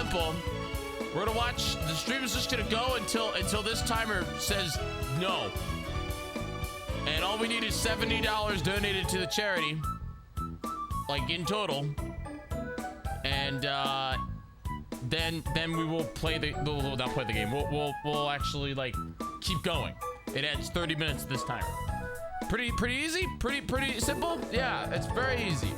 simple. We're gonna watch. The stream is just gonna go until this timer says no. And all we need is $70 donated to the charity, like in total. And then we will play the we'll not play the game. We'll actually like keep going. It adds 30 minutes this time. Pretty easy, pretty simple. Yeah, it's very easy.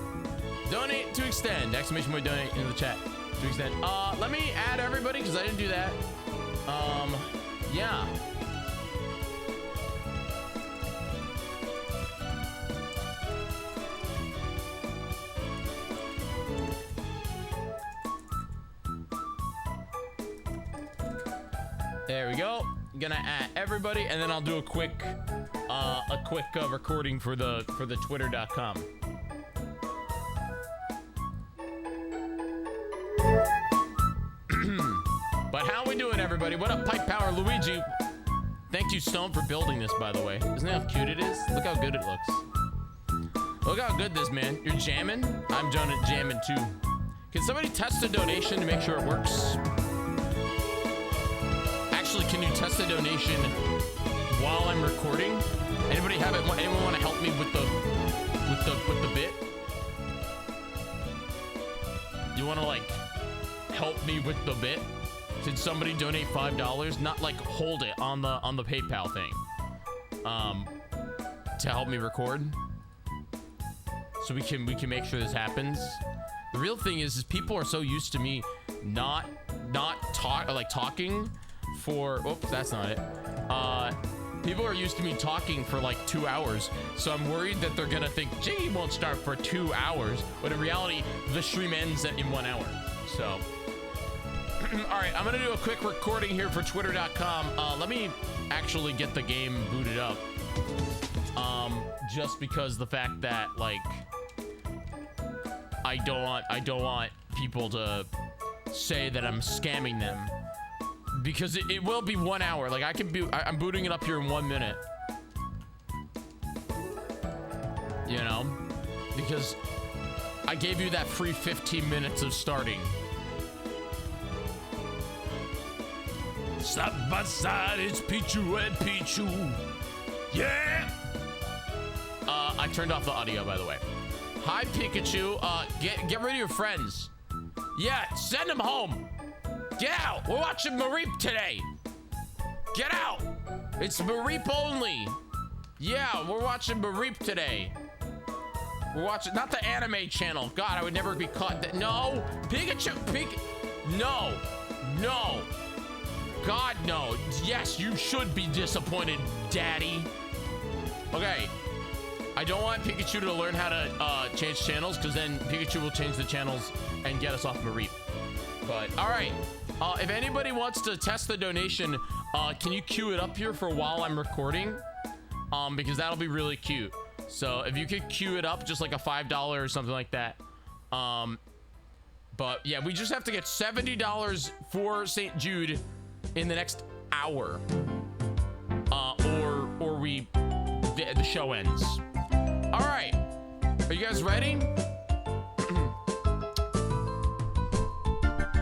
Donate to extend! Exclamation point donate in the chat to extend. Let me add everybody because I didn't do that. Yeah. There we go. Gonna add everybody, and then I'll do a quick recording for the twitter.com. But how we doing, everybody? What up, Pipe Power Luigi? Thank you, Stone, for building this, by the way. Isn't that how cute it is? Look how good it looks. Look how good this, man. You're jamming? I'm jamming too. Can somebody test a donation to make sure it works? Actually, can you test a donation while I'm recording? Anybody have it? Anyone want to help me with the bit? You want to like help me with the bit? Did somebody donate $5? Not like hold it on the PayPal thing. To help me record, so we can make sure this happens. The real thing is people are so used to me not talking for, oops, that's not it. People are used to me talking for like 2 hours, so I'm worried that they're gonna think Jyggy won't start for 2 hours, when in reality the stream ends in 1 hour. So all right, I'm gonna do a quick recording here for twitter.com. Let me actually get the game booted up, just because the fact that like I don't want people to say that I'm scamming them, because it will be 1 hour. Like I'm booting it up here in 1 minute, you know, because I gave you that free 15 minutes of starting. Side by side, it's Pichu and Pichu. Yeah. I turned off the audio, by the way. Hi, Pikachu. Get rid of your friends. Yeah, send them home. Get out. We're watching Mareep today. Get out. It's Mareep only. Yeah, we're watching Mareep today. We're watching, not the anime channel. God, I would never be caught. No, Pikachu. No. God, no. Yes, you should be disappointed, Daddy. Okay. I don't want Pikachu to learn how to change channels, because then Pikachu will change the channels and get us off Mareep. But, all right. If anybody wants to test the donation, can you queue it up here for while I'm recording? Because that'll be really cute. So if you could queue it up, just like a $5 or something like that. But yeah, we just have to get $70 for St. Jude in the next hour, or the show ends. All right, are you guys ready?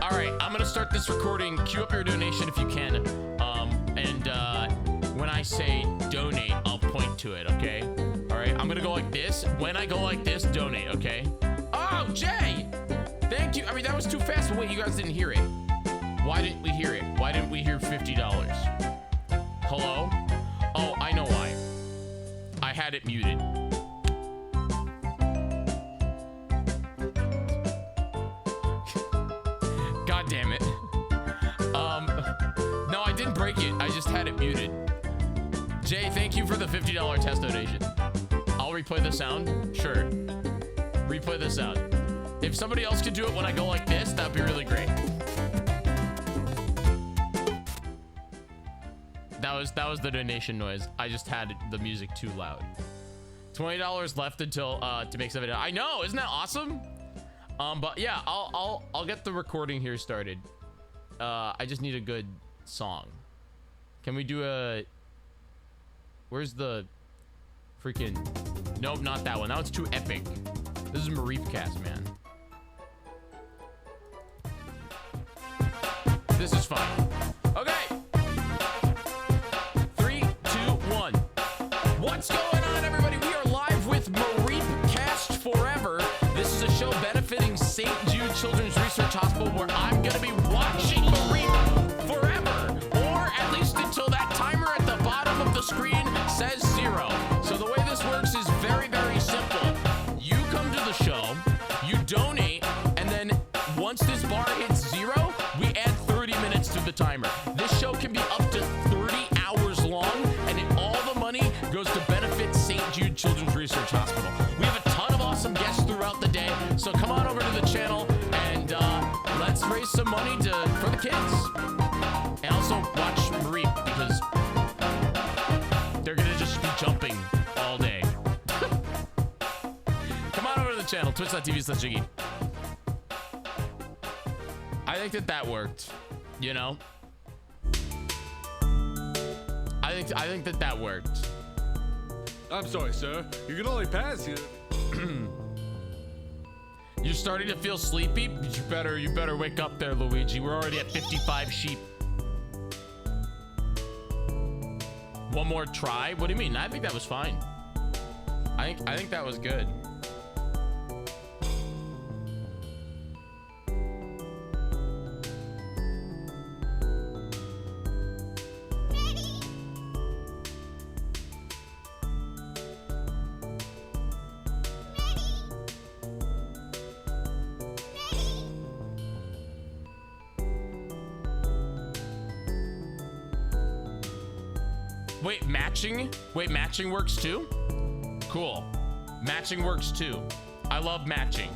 All right, I'm gonna start this recording. Queue up your donation if you can, and when I say donate, I'll point to it. Okay. All right, I'm gonna go like this. When I go like this, donate. Okay. Oh, Jay, thank you. I mean, that was too fast. Wait, you guys didn't hear it. Why didn't we hear it? Why didn't we hear $50? Hello? Oh, I know why. I had it muted. God damn it. No, I didn't break it. I just had it muted. Jay, thank you for the $50 test donation. I'll replay the sound. Sure. Replay the sound. If somebody else could do it when I go like this, that'd be really great. That was the donation noise. I just had the music too loud. $20 left until to make $70. I know, isn't that awesome? But yeah, I'll get the recording here started. I just need a good song. Can we do a? Where's the freaking? Nope, not that one. That one's too epic. This is Mareep Cast, man. This is fine. Okay. 3, 2, 1. What's going on, everybody? We are live with Mareep Cast Forever. This is a show benefiting St. Jude Children's Research Hospital where I'm going to be watching Mareep forever, or at least until that timer at the bottom of the screen says 0. So the way this works is very, very simple. You come to the show, you donate, and then once this bar hits 0, we add 30 minutes to the timer. This show can be up to 30 hours long, and all the money goes to benefit St. Jude Children's Research Hospital. We have a ton of awesome guests throughout the day, so come on over to the channel and let's raise some money for the kids. And also watch Mareep, because they're gonna just be jumping all day. Come on over to the channel, twitch.tv/Jyggy. I think that worked, you know? I think that worked. I'm sorry, sir. You can only pass here. You're starting to feel sleepy? You better wake up there, Luigi. We're already at 55 sheep. One more try? What do you mean? I think that was fine. I think that was good. Wait, matching works too? Cool. Matching works too. I love matching.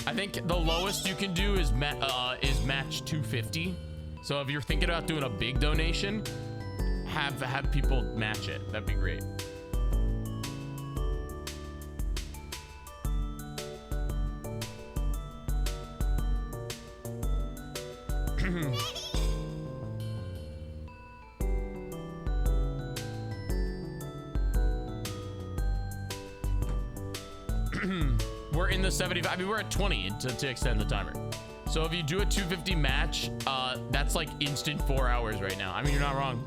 I think the lowest you can do is match 250. So if you're thinking about doing a big donation, have people match it. That'd be great. We're in the 75. I mean, we're at 20 to extend the timer. So if you do a 250 match, that's like instant 4 hours right now. I mean, you're not wrong.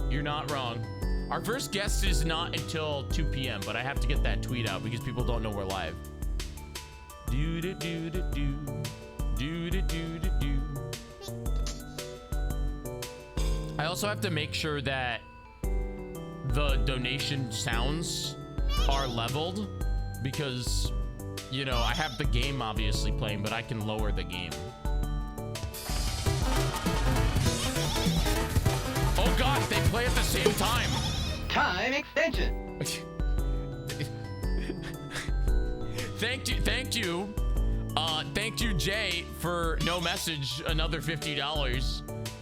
You're not wrong. Our first guest is not until 2 p.m., but I have to get that tweet out because people don't know we're live. Do do do do do do do do do do. I also have to make sure that the donation sounds are leveled, because, you know, I have the game obviously playing, but I can lower the game. Oh god, they play at the same time. Time extension. Thank you, Jay, for no message, another $50.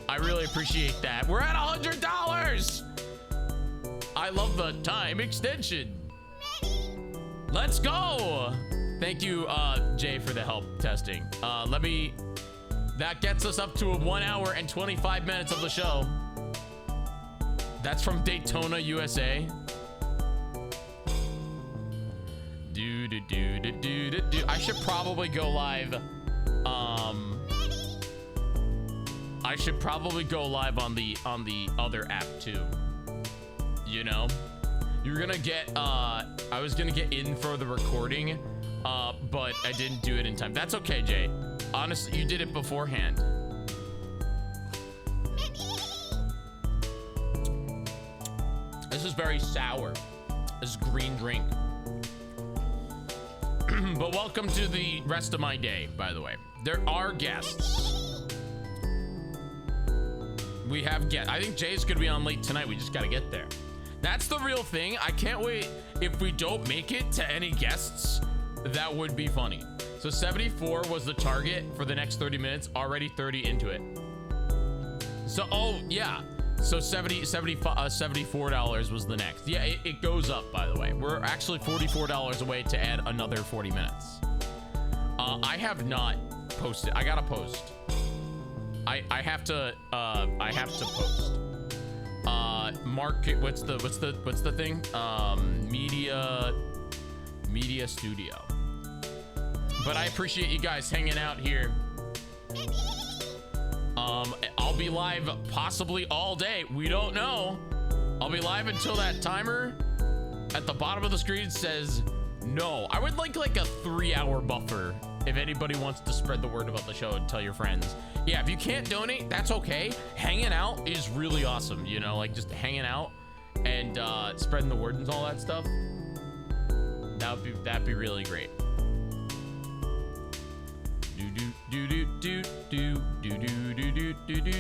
I really appreciate that. We're at $100. I love the time extension. Let's go. Thank you, Jay, for the help testing. That gets us up to 1 hour and 25 minutes of the show. That's from Daytona, USA. I should probably go live. I should probably go live on the other app too. You know, you're gonna get. I was gonna get in for the recording, but I didn't do it in time. That's okay, Jay. Honestly, you did it beforehand. This is very sour. This is green drink. But welcome to the rest of my day, by the way. There are guests. We have guests. I think Jay's gonna be on late tonight. We just gotta get there. That's the real thing. I can't wait. If we don't make it to any guests, that would be funny. So 74 was the target for the next 30 minutes. Already 30 into it. So, oh, yeah. So $74 was the next. Yeah, it goes up, by the way. We're actually $44 away to add another 40 minutes. I have not posted. I gotta post. I have to post. Market, what's the thing? Media studio. But I appreciate you guys hanging out here I'll be live possibly all day. We don't know. I'll be live until that timer at the bottom of the screen says no. I would like a 3-hour buffer if anybody wants to spread the word about the show and tell your friends. Yeah, if you can't donate, that's okay. Hanging out is really awesome, you know, like just hanging out and spreading the word and all that stuff. That'd be really great. Do do do do do do do do do do do do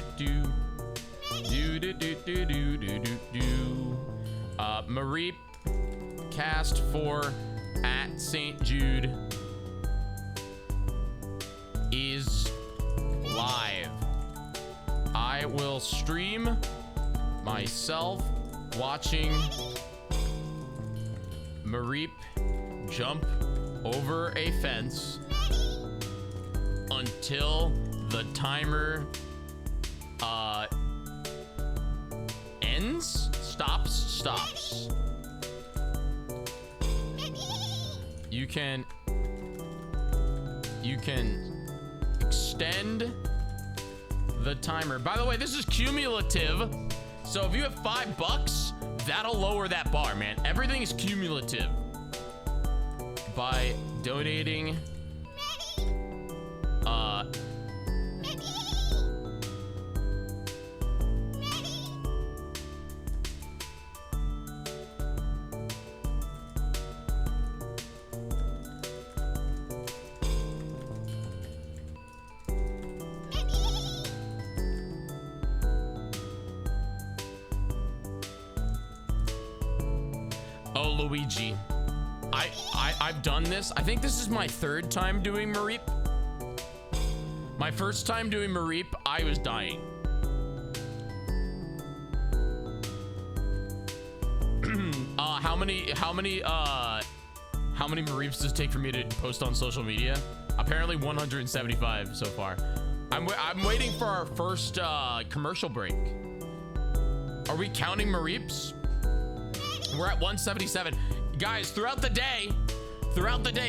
do do do do do do do. Mareep Cast for at St. Jude is live. I will stream myself watching Mareep jump over a fence until the timer ends, stops. You can extend the timer. By the way, this is cumulative. So if you have $5, that'll lower that bar, man. Everything is cumulative. By donating oh, Luigi. I've done this. I think this is my 3rd time doing Mareep. My 1st time doing Mareep, I was dying. How many Mareeps does it take for me to post on social media? Apparently 175 so far. I'm waiting for our first commercial break. Are we counting Mareeps? We're at 177. Guys, throughout the day,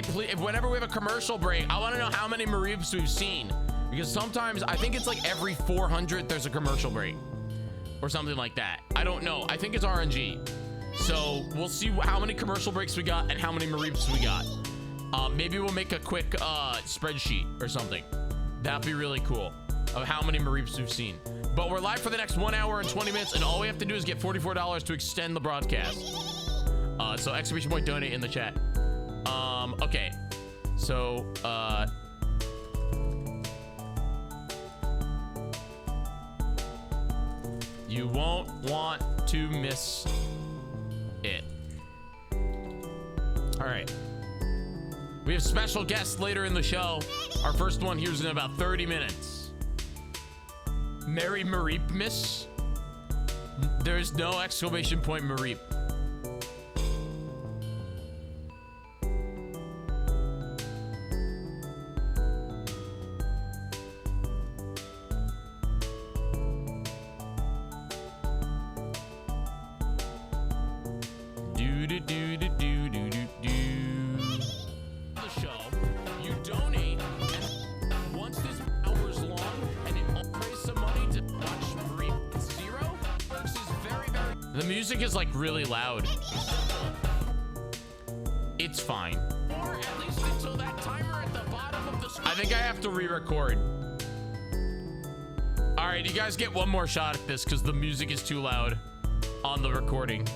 please, whenever we have a commercial break, I want to know how many Mareeps we've seen. Because sometimes, I think it's like every 400 there's a commercial break. Or something like that. I don't know. I think it's RNG. So, we'll see how many commercial breaks we got and how many Mareeps we got. Maybe we'll make a quick spreadsheet or something. That'd be really cool. Of how many Mareeps we've seen. But we're live for the next 1 hour and 20 minutes, and all we have to do is get $44 to extend the broadcast. So exclamation point donate in the chat. Okay. So, you won't want to miss it. All right. We have special guests later in the show. Our first one here's in about 30 minutes. Merry Mareep Miss. There's no exclamation point Mareep. The music is like really loud. It's fine. Or at least until that timer at the bottom of the screen. I think I have to re-record. All right, you guys get one more shot at this because the music is too loud on the recording.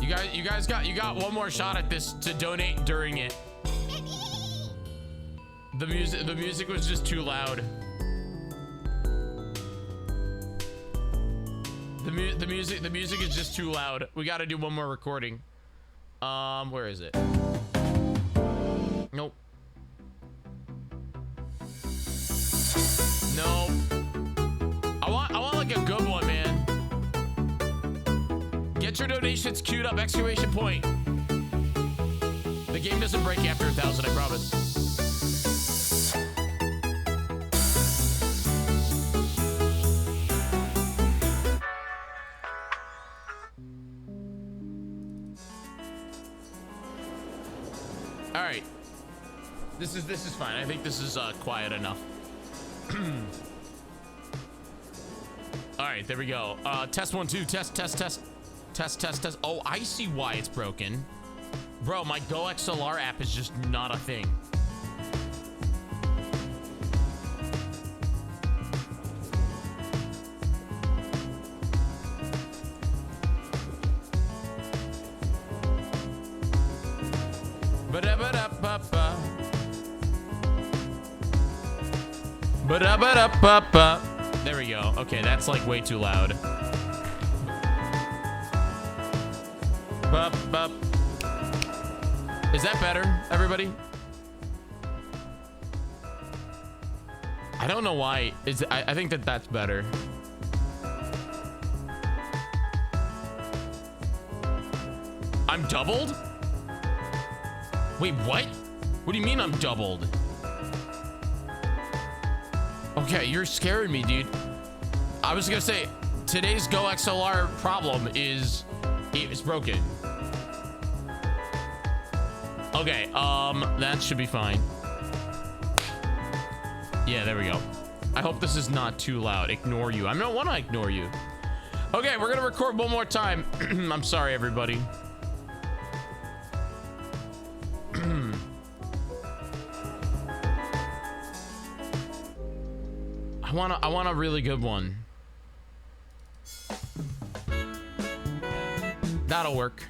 You guys got one more shot at this to donate during it. The music was just too loud. The music is just too loud. We got to do one more recording. Where is it? Nope. No. I want like a good one, man. Get your donations queued up! Exclamation point. The game doesn't break after 1,000, I promise. All right. This is fine. I think this is quiet enough. All right, there we go. Test 1 2. Test. Oh, I see why it's broken. Bro, my Go XLR app is just not a thing. Ba-da-ba-da-ba-ba. Ba-da-ba-da-ba-ba. There we go. Okay, that's like way too loud. Bup, bup. Is that better, everybody? I don't know why. I think that's better. I'm doubled? Wait, what? What do you mean I'm doubled? Okay, you're scaring me, dude. I was gonna say, today's Go XLR problem is it's broken. Okay, that should be fine. Yeah, there we go. I hope this is not too loud. Ignore you. I don't want to ignore you. Okay, we're gonna record one more time. I'm sorry, everybody. I want a really good one. That'll work.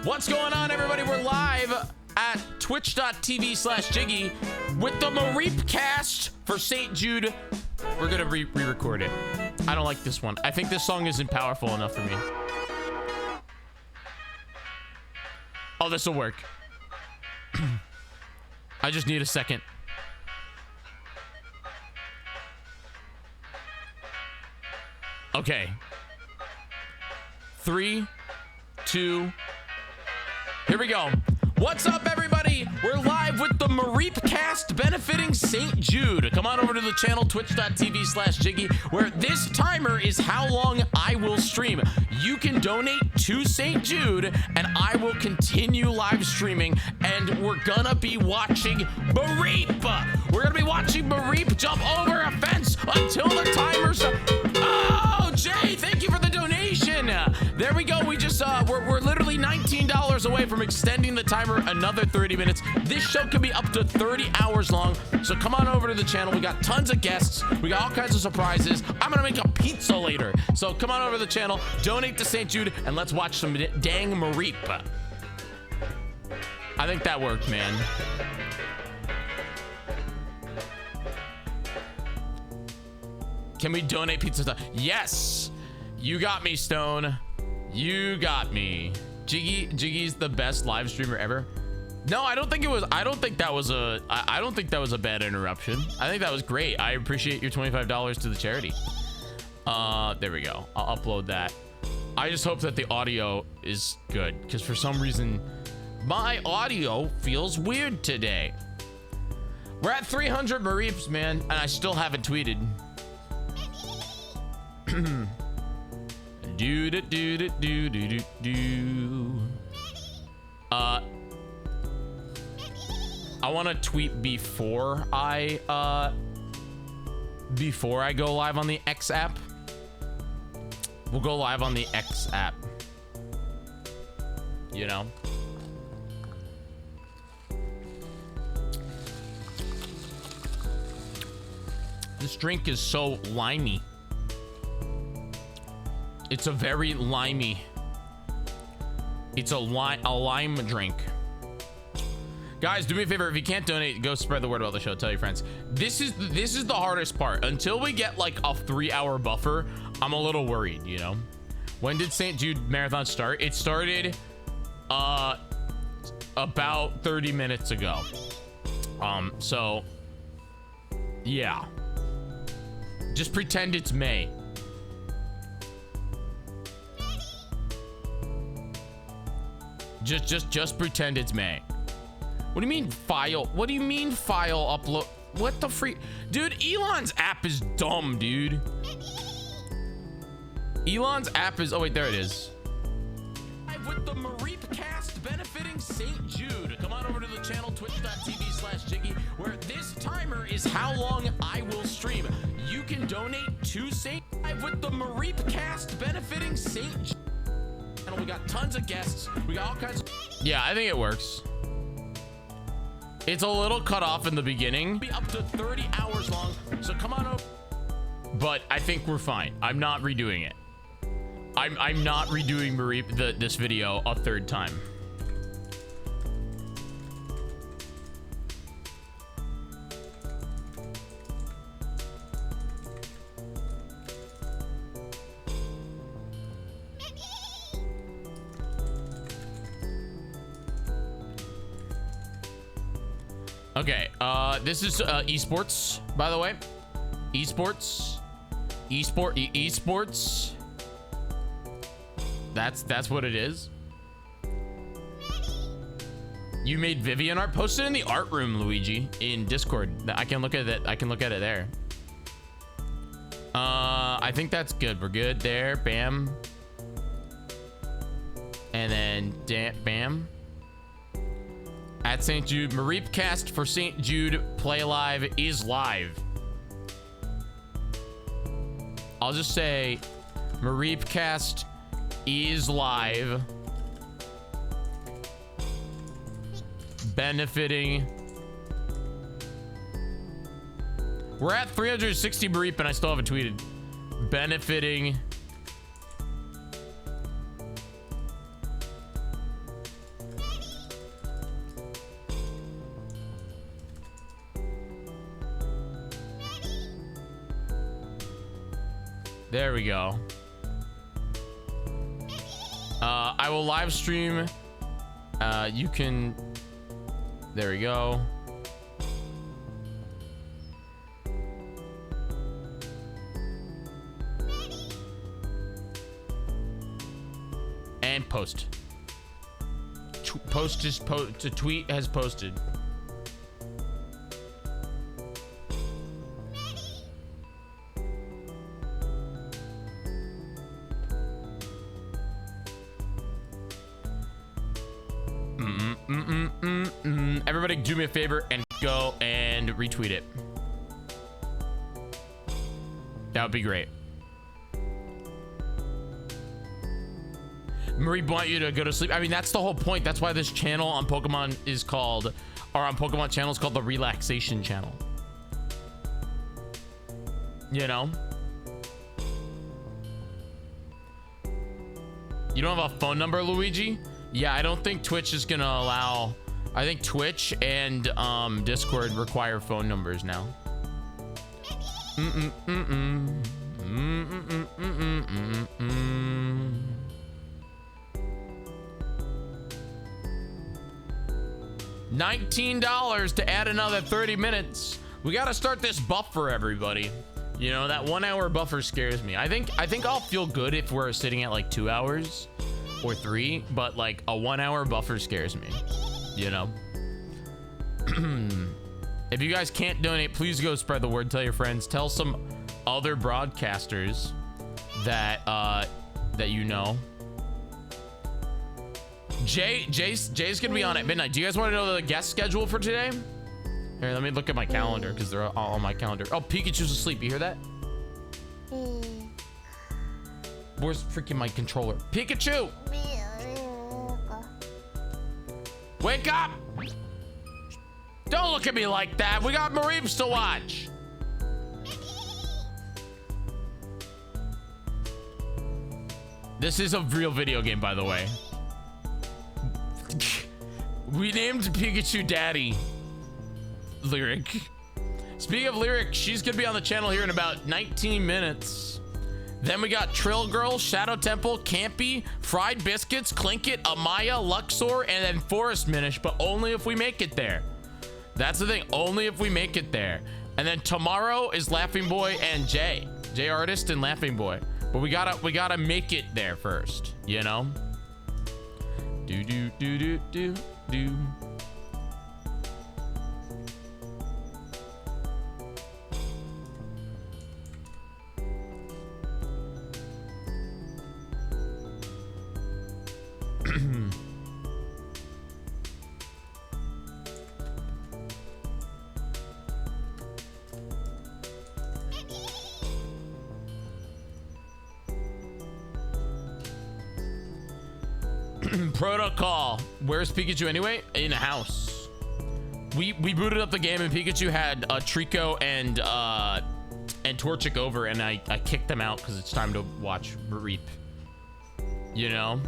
What's going on, everybody? We're live at twitch.tv/Jyggy with the Mareep Cast for St. Jude. We're gonna re-record it. I don't like this one. I think this song isn't powerful enough for me. Oh, this will work. I just need a second. Okay. 3, 2, here we go. What's up, everybody? We're live with the Mareep Cast benefiting St. Jude. Come on over to the channel, twitch.tv/Jyggy, where this timer is how long I will stream. You can donate to St. Jude, and I will continue live streaming, and we're gonna be watching Mareep. We're gonna be watching Mareep jump over a fence until the timer's up. Oh, Jay, thank you for the donation. There we go. We just, we're literally $19 away from extending the timer another 30 minutes. This show can be up to 30 hours long. So come on over to the channel. We got tons of guests. We got all kinds of surprises. I'm going to make a pizza later. So come on over to the channel, donate to St. Jude, and let's watch some dang Mareep. I think that worked, man. Can we donate pizza? Yes. You got me, Stone. You got me. Jyggy's the best live streamer ever. No, I don't think it was. I don't think that was a bad interruption. I think that was great. I appreciate your $25 to the charity. There we go. I'll upload that. I just hope that the audio is good, because for some reason my audio feels weird today. We're at 300 Mareeps, man, and I still haven't tweeted. I want to tweet before I go live on the X app. We'll go live on the X app. You know. This drink is so limey. It's a very limey. It's a lime drink. Guys, do me a favor. If you can't donate, go spread the word about the show. Tell your friends. This is the hardest part. Until we get like a 3-hour buffer, I'm a little worried, you know? When did St. Jude Marathon start? It started about 30 minutes ago. So yeah. Just pretend it's May. Just pretend it's May. What do you mean file? What do you mean file upload? What the freak? Dude, Elon's app is dumb, dude. Elon's app is, oh wait, there it is. live with the Mareep Cast benefiting St. Jude. Come on over to the channel, twitch.tv/Jyggy, where this timer is how long I will stream. You can donate to St. Live with the Mareep Cast benefiting St. Jude. We got tons of guests. We got all kinds of... Yeah, I think it works. It's a little cut off in the beginning. Be up to 30 hours long, so come on over. But I think we're fine. I'm not redoing it. I'm not redoing Mareep this video a third time. Okay, this is esports, by the way. Esports. That's what it is. You made Vivian art. Post it in the art room, Luigi, in Discord. I can look at it. I can look at it there. I think that's good. We're good there. Bam. And then bam. At St. Jude, Mareep Cast for St. Jude Play Live is live. I'll just say Mareep Cast is live, benefiting. We're at 360 Mareep and I still haven't tweeted. Benefiting there we go. I will live stream. You can. There we go. And post. To tweet has posted. Everybody do me a favor and go and retweet it. That would be great. Marie want you to go to sleep. I mean, that's the whole point. That's why this channel on Pokemon is called, or on Pokemon channel is called the relaxation channel. You know? You don't have a phone number, Luigi? Yeah, I don't think Twitch is gonna allow. I think Twitch and Discord require phone numbers now. $19 to add another 30 minutes. We gotta start this buffer, everybody. You know, that 1 hour buffer scares me. I think I'll feel good if we're sitting at like 2 hours or 3, but like a 1 hour buffer scares me, you know. If you guys can't donate, please go spread the word. Tell your friends. Tell some other broadcasters that that you know. Jay's gonna be on at midnight. Do you guys want to know the guest schedule for today? Here, let me look at my calendar because they're all on my calendar. Oh, Pikachu's asleep. You hear that? Where's freaking my controller? Pikachu! Wake up! Don't look at me like that. We got Mareeps to watch. This is a real video game, by the way. We named Pikachu Daddy. Lyric. Speaking of Lyric, she's gonna be on the channel here in about 19 minutes. Then we got Trillgirl, Shadow Temple, Campy, Fried Biscuits, Klinkit, Amaya, Luxor, and then Forest Minish, but only if we make it there. That's the thing, only if we make it there. And then tomorrow is Laughing Boy and Jay Artist and Laughing Boy. But we gotta make it there first, you know? Do. Protocol. Where's Pikachu anyway? In a house. We booted up the game and Pikachu had Trico and Torchic over, and I kicked them out because it's time to watch Mareep. You know?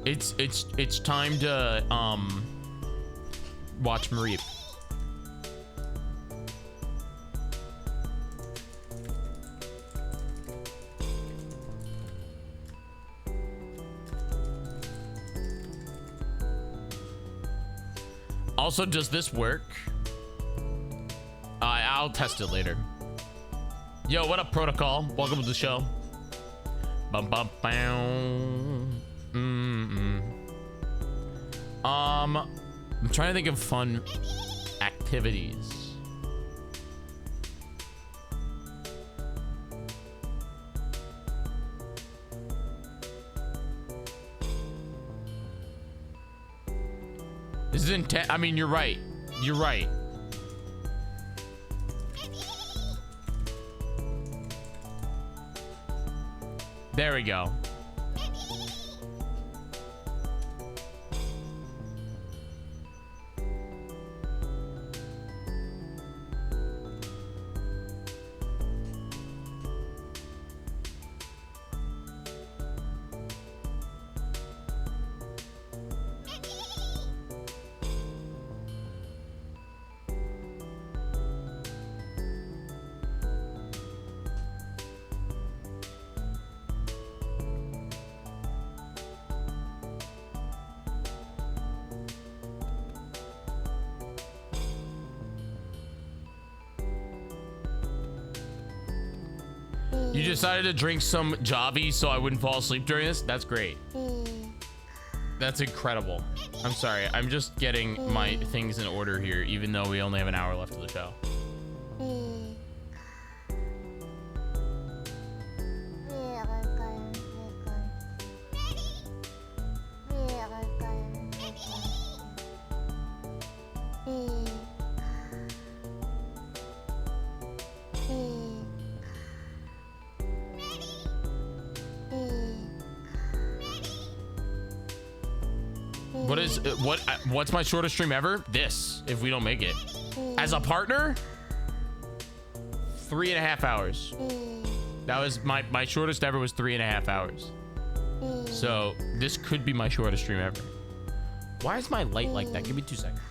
It's time to watch Mareep. Also, does this work? I'll test it later. Yo, what up, Protocol? Welcome to the show. Bum bum bam. I'm trying to think of fun activities. This is intense. I mean, you're right. You're right. There we go. You decided to drink some Javi so I wouldn't fall asleep during this? That's great. That's incredible. I'm sorry. I'm just getting my things in order here, even though we only have an hour left of the show. What's my shortest stream ever? This, if we don't make it. As a partner, 3.5 hours. That was my shortest ever was 3.5 hours. So this could be my shortest stream ever. Why is my light like that? Give me 2 seconds.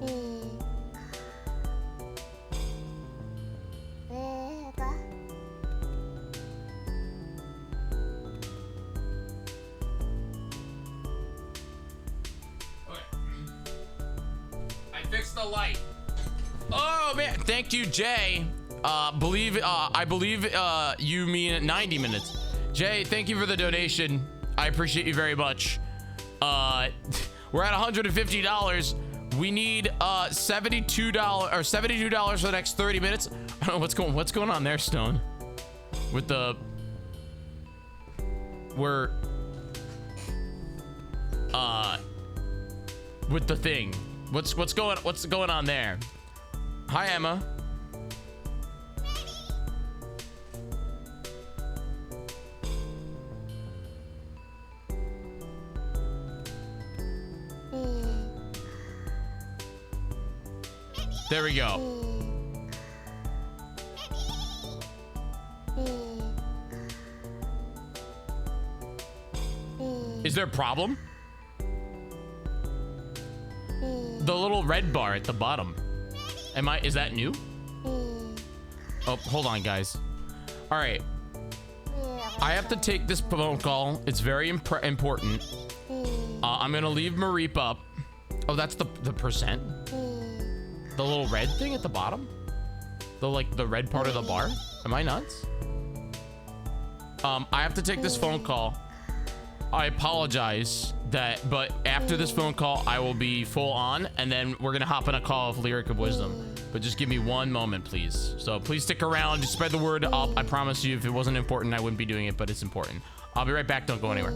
I fixed the light. Oh man, thank you, Jay. I believe you mean 90 minutes. Jay, thank you for the donation. I appreciate you very much. We're at $150. We need $72 or $72 for the next 30 minutes. I don't know what's going on there, Stone. With the with the thing. What's going on there? Hi, Emma. There we go. Is there a problem? The little red bar at the bottom. Is that new? Oh, hold on, guys. All right. I have to take this phone call. It's very important. I'm gonna leave Mareep up. Oh, that's the percent. The little red thing at the bottom? The red part of the bar? Am I nuts? I have to take this phone call. I apologize but after this phone call, I will be full on, and then we're gonna hop on a call of Lyric of Wisdom. But just give me one moment, please. So please stick around, just spread the word up. I promise you, if it wasn't important, I wouldn't be doing it, but it's important. I'll be right back, don't go anywhere.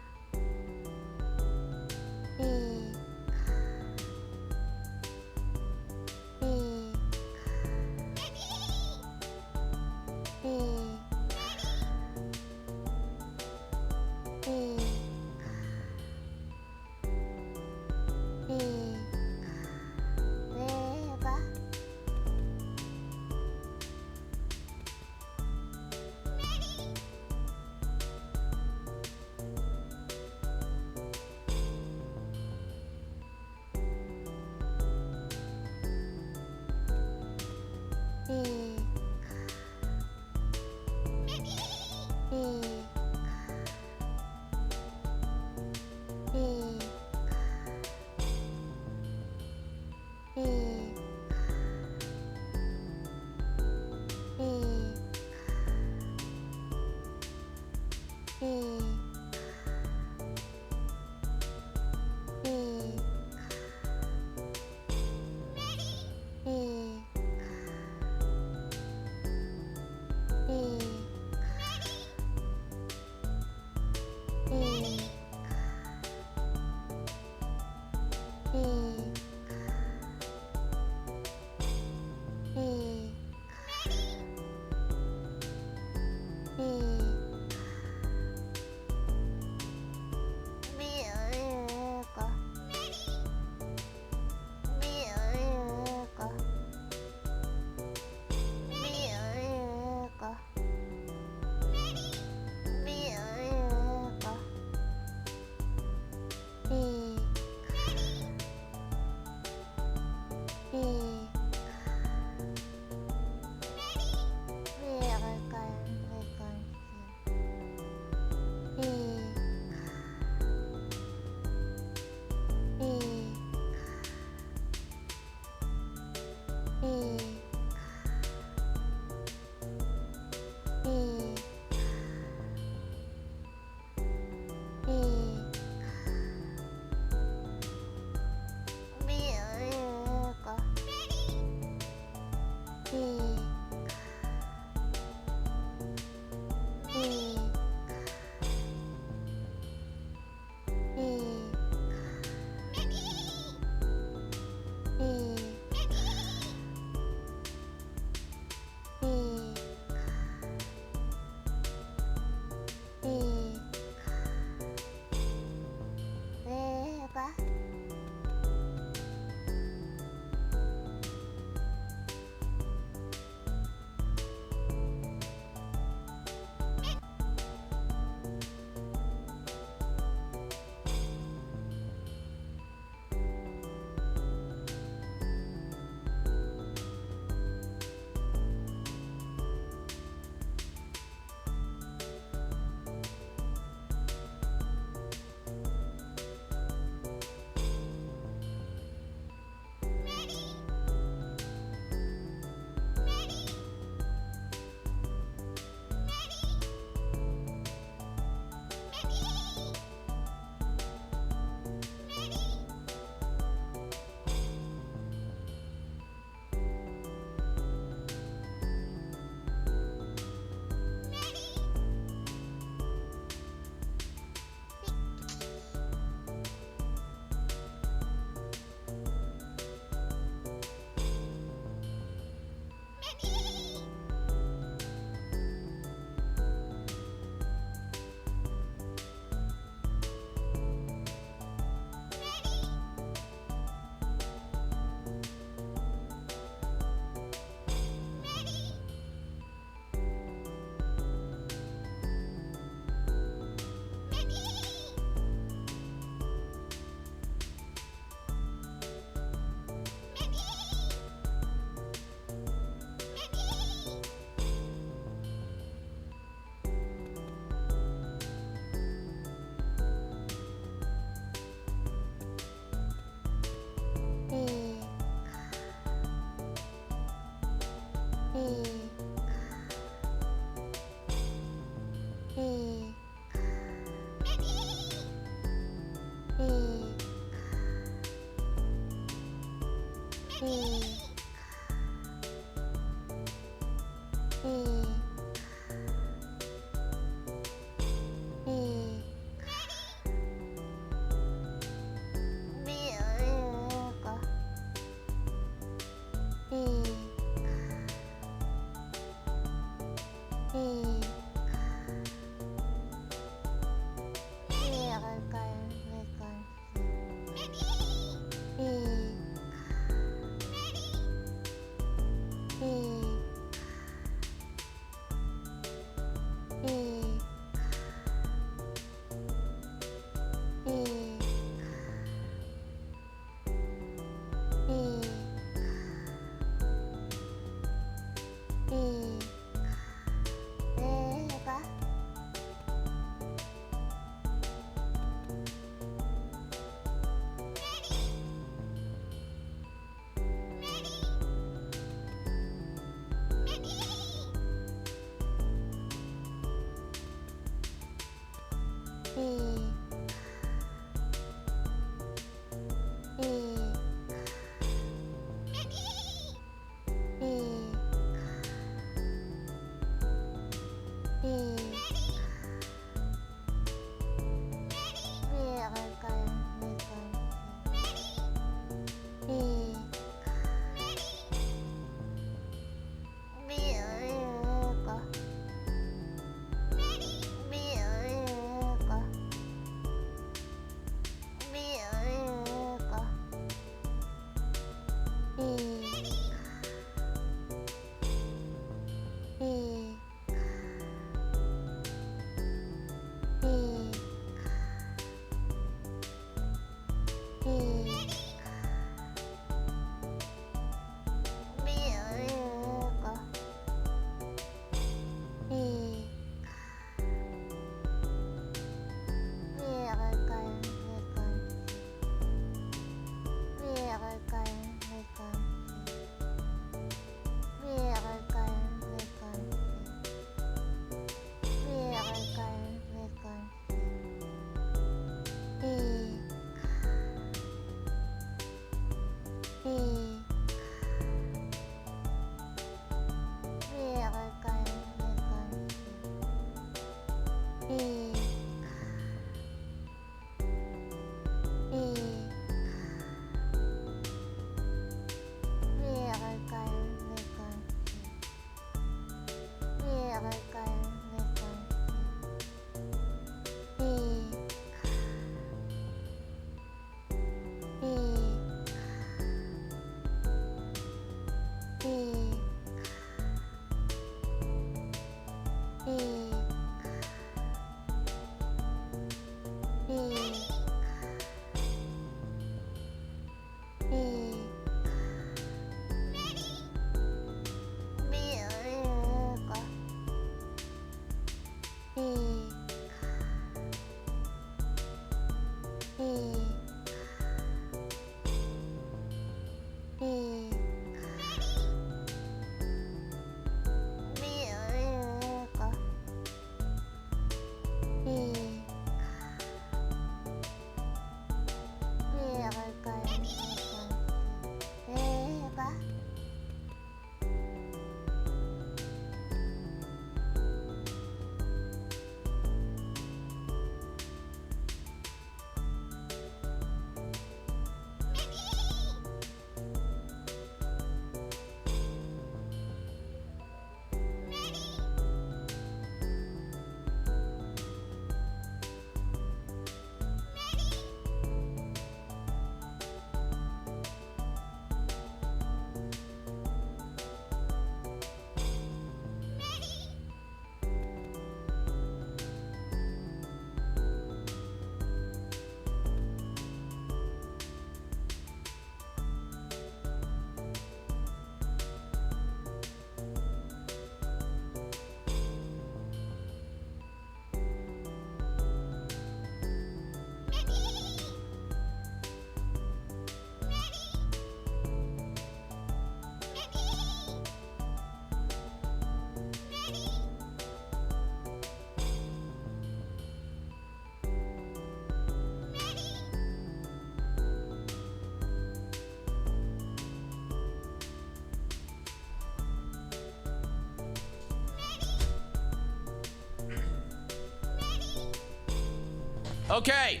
Okay.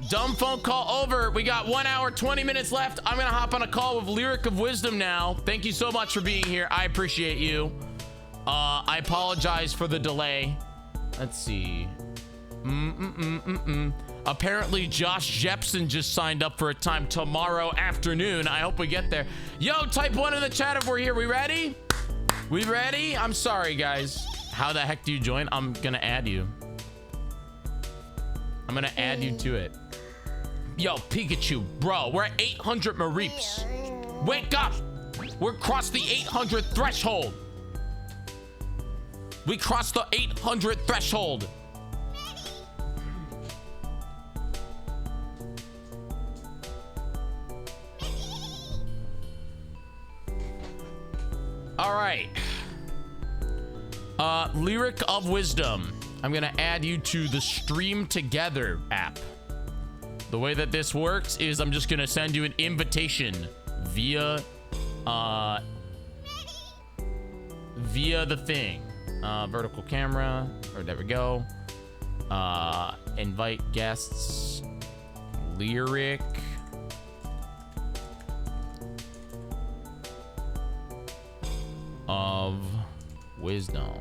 Dumb phone call over. We got 1 hour, 20 minutes left. I'm gonna hop on a call with Lyric of Wisdom now. Thank you so much for being here. I appreciate you. I apologize for the delay. Let's see. Apparently Josh Jepson just signed up for a time tomorrow afternoon. I hope we get there. Yo, type 1 in the chat if we're here. We ready? We ready? I'm sorry, guys. How the heck do you join? I'm gonna add you. I'm gonna add you to it. Yo, Pikachu, bro, we're at 800 Mareeps. Wake up! We're crossed the 800 threshold. We crossed the 800 threshold. All right. Lyric of Wisdom. I'm gonna add you to the Stream Together app. The way that this works is I'm just gonna send you an invitation via the thing. Vertical camera, or there we go. Invite guests. Lyric. Of Wisdom.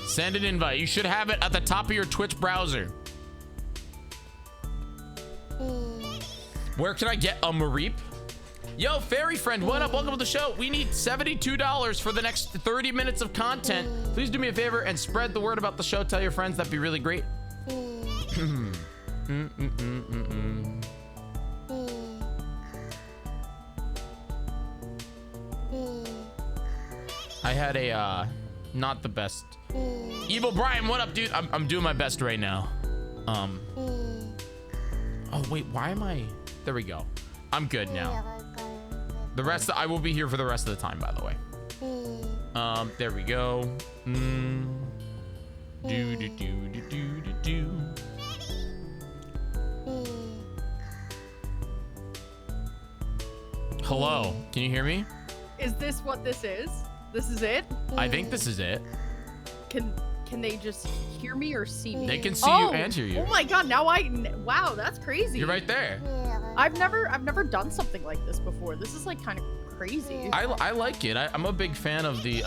Send an invite. You should have it at the top of your Twitch browser. Where can I get a Mareep? Yo, fairy friend, what up? Welcome to the show. We need $72 for the next 30 minutes of content. Please do me a favor and spread the word about the show. Tell your friends. That'd be really great. I had a not the best. Evil Brian, what up, dude? I'm doing my best right now. Oh wait, why am I? There we go. I'm good now. The rest, I will be here for the rest of the time, by the way. There we go. Hello, can you hear me? Is this what this is? This is it? I think this is it. Can they just hear me or see me? They can see you and hear you. Oh my god, now wow, that's crazy. You're right there. I've never done something like this before. This is like kind of crazy. I like it. I'm a big fan of the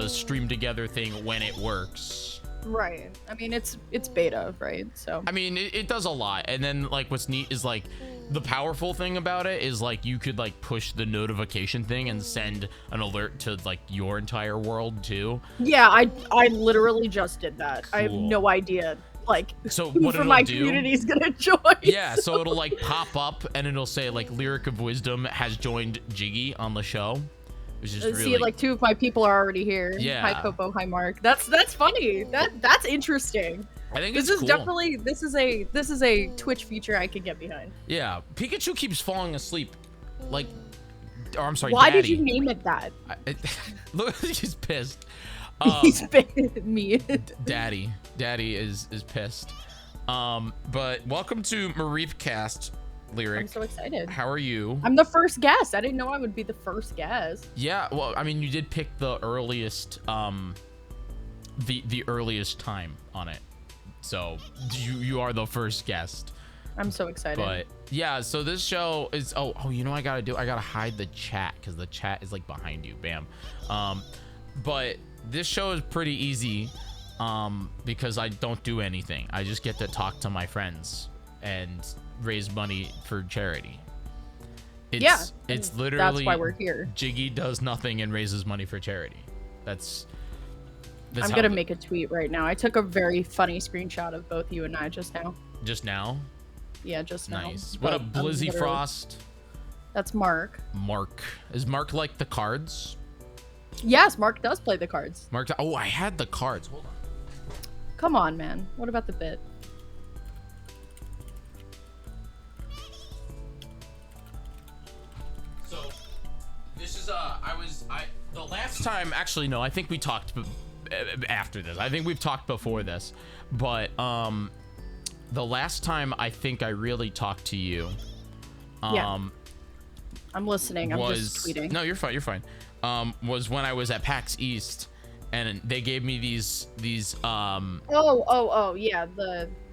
Stream Together thing when it works. Right. I mean, it's beta, right? So I mean, it does a lot. And then like what's neat is like the powerful thing about it is like you could like push the notification thing and send an alert to like your entire world too. Yeah, I literally just did that. Cool. I have no idea like so who what from it'll my do, community is gonna join. Yeah, so it'll like pop up and it'll say like Lyric of Wisdom has joined Jyggy on the show. Which is really... See, like 2 of my people are already here. Yeah. Hi Popo, hi Mark. That's funny. That's interesting. I think this it's is cool. definitely this is a Twitch feature I can get behind. Yeah, Pikachu keeps falling asleep. Like, or I'm sorry, Why Daddy. did you name it that? Look, he's pissed. He's me. Daddy is pissed. But welcome to Mareep Cast, Lyric. I'm so excited. How are you? I'm the first guest. I didn't know I would be the first guest. Yeah, well, I mean, you did pick the earliest, the earliest time on it. So you are the first guest. I'm so excited. But yeah, so this show is you know what I gotta hide the chat because the chat is like behind you. Bam. But this show is pretty easy because I don't do anything. I just get to talk to my friends and raise money for charity. It's literally that's why we're here. Jyggy does nothing and raises money for charity. I'm gonna make a tweet right now. I took a very funny screenshot of both you and I just now. Just now? Yeah, just now. Nice. What a Blizzy Frost. That's Mark. Mark. Is Mark like the cards? Yes, Mark does play the cards. Mark. Oh, I had the cards. Hold on. Come on, man. What about the bit? So, this is the last time, actually, no, I think we talked after this. I think we've talked before this, but the last time I think I really talked to you, yeah. I'm listening. I'm just tweeting. No, you're fine. Was when I was at PAX East, and they gave me these Yeah,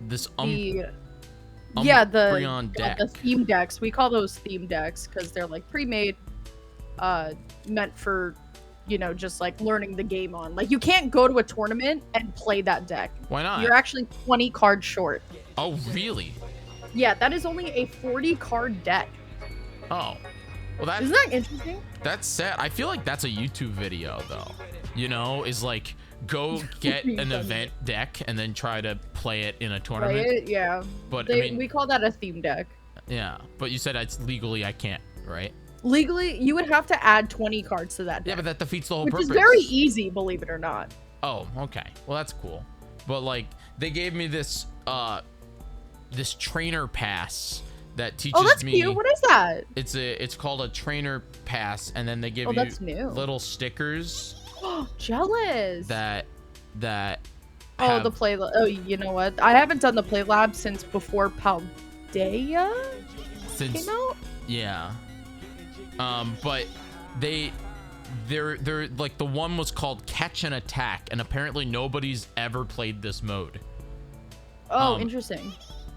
this the deck. the theme decks. We call those theme decks because they're like pre-made, meant for, you know, just like learning the game on. Like you can't go to a tournament and play that deck. Why not? You're actually 20 cards short. Oh, really? Yeah, that is only a 40 card deck. Oh, well, Isn't that interesting? that's sad. I feel like that's a YouTube video though. You know, is like go get an event deck and then try to play it in a tournament. Play it, yeah. But They, I mean, we call that a theme deck. yeah. But you said it's legally I can't, right? Legally, you would have to add 20 cards to that deck. Yeah, but that defeats the whole which purpose. is very easy, believe it or not. Oh, okay. Well, that's cool. But like, they gave me this this trainer pass that teaches Oh, that's me. cute. What is that? It's called a trainer pass, and then they give you that's new. little stickers Jealous. that Oh, have- the play. Oh, you know what? I haven't done the play lab since before Paldea since came out. yeah. But they're like, the one was called Catch and Attack, and apparently nobody's ever played this mode. Oh, interesting.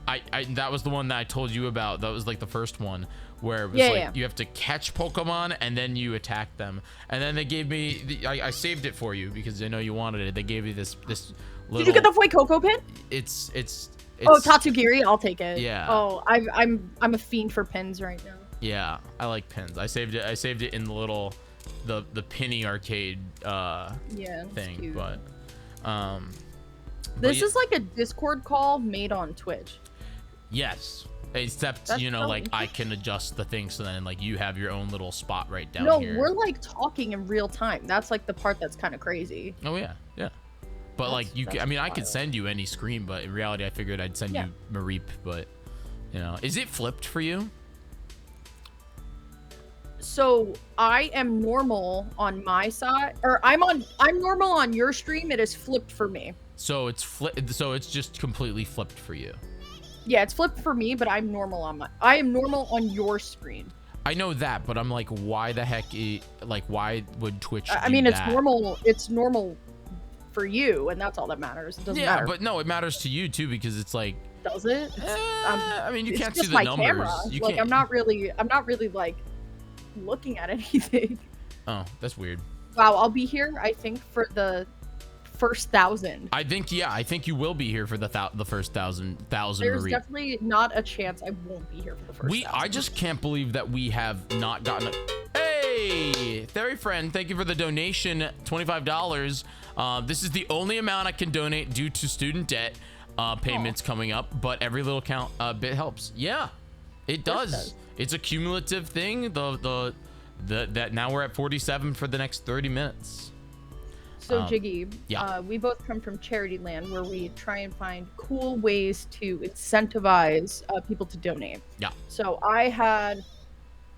I that was the one that I told you about. That was like the first one where it was Yeah, like yeah. you have to catch Pokemon and then you attack them. And then they gave me I saved it for you because I know you wanted it. They gave me this little. Did you get the Fuecoco pin? It's Oh, Tatsugiri, I'll take it. Yeah. Oh, I'm a fiend for pins right now. Yeah, I like pins. I saved it in the little the Penny arcade Yeah. It's thing, cute. but This yeah, is like a Discord call made on Twitch. yes. Except, That's you know, so like I can adjust the thing so then like you have your own little spot right down No, here. we're like talking in real time. That's like the part that's kind of crazy. Oh yeah, yeah. But like I mean, I could wild. send you any screen, but in reality, I figured I'd send Yeah. you Mareep. But you know, is it flipped for you? So I am normal on my side, or I'm normal on your stream. It is flipped for me. So it's So it's just completely flipped for you. Yeah, it's flipped for me, but I'm normal on I am normal on your screen. I know that, but I'm like, why the heck? Like, why would Twitch? I do mean, it's that? normal. It's normal for you, and that's all that matters. It doesn't Yeah, matter. but no, it matters to you too because it's like. Does it? I mean, you It's can't just see the my numbers. camera. You Like, can't. I'm not really like looking at anything. Oh, that's weird. Wow, I'll be here, I think, for the first 1,000. I think you will be here for the first thousand There's Mareep. definitely not a chance I won't be here for the first 1,000. I just can't believe that we have not gotten a. Hey, Theory friend, thank you for the donation, $25. This is the only amount I can donate due to student debt payments coming up, but every little bit helps. Yeah, it does. It's a cumulative thing. That now we're at 47 for the next 30 minutes. So Jiggy, yeah. We both come from charity land where we try and find cool ways to incentivize people to donate. Yeah. So I had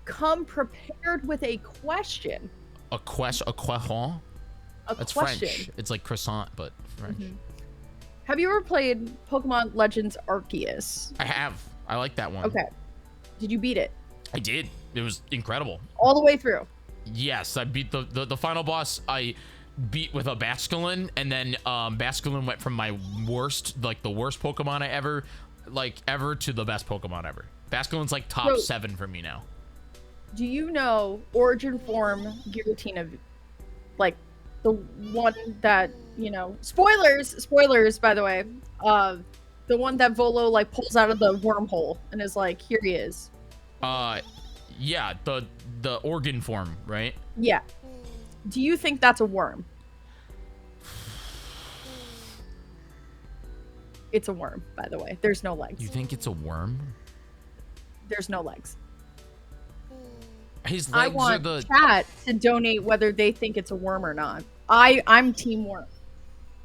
come prepared with a question. A question. That's question. French. It's like croissant, but French. Have you ever played Pokemon Legends Arceus? I have. I like that one. Okay. Did you beat it? I did. It was incredible. All the way through? Yes, I beat the final boss. I beat with a Basculin, and then Basculin went from my worst, like the worst Pokemon I ever to the best Pokemon ever. Basculin's like top 7 for me now. Do you know Origin Form Giratina, like the one that, you know, spoilers by the way, the one that Volo like pulls out of the wormhole and is like, here he is. Yeah, the organ form, right? Yeah. Do you think that's a worm? It's a worm, by the way. There's no legs. You think it's a worm? There's no legs. His I legs want are the. chat to donate whether they think it's a worm or not. I'm team worm.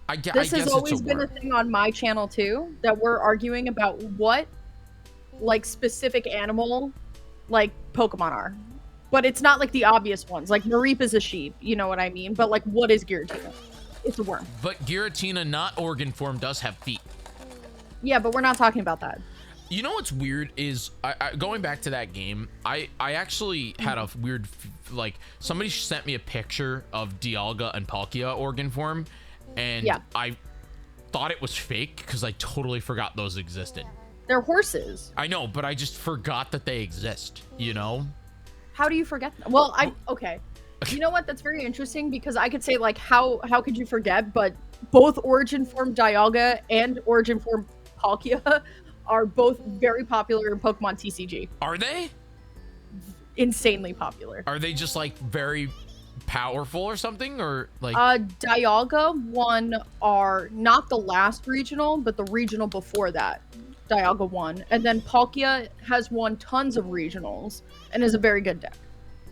I guess This has it's always a been a worm. thing on my channel too, that we're arguing about what like specific animal like Pokemon are. But it's not like the obvious ones. Like Mareep is a sheep, you know what I mean? But like, what is Giratina? It's a worm. But Giratina, not organ form, does have feet. Yeah, but we're not talking about that. You know what's weird is going back to that game, I actually had a weird, like, somebody sent me a picture of Dialga and Palkia organ form, and I thought it was fake because I totally forgot those existed. They're horses. I know, but I just forgot that they exist, you know? How do you forget them? Well, okay. You know what? That's very interesting because I could say, like, how could you forget? But both origin form Dialga and origin form Palkia are both very popular in Pokemon TCG. Are they? Insanely popular. Are they just like very powerful or something, or like? Dialga won are not the last regional, but the regional before that. Dialga won, and then Palkia has won tons of regionals and is a very good deck.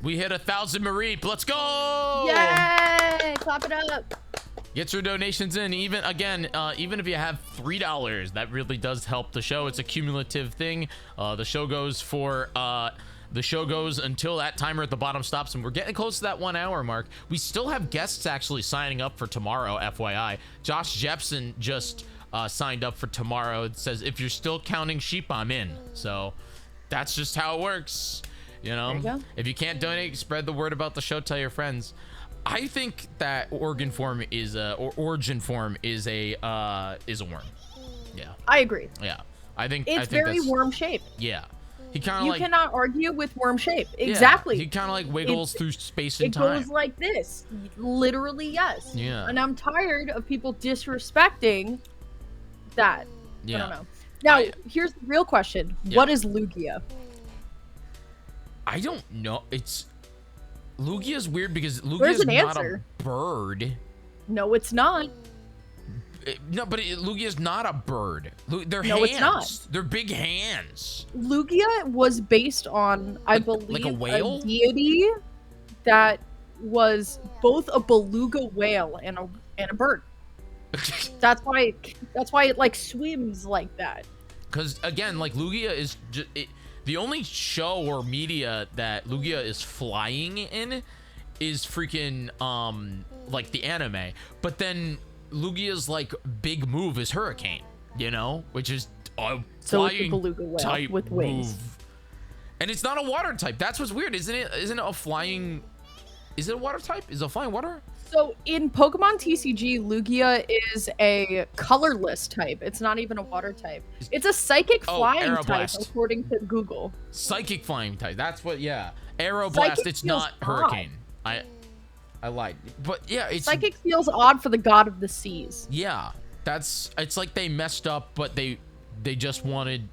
We hit 1,000 Mareep. Let's go! Yay! Clap it up. Get your donations in. Even if you have $3, that really does help the show. It's a cumulative thing. The show goes until that timer at the bottom stops, and we're getting close to that 1 hour mark. We still have guests actually signing up for tomorrow, FYI. Josh Jepson just signed up for tomorrow. It says, if you're still counting sheep, I'm in. So that's just how it works. You know, if you can't donate, spread the word about the show, tell your friends. I think that origin form is a worm. Yeah, I agree. Yeah, I think it's very worm shaped. Yeah, he kind of you cannot argue with worm shape. Exactly. He kind of like wiggles through space and time. It goes like this. Literally, yes. Yeah. And I'm tired of people disrespecting that. Yeah. I don't know. Now, here's the real question: what is Lugia? I don't know. Lugia's weird because Lugia's not a bird. No, it's not. No, but Lugia's not a bird. They're hands. No, it's not. They're big hands. Lugia was based on, I believe, like a whale? a deity that was both a beluga whale and a bird. That's why it like swims like that. Because again, like Lugia is just the only show or media that Lugia is flying in is freaking like the anime. But then Lugia's like big move is Hurricane, you know, which is a flying beluga whale type with wings. move. And it's not a water type. That's what's weird, isn't it? Isn't it a flying? Is it a water type? Is it a flying water? So in Pokemon TCG, Lugia is a colorless type. It's not even a water type. It's a psychic flying type, according to Google. Psychic flying type. That's what. Yeah, Aeroblast. It's not Hurricane. I lied. But yeah, it's psychic feels odd for the god of the seas. Yeah, it's like they messed up, but they just wanted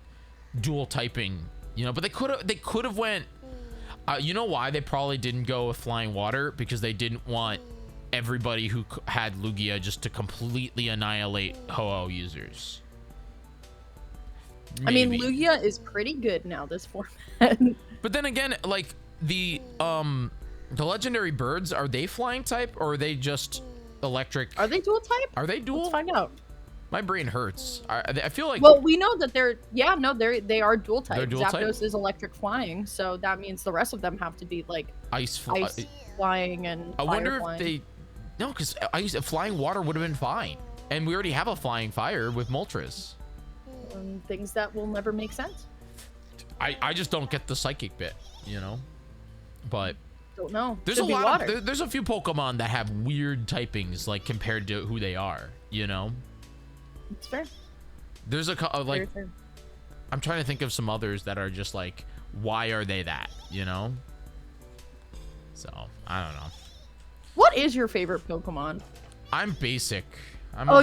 dual typing, you know. But they could have went. You know why they probably didn't go with flying water? Because they didn't want everybody who had Lugia just to completely annihilate Ho-Oh users. Maybe. I mean, Lugia is pretty good now, this format. But then again, like the legendary birds, are they flying type or are they just electric? Are they dual type? Are they dual? Let's find out. My brain hurts. I feel like. Well, we know that they are dual type. They're dual Zapdos type? is electric flying, so that means the rest of them have to be like ice flying and I wonder flying. if they. No, because flying water would have been fine, and we already have a flying fire with Moltres. Things that will never make sense. I just don't get the psychic bit, you know. But don't know. There's a lot. There's a few Pokemon that have weird typings, like compared to who they are, you know. It's fair. There's like, I'm trying to think of some others that are just like, why are they that, you know? So I don't know. What is your favorite Pokemon? I'm basic.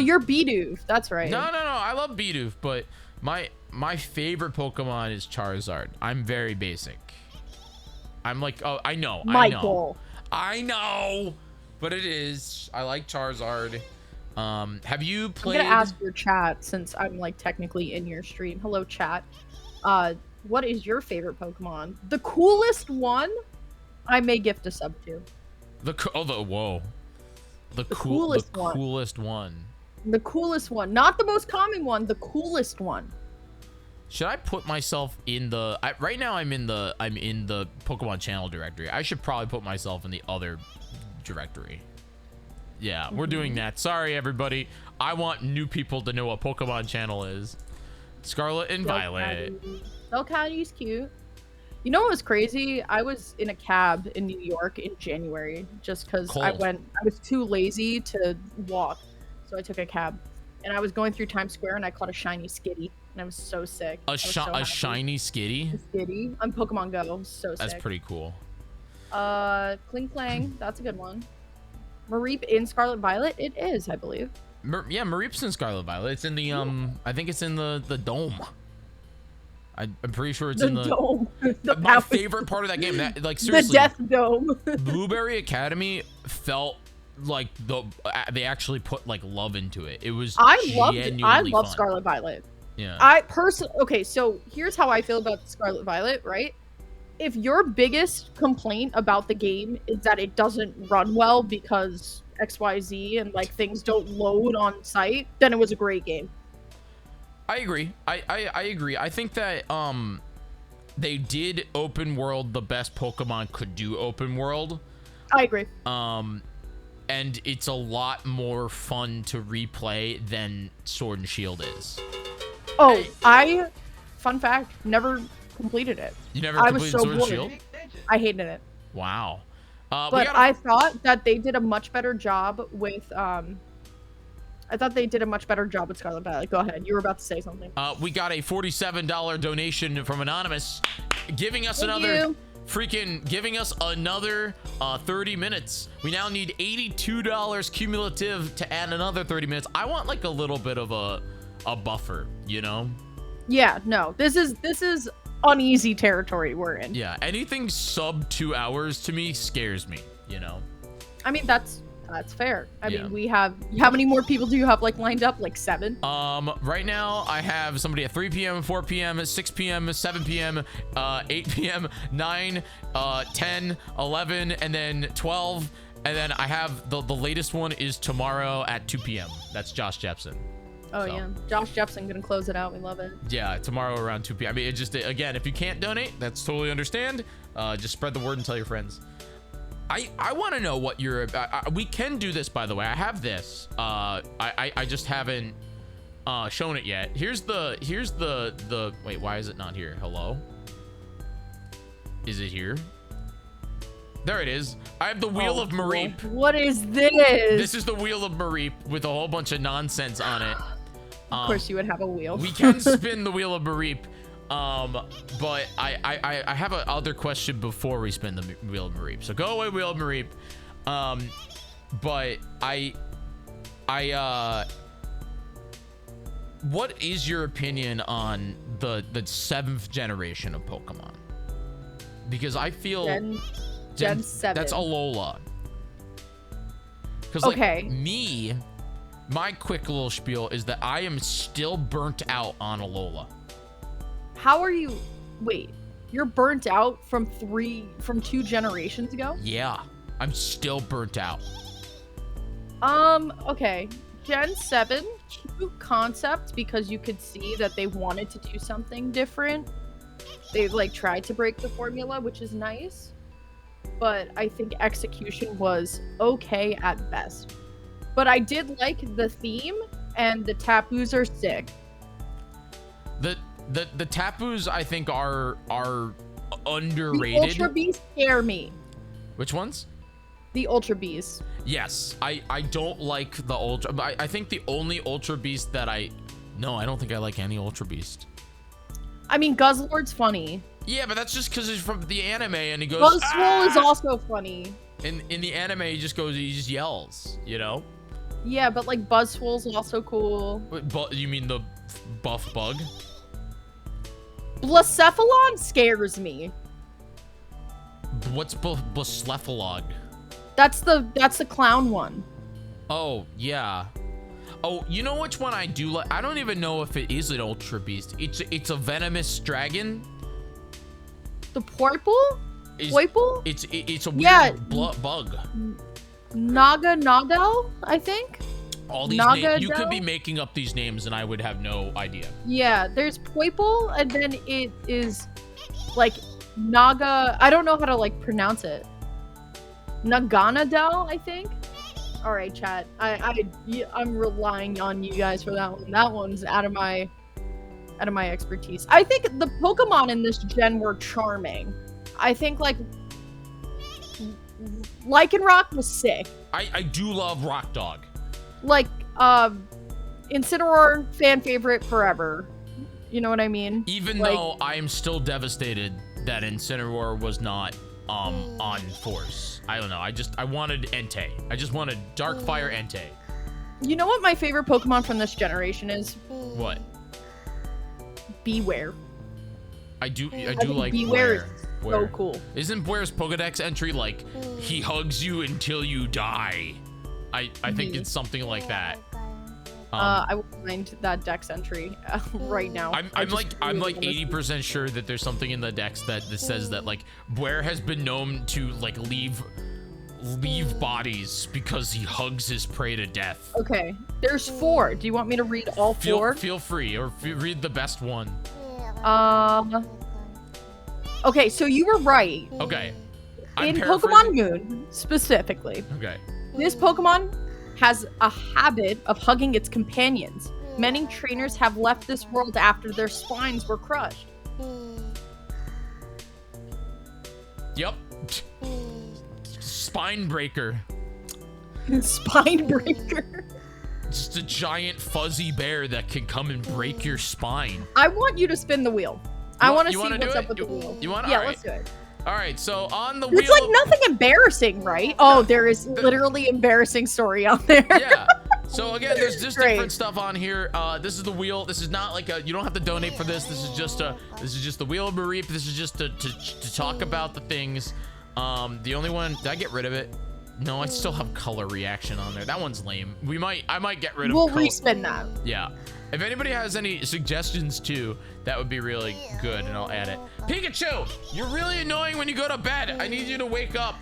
You're Bidoof. That's right. No. I love Bidoof, but my favorite Pokemon is Charizard. I'm very basic. I'm like, I know. I know, but it is. I like Charizard. Have you played? I'm gonna ask your chat since I'm like technically in your stream. Hello, chat. What is your favorite Pokemon? The coolest one, I may gift a sub to. The coolest one. The coolest one, not the most common one. The coolest one. Should I put myself in the? Right now, I'm in the Pokemon channel directory. I should probably put myself in the other directory. Yeah, we're doing that. Sorry, everybody. I want new people to know what Pokemon channel is. Scarlet and Violet. Delcatty's cute. You know what was crazy? I was in a cab in New York in January just because I was too lazy to walk. So I took a cab. And I was going through Times Square and I caught a shiny skitty. And I was so sick. A shiny skitty? A skitty on Pokemon Go. So sick. That's pretty cool. Kling Clang. That's a good one. Mareep in Scarlet Violet? It is, I believe. Yeah, Mareep's in Scarlet Violet. It's in the, I think it's in the dome. I'm pretty sure it's in the dome. My favorite part of that game. That, like, seriously. The Death Dome. Blueberry Academy felt like they actually put like love into it. It was I love Scarlet Violet. Yeah. Okay, so here's how I feel about Scarlet Violet, right? If your biggest complaint about the game is that it doesn't run well because XYZ and like things don't load on site, then it was a great game. I agree. I agree. I think that they did open world the best Pokemon could do open world. I agree. And it's a lot more fun to replay than Sword and Shield is. Oh, fun fact, never completed it. You never completed Sword and Shield? I hated it. Wow. But I thought that they did a much better job with Scarlet Violet. Go ahead. You were about to say something. We got a $47 donation from Anonymous, giving us giving us another 30 minutes. We now need $82 cumulative to add another 30 minutes. I want like a little bit of a buffer, you know? Yeah, no. This is uneasy territory we're in. Yeah, anything sub 2 hours to me scares me, you know? I mean, that's fair. I mean, we have, how many more people do you have like lined up? Like 7? Right now I have somebody at 3 p.m., 4 p.m., 6 p.m., 7 p.m., 8 p.m., 9, 10, 11, and then 12. And then I have the latest one is tomorrow at 2 p.m. That's Josh Jepson. Oh, so. Yeah. Josh Jepson gonna close it out. We love it. Yeah, tomorrow around 2 p.m. I mean, it just, again, if you can't donate, that's totally understand. Just spread the word and tell your friends. I want to know what you're we can do this, by the way. I have this. I just haven't shown it yet. Here's the wait, why is it not here? Hello? Is it here? There it is. I have the Wheel of Mareep. What is this? This is the Wheel of Mareep with a whole bunch of nonsense on it. Of course you would have a wheel. We can spin the Wheel of Mareep. But I have another question before we spin the Wheel of Mareep. So go away, Wheel of Mareep. But what is your opinion on the 7th generation of Pokemon? Because I feel Gen 7. That's Alola. Because my quick little spiel is that I am still burnt out on Alola. How are you? Wait, you're burnt out from 2 generations ago? Yeah, I'm still burnt out. Okay. Gen 7, cute concept because you could see that they wanted to do something different. They like tried to break the formula, which is nice. But I think execution was okay at best. But I did like the theme, and the Tapus are sick. The Tapus, I think, are underrated. The Ultra Bees scare me. Which ones? The Ultra Bees. Yes, I don't like the Ultra. I think the only Ultra Beast that I don't think I like any Ultra Beast. I mean, Guzzlord's funny. Yeah, but that's just because he's from the anime and he goes. Buzzwole is also funny. In the anime, he just yells, you know? Yeah, but like Buzzwole's also cool. But you mean the buff bug? Blacephalon scares me. What's Blacephalon? That's the clown one. Oh, yeah. Oh, you know which one I do like? I don't even know if it is an Ultra Beast. It's a venomous dragon. The Poiple? Poiple? It's a weird bug. Nagadel, I think. All these names, you could be making up these names and I would have no idea. Yeah, there's Poiple, and then it is like Naga. I don't know how to like pronounce it. Naganadel, I think. All right, chat. I'm relying on you guys for that one. That one's out of my out of my expertise. I think the Pokemon in this gen were charming. I think like Lycanroc was sick. I do love Rock Dog. Like Incineroar, fan favorite forever. You know what I mean? Even like, though I am still devastated that Incineroar was not on Force. I don't know. I wanted Entei. I just wanted Darkfire Entei. You know what my favorite Pokemon from this generation is? What? Beware. I do think like Beware Blair. is Blair. so cool. Isn't Blair's Pokedex entry like he hugs you until you die? I think it's something like that. I wouldn't mind that Dex entry right now. I'm like 80% sure that there's something in the Dex that says that like Blair has been known to like leave bodies because he hugs his prey to death. Okay, there's 4. Do you want me to read all 4? Feel free, or read the best one. Okay, so you were right. Okay. In Pokemon Moon, specifically. Okay. This Pokemon has a habit of hugging its companions. Many trainers have left this world after their spines were crushed. Yep. Spine breaker. Spine breaker. Just a giant fuzzy bear that can come and break your spine. I want you to spin the wheel. I want to see wanna what's do up it? with the wheel. You want? Yeah, All right. let's do it. All right, so on the wheel. It's like nothing embarrassing, right? Oh, there is literally embarrassing story out there. Yeah. So again, there's just Great. different stuff on here. This is the wheel. This is not like you don't have to donate for this. This is just the wheel of Mareep. This is just to talk about the things. The only one, did I get rid of it? No, I still have color reaction on there. That one's lame. I might get rid of We'll color. respin that. Yeah. If anybody has any suggestions too, that would be really good, and I'll add it. Pikachu, you're really annoying when you go to bed. I need you to wake up.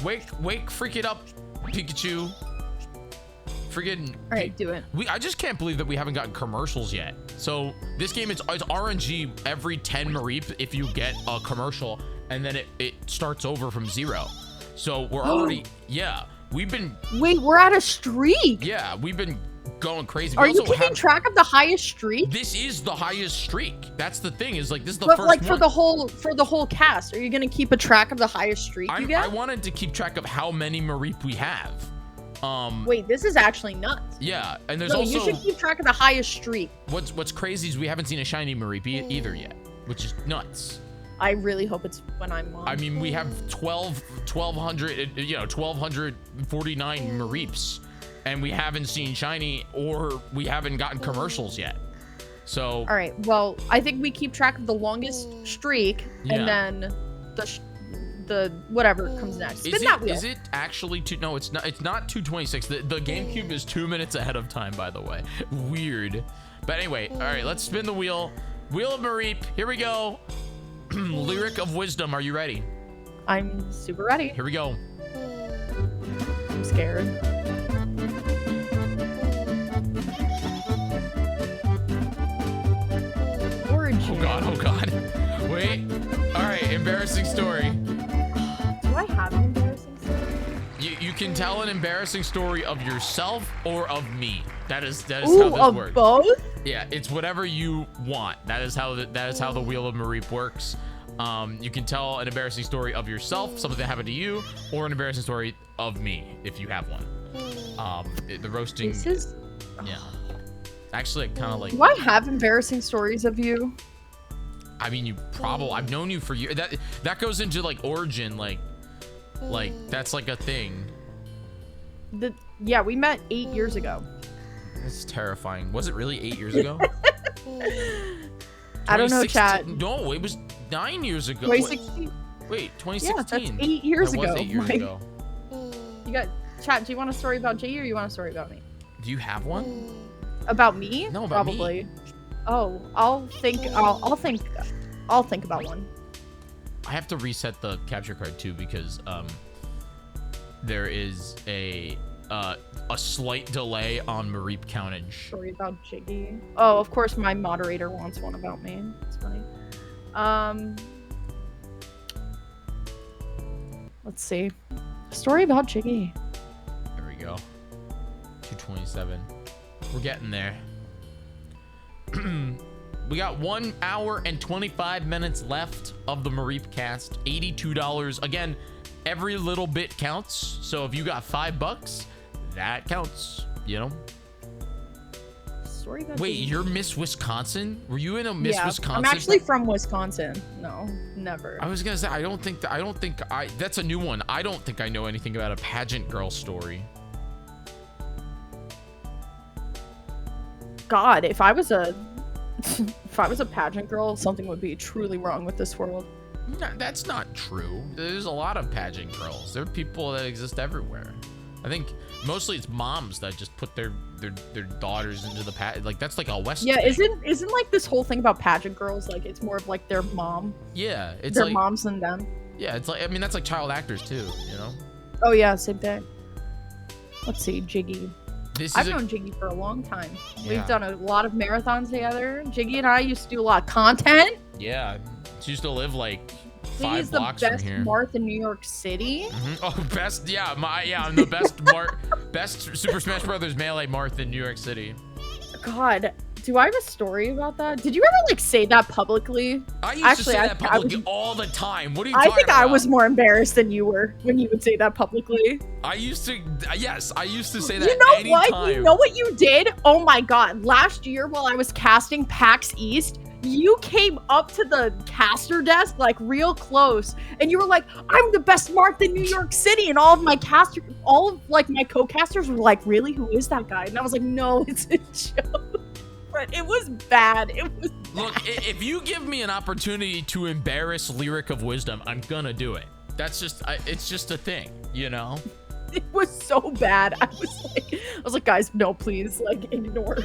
Wake freaking up, Pikachu. Friggin' All right, do it. I just can't believe that we haven't gotten commercials yet. So this game it's RNG every 10 Mareep if you get a commercial, and then it starts over from 0. So we're already we've been we're at a streak. Yeah, we've been going crazy. Are you keeping track of the highest streak? This is the highest streak. That's the thing. Is like this is the but first like one. for the whole cast, are you gonna keep a track of the highest streak you get? I wanted to keep track of how many Mareep we have. Wait, this is actually nuts. Yeah, and there's No, also you should keep track of the higgest streak. What's crazy is we haven't seen a shiny Mareep either yet, which is nuts. I really hope it's when I'm on. I mean, we have 1200, 1249 Mareeps, and we haven't seen shiny, or we haven't gotten commercials yet. So all right, well, I think we keep track of the longest streak, and then the whatever comes next. Spin that wheel. Is it actually no, it's not. It's not 226. The GameCube is 2 minutes ahead of time, by the way. Weird. But anyway, all right, let's spin the wheel. Wheel of Mareep. Here we go. Lyric of Wisdom. Are you ready? I'm super ready. Here we go. I'm scared. Origin. Oh god, oh god. Wait. All right, embarrassing story. Do I have an embarrassing story? You can tell an embarrassing story of yourself or of me. That is how this works. Both? Yeah, it's whatever you want. That is how the Wheel of Mareep works. You can tell an embarrassing story of yourself, something that happened to you, or an embarrassing story of me if you have one. The roasting. This is. Yeah. Actually, kind of like. Do I have embarrassing stories of you? I mean, you probably. I've known you for years. That goes into like origin, like that's like a thing. Yeah, we met 8 years ago. It's terrifying. Was it really 8 years ago? I don't know, chat. No, it was 9 years ago. 2016. Wait, 2016. Yeah, that's 8 years ago. That was 8 years ago. You got chat. Do you want a story about Jay or you want a story about me? Do you have one? About me? No, about probably. me. Oh, I'll think about one. I have to reset the capture card too because there is a slight delay on Mareep countage. Story about Jyggy. Oh, of course my moderator wants one about me. It's funny. Let's see. Story about Jyggy. There we go. 227. We're getting there. We got 1 hour and 25 minutes left of the Mareep Cast. $82. Again, every little bit counts. So if you got $5, that counts, you know? Story about Wait, Jyggy. you're Miss Wisconsin? Were you in a Miss Wisconsin? I'm actually from Wisconsin. No, never. I was gonna say, that's a new one. I don't think I know anything about a pageant girl story. God, if I was a pageant girl, something would be truly wrong with this world. No, that's not true. There's a lot of pageant girls. There are people that exist everywhere. I think mostly it's moms that just put their daughters into the like that's like a West. Yeah, thing. isn't like this whole thing about pageant girls like it's more of like their mom? Yeah, it's their like moms than them. Yeah, it's like, I mean, that's like child actors too, you know. Oh yeah, same thing. Let's see, Jyggy. This I've is known Jyggy for a long time. Yeah. We've done a lot of marathons together. Jyggy and I used to do a lot of content. yeah. She used to live like 5 Jyggy's the blocks best from here. Marth in New York City. Oh, best, yeah, I'm the best best Super Smash Brothers Melee Marth in New York City. God, do I have a story about that? Did you ever like say that publicly? I used to say that publicly all the time. What are you talking about? I was more embarrassed than you were when you would say that publicly. I used to say that You know anytime. what? You know what you did? Oh my God. Last year while I was casting PAX East, you came up to the caster desk like real close and you were like, I'm the best Marth in New York City, and all of my my co-casters were like, really? Who is that guy? And I was like, no, it's a joke. But it was bad. It was bad. Look, if you give me an opportunity to embarrass Lyric of Wisdom, I'm gonna do it. That's just it's just a thing, you know. It was so bad. I was like, guys, no, please, like, ignore.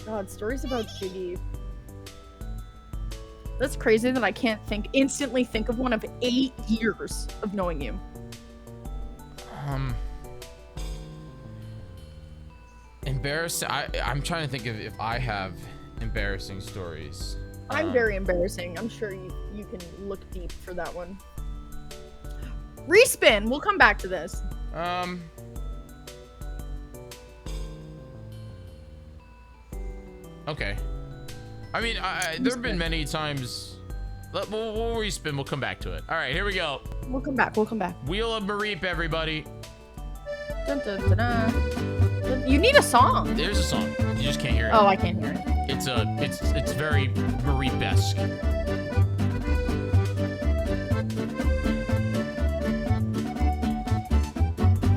God, stories about Jyggy. That's crazy that I can't instantly think of one of 8 years of knowing you. Embarrassing. I'm trying to think of if I have embarrassing stories. I'm very embarrassing. I'm sure you can look deep for that one. Respin. We'll come back to this. Okay. I mean, there have been many times. We'll respin. We'll come back to it. All right, here we go. We'll come back. Wheel of Mareep, everybody. Dun, dun, dun, dun. You need a song. There's a song. You just can't hear it. Oh, I can't hear it. It's very Mareep-esque.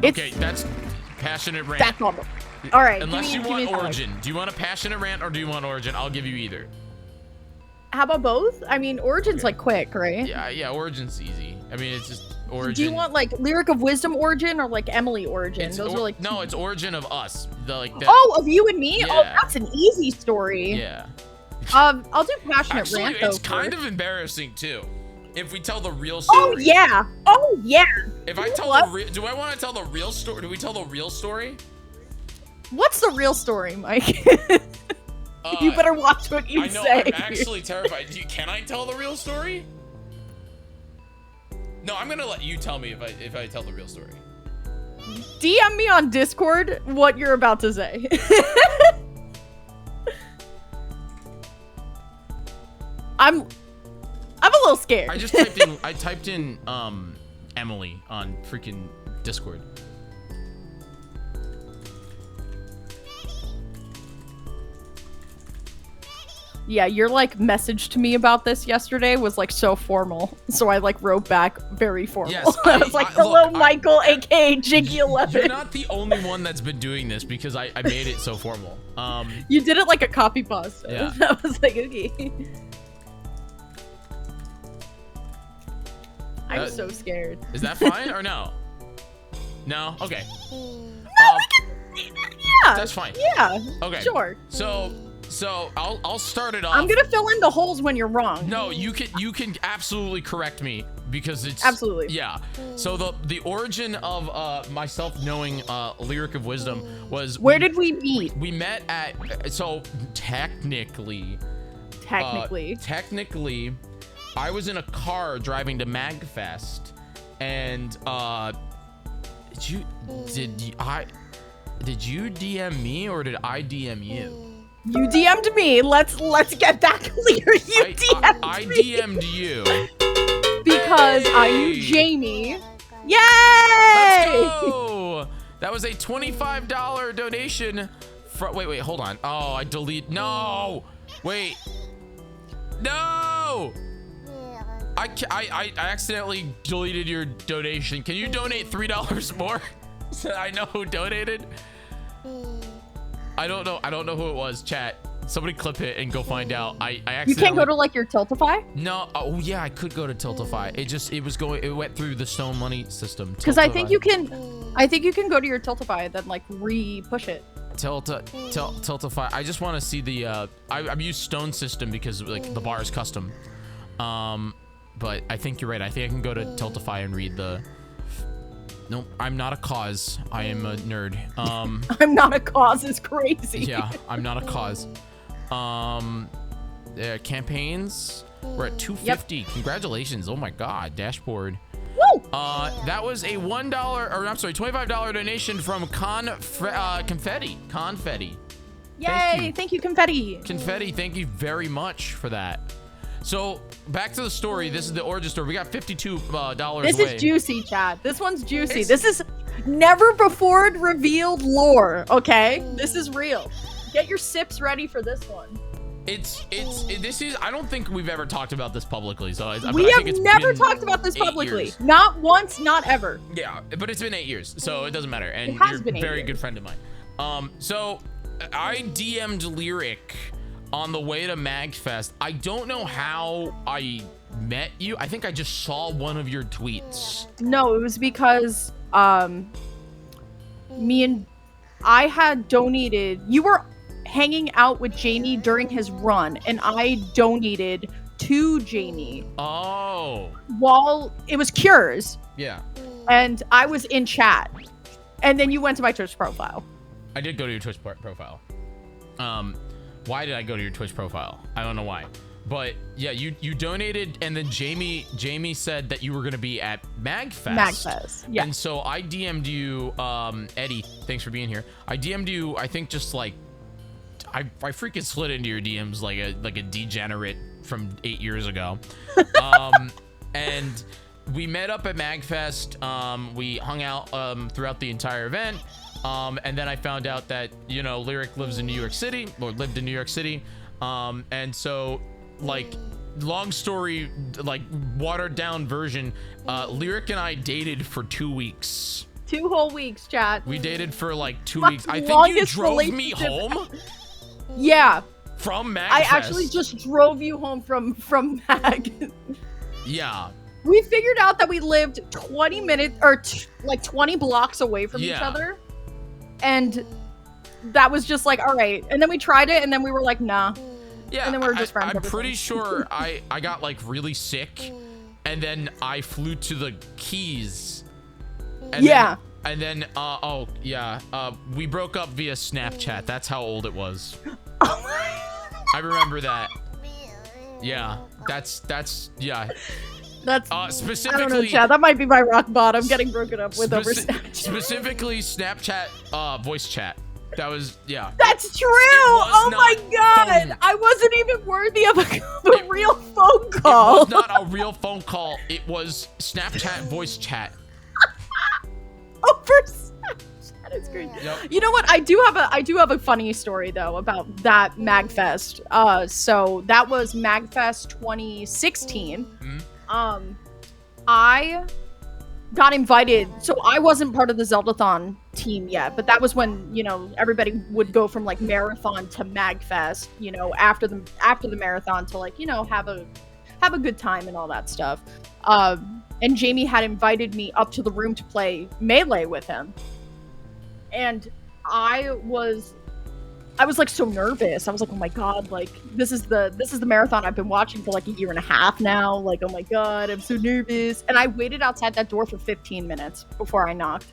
Okay, that's passionate rant. That's all. All right. Unless give you me want a Origin. Do you want a passionate rant or do you want Origin? I'll give you either. How about both? I mean, Origin's like quick, right? Yeah, Origin's easy. I mean, it's just Origin. Do you want like Lyric of Wisdom Origin or like Emily Origin? Those are like no, it's Origin of us. Oh, of you and me? Yeah. Oh, that's an easy story. Yeah. I'll do passionate Actually, rant though. it's kind of embarrassing too. If we tell the real story. Oh yeah. Oh yeah. If I tell do I want to tell the real story? Do we tell the real story? What's the real story, Mike? You better watch what you say. I know, I'm actually terrified. Can I tell the real story? No, I'm gonna let you tell me if I tell the real story. DM me on Discord what you're about to say. I'm a little scared. I just typed in Emily on freaking Discord. Yeah, your like message to me about this yesterday was like so formal, so I like wrote back very formal. Yes, I was like, "Hello, Michael, aka Jyggy11." You're not the only one that's been doing this because I made it so formal. You did it like a copy pasta. Yeah. I was like, okay. I'm so scared. Is that fine or no? No. Okay. No, yeah. That's fine. Yeah. Okay. Sure. So I'll start it off. I'm gonna fill in the holes when you're wrong. No, you can absolutely correct me because it's absolutely. Yeah. So the origin of myself knowing Lyric of Wisdom was where did we meet? We met at technically I was in a car driving to MagFest and did you DM me or did I DM you? You DM'd me. Let's get that clear. You DM'd I me. DM'd you. Because I knew Hey! Jamie. Yay! Let's go! That was a $25 donation. Wait, hold on. Oh, I delete. No! Wait. No! I accidentally deleted your donation. Can you donate $3 more? So I know who donated. I don't know who it was. Chat. Somebody clip it and go find out. I accidentally. You can't go to like your Tiltify? No. Oh yeah, I could go to Tiltify. It went through the Stone Money system. Because I think you can go to your Tiltify and then like re-push it. Tiltify. I just want to see the I've used Stone system because like the bar is custom. But I think you're right. I think I can go to Tiltify and read the. Nope, I'm not a cause. I am a nerd. I'm not a cause is crazy. Yeah, I'm not a cause. Campaigns. We're at 250. Yep. Congratulations. Oh my god, dashboard. Woo! That was a $25 donation from Confetti. Yay! Thank you, Confetti. Confetti, thank you very much for that. So back to the story. This is the origin story. We got $52 This away. is juicy, chat. This one's juicy. This is never before revealed lore. Okay, this is real. Get your sips ready for this one. I don't think we've ever talked about this publicly. So I we think have it's never been talked about this 8 publicly. years. Not once, not ever. Yeah, but it's been 8 years, so it doesn't matter. And It has you're been a 8 very years. good friend of mine. So I DM'd Lyric on the way to MagFest. I don't know how I met you. I think I just saw one of your tweets. No, it was because I had donated. You were hanging out with Jamie during his run, and I donated to Jamie. Oh. While it was Cures, Yeah. and I was in chat, and then you went to my Twitch profile. I did go to your Twitch profile. Why did I go to your Twitch profile? I don't know why. But yeah, you donated, and then Jamie said that you were gonna be at MagFest. Yeah. And so I DM'd you, Eddie. Thanks for being here. I DM'd you. I think just like I freaking slid into your DMs like a degenerate from 8 years ago. And we met up at MagFest. We hung out throughout the entire event. And then I found out that, Lyric lives in New York City, or lived in New York City. And so, like, long story, like, watered down version, Lyric and I dated for 2 weeks. 2 whole weeks, chat. We dated for like 2 My weeks. I think you longest drove me relationship home Yeah. from MagFest. I actually just drove you home from Mag. Yeah. We figured out that we lived 20 minutes or like 20 blocks away from each Yeah. other. And that was just like, all right. And then we tried it, and then we were like, nah. Yeah, And then we were just friends I'm ever pretty since. sure I got like really sick, and then I flew to the Keys. And Yeah. We broke up via Snapchat. That's how old it was. I remember that. Yeah, that's yeah. That's I Specifically, don't know, Chad. That might be my rock bottom, getting broken up with over Snapchat. Specifically, Snapchat voice chat. That was That's true. was Oh my not god, phone. I wasn't even worthy of a real phone call. It was not a real phone call. It was Snapchat voice chat. Over Snapchat. It's crazy. Yep. You know what? I do have a funny story though about that MagFest. So that was MagFest 2016. Mm-hmm. I got invited. So I wasn't part of the Zeldathon team yet, but that was when, everybody would go from like marathon to MagFest, after the marathon to like, have a good time and all that stuff. And Jamie had invited me up to the room to play Melee with him. And I was like so nervous. I was like, oh my god, like this is the marathon I've been watching for like a year and a half now. Like, oh my god, I'm so nervous. And I waited outside that door for 15 minutes before I knocked.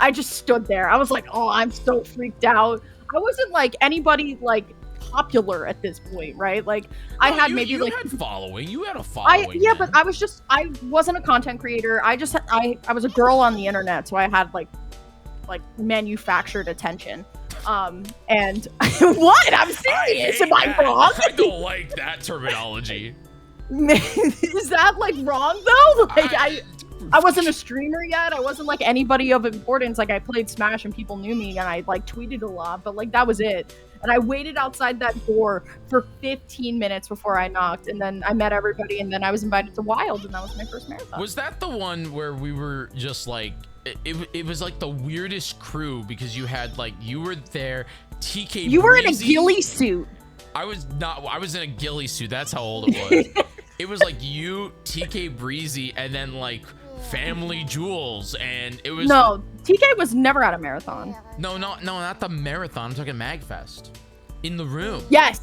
I just stood there. I was like, oh, I'm so freaked out. I wasn't like anybody like popular at this point, right? Like I had maybe you like had following. You had a following. but I wasn't a content creator. I was a girl on the internet, so I had like manufactured attention. And what? I'm serious. Am I wrong? I don't like that terminology. Is that like wrong though? Like I wasn't a streamer yet. I wasn't like anybody of importance. Like I played Smash and people knew me and I like tweeted a lot, but like that was it. And I waited outside that door for 15 minutes before I knocked, and then I met everybody, and then I was invited to Wild, and that was my first marathon. Was that the one where we were just like, it was like the weirdest crew because you had like, you were there, TK You were in a Breezy. ghillie suit. I was not, I was in a ghillie suit. That's how old it was. It was like you, TK Breezy, and then like Family Jewels, and it was No, TK was never at a marathon. no, not the marathon. I'm talking Magfest. In the room. Yes.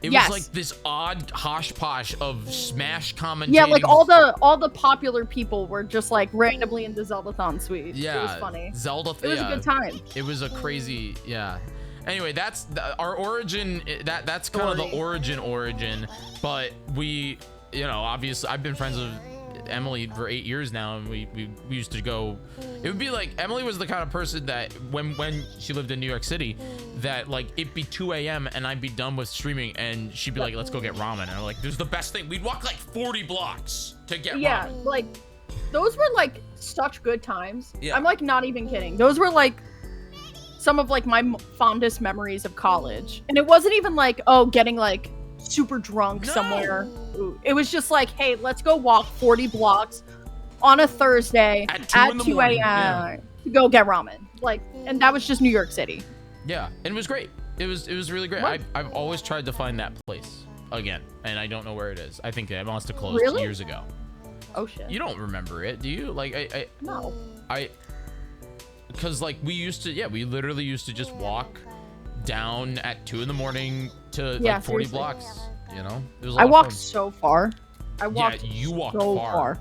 It yes. was like this odd hosh posh of Smash commentating. Yeah, like all the popular people were just like randomly in the Zeldathon suite. Yeah, It was funny. Zelda. It was a good time. It was a crazy, yeah. Anyway, that's our origin. That's kind of the origin. But we, you know, obviously, I've been friends with Emily for 8 years now, and we used to go. It would be like Emily was the kind of person that when she lived in New York City, that like it'd be 2 a.m. and I'd be done with streaming, and she'd be like, "Let's go get ramen." And I'm like, "This is the best thing." We'd walk like 40 blocks to get ramen. Like those were like such good times. Yeah. I'm like not even kidding. Those were like some of like my fondest memories of college, and it wasn't even like getting like super drunk somewhere. It was just like, hey, let's go walk 40 blocks on a Thursday at 2 a.m. to go get ramen. Like, and that was just New York City. Yeah, and it was great. It was really great. I've always tried to find that place again, and I don't know where it is. I think it must have closed years ago. Oh shit. You don't remember it, do you? Like No. Because like we literally used to just walk down at 2 a.m. to like 40 blocks. You know, it was. I walked so far. I walked. Yeah, you walked so far.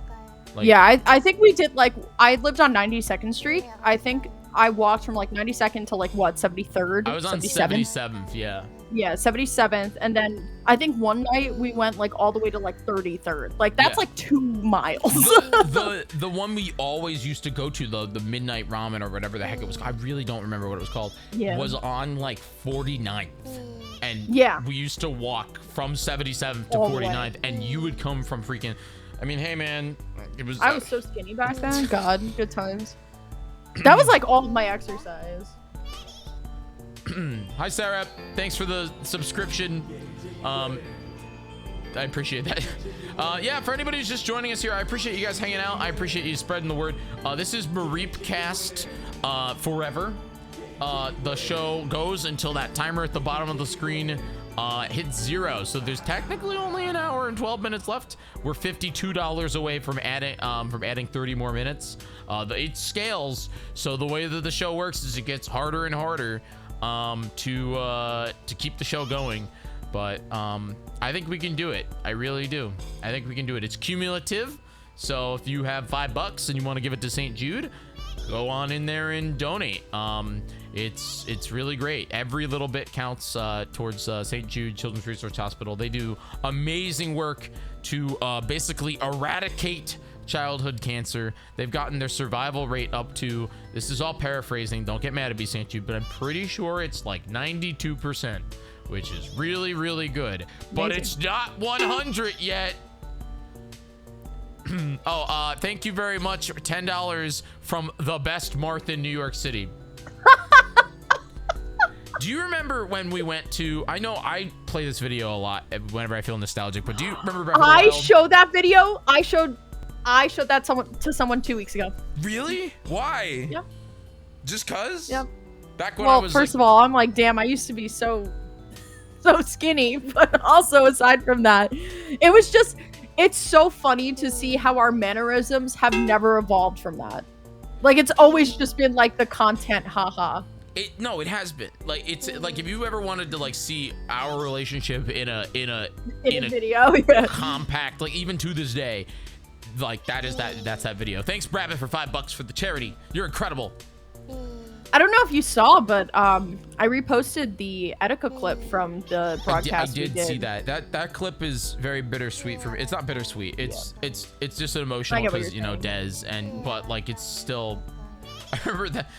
Like, yeah, I think we did like I lived on 92nd Street. I think I walked from like 92nd to like what 73rd. I was on 77th. Yeah. Yeah, 77th, and then I think one night we went like all the way to like 33rd. Like that's like 2 miles. the one we always used to go to, the midnight ramen or whatever the heck it was. I really don't remember what it was called. Yeah. Was on like 49th. And we used to walk from 77th to 49th, and you would come from freaking. I mean, hey man, it was. I was so skinny back then. God, good times. That was like all of my exercise. Hi Sarah, thanks for the subscription. I appreciate that. Yeah, for anybody who's just joining us here, I appreciate you guys hanging out. I appreciate you spreading the word. This is Mareep Cast forever. The show goes until that timer at the bottom of the screen hits 0. So there's technically only an hour and 12 minutes left. We're $52 away from adding 30 more minutes. It scales, so the way that the show works is it gets harder and harder to keep the show going. But I think we can do it. I really do. I think we can do it. It's cumulative. So if you have $5 and you want to give it to St. Jude, go on in there and donate. It's really great. Every little bit counts towards St. Jude Children's Research Hospital. They do amazing work to basically eradicate childhood cancer. They've gotten their survival rate up to, this is all paraphrasing, don't get mad at me, St. Jude, but I'm pretty sure it's like 92%, which is really, really good. But it's not 100 yet. Oh, thank you very much. $10 from the best Martha in New York City. Do you remember when we went to, I know I play this video a lot whenever I feel nostalgic, but do you remember Breath of the Wild? showed that video. I showed that to someone 2 weeks ago. Really? Why? Yep. Just cuz? Yep. Back when I was first of all, I'm like, damn, I used to be so skinny, but also aside from that, it was just, it's so funny to see how our mannerisms have never evolved from that. Like, it's always just been like the content, haha. No, it has been. Like, it's like, if you ever wanted to like see our relationship in a video, compact, like even to this day, like that's that video. Thanks, Brabbit, for $5 for the charity. You're incredible. I don't know if you saw, but I reposted the Etika clip from the broadcast. I did see that. That clip is very bittersweet for me. It's not bittersweet. It's just an emotional because, you know, Dez, and but like it's still. I remember that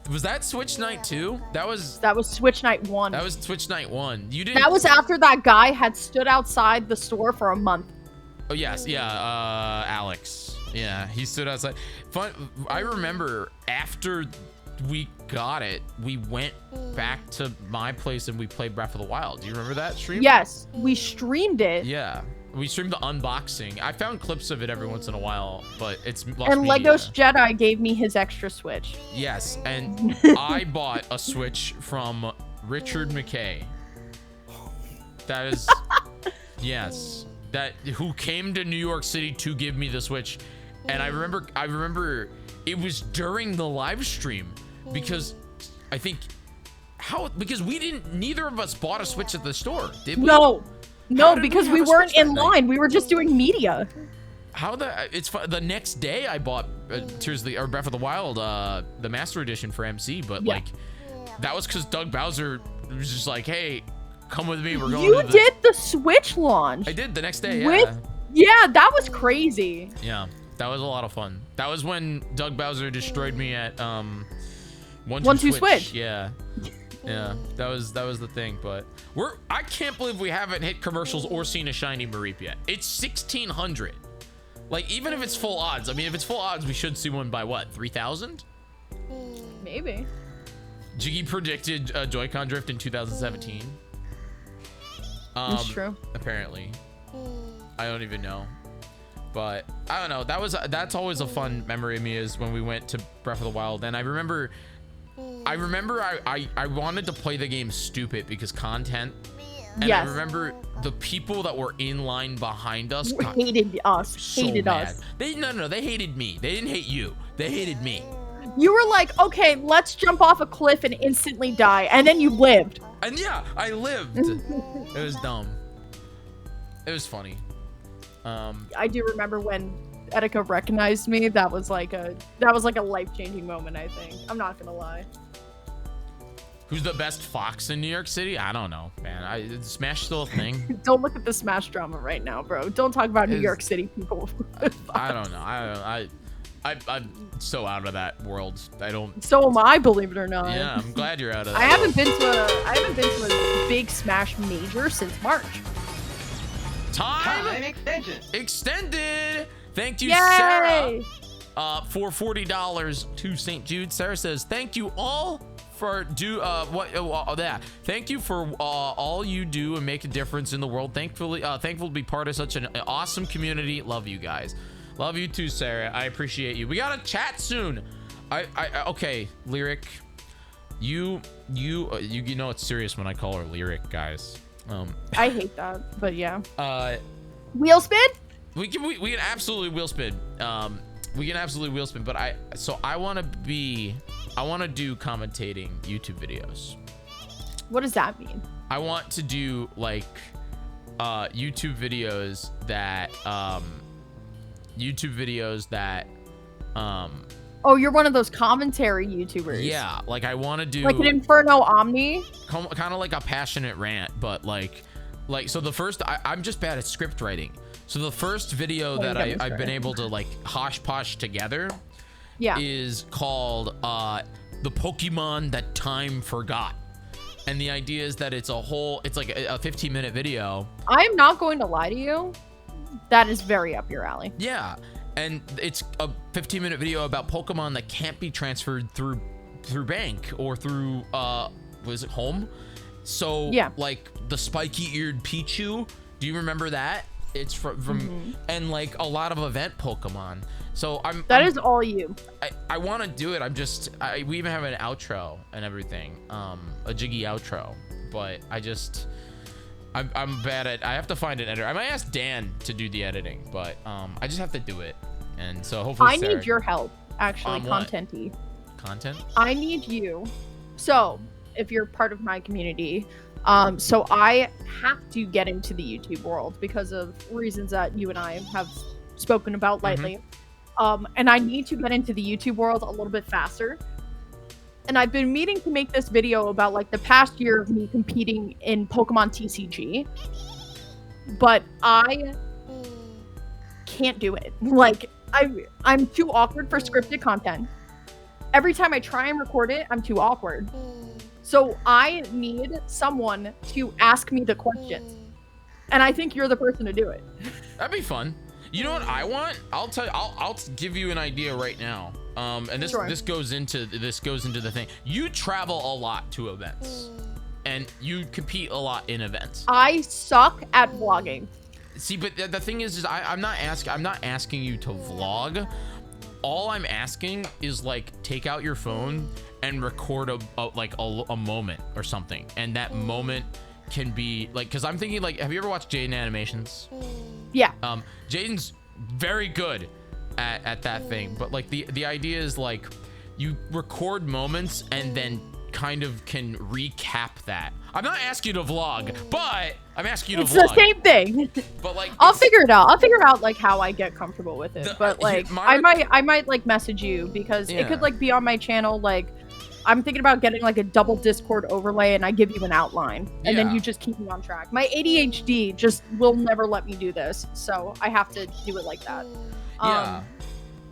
Was that Switch Night 2? That was Switch Night 1. That was Twitch Night 1. You didn't. That was after that guy had stood outside the store for a month. Oh yes, yeah, Alex. Yeah, he stood outside. Fun. I remember after we got it, we went back to my place and we played Breath of the Wild. Do you remember that stream? Yes, we streamed it. Yeah, we streamed the unboxing. I found clips of it every once in a while, but it's lost And media. Legos Jedi gave me his extra Switch. Yes, and I bought a Switch from Richard McKay. That is, yes, that who came to New York City to give me the Switch, and I remember it was during the live stream because I think because neither of us bought a Switch at the store, did we? No, did because we we have a weren't Switch in that night? line. We were just doing media. The next day I bought Breath of the Wild, the Master Edition for MC, but Yeah. like that was because Doug Bowser was just like, hey, come with me, we're going You to the... did the Switch launch. I did the next day, Yeah, that was crazy. yeah, that was a lot of fun. That was when Doug Bowser destroyed me at 1-2 Switch. Yeah, that was the thing. But I can't believe we haven't hit commercials or seen a shiny Mareep yet. It's 1600. Like, even if it's full odds, I mean, if it's full odds, we should see one by what, 3,000? Maybe. Jyggy predicted Joy-Con drift in 2017. That's true. Apparently. I don't even know. But I don't know. That's always a fun memory of me, is when we went to Breath of the Wild. And I remember I wanted to play the game stupid because content. And Yes. I remember the people that were in line behind us Hated us. so Hated mad. us. They hated me. They didn't hate you. They hated me. You were like, okay, let's jump off a cliff and instantly die. And then you lived. And yeah, I lived. It was dumb. It was funny. I do remember when Etika recognized me. That was like a life-changing moment, I think. I'm not gonna lie. Who's the best fox in New York City? I don't know, man. Is Smash still a thing? Don't look at the Smash drama right now, bro. Don't talk about New York City people. I don't know. I'm so out of that world. I don't. So am I, believe it or not. Yeah, I'm glad you're out of that. I haven't been to a big Smash major since March. Time extension. extended. Thank you, Yay! Sarah, for $40 to St. Jude. Sarah says, "Thank you all for Thank you for all you do and make a difference in the world. Thankful to be part of such an awesome community. Love you guys. Love you too, Sarah. I appreciate you. We gotta chat soon. Okay, Lyric. You know it's serious when I call her Lyric, guys. I hate that, but yeah. Wheel spin? We can absolutely wheel spin. We can absolutely wheel spin, but I want to do commentating YouTube videos. What does that mean? I want to do like YouTube videos that Oh, you're one of those commentary YouTubers. yeah, like I want to do Like an Inferno Omni? kind of like a passionate rant, but like so the first I'm just bad at script writing. So the first video that I've been able to like hosh posh together is called The Pokemon That Time Forgot. And the idea is that it's like a 15-minute video. I am not going to lie to you. That is very up your alley. Yeah. And it's a 15-minute video about Pokemon that can't be transferred through bank or through was it home? So like the spiky-eared Pichu, do you remember that? It's from and like a lot of event Pokemon. So That is all you. I want to do it. We even have an outro and everything, a Jyggy outro, but I'm bad at. I have to find an editor. I might ask Dan to do the editing, but I just have to do it. And so hopefully I need your help, actually, content. I need you. So if you're part of my community, so I have to get into the YouTube world because of reasons that you and I have spoken about lately. And I need to get into the YouTube world a little bit faster. And I've been meaning to make this video about like the past year of me competing in Pokemon TCG, but I can't do it. Like I'm too awkward for scripted content. every time I try and record it, I'm too awkward. So I need someone to ask me the questions. And I think you're the person to do it. That'd be fun. You know what I want? I'll tell you. I'll give you an idea right now. And this goes into the thing. You travel a lot to events, and you compete a lot in events. I suck at vlogging. See, but the thing is I'm not asking you to vlog. All I'm asking is like take out your phone and record a moment or something, and that moment can be like, because I'm thinking like, have you ever watched Jaden Animations? Yeah. Jaden's very good at that thing, but like the idea is like you record moments and then kind of can recap that. I'm not asking you to vlog, but I'm asking you to vlog. It's the same thing. But like, I'll figure it out. I'll figure out like how I get comfortable with it. But like, I might like message you because it could like be on my channel. Like, I'm thinking about getting like a double Discord overlay, and I give you an outline, and then you just keep me on track. My ADHD just will never let me do this, so I have to do it like that. Yeah.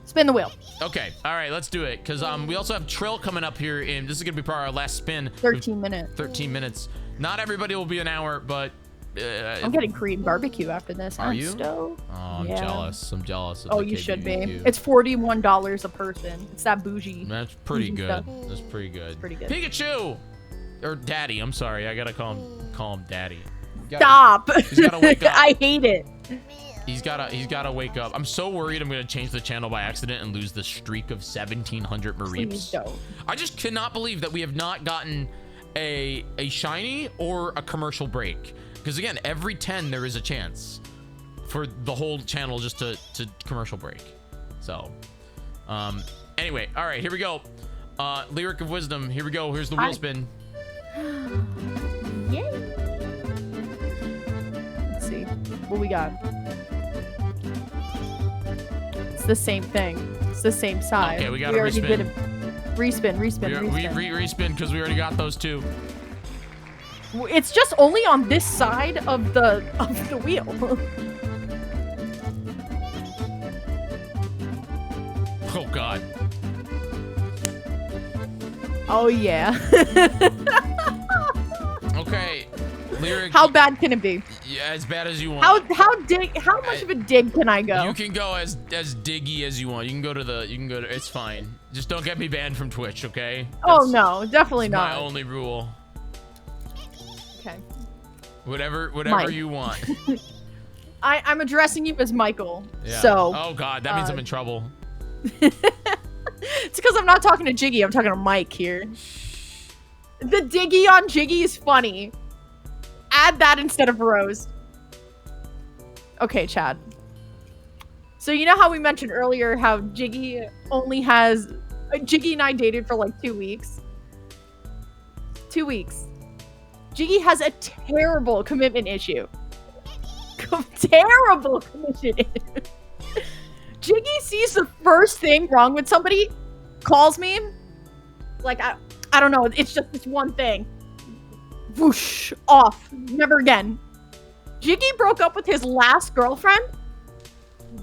Spin the wheel. Okay. All right. Let's do it. Because we also have Trill coming up here, and this is gonna be probably our last spin. 13 minutes. 13 minutes. Not everybody will be an hour, but I'm getting Korean barbecue after this. Are you? Stoked. Oh, I'm jealous. I'm jealous. Of Oh, the you should be. KBBQ. It's $41 a person. It's that bougie. That's pretty bougie good. stuff. That's pretty good. It's pretty good. Pikachu, or Daddy. I'm sorry. I gotta call him Daddy. Stop. He's gotta wake up. I hate it. He's gotta wake up. I'm so worried I'm gonna change the channel by accident and lose the streak of 1,700 Mareeps. Please don't. I just cannot believe that we have not gotten a shiny or a commercial break. Because again, every 10 there is a chance for the whole channel just to commercial break. So, anyway, all right, here we go. Lyric of Wisdom. Here we go. Here's the wheel spin. Yay. Let's see what we got. It's the same thing. It's the same side. Okay, we got to already respin. did a respin. We respin because we already got those two. It's just only on this side of the wheel. Oh God. Oh yeah. Okay, Lyric. How bad can it be? Yeah, as bad as you want. How much of a dig can I go? You can go as diggy as you want. You can go to it's fine. Just don't get me banned from Twitch, okay? Oh no, definitely that's not. my only rule. Okay. Whatever Mike. you want. I'm addressing you as Michael. Yeah. So. Oh God, that means I'm in trouble. It's because I'm not talking to Jyggy. I'm talking to Mike here. The diggy on Jyggy is funny. Add that instead of Rose. Okay, Chad. So you know how we mentioned earlier how Jyggy only has... Jyggy and I dated for like 2 weeks. 2 weeks. Jyggy has a terrible commitment issue. Terrible commitment issue. Jyggy sees the first thing wrong with somebody, calls me, like, I don't know, it's just this one thing. Whoosh, off, never again. Jyggy broke up with his last girlfriend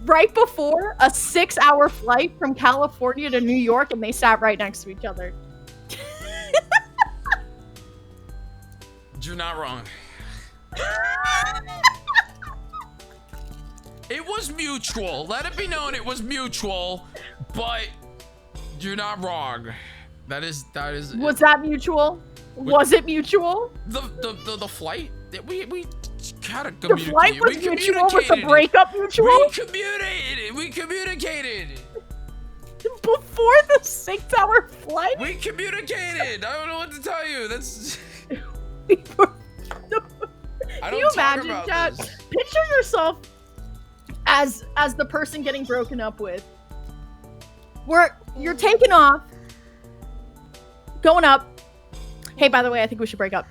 right before a 6-hour flight from California to New York, and they sat right next to each other. You're not wrong. It was mutual. Let it be known it was mutual, but you're not wrong. That is. Was that mutual? Was it mutual? The flight? We gotta communicate. The flight was mutual. Was the breakup mutual? We communicated. Before the 6-hour flight? We communicated. I don't know what to tell you. That's. Can you imagine, Chad? Picture yourself as the person getting broken up with. Where you're taking off, going up. Hey, by the way, I think we should break up.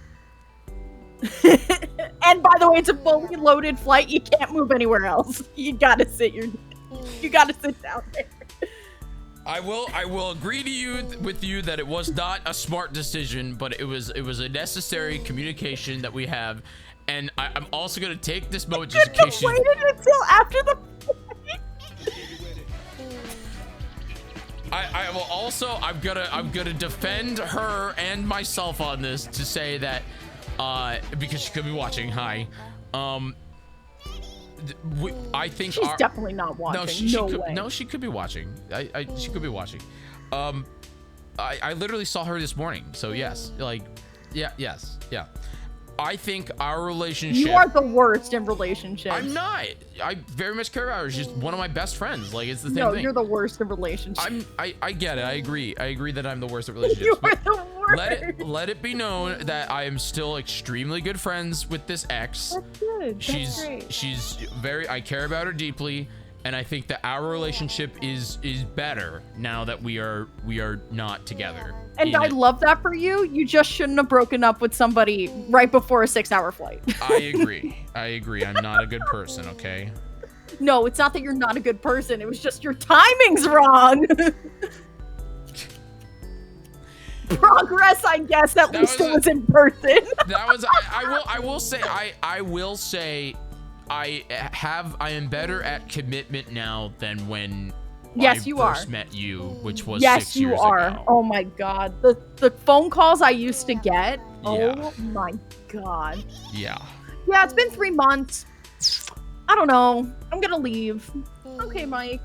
And by the way, it's a fully loaded flight. You can't move anywhere else. You gotta sit down there. I will agree with you that it was not a smart decision, but it was a necessary communication that we have, and I'm also gonna take this moment just in case you waited until after the flight. I will also, I'm gonna defend her and myself on this to say that, because she could be watching. Hi. I think she's definitely not watching. No, she way. No, she could be watching. She could be watching. I literally saw her this morning. So yes, like, yes. I think our relationship. You are the worst in relationships. I'm not. I very much care about her. She's one of my best friends. Like, it's the same thing. No, you're the worst in relationships. I get it. I agree that I'm the worst at relationships. You are the worst. Let it be known that I am still extremely good friends with this ex. That's good. That's great. She's very. I care about her deeply, and I think that our relationship is better now that we are not together. And I love that for you. You just shouldn't have broken up with somebody right before a 6-hour flight. I agree. I'm not a good person, okay? No, it's not that you're not a good person. It was just your timing's wrong. Progress, I guess. At least it was in person. That was. I will say. I am better at commitment now than when. Yes, I first met you, which was 6 years ago. Yes, you are. Oh my god. The phone calls I used to get. Yeah. Oh my god. Yeah. Yeah, it's been 3 months. I don't know. I'm gonna leave. Okay, Mike.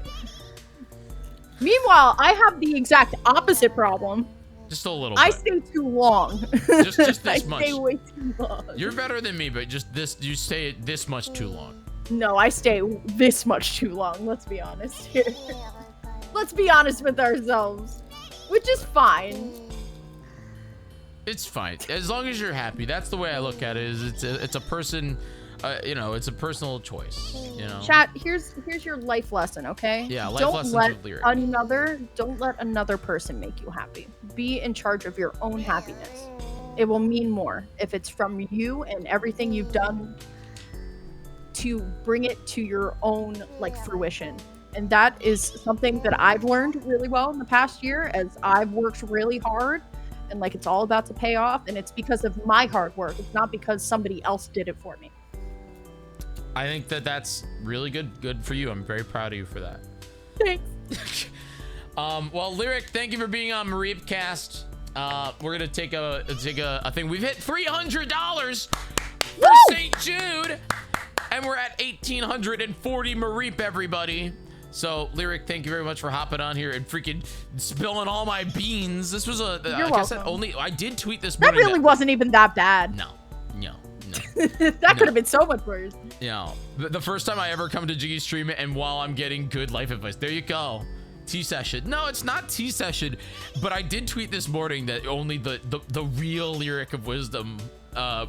Meanwhile, I have the exact opposite problem. Just a little bit. I stay too long. Just this much. I stay way too long. You're better than me, but just this, you stay this much too long. No, I stay this much too long. Let's be honest here. Let's be honest with ourselves. Which is fine. It's fine. As long as you're happy. That's the way I look at it. Is it's a person, it's a personal choice, you know. Chat, here's your life lesson, okay? Yeah, life lessons with Lyric. Don't let another person make you happy. Be in charge of your own happiness. It will mean more if it's from you and everything you've done to bring it to your own fruition. And that is something that I've learned really well in the past year, as I've worked really hard and it's all about to pay off, and it's because of my hard work. It's not because somebody else did it for me. I think that's really good for you. I'm very proud of you for that. Thanks. Well, Lyric, thank you for being on Mareep Cast. We're gonna take a thing. We've hit $300 for St. Jude, and we're at 1,840 Mareep, everybody. So, Lyric, thank you very much for hopping on here and freaking spilling all my beans. This was You're welcome. I did tweet this morning. That really wasn't even that bad. No. That could have been so much worse. You know, the first time I ever come to Jyggy stream and while I'm getting good life advice, there you go. Tea session. No, it's not tea session, but I did tweet this morning that only the real Lyric of wisdom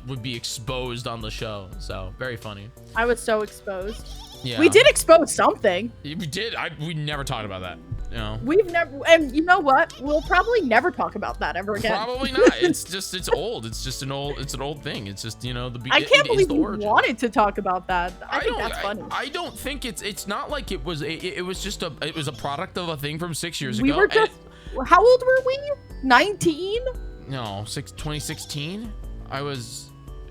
would be exposed on the show. So very funny. I was so exposed. Yeah. We did expose something. We did. We never talked about that. You know. We've never, and you know what? We'll probably never talk about that ever again. Probably not. It's old. It's an old thing. It's just, I can't believe you wanted to talk about that. I think that's funny. I don't think it's not like it was it was a product of a thing from 6 years ago. We were just, how old were we? 19? No, 2016.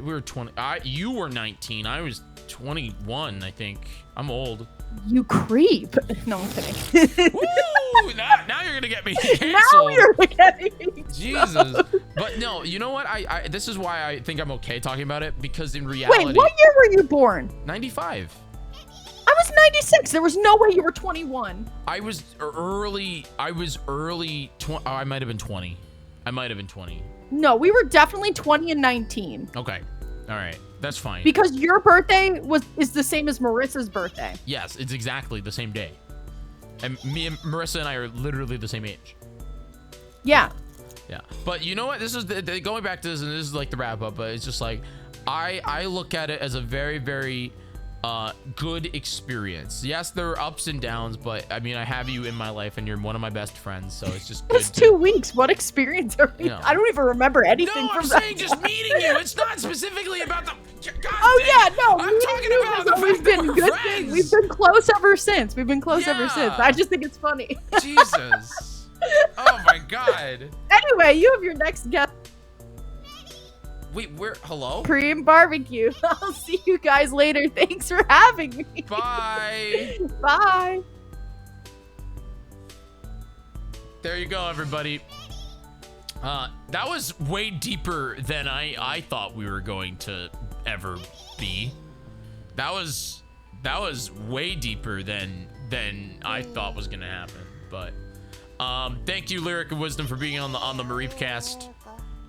We were 20. You were 19. I was 21, I think. I'm old. You creep. No, I'm kidding. Woo! Now you're gonna get me canceled. Now you're getting me. Jesus. But no, you know what? This is why I think I'm okay talking about it, because in reality. Wait, what year were you born? 95. I was 96. There was no way you were 21. I was early. I might have been 20. No, we were definitely 20 and 19. Okay. All right. That's fine. Because your birthday is the same as Marissa's birthday. Yes, it's exactly the same day. And me and Marissa and I are literally the same age. Yeah. Yeah. But you know what? This is going back to this, and this is like the wrap up, but it's just like I look at it as a very, very good experience. Yes, there are ups and downs, but I mean, I have you in my life and you're one of my best friends, so it's just good. It's 2 weeks. What experience are we? I don't even remember anything. No, I'm saying just meeting you. It's not specifically about the. God yeah, no. I'm talking about the fact that we're friends. We've been close ever sinst. I just think it's funny. Jesus. Oh my God. Anyway, you have your next guest. Wait, hello? Korean barbecue. I'll see you guys later. Thanks for having me. Bye. Bye. there you go, everybody. That was way deeper than I thought we were going to ever be. That was way deeper than I thought was gonna happen. But thank you, Lyric of Wisdom, for being on the Mareep Cast.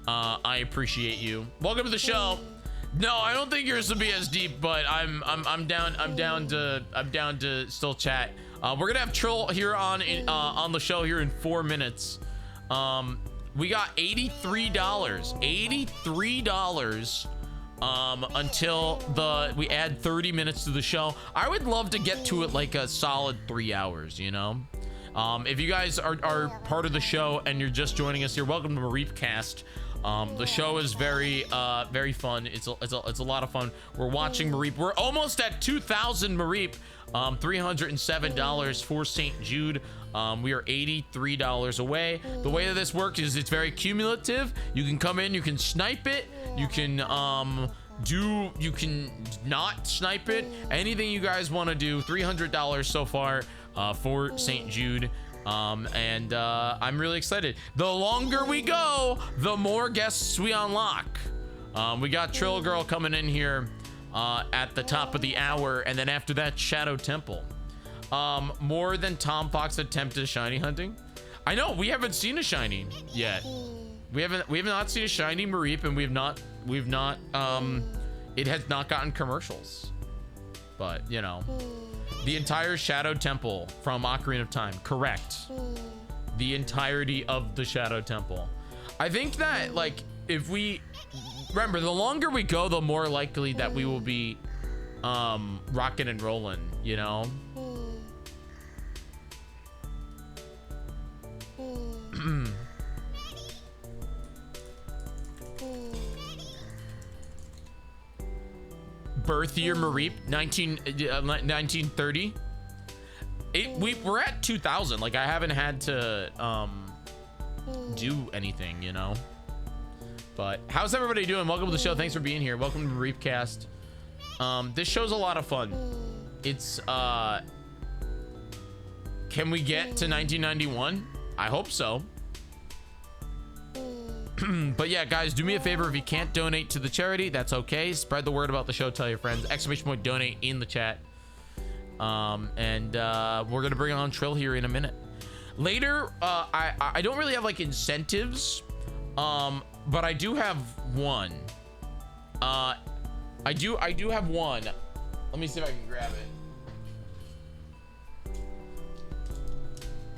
I appreciate you. Welcome to the show. No, I don't think yours will be as deep, but I'm down to still chat. We're gonna have Trill here on the show here in 4 minutes. We got $83 until we add 30 minutes to the show. I would love to get to it like a solid 3 hours, you know. If you guys are part of the show and you're just joining us here, welcome to Mareep Cast. The show is very fun. It's a lot of fun. We're watching Mareep. We're almost at 2,000 Mareep. $307 for St. Jude. We are $83 away. The way that this works is it's very cumulative. You can come in, you can snipe it, you can not snipe it. Anything you guys want to do. $300 so far for St. Jude. And I'm really excited. The longer we go, the more guests we unlock. We got trillgirl coming in here at the top of the hour, and then after that, Shadow Temple. More than Tom Fox attempted shiny hunting. I know we haven't seen a shiny yet. We have not seen a shiny Mareep, and we've not it has not gotten commercials. But you know, the entire Shadow Temple from Ocarina of Time, correct? The entirety of the Shadow Temple. I think that, like, if we remember, the longer we go, the more likely that we will be rocking and rolling, you know. Birth year Mareep 1930. We're at 2,000. Like, I haven't had to do anything, you know. But how's everybody doing? Welcome to the show. Thanks for being here. Welcome to Mareep Cast. This show's a lot of fun. It's can we get to 1991? I hope so. But yeah, guys, do me a favor. If you can't donate to the charity, that's okay. Spread the word about the show. Tell your friends. ! Donate in the chat. And we're gonna bring on Trill here in a minute. Later, I don't really have like incentives, but I do have one. I do have one. Let me see if I can grab it.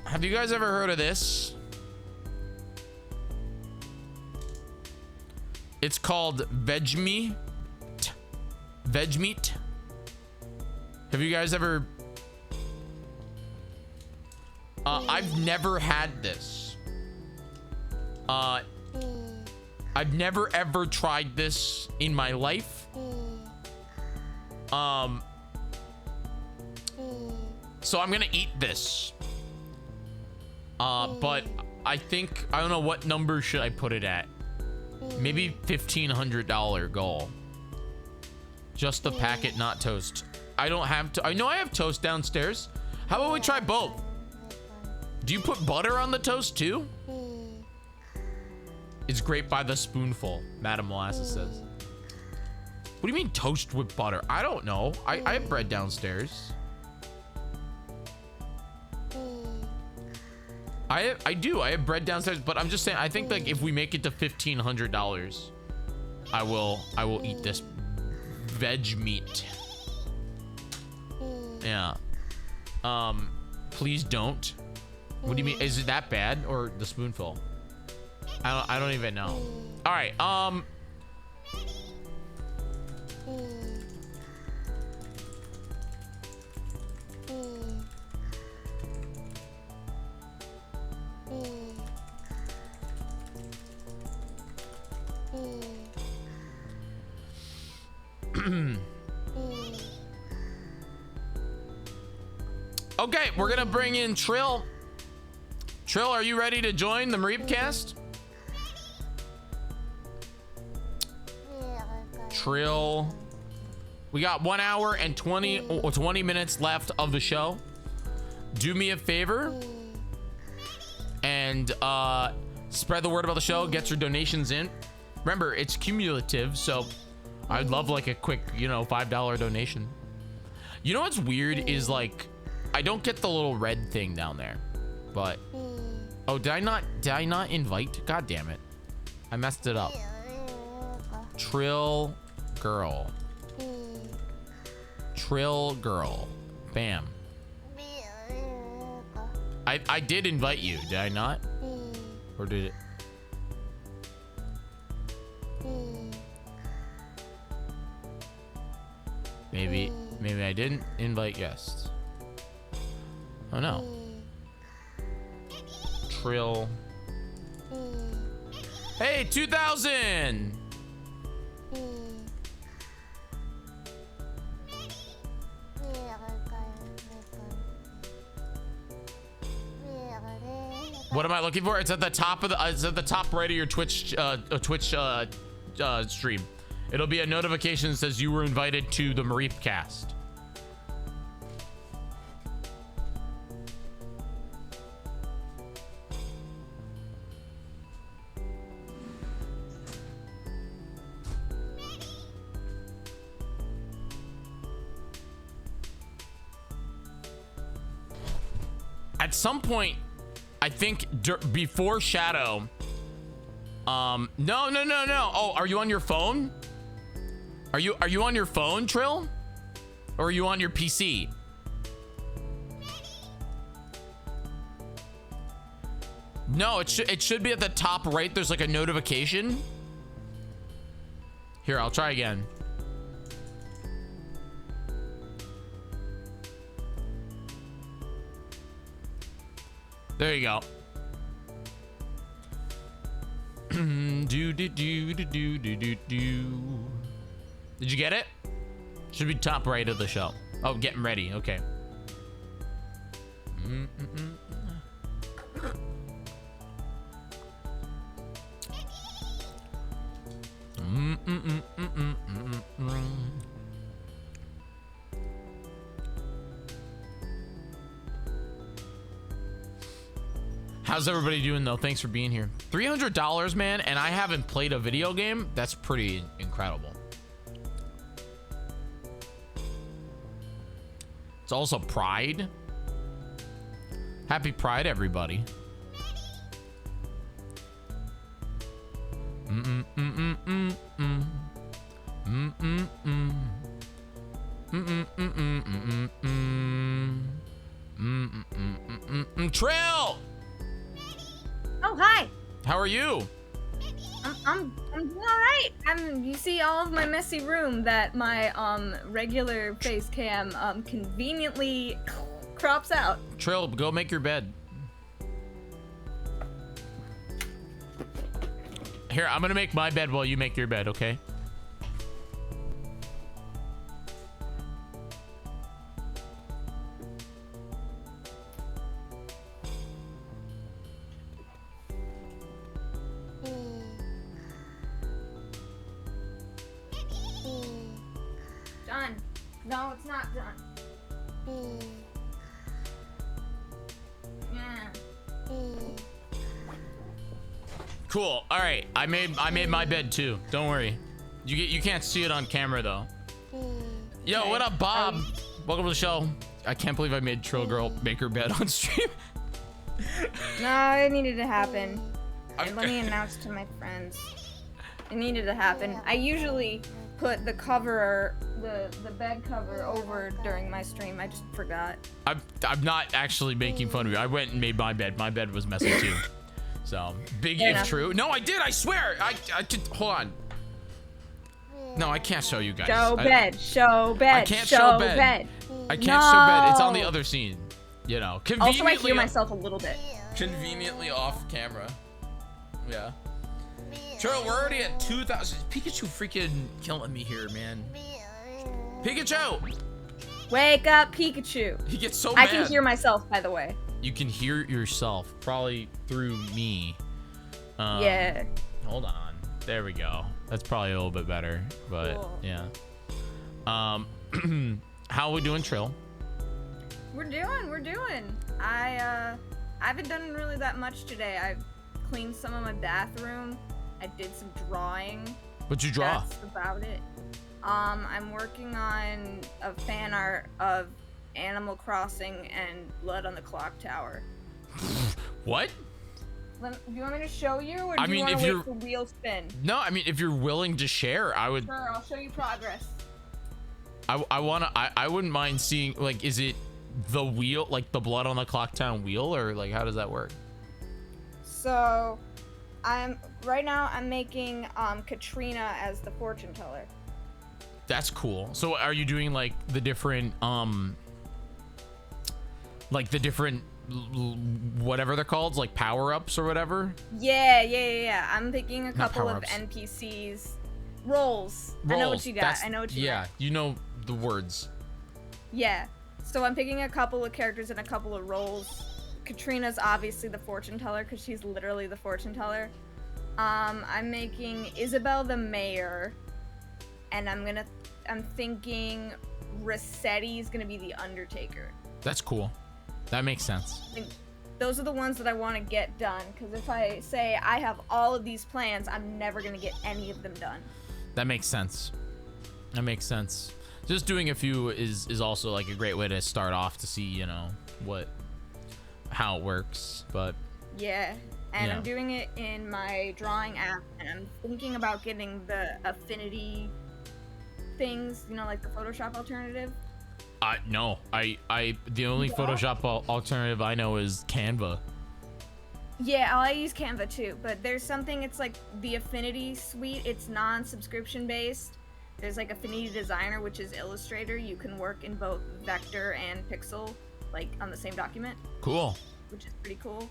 Have you guys ever heard of this? It's called veg meat. Veg meat. Have you guys ever? I've never had this. I've never ever tried this in my life. So I'm gonna eat this. But I think I don't know what number should I put it at. Maybe $1,500 goal. Just the packet, not toast. I don't have to. I know I have toast downstairs. How about we try both? Do you put butter on the toast too? It's great by the spoonful, Madam Molasses says. What do you mean toast with butter? I don't know. I have bread downstairs. I do. I have bread downstairs, but I'm just saying. I think like if we make it to $1,500, I will eat this veg meat. Yeah. Please don't. What do you mean? Is it that bad or the spoonful? I don't even know. All right. Okay, we're gonna bring in Trill. Trill, are you ready to join the Mareep Cast? Trill. We got 1 hour and 20 minutes left of the show. Do me a favor and and spread the word about the show. Get your donations in. Remember, it's cumulative, so I'd love like a quick, you know, $5 donation. You know what's weird is like I don't get the little red thing down there, but oh, did I not invite? God damn it, I messed it up. Trill girl. Trill girl. Bam. I did invite you, did I not? Or did it? Maybe I didn't invite guests. Oh no. Trill. Hey, 2,000! What am I looking for? It's at the top of the. It's at the top right of your Twitch stream. It'll be a notification that says you were invited to the Mareep Cast. At some point, I think before Shadow. No. Oh, are you on your phone? Are you on your phone, Trill? Or are you on your PC? No, it should be at the top right. There's like a notification. Here, I'll try again. There you go. Did you get it? Should be top right of the show. Oh, getting ready. Okay. How's everybody doing though? Thanks for being here. $300, man, and I haven't played a video game. That's pretty incredible. It's also Pride. Happy Pride, everybody. Trail. Oh, hi. How are you? I'm doing all right. You see all of my messy room that my regular face cam conveniently crops out. Trill, go make your bed. Here, I'm gonna make my bed while you make your bed, okay? Done. No, it's not done. Yeah. Cool. All right, I made my bed too. Don't worry. You can't see it on camera though. Yo, what up, Bob? Welcome to the show. I can't believe I made Trill Girl make her bed on stream. No, it needed to happen. And let me announce to my friends. It needed to happen. I usually put the cover, the bed cover over during my stream. I just forgot. I'm not actually making fun of you. I went and made my bed. My bed was messy too. So big Fair if enough. true. No, I did. I swear. I could hold on. No, I can't show you guys. Show bed. I can't show bed. I can't show bed. It's on the other scene. You know, Also, I conveniently. hear myself a little bit. Conveniently off camera. Yeah. Trill, we're already at 2,000. Pikachu freaking killing me here, man. Pikachu! Wake up, Pikachu. He gets so I mad. can hear myself, by the way. You can hear probably through me. Yeah. Hold on. There we go. That's probably a little bit better, but Cool. yeah. How are we doing, Trill? We're doing. I haven't done really that much today. I've cleaned some of my bathroom. I did some drawing. What'd you draw? That's about it. I'm working on a fan art of Animal Crossing and Blood on the Clock Tower. What? Do you want me to show you, or do I mean, you want if to you're- wait for wheel spin? No, I mean, if you're willing to share, I would. Sure, I'll show you progress. I wouldn't mind seeing, like, is it the wheel, like the Blood on the Clock Town wheel, or like how does that work? So, right now I'm making Katrina as the fortune teller. That's cool. So are you doing like the different whatever they're called, like power-ups or whatever? Yeah. I'm picking a couple of power-ups. NPCs. Roles. I know what you got. I know what you got. Yeah, you know the words. Yeah. So I'm picking a couple of characters and a couple of roles. Katrina's obviously the fortune teller because she's literally the fortune teller. I'm making Isabel the mayor, and I'm thinking Rossetti's gonna be the Undertaker. That's cool. That makes sense. I think those are the ones that I want to get done, because if I say I have all of these plans, I'm never gonna get any of them done. That makes sense. That makes sense. Just doing a few is also like a great way to start off to see, you know, how it works. But Yeah, and Yeah. I'm doing it in my drawing app, and I'm thinking about getting the affinity things, you know, like the Photoshop alternative. no, the only Yeah. Photoshop alternative I know is Canva. Yeah, I use Canva too, but there's something, it's like the Affinity suite. It's non-subscription based. There's like Affinity Designer, which is Illustrator. You can work in both vector and pixel, like on the same document, Cool. which is pretty cool.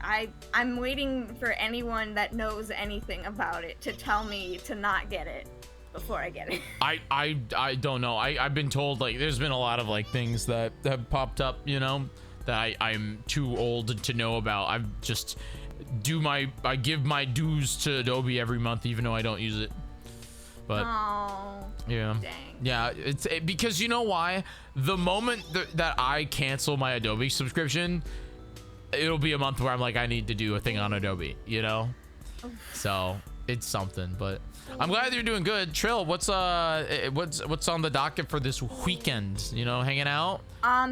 I'm waiting for anyone that knows anything about it to tell me to not get it before I get it. I don't know. I've been told, like, there's been a lot of like things that have popped up, you know, that I'm too old to know about. I just I give my dues to Adobe every month, even though I don't use it. But Oh, yeah, dang. yeah, because you know why? The moment that I cancel my Adobe subscription, it'll be a month where I'm like, I need to do a thing on Adobe, you know. So it's something, but I'm glad you're doing good. Trill, what's on the docket for this weekend? You know, hanging out?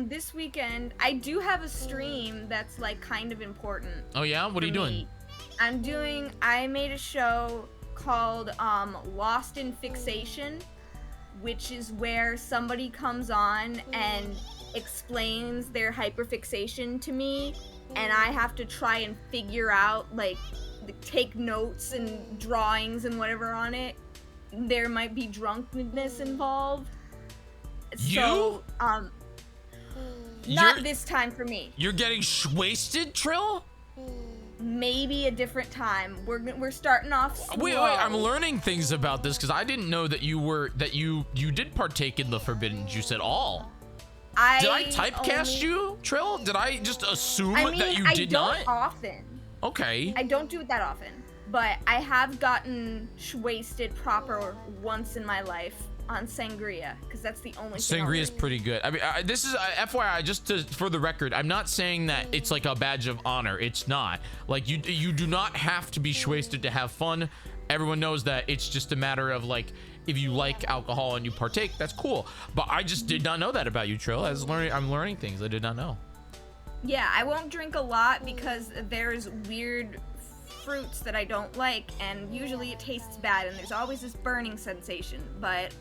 This weekend I do have a stream that's like kind of important. Oh yeah, what are you for doing? me. I made a show called Lost in Fixation, which is where somebody comes on and explains their hyperfixation to me, and I have to try and figure out, like, take notes and drawings and whatever on it. There might be drunkenness involved. So, not this time for me. You're getting wasted, Trill? Maybe a different time. We're starting off slow. Wait, I'm learning things about this because I didn't know that you did partake in the forbidden juice at all. Did I typecast you, Trill? Did I just assume that you did not? I don't often. Okay. I don't do it that often, but I have gotten wasted proper once in my life on sangria, because that's the only thing. Sangria is pretty good. I mean, this is FYI, just for the record. I'm not saying that it's like a badge of honor. It's not. Like, you do not have to be wasted to have fun. Everyone knows that. It's just a matter of, like, if you like alcohol and you partake, that's cool. But I just did not know that about you, Trill. I'm learning things I did not know. Yeah, I won't drink a lot because there's weird fruits that I don't like, and usually it tastes bad, and there's always this burning sensation. But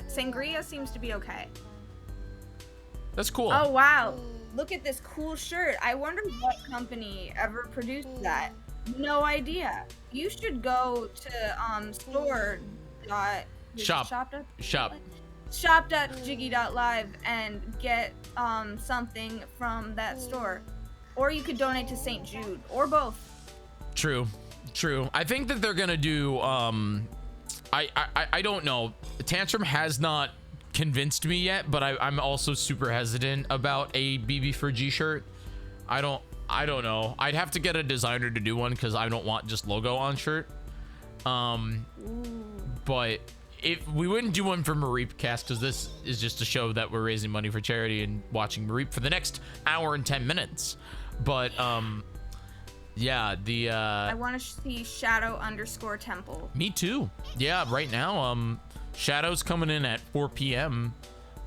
sangria seems to be okay. That's cool. Oh wow, look at this cool shirt. I wonder what company ever produced that. No idea. You should go to shop.jiggy.live and get something from that store, or you could donate to St. Jude, or both. True. I think that they're gonna do I don't know. Tantrum has not convinced me yet, but I'm also super hesitant about a BB4G shirt. I don't know. I'd have to get a designer to do one because I don't want just logo on shirt. But if we wouldn't do one for Mareep Cast, because this is just a show that we're raising money for charity and watching Mareep for the next hour and 10 minutes. But yeah, I want to see Shadow_Temple. me too. Yeah, right now Shadow's coming in at 4 p.m.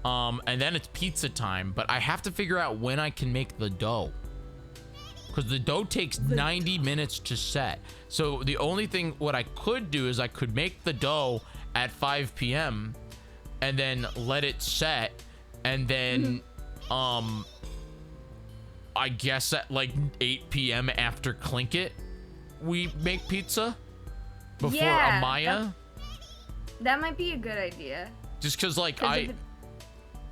And then it's pizza time, but I have to figure out when I can make the dough. Because the dough takes 90 minutes to set. So the only thing, what I could do is I could make the dough at 5 p.m. and then let it set. And then, I guess at like 8 p.m. after klinkit, we make pizza before Amaya. That might be a good idea. Just because like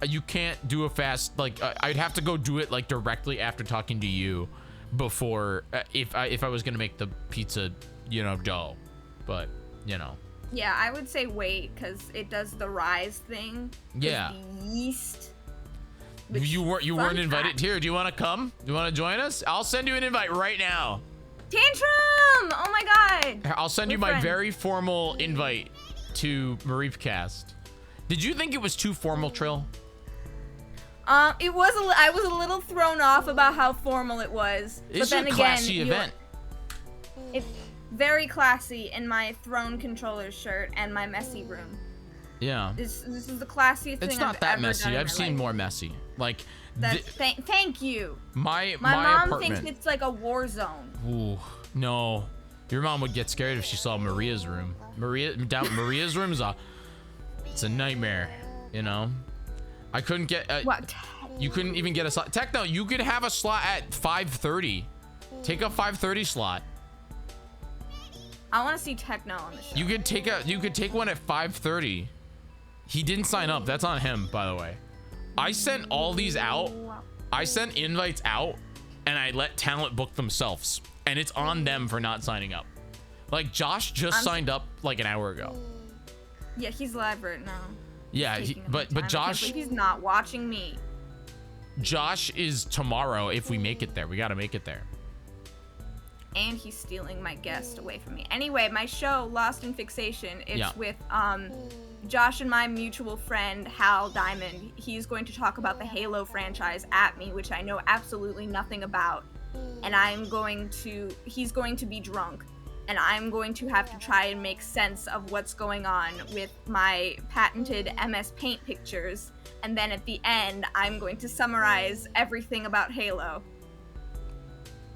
you can't do a fast, like I'd have to go do it like directly after talking to you before if I was gonna make the pizza, you know, dough. But you know, yeah, I would say wait, because it does the rise thing. Yeah, the yeast. You weren't invited. Here, do you want to come? Do you want to join us? I'll send you an invite right now. Tantrum! Oh my god! I'll send you my very formal invite to Mareep Cast. Did you think it was too formal, Trill? It was. I was a little thrown off about how formal it was. It's but then a classy event. It's very classy in my throne controller shirt and my messy room. Yeah. This is the classiest thing It's not I've that ever messy. done in I've my seen life. more messy. Like. Thank you. My mom apartment thinks it's like a war zone. Ooh, no. Your mom would get scared if she saw Maria's room. Maria's room is it's a nightmare, you know? I couldn't get What? You couldn't even get a slot. Techno, you could have a slot at 5:30. Take a 5:30 slot. I want to see Techno on the show. You could take one at 5:30. He didn't sign up. That's on him, by the way. I sent all these out. I sent invites out and I let talent book themselves, and it's on them for not signing up. Like Josh just signed up like an hour ago. Yeah, he's live right now. Yeah, but Josh, he's not watching me. Josh is tomorrow if we make it there. We got to make it there. And he's stealing my guest away from me. Anyway, my show Lost in Fixation, it's with Josh and my mutual friend Hal Diamond. He's going to talk about the Halo franchise at me, which I know absolutely nothing about. And he's going to be drunk, and I'm going to have to try and make sense of what's going on with my patented MS Paint pictures. And then at the end, I'm going to summarize everything about Halo,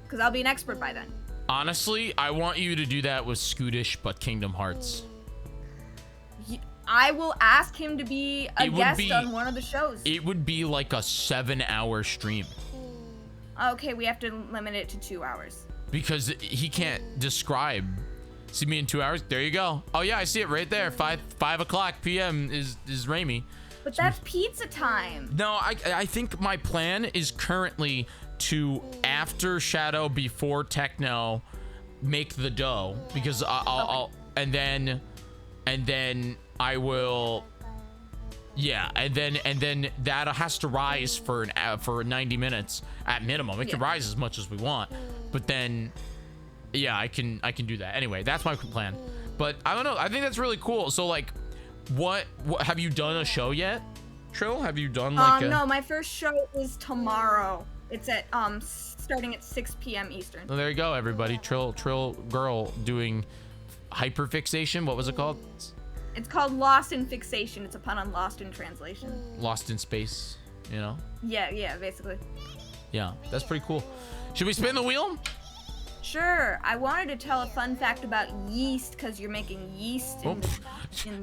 because I'll be an expert by then. Honestly, I want you to do that with Scootish, but Kingdom Hearts. I will ask him to be a guest on one of the shows. It would be like a 7-hour stream. Okay, we have to limit it to 2 hours. Because he can't describe. See me in 2 hours? There you go. Oh yeah, I see it right there. 5 o'clock p.m. is Raimi. But that's pizza time. No, I think my plan is currently to, after Shadow, before Techno, make the dough, because I'll and then I will, yeah, and then that has to rise for 90 minutes at minimum. It can rise as much as we want, but then yeah, I can do that. Anyway, that's my plan. But I don't know, I think that's really cool. So like, what have you done a show yet, Trill? Have you done like no, my first show is tomorrow. It's at starting at 6 p.m. Eastern. Well, there you go, everybody. Trillgirl doing hyperfixation. What was it called? It's called Lost in Fixation. It's a pun on Lost in Translation. Lost in space, you know? Yeah, basically. Yeah, that's pretty cool. Should we spin the wheel? Sure. I wanted to tell a fun fact about yeast, because you're making yeast in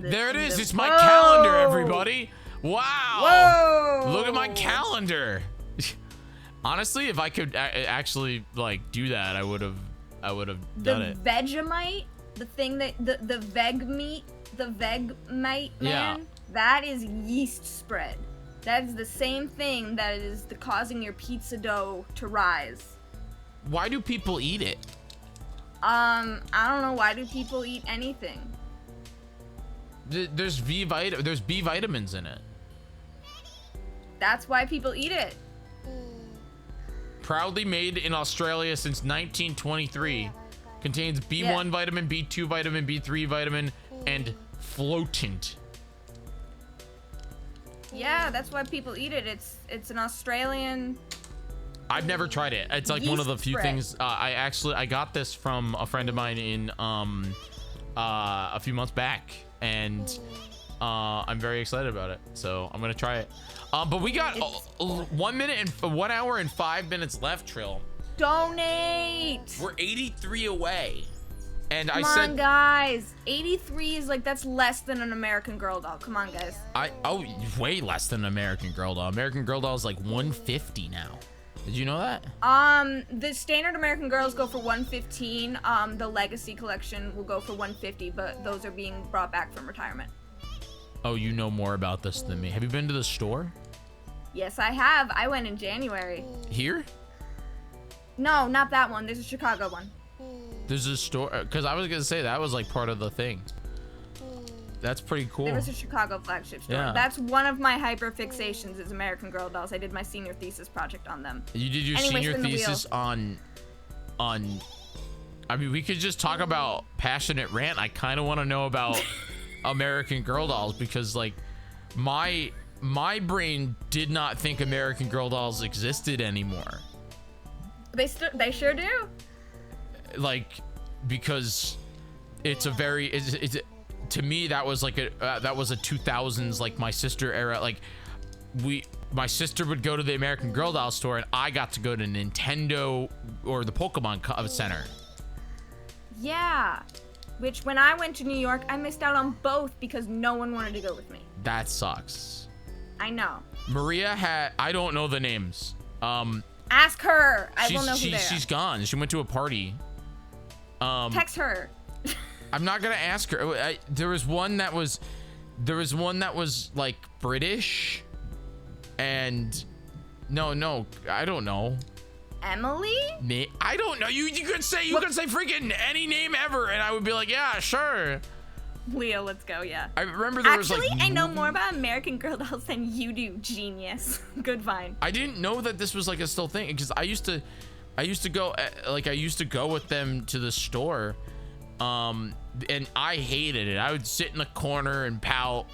there it is. It's my calendar, everybody. Wow. Whoa. Look at my calendar. Honestly, if I could actually like do that, I would have done it. Vegemite, the thing that the Vegemite man, that is yeast spread. That is the same thing that is causing your pizza dough to rise. Why do people eat it? I don't know. Why do people eat anything? There's B vitamins in it. That's why people eat it. Proudly made in Australia since 1923. Contains B1 vitamin, B2 vitamin, B3 vitamin, and floatant. Yeah, that's why people eat it. It's an Australian I've never tried it. It's like one of the few things. I got this from a friend of mine in a few months back, and I'm very excited about it. So I'm gonna try it. But we got 1 hour and 5 minutes left, Trill. Donate. We're 83 away. And Come on, guys. 83 is like, that's less than an American Girl doll. Come on, guys. Way less than an American Girl doll. American Girl doll is like 150 now. Did you know that? The standard American Girls go for 115. The Legacy collection will go for 150, but those are being brought back from retirement. Oh, you know more about this than me. Have you been to the store? Yes, I have. I went in January. Here? No, not that one. There's a Chicago one. There's a store, because I was gonna say that was like part of the thing. That's pretty cool. There was a Chicago flagship store. Yeah. That's one of my hyper fixations is American Girl dolls. I did my senior thesis project on them. You did your senior thesis on. I mean, we could just talk about passionate rant. I kind of want to know about American Girl dolls because like my brain did not think American Girl dolls existed anymore. They sure do. Like, because it's a very it's to me that was like that was a 2000s like my sister era. Like my sister would go to the American Girl doll store and I got to go to Nintendo or the Pokemon Center. Yeah. Which when I went to New York, I missed out on both because no one wanted to go with me. That sucks. I know. Maria had, I don't know the names. Ask her. I will know who they are. She's gone. She went to a party. Text her. I'm not gonna ask her. There was one that was like British, and no, I don't know. Emily? I don't know. You could say freaking any name ever, and I would be like, yeah, sure. Leo, let's go. Yeah. I remember there was like. Actually, I know more about American Girl dolls than you do. Genius. Good find. I didn't know that this was like a still thing because I used to go with them to the store, and I hated it. I would sit in the corner and pout.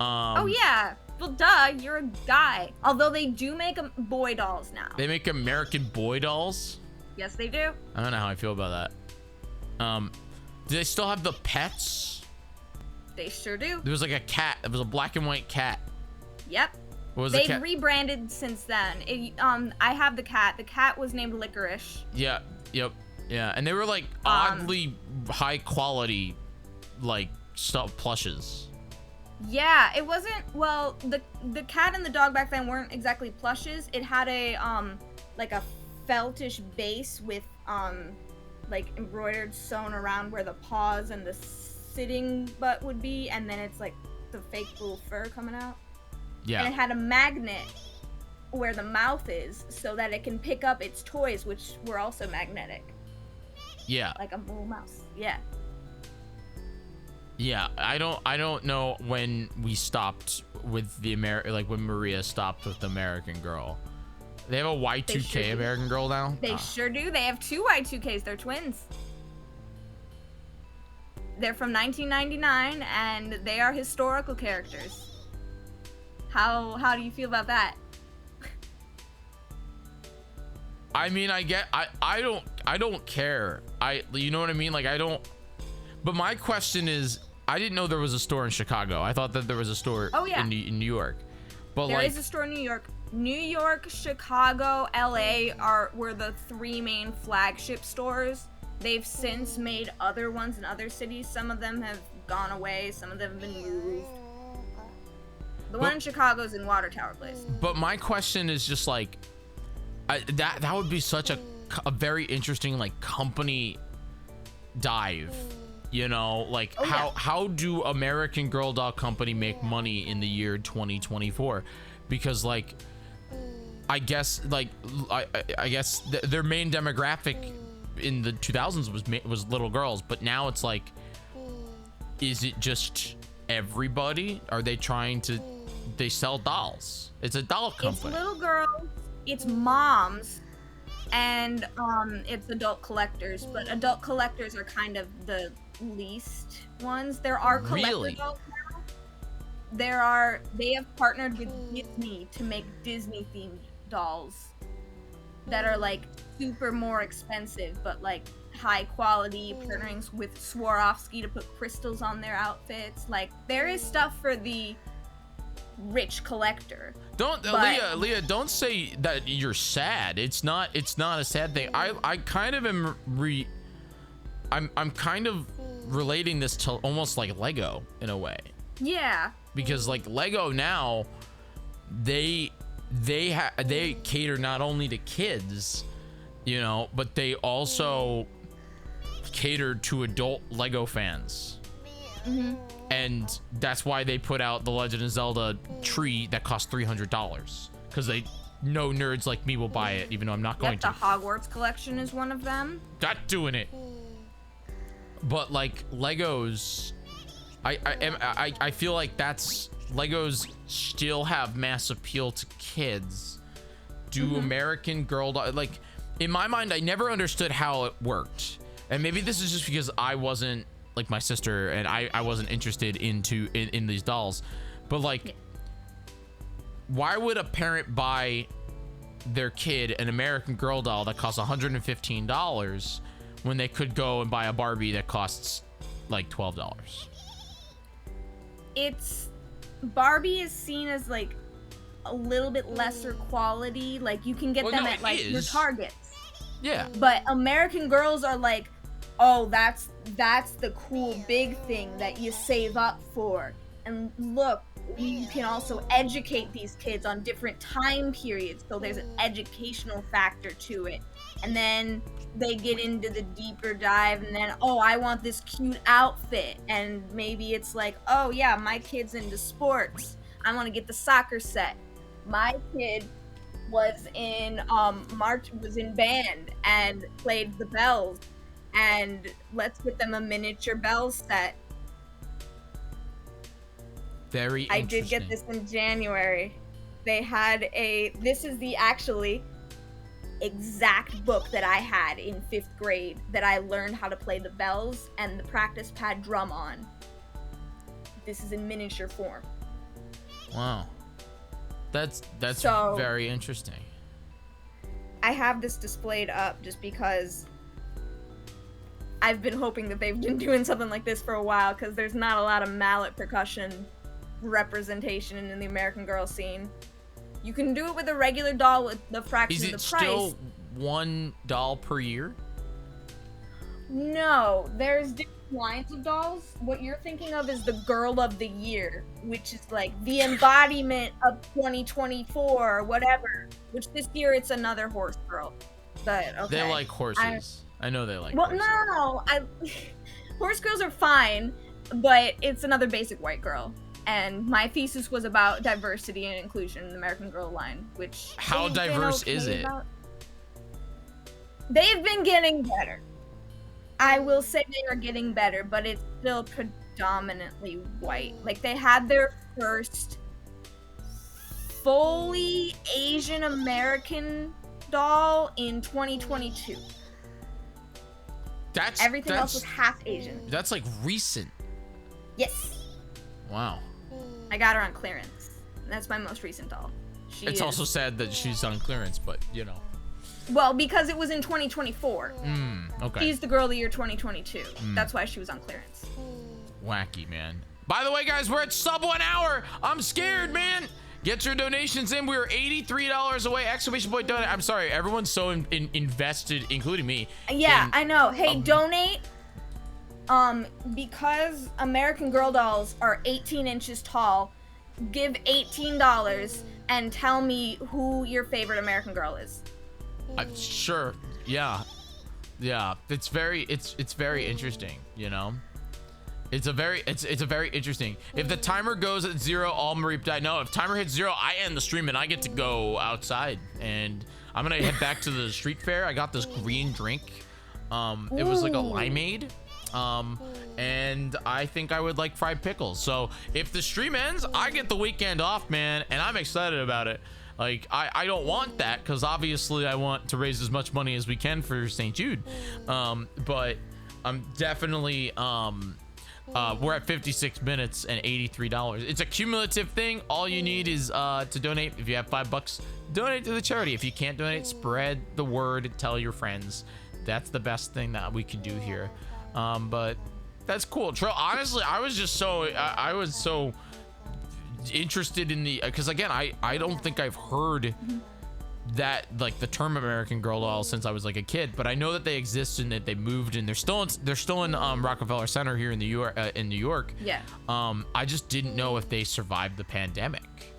Oh yeah. Well, duh, you're a guy. Although they do make boy dolls now. They make American boy dolls? Yes, they do. I don't know how I feel about that. Do they still have the pets? They sure do. There was like a cat. It was a black and white cat. Yep. What was They've rebranded since then. I have the cat. The cat was named Licorice. Yeah. Yep. Yeah. And they were like oddly high quality, like stuff plushes. Yeah, it wasn't. Well, the cat and the dog back then weren't exactly plushes. It had a like a feltish base with like embroidered sewn around where the paws and the sitting butt would be, and then it's like the fake little fur coming out. Yeah. And it had a magnet where the mouth is so that it can pick up its toys, which were also magnetic. Yeah. Like a little mouse. Yeah. Yeah, I don't know when we stopped with the when Maria stopped with the American Girl. They have a Y2K American Girl now? They sure do. They have two Y2Ks. They're twins. They're from 1999 and they are historical characters. How do you feel about that? I mean, I don't care. You know what I mean? Like I don't. But my question is, I didn't know there was a store in Chicago. I thought that there was a store in New York. But there is a store in New York. New York, Chicago, LA were the three main flagship stores. They've since made other ones in other cities. Some of them have gone away. Some of them have been moved. The one in Chicago is in Water Tower Place. But my question is just like, that would be such a very interesting like company dive. You know, like how do American Girl doll company make money in the year 2024? Because like, I guess like I guess their main demographic in the 2000s was little girls, but now it's like, is it just everybody? Are they trying to? They sell dolls. It's a doll company. It's little girls. It's moms. And it's adult collectors, but adult collectors are kind of the least ones. There are collector dolls now. They have partnered with Disney to make Disney themed dolls. that are like super more expensive, but like high quality, partnering with Swarovski to put crystals on their outfits. Like there is stuff for the rich collector. Don't Leah, don't say that you're sad. It's not a sad thing. I kind of am I'm kind of relating this to almost like Lego in a way. Yeah. Because like Lego now, they cater not only to kids, you know, but they also cater to adult Lego fans. Mm-hmm. And that's why they put out the Legend of Zelda tree that costs $300, because they know nerds like me will buy it, even though I'm not going to. The Hogwarts collection is one of them. Not doing it. But like Legos, I feel like that's Legos still have mass appeal to kids. Do American Girl like in my mind, I never understood how it worked, and maybe this is just because I wasn't like my sister and I wasn't interested in these dolls, but like why would a parent buy their kid an American Girl doll that costs $115 when they could go and buy a Barbie that costs like $12? It's Barbie is seen as like a little bit lesser quality, like you can get them at like your Targets. Yeah. But American Girls are like, oh, that's the cool big thing that you save up for. And look, you can also educate these kids on different time periods, so there's an educational factor to it. And then they get into the deeper dive, and then, oh, I want this cute outfit. And maybe it's like, oh yeah, my kid's into sports, I want to get the soccer set. My kid was in band and played the bells, and let's get them a miniature bells set. Very interesting. I did get this in January. They had this is the actually exact book that I had in 5th grade that I learned how to play the bells and the practice pad drum on. This is in miniature form. Wow. That's so, very interesting. I have this displayed up just because I've been hoping that they've been doing something like this for a while, because there's not a lot of mallet percussion representation in the American Girl scene. You can do it with a regular doll with the fraction of the price. Is it still one doll per year? No, there's different lines of dolls. What you're thinking of is the Girl of the Year, which is like the embodiment of 2024 or whatever. Which this year it's another horse girl. But okay. They like horses. I know they like horses. No, horse girls are fine, but it's another basic white girl. And my thesis was about diversity and inclusion in the American Girl line, which how diverse is it? They've been getting better. I will say they are getting better, but it's still predominantly white. Like they had their first fully Asian American doll in 2022. Everything else was half Asian. That's like recent. Yes. Wow. I got her on clearance. That's my most recent doll. It's also sad that she's on clearance, but you know. Well, because it was in 2024. Okay. She's the Girl of the Year 2022. That's why she was on clearance. Wacky, man. By the way, guys, we're at sub 1 hour. I'm scared, man. Get your donations in. We're $83 away. Exclamation point donate. I'm sorry. Everyone's so invested, including me. Yeah, I know. Hey, donate. Because American Girl dolls are 18 inches tall, give $18 and tell me who your favorite American Girl is. Sure. Yeah. It's very interesting, you know. It's a very interesting. If the timer goes at 0, all Mareep die. No, if timer hits 0, I end the stream and I get to go outside, and I'm gonna head back to the street fair. I got this green drink. It was like a limeade. And I think I would like fried pickles. So if the stream ends, I get the weekend off, man, and I'm excited about it. Like I don't want that, because obviously I want to raise as much money as we can for St. Jude. But I'm definitely We're at 56 minutes and $83. It's a cumulative thing. All you need is to donate. If you have $5, donate to the charity. If you can't donate, spread the word, tell your friends. That's the best thing that we can do here. But that's cool. Honestly, I was just so I was so interested in the, because again, I don't think I've heard that, like, the term American Girl doll since I was like a kid, but I know that they exist and that they moved and they're still in Rockefeller Center here in New York. Yeah. I just didn't know if they survived the pandemic.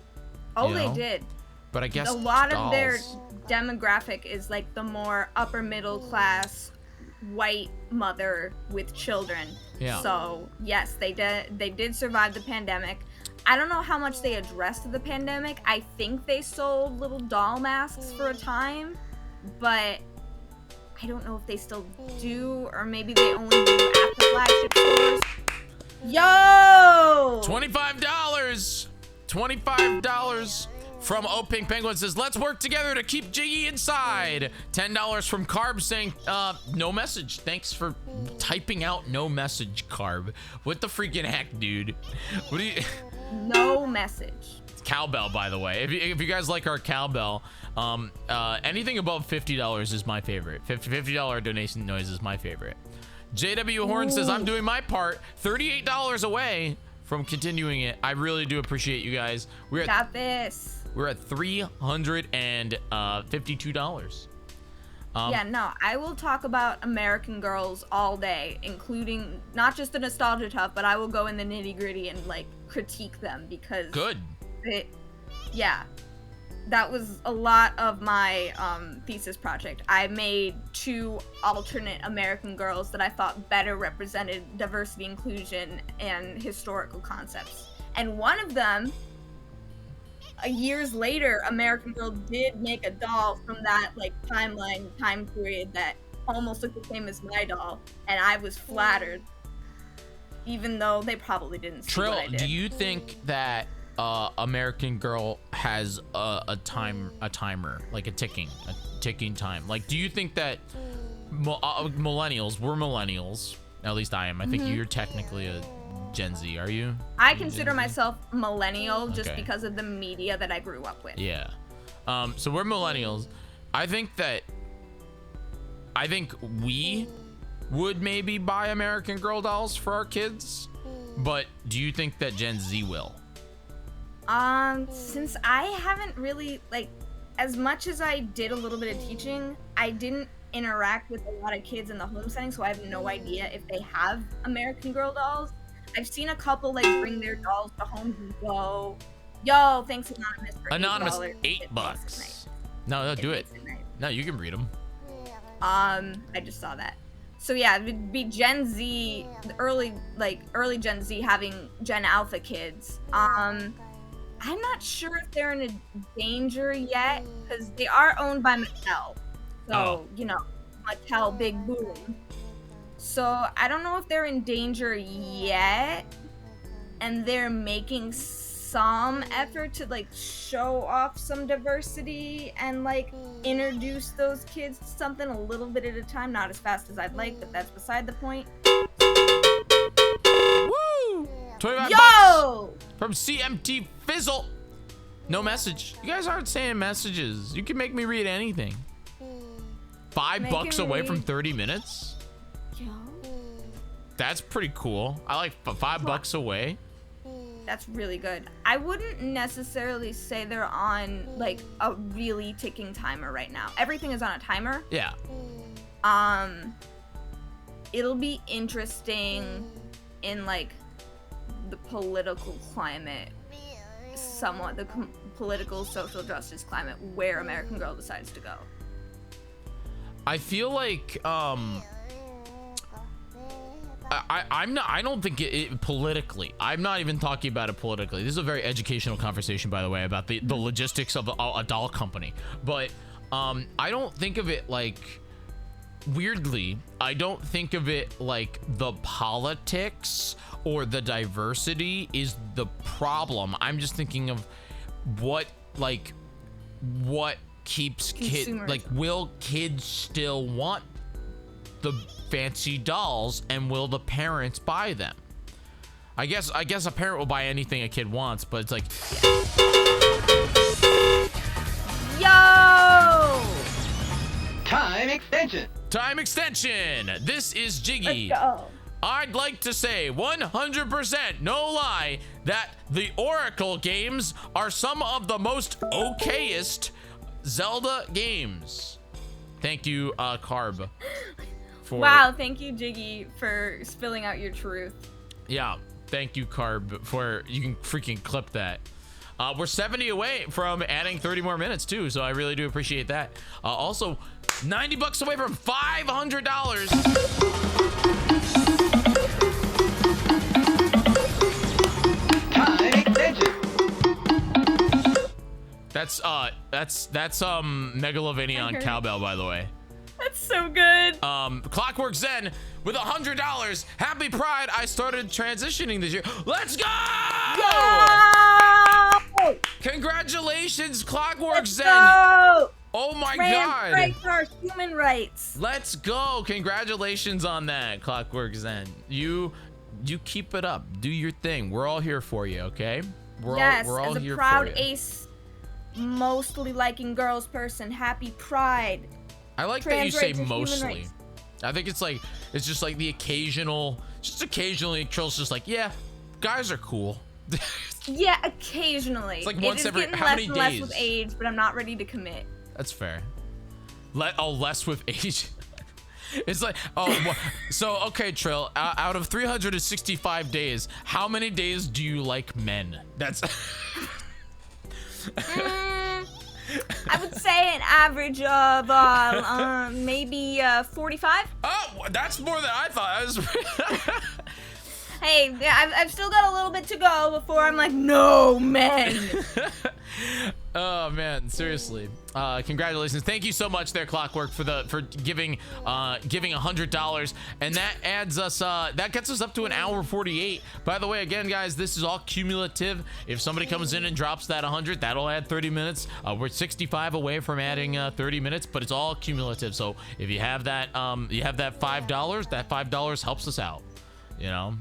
Oh, they did. But I guess a lot dolls. of their demographic is like the more upper middle class white mother with children. Yeah. So yes, they did survive the pandemic. I don't know how much they addressed the pandemic. I think they sold little doll masks for a time, but I don't know if they still do, or maybe they only do at the flagship stores. Yo! $25 from O Pink Penguin says, let's work together to keep Jiggy inside. $10 from Carb saying, no message. Thanks for typing out no message, Carb. What the freaking heck, dude? What do you... No message. Cowbell, by the way. If you guys like our cowbell, anything above $50 is my favorite. $50 donation noise is my favorite. JW Horn says, I'm doing my part. $38 away from continuing it. I really do appreciate you guys. Got this. We're at $352. Yeah, no, I will talk about American Girls all day, including not just the nostalgia stuff, but I will go in the nitty gritty and like critique them because yeah, that was a lot of my thesis project. I made 2 alternate American Girls that I thought better represented diversity, inclusion, and historical concepts, and one of them, years later, American Girl did make a doll from that like time period that almost looked the same as my doll, and I was flattered, even though they probably didn't see what I did. Do you think that American Girl has a timer, like a ticking time? Like, do you think that millennials, we're millennials, at least I am. I think you're technically a Gen Z, are you? I consider myself millennial just because of the media that I grew up with. Yeah. So we're millennials. I think we would maybe buy American Girl dolls for our kids, but do you think that Gen Z will? Since I haven't really, like, as much as I did a little bit of teaching, I didn't interact with a lot of kids in the home setting, so I have no idea if they have American Girl dolls. I've seen a couple like bring their dolls to Home Depot. Yo, thanks Anonymous for $8. No, do it. No, you can read them. I just saw that. So yeah, it would be Gen Z, early Gen Z having Gen Alpha kids. I'm not sure if they're in a danger yet because they are owned by Mattel. So you know, Mattel, big boom. So I don't know if they're in danger yet, and they're making some effort to like show off some diversity and like introduce those kids to something a little bit at a time, not as fast as I'd like, but that's beside the point. Woo! $25 from CMT Fizzle. No message. You guys aren't saying messages. You can make me read anything. $5 away from 30 minutes. That's pretty cool. I like $5 away. That's really good. I wouldn't necessarily say they're on like a really ticking timer right now. Everything is on a timer. Yeah. It'll be interesting in like the political climate, somewhat the political social justice climate, where American Girl decides to go. I feel like I don't think it politically. I'm not even talking about it politically. This is a very educational conversation, by the way, about the logistics of a doll company. But I don't think of it like, weirdly, I don't think of it like the politics or the diversity is the problem. I'm just thinking of what keeps kids, like, will kids still want the fancy dolls, and will the parents buy them? I guess a parent will buy anything a kid wants, but it's like, Yo! Time extension. time extension. This is Jyggy. Let's go. I'd like to say 100%, no lie, that the Oracle games are some of the most okayest Zelda games. Thank you, Carb. Wow, thank you, Jyggy, for spilling out your truth. Yeah, thank you, Carb, for you can freaking clip that. We're 70 away from adding 30 more minutes too, so I really do appreciate that. Also, 90 bucks away from $500. Time extension. That's Megalovania cowbell, by the way. That's so good. Clockwork Zen with $100. Happy Pride. I started transitioning this year. Let's go! Go! Congratulations, Clockwork Let's Zen. go! Oh my Trans god. rights are human rights. Let's go. Congratulations on that, Clockwork Zen. You keep it up. Do your thing. We're all here for you, okay? We're all as here a proud for you. ace, mostly liking girls person, happy Pride. I like that you Trans say rights are human mostly. rights. I think it's just like the occasionally Trill's just like, yeah, guys are cool. Yeah, occasionally. It's like once every- getting how less many and less days? with age, but I'm not ready to commit. That's fair. Less with age. It's like, so okay, Trill, out of 365 days, how many days do you like men? That's I would say an average of maybe 45. oh, that's more than I thought. Hey, I've still got a little bit to go before I'm like, no, men. Oh man, seriously. Congratulations. Thank you so much there, Clockwork, for giving $100. And that adds us that gets us up to an hour 48. By the way, again, guys, this is all cumulative. If somebody comes in and drops that 100, that'll add 30 minutes. We're 65 away from adding 30 minutes, but it's all cumulative. So if you have that $5, that $5 helps us out. You know?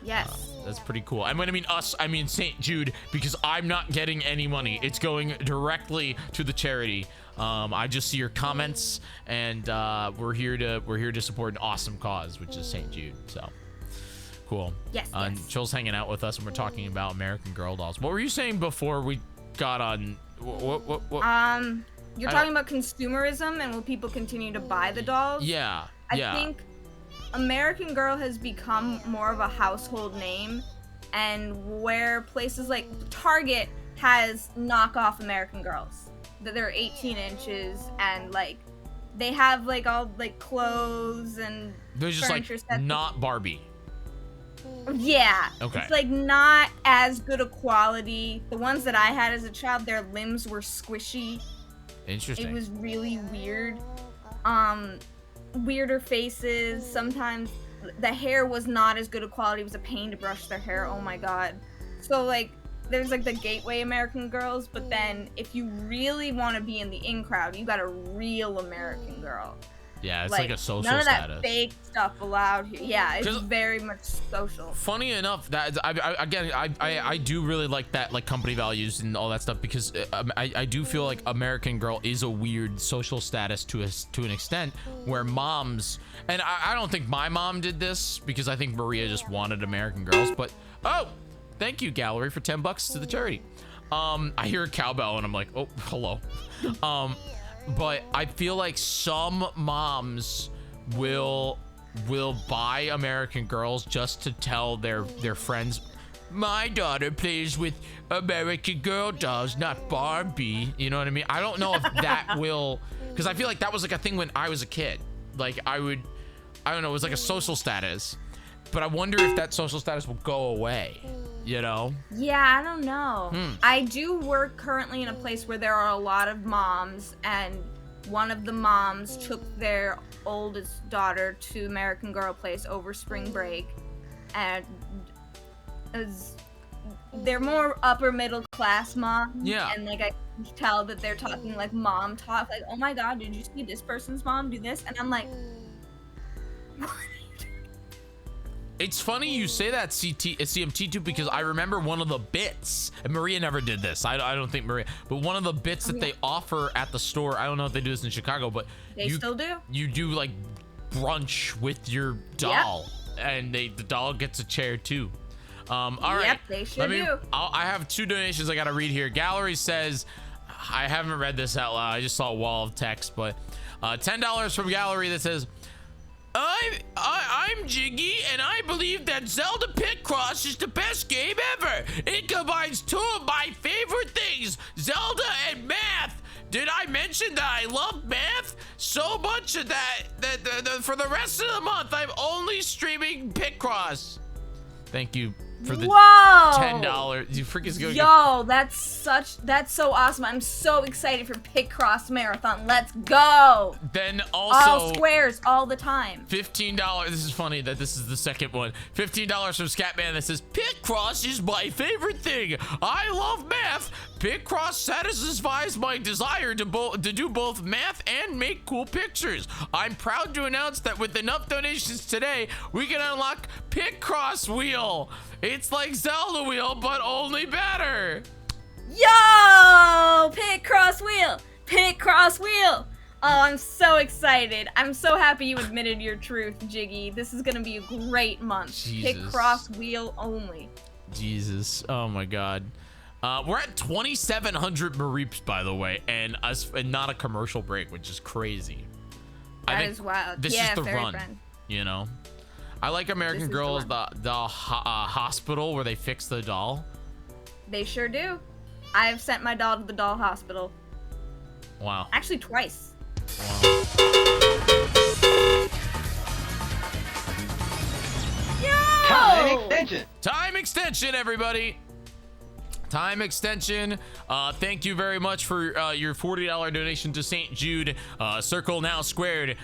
Yes. That's pretty cool. And when I mean us, I mean St. Jude, because I'm not getting any money. It's going directly to the charity. I just see your comments, and we're here to support an awesome cause, which is St. Jude. So cool. Yes. And Chill's hanging out with us, and we're talking about American Girl dolls. What were you saying before we got on? What? You're talking about consumerism and will people continue to buy the dolls? Yeah. I think American Girl has become more of a household name, and where places like Target has knockoff American Girls that they're 18 inches and like they have like all like clothes and they're just like furniture sets. not Barbie. Yeah. Okay. It's like not as good a quality. The ones that I had as a child, their limbs were squishy. Interesting. It was really weird. Weirder faces. Sometimes the hair was not as good a quality. It was a pain to brush their hair. Oh my god. So like there's like the gateway American Girls, but then if you really want to be in the in crowd, you got a real American Girl. Yeah, it's like a social none of status. that fake stuff allowed here. Yeah, it's very much social. Funny enough, that I do really like that, like company values and all that stuff, because I do feel like American Girl is a weird social status to an extent, where moms, and I don't think my mom did this, because I think Maria just wanted American Girls, but oh, thank you, Gallery, for 10 bucks to the charity. I hear a cowbell and I'm like, oh, hello. But I feel like some moms will buy American Girls just to tell their friends, my daughter plays with American Girl dolls, not Barbie. You know what I mean? I don't know if that will, because I feel like that was like a thing when I was a kid. Like I don't know, it was like a social status. But I wonder if that social status will go away, you know? Yeah, I don't know. I do work currently in a place where there are a lot of moms, and one of the moms took their oldest daughter to American Girl Place over spring break, and they're more upper middle class moms. Yeah. And like I can tell that they're talking like mom talk, like, oh my god, did you see this person's mom do this? And I'm like, what? It's funny you say that CMT2 because I remember one of the bits, and Maria never did this. I don't think Maria, but one of the bits that they offer at the store, I don't know if they do this in Chicago, but They still do. You do like brunch with your doll, and the doll gets a chair too. All right. Yep, they sure do. I have 2 donations I gotta read here. Gallery says, I haven't read this out loud. I just saw a wall of text, but $10 from Gallery that says, I'm Jyggy, and I believe that Zelda Picross is the best game ever. It combines 2 of my favorite things, Zelda and math. Did I mention that I love math so much that for the rest of the month, I'm only streaming Picross. Thank you for the $10. You freaking go. Yo, that's so awesome. I'm so excited for Picross Marathon. Let's go. Then also all squares all the time. $15. This is funny that this is the second one. $15 from Scatman that says, Picross is my favorite thing. I love math. Picross satisfies my desire to do both math and make cool pictures. I'm proud to announce that with enough donations today, we can unlock Picross Wheel. It's like Zelda Wheel, but only better. Yo! Picross Wheel! Picross Wheel! Oh, I'm so excited. I'm so happy you admitted your truth, Jyggy. This is gonna be a great month. Jesus. Picross Wheel only. Jesus. Oh my God. We're at 2,700 Mareeps, by the way, and not a commercial break, which is crazy. That is wild. This yeah, is the very run, fun. you know? I like American Girls, the hospital where they fix the doll. They sure do. I've sent my doll to the doll hospital. Wow. Actually, twice. Wow. Time extension. Time extension, everybody. Time extension. Thank you very much for your $40 donation to St. Jude. Circle now squared.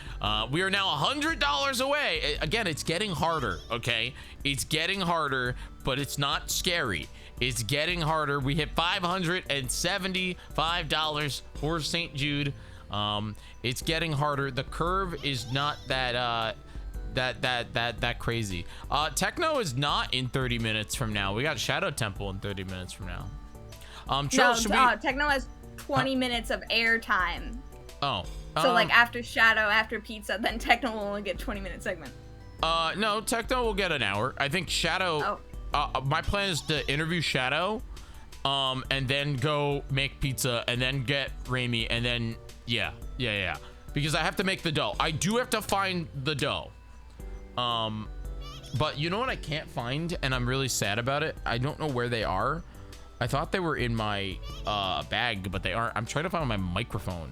We are now $100 away. Again, it's getting harder, okay? It's getting harder, but it's not scary. It's getting harder. We hit $575 for St. Jude. It's getting harder. The curve is not that crazy. Techno is not in 30 minutes from now. We got Shadow Temple in 30 minutes from now. Techno has 20 minutes of air time. Oh. So like after Shadow, after Pizza, then Techno will only get 20-minute segment. No, Techno will get an hour. I think Shadow. My plan is to interview Shadow, and then go make pizza, and then get Raimi, and then yeah. Because I have to make the dough. I do have to find the dough. But you know what I can't find, and I'm really sad about it? I don't know where they are. I thought they were in my bag, but they aren't. I'm trying to find my microphone.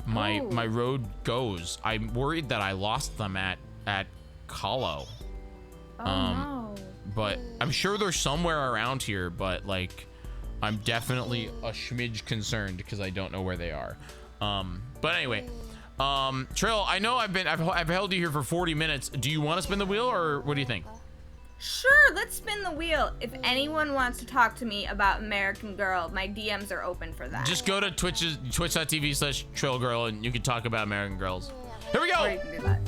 My Rode Goes. I'm worried that I lost them at Kahlo. No. But I'm sure they're somewhere around here, but like I'm definitely a smidge concerned because I don't know where they are. But anyway, Trill, I know I've held you here for 40 minutes. Do you want to spin the wheel, or what do you think? Sure, let's spin the wheel. If anyone wants to talk to me about American Girl, my DMs are open for that. Just go to twitch.tv/trillgirl and you can talk about American Girls. Here we go. Or you can do that.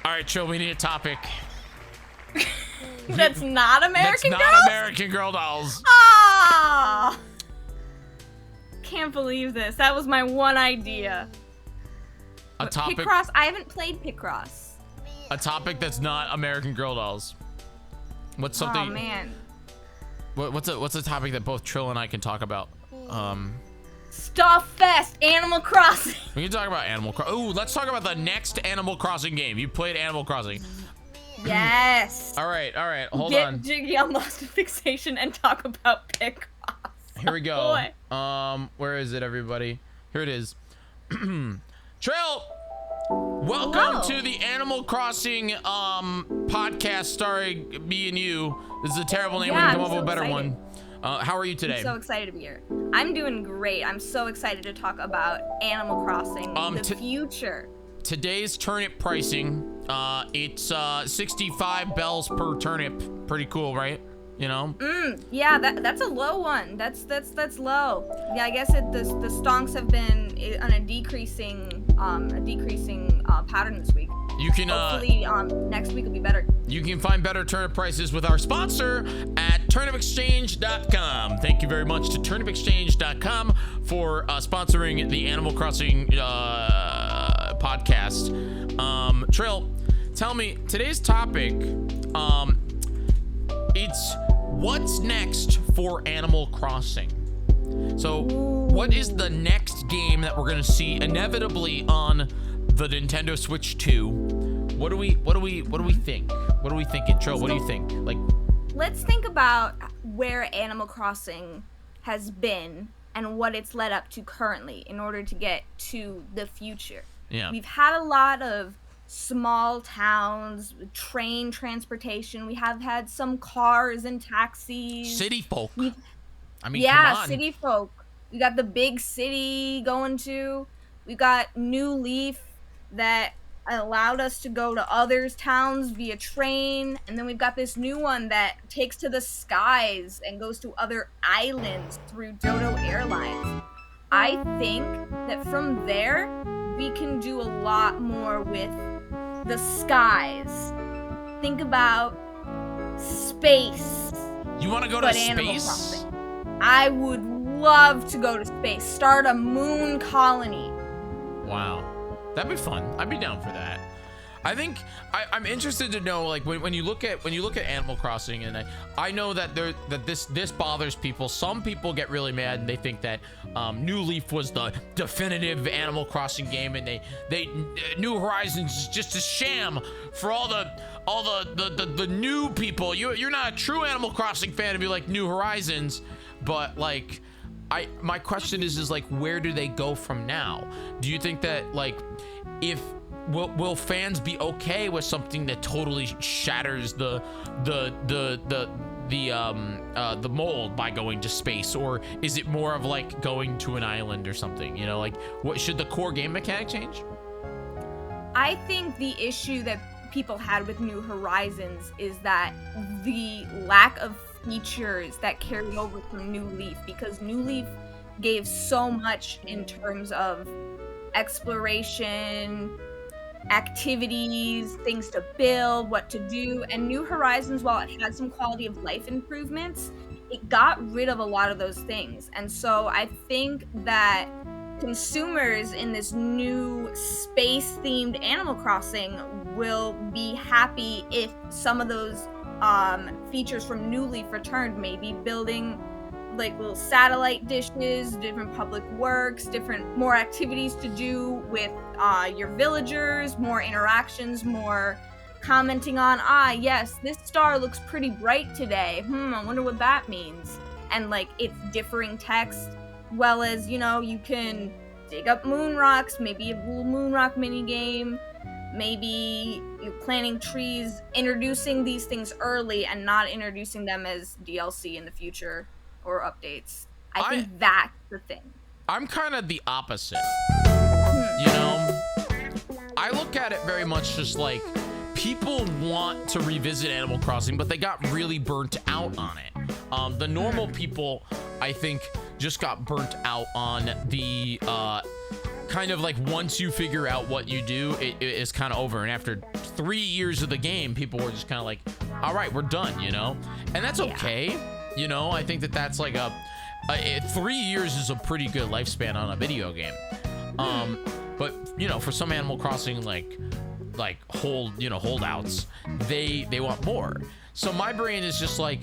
All right, Trill, we need a topic. That's not American Girl? That's not American Girl dolls. Ah! Can't believe this. That was my one idea. A topic. Picross. I haven't played Picross. A topic that's not American Girl dolls. What's something? Oh man. What's a topic that both Trill and I can talk about? Stuff Fest, Animal Crossing. We can talk about Animal Crossing. Ooh, let's talk about the next Animal Crossing game. You played Animal Crossing. Yes. All right. Hold on. Get Jyggy on Lost in Fixation and talk about Picross. Here we go. Boy. Where is it, everybody? Here it is. Trill, welcome to the Animal Crossing podcast starring me and you. This is a terrible name. We can come up with a better one. How are you today? I'm so excited to be here. I'm doing great. I'm so excited to talk about Animal Crossing, the future. today's turnip pricing, it's 65 bells per turnip. Pretty cool, right? You know? Yeah, that's a low one. That's low. Yeah, I guess the stonks have been on a decreasing pattern this week. You can hopefully next week will be better. You can find better turnip prices with our sponsor at turnipexchange.com. Thank you very much to turnipexchange.com for sponsoring the Animal Crossing podcast. Trill, tell me today's topic. It's what's next for Animal Crossing. So, what is the next game that we're gonna see inevitably on the Nintendo Switch 2? What do we think? What are we thinking, Trill? What do you think? Like, let's think about where Animal Crossing has been and what it's led up to currently in order to get to the future. Yeah. We've had a lot of small towns, train transportation. We have had some cars and taxis. City folk. I mean, yeah, come on. City folk. We got the big city going to. We got New Leaf that allowed us to go to others' towns via train, and then we've got this new one that takes to the skies and goes to other islands through Dodo Airlines. I think that from there we can do a lot more with the skies. Think about space. You want to go to space? I would love to go to space. Start a moon colony. Wow. That'd be fun. I'd be down for that. I think I'm interested to know, like, when you look at Animal Crossing, and I know that this bothers people. Some people get really mad and they think that New Leaf was the definitive Animal Crossing game, and they New Horizons is just a sham for all the new people. You're not a true Animal Crossing fan if you like New Horizons, but like. My question is like, where do they go from now? Do you think that, like, will fans be okay with something that totally shatters the mold by going to space, or is it more of like going to an island or something? You know, like, what should the core game mechanic change? I think the issue that people had with New Horizons is that the lack of features that carried over from New Leaf, because New Leaf gave so much in terms of exploration, activities, things to build, what to do, and New Horizons, while it had some quality of life improvements, it got rid of a lot of those things. And so I think that consumers in this new space-themed Animal Crossing will be happy if some of those features from New Leaf returned, maybe building like little satellite dishes, different public works, more activities to do with your villagers, more interactions, more commenting on, yes, this star looks pretty bright today. I wonder what that means. And like, it's differing text, well as, you know, you can dig up moon rocks, maybe a little moon rock mini game. Maybe you're planting trees, introducing these things early and not introducing them as DLC in the future or updates. I think that's the thing. I'm kind of the opposite. You know, I look at it very much just like people want to revisit Animal Crossing, but they got really burnt out on it. The normal people, I think, just got burnt out on the kind of like, once you figure out what you do, it is kind of over. And after 3 years of the game, people were just kind of like, all right, we're done, you know? And that's okay. You know, I think that's like 3 years is a pretty good lifespan on a video game. But you know, for some Animal Crossing like holdouts, they want more. So my brain is just like,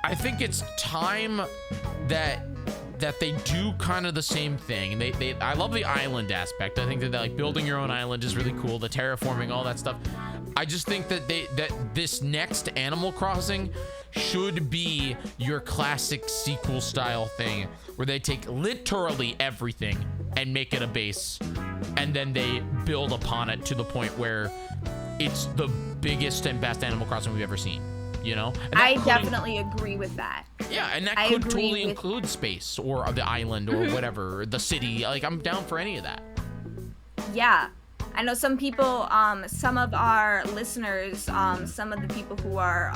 I think it's time that they do kind of the same thing. I love the island aspect. I think that like building your own island is really cool. The terraforming, all that stuff. I just think that this next Animal Crossing should be your classic sequel style thing, where they take literally everything and make it a base, and then they build upon it to the point where it's the biggest and best Animal Crossing we've ever seen. You know, I definitely agree with that. Yeah, and that could totally include space or the island or whatever, the city. Like, I'm down for any of that. Yeah, I know some people, some of our listeners, some of the people who are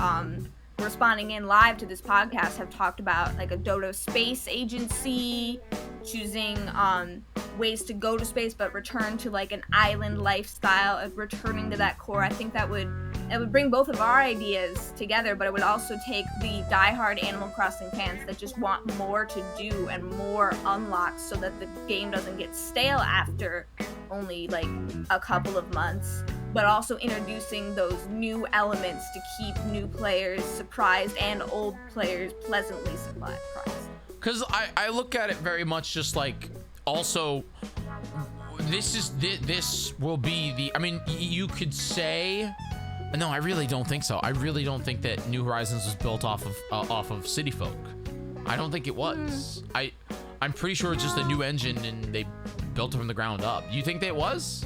responding in live to this podcast have talked about like a dodo space agency, choosing ways to go to space but return to like an island lifestyle of returning to that core. I think that would bring both of our ideas together, but it would also take the diehard Animal Crossing fans that just want more to do and more unlocks so that the game doesn't get stale after only like a couple of months, but also introducing those new elements to keep new players surprised and old players pleasantly surprised. Because I look at it very much just like, also, this will be the, I mean, you could say, no, I really don't think so. I really don't think that New Horizons was built off of City Folk. I don't think it was. I'm pretty sure it's just a new engine and they built it from the ground up. You think that it was?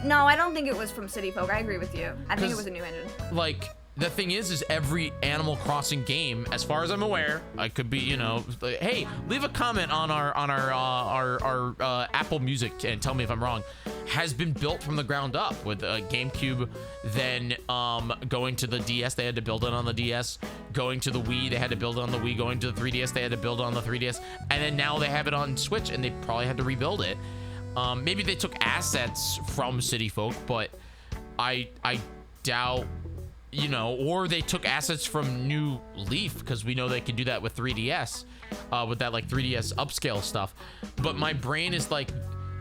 No, I don't think it was from City Folk. I agree with you. I think it was a new engine. Like, the thing is every Animal Crossing game, as far as I'm aware, I could be, you know, like, hey, leave a comment on our Apple Music and tell me if I'm wrong, has been built from the ground up with GameCube, then going to the DS, they had to build it on the DS, going to the Wii, they had to build it on the Wii, going to the 3DS, they had to build it on the 3DS, and then now they have it on Switch and they probably had to rebuild it. Maybe they took assets from City Folk, but I doubt, you know, or they took assets from New Leaf, because we know they can do that with 3DS, with that like 3DS upscale stuff. But my brain is like,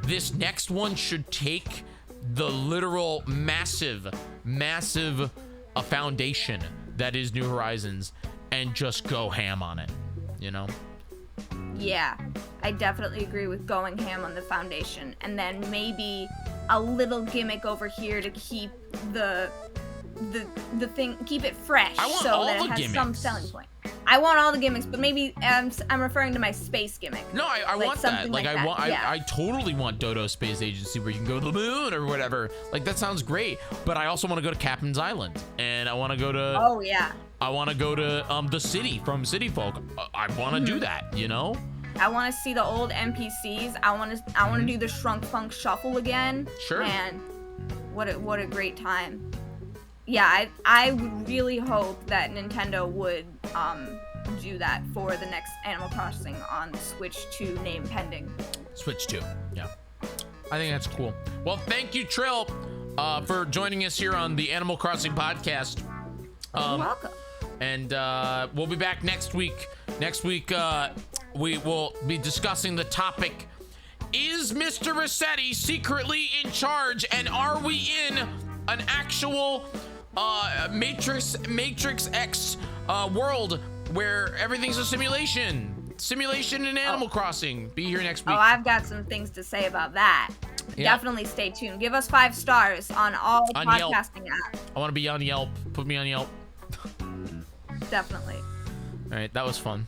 this next one should take the literal massive foundation that is New Horizons and just go ham on it, you know? Yeah, I definitely agree with going ham on the foundation, and then maybe a little gimmick over here to keep the thing, keep it fresh, so that it has some selling point. I want all the gimmicks, but maybe I'm referring to my space gimmick. No, I like want that. Like that. I totally want Dodo Space Agency where you can go to the moon or whatever. Like, that sounds great. But I also want to go to Captain's Island, and I want to go to. Oh yeah. I want to go to the city from City Folk. I want to do that. You know. I want to see the old NPCs. I want to do the Shrunk Funk Shuffle again. Sure. Man, what a great time. Yeah, I would really hope that Nintendo would do that for the next Animal Crossing on Switch 2, name pending. Switch 2, yeah. I think that's cool. Well, thank you, Trill, for joining us here on the Animal Crossing podcast. You're welcome. And we'll be back next week. Next week, we will be discussing the topic, is Mr. Rossetti secretly in charge, and are we in an actual Matrix X world where everything's a simulation in Animal Crossing? Be here next week. Oh, I've got some things to say about that. Yeah. Definitely stay tuned. Give us 5 stars on all podcasting apps. I want to be on Yelp. Put me on Yelp. Definitely. All right, that was fun.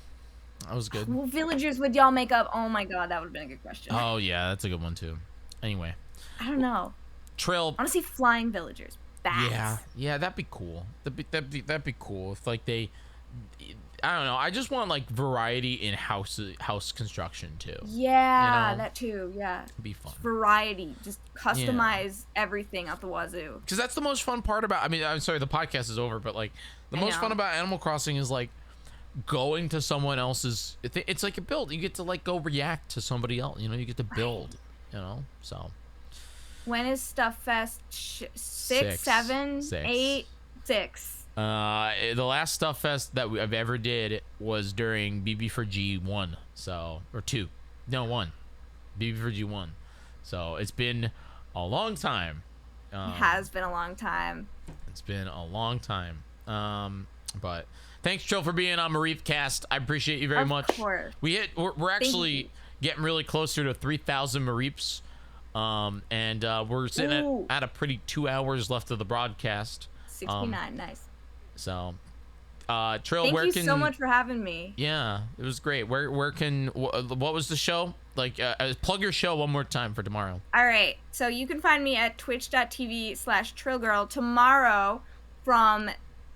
That was good. Well, villagers would y'all make up? Oh my god, that would have been a good question. Oh yeah, that's a good one too. Anyway. I don't know. Trill. I want to see flying villagers. Bats. Yeah, that'd be cool. That'd be cool if like they, I don't know. I just want like variety in house construction too. Yeah, you know? that too. Yeah. It'd be fun. Variety. Just customize everything out the wazoo. Because that's the most fun part about. I mean, I'm sorry, the podcast is over, but like the most fun about Animal Crossing is like going to someone else's. It's like a build. You get to like go react to somebody else. You know, you get to build. You know, so. When is Stuff Fest? 6, 7, 8, 6. The last Stuff Fest that I've ever did was during BB4G1, so, or 2, no 1, BB4G1. So it's been a long time. It has been a long time. It's been a long time. But thanks, Trill, for being on Mareep Cast. I appreciate you very much. Of course. We're actually getting really closer to 3,000 Mareeps. And we're sitting at a pretty 2 hours left of the broadcast. 69, nice. So, Trill, thank you so much for having me. Yeah, it was great. What was the show? Like, plug your show one more time for tomorrow. All right, so you can find me at twitch.tv/trillgirl tomorrow from,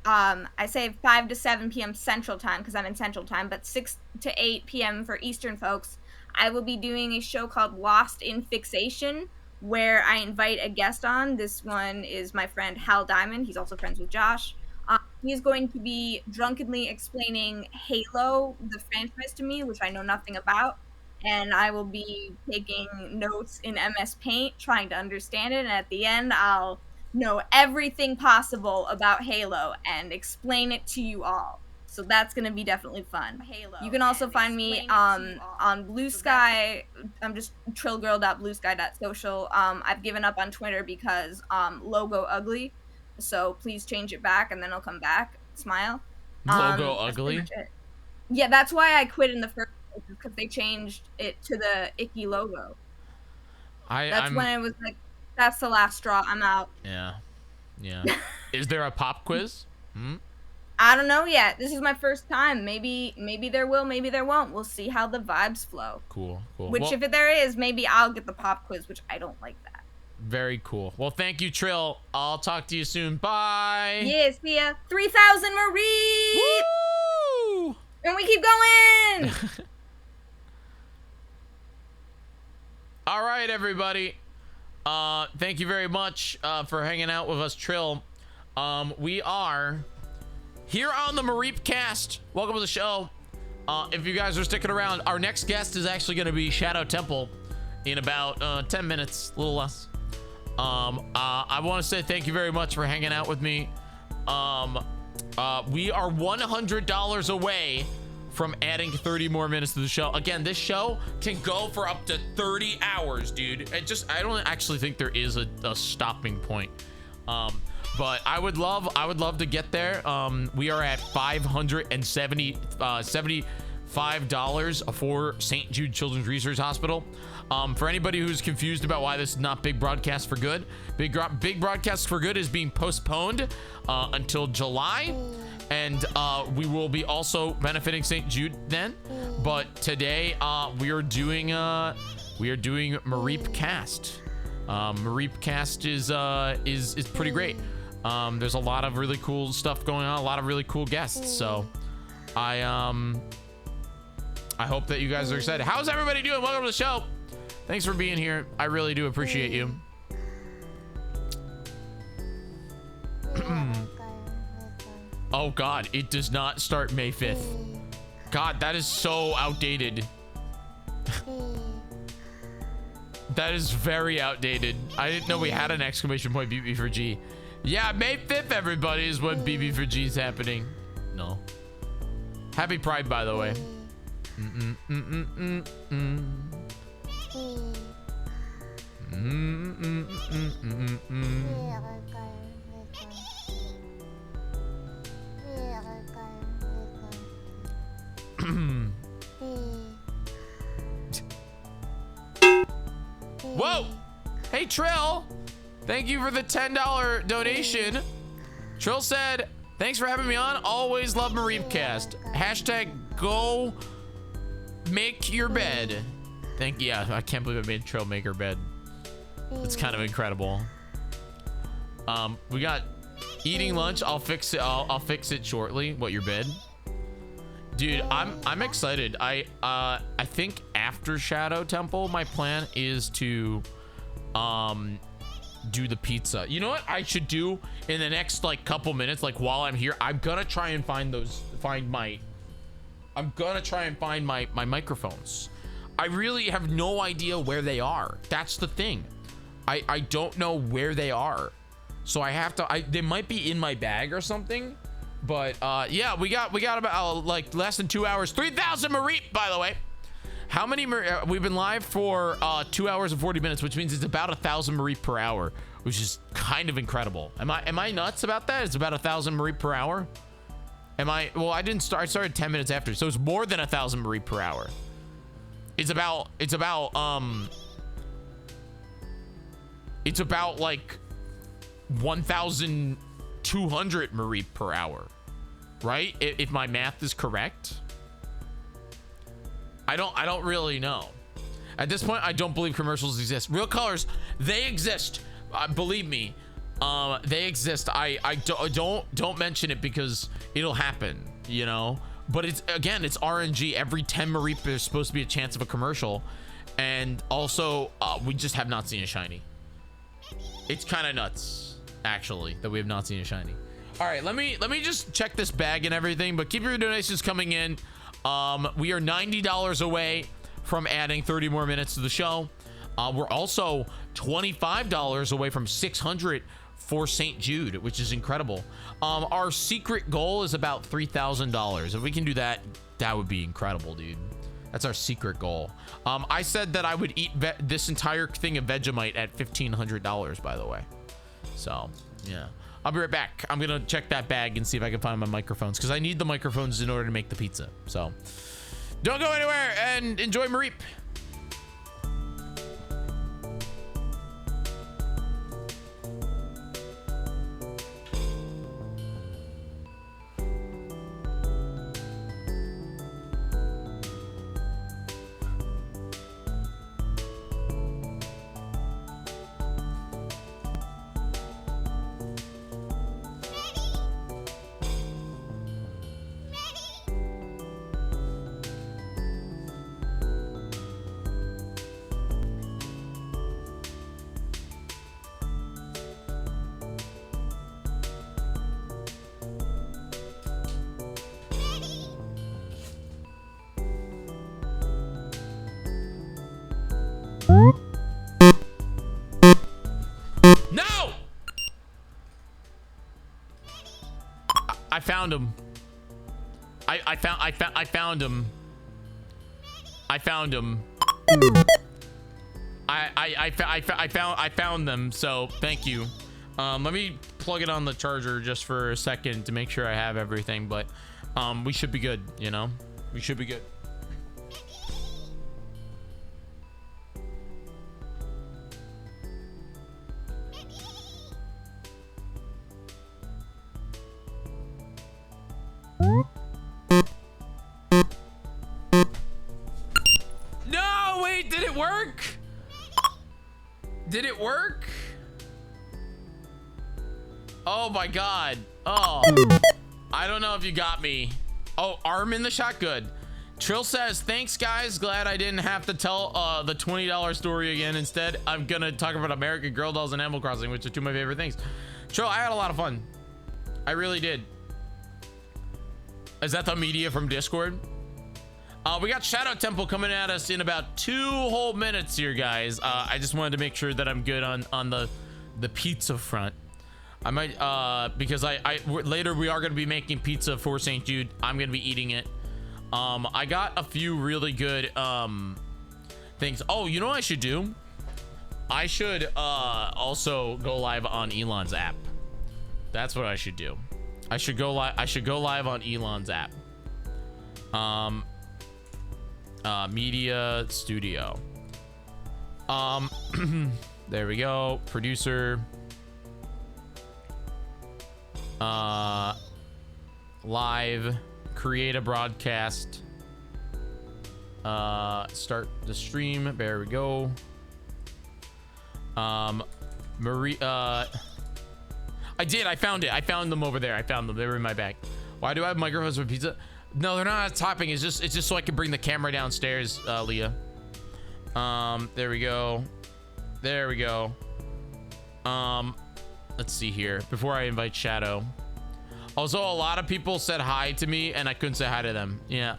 I say 5 to 7 p.m. Central Time because I'm in Central Time, but 6 to 8 p.m. for Eastern folks. I will be doing a show called Lost in Fixation, where I invite a guest on. This one is my friend Hal Diamond. He's also friends with Josh. He's going to be drunkenly explaining Halo, the franchise, to me, which I know nothing about. And I will be taking notes in MS Paint, trying to understand it. And at the end, I'll know everything possible about Halo and explain it to you all. So that's going to be definitely fun. You can also find me on Blue Sky. I'm just trillgirl.bluesky.social. I've given up on Twitter because logo ugly. So please change it back and then I'll come back. Smile. Logo ugly? Yeah, that's why I quit in the first place, because they changed it to the icky logo. That's when I was like, that's the last straw. I'm out. Yeah. Is there a pop quiz? I don't know yet. This is my first time. Maybe there will, maybe there won't. We'll see how the vibes flow. Cool. Which, if there is, maybe I'll get the pop quiz, which I don't like that. Very cool. Well, thank you, Trill. I'll talk to you soon. Bye. Yeah, see ya. 3,000 Mareep! Woo! And we keep going! All right, everybody. Thank you very much for hanging out with us, Trill. We are here on the Mareep Cast. Welcome to the show. If you guys are sticking around, our next guest is actually going to be Shadow Temple in about 10 minutes, a little less. I want to say thank you very much for hanging out with me. We are $100 away from adding 30 more minutes to the show. Again, this show can go for up to 30 hours, dude. I don't actually think there is a stopping point. But I would love to get there. We are at $575 for St. Jude Children's Research Hospital. For anybody who's confused about why this is not Big Broadcast for Good, Big Broadcast for Good is being postponed until July, and we will be also benefiting St. Jude then. But today we are doing Mareep Cast. Mareep Cast is pretty great. There's a lot of really cool stuff going on, a lot of really cool guests. So I hope that you guys are excited. How's everybody doing? Welcome to the show. Thanks for being here. I really do appreciate you. Oh God, it does not start May 5th. God, that is so outdated. That is very outdated. I didn't know we had an exclamation point BB4G. Yeah, May 5th, everybody, is when BB4G is happening. No. Happy Pride, by the way. Whoa! Hey, Trill! Thank you for the $10 donation. Trill said, thanks for having me on. Always love Mareep Cast. Hashtag go make your bed. Yeah, I can't believe I made Trill make her bed. It's kind of incredible. We got eating lunch. I'll fix it. I'll fix it shortly. What, your bed? Dude, I'm excited. I think after Shadow Temple, my plan is to do the pizza. You know what I should do in the next like couple minutes, like while I'm here? I'm gonna try and find my microphones. I really have no idea where they are. That's the thing. I don't know where they are. So I have to, they might be in my bag or something. But yeah, we got about like less than 2 hours. 3,000 Mareep, by the way. How many we've been live for 2 hours and 40 minutes, which means it's about 1,000 Mareep per hour, which is kind of incredible. Am I nuts about that? It's about 1,000 Mareep per hour. Well, I started 10 minutes after, so it's more than 1,000 Mareep per hour. It's about like 1,200 Mareep per hour, right? If my math is correct. I don't really know. At this point, I don't believe commercials exist. Real colors, they exist. Believe me, they exist. Don't mention it because it'll happen, you know. But it's RNG. Every 10 Mareep there's supposed to be a chance of a commercial, And also, we just have not seen a shiny. It's kind of nuts, actually, that we have not seen a shiny. All right, let me just check this bag and everything, but keep your donations coming in. We are $90 away from adding 30 more minutes to the show. We're also $25 away from 600 for St. Jude, which is incredible. Our secret goal is about $3,000. If we can do that, that would be incredible, dude. That's our secret goal. I said that I would eat this entire thing of Vegemite at $1,500, by the way. So, yeah. I'll be right back. I'm going to check that bag and see if I can find my microphones, because I need the microphones in order to make the pizza. So, don't go anywhere and enjoy Mareep. No! I found him. I found him. I found him. I found them, so thank you. Let me plug it on the charger just for a second to make sure I have everything, but we should be good, you know? We should be good. No, wait, did it work? Did it work? Oh my god. Oh, I don't know if you got me. Oh, arm in the shot. Good. Trill says, thanks guys, glad I didn't have to tell the $20 story again. Instead, I'm gonna talk about American Girl dolls and Animal Crossing, which are two of my favorite things. Trill, I had a lot of fun. I really did. Is that the media from Discord? We got Shadow Temple coming at us in about 2 whole minutes here, guys. I just wanted to make sure that I'm good on the pizza front. I might because later we are going to be making pizza for St. Jude. I'm going to be eating it. I got a few really good things. Oh, you know what I should do? I should also go live on Elon's app. That's what I should do. I should go live on Elon's app. Media studio. There we go. Producer. Live. Create a broadcast. Start the stream. There we go. Marie. I did. I found it. I found them over there. I found them. They were in my bag. Why do I have microphones for pizza? No, they're not topping. It's just so I can bring the camera downstairs, Leah. There we go. There we go. Let's see here. Before I invite Shadow. Also, a lot of people said hi to me, and I couldn't say hi to them. Yeah.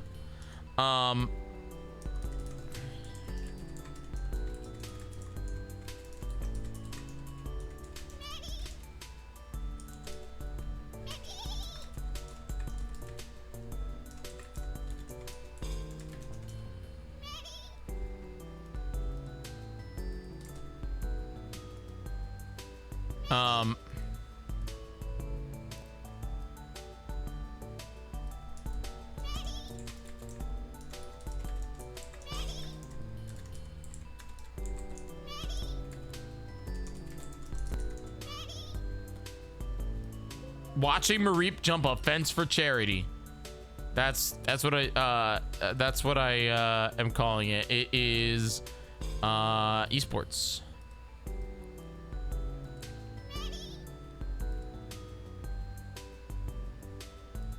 Watching Mareep jump a fence for charity. That's what I am calling it. It is esports.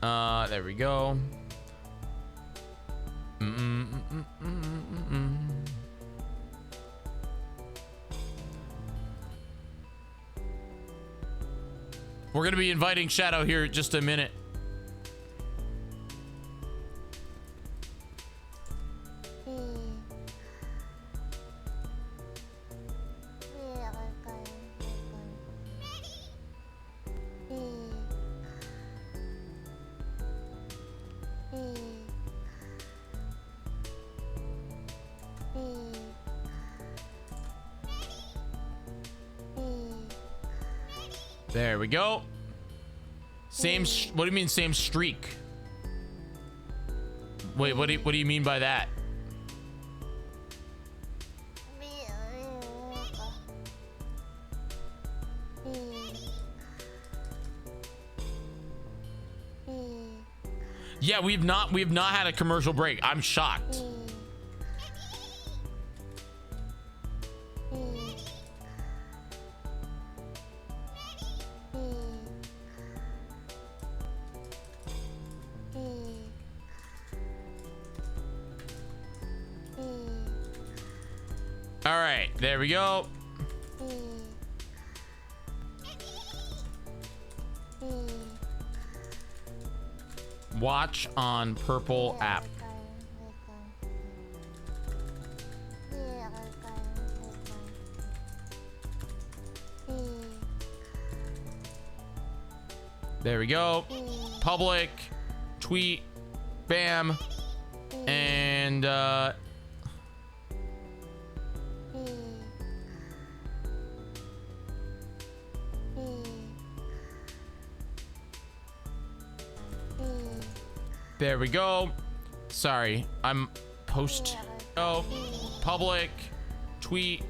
There we go. We're gonna be inviting Shadow here in just a minute. There we go. Same. What do you mean same streak? Wait, what do you mean by that? Yeah, we've not had a commercial break. I'm shocked. All right, there we go. Watch on purple app. There we go. Public, tweet, bam, and there we go. Sorry, I'm post. Oh, public, tweet,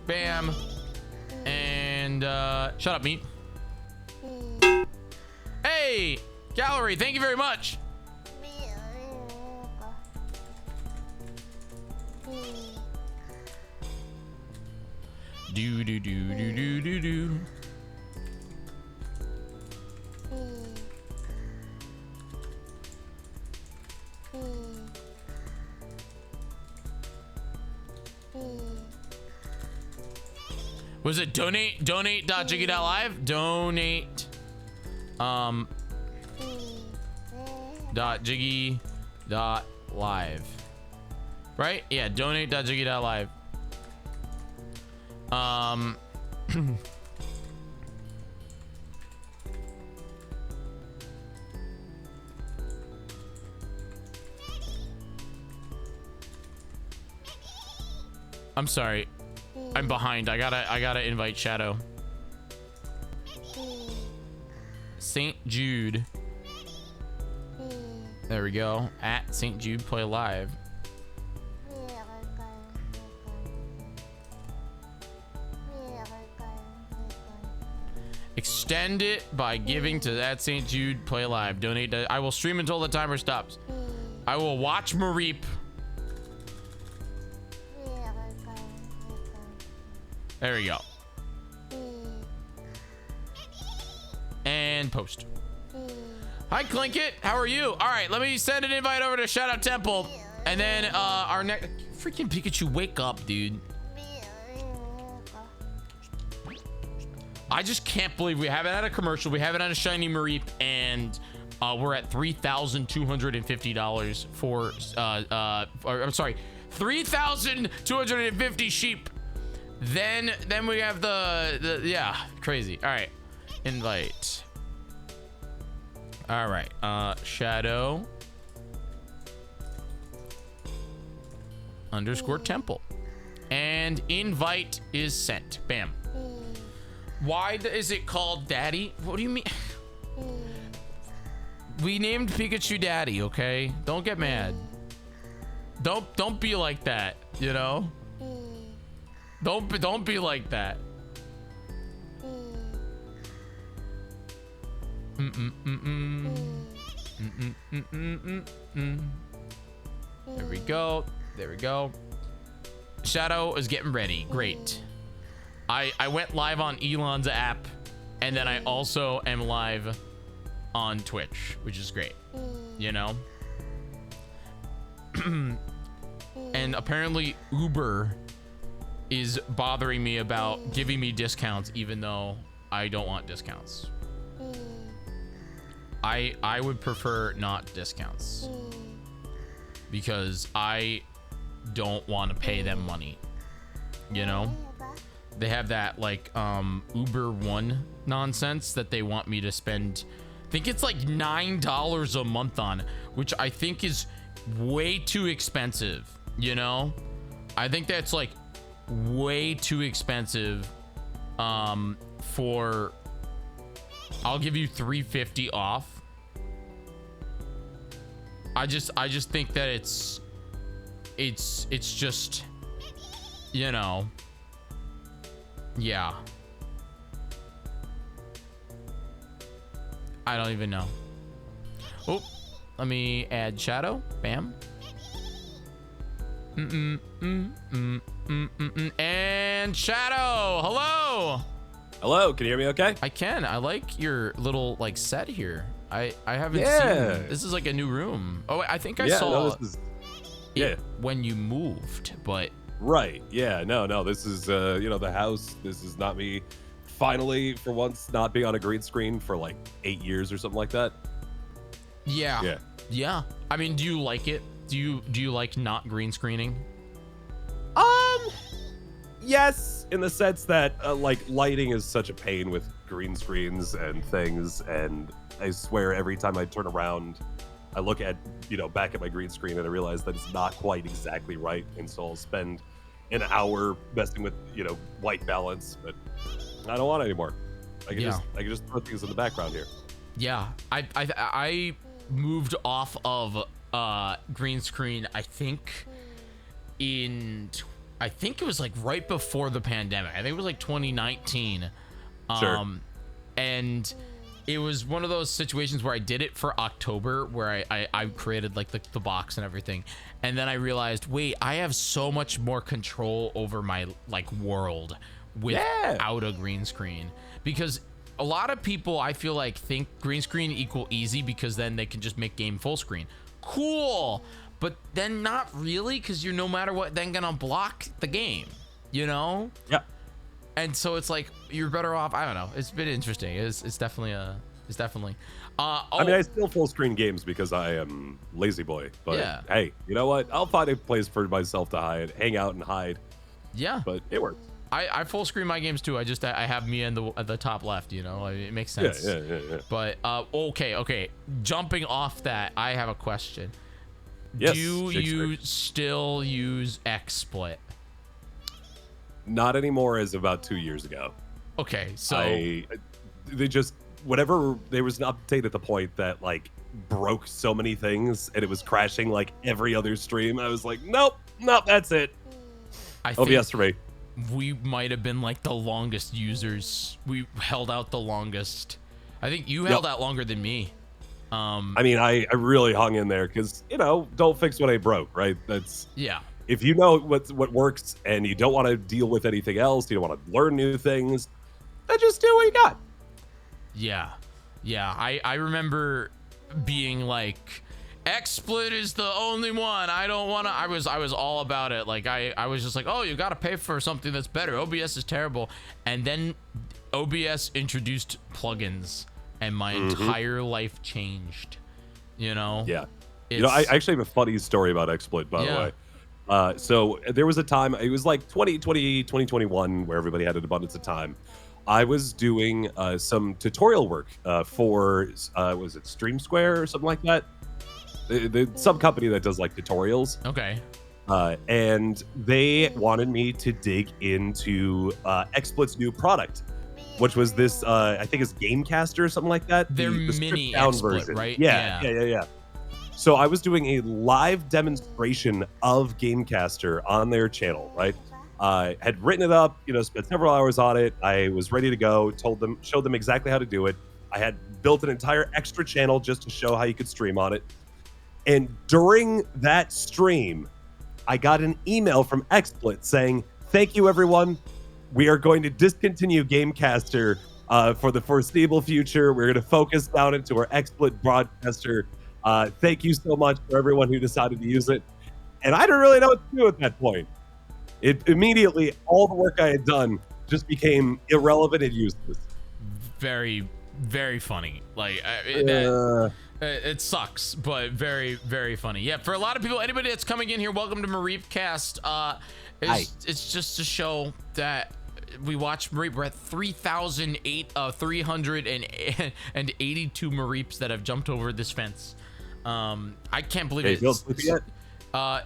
bam, and shut up, meat. Hey, gallery, thank you very much. Do do do do do do do. Was it donate.jyggy.live? Donate .jyggy.live. Right? Yeah, donate.jyggy.live. I'm sorry. I'm behind. I gotta invite Shadow. St. Jude. There we go. At St. Jude Play Live. Extend it by giving to at St. Jude Play Live. Donate. I will stream until the timer stops. I will watch Mareep. There we go. And post. Hi, Klinkit. How are you? All right, let me send an invite over to Shout Out Temple. And then our next... Freaking Pikachu, wake up, dude. I just can't believe we haven't had a commercial. We haven't had a shiny Mareep. And we're at $3,250 for... I'm sorry. 3,250 sheep. Then we have the yeah, crazy. All right, invite. All right, Shadow _ temple, and invite is sent. Bam. Why is it called Daddy? What do you mean? We named Pikachu Daddy. Okay, don't get mad. Don't be like that. You know. Don't be like that. There we go. There we go. Shadow is getting ready. Great. I went live on Elon's app, and then I also am live on Twitch, which is great. You know? And apparently Uber is bothering me about giving me discounts, even though I don't want discounts. I would prefer not discounts because I don't want to pay them money. You know, they have that like Uber One nonsense that they want me to spend. I think it's like $9 a month on, which I think is way too expensive. You know, I think that's like way too expensive. For I'll give you $350 off. I just think that it's just, you know, yeah. I don't even know. Oh, let me add shadow. Bam. And shadow. Hello. Hello, can you hear me okay? I can. I like your little like set here. I haven't Yeah. seen. This is like a new room. Oh, I think I Yeah, saw no, this is, it when you moved, but right. Yeah, no, this is you know, the house. This is not me finally for once not being on a green screen for like 8 years or something like that. Yeah. I mean, do you like it? Do you like not green screening? Yes, in the sense that like lighting is such a pain with green screens and things, and I swear every time I turn around, I look at, you know, back at my green screen and I realize that it's not quite exactly right, and so I'll spend an hour messing with, you know, white balance, but I don't want it anymore. I can just throw things in the background here. Yeah, I moved off of green screen. I think it was like right before the pandemic. I think it was like 2019. Sure. And it was one of those situations where I did it for October, where I created like the box and everything. And then I realized, wait, I have so much more control over my like world without a green screen, because a lot of people, I feel like, think green screen equal easy because then they can just make game full screen. Cool. But then not really, because you're no matter what then gonna block the game, you know? Yeah. And so it's like you're better off. I don't know. It's been interesting. It's definitely I mean, I still full screen games because I am lazy boy. But Yeah. hey, you know what? I'll find a place for myself to hang out and hide. Yeah. But it works. I full screen my games too. I have me in the top left. You know, it makes sense. Yeah. But okay. Jumping off that, I have a question. Yes, Do you still use XSplit? Not anymore, as about 2 years ago. Okay, so they just, whatever, there was an update at the point that like broke so many things and it was crashing like every other stream. I was like, nope, that's it. I think OBS for me. we might have been like the longest users. We held out the longest. I think you held out longer than me. I mean, I really hung in there because, you know, don't fix what ain't broke, right? That's, yeah. if you know what works and you don't want to deal with anything else, you don't want to learn new things, then just do what you got. Yeah. I remember being like, XSplit is the only one. I don't want to. I was all about it. Like I was just like, oh, you got to pay for something that's better. OBS is terrible. And then OBS introduced plugins, and my entire life changed. You know? Yeah. You know, I actually have a funny story about XSplit, by the way. So there was a time, it was like 2020, 2021, where everybody had an abundance of time. I was doing some tutorial work for, was it Stream Square or something like that? Some company that does like tutorials. Okay. And they wanted me to dig into XSplit's new product, which was this, I think it's Gamecaster or something like that. Their the mini stripped-down XSplit, version. right? Yeah. So I was doing a live demonstration of Gamecaster on their channel, right? Had written it up, you know, spent several hours on it. I was ready to go, showed them exactly how to do it. I had built an entire extra channel just to show how you could stream on it. And during that stream, I got an email from XSplit saying, thank you, everyone. We are going to discontinue Gamecaster for the foreseeable future. We're going to focus down into our XSplit broadcaster. Thank you so much for everyone who decided to use it. And I didn't really know what to do at that point. It immediately, all the work I had done just became irrelevant and useless. Very, very funny. Like it sucks, but very, very funny. Yeah, for a lot of people, anybody that's coming in here, welcome to Mareep Cast. It's just a show that we watch Mareep. We're at 382 Mareeps that have jumped over this fence. I can't believe it.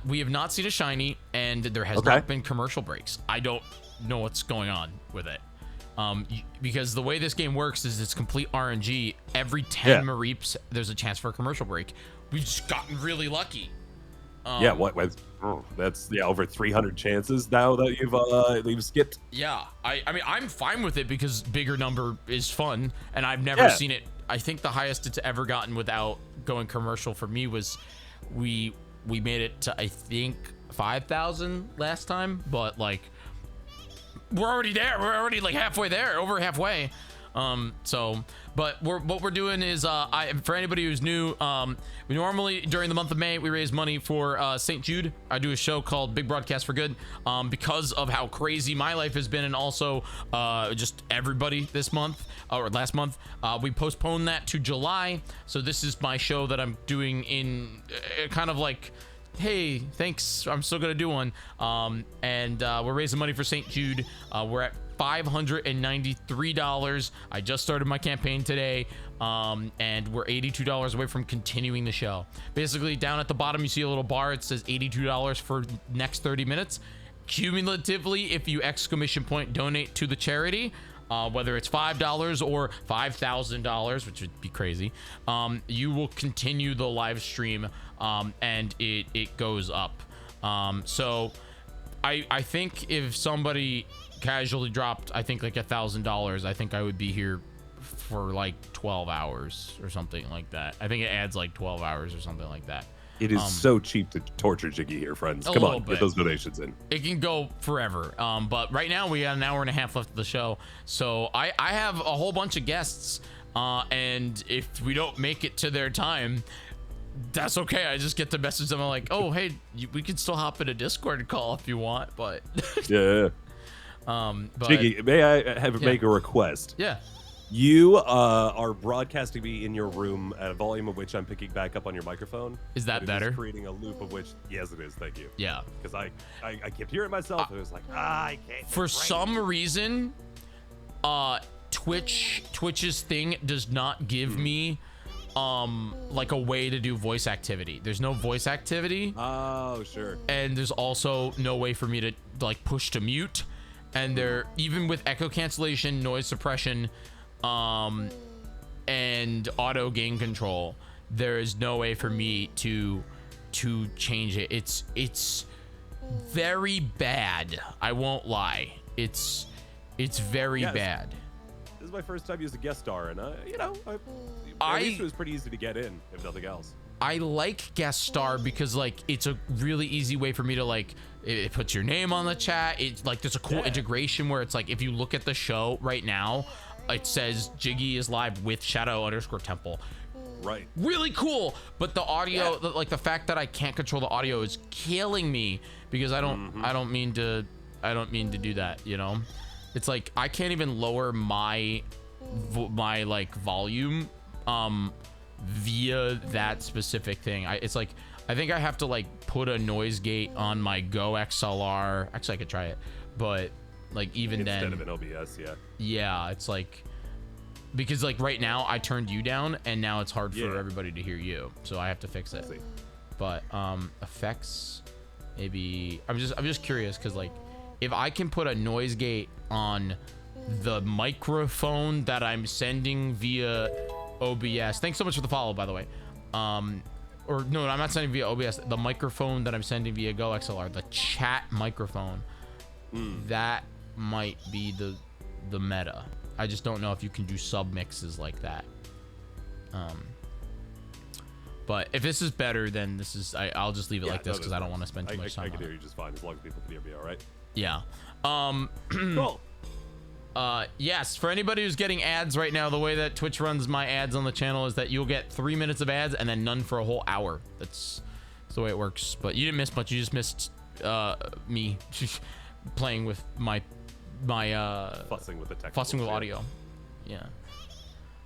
We have not seen a shiny, and there has not been commercial breaks. I don't know what's going on with it. Because the way this game works is it's complete RNG. Every 10 Mareeps, there's a chance for a commercial break. We've just gotten really lucky. That's over 300 chances now that you've skipped. Yeah, I mean, I'm fine with it because bigger number is fun, and I've never seen it. I think the highest it's ever gotten without going commercial for me was we made it to, I think, 5,000 last time, but like we're already there. We're already like halfway there, over halfway. But what we're doing is, for anybody who's new, we normally during the month of May we raise money for St. Jude. I do a show called Big Broadcast for Good, because of how crazy my life has been, and also just everybody this month or last month. We postponed that to July, so this is my show that I'm doing in kind of like, hey, thanks, I'm still gonna do one. And we're raising money for St. Jude. We're at $593. I just started my campaign today, and we're $82 away from continuing the show. Basically, down at the bottom you see a little bar. It says $82 for next 30 minutes. Cumulatively, if you exclamation point donate to the charity, whether it's $5 or $5,000, which would be crazy, you will continue the live stream, and it goes up. So I think if somebody casually dropped, I think like $1,000, I think I would be here for like 12 hours or something like that. I think it adds like 12 hours or something like that. It is so cheap to torture Jyggy here, friends. Come on, get those donations in. It can go forever. But right now we got an hour and a half left of the show. So I have a whole bunch of guests. And if we don't make it to their time, that's okay. I just get to message them. I'm like, oh, hey, we can still hop in a Discord call if you want. But yeah. But Jyggy, may I make a request? Yeah. You are broadcasting me in your room at a volume of which I'm picking back up on your microphone. Is that better? Is creating a loop of which, yes, it is. Thank you. Yeah. Because I kept hearing myself. And it was like, I can't. For some reason, Twitch's thing does not give me like a way to do voice activity. There's no voice activity. Oh, sure. And there's also no way for me to like push to mute. And there, even with echo cancellation, noise suppression, and auto gain control, there is no way for me to change it. It's very bad. I won't lie. It's very bad. This is my first time using guest star, and at least it was pretty easy to get in, if nothing else. I like guest star because like it's a really easy way for me to like, it puts your name on the chat. It's like there's a cool integration where it's like if you look at the show right now, it says Jyggy is live with Shadow_Temple. Right. Really cool. But the audio, like the fact that I can't control the audio is killing me because I don't mean to do that, you know? It's like I can't even lower my like volume via that specific thing. It's like I think I have to like put a noise gate on my Go XLR. Actually, I could try it, but like even then, instead of an OBS, yeah, it's like because like right now I turned you down and now it's hard for everybody to hear you, so I have to fix it. But effects, maybe I'm just curious because like if I can put a noise gate on the microphone that I'm sending via OBS. Thanks so much for the follow, by the way. Or no, I'm not sending via OBS. The microphone that I'm sending via Go XLR, the chat microphone, that might be the meta. I just don't know if you can do sub mixes like that. But if this is better, then this is. I'll just leave it like this because I don't want to spend too much time. I can hear you just fine as long as people can hear me. All right. Yeah. Cool. Yes, for anybody who's getting ads right now, the way that Twitch runs my ads on the channel is that you'll get 3 minutes of ads and then none for a whole hour. That's the way it works. But you didn't miss much. You just missed me playing with my fussing with the tech, fussing with audio. Yeah.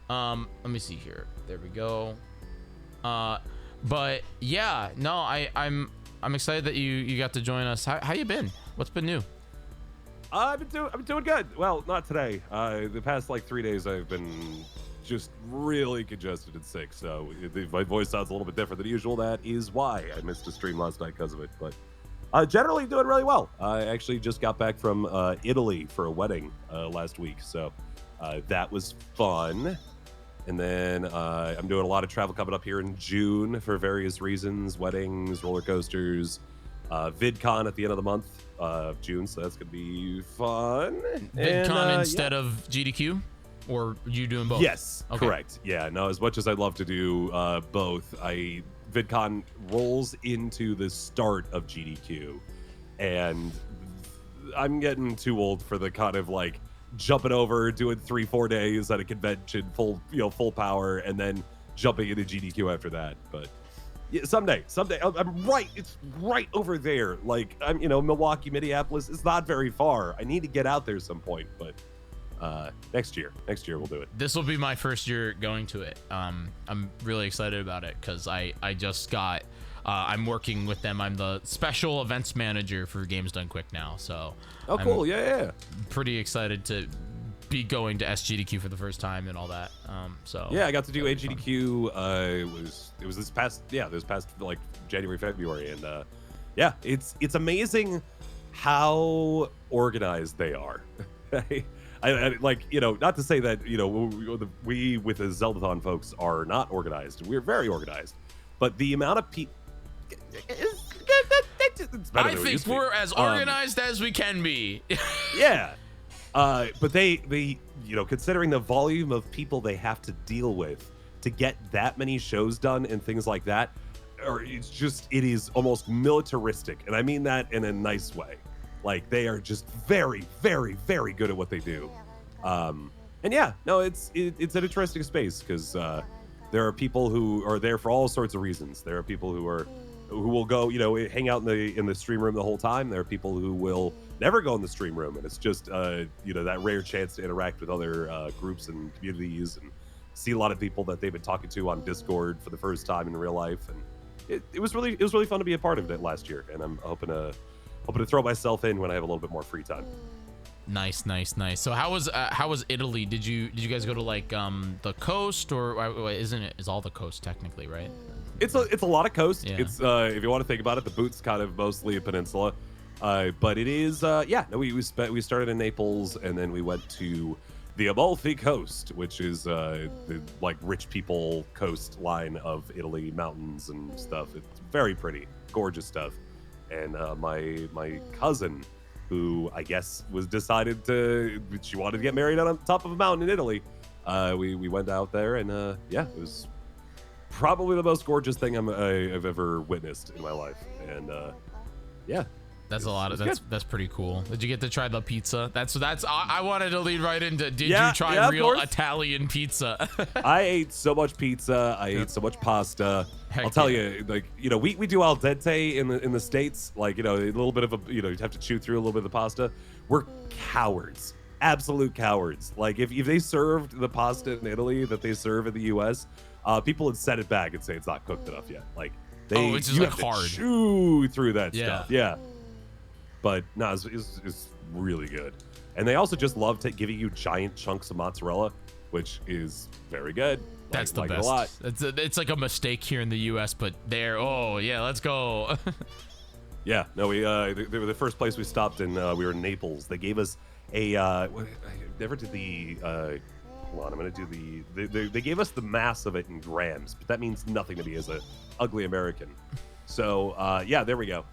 Let me see here. There we go. But yeah, no, I'm excited that you got to join us. How you been? What's been new? I've been doing good. Well, not today. The past like 3 days, I've been just really congested and sick. So if my voice sounds a little bit different than usual, that is why I missed a stream last night because of it. But generally doing really well. I actually just got back from Italy for a wedding last week. So that was fun. And then I'm doing a lot of travel coming up here in June for various reasons, weddings, roller coasters, VidCon at the end of the month of June. So that's going to be fun. VidCon instead of GDQ? Or you doing both? Yes, okay. Correct. Yeah, no, as much as I'd love to do both, VidCon rolls into the start of GDQ. And I'm getting too old for the kind of like jumping over, doing 3-4 days at a convention, full power, and then jumping into GDQ after that. But yeah, someday, I'm right. It's right over there. Like I'm, Milwaukee, Minneapolis. It's not very far. I need to get out there some point, but next year we'll do it. This will be my first year going to it. I'm really excited about it because I just got. I'm working with them. I'm the special events manager for Games Done Quick now. So. Oh, cool. Yeah. Pretty excited to be going to SGDQ for the first time and all that. So. Yeah, I got to do AGDQ. It was this past like January, February, and yeah, it's amazing how organized they are. I like, not to say that, we with the Zeldathon folks are not organized. We're very organized, but the amount of people. I think we're as organized as we can be. Yeah. But they, considering the volume of people they have to deal with to get that many shows done and things like that, it is almost militaristic. And I mean that in a nice way. Like they are just very, very, very good at what they do. And yeah, no, it's an interesting space because there are people who are there for all sorts of reasons. There are people who will go, hang out in the stream room the whole time. There are people who will never go in the stream room, and it's just that rare chance to interact with other groups and communities and see a lot of people that they've been talking to on Discord for the first time in real life. And it was really fun to be a part of it last year, and I'm hoping to throw myself in when I have a little bit more free time. Nice. So how was Italy? Did you guys go to like the coast, or is all the coast technically, right? It's a lot of coast. Yeah. It's if you want to think about it, the boot's kind of mostly a peninsula, but it is we started in Naples and then we went to the Amalfi Coast, which is the like rich people coastline of Italy, mountains and stuff. It's very pretty, gorgeous stuff. And my cousin, who I guess she wanted to get married on top of a mountain in Italy. We went out there and it was probably the most gorgeous thing I've ever witnessed in my life. And yeah. That's pretty cool. Did you get to try the pizza? I wanted to lead right into. Did you try real Italian pizza? I ate so much pizza. I ate so much pasta. I'll tell you, like, we do al dente in the States. Like, a little bit of you have to chew through a little bit of the pasta. We're cowards, absolute cowards. Like if they served the pasta in Italy that they serve in the U.S., people would set it back and say it's not cooked enough yet. Like it's just you like have hard. to chew through that stuff. Yeah. But no, it's really good. And they also just love giving you giant chunks of mozzarella, which is very good. That's the best. A lot. It's like a mistake here in the U.S., but there, let's go. Yeah, no, they were the first place we stopped in. We were in Naples. They gave us I never did the. Hold on, I'm gonna do they gave us the mass of it in grams, but that means nothing to me as a ugly American. So there we go.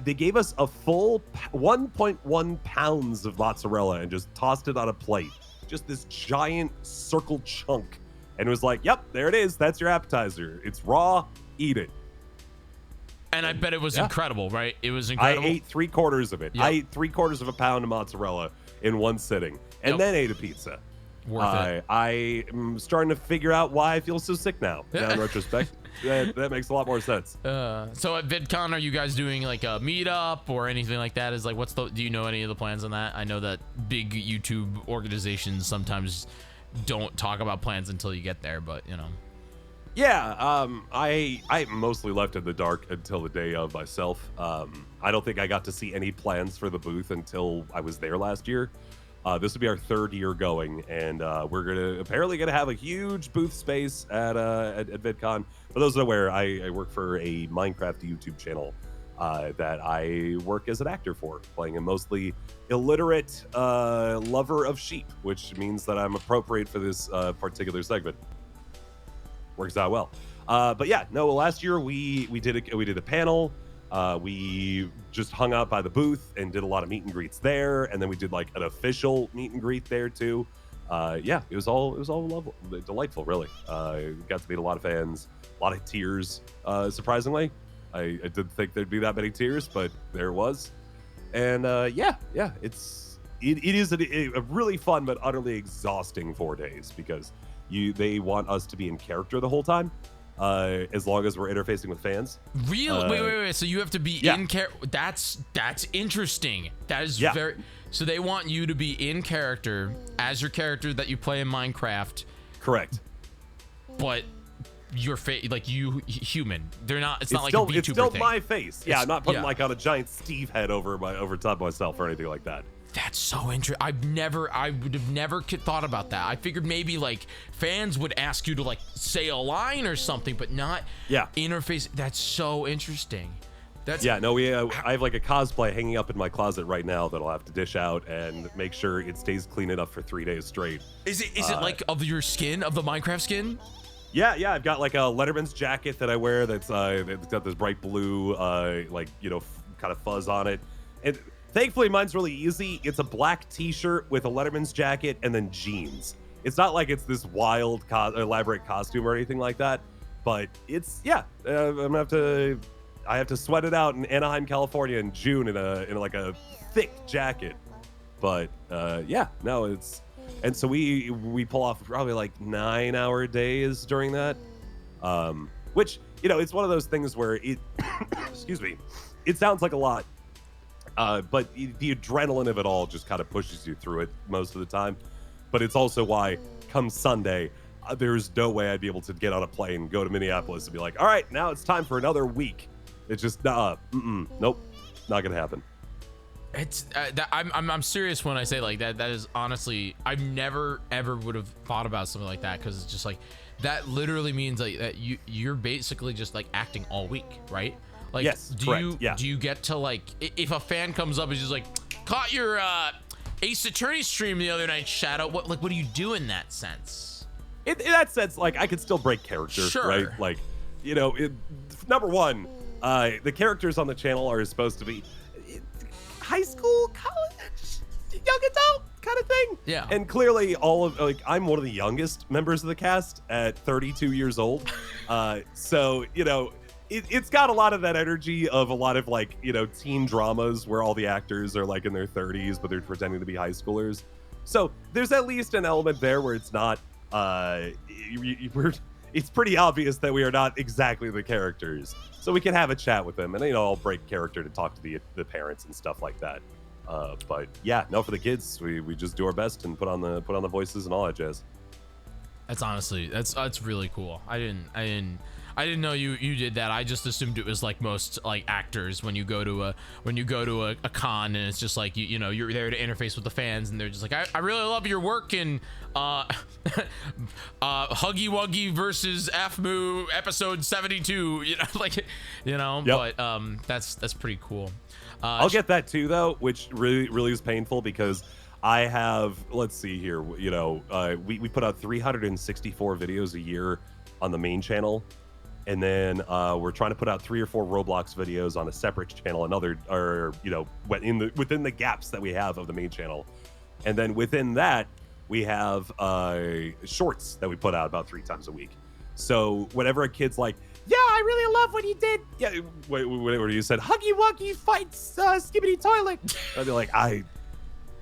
They gave us a full 1.1 pounds of mozzarella and just tossed it on a plate. Just this giant circle chunk. And it was like, yep, there it is. That's your appetizer. It's raw. Eat it. And I bet it was incredible, right? It was incredible. I ate 3/4 of it. Yep. I ate 3/4 of a pound of mozzarella in one sitting and then ate a pizza. Worth it. I am starting to figure out why I feel so sick now in retrospect. That makes a lot more sense. So at VidCon, are you guys doing like a meetup or anything like that? Do you know any of the plans on that? I know that big YouTube organizations sometimes don't talk about plans until you get there, but you know. Yeah, I mostly left in the dark until the day of myself. I don't think I got to see any plans for the booth until I was there last year. This will be our 3rd year going, and we're apparently gonna have a huge booth space at VidCon. For those unaware, I work for a Minecraft YouTube channel that I work as an actor for, playing a mostly illiterate lover of sheep, which means that I'm appropriate for this particular segment. Works out well. But yeah, no, last year we did a panel. We just hung out by the booth and did a lot of meet and greets there, and then we did like an official meet and greet there too. Yeah, it was all lovely, delightful, really. Got to meet a lot of fans, a lot of tears. Surprisingly, I didn't think there'd be that many tears, but there was. And yeah, it is a really fun but utterly exhausting 4 days because they want us to be in character the whole time. As long as we're interfacing with fans. Really? Wait. So you have to be in character. That's interesting. That is very. So they want you to be in character as your character that you play in Minecraft. Correct. But your face, like you human. They're not. It's not like still, a VTuber it's still thing. my face. Yeah, I'm not putting like on a giant Steve head over top of myself or anything like that. That's so interesting. I would have never thought about that. I figured maybe like fans would ask you to like say a line or something, but not interface. That's so interesting. That's no. I have like a cosplay hanging up in my closet right now that I'll have to dish out and make sure it stays clean enough for 3 days straight. Is it like of your skin, of the Minecraft skin? Yeah. I've got like a Letterman's jacket that I wear that's it's got this bright blue like kind of fuzz on it, and thankfully, mine's really easy. It's a black T-shirt with a Letterman's jacket and then jeans. It's not like it's this wild, elaborate costume or anything like that. But it's I have to sweat it out in Anaheim, California, in June in like a thick jacket. But and so we pull off probably like 9-hour days during that, which it's one of those things where it excuse me, it sounds like a lot. But the adrenaline of it all just kind of pushes you through it most of the time. But it's also why, come Sunday, there's no way I'd be able to get on a plane, go to Minneapolis, and be like, all right, now it's time for another week. It's just, nope, not gonna happen. It's I'm serious when I say like that. That is honestly, I've never ever would have thought about something like that, because it's just like that literally means like that you're basically just like acting all week, right? Like, yes, do you get to like, if a fan comes up and is just like, caught your Ace Attorney stream the other night, Shadow, what do you do in that sense? In that sense, like, I could still break character, sure, right? Like, number one, the characters on the channel are supposed to be high school, college, young adult kind of thing. Yeah. And clearly I'm one of the youngest members of the cast at 32 years old. So, it's got a lot of that energy of a lot of like, teen dramas where all the actors are like in their 30s, but they're pretending to be high schoolers. So there's at least an element there where it's not, it's pretty obvious that we are not exactly the characters. So we can have a chat with them, and I'll break character to talk to the parents and stuff like that. But yeah, no, for the kids, we just do our best and put on the voices and all that jazz. That's honestly, that's really cool. I didn't know you did that. I just assumed it was like most like actors when you go to a con, and it's just like you're there to interface with the fans, and they're just like, I really love your work in Huggy Wuggy versus AFMU episode 72. Yep. But that's pretty cool. I'll get that too though, which really is painful because I have, let's see here, we put out 364 videos a year on the main channel. And then we're trying to put out 3 or 4 Roblox videos on a separate channel, within the gaps that we have of the main channel. And then within that, we have shorts that we put out about 3 times a week. So whenever a kid's like, yeah, I really love what he did. Yeah, whatever you said, Huggy Wuggy fights Skibbity Toilet. I'd be like,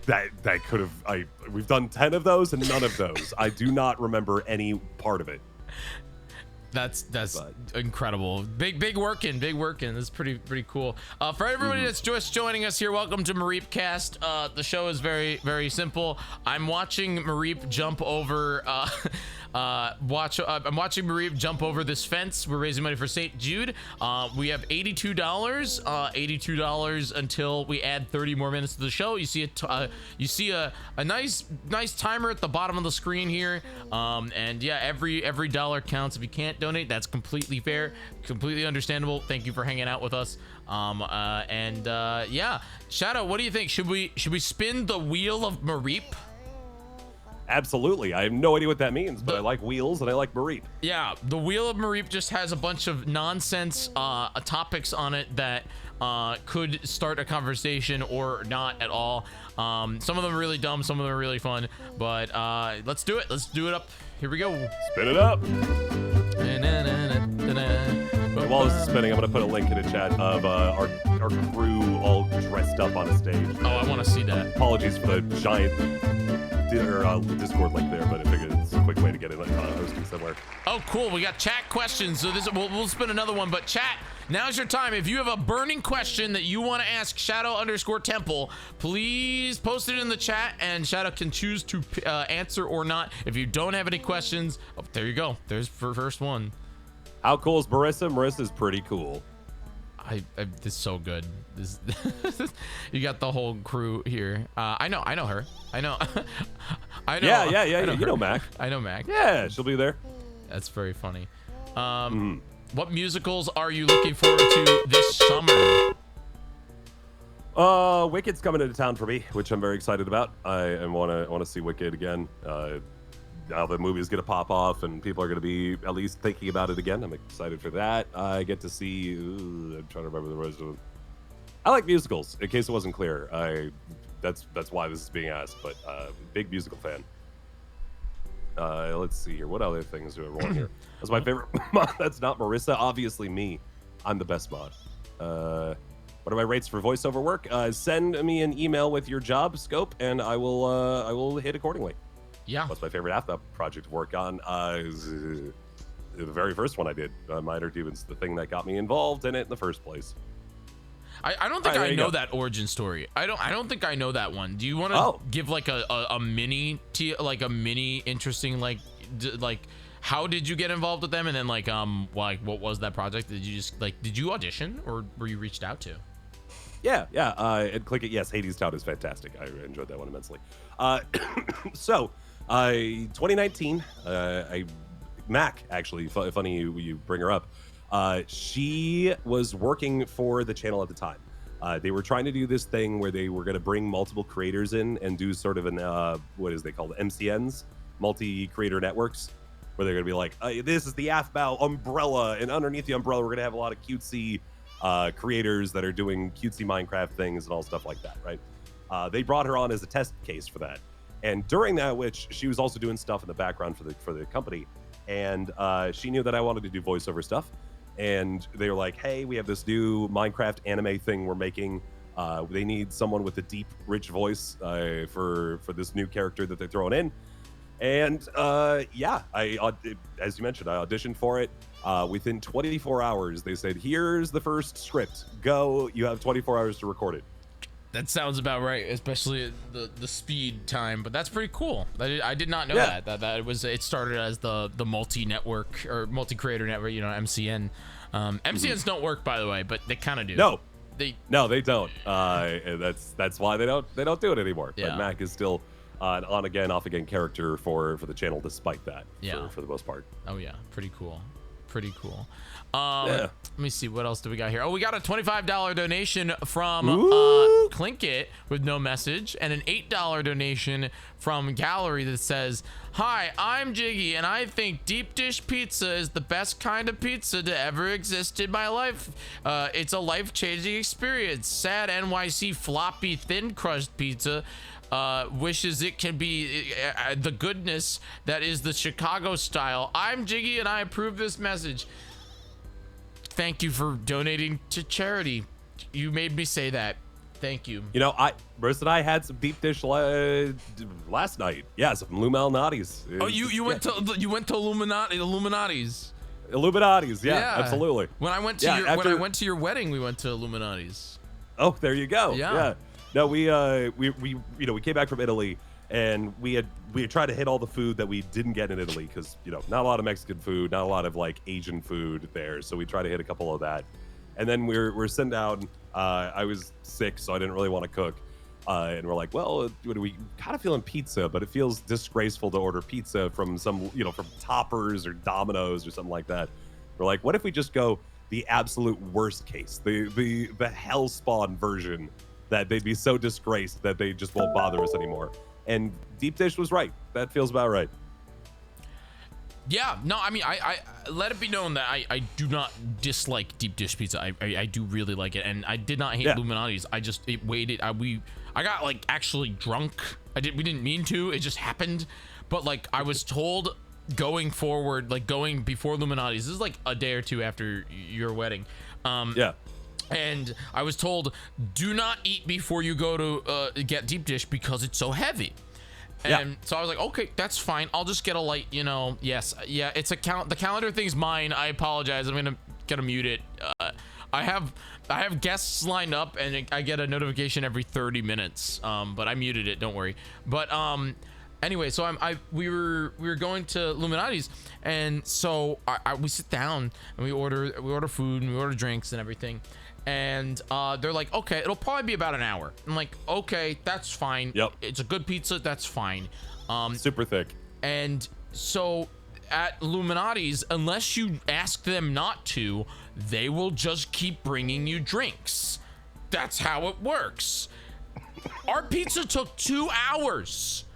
that could have, we've done 10 of those and none of those. I do not remember any part of it. That's But- incredible. Big working. That's pretty cool. For everybody that's just joining us here, welcome to Mareep Cast. The show is very, very simple. I'm watching Mareep jump over. I'm watching Mareep jump over this fence. We're raising money for St. Jude. We have $82. $82 until we add 30 more minutes to the show. You see a nice timer at the bottom of the screen here. And yeah, every dollar counts. If you can't donate, that's completely fair, completely understandable. Thank you for hanging out with us. Yeah, Shadow, what do you think? Should we spin the wheel of Mareep? Absolutely. I have no idea what that means, but I like wheels and I like Mareep. Yeah, the wheel of Mareep just has a bunch of nonsense topics on it that could start a conversation or not at all. Some of them are really dumb, some of them are really fun, but let's do it. Let's do it up. Here we go. Spin it up. While this is spinning, I'm going to put a link in the chat of our crew all dressed up on a stage. Oh, I want to see that. Apologies for the giant Discord link there, but I figured it's a quick way to get it hosting somewhere. Oh, cool. We got chat questions. So we'll spin another one, but chat, now's your time. If you have a burning question that you want to ask Shadow_Temple, please post it in the chat and Shadow can choose to answer or not. If you don't have any questions, oh, there you go. There's the first one. How cool is Marissa? Marissa's pretty cool. This is so good. This you got the whole crew here. I know her. I know. Yeah. You know Mac. I know Mac. Yeah, she'll be there. That's very funny. What musicals are you looking forward to this summer? Wicked's coming into town for me, which I'm very excited about. I want to see Wicked again. Now the movie's gonna pop off and people are gonna be at least thinking about it again. I'm excited for that. I get to see. I'm trying to remember the rest of them. I like musicals. In case it wasn't clear, that's why this is being asked. But big musical fan. Let's see here. What other things are rolling here? That's my favorite mod. That's not Marissa. Obviously me. I'm the best mod. What are my rates for voiceover work? Send me an email with your job scope, and I will hit accordingly. Yeah. What's my favorite app project to work on? The very first one I did. Minor Demons, the thing that got me involved in it in the first place. I don't think I know that origin story. I don't think I know that one. Do you want to give like a mini interesting like how did you get involved with them, and then like what was that project? Did you just did you audition or were you reached out to? Yeah. And klinkit. Yes, Hades Town is fantastic. I enjoyed that one immensely. So 2019, Mac, actually, funny you bring her up. She was working for the channel at the time. They were trying to do this thing where they were going to bring multiple creators in and do sort of an, what is they called, MCNs, multi-creator networks, where they're going to be like, this is the AFBOW umbrella, and underneath the umbrella, we're going to have a lot of cutesy creators that are doing cutesy Minecraft things and all stuff like that, right? They brought her on as a test case for that. And during that, which she was also doing stuff in the background for the company, and she knew that I wanted to do voiceover stuff. And they were like, hey, we have this new Minecraft anime thing we're making. They need someone with a deep, rich voice for this new character that they're throwing in. And yeah, as you mentioned, I auditioned for it. Within 24 hours, they said, here's the first script. Go, you have 24 hours to record it. That sounds about right, especially the speed time. But that's pretty cool. I did not know that it started as the multi-network or multi-creator network, MCN. MCNs don't work, by the way, but they kind of do. No, they don't. That's why they don't do it anymore. Yeah. But Mac is still an on again, off again character for the channel, despite that. Yeah. For the most part. Oh yeah, pretty cool. Let me see, what else do we got here? Oh, we got a $25 donation from Klinkit with no message, and an $8 donation from Gallery that says, hi, I'm Jyggy, and I think deep dish pizza is the best kind of pizza to ever exist in my life. It's a life-changing experience. Sad NYC floppy thin crust pizza wishes it can be the goodness that is the Chicago style. I'm Jyggy and I approve this message. Thank you for donating to charity. You made me say that. Thank you. Bruce and I had some deep dish last night. Yeah, some Lumalnati's. Oh, you went to Illuminati's. Illuminati's, yeah, absolutely. When I went to your wedding, we went to Illuminati's. Oh, there you go. Yeah. No, we came back from Italy, and we had tried to hit all the food that we didn't get in Italy because not a lot of Mexican food, not a lot of like Asian food there. So we tried to hit a couple of that, and then we're sitting down. I was sick, so I didn't really want to cook, and we're like, well, we kind of feeling pizza, but it feels disgraceful to order pizza from from Toppers or Domino's or something like that. We're like, what if we just go the absolute worst case, the hellspawn version, that they'd be so disgraced that they just won't bother us anymore. And deep dish was right. That feels about right. Yeah, no, I mean, I let it be known that I do not dislike deep dish pizza. I do really like it, and I did not hate Illuminati's. I just I got like actually drunk. We didn't mean to. It just happened. But like I was told going forward, like going before Illuminati's. This is like a day or two after your wedding. And I was told, do not eat before you go to get deep dish because it's so heavy. And so I was like, okay, that's fine. I'll just get a light, it's the calendar thing's mine. I apologize. I'm gonna mute it. I have guests lined up, and I get a notification every 30 minutes. But I muted it. Don't worry. But anyway, so we were going to Illuminati's, and so we sit down and we order food and we order drinks and everything. And they're like, okay, it'll probably be about an hour. I'm like, okay, that's fine. Yep. It's a good pizza. That's fine. Super thick. And so at Illuminati's, unless you ask them not to, they will just keep bringing you drinks. That's how it works. Our pizza took 2 hours.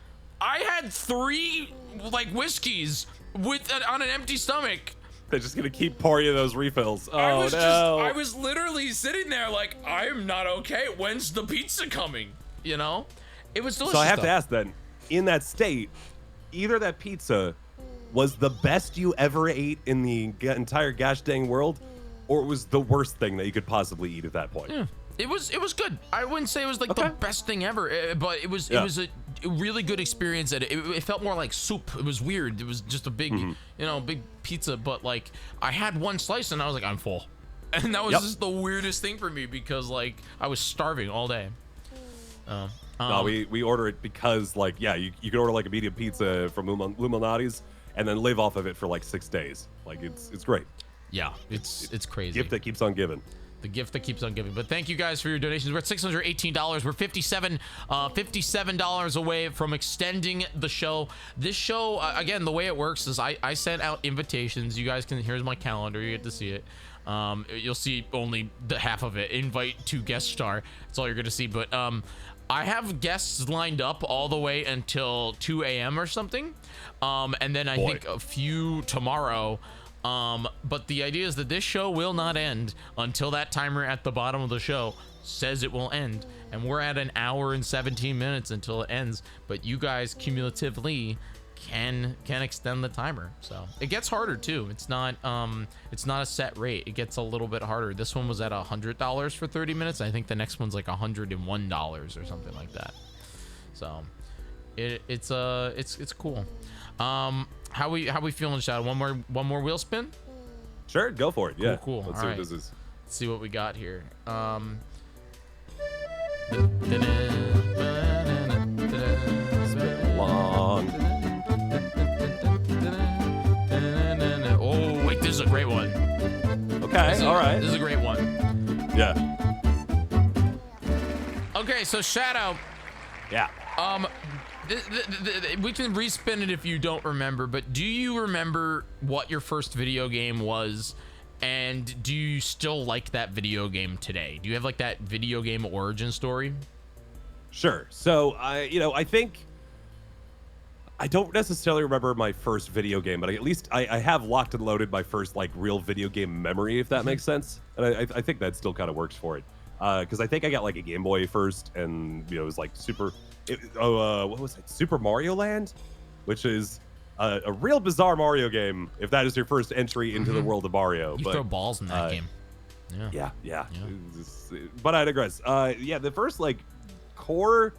I had 3 like whiskeys on an empty stomach. They're just gonna keep pouring you those refills. I was literally sitting there like, I'm not okay. When's the pizza coming? It was delicious. So I have to ask then, in that state, either that pizza was the best you ever ate in the entire gosh dang world, or it was the worst thing that you could possibly eat at that point. Yeah. It was good. I wouldn't say it was like the best thing ever, but it was a really good experience. It felt more like soup. It was weird. It was just a big, big pizza. But like I had one slice and I was like, I'm full, and that was just the weirdest thing for me because like I was starving all day. No, we order it because like you could order like a medium pizza from Illuminati's and then live off of it for like 6 days. Like it's great. Yeah, it's crazy. Gift that keeps on giving. The gift that keeps on giving. But thank you guys for your donations. We're at $618. We're $57 away from extending the show. This show, again, the way it works is I sent out invitations. You guys here's my calendar. You get to see it. You'll see only the half of it. Invite to guest star. That's all you're going to see. But I have guests lined up all the way until 2 a.m. or something. And then I think a few tomorrow. But the idea is that this show will not end until that timer at the bottom of the show says it will end, and we're at 1 hour and 17 minutes until it ends. But you guys cumulatively can extend the timer, so it gets harder too. It's not a set rate. It gets a little bit harder. This one was at $100 for 30 minutes. I think the next one's like $101 or something like that. So it's cool. How we feeling, Shadow? One more wheel spin? Sure, go for it. Yeah, cool. Let's see what this is. Let's see what we got here. Long. Oh wait, this is a great one. Okay, all right. This is a great one. Yeah. Okay, so Shadow. Yeah. We can respin it if you don't remember, but do you remember what your first video game was, and do you still like that video game today? Do you have like that video game origin story? Sure. So I think I don't necessarily remember my first video game, but at least I have locked and loaded my first like real video game memory, if that makes sense. And I think that still kind of works for it, because I think I got like a Game Boy first, and it was like what was it? Super Mario Land, which is a real bizarre Mario game if that is your first entry into the world of Mario. You throw balls in that game. Yeah. But I digress. The first like core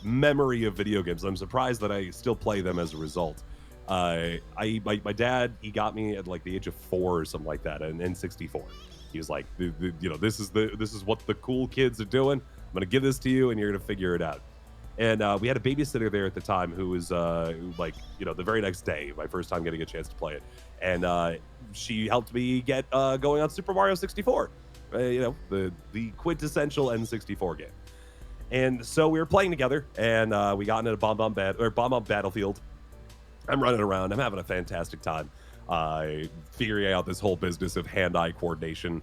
memory of video games, I'm surprised that I still play them as a result, My dad, he got me at like the age of 4 or something like that, an N64. He was like, this is what the cool kids are doing. I'm gonna give this to you, and you're gonna figure it out. And we had a babysitter there at the time who was like, the very next day, my first time getting a chance to play it, and she helped me get going on Super Mario 64, the quintessential N64 game. And so we were playing together, and we got into Bomb Bomb Battlefield. I'm running around. I'm having a fantastic time. Figuring out this whole business of hand-eye coordination,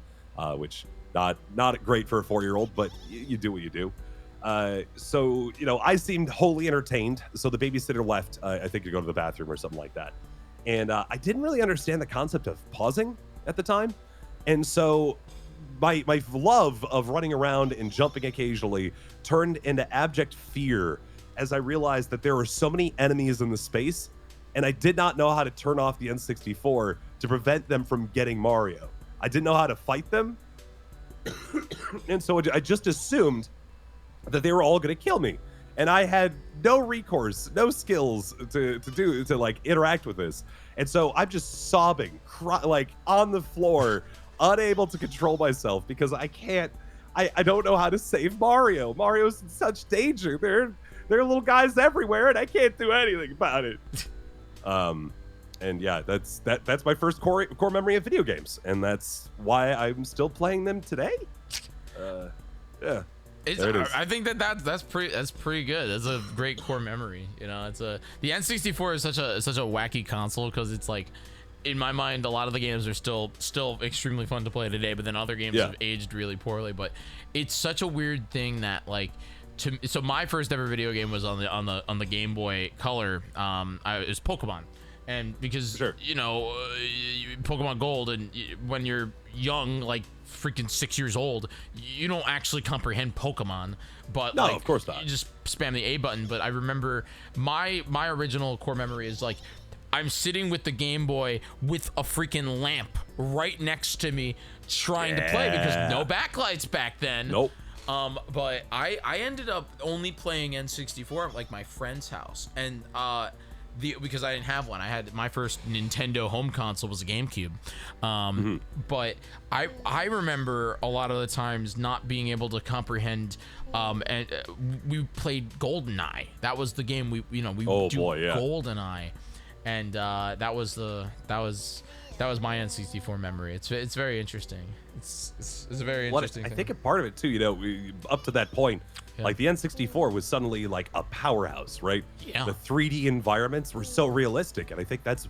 which not great for a 4-year-old, but you do what you do. So I seemed wholly entertained. So the babysitter left, I think, to go to the bathroom or something like that. And I didn't really understand the concept of pausing at the time. And so my love of running around and jumping occasionally turned into abject fear as I realized that there were so many enemies in the space, and I did not know how to turn off the N64 to prevent them from getting Mario. I didn't know how to fight them. And so I just assumed that they were all going to kill me. And I had no recourse, no skills to interact with this. And so I'm just sobbing, like on the floor, unable to control myself because I don't know how to save Mario. Mario's in such danger. There are little guys everywhere, and I can't do anything about it. And yeah, that's my first core memory of video games, and that's why I'm still playing them today. Yeah. I think that's pretty good. That's a great core memory. The N64 is such a wacky console because it's like, in my mind, a lot of the games are still extremely fun to play today, but then other games have aged really poorly. But it's such a weird thing that like. So my first ever video game was on the Game Boy Color. It was Pokemon, and because Pokemon Gold, and when you're young, like freaking 6 years old, you don't actually comprehend Pokemon. But no, like, of course not. You just spam the A button. But I remember my original core memory is like, I'm sitting with the Game Boy with a freaking lamp right next to me, trying to play because no backlights back then. Nope. But I ended up only playing N64 at like my friend's house, and because I didn't have one. I had my first Nintendo home console was a GameCube. But I remember a lot of the times not being able to comprehend. And we played GoldenEye. That was the game we GoldenEye, and that was my N64 memory. It's very interesting. It's a very interesting thing. I think a part of it too, up to that point, like the N64 was suddenly like a powerhouse, right? Yeah. The 3D environments were so realistic, and I think that's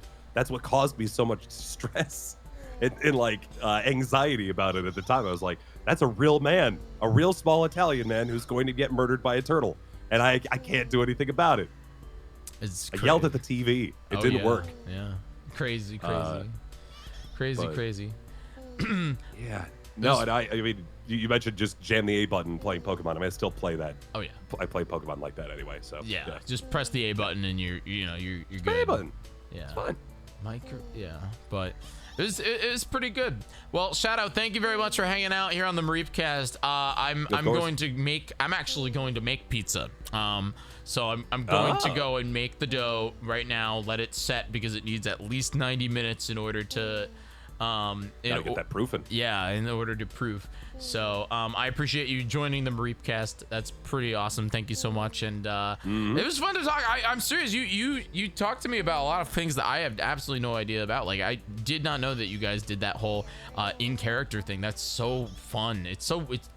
what caused me so much stress and like anxiety about it at the time. I was like, that's a real man, a real small Italian man who's going to get murdered by a turtle, and I can't do anything about it. It's I yelled at the TV. It didn't work. Yeah. Crazy. Yeah. No, and I mean, you mentioned just jam the A button playing Pokemon. I mean, I still play that. Oh yeah. I play Pokemon like that anyway. So yeah. Just press the A button and you're good. A button. Yeah. It's fine. But it was pretty good. Well, shout out, thank you very much for hanging out here on the Mareep Cast. I'm actually going to make pizza. So I'm going to go and make the dough right now, let it set because it needs at least 90 minutes in order to gotta get that proofing. Yeah, in order to proof. So I appreciate you joining the Mareep Cast. That's pretty awesome. Thank you so much. And it was fun to talk. I'm serious. You talked to me about a lot of things that I have absolutely no idea about. Like, I did not know that you guys did that whole in character thing. That's so fun. It's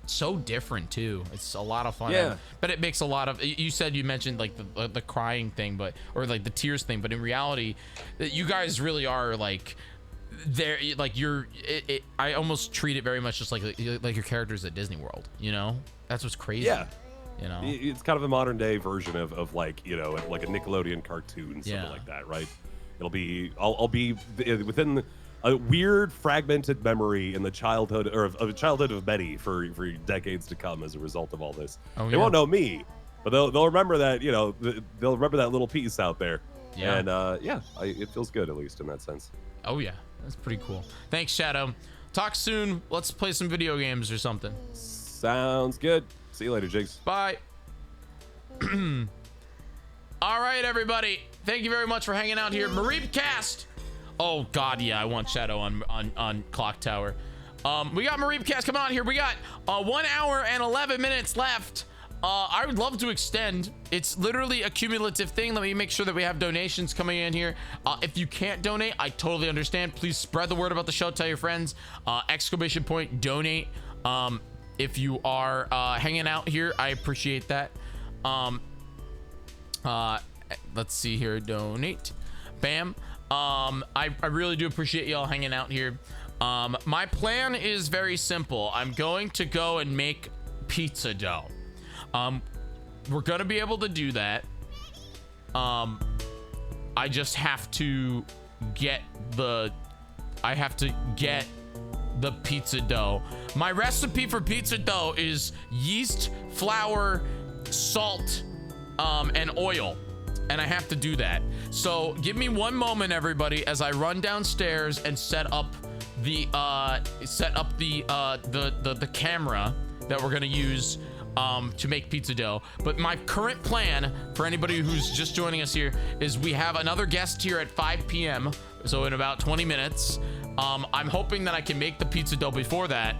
so different too. It's a lot of fun. Yeah. But it makes a lot of. You mentioned like the crying thing, or like the tears thing. But in reality, you guys really are like. There, like I almost treat it very much just like your characters at Disney World. That's what's crazy. Yeah. It's kind of a modern day version of like like a Nickelodeon cartoon, something like that, right? I'll be within a weird fragmented memory in the childhood of childhood of many for decades to come as a result of all this. They won't know me, but they'll remember that they'll remember that little piece out there. Yeah. And it feels good, at least in that sense. Oh yeah. That's pretty cool. Thanks, Shadow. Talk soon. Let's play some video games or something. Sounds good. See you later, Jigs. Bye. All right, everybody. Thank you very much for hanging out here. Mareep Cast. Oh God, yeah, I want Shadow on Clock Tower. We got Mareep Cast coming on here. We got 1 hour and 11 minutes left. I would love to extend. It's literally a cumulative thing. Let me make sure that we have donations coming in here. If you can't donate, I totally understand. Please spread the word about the show. Tell your friends. ! Donate. If you are hanging out here, I appreciate that. Let's see here. Donate. Bam. I really do appreciate y'all hanging out here. My plan is very simple. I'm going to go and make pizza dough. We're gonna be able to do that. I just have to get the pizza dough. My recipe for pizza dough is yeast, flour, salt, and oil. And I have to do that. So give me one moment, everybody, as I run downstairs and set up the camera that we're gonna use to make pizza dough. But my current plan for anybody who's just joining us here is we have another guest here at 5 p.m. So in about 20 minutes. I'm hoping that I can make the pizza dough before that.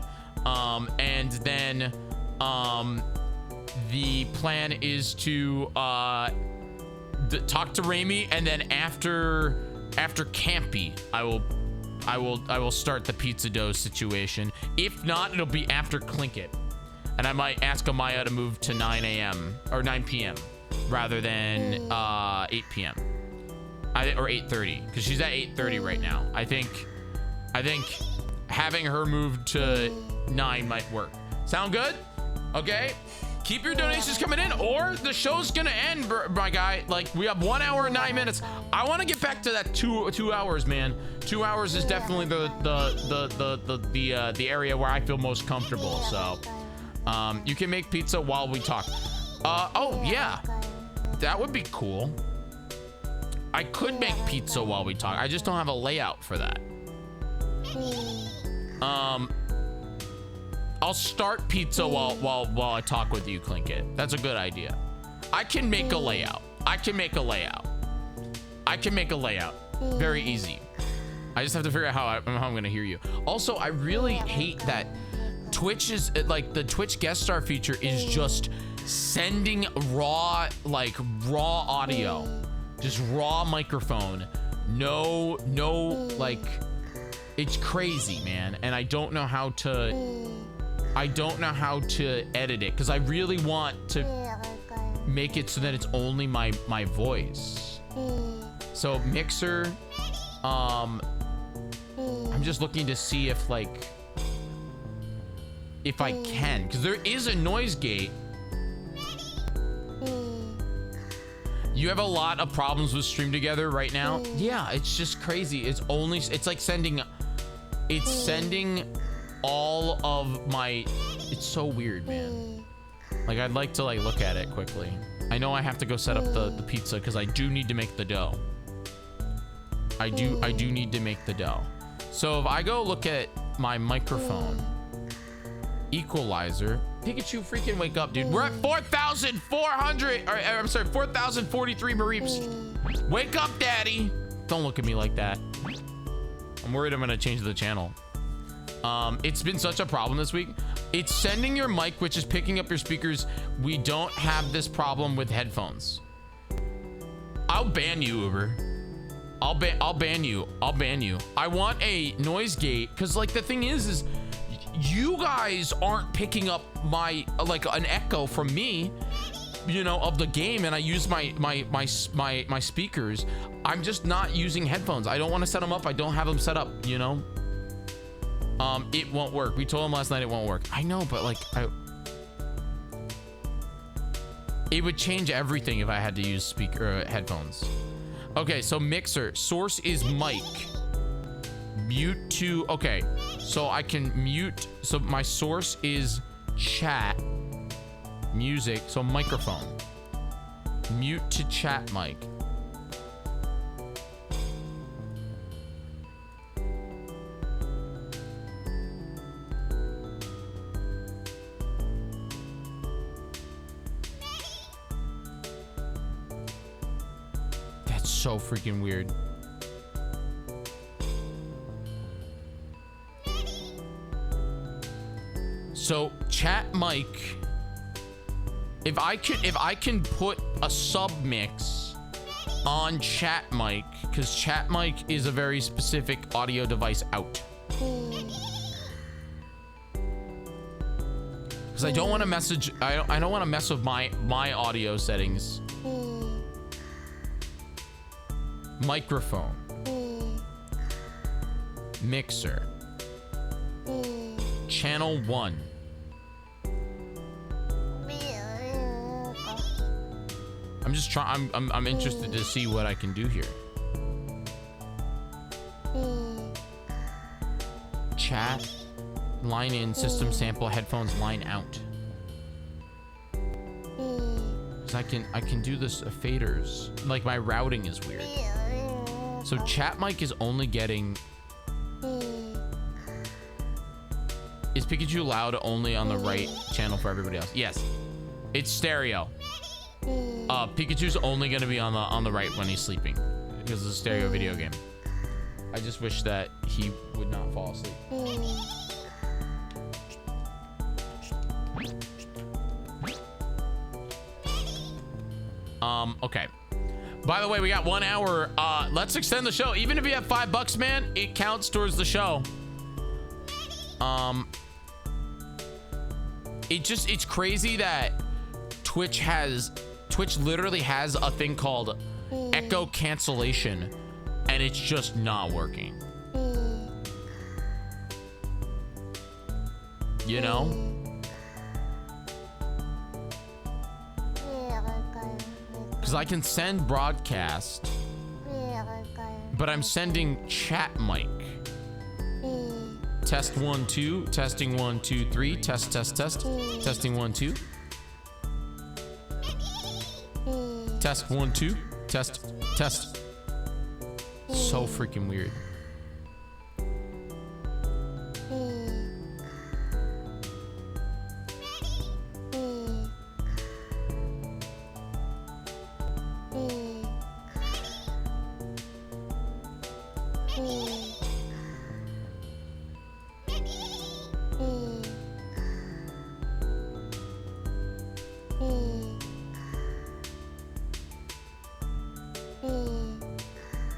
And then the plan is to talk to Raimi, and then after Campy, I will start the pizza dough situation. If not, it'll be after Klinkit. And I might ask Amaya to move to 9 a.m. or 9 p.m. rather than 8 p.m. Or 8:30, because she's at 8:30 right now. I think having her move to 9 might work. Sound good? Okay. Keep your donations coming in, or the show's gonna end, my guy. Like, we have 1 hour and 9 minutes. I want to get back to that two hours, man. 2 hours is definitely the area where I feel most comfortable. So. You can make pizza while we talk. Oh yeah, that would be cool. I could make pizza while we talk. I just don't have a layout for that. I'll start pizza while I talk with you, Klinkit. That's a good idea. I can make a layout. Very easy. I just have to figure out how I'm gonna hear you. Also, I really hate that Twitch is like the Twitch guest star feature is just sending raw audio, just raw microphone. No, like, it's crazy, man. And I don't know how to edit it, because I really want to make it so that it's only my voice. So Mixer, I'm just looking to see if I can, because there is a noise gate. You have a lot of problems with Stream Together right now. Yeah, it's just crazy. It's like sending all of my, it's so weird, man. Like, I'd like to look at it quickly. I know I have to go set up the pizza, because I do need to make the dough. I do need to make the dough. So if I go look at my microphone, equalizer, Pikachu, freaking wake up, dude. We're at 4,400, or I'm sorry, 4,043 Mareeps. Wake up, daddy. Don't look at me like that. I'm worried I'm gonna change the channel. It's been such a problem this week. It's sending your mic, which is picking up your speakers. We don't have this problem with headphones. I'll ban you, Uber. I'll ban you. I want a noise gate, because the thing is you guys aren't picking up my an echo from me, of the game, and I use my speakers. I'm just not using headphones. I don't want to set them up. I don't have them set up, it won't work. We told him last night it won't work. I know, but it would change everything if I had to use headphones. Okay, so Mixer, source is mic. Mute to, okay, so I can mute, so my source is chat, music, so microphone. Mute to chat mic. so freaking weird. So chat mic, if I can put a sub mix on chat mic, because chat mic is a very specific audio device out. Because I don't want to message, I don't want to mess with my audio settings. Microphone, mixer, channel 1. I'm just trying. I'm interested to see what I can do here. Chat, line in, system sample, headphones, line out. Cause I can do this faders. Like my routing is weird. So chat mic is only getting. Is Pikachu loud only on the right channel for everybody else? Yes, it's stereo. Pikachu's only gonna be on the right when he's sleeping because it's a stereo video game. I just wish that he would not fall asleep. Okay. By the way, we got 1 hour. Let's extend the show. Even if you have $5, man, it counts towards the show. It's crazy that Twitch literally has a thing called echo cancellation, and it's just not working. You know? Because I can send broadcast, but I'm sending chat mic. Test 1 2, testing 1 2 3, test testing 1 2. Test 1 2, test. So freaking weird.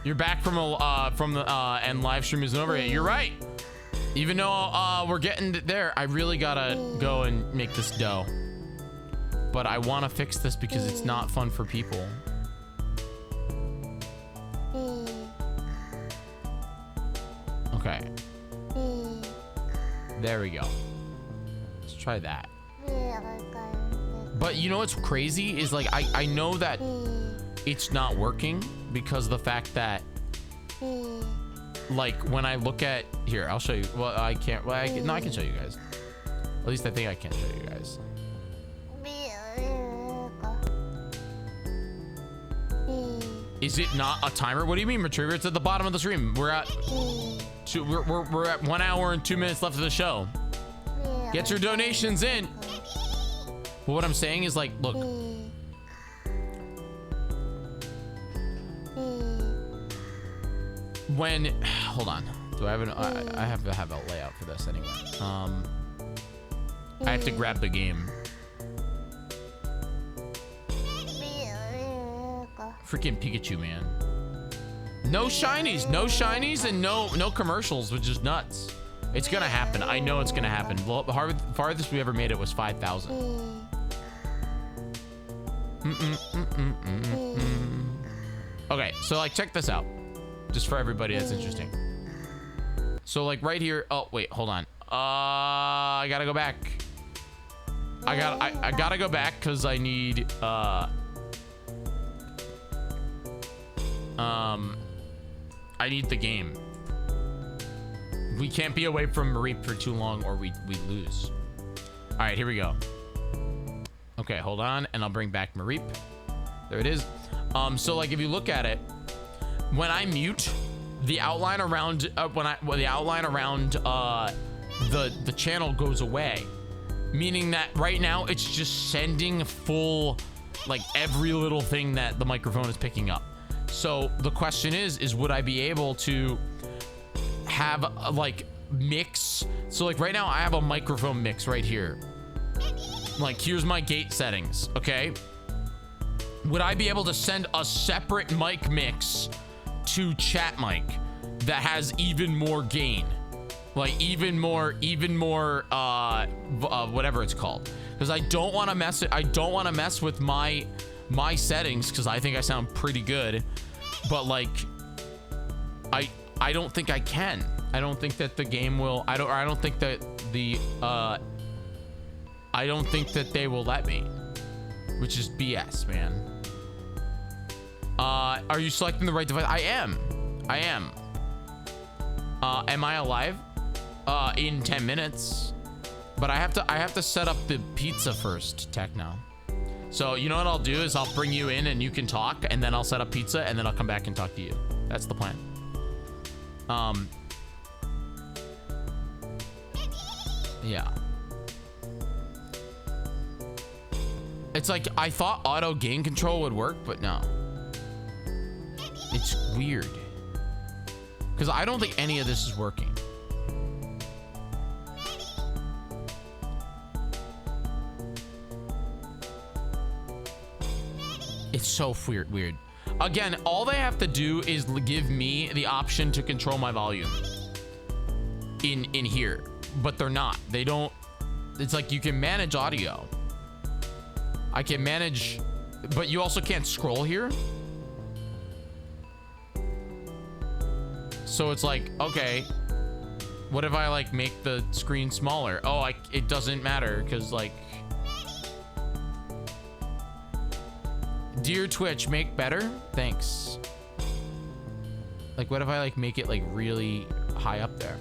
You're back from the and live stream isn't over yet. You're right. Even though we're getting there, I really gotta go and make this dough. But I want to fix this because it's not fun for people. Okay. There we go. Let's try that. But you know what's crazy is like I know that it's not working because of the fact that like when I look at here, I'll show you. Well, I can't. Well, no, I can show you guys. At least I think I can show you guys. Is it not a timer? What do you mean, Retriever? It's at the bottom of the stream. We're at 1 hour and 2 minutes left of the show. Get your donations in. But what I'm saying is like, look. When, hold on. Do I have I have to have a layout for this anyway. I have to grab the game. Freaking Pikachu, man. No shinies and no commercials, which is nuts. It's gonna happen. I know it's gonna happen. Well, the farthest we ever made it was 5,000. Okay, so like check this out. Just for everybody that's interesting. So like right here, oh wait, hold on. I gotta go back. I gotta go back because I need I need the game. We can't be away from Mareep for too long or we lose. All right, here we go. Okay, hold on, and I'll bring back Mareep. There it is. So like if you look at it, when I mute, the outline around the channel goes away, meaning that right now it's just sending full, like every little thing that the microphone is picking up. So the question is would I be able to have a, like, mix? So like right now I have a microphone mix right here. Like here's my gate settings, okay? Would I be able to send a separate mic mix to chat mic that has even more gain? Like even more whatever it's called, because I don't want to mess with my settings, because I think I sound pretty good, but like I don't think I can. I don't think that the game will. I don't think that the I don't think that they will let me, which is BS, man. Are you selecting the right device? I am. Am I alive? In 10 minutes, but I have to set up the pizza first, Techno. So you know what I'll do is I'll bring you in and you can talk, and then I'll set up pizza, and then I'll come back and talk to you. That's the plan. Yeah. It's like I thought auto gain control would work, but no. It's weird, because I don't think any of this is working. It's so weird. Again, all they have to do is give me the option to control my volume in here, but they're not. They don't. It's like you can manage audio. I can manage, but you also can't scroll here. So it's like, okay, what if I like make the screen smaller? Oh, it doesn't matter, because like, dear Twitch, make better? Thanks. Like, what if I like make it like really high up there?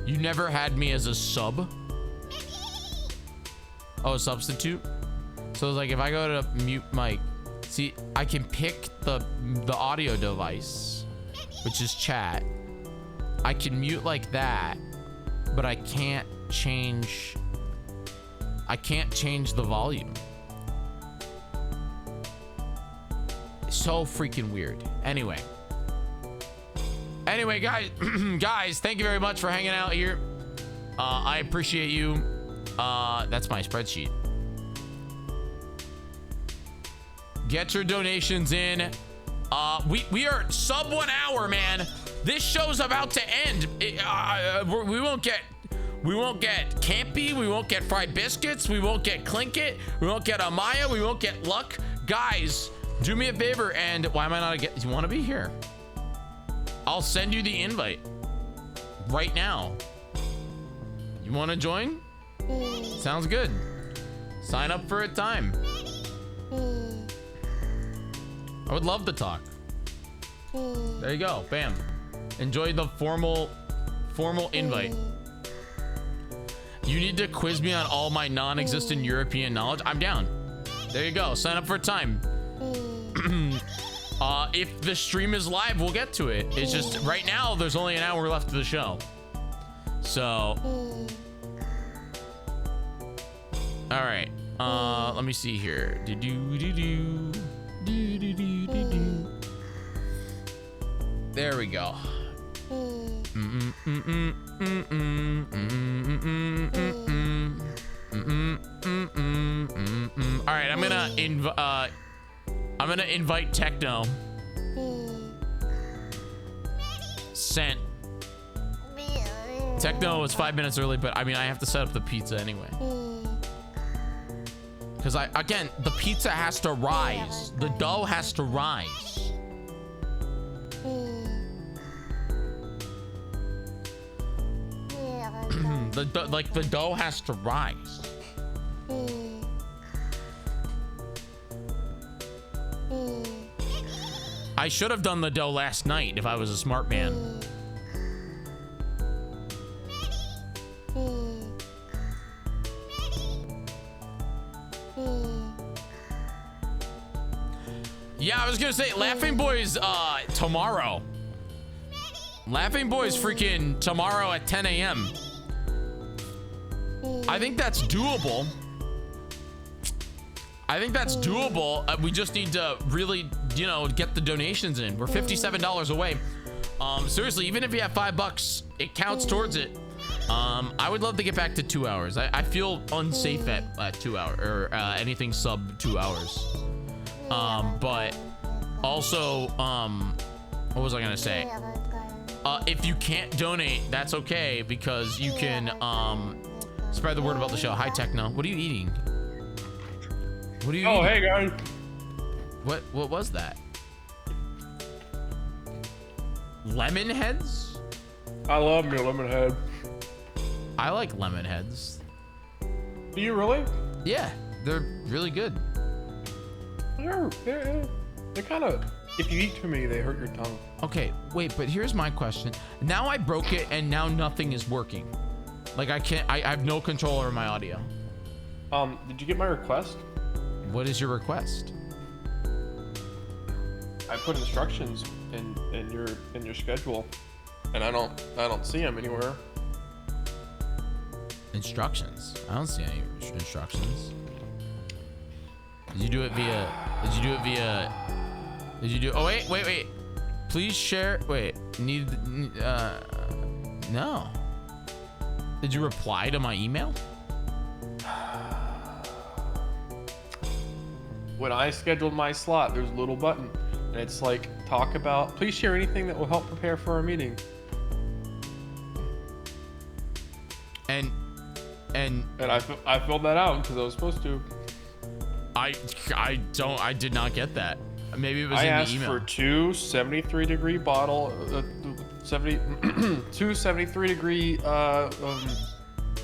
You never had me as a sub? Oh, a substitute? So it's like if I go to mute mic, see, I can pick the audio device, which is chat. I can mute like that, but I can't change the volume. So freaking weird. Anyway, guys, thank you very much for hanging out here. I appreciate you. That's my spreadsheet. Get your donations in. We are sub 1 hour, man. This show's about to end. We won't get Campy. We won't get fried biscuits. We won't get Klinkit. We won't get Amaya. We won't get Luck. Guys, do me a favor, and why am I not you want to be here? I'll send you the invite right now. You want to join? Sounds good. Sign up for a time. I would love to talk. There you go. Bam. Enjoy the formal invite. You need to quiz me on all my non-existent European knowledge. I'm down. There you go. Sign up for a time. If the stream is live, we'll get to it. It's just right now there's only an hour left of the show. So all right. Let me see here. There we go. All right, I'm gonna invite Techno. Sent. Techno was 5 minutes early, but I mean I have to set up the pizza anyway. Because again, the pizza has to rise. The dough has to rise. the dough has to rise. I should have done the dough last night if I was a smart man. Yeah, I was gonna say Laughing Boys tomorrow. Laughing Boys freaking tomorrow at 10 a.m. I think that's doable. I think that's doable. We just need to really, you know, get the donations in. We're $57 away. Seriously, even if you have $5, it counts towards it. I would love to get back to 2 hours. I feel unsafe at 2 hours or anything sub 2 hours. But also, what was I gonna say? If you can't donate, that's okay, because you can spread the word about the show. Hi, Techno. What are you eating? What are you eating? Hey guys. What was that? Lemon heads? I love me a lemon head. I like lemon heads. Do you really? Yeah, they're really good. They're kind of, if you eat too many, they hurt your tongue. Okay, wait, but here's my question. Now I broke it and now nothing is working. Like I have no control over my audio. Did you get my request? What is your request? I put instructions in your schedule, and I don't see them anywhere. Instructions? I don't see any instructions. Did you do it via? Oh wait. Please share. Wait. No. Did you reply to my email? When I scheduled my slot, there's a little button, and it's like, talk about, please share anything that will help prepare for our meeting. And I filled that out because I was supposed to. I did not get that. Maybe it was I in the asked email. for two 73-degree bottle, 73-degree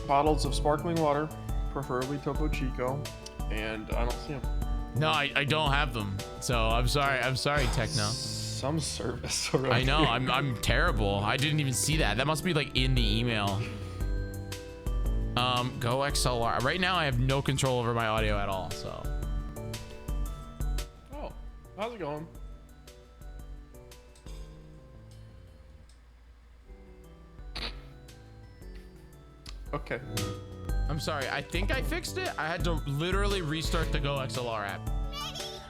bottles of sparkling water, preferably Topo Chico, and I don't see them. No, I don't have them. So I'm sorry, Techno. Some service around I know, here. I'm terrible. I didn't even see that. That must be like in the email. Go XLR. Right now I have no control over my audio at all, so. Oh, how's it going? Okay. I'm sorry, I think I fixed it. I had to literally restart the Go XLR app.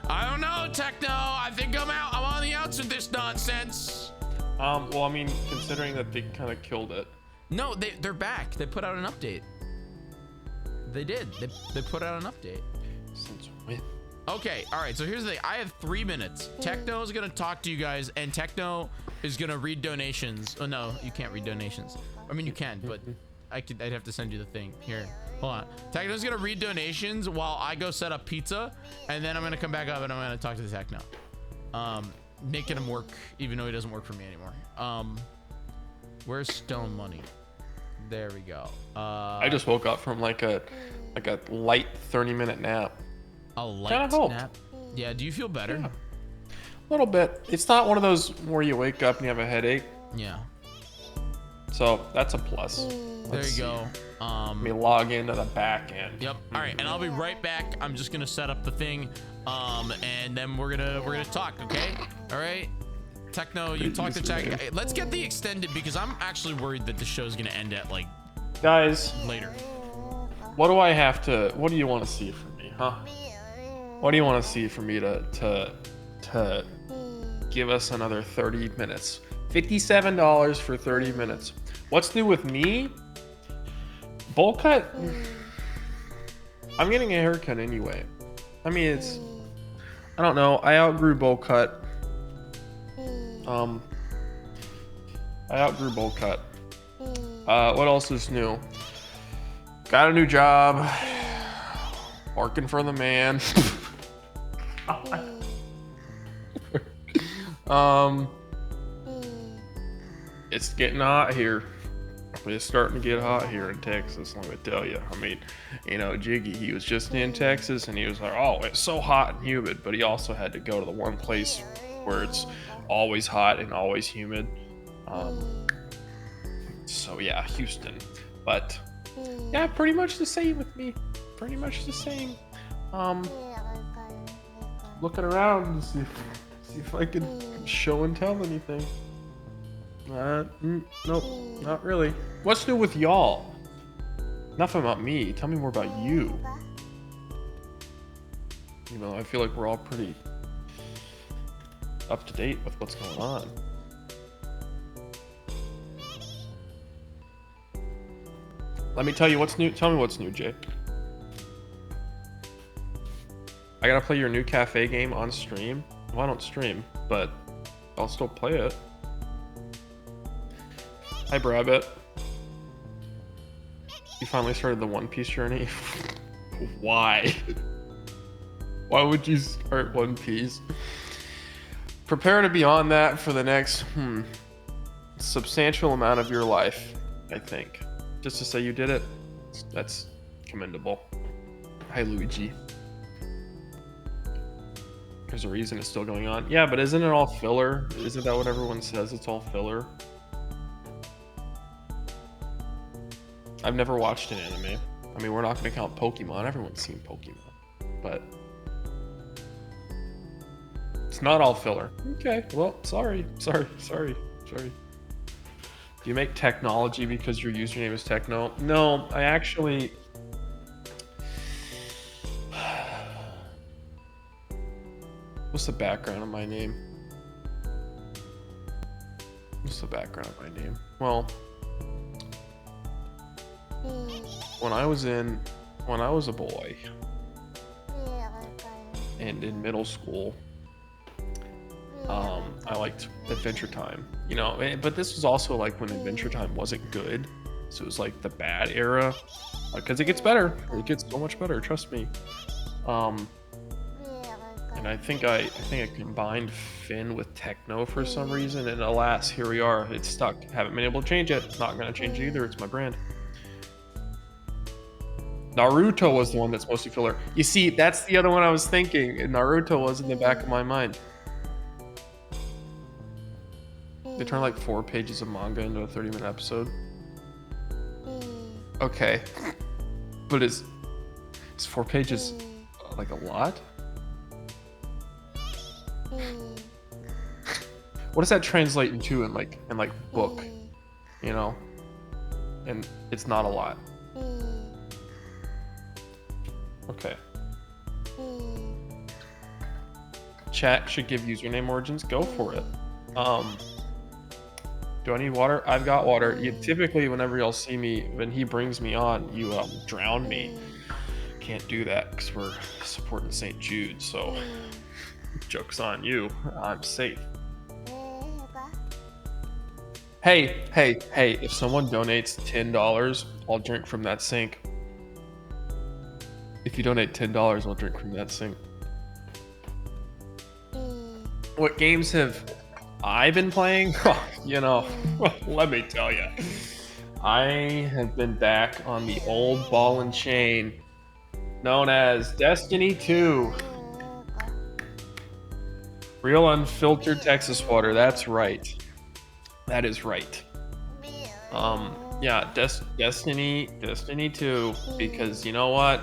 I don't know, Techno. I think I'm out. I'm on the outs with this nonsense. Well, I mean, considering that they kind of killed it. No, they're back. They put out an update. They did. They put out an update. Since when? Okay, all right, so here's the thing. I have 3 minutes. Techno is gonna talk to you guys, and Techno is gonna read donations. Oh no, you can't read donations. I mean, you can, but I'd have to send you the thing. Here, hold on. Techno's gonna read donations while I go set up pizza, and then I'm gonna come back up and I'm gonna talk to the Techno. Making him work, even though he doesn't work for me anymore. Where's Stone Money? There we go. I just woke up from like a light 30-minute nap. A light Kinda helped. nap? Yeah, do you feel better? Yeah. A little bit. It's not one of those where you wake up and you have a headache. Yeah. So that's a plus. There you go. Let me log into the back end. Yep. All right, and I'll be right back. I'm just gonna set up the thing, and then we're gonna talk. Okay. All right. Techno, you talk to Tech. Let's get the extended, because I'm actually worried that the show's gonna end at like Guys, later. what do I have to? What do you want to see from me, huh? What do you want to see from me to give us another 30 minutes? $57 for 30 minutes. What's new with me? Bowl cut? I'm getting a haircut anyway. I mean, I don't know. I outgrew bowl cut. I outgrew bowl cut. What else is new? Got a new job. Working for the man. It's getting hot here. It's starting to get hot here in Texas, let me tell you. I mean, you know, Jyggy, he was just in Texas and he was like, oh, it's so hot and humid, but he also had to go to the one place where it's always hot and always humid. So yeah, Houston. But yeah, pretty much the same with me. Pretty much the same. Looking around to see if I can show and tell anything. Nope, not really. What's new with y'all? Enough about me. Tell me more about you. You know, I feel like we're all pretty up to date with what's going on. Let me tell you what's new. Tell me what's new, Jay. I gotta play your new cafe game on stream. Well, I don't stream, but I'll still play it. Hi, Brabbit. You finally started the One Piece journey? Why? Why would you start One Piece? Prepare to be on that for the next substantial amount of your life, I think. Just to say you did it, that's commendable. Hi, Luigi. There's a reason it's still going on. Yeah, but isn't it all filler? Isn't that what everyone says? It's all filler? I've never watched an anime. I mean, we're not going to count Pokemon. Everyone's seen Pokemon. But it's not all filler. Okay, well, sorry. Do you make technology because your username is techno? No, I actually... What's the background of my name? What's the background of my name? Well, when I was a boy and in middle school, I liked Adventure Time, you know, but this was also like when Adventure Time wasn't good. So it was like the bad era, because it gets better. It gets so much better, trust me. And I think I combined Finn with Techno for some reason, and alas, here we are. It's stuck. Haven't been able to change it. Not gonna change it either. It's my brand. Naruto was the one that's mostly filler. You see, that's the other one I was thinking. And Naruto was in the back of my mind. They turned like 4 pages of manga into a 30-minute episode. Okay, but is 4 pages like a lot? What does that translate into in like book, you know? And it's not a lot. Okay. Chat should give username origins. Go for it. Do I need water? I've got water. You typically, whenever y'all see me, when he brings me on, you drown me. Can't do that because we're supporting St. Jude, so joke's on you. I'm safe. Hey, if someone donates $10, I'll drink from that sink. If you donate $10, I'll drink from that sink. What games have I been playing? You know, let me tell you. I have been back on the old ball and chain known as Destiny 2. Real unfiltered Texas water, that's right. That is right. Yeah, Destiny 2, because you know what?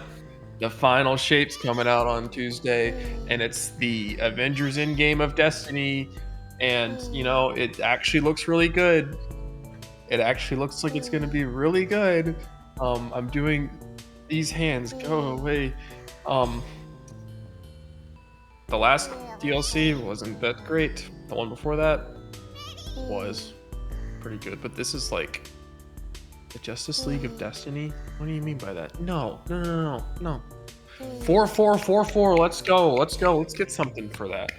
The final shape's coming out on Tuesday, and it's the Avengers Endgame of Destiny, and you know, it actually looks really good. It actually looks like it's gonna be really good. I'm doing these hands, go away. The last DLC wasn't that great. The one before that was pretty good, but this is like the Justice League of Destiny. What do you mean by that? No. 4. Let's go. Let's get something for that.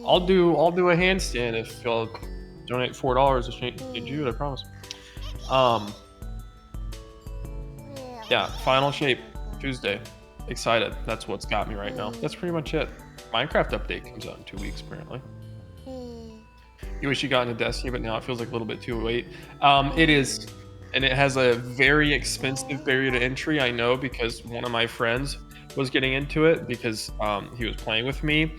I'll do a handstand if you'll donate $4 to St. Jude. I promise. Yeah, final shape Tuesday. Excited. That's what's got me right now. That's pretty much it. Minecraft update comes out in 2 weeks apparently. You wish you got into Destiny, but now it feels like a little bit too late. It is, and it has a very expensive barrier to entry. I know, because one of my friends was getting into it because he was playing with me,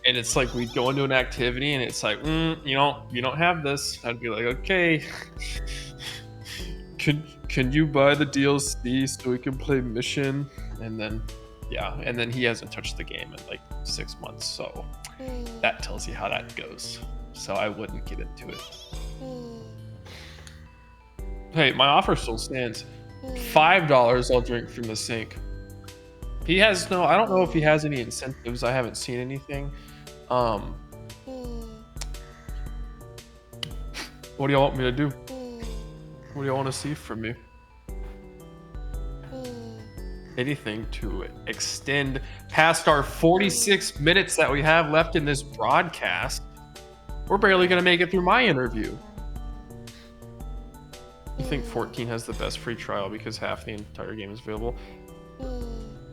and it's like we'd go into an activity and it's like, you don't have this. I'd be like, okay, can you buy the DLC so we can play mission? And then and then he hasn't touched the game in like 6 months, so that tells you how that goes. So I wouldn't get into it. Hey, my offer still stands. $5 I'll drink from the sink. He has no. I don't know if he has any incentives. I haven't seen anything. What do y'all want me to do? What do y'all want to see from me? Anything to extend past our 46 minutes that we have left in this broadcast. We're barely gonna make it through my interview. You think 14 has the best free trial because half the entire game is available?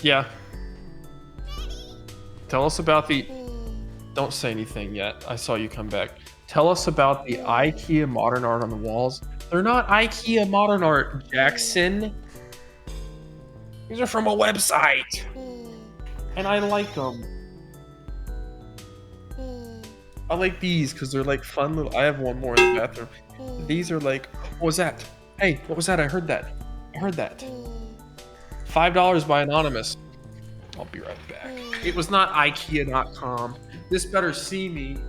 Yeah. Tell us about the... Don't say anything yet. I saw you come back. Tell us about the IKEA modern art on the walls. They're not IKEA modern art, Jackson. These are from a website. And I like them. I like these because they're like fun little... I have one more in the bathroom. These are like... What was that? Hey, what was that? I heard that. I heard that. $5 by Anonymous. I'll be right back. It was not IKEA.com. This better see me.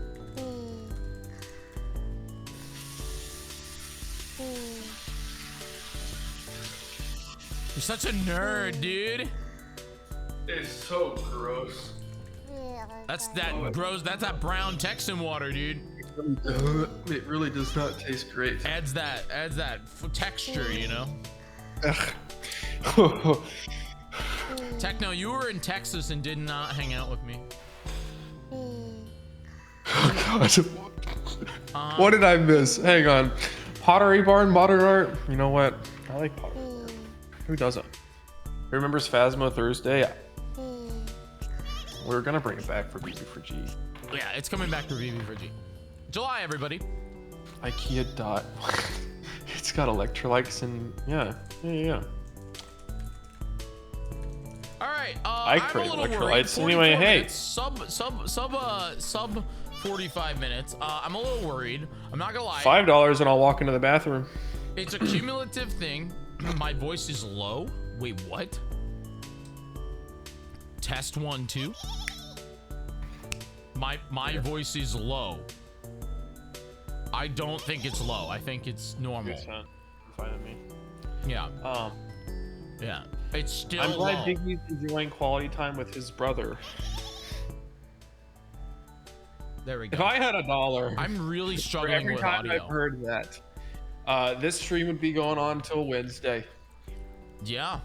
You're such a nerd, dude. It's so gross. That's that gross. That's that brown Texan water, dude. It really does not taste great. Adds that texture, you know. Techno, you were in Texas and did not hang out with me. Oh God. What did I miss? Hang on. Pottery Barn, modern art. You know what? I like Pottery Barn. Who doesn't? Who remembers Phasmo Thursday? We're gonna bring it back for BB for G. Yeah, it's coming back for BB for G. July, everybody. IKEA dot. It's got electrolytes and yeah. All right. I crave I'm a little electrolytes. worried. Anyway, hey. Minutes, sub 45 minutes. I'm a little worried. I'm not gonna lie. $5 and I'll walk into the bathroom. It's a cumulative thing. My voice is low. Wait, what? Test 1 2. My voice is low. I don't think it's low. I think it's normal. Fine with me. Yeah. Yeah. It's still I'm glad low. Jyggy's enjoying quality time with his brother. There we go. If I had $1, I'm really for struggling every with time audio. I've heard that, this stream would be going on until Wednesday. Yeah.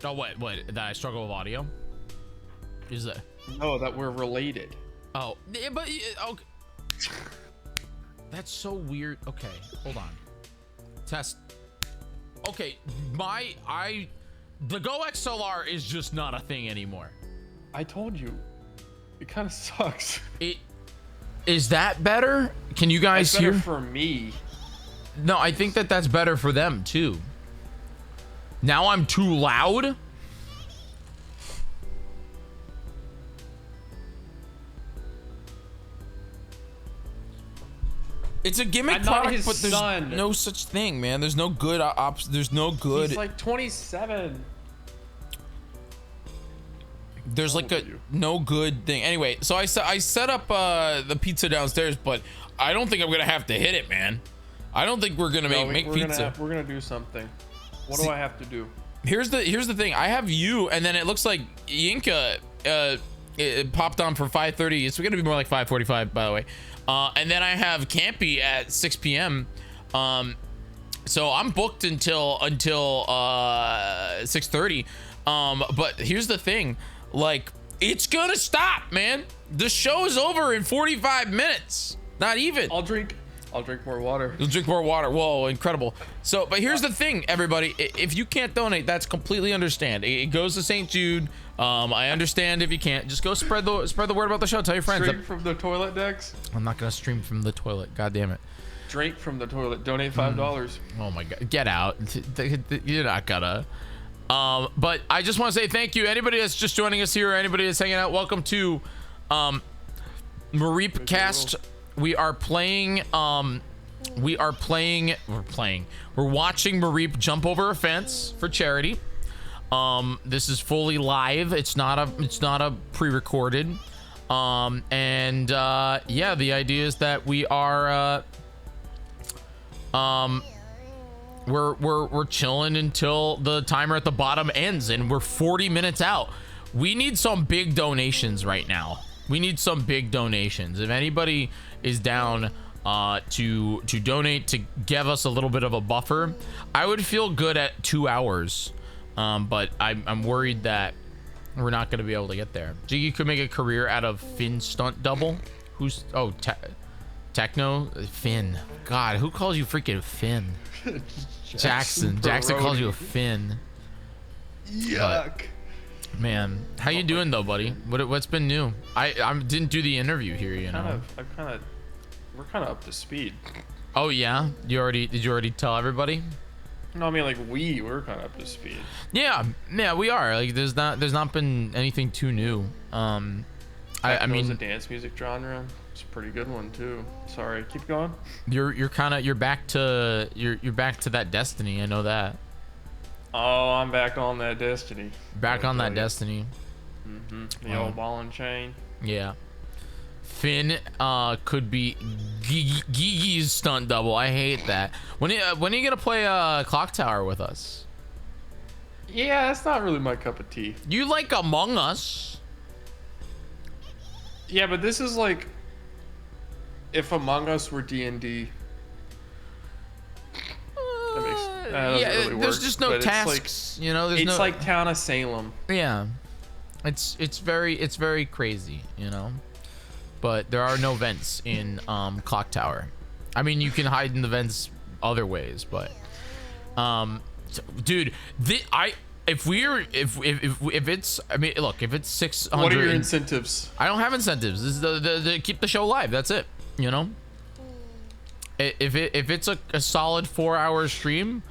Oh, what? That I struggle with audio? Is that? No, that we're related. Oh, yeah, but okay. That's so weird. Okay, hold on. Test. Okay, the Go XLR is just not a thing anymore. I told you, it kind of sucks. Is that better? Can you guys That's better hear? for me. No, I think that's better for them too. Now I'm too loud. It's a gimmick I'm not product, his but there's son. no such thing, man. There's no good there's no good. He's like 27. There's like no good thing. Anyway, so I set up the pizza downstairs, but I don't think I'm gonna have to hit it, man. I don't think we're gonna make pizza. We're gonna do something. What do I have to do? Here's the thing. I have you, and then it looks like Yinka it popped on for 5:30. It's gonna be more like 5:45, by the way. And then I have Campy at 6 p.m. So I'm booked until 6:30. But here's the thing, like, it's gonna stop, man. The show is over in 45 minutes. Not even. I'll drink more water. You'll drink more water. Whoa, incredible. So, but here's the thing, everybody. If you can't donate, that's completely understand. It goes to St. Jude. I understand if you can't. Just go spread the word about the show. Tell your friends. Drink from the toilet decks. I'm not gonna stream from the toilet. God damn it. Drink from the toilet. Donate $5. Oh my God. Get out. You're not gonna. But I just want to say thank you. Anybody that's just joining us here, or anybody that's hanging out, welcome to Mareep Cast. We're watching Mareep jump over a fence for charity. This is fully live. It's not a pre-recorded. Yeah, the idea is that we are we're chilling until the timer at the bottom ends, and we're 40 minutes out. We need some big donations right now. We need some big donations. If anybody is down to donate to give us a little bit of a buffer, I would feel good at 2 hours. But I'm worried that we're not going to be able to get there. Jiggy could make a career out of Finn stunt double. Who's Techno Finn? God, who calls you freaking Finn? Jackson calls you a Finn. Yuck. Man, how you doing though, buddy? What's been new? I didn't do the interview here, you know. We're kind of up to speed. Oh yeah, did you already tell everybody? No, I mean like we're kind of up to speed. Yeah, we are. Like there's not been anything too new. I mean, the dance music genre. It's a pretty good one too. Sorry, keep going. You're back to that Destiny. I know that. Oh, I'm back on that Destiny. Back on that Destiny. The old ball and chain. Yeah. Finn could be Gigi's stunt double. I hate that. When are you gonna play Clock Tower with us? Yeah, that's not really my cup of tea. You like Among Us? Yeah, but this is like if Among Us were D&D. Really there's just no tasks, you know. It's like Town of Salem. Yeah, it's very crazy, you know. But there are no vents in Clock Tower. I mean, you can hide in the vents other ways, but dude, if it's, I mean, look, if it's 600. What are your incentives? I don't have incentives. This is the keep the show live. That's it. You know. If it's a solid 4-hour stream,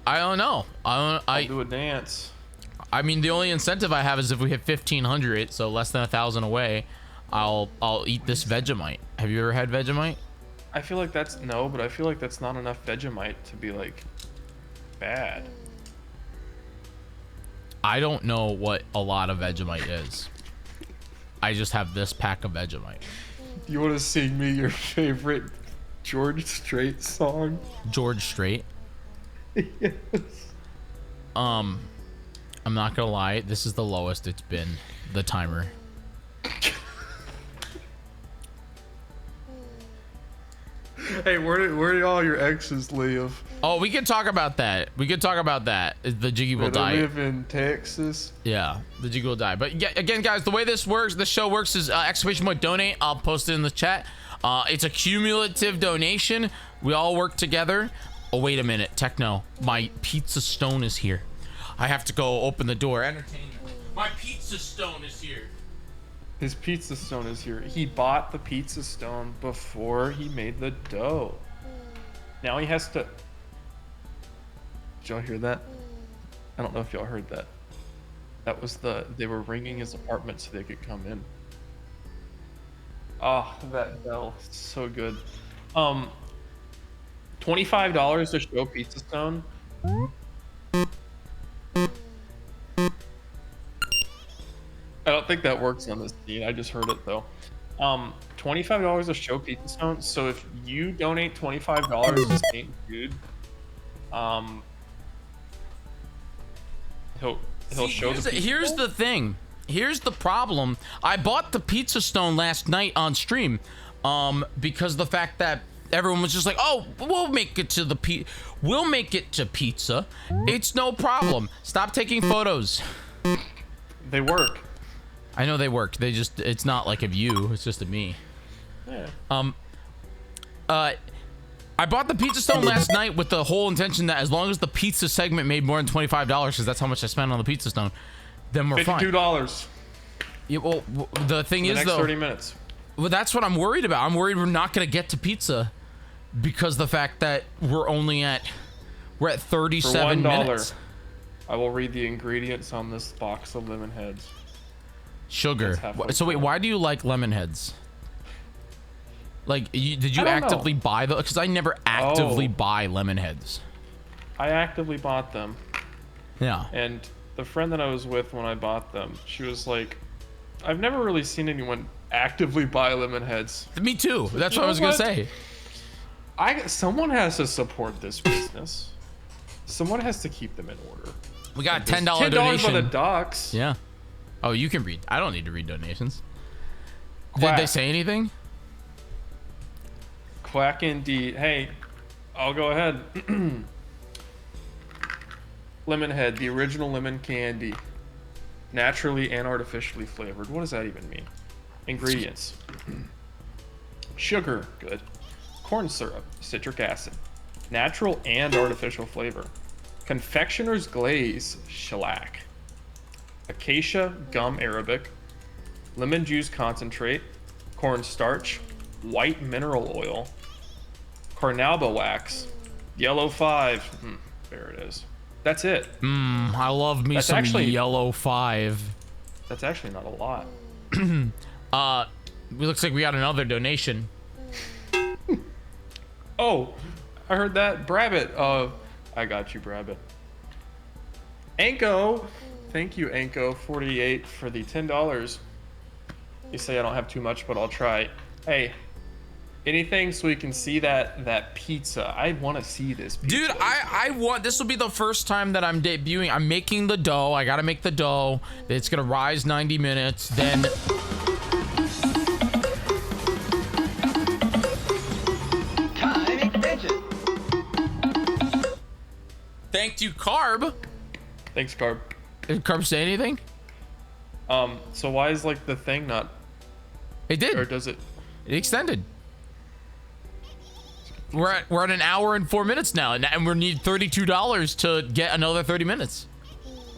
I don't know. I'll do a dance. I mean, the only incentive I have is if we hit 1,500, so less than 1,000 away, I'll eat this Vegemite. Have you ever had Vegemite? I feel like that's but I feel like that's not enough Vegemite to be like bad. I don't know what a lot of Vegemite is. I just have this pack of Vegemite. Do you want to sing me your favorite George Strait song? George Strait? Yes. I'm not gonna lie, this is the lowest it's been, the timer. Hey, where do all your exes live? Oh, we can talk about that. The Jiggy will die. They live in Texas. Yeah, the Jiggy will die. But yeah, again, guys, the way this show works is exclamation point donate. I'll post it in the chat. It's a cumulative donation. We all work together. Oh, wait a minute, Techno. My pizza stone is here. I have to go open the door. Entertainment. My pizza stone is here. His pizza stone is here. He bought the pizza stone before he made the dough. Now he has to... Did y'all hear that? I don't know if y'all heard that. That was they were ringing his apartment so they could come in. Oh, that bell. It's so good. $25 to show pizza stone. I don't think that works on this scene. I just heard it though. $25 to show pizza stone. So if you donate $25 to St. Jude, he'll show the pizza. Here's the thing. Here's the problem. I bought the pizza stone last night on stream, because the fact that everyone was just like, "Oh, we'll make it to pizza. It's no problem. Stop taking photos." They work. I know they work. It's not like of you. It's just of me. Yeah. I bought the pizza stone last night with the whole intention that as long as the pizza segment made more than $25, because that's how much I spent on the pizza stone, then we're fine. $52. Yeah, well, the thing is, though, 30 minutes. Well, that's what I'm worried about. I'm worried we're not gonna get to pizza because the fact that we're at 37 minutes. I will read the ingredients on this box of lemon heads. Sugar. So wait, why do you like lemon heads? Like, did you actively buy them? Because I never actively buy lemon heads. I actively bought them. Yeah. And the friend that I was with when I bought them, she was like, I've never really seen anyone actively buy lemon heads. Me too. That's what I was gonna say. Someone has to support this business. Someone has to keep them in order. We got $10 donation. $10 for the ducks. Yeah. Oh, you can read. I don't need to read donations. Quack. Did they say anything? Quack indeed. Hey, I'll go ahead. Lemonhead, the original lemon candy. Naturally and artificially flavored. What does that even mean? Ingredients. Sugar, good. Corn syrup, citric acid. Natural and artificial flavor. Confectioner's glaze, shellac. Acacia gum arabic. Lemon juice concentrate. Corn starch. White mineral oil. Carnauba wax. Yellow 5. There it is. That's it. I love me That's some actually- yellow 5. That's actually not a lot. It looks like we got another donation. Oh, I heard that. Brabbit. I got you, Brabbit. Anko. Thank you, Anko48, for the $10. You say I don't have too much, but I'll try. Hey, anything so we can see that pizza. I want to see this pizza. Dude, I want, this will be the first time that I'm debuting. I'm making the dough. I gotta make the dough. It's gonna rise 90 minutes. Then Time extension. thank you, Carb. Thanks, Carb. Did Carb say anything? So why is like the thing not, It did. or does it? It extended. We're at an hour and 4 minutes now, and we need $32 to get another 30 minutes.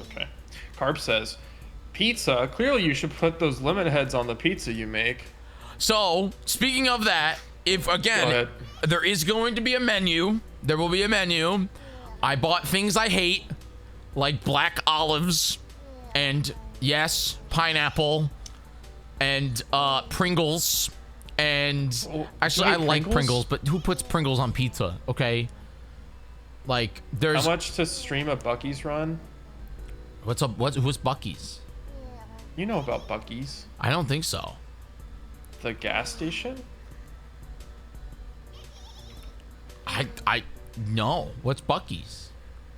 Okay. Carb says, pizza. Clearly, you should put those lemon heads on the pizza you make. So, speaking of that, if Go again, ahead. there is going to be a menu. There will be a menu. I bought things I hate, like black olives, and yes, pineapple, and Pringles. And Oh, actually, you I hate like Pringles? Pringles, but who puts Pringles on pizza? Okay, like there's How much to stream a Bucky's run? what's up? Who's Bucky's? You know about Bucky's, I don't think so. the gas station. I no. What's Bucky's?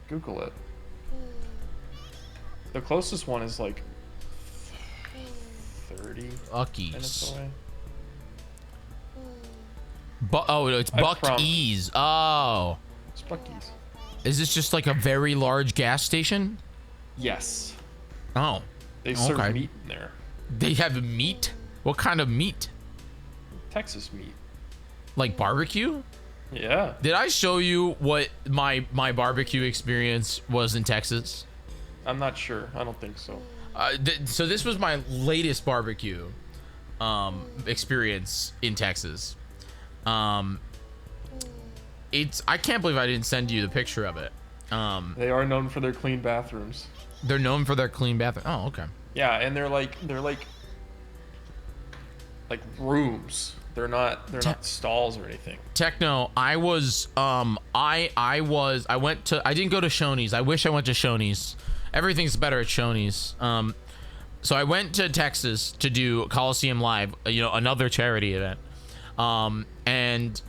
Google it. The closest one is like 30 minutes Bucky's. away. Oh, it's I Bucky's. Oh, It's Bucky's. is this just like a very large gas station? Yes. Oh, They serve Okay. meat in there. they have meat. What kind of meat? Texas meat. Like barbecue? Yeah. Did I show you what my barbecue experience was in Texas? I'm not sure. I don't think so. So this was my latest barbecue experience in Texas. It's I can't believe I didn't send you the picture of it. They are known for their clean bathrooms. They're known for their clean bathroom. Oh, okay. Yeah, and they're like rooms. They're not stalls or anything. Techno, I was I didn't go to Shoney's. I wish I went to Shoney's. Everything's better at Shoney's. So I went to Texas to do Coliseum Live, another charity event. And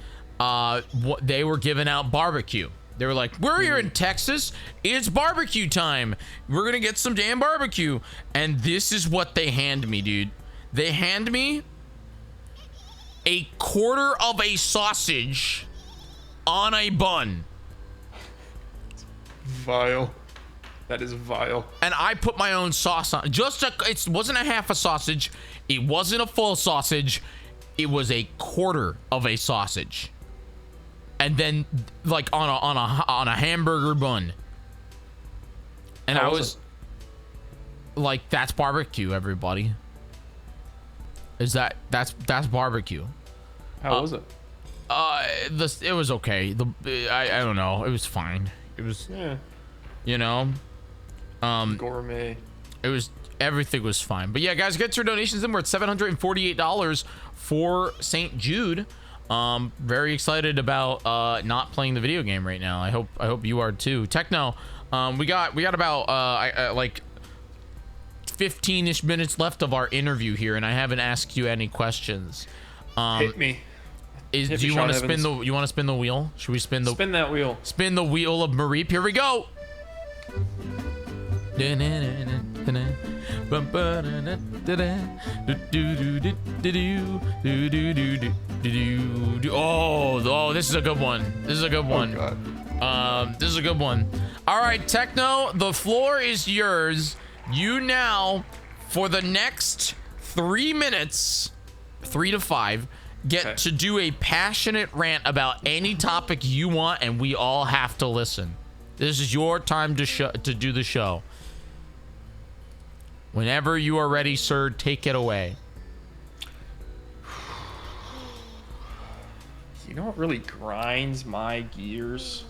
they were giving out barbecue. They were like, we're here in Texas. It's barbecue time. We're going to get some damn barbecue. And this is what they hand me, dude. They hand me a quarter of a sausage on a bun. Vile. That is vile. And I put my own sauce on. It wasn't a half a sausage. It wasn't a full sausage. It was a quarter of a sausage. And then like on a hamburger bun. And How I was was like, that's barbecue, everybody. That's barbecue. How was it? It was okay. I don't know. It was fine. It was, Yeah. Um, Gourmet. it was, everything was fine. But yeah, guys, get your donations in. We're at $748 for St. Jude. Very excited about not playing the video game right now. I hope you are too. Techno, we got about like 15-ish minutes left of our interview here, and I haven't asked you any questions. Hit me. Do me, you want to Sean spin Evans. you want to spin the wheel? Should we spin That wheel. spin the wheel of Mareep? Here we go. Oh, this is a good one. This is a good one. Oh, God. This is a good one. All right, Techno, the floor is yours. You now, for the next 3 minutes, 3 to 5, get to do a passionate rant about any topic you want, and we all have to listen. This is your time to do the show. Whenever you are ready, sir, take it away. You know what really grinds my gears?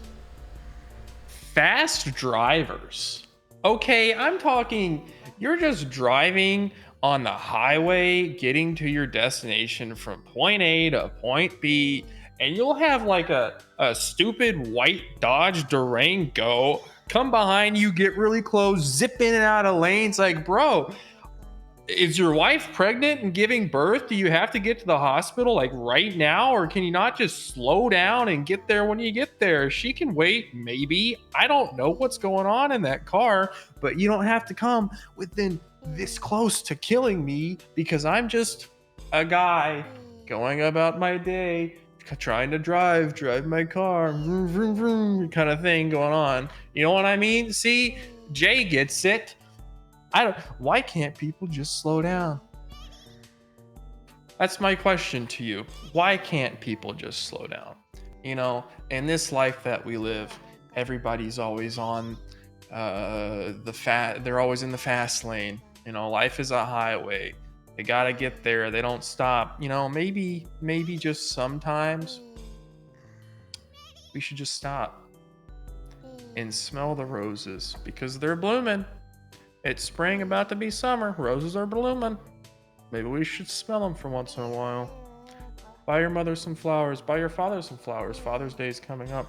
Fast drivers. Okay, I'm talking, you're just driving on the highway, getting to your destination from point A to point B, and you'll have like a stupid white Dodge Durango come behind you, get really close, zip in and out of lanes. Like, bro, is your wife pregnant and giving birth? Do you have to get to the hospital like right now? Or can you not just slow down and get there when you get there? She can wait, maybe. I don't know what's going on in that car, but you don't have to come within this close to killing me because I'm just a guy going about my day, trying to drive my car, vroom, vroom, vroom, kind of thing going on. You know what I mean? See, Jay gets it. Why can't people just slow down? That's my question to you. Why can't people just slow down? You know, in this life that we live, everybody's always on they're always in the fast lane. You know, life is a highway. They gotta get there. They don't stop. You know, maybe just sometimes we should just stop and smell the roses because they're blooming. It's spring, about to be summer. Roses are blooming. Maybe we should smell them for once in a while. Buy your mother some flowers. Buy your father some flowers. Father's Day is coming up.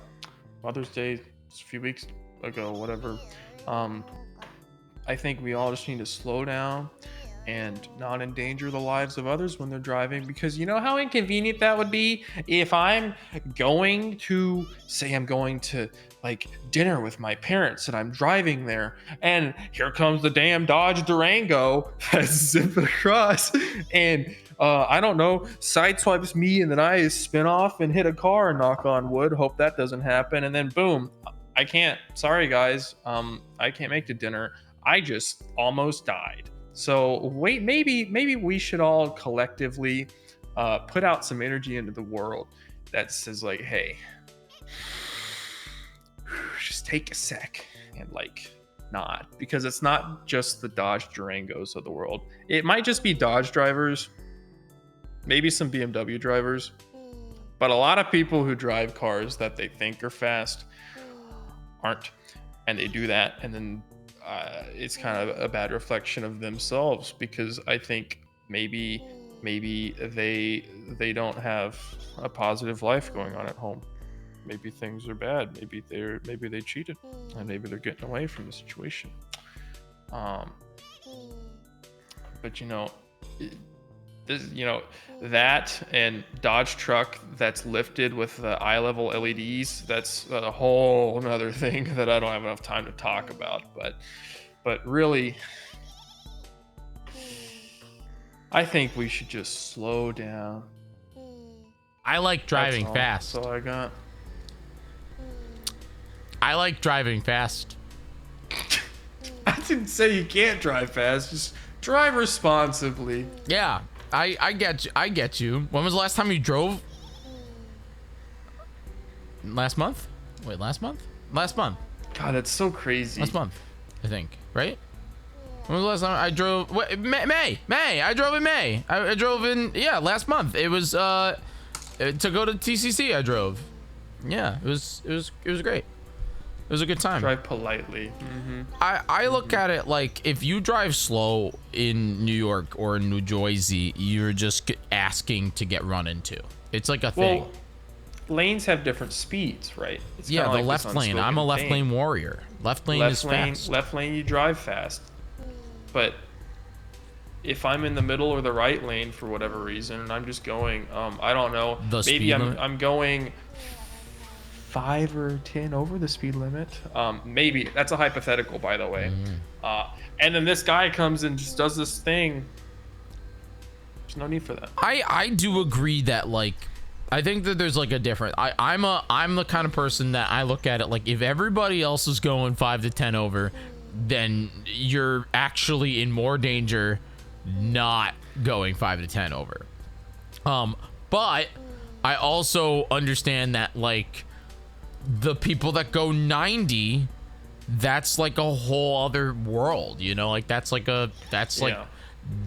Mother's Day is a few weeks ago, whatever. I think we all just need to slow down and not endanger the lives of others when they're driving, because you know how inconvenient that would be if I'm going to, say I'm going to like dinner with my parents and I'm driving there and here comes the damn Dodge Durango that's zipping across and I don't know, sideswipes me and then I spin off and hit a car, knock on wood, hope that doesn't happen, and then boom, I can't, sorry guys, I can't make the dinner. I just almost died. So wait, maybe we should all collectively put out some energy into the world that says like, hey, just take a sec and like not, because it's not just the Dodge Durangos of the world. It might just be Dodge drivers, maybe some BMW drivers, but a lot of people who drive cars that they think are fast aren't, and they do that, and then it's kind of a bad reflection of themselves, because I think maybe they don't have a positive life going on at home. Maybe things are bad. Maybe they cheated, and maybe they're getting away from the situation. But you know, that and Dodge truck that's lifted with the eye level LEDs, that's a whole another thing that I don't have enough time to talk about. But really, I think we should just slow down. I like driving fast. That's all I got. I like driving fast. I didn't say you can't drive fast, just drive responsibly. Yeah, I get you. When was the last time you drove? Last month? Wait, last month? Last month. God, that's so crazy. Last month, I think, right? When was the last time I drove? Wait, May. I drove in May. I drove in, yeah, last month. It was to go to TCC. I drove. Yeah, it was great. It was a good time. Drive politely. Mm-hmm. I look at it like, if you drive slow in New York or in New Jersey, you're just asking to get run into. It's like a thing. Well, lanes have different speeds, right? It's yeah, the like left lane. I'm a left lane warrior. Left lane is fast. Left lane, you drive fast. But if I'm in the middle or the right lane for whatever reason, and I'm just going, I don't know, maybe I'm going 5 or 10 over the speed limit. Maybe. That's a hypothetical, by the way. And then this guy comes and just does this thing. There's no need for that. I do agree that, like, I think that there's like a difference. I'm the kind of person that I look at it like, if everybody else is going 5 to 10 over, then you're actually in more danger not going 5 to 10 over. But I also understand that, like, the people that go 90, that's like a whole other world, you know, like that's like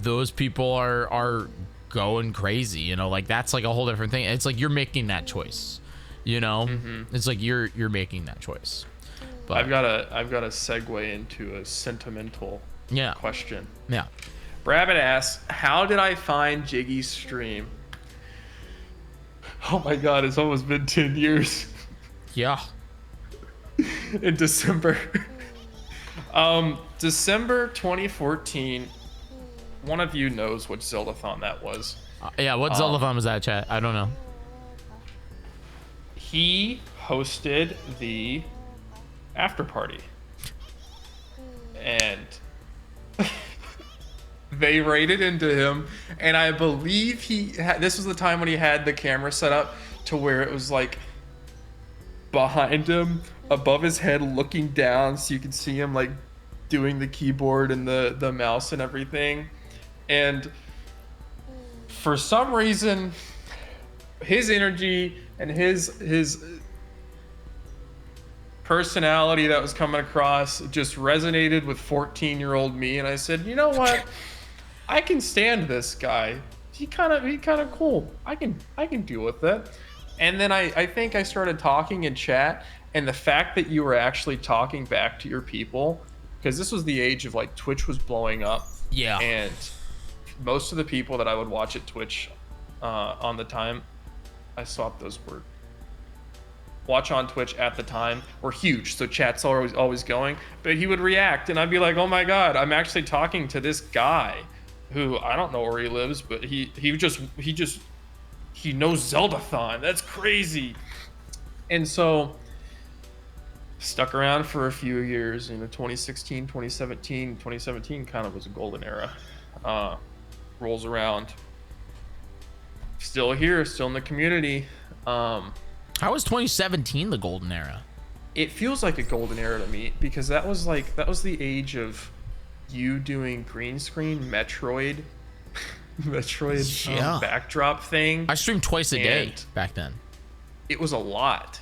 those people are going crazy, you know, like that's like a whole different thing. It's like you're making that choice, you know. It's like you're making that choice. But I've got a segue into a sentimental question. Yeah. Rabbit asks, how did I find Jyggy's stream? Oh my god, it's almost been 10 years. Yeah. In December. December 2014. One of you knows which Zeldathon that was. Yeah, what Zeldathon was that, chat? I don't know. He hosted the after party. And they raided into him, and I believe this was the time when he had the camera set up to where it was like behind him, above his head, looking down, so you could see him like doing the keyboard and the mouse and everything. And for some reason, his energy and his personality that was coming across just resonated with 14-year-old me, and I said, you know what? I can stand this guy. He kind of cool. I can deal with it. And then I think I started talking in chat, and the fact that you were actually talking back to your people, because this was the age of like Twitch was blowing up. Yeah. And most of the people that I would watch at Twitch on the time, I swapped those words. Watch on Twitch at the time were huge, so chat's always going. But he would react, and I'd be like, "Oh my god, I'm actually talking to this guy, who I don't know where he lives, but he knows Zeldathon. That's crazy." And so stuck around for a few years. 2016, 2017 kind of was a golden era. Rolls around, still here, still in the community. How was 2017 the golden era? It feels like a golden era to me, because that was the age of you doing green screen Metroid backdrop thing. I streamed twice a day back then. It was a lot,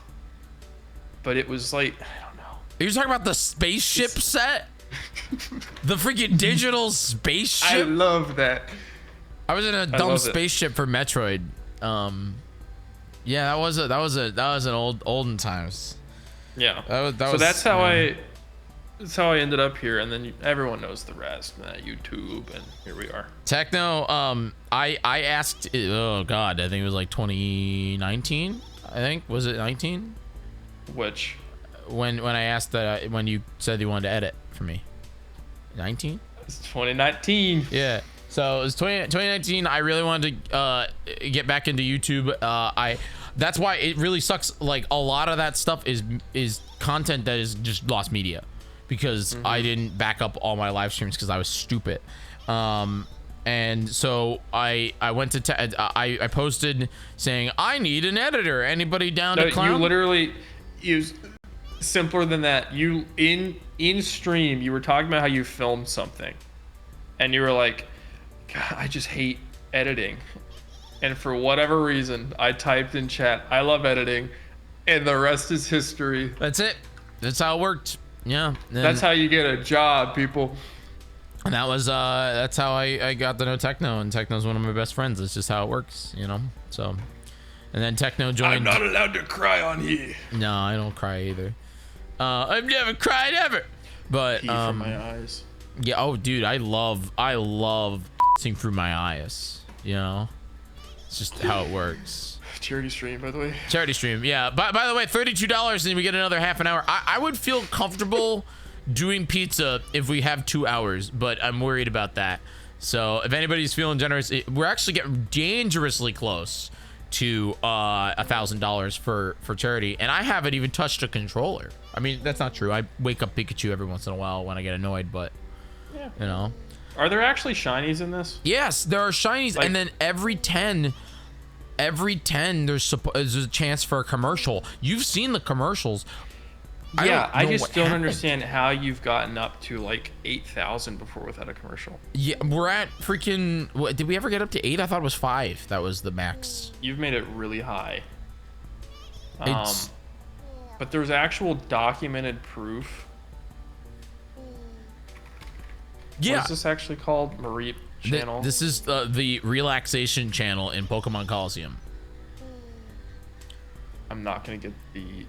but it was like, I don't know. You're talking about the spaceship set? The freaking digital spaceship? I love that. I was in a dumb spaceship for Metroid. Yeah, that was an olden times. Yeah. That's how I ended up here, and then everyone knows the rest. YouTube, and here we are. Techno, I asked, oh god, I think it was like 2019. I think, was it 19? Which? When I asked that, when you said you wanted to edit for me. 19? It's 2019. Yeah. So it was 2019. I really wanted to get back into YouTube. That's why it really sucks. Like, a lot of that stuff is content that is just lost media, because I didn't back up all my live streams because I was stupid. And so I went to I posted saying, I need an editor. Anybody down to clown? You literally use simpler than that. You in stream, you were talking about how you filmed something, and you were like, God, I just hate editing. And for whatever reason, I typed in chat, I love editing, and the rest is history. That's it. That's how it worked. Yeah. That's how you get a job, people. And that was that's how I got to know Techno, and Techno's one of my best friends. It's just how it works, you know. So, and then Techno joined. I'm not allowed to cry on here. No, I don't cry either. I've never cried ever. But Pee from my eyes. Yeah. Oh, dude, I love seeing through my eyes. You know, it's just how it works. Charity stream, by the way. Charity stream, yeah. By the way, $32, and we get another half an hour. I would feel comfortable doing pizza if we have 2 hours, but I'm worried about that. So if anybody's feeling generous, we're actually getting dangerously close to $1,000 for charity, and I haven't even touched a controller. I mean, that's not true. I wake up Pikachu every once in a while when I get annoyed, but Yeah. you know. Are there actually shinies in this? Yes, there are shinies, and then every 10 there's a chance for a commercial. You've seen the commercials. Yeah, I just don't happened. understand how you've gotten up to like 8,000 before without a commercial. Yeah, we're at freaking. Did we ever get up to 8? I thought it was 5. That was the max. You've made it really high. It's But there's actual documented proof. yeah. What is this actually called? Mareep channel. This is the relaxation channel in Pokemon Coliseum. I'm not gonna get the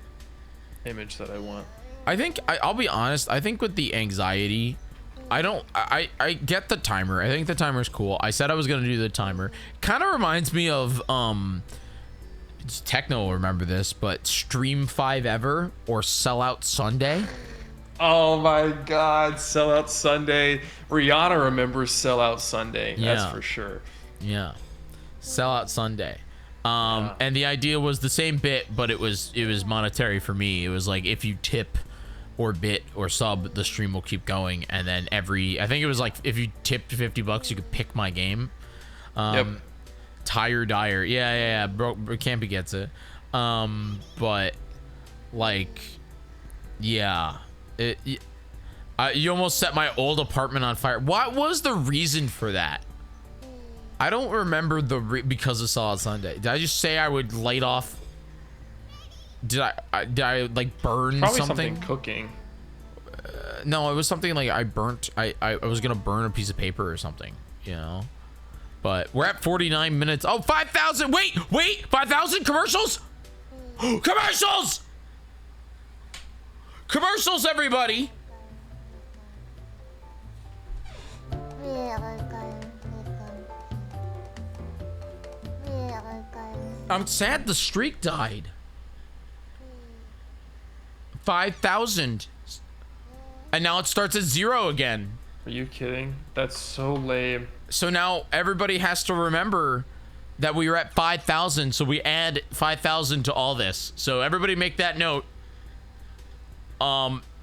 image that I want. I think I'll be honest. I think with the anxiety, I get the timer. I think the timer's cool. I said I was gonna do the timer. Kind of reminds me of Techno will remember this, but Stream 5 Ever or Sellout Sunday. Oh my God, Sellout Sunday. Rihanna remembers Sellout Sunday. Yeah. That's for sure. Yeah, Sellout Sunday. And the idea was the same bit, but it was monetary for me. It was like if you tip or bit or sub, the stream will keep going, and then I think it was like if you tipped $50, you could pick my game. Yep. Tire Dyer, yeah. Bro, Campy gets it. But like, yeah, you almost set my old apartment on fire. What was the reason for that? I don't remember because of Solid Sunday. Did I just say I would light off? Did I like burn Probably something? cooking. No, it was something like I burnt. I was gonna burn a piece of paper or something, you know. But we're at 49 minutes. Oh, 5,000. Wait, 5,000 commercials. Commercials, everybody. I'm sad the streak died. 5,000. And now it starts at 0 again. Are you kidding? That's so lame. So now everybody has to remember that we were at 5,000. So we add 5,000 to all this. So everybody make that note.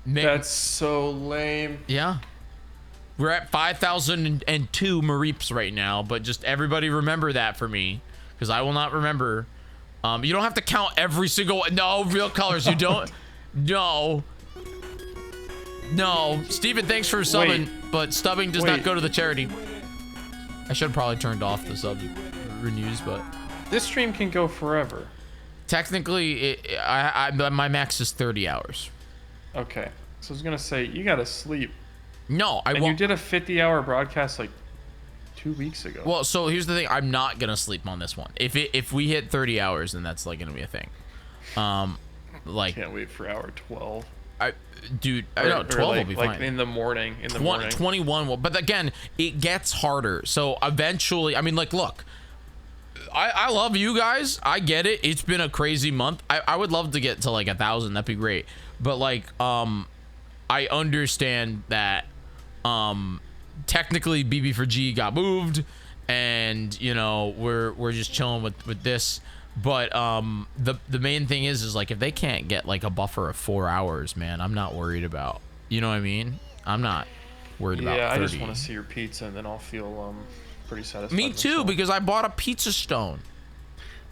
That's so lame. Yeah. We're at 5,002 Mareeps right now, but just everybody remember that for me, because I will not remember. You don't have to count every single one. No, Real Colors, you don't. No. Steven, thanks for subbing, but stubbing does not go to the charity. I should have probably turned off the sub renews, but This stream can go forever. technically, my max is 30 hours. Okay. So I was gonna say, you gotta sleep. No, I And won't. you did a 50-hour broadcast like 2 weeks ago. Well, so here's the thing. I'm not gonna sleep on this one. If we hit 30 hours, then that's like gonna be a thing. Like can't wait for hour 12. Dude, I know 12 will be fine. Like in the morning. 21 will, but again, it gets harder. So eventually, I mean, like, look, I love you guys. I get it. It's been a crazy month. I would love to get to like 1,000. That'd be great. But like, I understand that technically BB4G got moved, and you know we're just chilling with this. But the main thing is like if they can't get like a buffer of 4 hours, man, I'm not worried about. You know what I mean? I'm not worried about 30. Yeah, I just want to see your pizza, and then I'll feel pretty satisfied. Me too, myself. because I bought a pizza stone.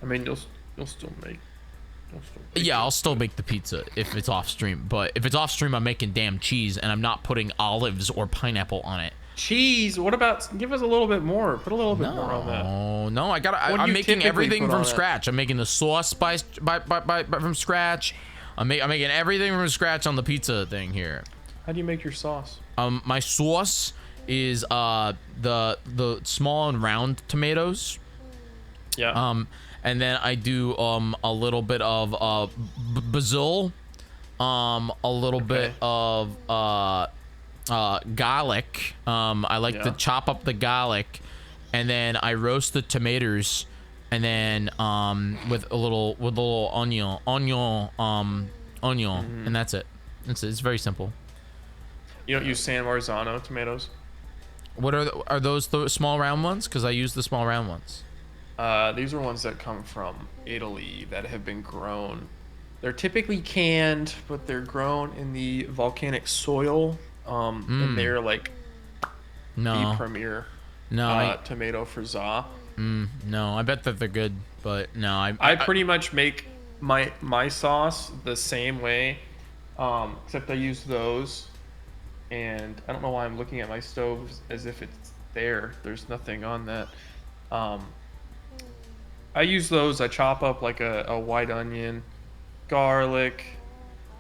I mean, you'll still make. Yeah, I'll still make the pizza if it's off stream. But if it's off stream, I'm making damn cheese, and I'm not putting olives or pineapple on it. Cheese. What about? Give us a little bit more. Put a little bit more on that. No, What do I'm you making typically everything put from on it? scratch. I'm making the sauce from scratch. I'm making everything from scratch on the pizza thing here. How do you make your sauce? My sauce is the small and round tomatoes. Yeah. And then I do a little bit of basil, a little bit of garlic. I like to chop up the garlic, and then I roast the tomatoes, and then with a little onion, and that's it. It's very simple. You don't use San Marzano tomatoes? What are those the small round ones? Because I use the small round ones. These are ones that come from Italy that have been grown. They're typically canned, but they're grown in the volcanic soil. And they're like the premier tomato for za. No, I bet that they're good, but no, I pretty much make my sauce the same way, except I use those. And I don't know why I'm looking at my stove as if it's there. There's nothing on that. I use those. I chop up like a white onion, garlic,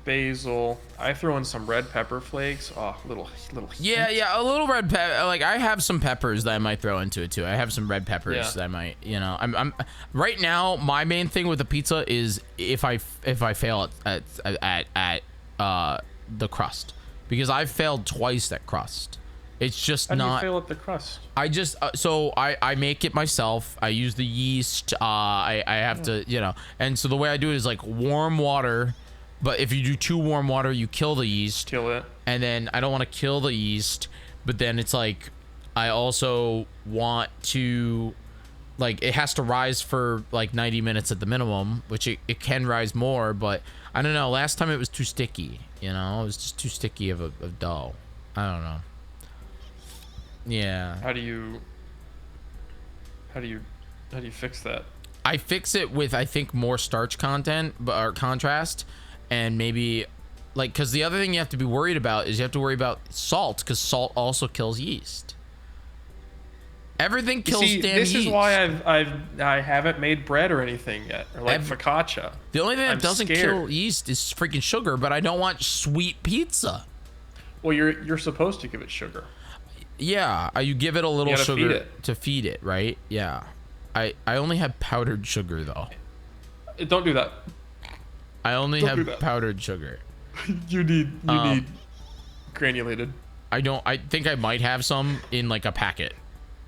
basil. I throw in some red pepper flakes. Oh, little. Yeah, a little red pepper. Like I have some peppers that I might throw into it too. I have some red peppers that I might. I'm right now. My main thing with the pizza is if I fail at the crust, because I've failed twice at crust. It's just How not. do you fail at the crust? I just I make it myself. I use the yeast. I have to and so the way I do it is like warm water. But if you do too warm water, you kill the yeast. Kill it. And then I don't want to kill the yeast, but then it's like I also want to, like, it has to rise for like 90 minutes at the minimum, which it can rise more, but I don't know. Last time it was too sticky, it was just too sticky of a dough. I don't know. Yeah. How do you fix that? I fix it with, I think, more starch content or contrast. And maybe, like, because the other thing you have to be worried about is you have to worry about salt, because salt also kills yeast. Everything kills damn yeast. This is why I haven't made bread or anything yet, or like focaccia. The only thing that doesn't kill yeast is freaking sugar, but I don't want sweet pizza. Well, you're supposed to give it sugar. Yeah, you give it a little sugar to feed it, right? Yeah. I only have powdered sugar though. Don't do that. I only have powdered sugar. You need granulated. I think I might have some in like a packet.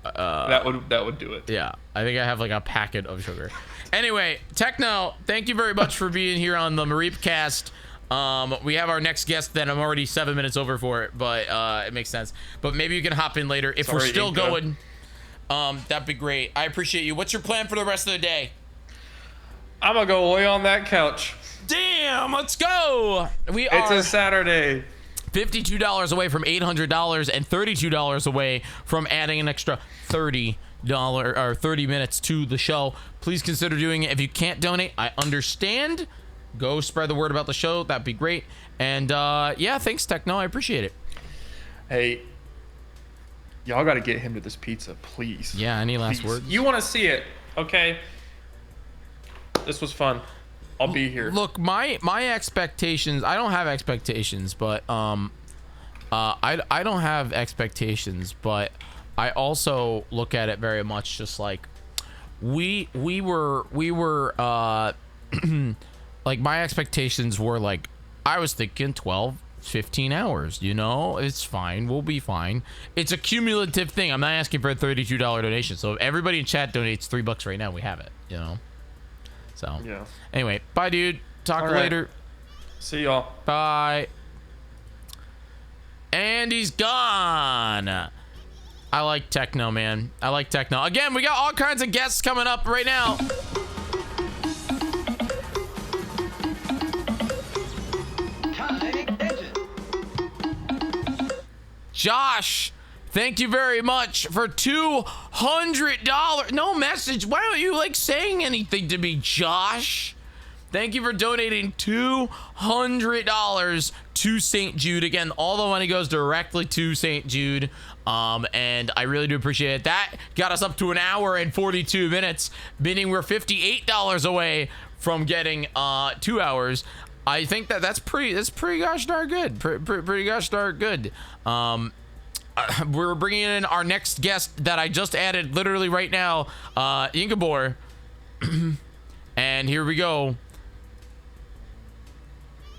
That would do it. Yeah, I think I have like a packet of sugar. Anyway, Techno, thank you very much for being here on the Mareep Cast. We have our next guest that I'm already 7 minutes over for it, but it makes sense. But maybe you can hop in later if we're still going. That'd be great. I appreciate you. What's your plan for the rest of the day? I'm gonna go lay on that couch. Damn, let's go. It's a Saturday. $52 away from $800 and $32 away from adding an extra $30 or 30 minutes to the show. Please consider doing it. If you can't donate, I understand. Go spread the word about the show. That'd be great. And yeah, thanks, Techno. I appreciate it. Hey, y'all got to get him to this pizza, please. Yeah, any last words? You want to see it, okay? This was fun. I'll be here. Look, my expectations, I don't have expectations, but I don't have expectations, but I also look at it very much just like we were like, my expectations were like, I was thinking 12, 15 hours, it's fine. We'll be fine. It's a cumulative thing. I'm not asking for a $32 donation. So if everybody in chat donates $3 right now, we have it, So yeah. Anyway, bye, dude. Talk later. See y'all. Bye. And he's gone. I like Techno, man. I like Techno. Again, we got all kinds of guests coming up right now. Josh, thank you very much for $200. No message. Why aren't you like saying anything to me, Josh? Thank you for donating $200 to St. Jude. Again, all the money goes directly to St. Jude. And I really do appreciate it. That got us up to an hour and 42 minutes, meaning we're $58 away from getting 2 hours. I think that's pretty gosh darn good. Pretty gosh darn good. We're bringing in our next guest that I just added literally right now, ynkebour. And here we go.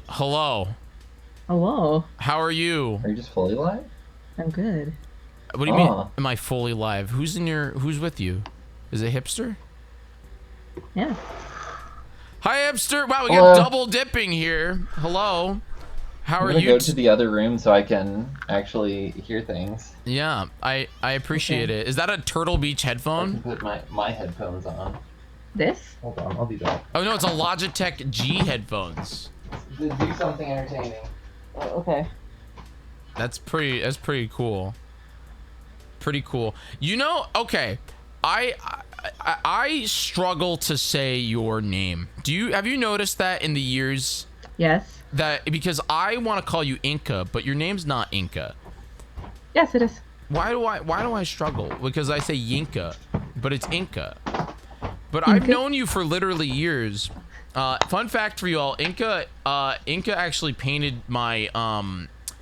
Hello. Hello. How are you? Are you just fully live? I'm good. What do you mean? Am I fully live? Who's with you? Is it Hipster? Yeah. Hi, Hipster. Wow, we got double dipping here. Hello. How I'm are gonna you? go to the other room so I can actually hear things. Yeah, I appreciate it. Is that a Turtle Beach I headphone? can put my headphones on. This? Hold on, I'll be back. Oh no, it's a Logitech G headphones. Do something entertaining. Okay. That's pretty cool. Pretty cool. You know, okay. I struggle to say your name. Have you noticed that in the years? Yes. That because I want to call you Inca, but your name's not Inca. Yes, it is. Why do I struggle? Because I say Yinka, but it's Inca. But I've known you for literally years. Fun fact for you all, Inca actually painted my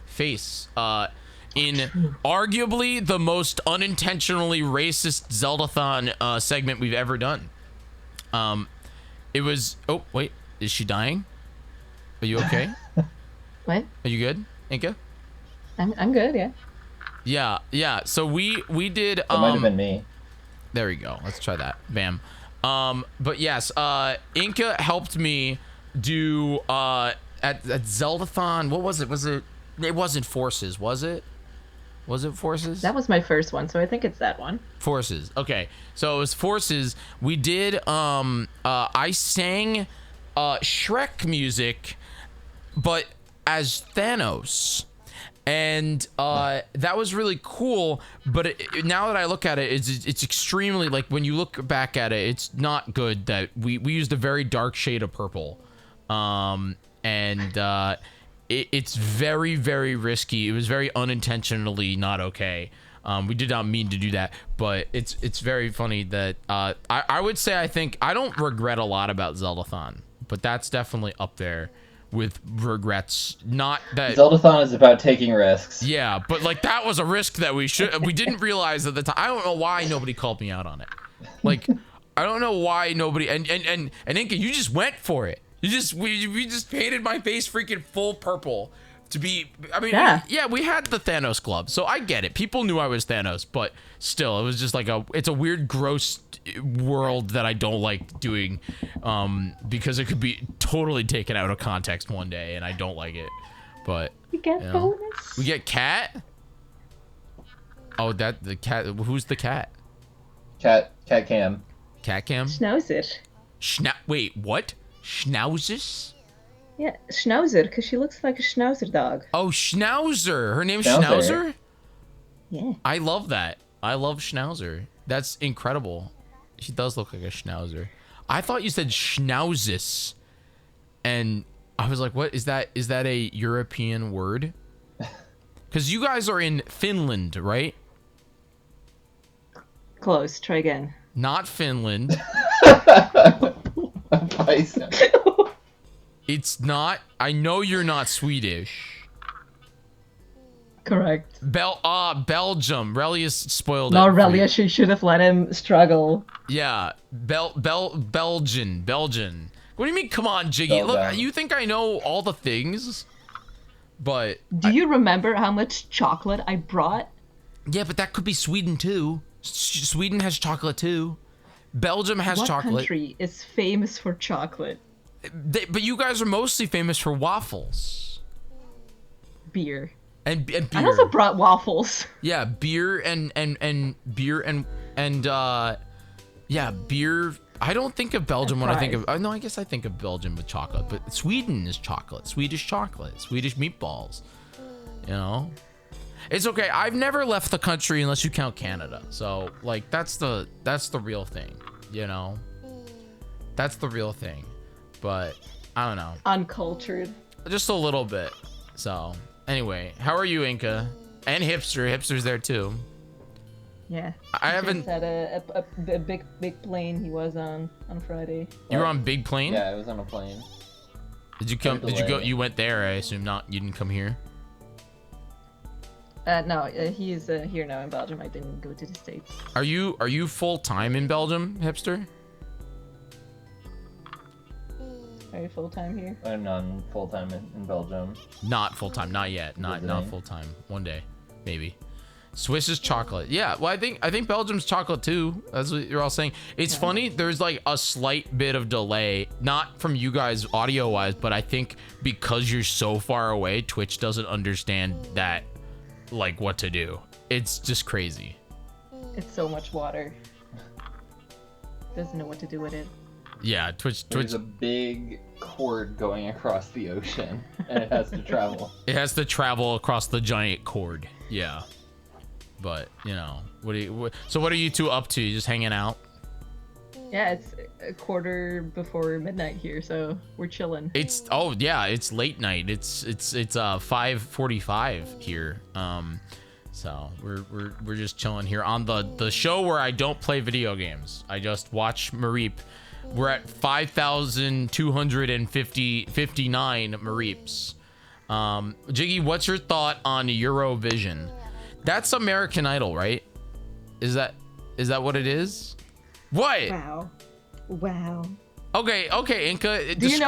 face in arguably the most unintentionally racist Zeldathon segment we've ever done. It was, oh wait, is she dying? Are you okay? What? Are you good, Inca? I'm good, yeah. Yeah. So we did. That might have been me. There we go. Let's try that. Bam. But yes, Inca helped me do at Zeldathon. What was it? It wasn't Forces, was it? Was it Forces? That was my first one, so I think it's that one. Forces. Okay. So it was Forces. We did I sang Shrek music, but as Thanos. And that was really cool, but now that I look at it, it's extremely, like, when you look back at it, it's not good that we used a very dark shade of purple. It's very, very risky. It was very unintentionally not okay. We did not mean to do that, but it's very funny that I would say I don't regret a lot about Zeldathon, but that's definitely up there with regrets. Not that Zeldathon is about taking risks. Yeah, but like that was a risk that we didn't realize at the time. I don't know why nobody called me out on it. Like, I don't know why nobody and Inca, you just went for it. We just painted my face freaking full purple to be. I mean, yeah, we had the Thanos glove, so I get it. People knew I was Thanos, but still, it was just like it's a weird, gross world that I don't like doing, because it could be totally taken out of context one day, and I don't like it. But we get bonus. We get cat. Oh, the cat. Who's the cat? Cat cam. Cat cam. Schnauzer. Wait, what? Schnauzers? Yeah, Schnauzer, because she looks like a Schnauzer dog. Oh, Schnauzer. Her name's Schnauzer? Yeah. I love that. I love Schnauzer. That's incredible. She does look like a Schnauzer. I thought you said Schnauzis. And I was like, what? Is that a European word? Because you guys are in Finland, right? Close. Try again. Not Finland. It's not. I know you're not Swedish. Correct. Belgium. Relius spoiled it. No, Relia, she should have let him struggle. Yeah, Belgian. What do you mean? Come on, Jyggy. Look, you think I know all the things, but do you remember how much chocolate I brought? Yeah, but that could be Sweden too. Sweden has chocolate too. Belgium has chocolate. What country is famous for chocolate? But you guys are mostly famous for waffles. Beer. And beer. I also brought waffles. Yeah, beer and yeah, beer. I don't think of Belgium when I think of. No, I guess I think of Belgium with chocolate, but Sweden is chocolate. Swedish chocolate. Swedish meatballs. You know, it's okay. I've never left the country unless you count Canada. So like that's the real thing. You know, that's the real thing. But I don't know. Uncultured. Just a little bit. So anyway, how are you, Inca? And Hipster. Hipster's there too. Yeah. I haven't had a big plane he was on Friday. You were on Big Plane? Yeah, I was on a plane. Did you come? Did you go? You went there, I assume. Not. You didn't come here. No, he's here now in Belgium. I didn't go to the States. Are you full time in Belgium, Hipster? Are you full time here? I'm not full time in Belgium. Not full time. Not yet. Not full time. One day, maybe. Swiss is chocolate. Yeah, well, I think Belgium's chocolate too. That's what you're all saying. It's funny. There's like a slight bit of delay, not from you guys audio wise, but I think because you're so far away, Twitch doesn't understand that, like, what to do. It's just crazy. It's so much water. Doesn't know what to do with it. Yeah, Twitch. There's a big cord going across the ocean, and it has to travel. It has to travel across the giant cord. Yeah. But, you know, so what are you two up to? You just hanging out? Yeah, it's a quarter before midnight here, so we're chilling. It's late night. It's 5:45 here. So we're just chilling here on the show where I don't play video games. I just watch Mareep. We're at 5,259 Mareeps. Jyggy, what's your thought on Eurovision? That's American Idol, right? Is that what it is? What? Wow. Okay, Inca. Do you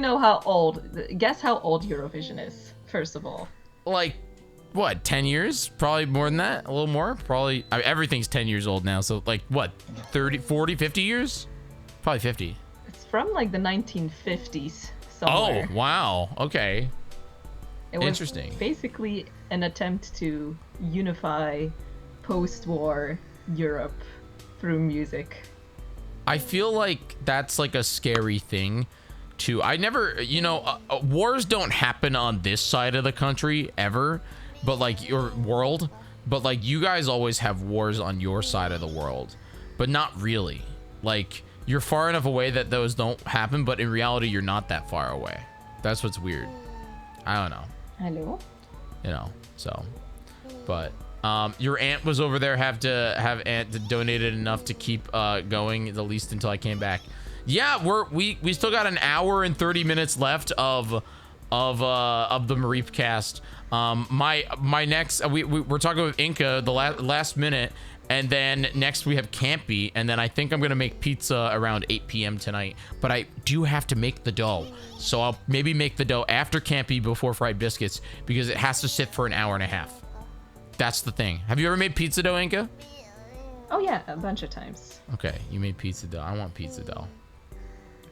know how old? Guess how old Eurovision is. First of all. Like, what? 10 years? Probably more than that. A little more. Probably. Everything's 10 years old now. So like, what? 30, 40, 50 years? Probably 50. It's from like the 1950s. Somewhere. Oh wow. Okay. It was interesting. Basically an attempt to unify post-war Europe through music. I feel like that's like a scary thing too. I never, wars don't happen on this side of the country ever, but like your world, but like you guys always have wars on your side of the world, but not really. Like you're far enough away that those don't happen, but in reality, you're not that far away. That's what's weird. I don't know. Hello? So, but your aunt was over there. Have aunt donated enough to keep going at least until I came back. Yeah, we still got an hour and 30 minutes left of the Mareep Cast. My next we're talking with Inca the last minute, and then next we have Campy, and then I think I'm gonna make pizza around 8 p.m. tonight. But I do have to make the dough, so I'll maybe make the dough after Campy before fried biscuits because it has to sit for an hour and a half. That's the thing. Have you ever made pizza dough, Inca? Oh yeah, a bunch of times. Okay, you made pizza dough. I want pizza dough.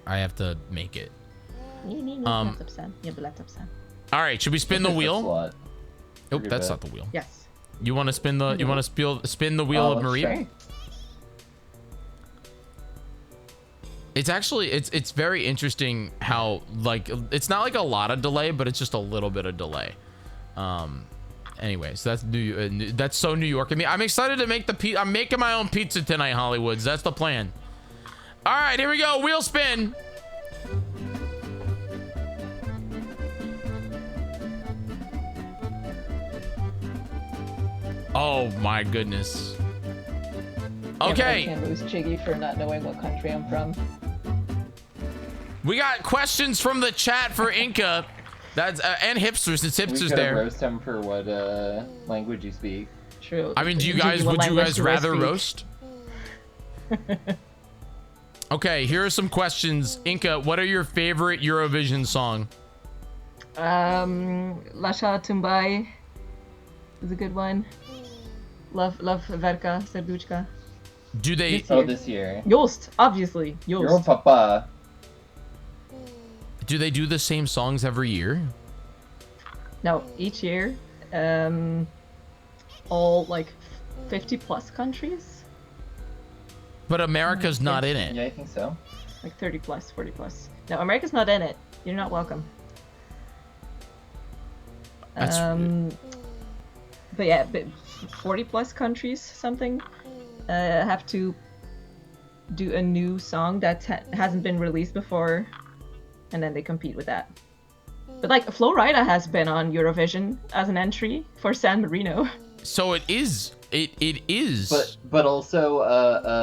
I have to make it. All right, should we spin the wheel? Nope, that's not the wheel. Yes. You want to spin the spin the wheel of Mareep? Sure. It's actually it's very interesting how like it's not like a lot of delay, but it's just a little bit of delay. Anyway, so that's so New York. I mean, I'm excited to make the pizza. I'm making my own pizza tonight, Hollywoods. That's the plan. All right, here we go. Wheel spin. Oh my goodness. Okay. I can't lose Jyggy for not knowing what country I'm from. We got questions from the chat for Inca. That's and hipsters. It's hipsters we there. Roast him for what language you speak. True. I mean, would you guys rather roast? Okay, here are some questions. Inca, what are your favorite Eurovision song? Lascia Tumbai is a good one. Love Verka Serduchka. Do they? This year. Yost, obviously. Yost. Your papa. Do they do the same songs every year? No, each year. All like 50 plus countries. But America's not in it. Yeah, I think so. Like 30 plus, 40 plus. No, America's not in it. You're not welcome. That's but yeah, 40 plus countries something have to do a new song that hasn't been released before, and then they compete with that. But like Flo Rida has been on Eurovision as an entry for San Marino. So it is. It is. But also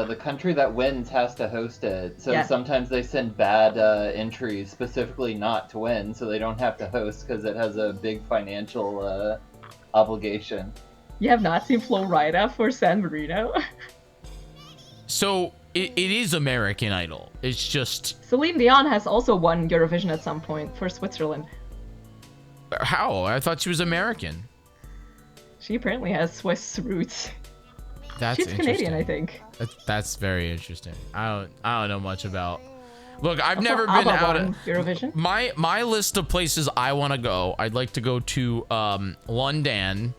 the country that wins has to host it. So sometimes they send bad entries specifically not to win, so they don't have to host because it has a big financial obligation. You have not seen Flo Rida for San Marino? So it is American Idol. It's just Celine Dion has also won Eurovision at some point for Switzerland. how? I thought she was American. She apparently has Swiss roots. That's She's Canadian, I interesting. think. That's very interesting. I don't know much about. Look, I've Also, never been ABBA out won of Eurovision. my list of places I want to go. I'd like to go to London.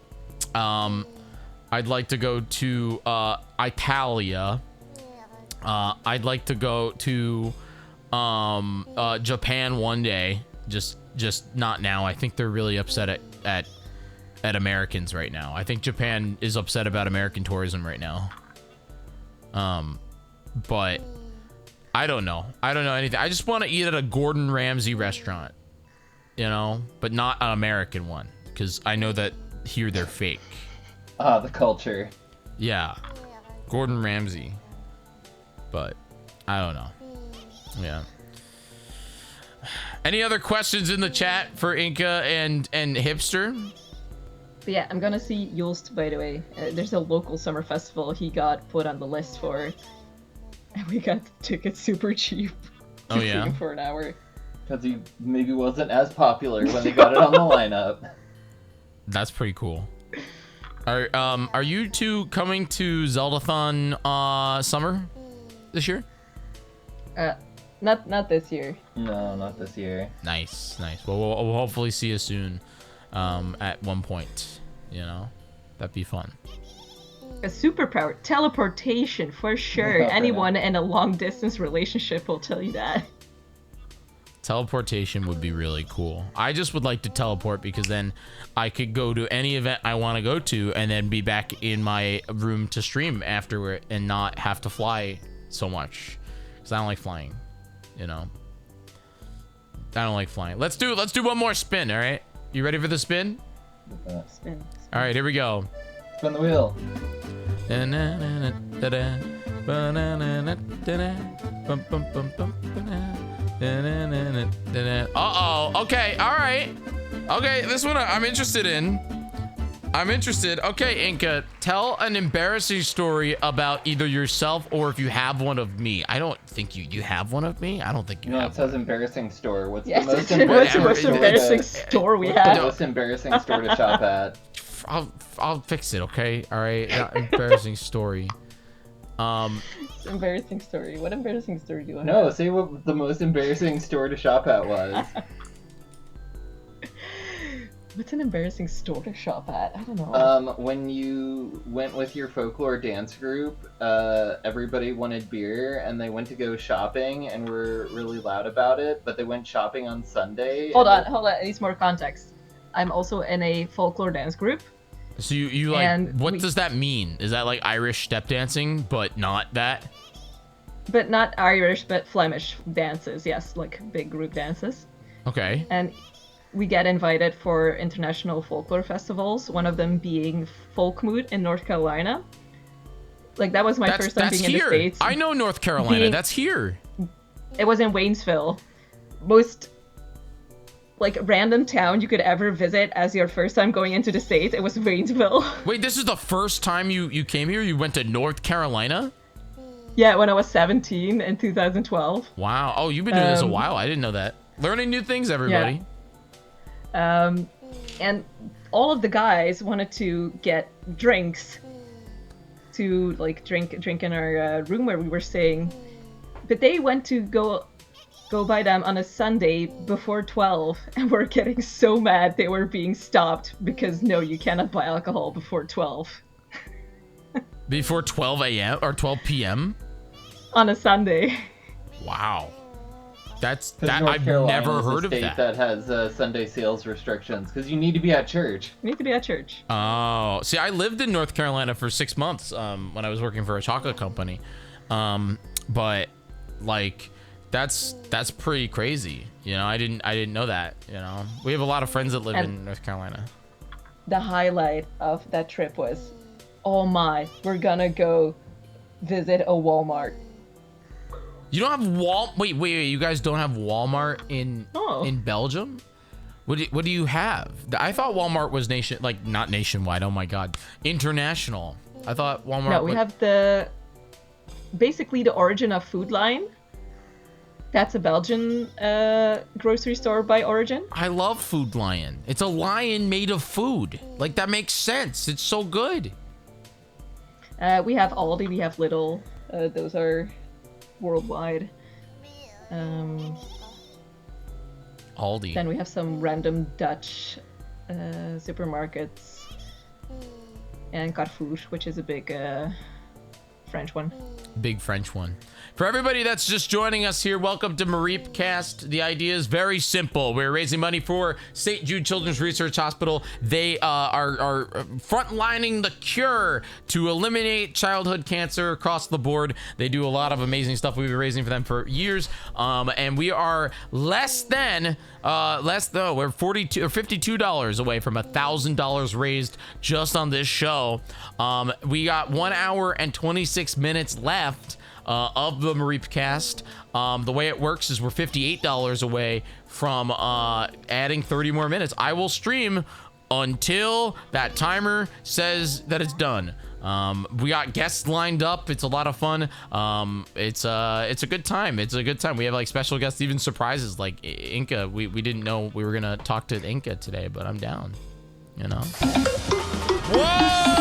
I'd like to go to Italia. I'd like to go to Japan one day. Just not now. I think they're really upset at Americans right now. I think Japan is upset about American tourism right now. But I don't know. I don't know anything. I just want to eat at a Gordon Ramsay restaurant, you know, but not an American one, because I know that here they're fake. Ah, the culture. Yeah, Gordon Ramsay. But I don't know. Yeah. Any other questions in the chat for Inca and Hipster? But yeah, I'm gonna see Yulst, by the way. There's a local summer festival he got put on the list for. And we got the tickets super cheap. Oh, see yeah? him for an hour. Because he maybe wasn't as popular when they got it on the lineup. That's pretty cool. Are you two coming to Zeldathon summer this year? Not this year. No, not this year. Nice. Well, we'll hopefully see you soon. At one point, you know, that'd be fun. A superpower, teleportation for sure. Anyone in a long distance relationship will tell you that. Teleportation would be really cool. I just would like to teleport because then I could go to any event I want to go to and then be back in my room to stream afterward and not have to fly so much. Because I don't like flying, you know. I don't like flying. Let's do one more spin, all right? You ready for the spin? Spin. All right, here we go. Spin the wheel. Uh-oh. Okay, all right. Okay, this one I'm interested in. Okay, Inca, tell an embarrassing story about either yourself or if you have one of me. I don't think you have one of me. I don't think you have. No, it says embarrassing store. What's Yes, the most what's the most embarrassing store we What's have? the most embarrassing store to shop at? I'll fix it, okay? All right, not embarrassing story. It's an embarrassing story. What embarrassing story do you want? No, say what the most embarrassing store to shop at was. What's an embarrassing store to shop at? I don't know. When you went with your folklore dance group, everybody wanted beer, and they went to go shopping and were really loud about it, but they went shopping on Sunday. Hold on. I need some more context. I'm also in a folklore dance group. So you like, what does that mean? Is that like Irish step dancing, but not that? But not Irish, but Flemish dances, yes, like big group dances. Okay. And we get invited for international folklore festivals, one of them being Folkmood in North Carolina. Like, that was my first time being in the States. I know North Carolina. That's here. It was in Waynesville. Most, like, random town you could ever visit as your first time going into the States, it was Waynesville. Wait, this is the first time you came here? You went to North Carolina? Yeah, when I was 17 in 2012. Wow. Oh, you've been doing this a while. I didn't know that. Learning new things, everybody. Yeah. And all of the guys wanted to get drinks to like drink in our room where we were staying, but they went to go buy them on a Sunday before 12, and were getting so mad they were being stopped because no, you cannot buy alcohol before 12. Before 12 a.m. or 12 p.m. on a Sunday. Wow. That North I've Carolina never is a heard of state that. has Sunday sales restrictions because you need to be at church. You need to be at church. Oh, see, I lived in North Carolina for 6 months when I was working for a chocolate company, but like that's pretty crazy. You know, I didn't know that. You know, we have a lot of friends that live in North Carolina. The highlight of that trip was, oh my, we're gonna go visit a Walmart. You don't have Wait, you guys don't have Walmart in Belgium? What do you have? I thought Walmart was not nationwide. Oh my god, international. I thought Walmart. No, we have basically the origin of Food Line. That's a Belgian grocery store by origin. I love Food Lion. It's a lion made of food. Like, that makes sense. It's so good. We have Aldi, we have Lidl. Those are worldwide. Aldi. Then we have some random Dutch supermarkets. And Carrefour, which is a big French one. Big French one. For everybody that's just joining us here, welcome to Mareep Cast. The idea is very simple. We're raising money for St. Jude Children's Research Hospital. They are frontlining the cure to eliminate childhood cancer across the board. They do a lot of amazing stuff. We've been raising for them for years, and we are we're $42 or $52 away from $1,000 raised just on this show. We got 1 hour and 26 minutes left of the Mareep Cast. The way it works is we're $58 away from adding 30 more minutes. I will stream until that timer says that it's done. We got guests lined up. It's a lot of fun. It's a good time. It's a good time. We have like special guests, even surprises like Inca. We didn't know we were gonna talk to Inca today, but I'm down. You know. Whoa!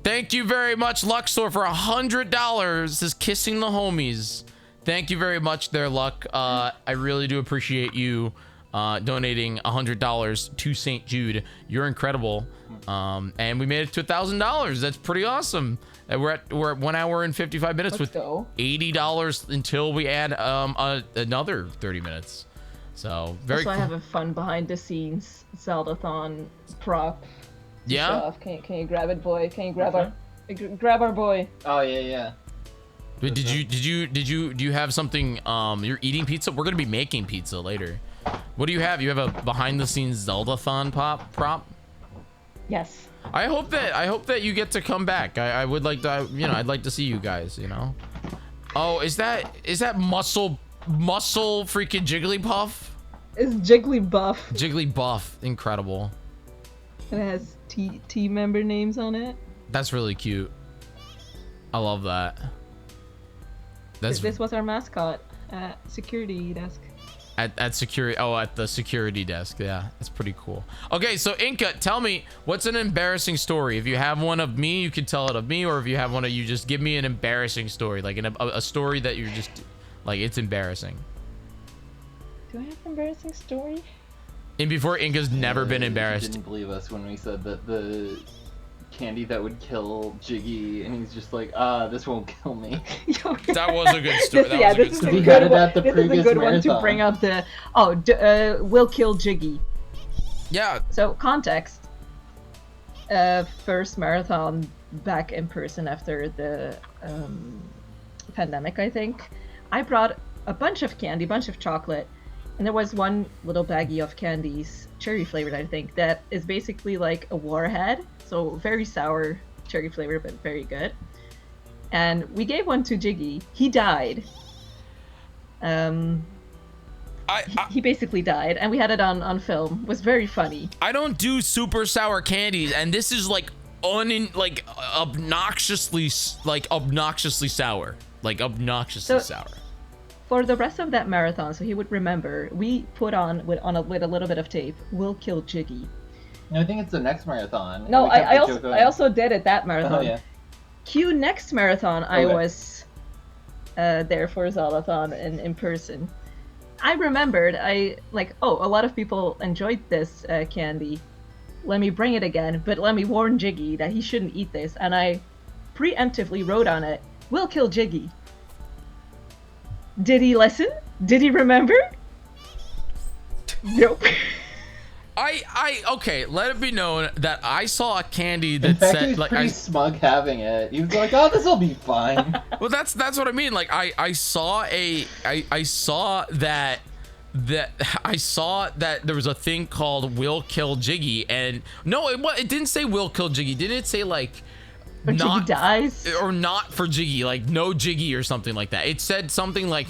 Thank you very much, Luxor, for $100. Is kissing the homies. Thank you very much there, Luck. I really do appreciate you donating $100 to St. Jude. You're incredible. And we made it to $1,000. That's pretty awesome. And we're at 1 hour and 55 minutes with $80 until we add another 30 minutes. So very cool. I have a fun behind the scenes Zeldathon prop. Yeah. Can you grab it, boy? Can you grab our boy? Oh yeah. Wait, do you have something? You're eating pizza. We're gonna be making pizza later. What do you have? You have a behind the scenes Zeldathon prop? Yes. I hope that you get to come back. I would like to, I'd like to see you guys, Oh, is that muscle freaking Jigglypuff? It's Jigglybuff. Jigglybuff, incredible. And it has team member names on it. That's really cute. I love that. This was our mascot at security desk. At security, at the security desk. Yeah, that's pretty cool. Okay, so Inca, tell me, what's an embarrassing story? If you have one of me, you can tell it of me, or if you have one of you, just give me an embarrassing story, like a story that you're just like, it's embarrassing. Do I have an embarrassing story? And before, Inca's never been embarrassed. He didn't believe us when we said that the candy that would kill Jyggy, and he's just like, this won't kill me. That was a good story. This is a good one to bring up the will kill Jyggy. Yeah. So context. First marathon back in person after the pandemic, I think. I brought a bunch of candy, bunch of chocolate. And there was one little baggie of candies, cherry flavored, I think, that is basically like a warhead. So very sour cherry flavored, but very good. And we gave one to Jyggy. He died. He basically died, and we had it on film. It was very funny. I don't do super sour candies, and this is like obnoxiously sour. Like obnoxiously sour. For the rest of that marathon, so he would remember, we put on with a little bit of tape, "Will kill Jyggy." No, I think it's the next marathon. No, I also did it that marathon. Oh, yeah. Cue next marathon, I was there for Zeldathon and in person. I remembered, a lot of people enjoyed this candy. Let me bring it again, but let me warn Jyggy that he shouldn't eat this. And I preemptively wrote on it, "Will kill Jyggy." Did he listen? Did he remember? Nope. Okay, let it be known that I saw a candy that In fact, said he was like pretty smug having it. He was like, "Oh, this will be fine." Well, that's what I mean. Like I saw that there was a thing called "Will Kill Jyggy," and no, it didn't say "Will Kill Jyggy." Didn't it say like or not Jyggy dies or not for Jyggy, like no Jyggy or something like that? It said something like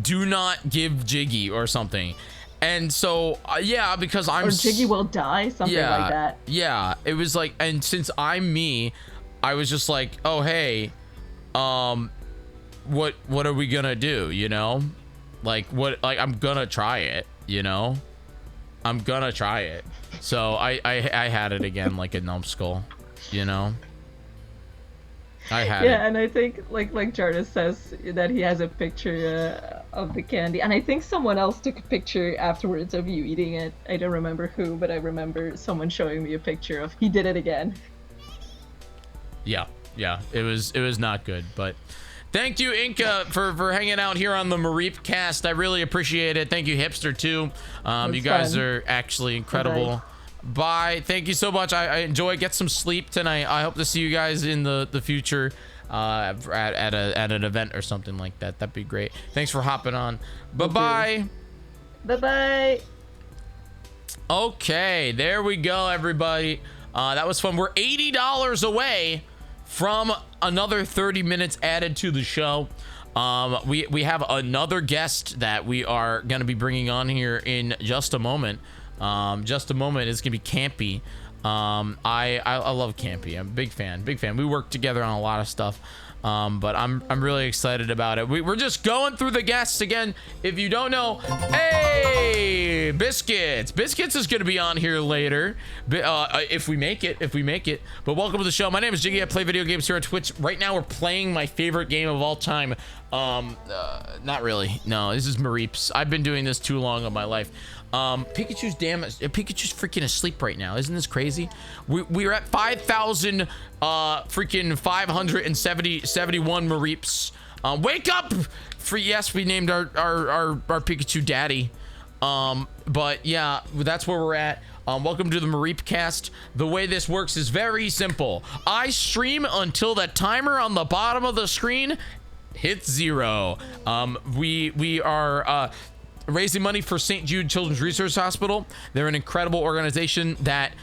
"Do not give Jyggy" or something. And so, because or Jyggy will die, something like that. Yeah, it was like, and since I'm me, I was just like, oh hey, what are we gonna do, you know? Like I'm gonna try it, you know? I'm gonna try it. So I had it again like a numbskull, you know? I had it. Yeah, and I think like Jarvis says that he has a picture of the candy, and I think someone else took a picture afterwards of you eating it. I don't remember who, but I remember someone showing me a picture of he did it again. Yeah, it was not good, but thank you, Inca, for hanging out here on the Mareep Cast. I really appreciate it. Thank you, Hipster, too. You guys are actually incredible. Bye. Thank you so much. I enjoy. Get some sleep tonight. I hope to see you guys in the future at an event or something like that. That'd be great. Thanks for hopping on. Bye-bye. Bye-bye. Okay, there we go, everybody. That was fun. We're $80 away from another 30 minutes added to the show. We have another guest that we are going to be bringing on here in just a moment. Just a moment. It's gonna be Campy. I love Campy. I'm a big fan. We work together on a lot of stuff. But I'm really excited about it. We're just going through the guests again. If you don't know, hey, Biscuits is gonna be on here later, if we make it. But welcome to the show. My name is Jyggy. I play video games here on Twitch. Right now we're playing my favorite game of all time. Not really. No, this is Mareep's. I've been doing this too long of my life. Pikachu's Pikachu's freaking asleep right now. Isn't this crazy? We're at 5,000 freaking 571 Mareeps. Wake up! Yes, we named our Pikachu daddy. But yeah, that's where we're at. Welcome to the Mareep Cast. The way this works is very simple. I stream until the timer on the bottom of the screen hits 0. We are raising money for St. Jude Children's Research Hospital. They're an incredible organization that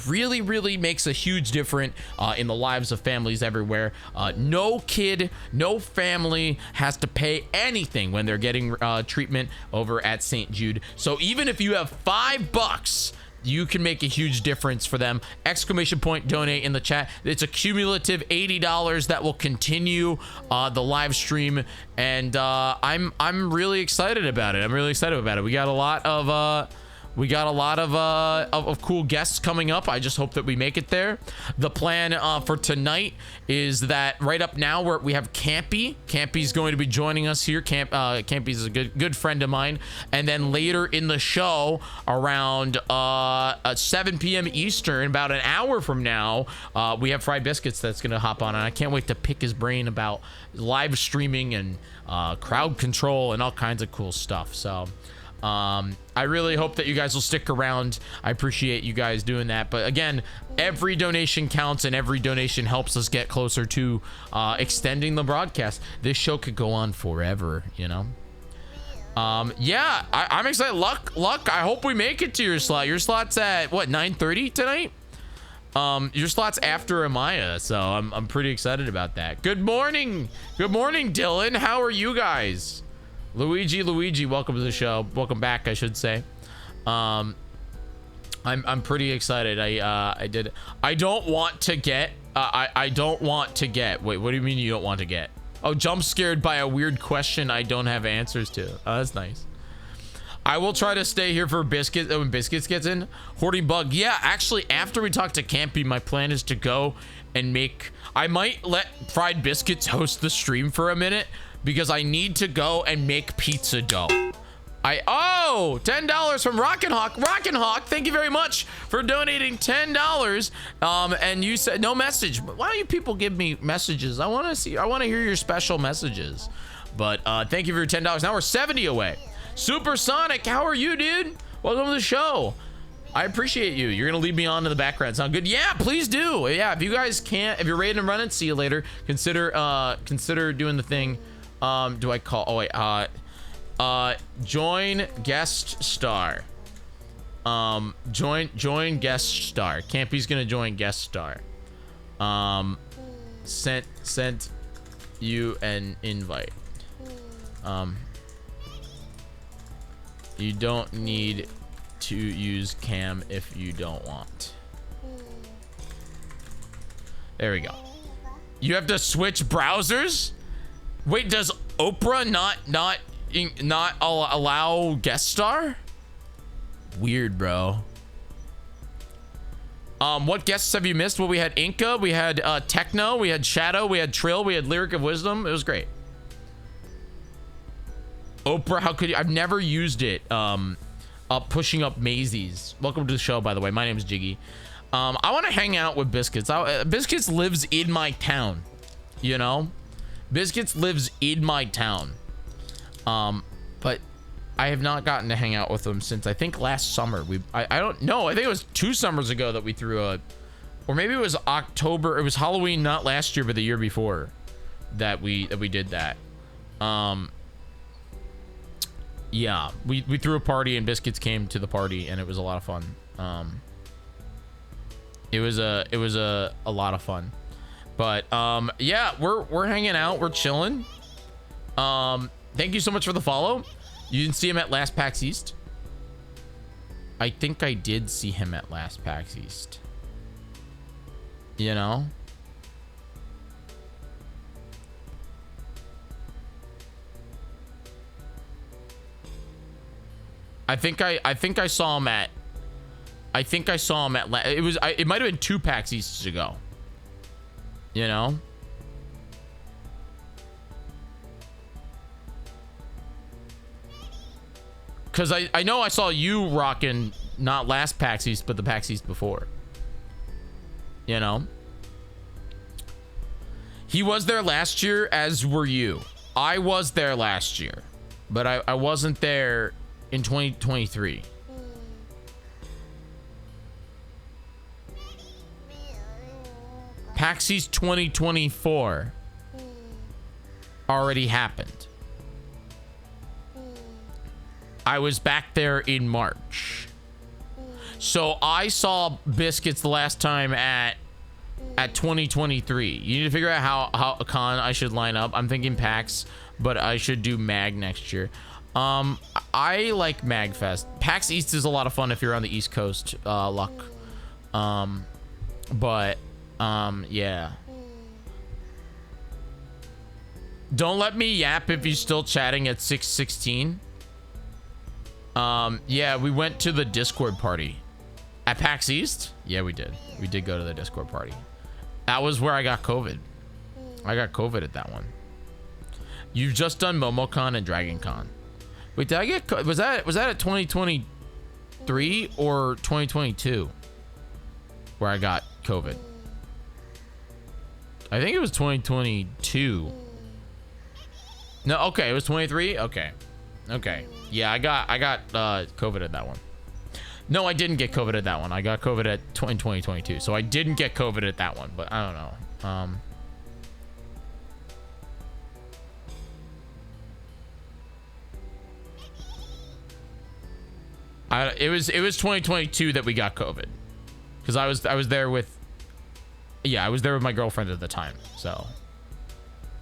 really makes a huge difference in the lives of families everywhere. No kid, no family has to pay anything when they're getting treatment over at St. Jude. So even if you have $5, you can make a huge difference for them. ! Donate in the chat. It's a cumulative $80 that will continue the live stream, and I'm really excited about it. We got a lot of cool guests coming up. I just hope that we make it there. The plan for tonight is that right up now we have Campy. Campy's going to be joining us here. Campy's a good friend of mine. And then later in the show, around 7 p.m. Eastern, about an hour from now, we have Fried Biscuits that's going to hop on, and I can't wait to pick his brain about live streaming and crowd control and all kinds of cool stuff. So I really hope that you guys will stick around. I appreciate you guys doing that. But again, every donation counts, and every donation helps us get closer to extending the broadcast. This show could go on forever, you know? Yeah, I'm excited. Luck, I hope we make it to your slot. Your slot's at, what, 9:30 tonight? Your slot's after Amaya, so I'm pretty excited about that. Good morning, Dylan. How are you guys? Luigi, welcome to the show. Welcome back, I should say. I'm pretty excited. I don't want to get. Wait, what do you mean you don't want to get? Oh, jump scared by a weird question I don't have answers to. Oh, that's nice. I will try to stay here for Biscuit when Biscuits gets in. Hoarding Bug. Yeah, actually, after we talk to Campy, my plan is to go and make. I might let Fried Biscuits host the stream for a minute, because I need to go and make pizza dough. $10 from Rockin' Hawk, thank you very much for donating $10. And you said no message. Why don't you people give me messages? I want to hear your special messages. But thank you for your $10. Now we're 70 away. Supersonic, how are you, dude? Welcome to the show. I appreciate you. You're gonna leave me on in the background. Sound good? Yeah, please do. Yeah, if you guys can't, if you're ready to run it, see you later. Consider doing the thing. Do I call? Oh wait. Join guest star. Join guest star. Campy's gonna join guest star. Sent you an invite. You don't need to use cam if you don't want. There we go. You have to switch browsers? Wait, does Oprah not allow guest star? Weird, bro. What guests have you missed? Well, we had Inca, we had Techno, we had Shadow, we had Trill, we had Lyric of Wisdom. It was great. Oprah, how could you? I've never used it. Pushing up Maisie's. Welcome to the show, by the way. My name is Jiggy. I want to hang out with Biscuits. Biscuits lives in my town. You know? Biscuits lives in my town. But I have not gotten to hang out with him since I think last summer. I don't know. I think it was 2 summers ago that we threw or maybe it was October. It was Halloween, not last year, but the year before that we did that. Yeah, we threw a party and Biscuits came to the party and it was a lot of fun. It was a lot of fun. But yeah, we're hanging out, we're chilling. Thank you so much for the follow. You didn't see him at last PAX East? I think I did see him at last PAX East. You know? I think I saw him at it might have been 2 PAX Easts ago. You know? Because I know I saw you rocking not last PAX East, but the PAX East before. You know? He was there last year, as were you. I was there last year, but I wasn't there in 2023. PAX East 2024 already happened. I was back there in March. So I saw Biscuits the last time at 2023. You need to figure out how a con I should line up. I'm thinking PAX, but I should do MAG next year. I like MAGFest. PAX East is a lot of fun if you're on the East Coast, luck. Yeah. Don't let me yap if you're still chatting at 6:16. Yeah, we went to the Discord party at PAX East. Yeah, we did. We did go to the Discord party. That was where I got COVID. I got COVID at that one. You've just done MomoCon and DragonCon. Wait, did I get? Was that at 2023 or 2022 where I got COVID? I think it was 2022. No, okay, it was 23. Okay. Yeah, I got COVID at that one. No, I didn't get COVID at that one. I got COVID in 2022, so I didn't get COVID at that one. But I don't know. It was 2022 that we got COVID, because I was there with. Yeah, I was there with my girlfriend at the time. So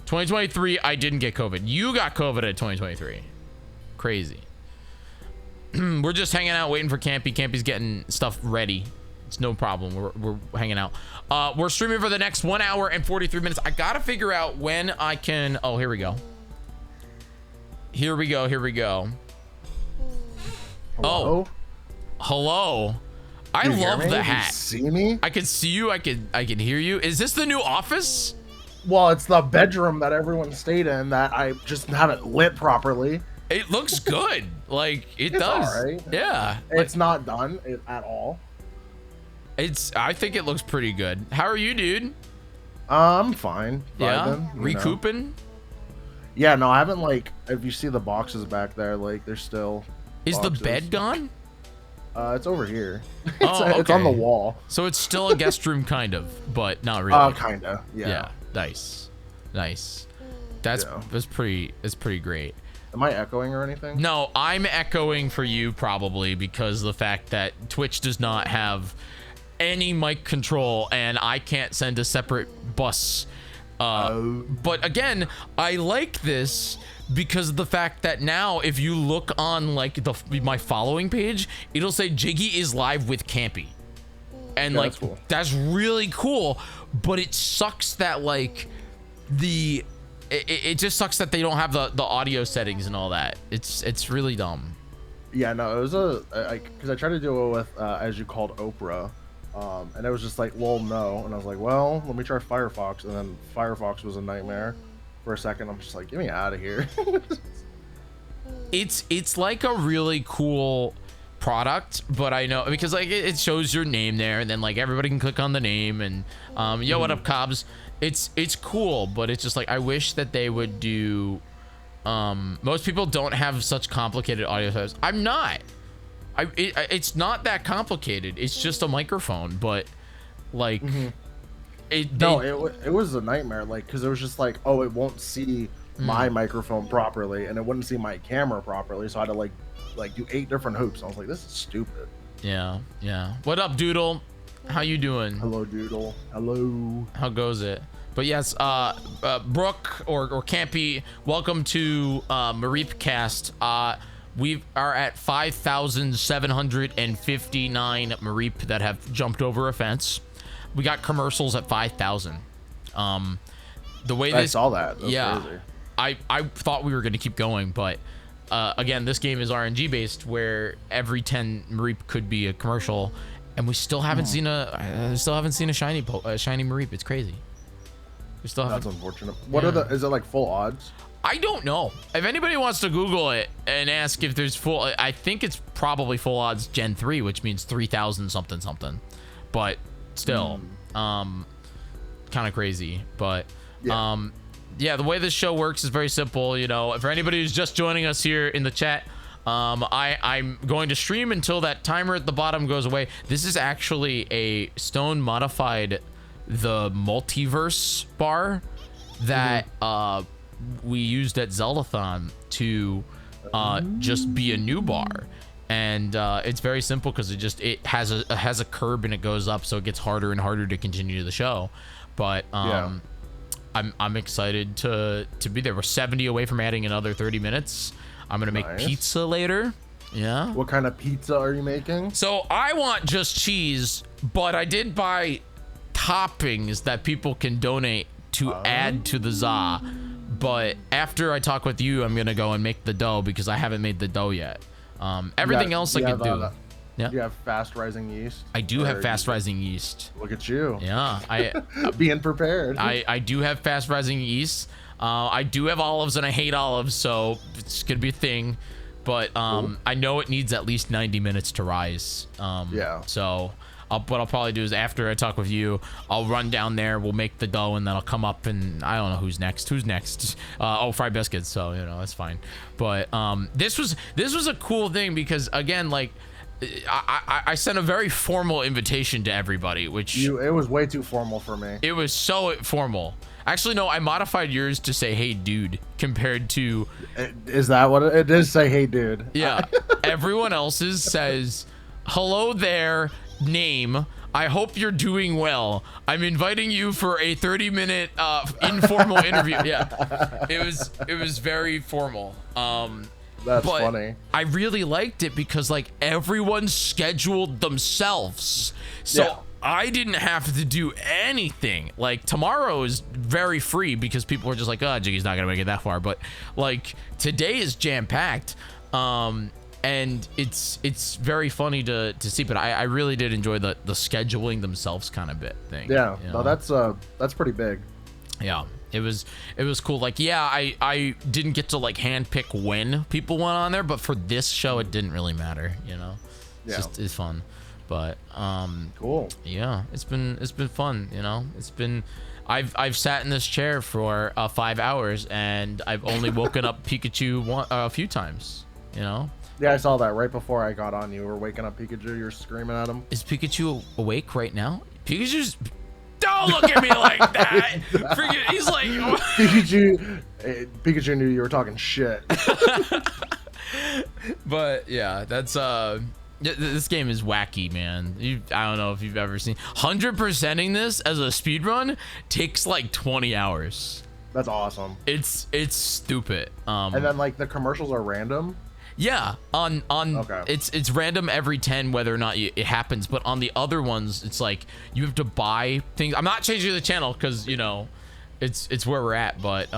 2023, I didn't get COVID. You got COVID at 2023. Crazy. We're just hanging out waiting for Campy. Campy's getting stuff ready. It's no problem. We're hanging out. We're streaming for the next 1 hour and 43 minutes. I gotta figure out when I can. Oh, here we go. Here we go. Hello? Oh, hello. I love the hat. You see me? I can see you. I can hear you. Is this the new office? Well, it's the bedroom that everyone stayed in that I just haven't lit properly. It looks good. Like it does. All right. Yeah. It's not done at all. I think it looks pretty good. How are you, dude? I'm fine. Yeah. Vibing, Recouping? Yeah, no, I haven't, like, if you see the boxes back there, like, they're still Is boxes. the bed gone? It's over here. It's on the wall. So it's still a guest room, kind of, but not really. Kinda. Yeah. Yeah. Nice. That's pretty great. Am I echoing or anything? No, I'm echoing for you probably because of the fact that Twitch does not have any mic control and I can't send a separate bus. But again, I like this because of the fact that now if you look on like my following page, it'll say Jiggy is live with Campy. And Yeah, like that's cool. that's really cool, but it sucks that like it just sucks that they don't have the audio settings and all that. It's really dumb. Yeah, no, it was because I tried to do it with as you called Oprah, and it was just like, well, no, and I was like, well, let me try Firefox, and then Firefox was a nightmare for a second. I'm just like, get me out of here. It's like a really cool product, but I know because like it shows your name there, and then like everybody can click on the name, and yo, what up, Cobbs? It's cool, but it's just like I wish that they would do. Most people don't have such complicated audio settings. I'm not. It's not that complicated. It's just a microphone, but like it was a nightmare. Like because it was just like, oh, it won't see my microphone properly, and it wouldn't see my camera properly, so I had to like do 8 different hoops. I was like, this is stupid. Yeah. What up, Doodle? How you doing? Hello, Doodle. Hello. How goes it? But yes, Brooke or Campy, welcome to Mareep Cast. We are at 5,759 Mareep that have jumped over a fence. We got commercials at 5,000. The way I saw that. That's crazy. I thought we were going to keep going, but again, this game is RNG based, where every 10 Mareep could be a commercial, and we still haven't seen a shiny Mareep. It's crazy. We still haven't. That's unfortunate. What are is it like full odds? I don't know. If anybody wants to Google it and ask if there's full, I think it's probably full odds Gen 3, which means 3,000 something. But still, kind of crazy. But yeah, the way this show works is very simple. You know, for anybody who's just joining us here in the chat, I'm going to stream until that timer at the bottom goes away. This is actually a Stone modified the multiverse bar that we used at Zeldathon to just be a new bar, and it's very simple because it has a curb and it goes up, so it gets harder and harder to continue the show. But I'm excited to be there. We're 70 away from adding another 30 minutes. I'm gonna make pizza later. Yeah. What kind of pizza are you making? So I want just cheese, but I did buy toppings that people can donate to add to the za. But after I talk with you, I'm gonna go and make the dough because I haven't made the dough yet. Everything else I can do. Yeah. You have fast rising yeast? I do have fast rising yeast. Look at you. Yeah. I being prepared. I do have fast rising yeast. I do have olives, and I hate olives, so it's gonna be a thing. But I know it needs at least 90 minutes to rise. Yeah. So what I'll probably do is after I talk with you, I'll run down there, we'll make the dough, and then I'll come up, and I don't know who's next. Fried biscuits, so you know, that's fine. But this was a cool thing because again, like I sent a very formal invitation to everybody, which it was way too formal for me. It was so formal. Actually, no, I modified yours to say "Hey, dude," compared to. Is that what it does? Say "Hey, dude." Yeah. Everyone else's says, "Hello there, name. I hope you're doing well. I'm inviting you for a 30-minute informal interview." Yeah. It was very formal. That's funny. I really liked it because like everyone scheduled themselves. So I didn't have to do anything. Like tomorrow is very free because people are just like, oh, Jiggy's not gonna make it that far. But like today is jam-packed. And it's very funny to see, but I really did enjoy the scheduling themselves kind of bit thing. Yeah, you no, know? that's pretty big. Yeah, it was cool. Like, yeah, I didn't get to like handpick when people went on there, but for this show, it didn't really matter. You know, it's fun. But cool. Yeah, it's been fun. You know, I've sat in this chair for 5 hours, and I've only woken up Pikachu a few times. You know. Yeah, I saw that right before I got on. You were waking up Pikachu. You're screaming at him. Is Pikachu awake right now? Pikachu's. Don't look at me like that. Freaking, he's like. Pikachu knew you were talking shit. But yeah, that's this game is wacky, man. I don't know if you've ever seen 100%ing this as a speed run takes like 20 hours. That's awesome. It's stupid. And then like the commercials are random. Yeah, on Okay. it's random every 10 whether or not it happens, but on the other ones it's like you have to buy things. I'm not changing the channel because you know it's where we're at, but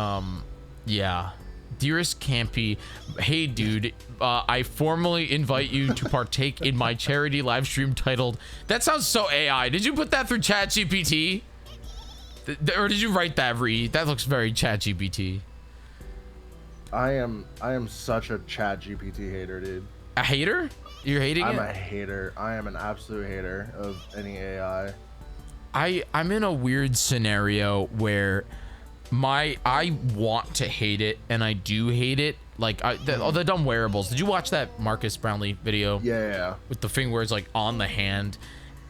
yeah. Dearest Campy, hey dude, I formally invite you to partake in my charity live stream titled. That sounds so AI. Did you put that through ChatGPT? Or did you write that, Ree? That looks very ChatGPT. I am such a ChatGPT hater, dude. A hater? You're hating it? I'm a hater. I am an absolute hater of any AI. I'm in a weird scenario where I want to hate it, and I do hate it. Like the dumb wearables. Did you watch that Marcus Brownlee video? Yeah. With the thing where it's like on the hand,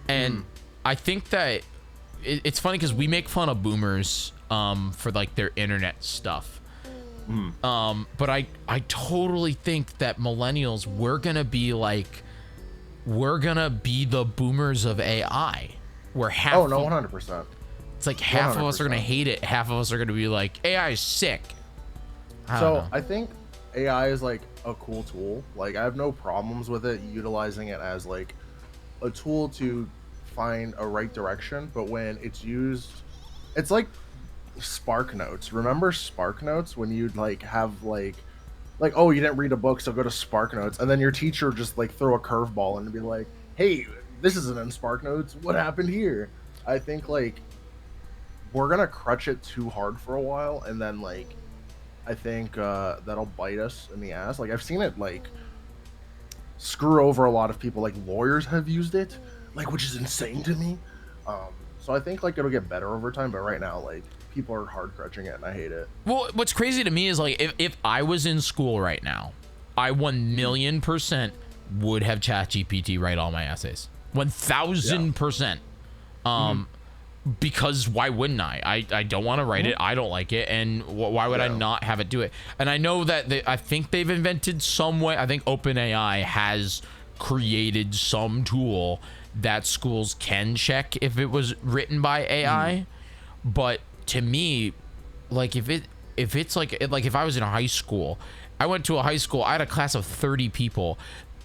and I think that it's funny because we make fun of boomers for like their internet stuff. But I totally think that millennials we're gonna be the boomers of AI. We're half. Oh no, 100%. It's like half 100%. Of us are gonna hate it, half of us are gonna be like, AI is sick. I think AI is like a cool tool. Like I have no problems with it utilizing it as like a tool to find a right direction, but when it's used, it's like Spark Notes. Remember Spark Notes when you'd like have like oh, you didn't read a book, so go to Spark Notes, and then your teacher just like throw a curveball and be like, hey, this isn't in Spark Notes, what happened here? I think like we're gonna crutch it too hard for a while, and then like I think that'll bite us in the ass. Like I've seen it like screw over a lot of people. Like lawyers have used it, like, which is insane to me. So I think like it'll get better over time, but right now like people are hard crutching it and I hate it. Well, what's crazy to me is like if I was in school right now, I 1,000,000% would have ChatGPT write all my essays. 1,000%. Because why wouldn't I don't want to write it. I don't like it, and why would I not have it do it? And I know that I think they've invented some way. I think OpenAI has created some tool that schools can check if it was written by AI. But to me, like if it's like if I was in a high school, I went to a high school, I had a class of 30 people.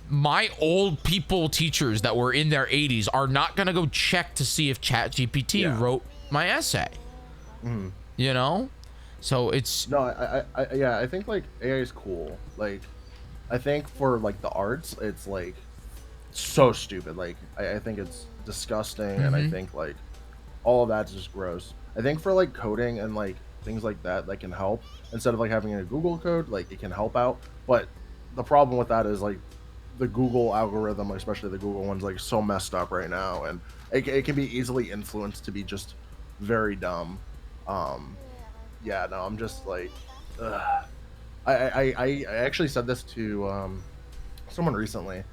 My old people teachers that were in their 80s are not gonna go check to see if ChatGPT wrote my essay. You know, so it's I think like AI is cool. Like I think for like the arts, it's like so stupid. Like I think it's disgusting, and I think like all of that's just gross. I think for like coding and like things like that can help instead of like having a Google code. Like it can help out, but the problem with that is like the Google algorithm, especially the Google one's like so messed up right now, and it can be easily influenced to be just very dumb. I'm just like, I actually said this to someone recently.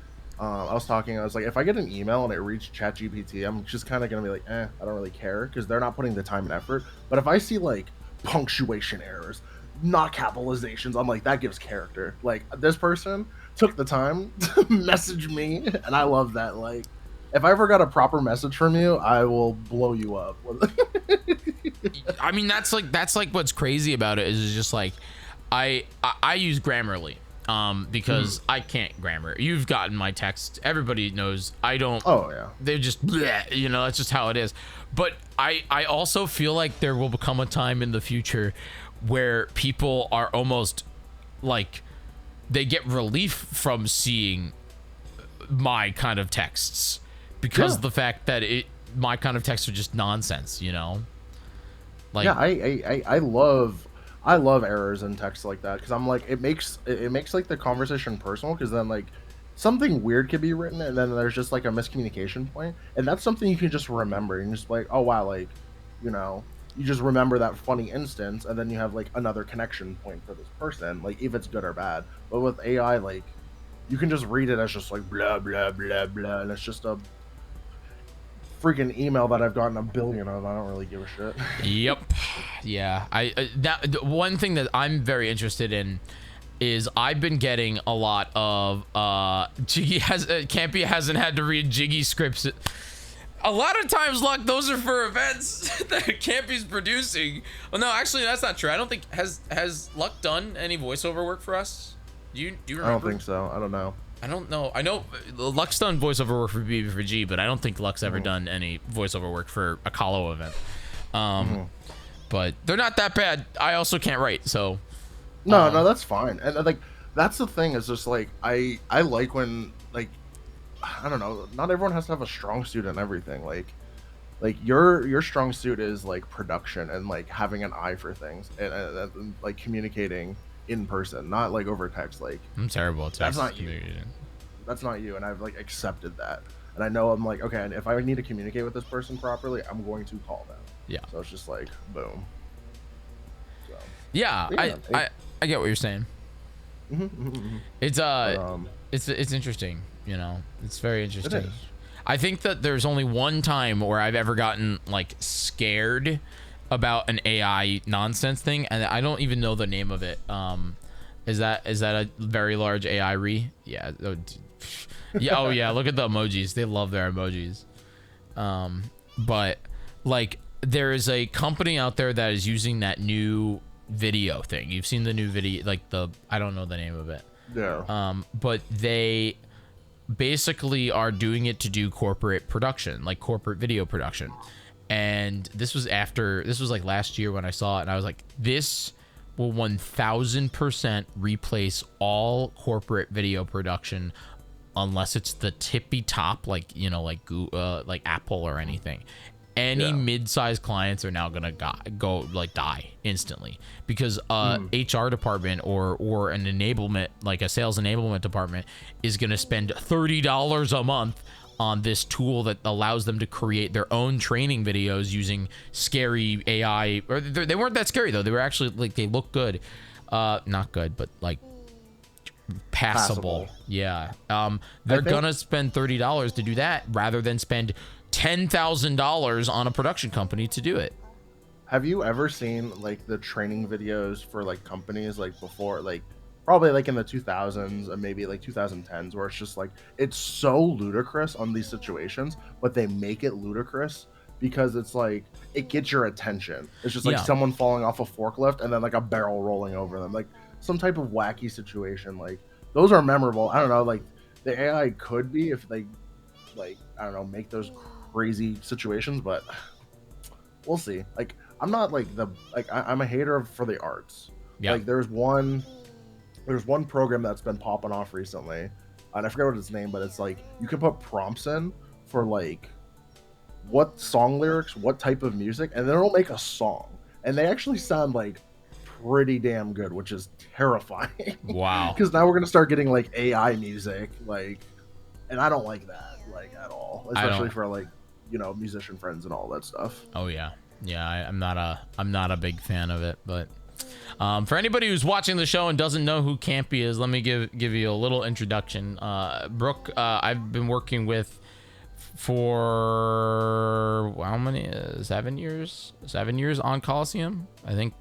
I was like, if I get an email and it reads ChatGPT, I'm just kind of gonna be like, I don't really care, because they're not putting the time and effort. But if I see like punctuation errors, not capitalizations, I'm like, that gives character. Like this person took the time to message me, and I love that. Like if I ever got a proper message from you, I will blow you up. I mean, that's like what's crazy about it is just like I use Grammarly because I can't grammar. You've gotten my text. Everybody knows I don't. Oh yeah. They're just bleh, you know, that's just how it is. But I also feel like there will become a time in the future where people are almost like they get relief from seeing my kind of texts because of the fact that my kind of texts are just nonsense, you know? Like I love errors in text like that, because I'm like, it makes like the conversation personal, because then like something weird could be written and then there's just like a miscommunication point, and that's something you can just remember and just like, oh wow, like, you know, you just remember that funny instance, and then you have like another connection point for this person, like if it's good or bad. But with AI, like you can just read it as just like blah blah blah blah, and it's just a freaking email that I've gotten a billion of. I don't really give a shit. Yep. Yeah. The one thing that I'm very interested in is I've been getting a lot of Campy hasn't had to read Jyggy scripts. A lot of times, Luck, those are for events that Campy's producing. Well, no, actually, that's not true. I don't think has Luck done any voiceover work for us? Do you I remember? don't think so. I don't know. I don't know. I know Lux done voiceover work for BB4G, but I don't think Lux ever done any voiceover work for a Calo event. But they're not that bad. I also can't write, so. No, that's fine. And like, that's the thing. Is just like I like when like, I don't know. Not everyone has to have a strong suit in everything. Like your strong suit is like production and like having an eye for things and like communicating in person, not like over text. Like I'm terrible at text. That's not you. That's not you, and I've like accepted that. And I know I'm like, okay, and if I need to communicate with this person properly, I'm going to call them. Yeah. So it's just like boom. So. Yeah, I get what you're saying. It's it's interesting, you know. It's very interesting. It is. I think that there's only one time where I've ever gotten like scared about an AI nonsense thing, and I don't even know the name of it. Is that a very large AI re? Yeah. Yeah. Oh yeah. Look at the emojis. They love their emojis. But like there is a company out there that is using that new video thing. You've seen the new video, like I don't know the name of it. Yeah. But they basically are doing it to do corporate production, like corporate video production. And this was like last year when I saw it, and I was like, this will 1000% replace all corporate video production unless it's the tippy top, like, you know, like Google, like Apple or anything. Any mid-sized clients are now gonna go like die instantly because HR department or an enablement, like a sales enablement department, is gonna spend $30 a month on this tool that allows them to create their own training videos using scary AI. Or they weren't that scary though. They were actually like, they look good, not good, but like passable. Yeah. They're gonna spend $30 to do that rather than spend $10,000 on a production company to do it. Have you ever seen like the training videos for like companies like before, like probably like in the 2000s and maybe like 2010s, where it's just like it's so ludicrous on these situations, but they make it ludicrous because it's like it gets your attention. It's just like someone falling off a forklift and then like a barrel rolling over them, like some type of wacky situation. Like those are memorable. I don't know, like the AI could be if they like, I don't know, make those crazy situations, but we'll see. Like I'm not like I'm a hater for the arts. Like there's one program that's been popping off recently, and I forget what its name, but it's like you can put prompts in for like what song lyrics, what type of music, and then it'll make a song, and they actually sound like pretty damn good, which is terrifying. Wow. Because now we're gonna start getting like AI music, like, and I don't like that like at all, especially for like, you know, musician friends and all that stuff. Oh yeah, I'm not a big fan of it, but for anybody who's watching the show and doesn't know who Campy is, let me give you a little introduction. Brooke, I've been working with for how many 7 years on Coliseum, I think.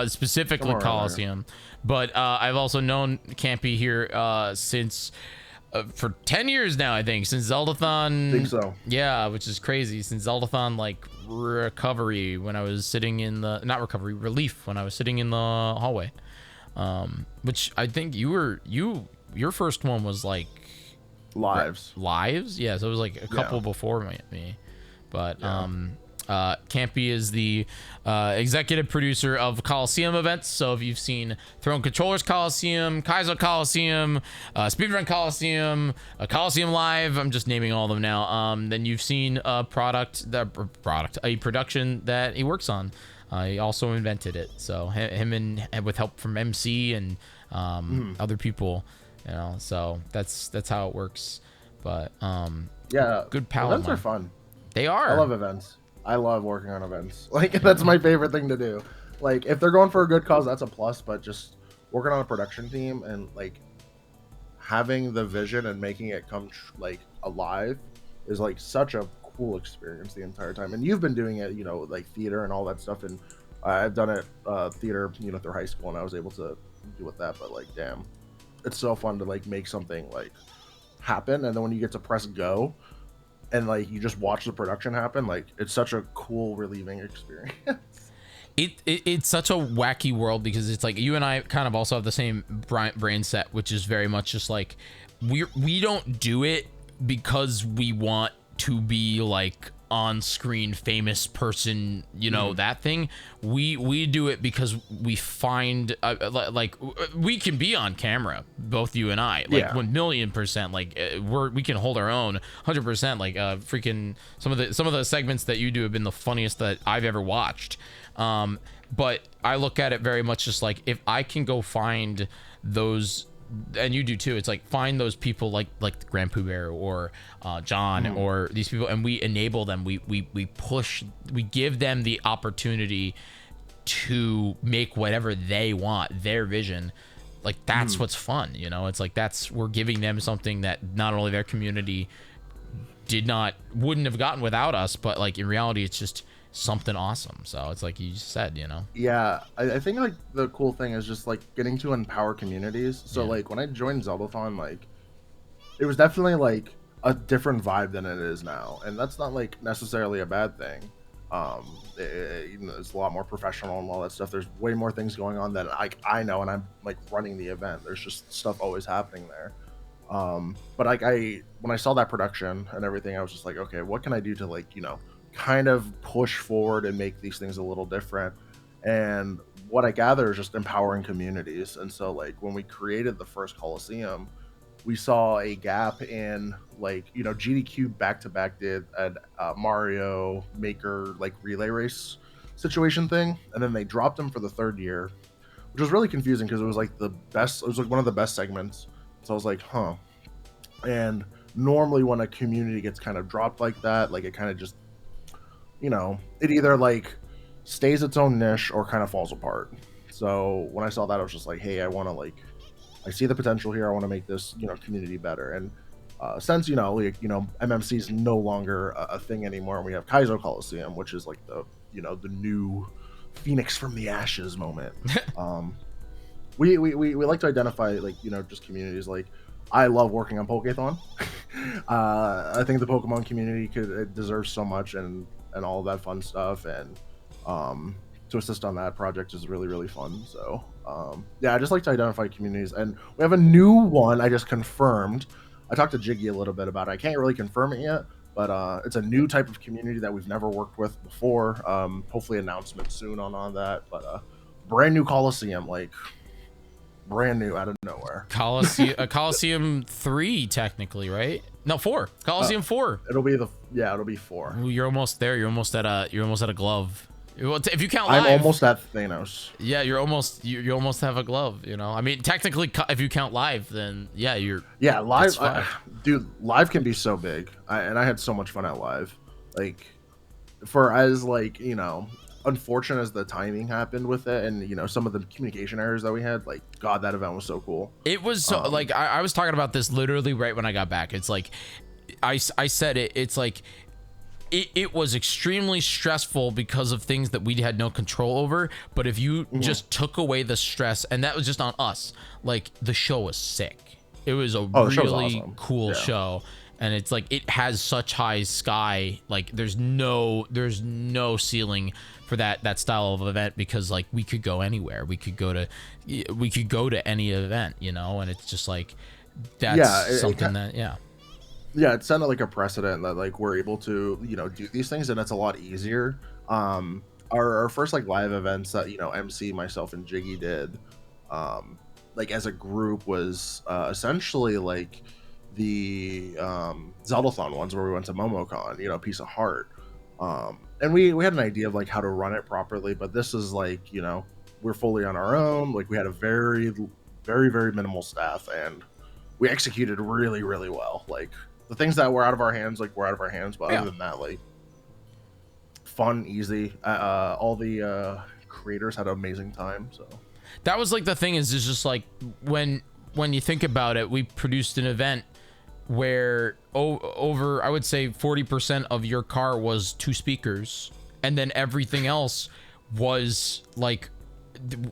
Specifically Coliseum, but I've also known Campy here since for 10 years now, I think, since Zeldathon. I think so. Yeah, which is crazy. Since Zeldathon, like recovery, when I was sitting in the relief when I was sitting in the hallway, which I think your first one was like lives. Yeah, so it was like a couple before me, but Campy is the executive producer of Coliseum events. So if you've seen Throne Controllers Coliseum, Kaizo Coliseum, Speedrun Coliseum, Coliseum Live, I'm just naming all of them now. Then you've seen a production that he works on. He also invented it. So him and with help from MC and other people, you know. So that's how it works. But good pal. Events are fun. They are. I love events. I love working on events. Like that's my favorite thing to do. Like if they're going for a good cause, that's a plus. But just working on a production team and like having the vision and making it come like alive is like such a cool experience the entire time. And you've been doing it, you know, like theater and all that stuff. And I've done it theater, you know, through high school, and I was able to do with that. But like, damn, it's so fun to like make something like happen. And then when you get to press go, and like you just watch the production happen, like it's such a cool, relieving experience. It's such a wacky world because it's like you and I kind of also have the same brain set, which is very much just like we don't do it because we want to be like on screen famous person, you know, that thing. We do it because we find like we can be on camera, both you and I, like 1,000,000%, like we can hold our own 100%. Like freaking some of the segments that you do have been the funniest that I've ever watched. But I look at it very much just like, if I can go find those, and you do too, it's like find those people like Grand Pooh Bear or John or these people, and we enable them, we push, we give them the opportunity to make whatever they want, their vision. Like that's what's fun, you know. It's like we're giving them something that not only their community wouldn't have gotten without us, but like in reality it's just something awesome. So it's like you just said, you know. Yeah, I think like the cool thing is just like getting to empower communities. So like when I joined Zeldathon, like it was definitely like a different vibe than it is now, and that's not like necessarily a bad thing. You know, it's a lot more professional and all that stuff. There's way more things going on than I know, and I'm like running the event. There's just stuff always happening there. But like when I saw that production and everything, I was just like, okay, what can I do to like, you know, kind of push forward and make these things a little different. And what I gather is just empowering communities. And so like when we created the first Coliseum, we saw a gap in like, you know, GDQ back-to-back did a Mario Maker like relay race situation thing, and then they dropped them for the third year, which was really confusing because it was like the best, it was like one of the best segments. So I was like, huh. And normally when a community gets kind of dropped like that, like it kind of just, you know, it either like stays its own niche or kind of falls apart. So when I saw that, I was just like, hey, I see the potential here. I want to make this, you know, community better. And since, you know, like, you know, MMC is no longer a thing anymore, and we have Kaizo Coliseum, which is like the, you know, the new Phoenix from the ashes moment. We like to identify like, you know, just communities. Like I love working on Pokethon. I think the Pokemon community it deserves so much, and all of that fun stuff, and to assist on that project is really, really fun. So yeah, I just like to identify communities, and we have a new one I just confirmed. I talked to Jyggy a little bit about it. I can't really confirm it yet, but it's a new type of community that we've never worked with before. Hopefully announcement soon on that, but brand new Coliseum, like brand new out of nowhere. Coliseum 3 technically, right? No, 4. Coliseum 4. It'll be 4. Ooh, you're almost there. You're almost at a glove. If you count live, I'm almost at Thanos. Yeah, you almost have a glove, you know. I mean, technically, if you count live, then yeah, live. Dude, live can be so big, and I had so much fun at live. Like, for as like, you know, unfortunate as the timing happened with it, and you know, some of the communication errors that we had, like, God, that event was so cool. It was so like I was talking about this literally right when I got back. It's like I said it. It's like. It was extremely stressful because of things that we had no control over. But if you just took away the stress, and that was just on us, like the show was sick. It was a really cool show, and it's like it has such high sky. Like there's no ceiling for that style of event, because like we could go anywhere. We could go to any event, you know. And it's just like that's something that Yeah, it sounded like a precedent that like we're able to, you know, do these things, and it's a lot easier. Our first like live events that, you know, MC, myself, and Jyggy did, like as a group, was essentially like the Zeldathon ones where we went to MomoCon, you know, Piece of Heart, and we had an idea of like how to run it properly, but this is like, you know, we're fully on our own. Like we had a very, very, very minimal staff, and we executed really, really well. Like the things that were out of our hands, like were out of our hands, but other than that, like fun, easy. All the creators had an amazing time. So that was like the thing is just like when you think about it, we produced an event where over I would say 40% of your car was 2 speakers, and then everything else was like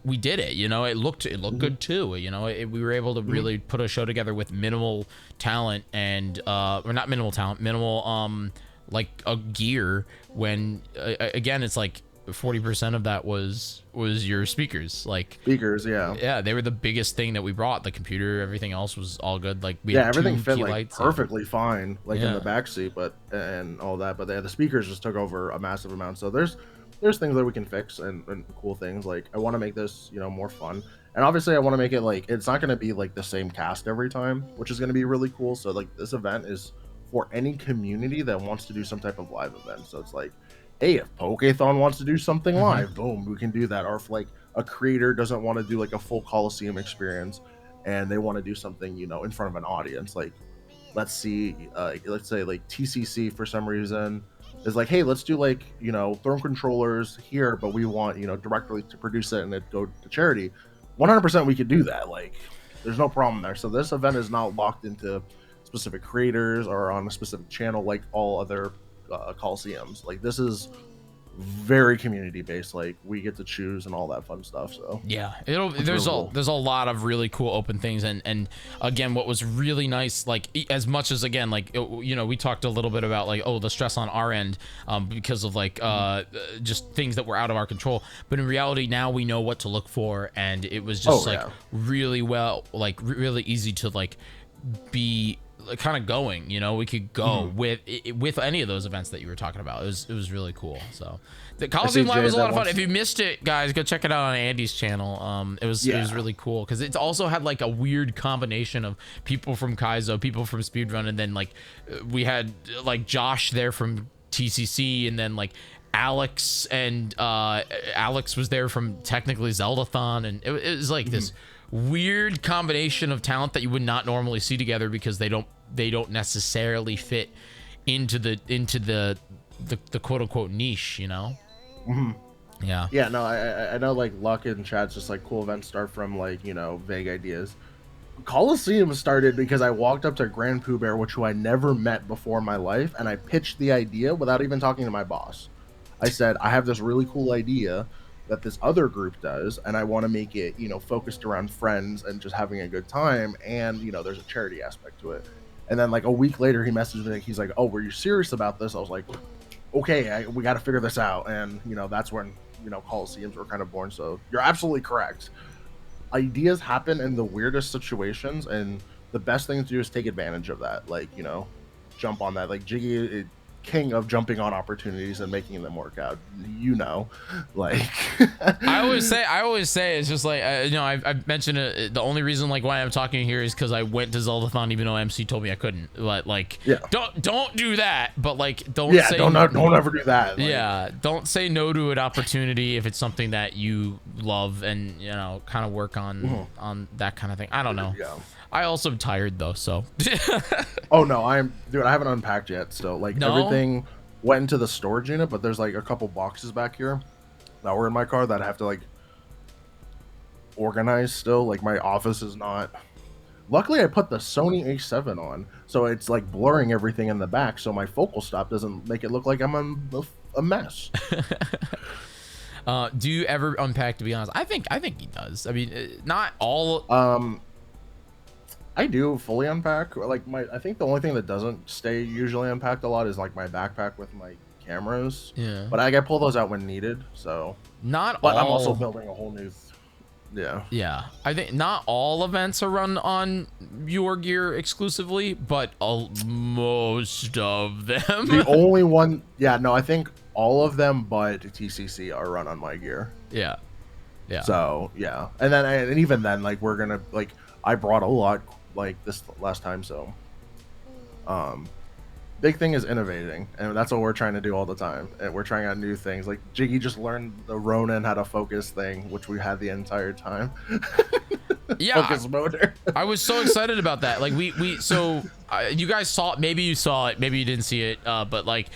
we did it, you know. It looked good too, you know. We were able to really put a show together with minimal talent, and or not minimal talent, minimal like a gear, when again it's like 40% of that was your speakers. Like speakers, yeah. Yeah, they were the biggest thing that we brought. The computer, everything else was all good. Like we yeah, had everything 2 fit key like lights perfectly fine, like in Yeah. the back seat, and all that. But the speakers just took over a massive amount. So there's things that we can fix and cool things. Like I want to make this more fun, and obviously I want to make it like it's not going to be like the same cast every time, which is going to be really cool. So like this event is for any community that wants to do some type of live event. So it's like, hey, if Pokethon wants to do something live, boom, we can do that. Or if like a creator doesn't want to do like a full Coliseum experience and they want to do something, in front of an audience, like let's say like TCC for some reason is like, hey, let's do like, throne controllers here, but we want, directly to produce it and it go to charity. 100% we could do that. Like there's no problem there. So this event is not locked into specific creators or on a specific channel like all other Coliseums. Like this is very community based. Like we get to choose and all that fun stuff. So yeah, there's a lot of really cool open things, and again, what was really nice, like as much as again, like we talked a little bit about like the stress on our end because of like just things that were out of our control, but in reality now we know what to look for, and it was just really really easy to like be kind of going, we could go with any of those events that you were talking about. It was really cool. So the Coliseum Live was a lot of fun. If you missed it, guys, go check it out on Andy's channel. It was really cool because it also had like a weird combination of people from Kaizo, people from Speedrun, and then like we had like Josh there from TCC, and then like Alex was there from technically Zeldathon, and it was like this weird combination of talent that you would not normally see together because they don't necessarily fit into the quote unquote niche, yeah no, I know like Luck and Chad's just like cool events start from like vague ideas. Coliseum started because I walked up to Grand Pooh Bear, who I never met before in my life, and I pitched the idea without even talking to my boss. I said, I have this really cool idea that this other group does, and I want to make it focused around friends and just having a good time, and there's a charity aspect to it. And then like a week later he messaged me, he's like, oh, were you serious about this? I was like, okay, we got to figure this out. And that's when Coliseums were kind of born. So you're absolutely correct. Ideas happen in the weirdest situations, and the best thing to do is take advantage of that. Like jump on that. Like Jyggy, king of jumping on opportunities and making them work out, like I always say it's just like I've mentioned it, the only reason like why I'm talking here is because I went to Zeldathon even though MC told me I couldn't. But like don't do that, but like don't ever do that. Like, don't say no to an opportunity if it's something that you love, and kind of work on that kind of thing. I don't know. I also am tired though, so oh no, I haven't unpacked yet. So like everything went into the storage unit, but there's like a couple boxes back here that were in my car that I have to like organize still. Like my office is not. Luckily, I put the Sony A7 on, so it's like blurring everything in the back, so my focal stop doesn't make it look like I'm a mess. Do you ever unpack? To be honest, I think he does. I mean, not all. I do fully unpack. Like I think the only thing that doesn't stay usually unpacked a lot is like my backpack with my cameras. Yeah. But I pull those out when needed. So. But I'm also building a whole new. Yeah. I think not all events are run on your gear exclusively, but most of them. The only one. Yeah. No, I think all of them, but TCC are run on my gear. Yeah. So yeah, and even then, like we're gonna like I brought a lot. Like this last time, so big thing is innovating, and that's what we're trying to do all the time, and we're trying out new things. Like Jyggy just learned the Ronin how to focus thing, which we had the entire time. Focus motor. I was so excited about that. Like you guys saw it, maybe you saw it, maybe you didn't see it, but like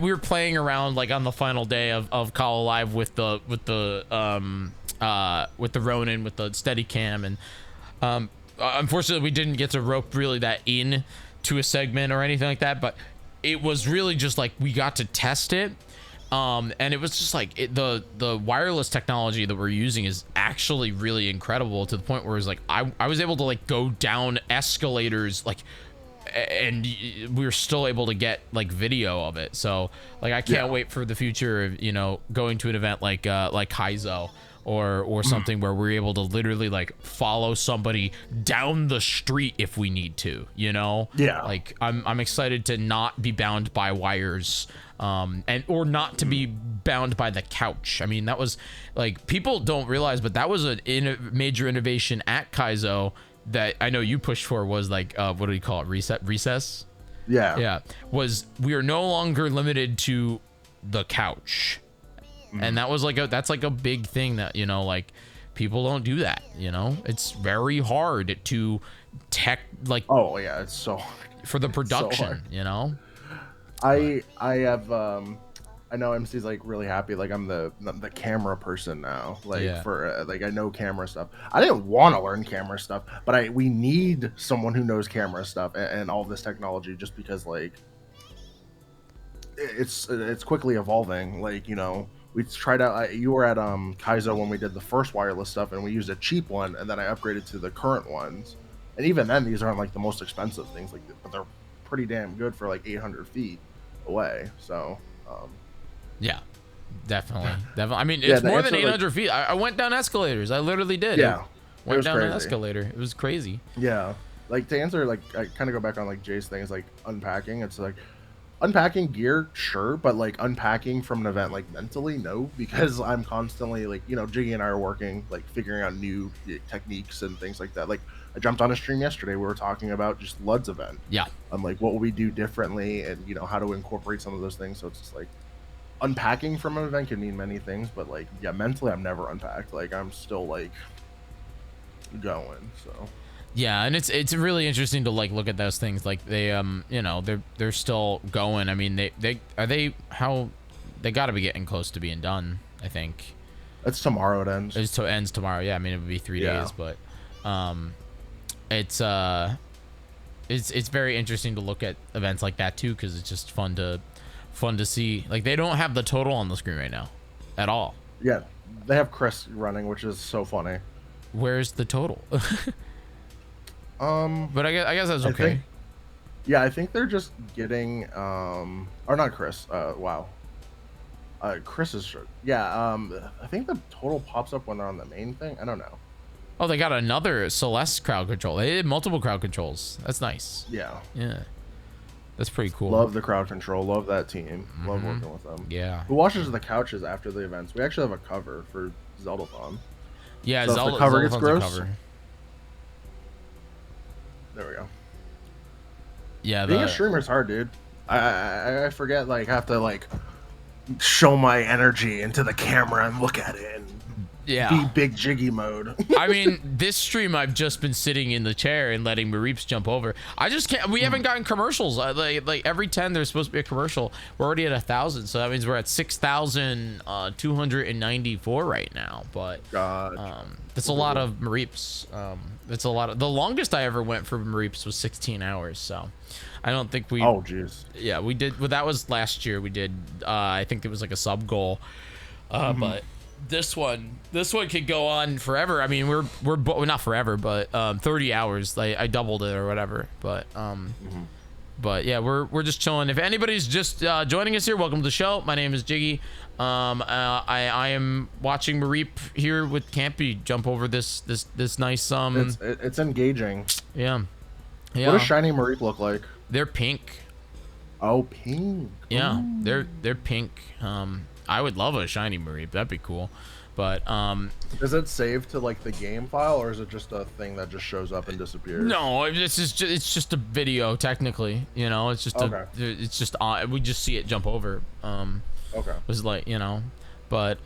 we were playing around like on the final day of Call Alive with the Ronin with the Steadicam, and unfortunately we didn't get to rope really that in to a segment or anything like that, but it was really just like we got to test it, and it was just like the wireless technology that we're using is actually really incredible, to the point where it's like I was able to like go down escalators like and we were still able to get like video of it. So like I can't wait for the future of, you know, going to an event like Kaizo or something where we're able to literally like follow somebody down the street if we need to, you know? Yeah. Like I'm excited to not be bound by wires, or not to be bound by the couch. I mean, that was like, people don't realize, but that was a major innovation at Kaizo that I know you pushed for, was like, what do you call it? Recess? Yeah. Was we are no longer limited to the couch. And that was like that's like a big thing that, you know, like people don't do that, you know? It's very hard to oh yeah, it's so hard. For the production, so you know? I have I know MC's like really happy, like I'm the camera person now, like for like I know camera stuff. I didn't want to learn camera stuff, but we need someone who knows camera stuff and all this technology, just because like it's quickly evolving. Like, you know, we tried out, you were at Kaizo when we did the first wireless stuff, and we used a cheap one, and then I upgraded to the current ones, and even then these aren't like the most expensive things, like, but they're pretty damn good for like 800 feet away. So yeah, definitely. I mean, it's more than 800 feet. I went down escalators. I literally did. Yeah, went down an escalator. It was crazy. Yeah, like to answer, like I kind of go back on like Jay's thing, is like unpacking. It's like unpacking gear, sure, but like unpacking from an event, like mentally, no, because I'm constantly like, you know, Jyggy and I are working, like figuring out new techniques and things like that. Like I jumped on a stream yesterday, we were talking about just Lud's event. Yeah. I'm like, what will we do differently, and you know, how to incorporate some of those things. So it's just like unpacking from an event can mean many things, but like, yeah, mentally I'm never unpacked. Like I'm still like going. So yeah, and it's really interesting to like look at those things. Like they you know, they're still going. I mean, they got to be getting close to being done, I think. It's tomorrow. It ends. It ends tomorrow. Yeah, I mean, it would be 3 days, but it's very interesting to look at events like that too, because it's just fun to see. Like they don't have the total on the screen right now at all. Yeah, they have Chris running, which is so funny. Where's the total? But I guess that's okay. I think they're just getting or not Chris. Wow. Chris is sure. Yeah. I think the total pops up when they're on the main thing. I don't know. Oh, they got another Celeste crowd control. They did multiple crowd controls. That's nice. Yeah. That's pretty cool. Love the crowd control. Love that team. Love working with them. Yeah. Who washes the couches after the events? We actually have a cover for Zeldathon. Yeah, so if the cover gets gross. Cover. There we go. Yeah, being a streamer is hard, dude. I forget, like, have to like show my energy into the camera and look at it and be big Jyggy mode. I mean, this stream I've just been sitting in the chair and letting Mareeps jump over. I just can't. We haven't gotten commercials. Like every 10 there's supposed to be a commercial. We're already at 1,000, so that means we're at 6,294 right now. But that's a lot of Mareeps. That's a lot of. The longest I ever went for Mareeps was 16 hours. So I don't think we. Oh jeez. Yeah, we did. Well, that was last year. We did. I think it was like a sub goal. But this one could go on forever. I mean, we're not forever, but 30 hours. Like I doubled it or whatever. But but yeah, we're just chilling. If anybody's just joining us here, welcome to the show. My name is Jyggy. I am watching Mareep here with Campy jump over this nice It's engaging. Yeah. What does shiny Mareep look like? They're pink. Oh, pink. Yeah, they're pink. I would love a shiny Mareep. That'd be cool. But is it saved to like the game file, or is it just a thing that just shows up and disappears? No, it's just a video technically. You know, it's just we just see it jump over. Okay. It was like, you know, but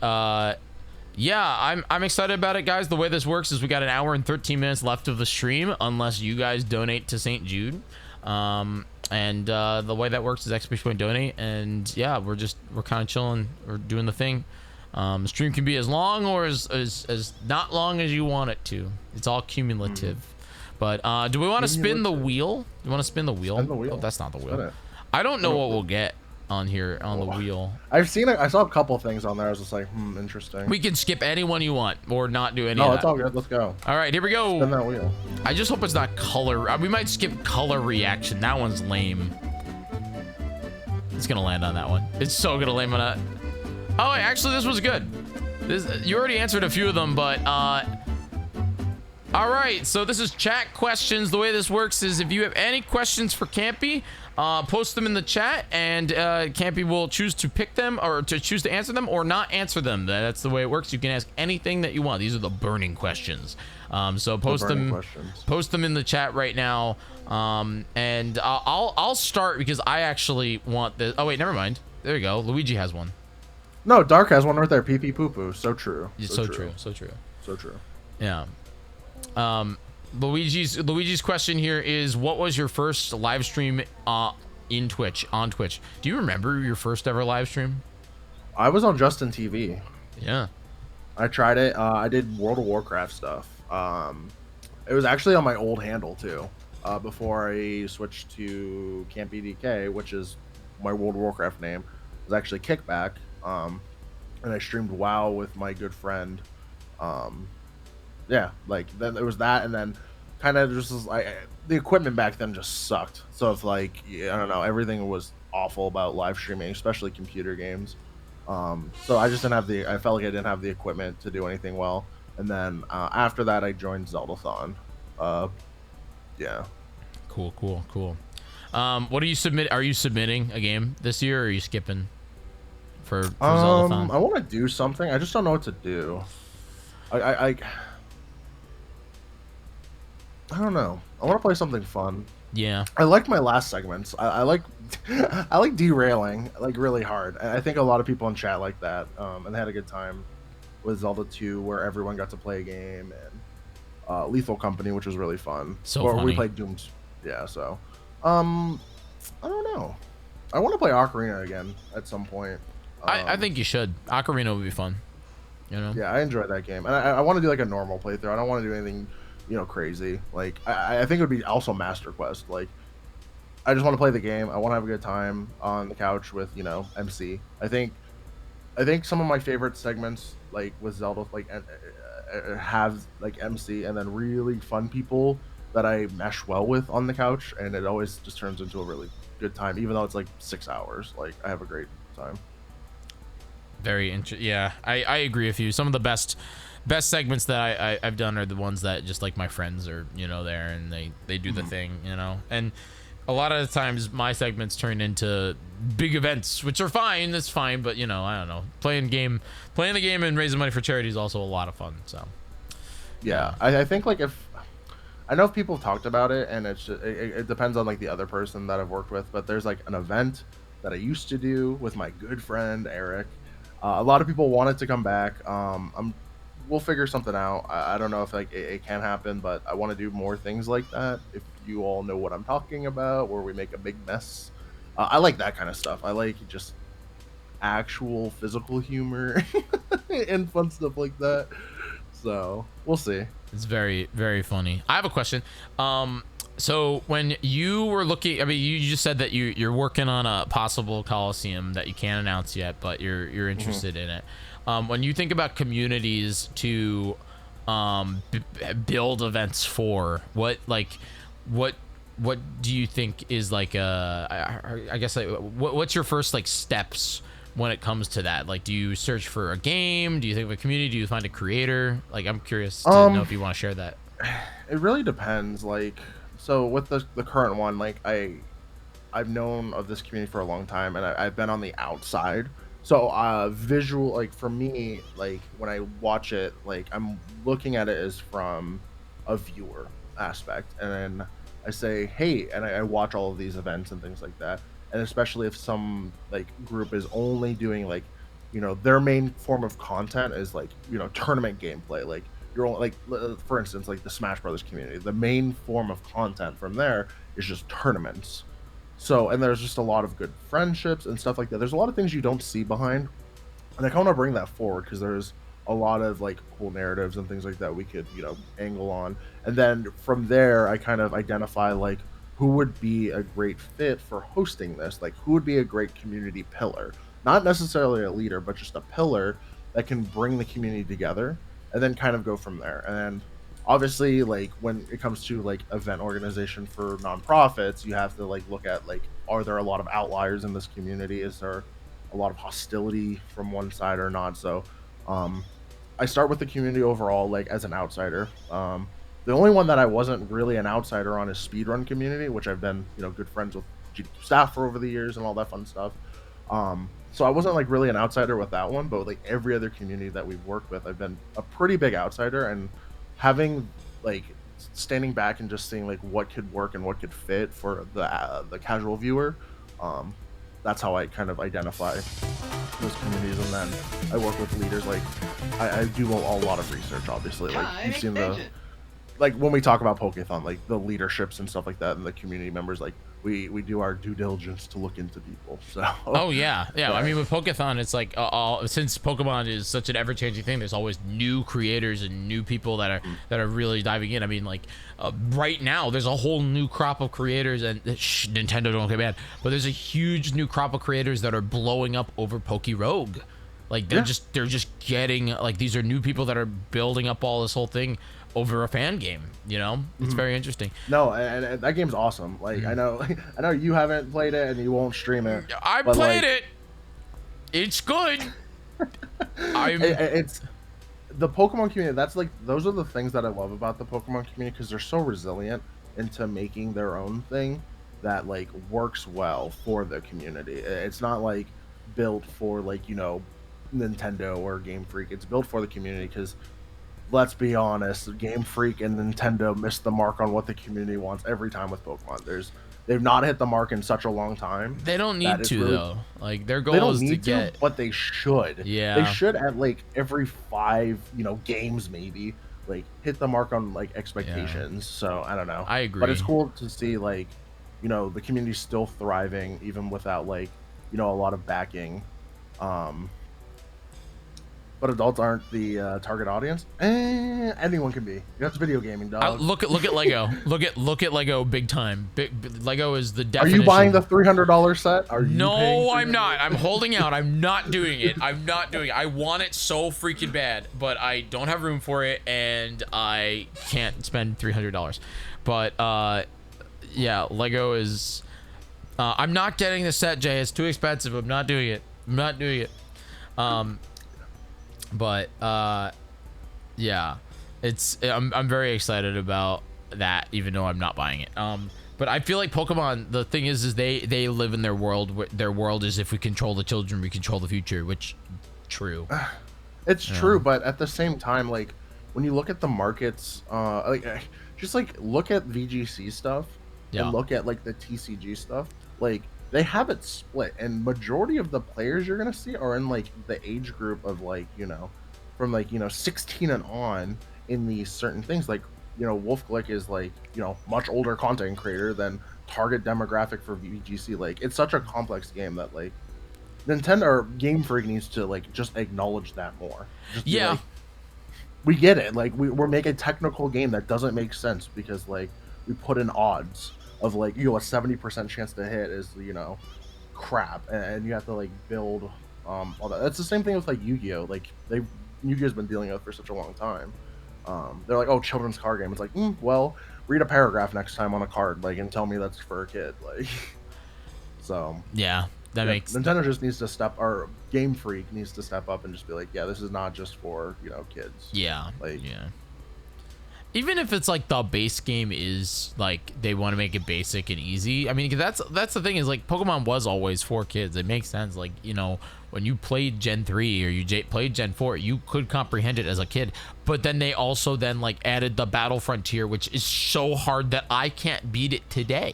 yeah, I'm excited about it, guys. The way this works is we got an hour and 13 minutes left of the stream, unless you guys donate to St. Jude. And the way that works is $X.donate, and yeah, we're kind of chilling. We're doing the thing. The stream can be as long or as not long as you want it to. It's all cumulative. But do we want to spin the wheel? You want to spin the wheel? Spin the wheel. Oh, that's not the wheel. I don't know what we'll get. on here on the wheel. I've seen it. I saw a couple things on there. I was just like, interesting. We can skip any one you want or not do any No, of it's that. all good. Let's go. All right, here we go. Spin that wheel. I just hope it's not color. We might skip color reaction. That one's lame. It's gonna land on that one. It's so gonna land on that. Oh, actually, this was good. You already answered a few of them, but all right, so this is chat questions. The way this works is if you have any questions for Campy, post them in the chat, and Campy will choose to pick them or to choose to answer them or not answer them. That's the way it works. You can ask anything that you want. These are the burning questions. So post them in the chat right now. And I'll start because I actually want this. Oh wait, never mind. There you go. Luigi has one. No, Dark has one right there. Pee pee poo poo. So true. So true. So true. So true. Yeah. Luigi's question here is, what was your first live stream on Twitch? Do you remember your first ever live stream? I was on Justin TV. Yeah. I tried it. I did World of Warcraft stuff. It was actually on my old handle too. Before I switched to CampyDK, which is my World of Warcraft name, it was actually Kickback. And I streamed WoW with my good friend. Yeah, like then there was that, and then kind of just like the equipment back then just sucked. So it's like, I don't know, everything was awful about live streaming, especially computer games. So I just didn't have I felt like I didn't have the equipment to do anything well. And then after that, I joined Zeldathon. Yeah. Cool. What are you Are you submitting a game this year, or are you skipping for Zeldathon? I want to do something. I just don't know what to do. I don't know. I want to play something fun. Yeah. I liked my last segments. I like I like derailing like really hard. And I think a lot of people in chat like that. And they had a good time with Zelda 2, where everyone got to play a game, and Lethal Company, which was really fun. Funny. We played Doom. Yeah. So, I don't know. I want to play Ocarina again at some point. I think you should. Ocarina would be fun. You know. Yeah, I enjoyed that game, and I want to do like a normal playthrough. I don't want to do anything, crazy. Like I think it would be also Master Quest. Like I just want to play the game. I want to have a good time on the couch with MC. I think some of my favorite segments, like with Zelda, like have like MC, and then really fun people that I mesh well with on the couch, and it always just turns into a really good time, even though it's like 6 hours. Like I have a great time. Very interesting. Yeah, I agree with you. Some of the best segments that I've done are the ones that just like my friends are there, and they do the thing, and a lot of the times my segments turn into big events, which are fine. That's fine, but I don't know, playing the game and raising money for charity is also a lot of fun. So yeah, I think like I know if people have talked about it, and it depends on like the other person that I've worked with, but there's like an event that I used to do with my good friend Eric. A lot of people want it to come back. We'll figure something out. I don't know if like it can happen, but I want to do more things like that. If you all know what I'm talking about, where we make a big mess, I like that kind of stuff. I like just actual physical humor and fun stuff like that. So we'll see. It's very, very funny. I have a question. So when you were looking, I mean, you just said that you're working on a possible Coliseum that you can't announce yet, but you're interested in it. When you think about communities to build events for, what do you think is like I guess like what's your first like steps when it comes to that? Like, do you search for a game? Do you think of a community? Do you find a creator? Like, I'm curious to know if you want to share that. It really depends. Like, so with the current one, like I've known of this community for a long time, and I've been on the outside. So visual, like for me, like when I watch it, like I'm looking at it as from a viewer aspect, and then I say, hey, and I watch all of these events and things like that. And especially if some like group is only doing like, their main form of content is like, tournament gameplay. Like you're only, like, for instance, like the Smash Brothers community, the main form of content from there is just tournaments. So, and there's just a lot of good friendships and stuff like that. There's a lot of things you don't see behind, and I kind of bring that forward because there's a lot of like cool narratives and things like that we could, angle on. And then from there, I kind of identify like who would be a great fit for hosting this? Like, who would be a great community pillar? Not necessarily a leader, but just a pillar that can bring the community together, and then kind of go from there. And obviously, like when it comes to like event organization for nonprofits, you have to like look at like, are there a lot of outliers in this community? Is there a lot of hostility from one side or not? So I start with the community overall, like as an outsider. The only one that I wasn't really an outsider on is speedrun community, which I've been, good friends with staff for over the years and all that fun stuff. So I wasn't like really an outsider with that one, but like every other community that we've worked with, I've been a pretty big outsider, and having like standing back and just seeing like what could work and what could fit for the casual viewer. That's how I kind of identify those communities, and then I work with leaders. Like I do a lot of research, obviously. Like you've seen like when we talk about Pokethon, like the leaderships and stuff like that, and the community members, like we do our due diligence to look into people. So oh yeah. I mean, with Pokethon, it's like since Pokemon is such an ever-changing thing, there's always new creators and new people that are really diving in. I mean, like right now there's a whole new crop of creators, and Nintendo don't get mad, but there's a huge new crop of creators that are blowing up over Pokerogue. Like they're just getting like, these are new people that are building up all this whole thing over a fan game. It's very interesting. No, and that game's awesome. Like I know you haven't played it and you won't stream it. I played it. It's good. It's the Pokemon community. That's like, those are the things that I love about the Pokemon community, because they're so resilient into making their own thing that like works well for the community. It's not like built for like Nintendo or Game Freak. It's built for the community, because let's be honest, Game Freak and Nintendo missed the mark on what the community wants every time with Pokemon. They've not hit the mark in such a long time. They don't need to though. Like their goal is to get, but they should. Yeah, they should at like every 5 games maybe like hit the mark on like expectations. Yeah. So I don't know. I agree. But it's cool to see like the community's still thriving even without like a lot of backing. But adults aren't the target audience. Anyone can be. That's video gaming, dog. Look at Lego. look at Lego big time. Lego is the definition. Are you buying the $300 set? No, I'm not. I'm holding out. I'm not doing it. I want it so freaking bad, but I don't have room for it, and I can't spend $300. But yeah, Lego is. I'm not getting the set, Jay. It's too expensive. I'm not doing it. But yeah, I'm very excited about that, even though I'm not buying it. But I feel like Pokemon, the thing is they live in their world. Their world is, if we control the children, we control the future, which true. It's true, but at the same time, like when you look at the markets, just like look at VGC stuff and look at like the TCG stuff, like they have it split, and majority of the players you're gonna see are in like the age group of like from like 16 and on in these certain things. Like Wolf Glick is like much older content creator than target demographic for VGC. Like it's such a complex game that like Nintendo or Game Freak needs to like just acknowledge that more. Yeah, like, we get it. Like we're making a technical game that doesn't make sense because like we put in odds of like a 70% chance to hit is crap, and you have to like build all that. That's the same thing with like Yu-Gi-Oh. Like Yu-Gi-Oh's been dealing with for such a long time. They're like, oh, children's card game. It's like, well, read a paragraph next time on a card, like, and tell me that's for a kid. Like, so yeah, that makes Nintendo just needs to or Game Freak needs to step up and just be like, yeah, this is not just for kids. Yeah, like yeah. Even if it's like the base game is like they want to make it basic and easy. I mean, that's the thing, is like Pokemon was always for kids. It makes sense. Like when you played Gen 3 or you played Gen 4, you could comprehend it as a kid. But then they also like added the Battle Frontier, which is so hard that I can't beat it today.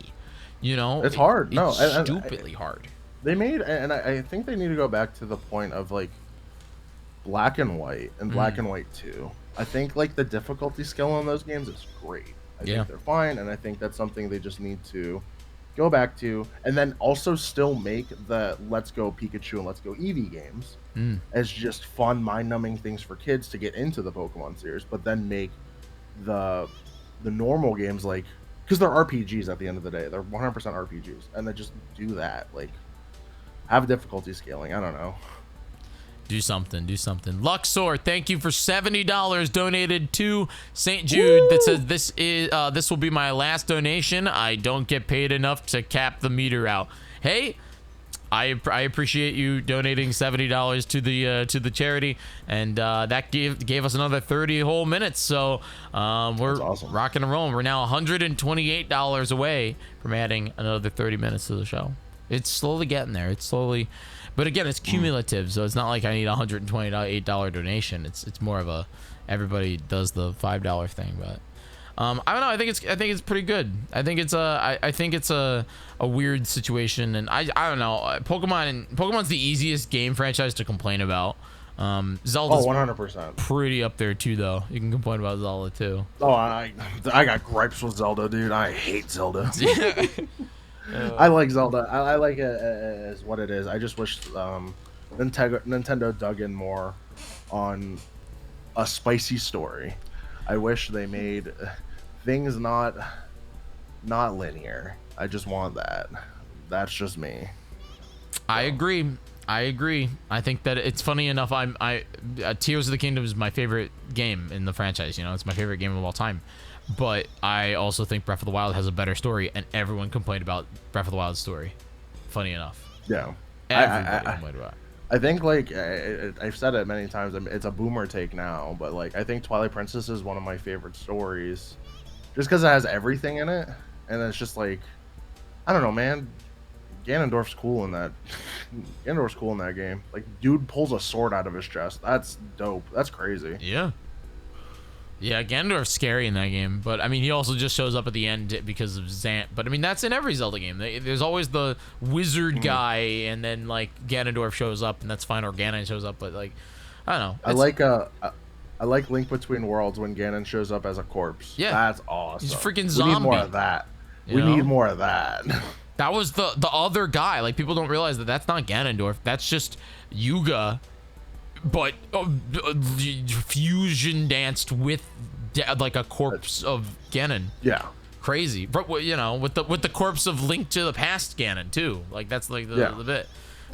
It's hard. It's stupidly hard. They made, and I think they need to go back to the point of like Black and White and Black and White 2. I think like the difficulty scale on those games is great. I think they're fine, and I think that's something they just need to go back to, and then also still make the Let's Go Pikachu and Let's Go Eevee games as just fun, mind-numbing things for kids to get into the Pokemon series, but then make the normal games like because they're RPGs at the end of the day. They're 100% RPGs, and they just do that. Like, have difficulty scaling. I don't know. Do something. Luxor, thank you for $70 donated to St. Jude. Woo! That says this will be my last donation. I don't get paid enough to cap the meter out. Hey, I appreciate you donating $70 to the charity, and that gave us another 30 whole minutes. So we're awesome. Rocking and rolling. We're now $128 away from adding another 30 minutes to the show. It's slowly getting there. But again, it's cumulative, so it's not like I need a $128 donation. It's more of a everybody does the $5 thing. But I don't know. I think it's pretty good. I think it's a weird situation, and I don't know. Pokemon's the easiest game franchise to complain about. Zelda's 100%. Pretty up there too, though. You can complain about Zelda too. Oh, I got gripes with Zelda, dude. I hate Zelda. I like Zelda. I like it as what it is. I just wish Nintendo dug in more on a spicy story. I wish they made things not linear. I just want that. That's just me. I agree. I think that it's funny enough. Tears of the Kingdom is my favorite game in the franchise. You know, it's my favorite game of all time. But I also think Breath of the Wild has a better story, and everyone complained about Breath of the Wild's story. Funny enough. Yeah. Everybody complained about it. I think, like, I've said it many times, it's a boomer take now, but, like, I think Twilight Princess is one of my favorite stories. Just because it has everything in it, and it's just, like, I don't know, man. Ganondorf's cool in that. Ganondorf's cool in that game. Like, dude pulls a sword out of his chest. That's dope. That's crazy. Yeah. Yeah, Ganondorf's scary in that game, but I mean, he also just shows up at the end because of Zant. But I mean, that's in every Zelda game. There's always the wizard guy, and then like Ganondorf shows up, and that's fine, or Ganon shows up. But like, I don't know. I like Link Between Worlds when Ganon shows up as a corpse. Yeah, that's awesome. He's a freaking zombie. We need more of that. We need more of that. That was the other guy. Like, people don't realize that that's not Ganondorf. That's just Yuga. But fusion danced with like a corpse of Ganon. Yeah, crazy. But you know, with the corpse of Link to the Past Ganon too. Like, that's like the bit.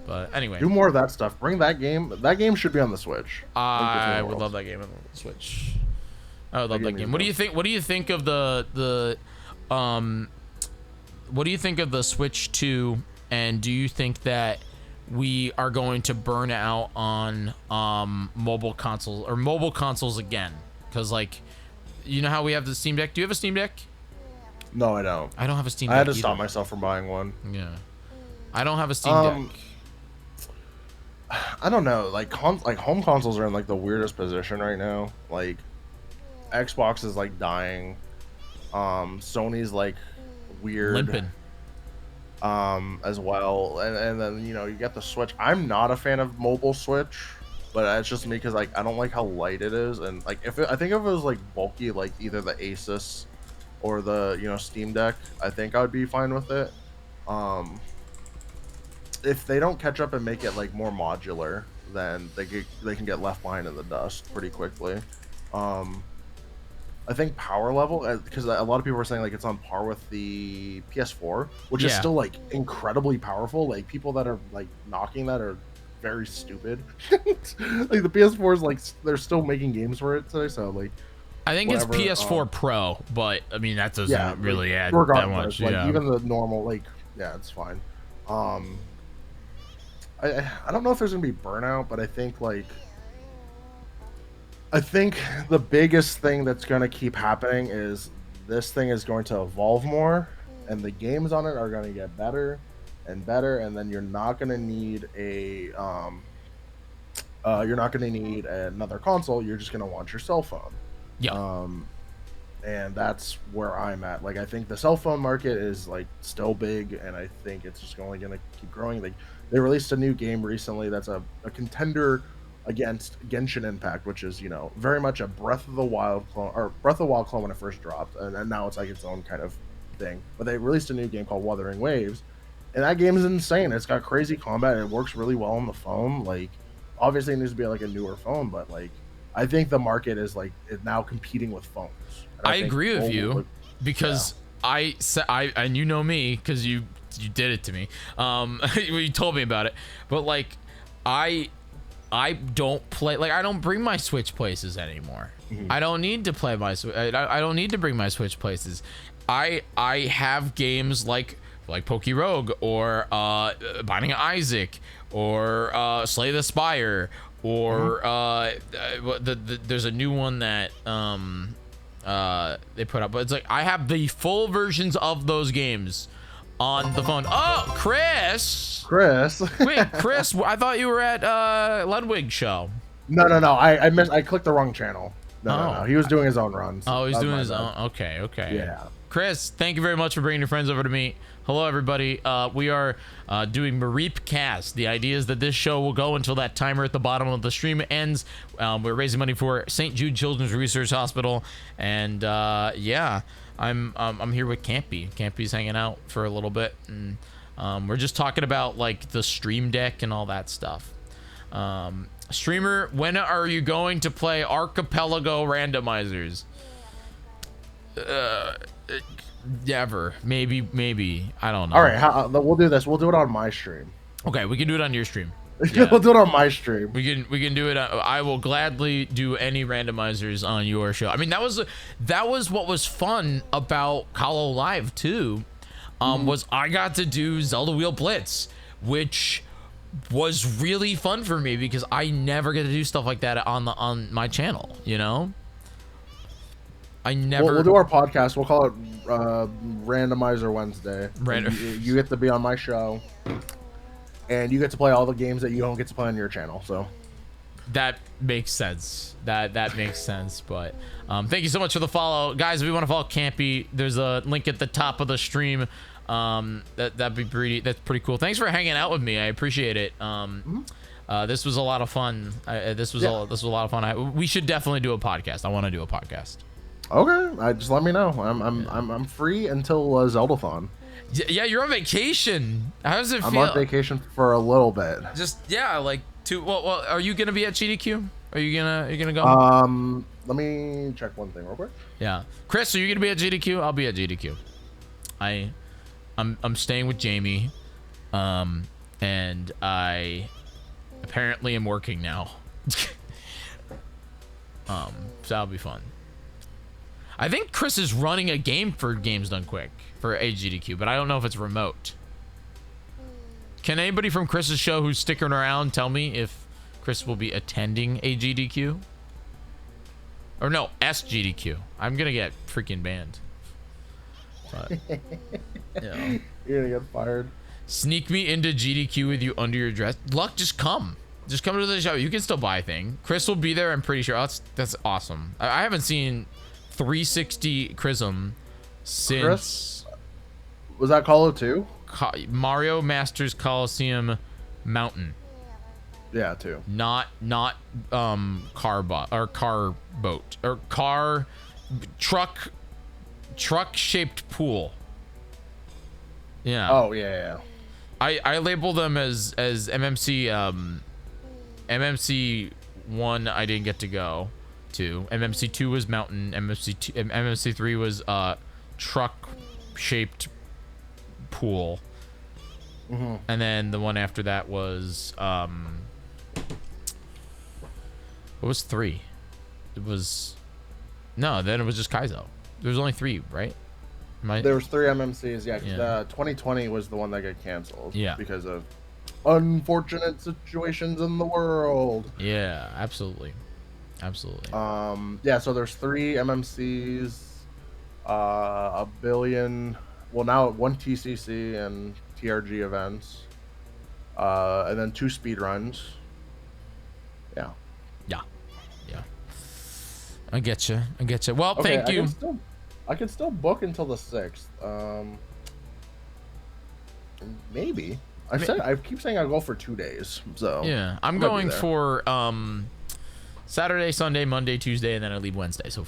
But anyway, do more of that stuff. Bring that game. That game should be on the Switch. I would love that game on the Switch. I would love that game. What do you think? What do you think of the What do you think of the Switch 2? And do you think that we are going to burn out on mobile consoles again? Because, like, you know how we have the Steam Deck? Do you have a Steam Deck? No, I don't. I don't have a Steam Deck. I had to either. stop myself from buying one. Yeah, I don't have a Steam Deck. I don't know. Like home consoles are in like the weirdest position right now. Like, Xbox is like dying. Sony's like weird. Limping. As well, and then, you know, you get the Switch. I'm not a fan of mobile Switch, but it's just me because, like, I don't like how light it is, and like I think if it was like bulky, like either the Asus or the, you know, Steam Deck, I think I would be fine with it. If they don't catch up and make it like more modular, then they can get left behind in the dust pretty quickly. I think power level, because a lot of people are saying like it's on par with the PS4, which is still like incredibly powerful. Like, people that are like knocking that are very stupid. Like, the PS4 is like, they're still making games for it today, so like, I think whatever, it's PS4 Pro, but I mean, that doesn't really add that much. Like, even the normal, like, yeah, it's fine. I don't know if there's gonna be burnout, but I think the biggest thing that's going to keep happening is this thing is going to evolve more, and the games on it are going to get better and better, and then you're not going to need another console. You're just going to want your cell phone. Yeah. And that's where I'm at. Like, I think the cell phone market is like still big, and I think it's just only going to keep growing. Like, they released a new game recently that's a contender against Genshin Impact, which is, you know, very much a Breath of the Wild clone when it first dropped, and now it's like its own kind of thing. But they released a new game called Wuthering Waves, and that game is insane. It's got crazy combat, and it works really well on the phone. Like, obviously it needs to be like a newer phone, but like, I think the market is like now competing with phones. I agree with you, because and you know me because you did it to me. You told me about it. But like, I don't play, like, I don't bring my Switch places anymore. I don't need to play my I don't need to bring my Switch places. I have games like Poke Rogue or Binding of Isaac or Slay the Spire or there's a new one that they put up, but it's like I have the full versions of those games on the phone. Oh, Chris. Wait, Chris, I thought you were at Ludwig's show. No. I clicked the wrong channel. No. He was doing his own runs. Oh, he's doing his own. Okay. Yeah. Chris, thank you very much for bringing your friends over to me. Hello, everybody. We are doing Mareep Cast. The idea is that this show will go until that timer at the bottom of the stream ends. We're raising money for St. Jude Children's Research Hospital, and yeah, I'm here with Campy. Campy's hanging out for a little bit, and we're just talking about like the Stream Deck and all that stuff. Streamer, when are you going to play Archipelago randomizers? Never. Maybe. I don't know. All right, we'll do this. We'll do it on my stream. Okay, we can do it on your stream. Yeah. We'll do it on my stream. We can do it. I will gladly do any randomizers on your show. I mean, that was what was fun about Hollow Live too. Was I got to do Zelda Wheel Blitz, which was really fun for me because I never get to do stuff like that on my channel, you know. I never. We'll do our podcast. We'll call it Randomizer Wednesday. You get to be on my show, and you get to play all the games that you don't get to play on your channel. So that makes sense. That makes sense. But thank you so much for the follow, guys. If you want to follow Campy, there's a link at the top of the stream. That's pretty cool. Thanks for hanging out with me. I appreciate it. This was a lot of fun. This was a lot of fun. We should definitely do a podcast. I want to do a podcast. Okay, just let me know. I'm free until Zeldathon. Yeah, you're on vacation. How does it feel? I'm on vacation for a little bit. Just like well, are you gonna be at GDQ? Are you gonna go? Let me check one thing real quick. Yeah, Chris, are you gonna be at GDQ? I'll be at GDQ. I'm staying with Jamie, and I apparently am working now. So that'll be fun. I think Chris is running a game for Games Done Quick for AGDQ, but I don't know if it's remote. Can anybody from Chris's show who's sticking around tell me if Chris will be attending AGDQ? Or no, SGDQ. I'm gonna get freaking banned. But, yeah. You're gonna get fired. Sneak me into GDQ with you under your dress. Luck, just come. Just come to the show. You can still buy a thing. Chris will be there, I'm pretty sure. That's awesome. I haven't seen 360 Chrism since Chris? Was that Call of 2? Mario Masters Coliseum Mountain. Yeah, 2. Not car boat or car truck shaped pool. Yeah. Oh yeah. I label them as MMC MMC 1 I didn't get to go to. MMC 2 was mountain. MMC 3 was truck shaped pool. And then the one after that was what was 3? It was then it was just Kaizo. There was only 3, right? There was 3 MMCs, yeah. Yeah. 2020 was the one that got canceled. Yeah. Because of unfortunate situations in the world. Yeah, absolutely. Yeah, so there's 3 MMCs, a billion, well now 1 TCC and TRG events, and then 2 speedruns. Yeah. I get you. Well, okay, thank you. I can still book until the 6th. Maybe. I keep saying I'll go for 2 days. So yeah, I'm going for Saturday, Sunday, Monday, Tuesday, and then I leave Wednesday. So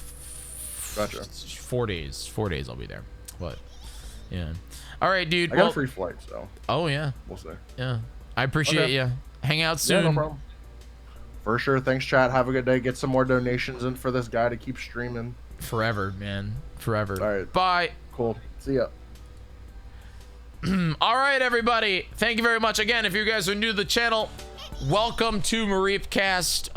gotcha. 4 days. 4 days I'll be there. But yeah. All right, dude. I got a free flight, so. Oh yeah. We'll see. Yeah. I appreciate you. Hang out soon. Yeah, no problem. For sure. Thanks, chat. Have a good day. Get some more donations in for this guy to keep streaming. Forever, man. Forever. All right. Bye. Cool. See ya. All right, everybody. Thank you very much. Again, if you guys are new to the channel, welcome to Mareep Cast.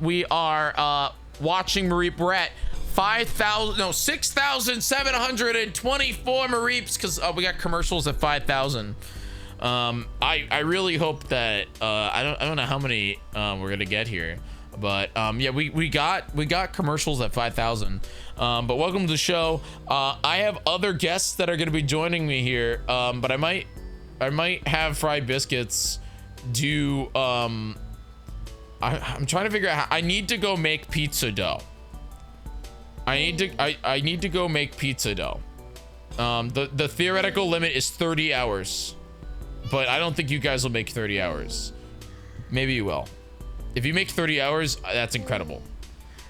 We are watching Mareep. We're at 6,724 Mareeps because we got commercials at 5,000. I really hope that I don't know how many we're gonna get here, but yeah, we got commercials at 5,000. But welcome to the show. I have other guests that are gonna be joining me here, but I might have Fried Biscuits do I'm trying to figure out how I need to go make pizza dough. I need to go make pizza dough. The theoretical limit is 30 hours, but I don't think you guys will make 30 hours. Maybe you will. If you make 30 hours, that's incredible.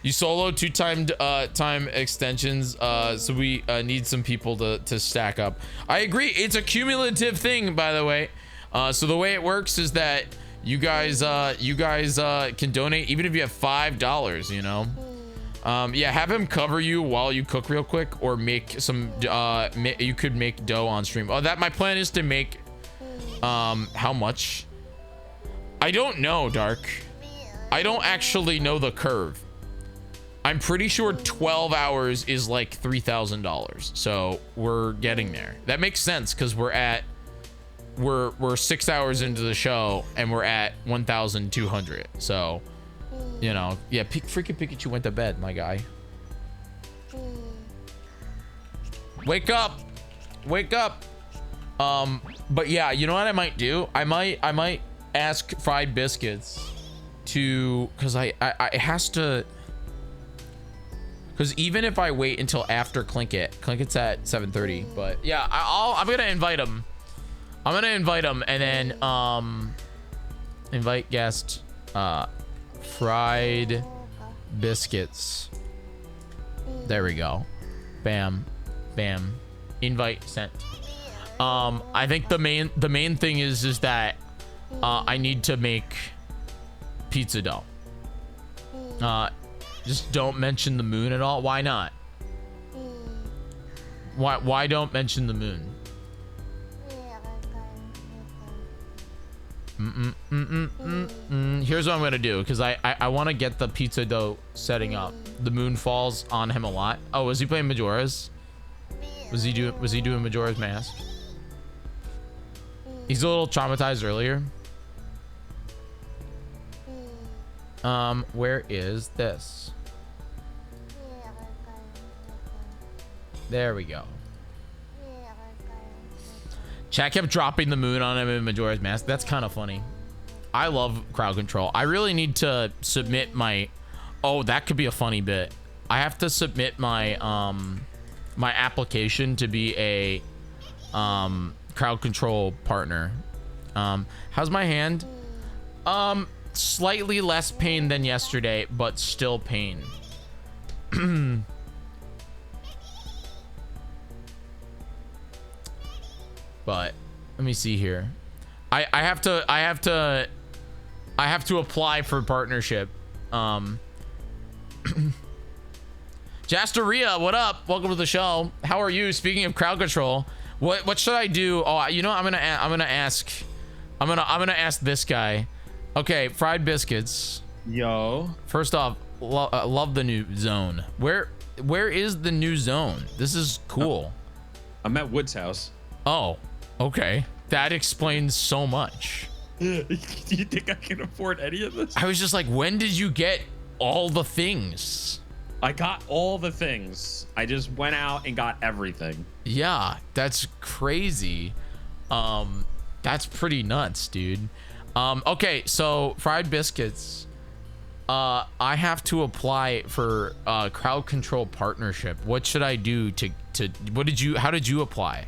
You solo 2 time extensions, so we need some people to stack up. I agree. It's a cumulative thing, by the way. So the way it works is that you guys can donate even if you have $5, you know. Yeah, have him cover you while you cook real quick, or make some you could make dough on stream. Oh, that my plan is to make how much? I don't know, Dark. I don't actually know the curve. I'm pretty sure 12 hours is like $3,000. So we're getting there. That makes sense because we're 6 hours into the show and we're at 1,200. So, you know, yeah, freaking Pikachu went to bed, my guy. Wake up. Wake up. But yeah, you know what I might do? I might ask Fried Biscuits to, because I has to, because even if I wait until after Klinkit's at 7:30, but yeah, I'm gonna invite him. I'm gonna invite him and then invite guest Fried Biscuits. There we go. Bam, bam. Invite sent. I think the main thing is that I need to make pizza dough. Just don't mention the moon at all. Why not? Why don't mention the moon? Here's what I'm gonna do, because I want to get the pizza dough setting up. The moon falls on him a lot. Oh, was he playing Majora's? Was he doing Majora's Mask? He's a little traumatized earlier. Where is this? There we go. Chat kept dropping the moon on him in Majora's Mask. That's kind of funny. I love crowd control. I really need to submit my... Oh, that could be a funny bit. I have to submit my my application to be a crowd control partner. How's my hand? Slightly less pain than yesterday, but still pain. But let me see here. I have to apply for partnership. Jasteria, what up? Welcome to the show. How are you? Speaking of crowd control, what should I do? Oh, you know, I'm gonna ask this guy. Okay, Fried Biscuits. Yo. First off, love the new zone. Where is the new zone? This is cool. I'm at Wood's house. Oh, okay. That explains so much. Do you think I can afford any of this? I was just like, when did you get all the things? I got all the things. I just went out and got everything. Yeah, that's crazy. That's pretty nuts, dude. Okay, so Fried Biscuits. I have to apply for crowd control partnership. What should I do to how did you apply?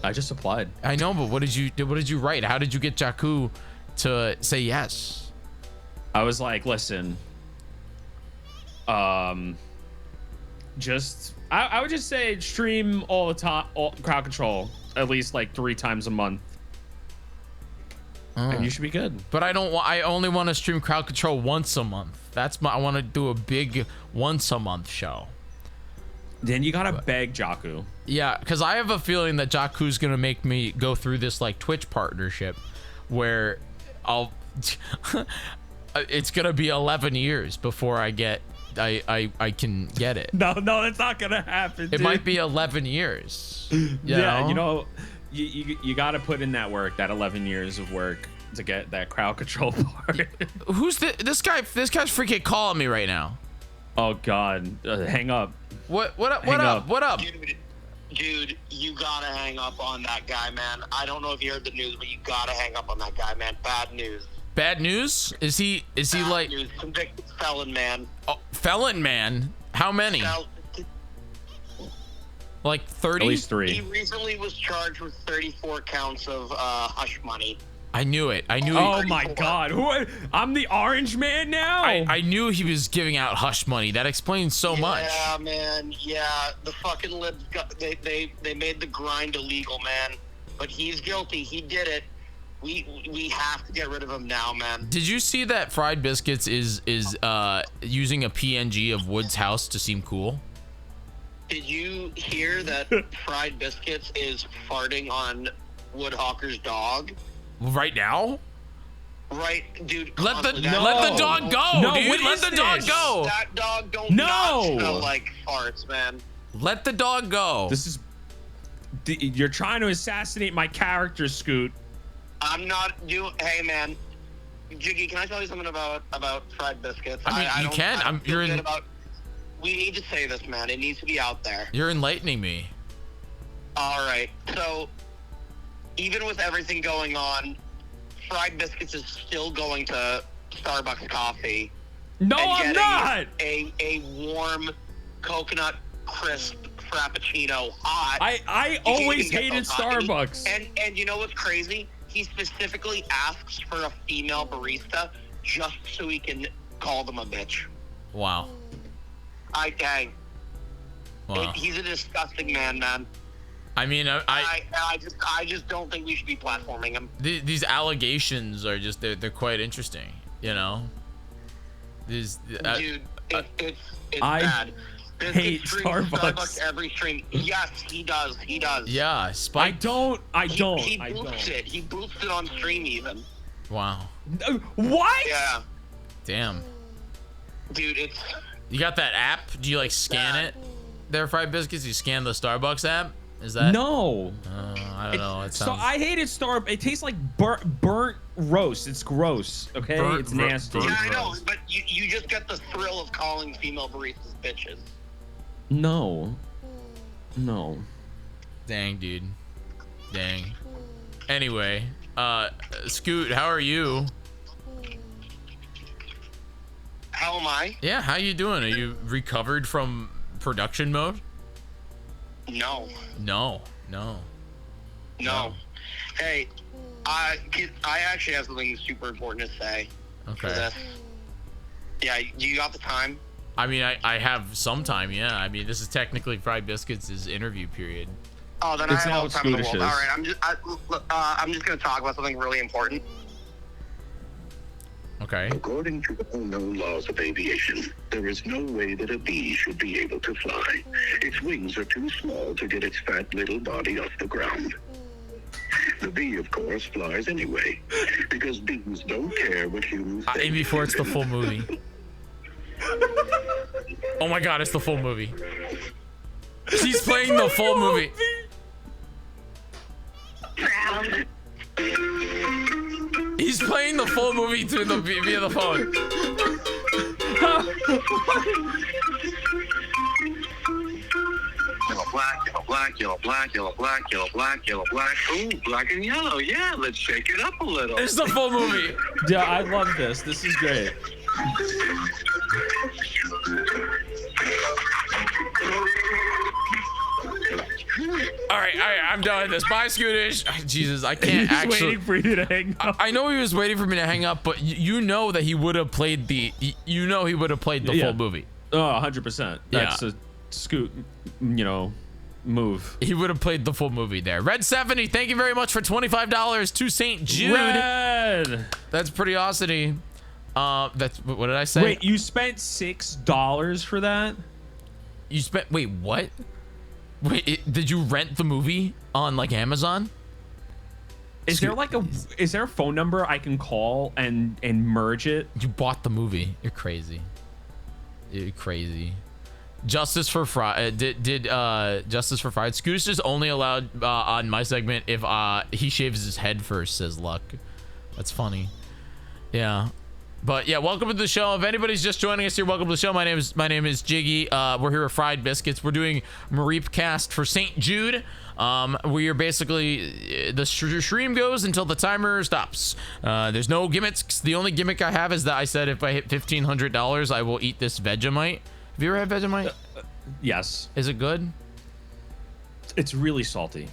I just applied. I know, but what did you write? How did you get Jakku to say yes? I was like, listen, I would just say stream all the time, crowd control at least like 3 times a month. And you should be good. But I only want to stream crowd control once a month. I want to do a big once a month show. Then you gotta beg Jakku. Yeah, because I have a feeling that Jakku's gonna make me go through this like Twitch partnership, where I'll. It's gonna be 11 years before I get. I can get it. No, that's not gonna happen. It might be 11 years. Yeah, you know, you gotta put in that work, that 11 years of work to get that crowd control part. Who's this guy? This guy's freaking calling me right now. Oh God, hang up. What up? What up? Dude, you gotta hang up on that guy, man. I don't know if you heard the news, but you gotta hang up on that guy, man. Bad news. Bad news? Is he Bad like news. Convicted felon, man? Oh, felon man? How many? Like 30? At least 3. He recently was charged with 34 counts of hush money. I knew it. I knew. Oh my God! I'm the orange man now. I knew he was giving out hush money. That explains so much. Yeah, man. Yeah, the fucking libs they made the grind illegal, man. But he's guilty. He did it. We have to get rid of him now, man. Did you see that Fried Biscuits is using a PNG of Wood's house to seem cool? Did you hear that Fried Biscuits is farting on Woodhawker's dog? Right now? Right, dude. Let the dog go, no, dude. Let the dog go. That dog don't not smell like farts, man. Let the dog go. This is. You're trying to assassinate my character, Scoot. I'm not doing. Hey, man. Jiggy, can I tell you something about Fried Biscuits? I mean, you can. You're in. We need to say this, man. It needs to be out there. You're enlightening me. All right. So, even with everything going on, Fried Biscuits is still going to Starbucks coffee. No, and I'm not. A warm coconut crisp frappuccino hot. I always hated Starbucks. And you know what's crazy? He specifically asks for a female barista just so he can call them a bitch. Wow. Wow. He's a disgusting man. I mean, I just don't think we should be platforming him. These allegations are just they're quite interesting, you know. Dude, it's I bad. hate Starbucks. Every stream. Yes, he does. Yeah, Spike. He boosts it on stream even. Wow. What? Yeah. Damn. Dude, you got that app? Do you like scan it? There, Fried Biscuits. You scan the Starbucks app? Is that? No. I don't know. It sounds... So I hated Starbucks. It tastes like burnt roast. It's gross. Okay, it's nasty. Yeah, I know, but you just get the thrill of calling female baristas bitches. No. Dang, dude. Dang. Anyway, Scoot, how are you? How am I? Yeah, how you doing? Are you recovered from production mode? No. Hey, I actually have something super important to say. Okay. For this. Yeah, do you got the time? I mean, I have some time, yeah. I mean, this is technically Fried Biscuits' interview period. Oh, then it's I have all the time in the world. Scootishes. All right, I'm just going to talk about something really important. Okay. According to all known laws of aviation, there is no way that a bee should be able to fly. Its wings are too small to get its fat little body off the ground. The bee, of course, flies anyway, because bees don't care what humans think. Before it's the full movie. Oh my god, it's the full movie. She's playing the full movie. He's playing the full movie via the phone. Yellow, black. Ooh, black and yellow. Yeah, let's shake it up a little. It's the full movie. Yeah, I love this. This is great. All right, I'm done with this. Bye, Scootish. Jesus, I can't He's actually. waiting for you to hang up. I know he was waiting for me to hang up, but you know that he would have played the. You know he would have played the full movie. Oh, 100%. That's a Scoot, move. He would have played the full movie there. Red 70, thank you very much for $25 to St. Jude. Red. That's pretty awesome. That's what did I say? Wait, you spent $6 for that? You spent, wait, what? Wait, did you rent the movie on like Amazon? Is there a phone number I can call and merge it? You bought the movie. You're crazy. You're crazy. Justice for Fried. Did Justice for Fried? Scooter's is only allowed on my segment if he shaves his head first, says Luck. That's funny. Yeah. But yeah, welcome to the show. If anybody's just joining us here, welcome to the show. My name is Jyggy. We're here at Fried Biscuits. We're doing Mareep Cast for St. Jude. We are basically, the stream goes until the timer stops. There's no gimmicks. The only gimmick I have is that I said if I hit $1,500, I will eat this Vegemite. Have you ever had Vegemite? Yes. Is it good? It's really salty.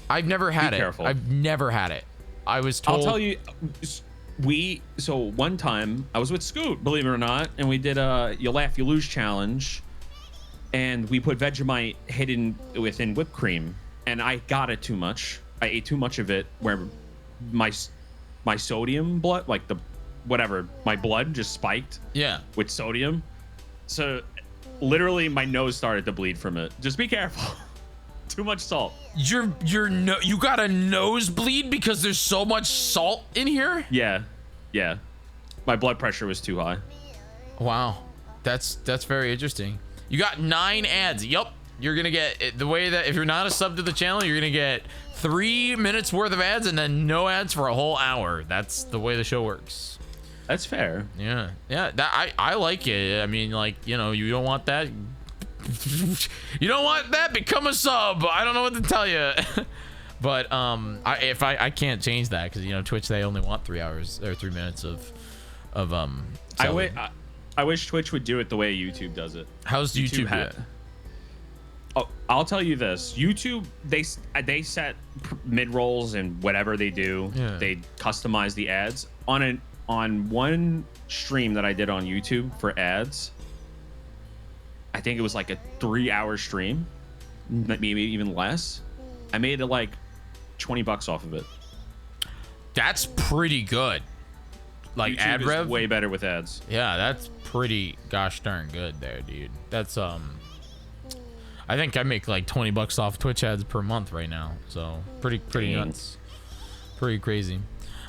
I've never had it. Careful. I've never had it. I was told. I'll tell you. So one time I was with Scoot, believe it or not, and we did a You Laugh, You Lose challenge, and we put Vegemite hidden within whipped cream, and I got it too much. I ate too much of it, where my sodium blood, like my blood just spiked. Yeah. With sodium, so literally my nose started to bleed from it. Just be careful. Too much salt. You got a nosebleed because there's so much salt in here? Yeah. My blood pressure was too high. Wow. That's very interesting. You got 9 ads. Yup. You're gonna get the way that if you're not a sub to the channel, you're gonna get 3 minutes worth of ads and then no ads for a whole hour. That's the way the show works. That's fair. Yeah. That I like it. I mean, like, you don't want that. You don't want that? Become a sub. I don't know what to tell you. But I can't change that because Twitch, they only want 3 hours or 3 minutes of I wish Twitch would do it the way YouTube does it. How's YouTube do it? Oh, I'll tell you this. YouTube, they set mid rolls and whatever they do. Yeah. They customize the ads on one stream that I did on YouTube for ads. I think it was like a 3-hour stream, maybe even less. I made like $20 off of it. That's pretty good. Like YouTube ad is rev, way better with ads. Yeah, that's pretty gosh darn good there, dude. That's I think I make like $20 off Twitch ads per month right now. So pretty nuts. Pretty crazy.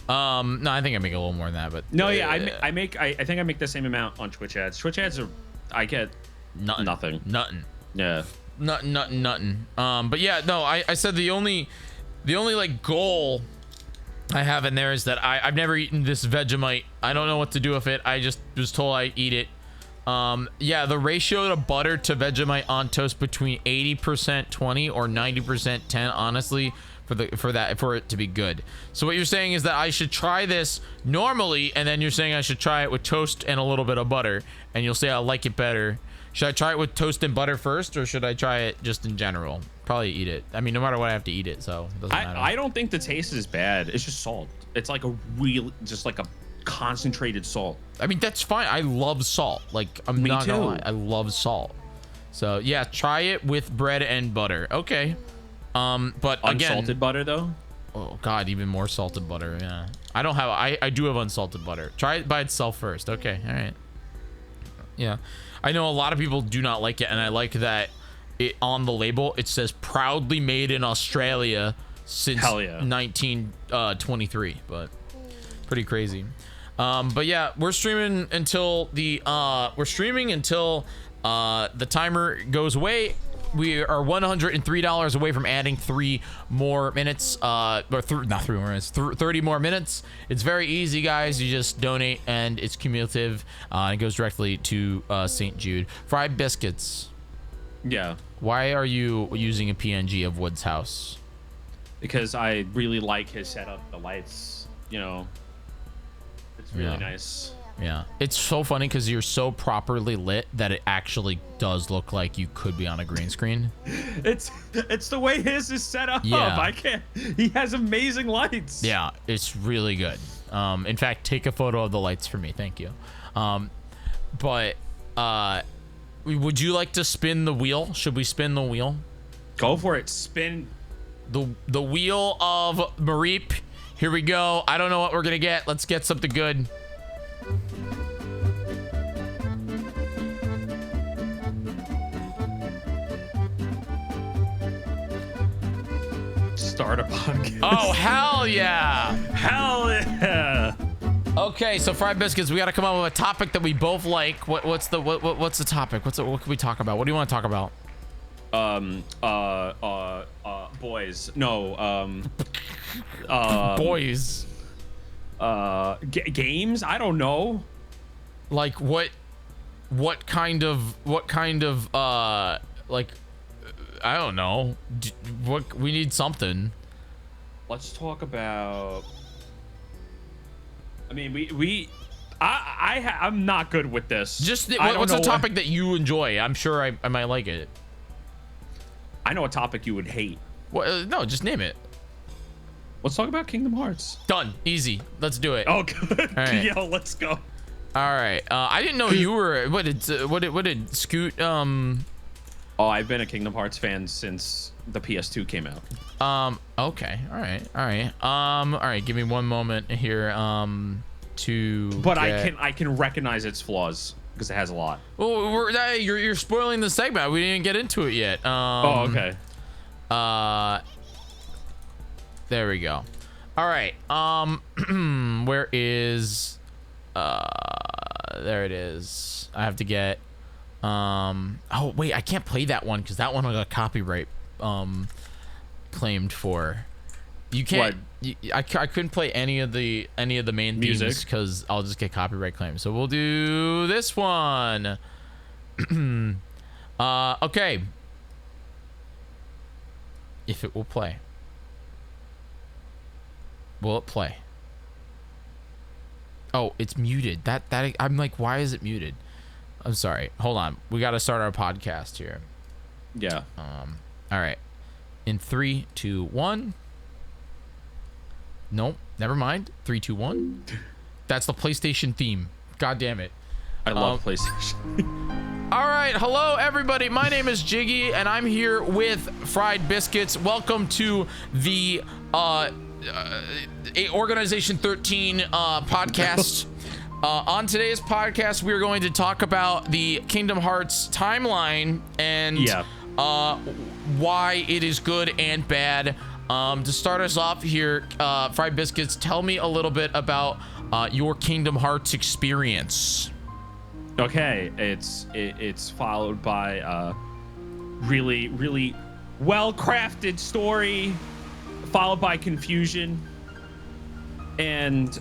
No, I think I make a little more than that, but no, yeah, I think I make the same amount on Twitch ads. Twitch ads I get nothing. Yeah. Nothing. But yeah, no, I said the only like goal I have in there is that I've never eaten this Vegemite. I don't know what to do with it. I just was told I eat it. Yeah, the ratio to butter to Vegemite on toast between 80% 20 or 90% 10, honestly, for it to be good. So what you're saying is that I should try this normally, and then you're saying I should try it with toast and a little bit of butter, and you'll say I like it better. Should I try it with toast and butter first, or should I try it just in general? Probably eat it. I mean, no matter what, I have to eat it, so it doesn't matter. I don't think the taste is bad. It's just salt. It's like just like a concentrated salt. I mean, that's fine. I love salt. Like, I'm not gonna lie. I love salt. So yeah, try it with bread and butter. Okay. But again, unsalted butter though. Oh God, even more salted butter. Yeah. I don't have. I do have unsalted butter. Try it by itself first. Okay. All right. Yeah. I know a lot of people do not like it, and I like that it on the label it says proudly made in Australia since 1923. But pretty crazy. But yeah, we're streaming until the timer goes away. We are $103 away from adding 3 more minutes, not 3 more minutes, 30 more minutes. It's very easy, guys. You just donate, and it's cumulative. It goes directly to St. Jude. Fried Biscuits. Yeah. Why are you using a PNG of Wood's house? Because I really like his setup, the lights, it's really nice. Yeah, it's so funny because you're so properly lit that it actually does look like you could be on a green screen. It's the way his is set up. Yeah. I can't. He has amazing lights. Yeah, it's really good. In fact, take a photo of the lights for me. Thank you. But would you like to spin the wheel? Should we spin the wheel? Go for it. Spin the wheel of Mareep. Here we go. I don't know what we're gonna get. Let's get something good. start a podcast. Oh, hell yeah. Hell yeah. Okay, so fried biscuits, we got to come up with a topic that we both like. What's the topic? What can we talk about? What do you want to talk about? Boys. No, boys. Games? I don't know. Like what kind of like, I don't know. What, we need something. Let's talk about, I mean, I'm not good with this. Just what's a topic that you enjoy? I'm sure I might like it. I know a topic you would hate. Well, no, just name it. Let's talk about Kingdom Hearts. Done. Easy. Let's do it. Oh, good. All right. Yo, let's go. All right. I didn't know you were. What did Scoot? Oh, I've been a Kingdom Hearts fan since the PS2 came out. Okay. All right. All right. Give me one moment here. But I can recognize its flaws because it has a lot. Well, you're spoiling the segment. We didn't get into it yet. Oh, okay. There we go. All right. Where is? There it is. I have to get. Oh wait, I can't play that one because that one I got copyright claimed for. You can't. I couldn't play any of the main themes because I'll just get copyright claimed. So we'll do this one. Okay. If it will play. Will it play? Oh, it's muted. That I'm like, why is it muted? I'm sorry. Hold on. We got to start our podcast here. Yeah. All right. In 3, 2, 1. Nope. Never mind. 3, 2, 1. That's the PlayStation theme. God damn it. I love PlayStation. All right. Hello, everybody. My name is Jiggy, and I'm here with Fried Biscuits. Welcome to the Organization 13 podcast. On today's podcast, we're going to talk about the Kingdom Hearts timeline and why it is good and bad. To start us off here, Fried Biscuits, tell me a little bit about your Kingdom Hearts experience. Okay, it's followed by a really well-crafted story, followed by confusion, and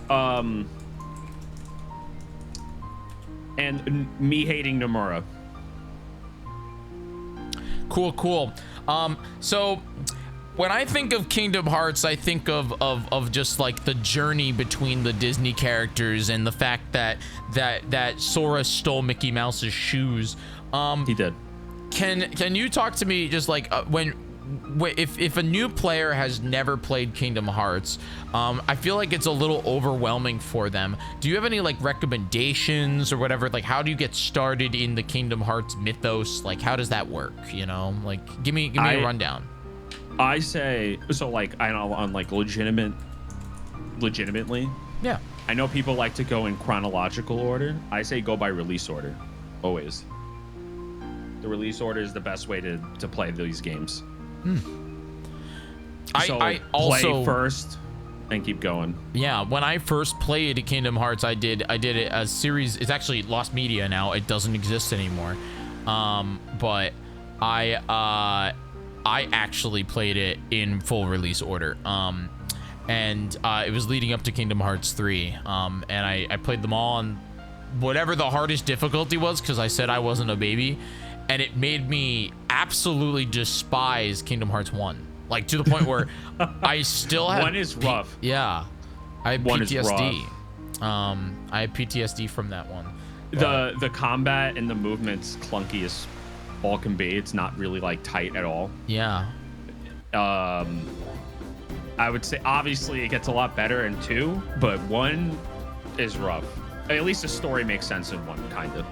me hating Nomura. Cool. So when I think of Kingdom Hearts, I think of just like the journey between the Disney characters and the fact that Sora stole Mickey Mouse's shoes. He did. Can you talk to me just like if a new player has never played Kingdom Hearts, I feel like it's a little overwhelming for them. Do you have any like recommendations or whatever? Like, how do you get started in the Kingdom Hearts mythos? Like, how does that work? You know, like give me a rundown. I say so. Like, I know on like legitimately. Yeah. I know people like to go in chronological order. I say go by release order, always. The release order is the best way to play these games. So I also play first and keep going. Yeah, when I first played Kingdom Hearts, I did it a series. It's actually lost media now. It doesn't exist anymore. But I actually played it in full release order. And it was leading up to Kingdom Hearts 3. And I played them all on whatever the hardest difficulty was because I said I wasn't a baby. And it made me absolutely despise Kingdom Hearts 1. Like, to the point where I still have... 1 is rough. Yeah. I have One PTSD. is rough. I have PTSD from that one. The combat and the movements clunky as all can be. It's not really, like, tight at all. Yeah. I would say, obviously, it gets a lot better in 2, but 1 is rough. At least the story makes sense in 1, kind of.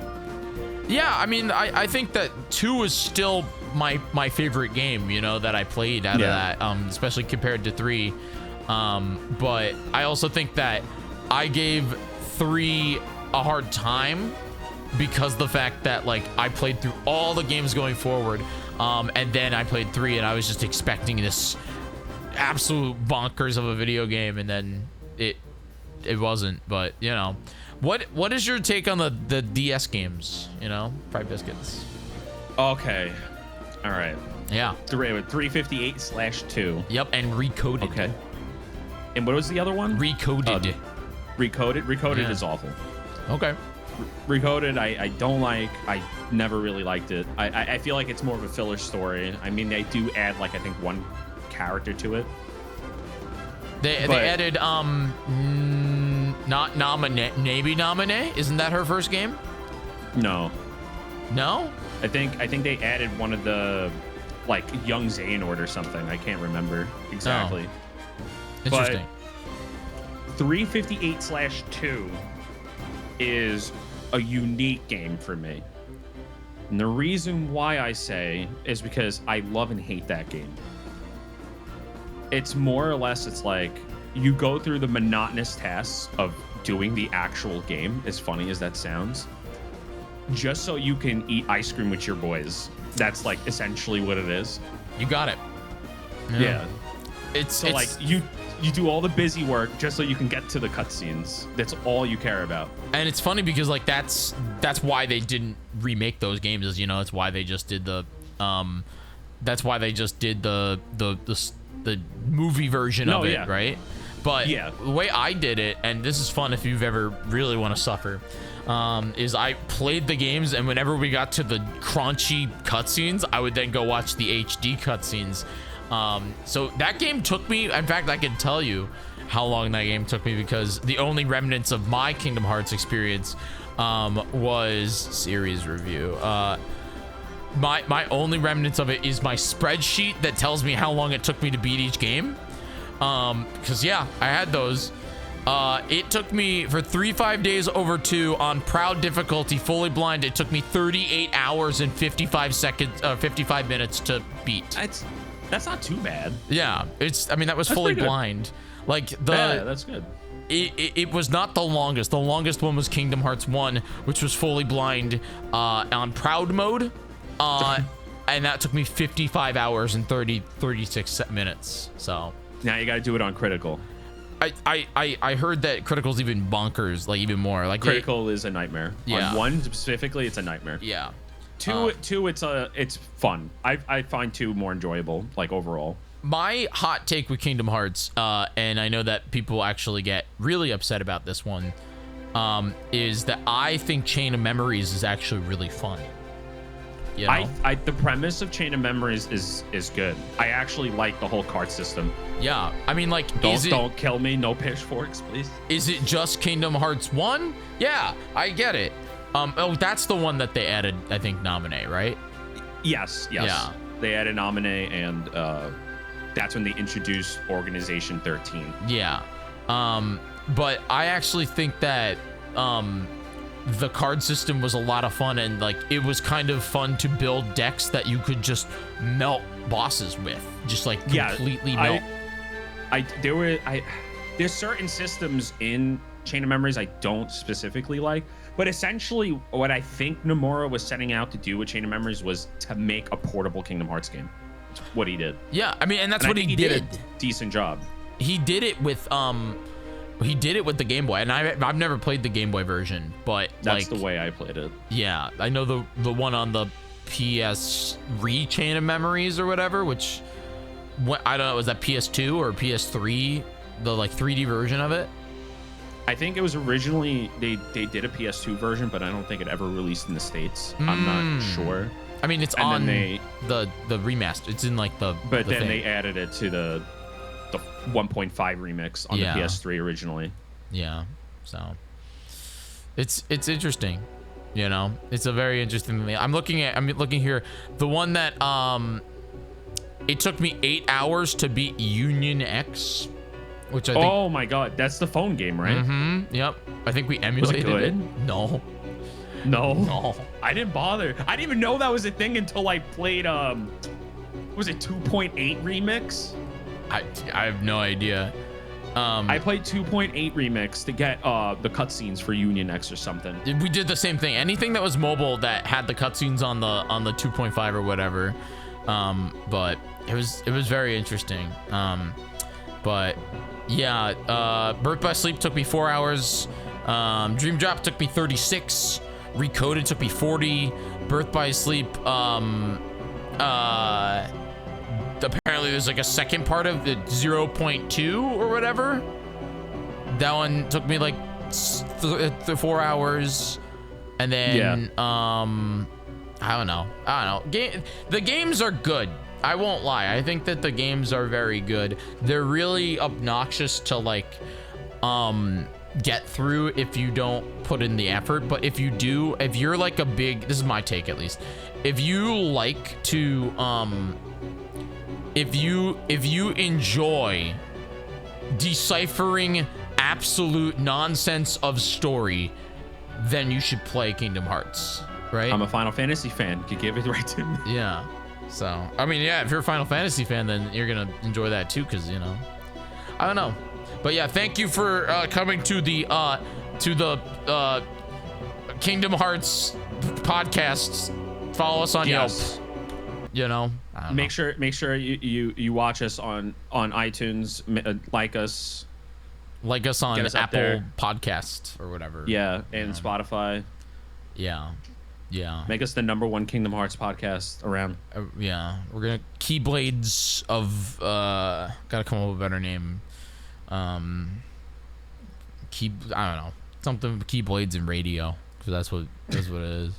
Yeah, I mean, I think that 2 is still my favorite game, you know, that I played out of that, especially compared to 3. But I also think that I gave 3 a hard time because the fact that, like, I played through all the games going forward, and then I played 3 and I was just expecting this absolute bonkers of a video game, and then it wasn't. But you know, what is your take on the DS games? You know, Fried Biscuits. Okay. All right. Yeah. 358/2. Yep, and Recoded. Okay. And what was the other one? Recoded. Recoded is awful. Okay. Recoded, I don't like. I never really liked it. I feel like it's more of a filler story. I mean, they do add like I think one character to it. They added not Namine, maybe Namine. Isn't that her first game? No. No? I think they added one of the like young Xehanort or something. I can't remember exactly. Oh. Interesting. But 358/2 is a unique game for me. And the reason why I say is because I love and hate that game. It's more or less, it's like you go through the monotonous tasks of doing the actual game, as funny as that sounds, just so you can eat ice cream with your boys. That's like essentially what it is. You got it. Yeah. It's like you do all the busy work just so you can get to the cutscenes. That's all you care about. And it's funny because like that's why they didn't remake those games, is, you know, it's why they just did the the movie version of it, right? But the way I did it, and this is fun if you've ever really want to suffer, is I played the games, and whenever we got to the crunchy cutscenes, I would then go watch the HD cutscenes. So that game took me, in fact, I can tell you how long that game took me, because the only remnants of my Kingdom Hearts experience was series review. My only remnants of it is my spreadsheet that tells me how long it took me to beat each game. Because yeah, I had those. It took me for 3-5 days over 2 on proud difficulty, fully blind. It took me 38 hours and 55 minutes to beat. That's not too bad. Yeah, I mean, that was fully blind. Like yeah, that's good. It was not the longest. The longest one was Kingdom Hearts 1, which was fully blind on proud mode. And that took me 55 hours and 36 minutes. So now you got to do it on critical. I heard that critical's even bonkers, like even more. Like critical is a nightmare. Yeah. On 1 specifically, it's a nightmare. Yeah. 2, it's fun. I find 2 more enjoyable, like overall. My hot take with Kingdom Hearts, and I know that people actually get really upset about this one, is that I think Chain of Memories is actually really fun. You know? The premise of Chain of Memories is good. I actually like the whole card system. Yeah, I mean, like, don't kill me, no pitchforks, please. Is it just Kingdom Hearts 1? Yeah, I get it. Oh, that's the one that they added, I think, Nominee, right? Yes. Yeah. They added Nominee, and that's when they introduced Organization 13. Yeah. But I actually think that the card system was a lot of fun, and like it was kind of fun to build decks that you could just melt bosses with, just like completely melt. There's certain systems in Chain of Memories I don't specifically like, but essentially what I think Nomura was setting out to do with Chain of Memories was to make a portable Kingdom Hearts game. That's what he did. Yeah, I mean, and that's what he did. A decent job. He did it with the Game Boy, and I've never played the Game Boy version, but that's the way I played it. Yeah, I know the one on the PS3 Chain of Memories or whatever, which I don't know, was that PS2 or PS3, the like 3D version of it? I think it was originally they did a PS2 version, but I don't think it ever released in the States. I'm not sure. I mean, it's on the remaster. It's in like the. But then they added it to the 1.5 remix on the PS3 originally. Yeah, so it's interesting. You know, it's a very interesting thing. I'm looking here. The one that it took me 8 hours to beat Union X, which I think. Oh my god, that's the phone game, right? Mm-hmm. Yep. I think we emulated it. No. I didn't bother. I didn't even know that was a thing until I played was it 2.8 remix? I have no idea. I played 2.8 remix to get the cutscenes for Union X or something. We did the same thing. Anything that was mobile that had the cutscenes on the 2.5 or whatever, But it was very interesting. But yeah, Birth by Sleep took me 4 hours. Dream Drop took me 36. Recoded took me 40. Birth by Sleep, apparently there's like a second part of the 0.2 or whatever. That one took me like 4 hours. And then, I don't know. The games are good. I won't lie. I think that the games are very good. They're really obnoxious to like, get through if you don't put in the effort. But if you do, if you're like a big, this is my take at least, if you like to if you enjoy deciphering absolute nonsense of story, then you should play Kingdom Hearts, right? I'm a Final Fantasy fan. You gave it right to me. Yeah, so I mean, yeah, if you're a Final Fantasy fan, then you're gonna enjoy that too, because you know, I don't know. But yeah, thank you for coming to the Kingdom Hearts podcast. Follow us on Yelp. You know, make sure you watch us on iTunes. Like us on Apple Podcast or whatever. Yeah, and Spotify. Yeah. Make us the #1 Kingdom Hearts podcast around. Yeah, we're gonna Keyblades of gotta come up with a better name. I don't know, something Keyblades and radio, because that's what it is.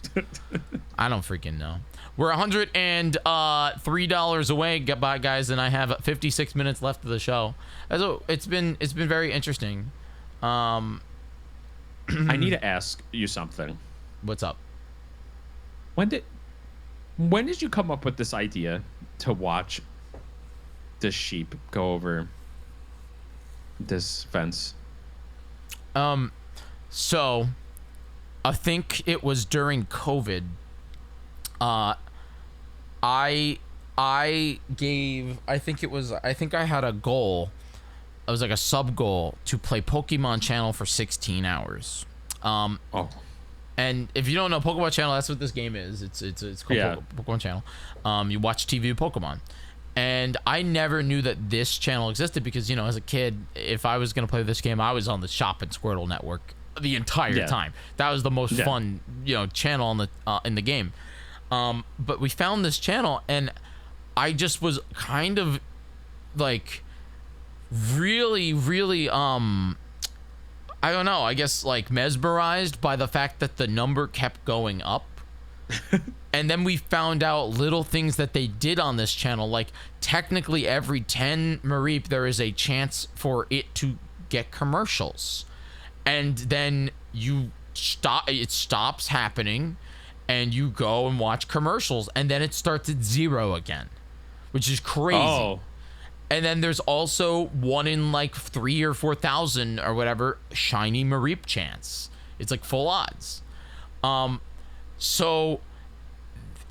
I don't freaking know. We're $103 away, goodbye guys, and I have 56 minutes left of the show. So it's been very interesting. I need to ask you something. What's up? When did you come up with this idea to watch the sheep go over this fence? So I think it was during COVID. I think I had a goal. It was like a sub goal to play Pokemon Channel for 16 hours. And if you don't know Pokemon Channel, that's what this game is. It's called Pokemon Channel. You watch TV with Pokemon. And I never knew that this channel existed because, you know, as a kid, if I was going to play this game, I was on the Shop and Squirtle network the entire time. That was the most fun, you know, channel on the in the game. But we found this channel, and I just was kind of like really, I don't know, I guess like mesmerized by the fact that the number kept going up. And then we found out little things that they did on this channel, like technically every 10 Mareep there is a chance for it to get commercials, and then it stops happening and you go and watch commercials, and then it starts at 0 again, which is crazy. And then there's also 1 in like 3 or 4,000 or whatever shiny Mareep chance. It's like full odds. So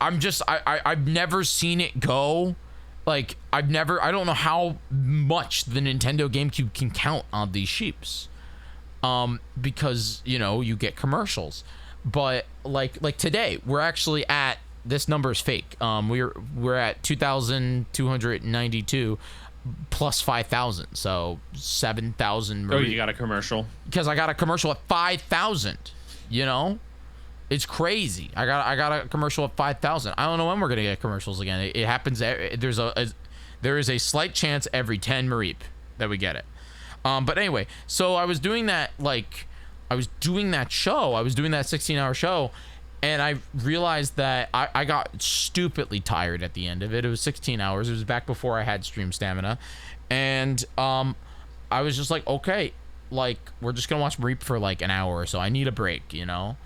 I've never seen it go. Like I don't know how much the Nintendo GameCube can count on these sheeps. Because, you know, you get commercials. But like today, we're actually at, this number is fake. We're at 2,292 plus 5,000, so 7,000. Oh, you got a commercial? Because I got a commercial at 5,000. You know, it's crazy. I got a commercial at 5,000. I don't know when we're gonna get commercials again. It happens. There is a slight chance every 10 Mareep that we get it. But anyway, so I was doing that show. I was doing that 16-hour show, and I realized that I got stupidly tired at the end of it. It was 16 hours. It was back before I had stream stamina. And I was just like, okay, like, we're just going to watch Mareep for like an hour or so. I need a break, you know?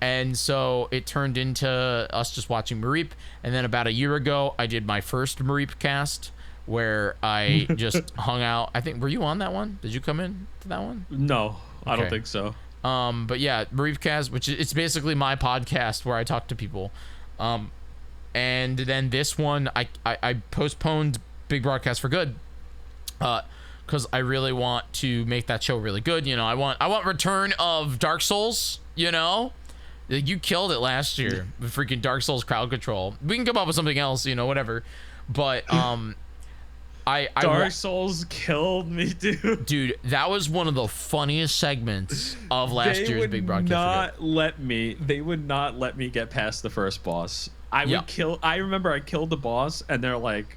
And so it turned into us just watching Mareep. And then about a year ago, I did my first Mareep cast, where I just hung out. I think, were you on that one? Did you come in to that one? No, okay. I don't think so. But yeah, Mareep Cast, which it's basically my podcast where I talk to people. And then this one, I postponed Big Broadcast for Good, because I really want to make that show really good. You know, I want return of Dark Souls, you know, Like, you killed it last year with freaking Dark Souls crowd control. We can come up with something else, whatever. But Dark Souls killed me, dude. Dude, that was one of the funniest segments of last year's Big Broadcast. They would not let me get past the first boss. I remember I killed the boss, and they're like,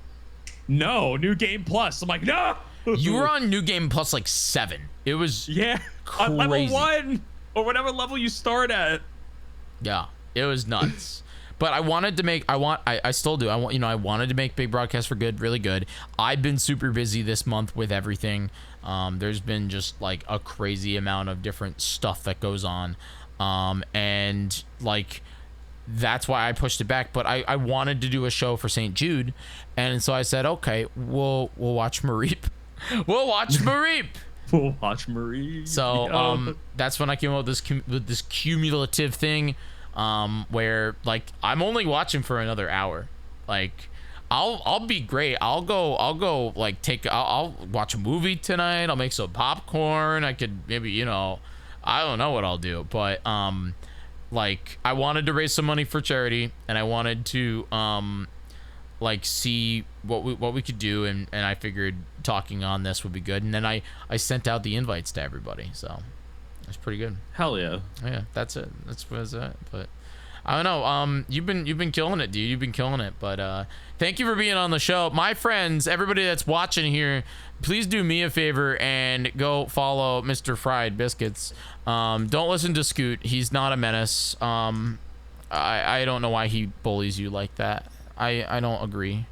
"No, new game plus." I'm like, "No." You were on new game plus like 7. It was crazy. On level 1 or whatever level you start at. Yeah, it was nuts. But I wanted to make, I still do. I wanted to make Big Broadcast for Good really good. I've been super busy this month with everything. There's been just like a crazy amount of different stuff that goes on. And like, that's why I pushed it back. But I wanted to do a show for St. Jude. And so I said, okay, we'll watch Mareep. We'll watch Mareep. We'll watch Mareep. So that's when I came up with this cumulative thing. Where like I'm only watching for another hour. Like I'll be great. I'll go like I'll watch a movie tonight. I'll make some popcorn. I could maybe, I don't know what I'll do, but like I wanted to raise some money for charity, and I wanted to like see what we could do, and I figured talking on this would be good. And then I sent out the invites to everybody, so it's pretty good. Hell yeah. Yeah, that's it. That's it. But I don't know. You've been killing it, dude. You've been killing it. But thank you for being on the show, my friends. Everybody that's watching here, please do me a favor and go follow Mr. Fried Biscuits. Don't listen to Scoot. He's not a menace. I don't know why he bullies you like that. I don't agree.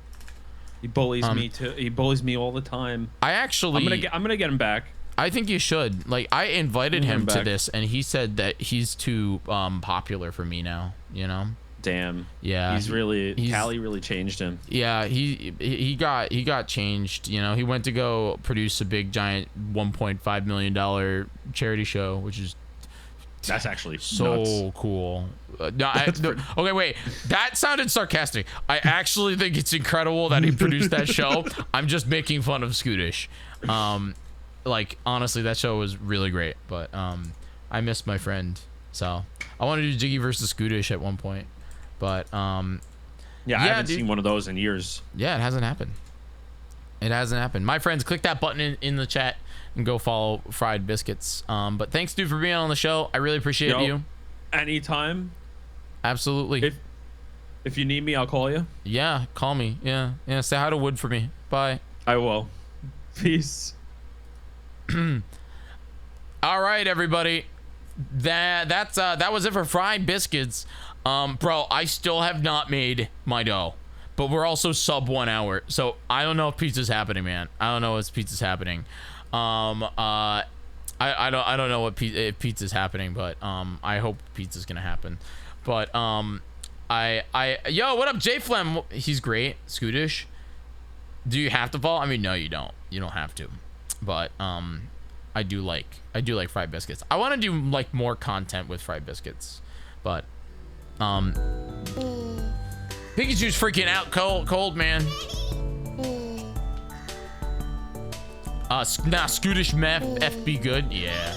He bullies me too. He bullies me all the time. I'm gonna get him back. I think you should. Like, I invited him to this, and he said that he's too popular for me now. Damn. Yeah. Callie really changed him. Yeah, he got changed. He went to go produce a big giant $1.5 million charity show, which is that's actually so nuts. Cool. Okay, wait. That sounded sarcastic. I actually think it's incredible that he produced that show. I'm just making fun of Scootish. Like, honestly, that show was really great, but I missed my friend, so I wanted to do Jiggy versus Scootish at one point, but I haven't seen one of those in years. Yeah, it hasn't happened. My friends, click that button in the chat and go follow Fried Biscuits. But thanks, dude, for being on the show. I really appreciate you. Anytime. Absolutely. If you need me, I'll call you. Yeah, call me. Yeah, say hi to Wood for me. Bye. I will. Peace. All right, everybody, that was it for Fried Biscuits. Bro, I still have not made my dough, but we're also sub 1 hour, so I don't know if pizza's happening, man. I don't know if pizza's happening. I don't know if pizza's happening, but I hope pizza's gonna happen. But yo, what up, J Flem? He's great. Scootish, do you have to follow? I mean, no, you don't have to. But I do like Fried Biscuits. I want to do like more content with Fried Biscuits, but Pikachu's freaking out cold, man. Scootish meth FB good. Yeah,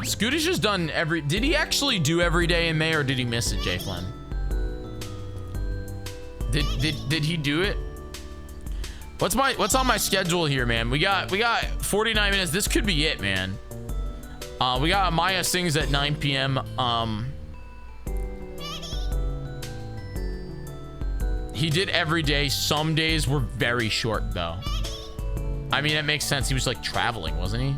Scootish has done did he actually do every day in May, or did he miss it, J Flem? Did he do it? What's on my schedule here, man? We got 49 minutes. This could be it, man. We got Maya Sings at 9 p.m. He did every day. Some days were very short, though. I mean, it makes sense. He was like traveling, wasn't he?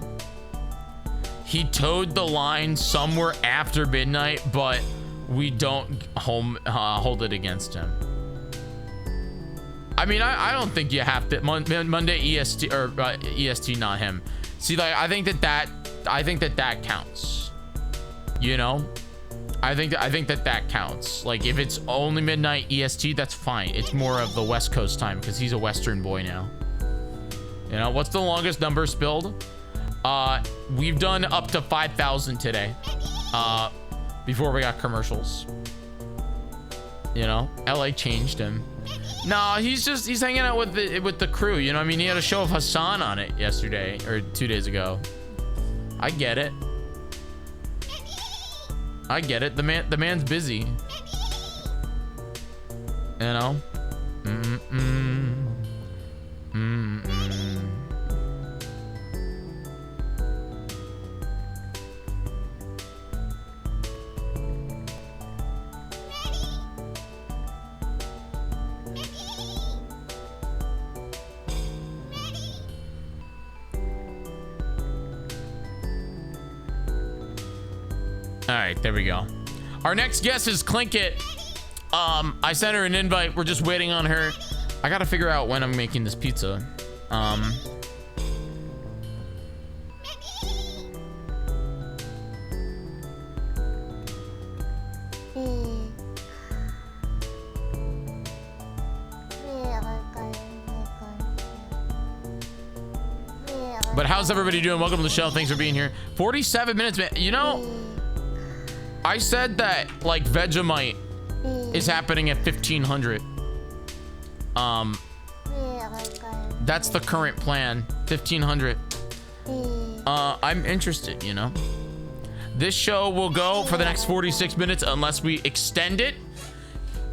He towed the line somewhere after midnight, but we don't hold it against him. I mean, I don't think you have to Monday EST or EST, not him. See, like, I think that counts. I think that counts. Like, if it's only midnight EST, that's fine. It's more of the West Coast time because he's a Western boy now. What's the longest number spilled? We've done up to 5,000 today. Before we got commercials. LA changed him. No, he's hanging out with the crew. I mean, he had a show of Hassan on it yesterday or 2 days ago. I get it. I get it. The man's busy. You know? All right, there we go. Our next guest is Klinkit. I sent her an invite. We're just waiting on her. I gotta figure out when I'm making this pizza. But how's everybody doing? Welcome to the show. Thanks for being here. 47 minutes, man. You know, I said that like Vegemite is happening at 1500. That's the current plan. 1500. I'm interested, you know. This show will go for the next 46 minutes unless we extend it.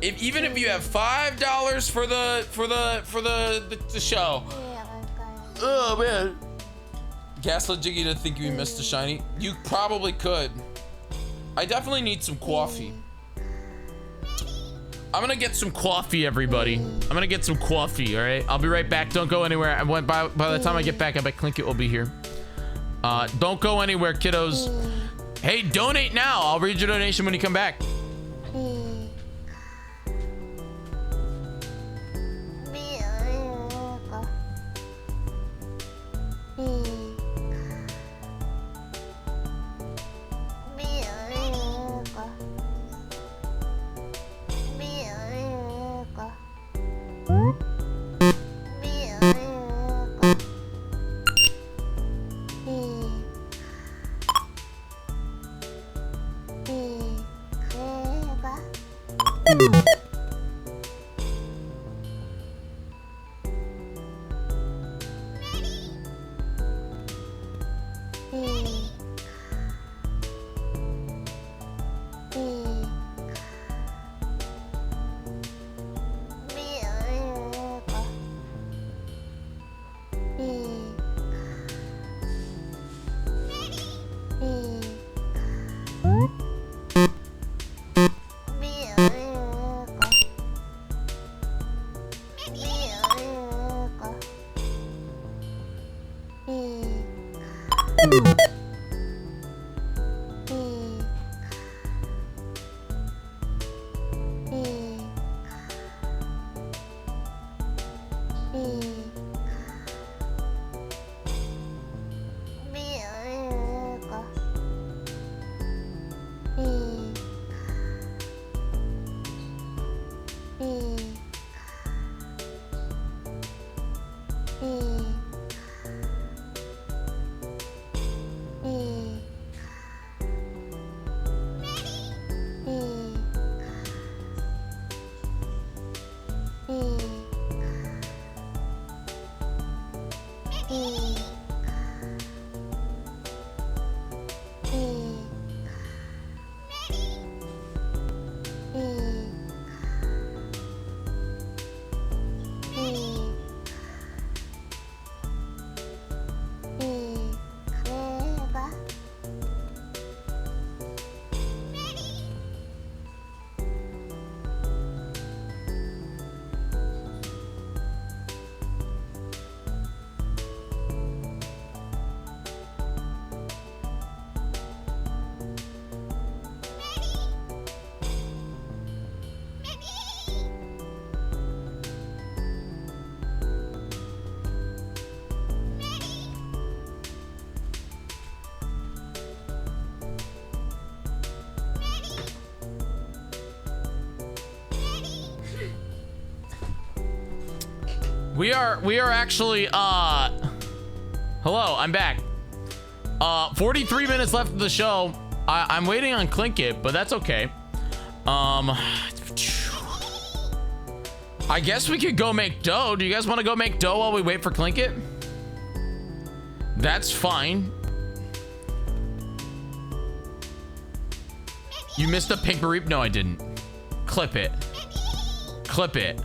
Even if you have $5 for the show. Oh man. Gaslit Jiggy to think we missed the shiny. You probably could. I definitely need some coffee. I'm gonna get some coffee, everybody. I'm gonna get some coffee, all right? I'll be right back. Don't go anywhere. By the time I get back, I bet Klinkit will be here. Don't go anywhere, kiddos. Hey, donate now. I'll read your donation when you come back. We are actually hello, I'm back. 43 minutes left of the show. I'm waiting on Klinkit, but that's okay. I guess we could go make dough. Do you guys want to go make dough while we wait for Klinkit? That's fine. You missed a pink Mareep? No, I didn't. Clip it. Clip it.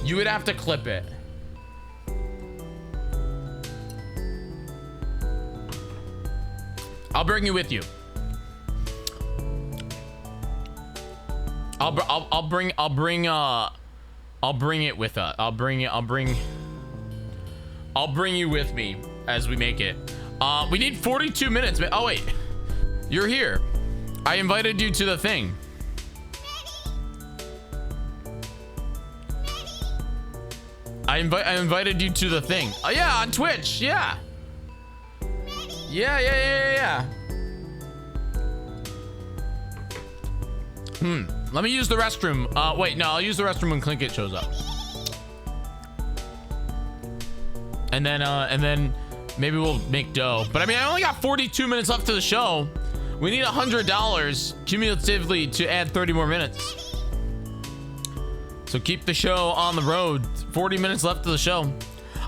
You would have to clip it. I'll bring you with you. I'll bring it with us. I'll bring you with me as we make it. We need 42 minutes. Oh wait, you're here. I invited you to the thing. I invited you to the thing. Oh yeah, on Twitch. Yeah. Yeah. Let me use the restroom. Wait, no, I'll use the restroom when Klinkit shows up. And then maybe we'll make dough. But I mean, I only got 42 minutes left to the show. We need $100 cumulatively to add 30 more minutes. So keep the show on the road. 40 minutes left to the show.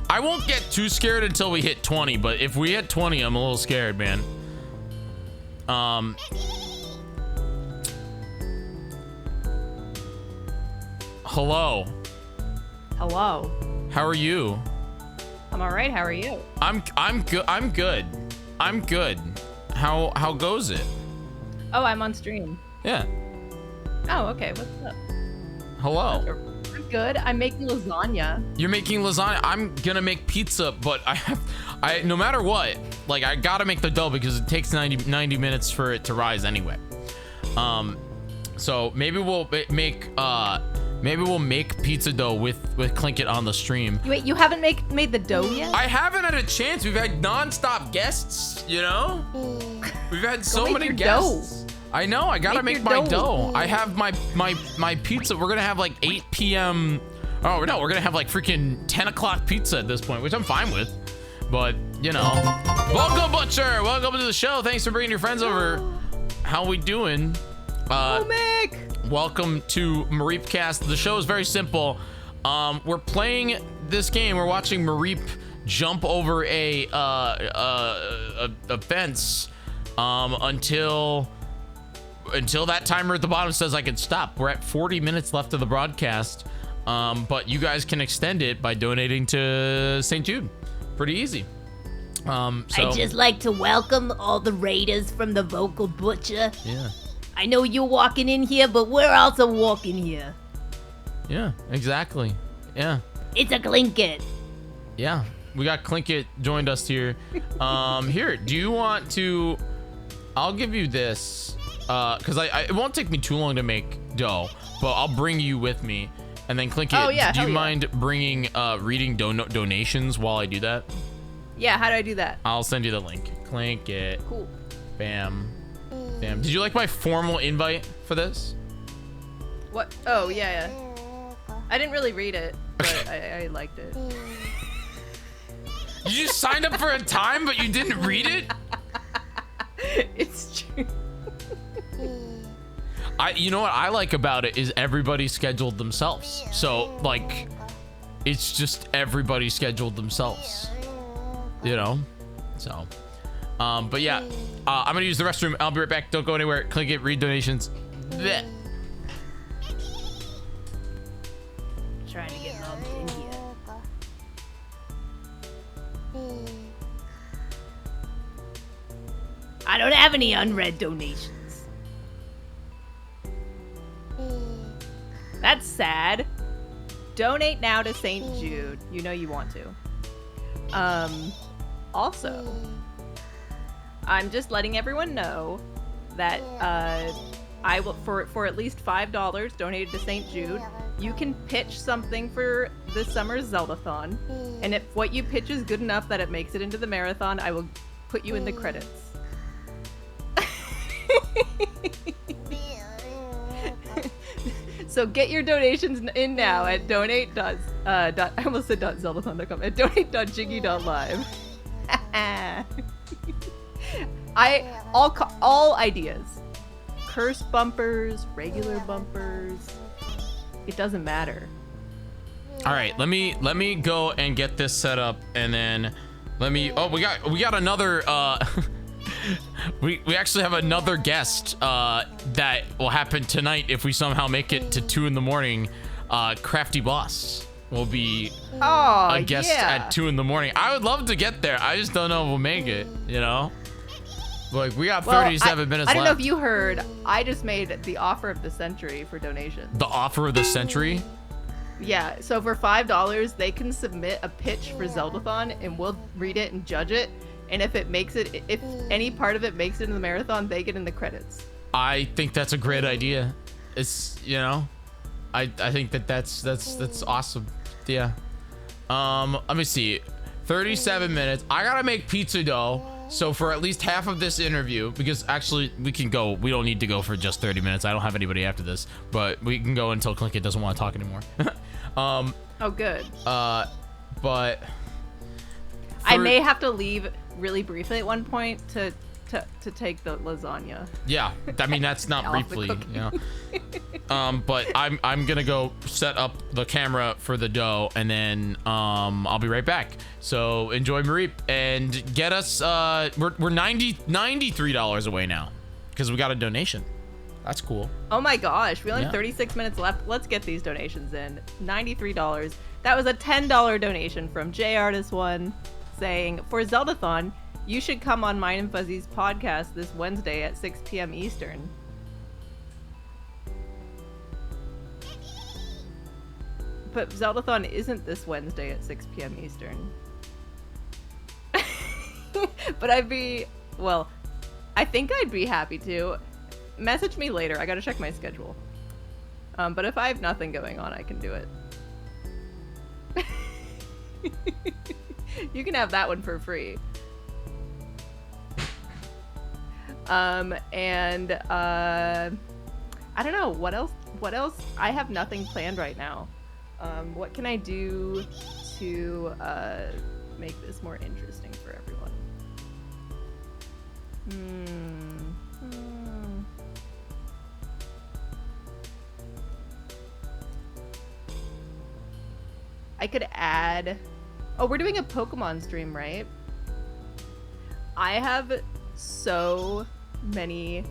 I won't get too scared until we hit 20, but if we hit 20, I'm a little scared, man. Hello. Hello. How are you? I'm all right. How are you? I'm good. I'm good. How goes it? Oh, I'm on stream. Yeah. Oh, okay. What's up? Hello. I'm good. I'm making lasagna. You're making lasagna. I'm gonna make pizza, but I no matter what, like I gotta make the dough because it takes 90 minutes for it to rise anyway. So maybe we'll make pizza dough with Klinkit on the stream. Wait, you haven't made the dough yet? I haven't had a chance. We've had non-stop guests, you know? We've had so many guests. Dough. I know, I gotta make my dough. I have my pizza. We're gonna have like 8 p.m. Oh no, we're gonna have like freaking 10 o'clock pizza at this point, which I'm fine with. But, you know. Welcome, Butcher! Welcome to the show. Thanks for bringing your friends over. How we doing? Welcome to Mareep Cast. The show is very simple. We're playing this game. We're watching Mareep jump over a fence until that timer at the bottom says I can stop. We're at 40 minutes left of the broadcast, but you guys can extend it by donating to St. Jude. Pretty easy. I'd just like to welcome all the raiders from the Vocal Butcher. Yeah. I know you're walking in here, but we're also walking here. Yeah, exactly. Yeah. It's a Klinkit. Yeah, we got Klinkit joined us here. Here, do you want to? I'll give you this, cause it won't take me too long to make dough, but I'll bring you with me, and then Klinkit. Oh, yeah, do you mind bringing reading donations while I do that? Yeah, how do I do that? I'll send you the link. Klinkit. Cool. Bam. Damn. Did you like my formal invite for this? What? Oh, yeah. I didn't really read it, but I liked it. You just signed up for a time, but you didn't read it? It's true. You know what I like about it is everybody scheduled themselves. So, like, it's just everybody scheduled themselves. You know? So... but yeah, I'm gonna use the restroom. I'll be right back. Don't go anywhere. Click it, read donations. Blech. Trying to get logged in here. I don't have any unread donations. That's sad. Donate now to St. Jude. You know you want to. Also, I'm just letting everyone know that I will for at least $5 donated to St. Jude. You can pitch something for this summer's Zeldathon, and if what you pitch is good enough that it makes it into the marathon, I will put you in the credits. So get your donations in now at I almost said .zeldathon.com, at donate.jyggy.live. All ideas. Curse bumpers, regular bumpers. It doesn't matter. All right, let me go and get this set up, and then we got another We actually have another guest that will happen tonight if we somehow make it to 2 in the morning. Crafty Boss will be a guest at 2 in the morning. I would love to get there. I just don't know if we'll make it, you know? Like, we got 37 minutes left. I don't know if you heard, I just made the offer of the century for donations. The offer of the century? Yeah, so for $5, they can submit a pitch for Zeldathon, and we'll read it and judge it. And if any part of it makes it in the marathon, they get in the credits. I think that's a great idea. It's, you know, I think that's awesome. Yeah. Let me see. 37 minutes. I gotta make pizza dough. So for at least half of this interview, because actually we don't need to go for just 30 minutes. I don't have anybody after this, but we can go until Klinkit doesn't want to talk anymore. Oh, good. But I may have to leave really briefly at one point to take the lasagna. Yeah, I mean, that's not briefly, you know. But I'm gonna go set up the camera for the dough, and then I'll be right back. So enjoy Mareep and get us we're $93 away now because we got a donation. That's cool. Oh my gosh, we only have 36 minutes left. Let's get these donations in. $93. That was a $10 donation from JArtist1 saying, for Zeldathon, you should come on Mine and Fuzzy's podcast this Wednesday at 6 p.m. Eastern. But Zeldathon isn't this Wednesday at 6 p.m. Eastern. But I think I'd be happy to. Message me later. I gotta check my schedule. But if I have nothing going on, I can do it. You can have that one for free. I don't know what else. I have nothing planned right now. What can I do to make this more interesting for everyone? I could add. Oh, we're doing a Pokemon stream, right? I have so many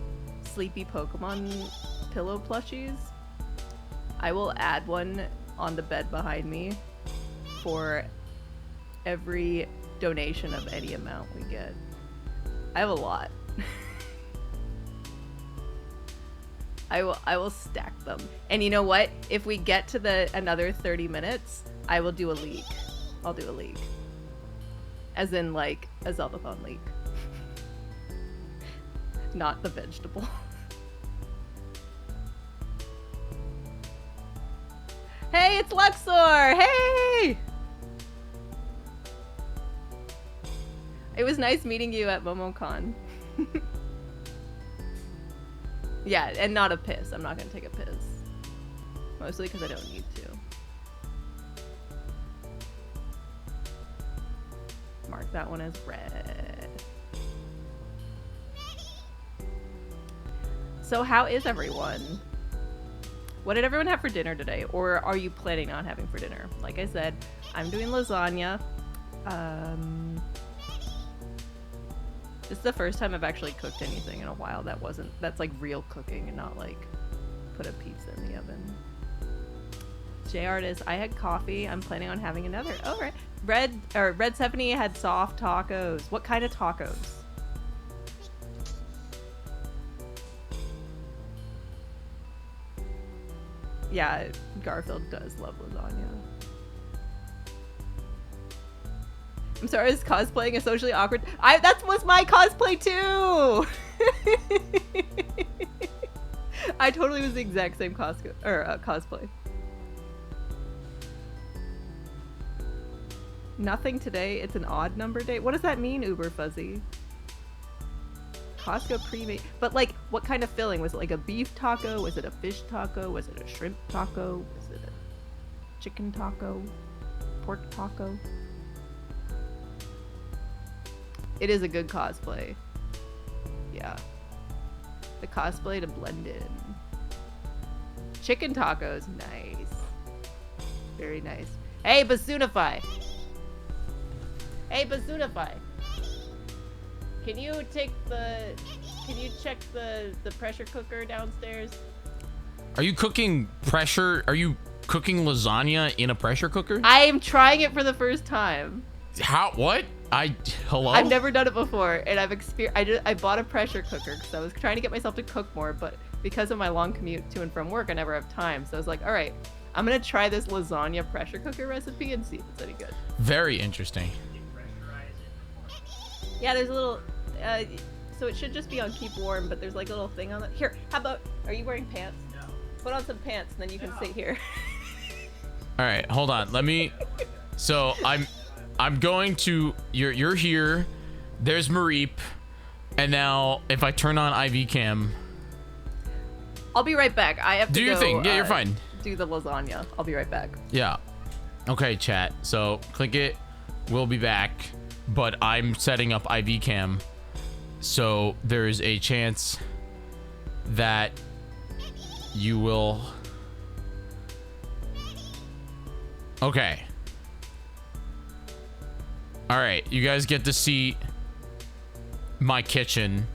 sleepy Pokemon pillow plushies. I will add one on the bed behind me for every donation of any amount we get. I have a lot. I will stack them. And you know what? If we get to another 30 minutes, I will do a leak. I'll do a leak. As in like a Zeldathon leak. Not the vegetable. Hey, it's Luxor! Hey! It was nice meeting you at MomoCon. Yeah, and not a piss. I'm not gonna take a piss. Mostly because I don't need to. Mark that one as red. So how is everyone? What did everyone have for dinner today? Or are you planning on having for dinner? Like I said, I'm doing lasagna. This is the first time I've actually cooked anything in a while that's like real cooking and not like put a pizza in the oven. JArtist, I had coffee. I'm planning on having another. Oh, right. Red 70 had soft tacos. What kind of tacos? Yeah, Garfield does love lasagna. I'm sorry, is cosplaying a socially awkward? That was my cosplay too! I totally was the exact same cosplay. Nothing today, it's an odd number day. What does that mean, Uber Fuzzy? Costco pre-made, but like, what kind of filling? Was it like a beef taco? Was it a fish taco? Was it a shrimp taco? Was it a chicken taco? Pork taco? It is a good cosplay. Yeah. The cosplay to blend in. Chicken tacos, nice. Very nice. Hey, Basoonify! Hey, Basoonify! Can you check the pressure cooker downstairs? Are you cooking lasagna in a pressure cooker? I am trying it for the first time. How? What? Hello? I've never done it before, and I bought a pressure cooker because I was trying to get myself to cook more, but because of my long commute to and from work, I never have time. So I was like, all right, I'm gonna try this lasagna pressure cooker recipe and see if it's any good. Very interesting. Yeah, there's a little, so it should just be on keep warm, but there's like a little thing on it. Here, how about, are you wearing pants? No. Put on some pants, and then you can sit here. All right, hold on. So I'm going to, you're here. There's Mareep. And now if I turn on IV cam. I'll be right back. I have to do your thing. Yeah, you're fine. Do the lasagna. I'll be right back. Yeah. Okay, chat. So klinkit will be back, but I'm setting up IV cam. So there is a chance that you will. Okay. All right, you guys get to see my kitchen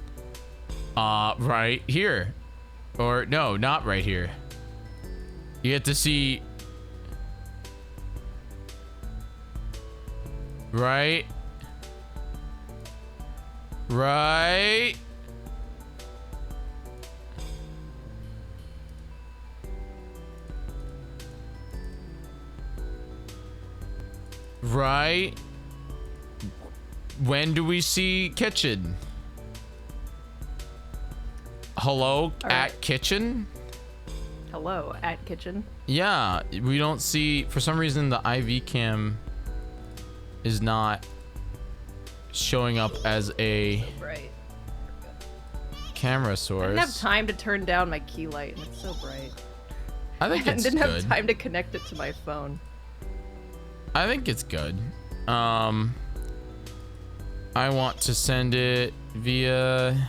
right here. Or no, not right here. You get to see right when do we see kitchen? Hello at kitchen? Hello at kitchen. Yeah, we don't see, for some reason the IV cam is not showing up as a bright camera source. I didn't have time to turn down my key light, and it's so bright. I think it's didn't good. have time to connect it to my phone. I think it's good. I want to send it via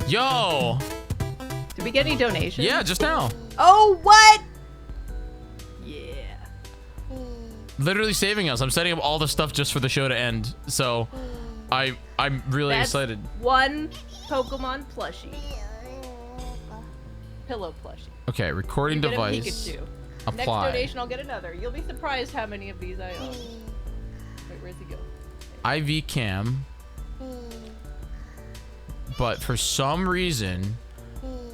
yo, did we get any donations? Yeah, just now. Oh, what? Yeah. Literally saving us. I'm setting up all the stuff just for the show to end. So I'm really excited. One Pokemon plushie. Pillow plushie. Okay, recording You get a device. Pikachu. Next Apply. donation, I'll get another. You'll be surprised how many of these I own. Wait, where's he go? IV cam. But for some reason,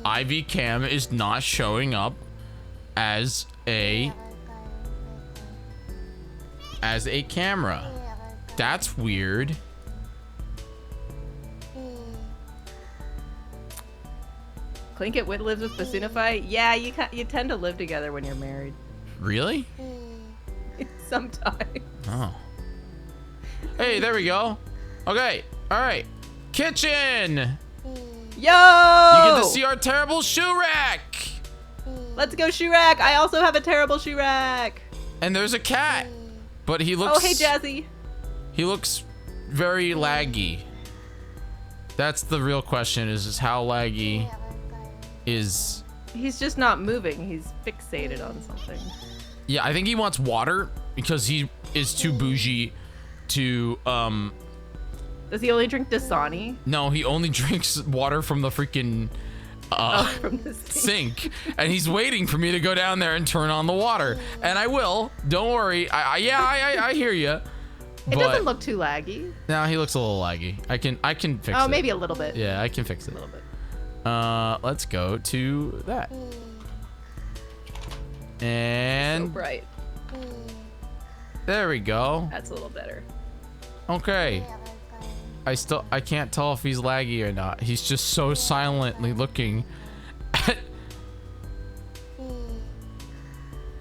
IV cam is not showing up as a camera. That's weird. Klinkit lives with Basunify? Yeah, you tend to live together when you're married. Really? Sometimes. Oh. Hey, there we go. Okay. All right. Kitchen. Yo! You get to see our terrible shoe rack. Let's go shoe rack. I also have a terrible shoe rack. And there's a cat, but he looks. Oh, hey, Jazzy. He looks very laggy. That's the real question: is how laggy is. He's just not moving. He's fixated on something. Yeah, I think he wants water because he is too bougie to Does he only drink Dasani? No, he only drinks water from the freaking from the sink. And he's waiting for me to go down there and turn on the water. And I will. Don't worry. I hear you. It doesn't look too laggy. No, he looks a little laggy. I can fix it. Oh, maybe a little bit. Yeah, I can fix it. A little bit. Let's go to that. And So bright. there we go. That's a little better. Okay. I can't tell if he's laggy or not. He's just so silently looking at.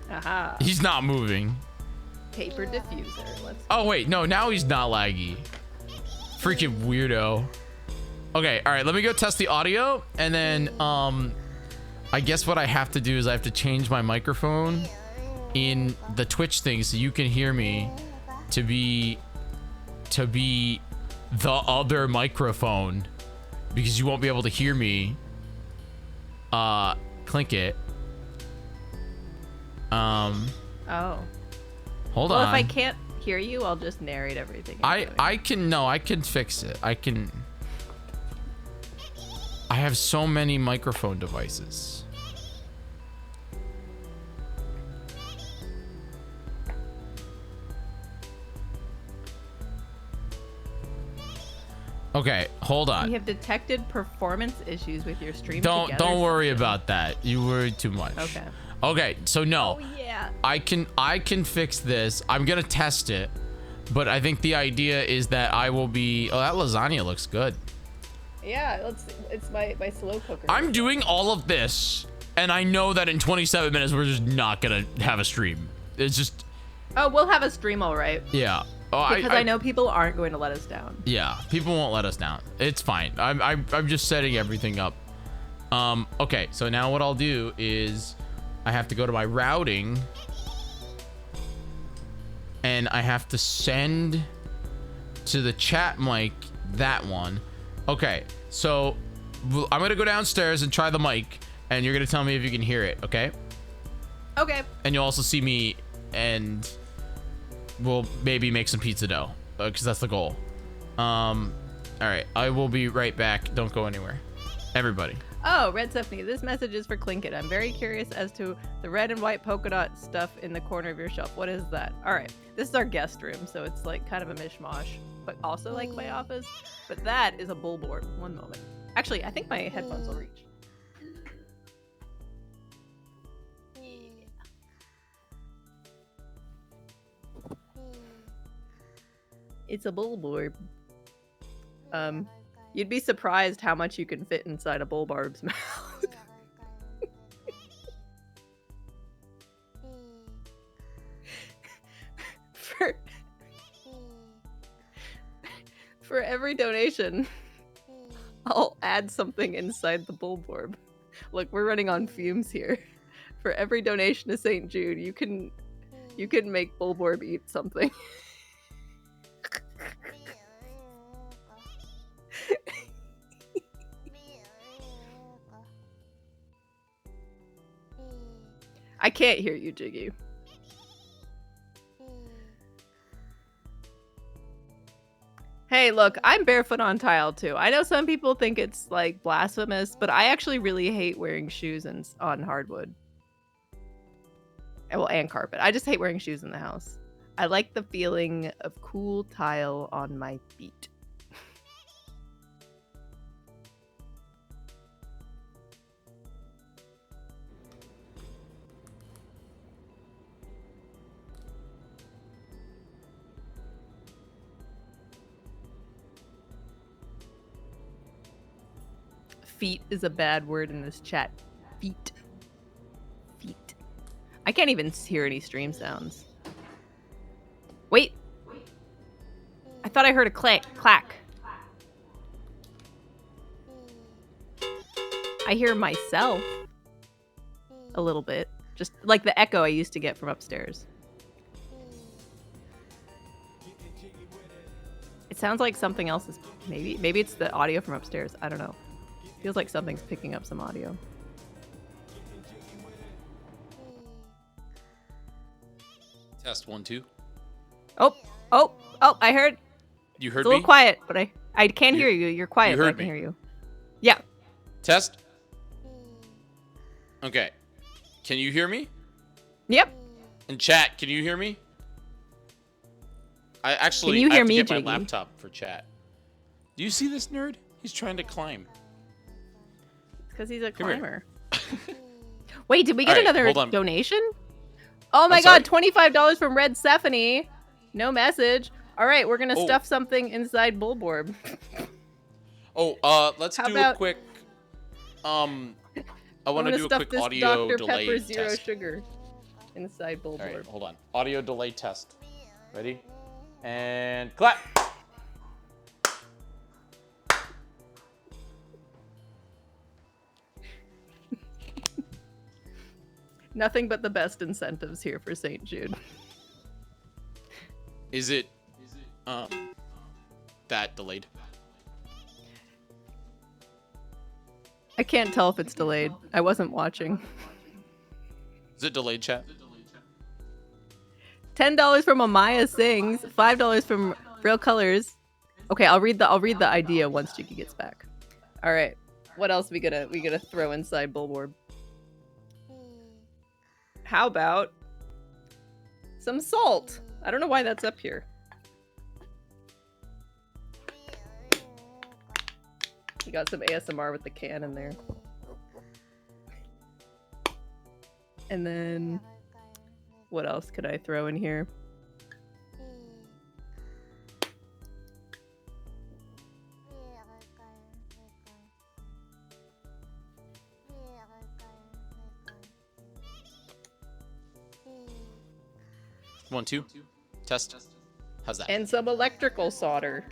Aha. He's not moving. Paper diffuser. Let's. Oh wait, no, now he's not laggy. Freaking weirdo. Okay, all right, let me go test the audio, and then I guess what I have to do is I have to change my microphone in the Twitch thing so you can hear me to be the other microphone, because you won't be able to hear me klinkit. Oh. Hold well, on. If I can't hear you, I'll just narrate everything. I can fix it. I have so many microphone devices. Okay, hold on. We have detected performance issues with your stream. Don't worry about that. You worry too much. Okay. Okay, so no. Oh yeah. I can fix this. I'm gonna test it, but I think the idea is that I will be. Oh, that lasagna looks good. Yeah, it's my slow cooker. I'm doing all of this, and I know that in 27 minutes we're just not gonna have a stream. It's just. Oh, we'll have a stream, all right. Yeah. Oh, because I know people aren't going to let us down. Yeah, people won't let us down. It's fine. I'm just setting everything up. Okay, so now what I'll do is I have to go to my routing and I have to send to the chat mic that one. Okay, so I'm gonna go downstairs and try the mic and you're gonna tell me if you can hear it, okay? Okay. And you'll also see me and we'll maybe make some pizza dough because that's the goal. All right, I will be right back. Don't go anywhere, everybody. Oh, Red Stephanie, this message is for Klinkit. I'm very curious as to the red and white polka dot stuff in the corner of your shelf. What is that? All right, this is our guest room, so it's like kind of a mishmash, but also like my office. But that is a bullboard. One moment. Actually, I think my headphones will reach. It's a bullboard. You'd be surprised how much you can fit inside a bullbarb's mouth. For every donation, I'll add something inside the bullborb. Look, we're running on fumes here. For every donation to St. Jude, you can make bullborb eat something. I can't hear you, Jyggy. Hey, look, I'm barefoot on tile too. I know some people think it's like blasphemous, but I actually really hate wearing shoes on hardwood. Well, and carpet. I just hate wearing shoes in the house. I like the feeling of cool tile on my feet. Feet is a bad word in this chat. Feet. Feet. I can't even hear any stream sounds. Wait. I thought I heard a clack. I hear myself a little bit. Just like the echo I used to get from upstairs. It sounds like something else is maybe it's the audio from upstairs. I don't know. Feels like something's picking up some audio. Test 1 2. Oh! I heard. You heard it's a little me? quiet, but I can hear you. You're quiet, you but I heard can me. hear you. Yeah. Test. Okay. Can you hear me? Yep. In chat, can you hear me? I actually Can you I hear have to me, get Jyggy? my laptop for chat. Do you see this nerd? He's trying to climb. Because he's a Come here. climber. Wait, did we get All right, another hold on. donation? Oh my I'm god, $25 from Red Stephanie. No message. All right, we're gonna Oh. stuff something inside Bullborb. Oh, let's How do about- a quick I I'm want to gonna do a stuff quick this audio Dr. delay Pepper Zero test. Sugar inside Bullborb. All right, hold on. Audio delay test. Ready? And clap. Nothing but the best incentives here for St. Jude. Is it that delayed? I can't tell if it's delayed. I wasn't watching. Is it delayed, chat? $10 from Amaya Sings. $5 from Real Colors. Okay, I'll read the idea once Jyggy gets back. All right. What else we gonna throw inside Bulborb? How about some salt? I don't know why that's up here. You got some ASMR with the can in there. And then what else could I throw in here? One, two. Test. How's that? And some electrical solder.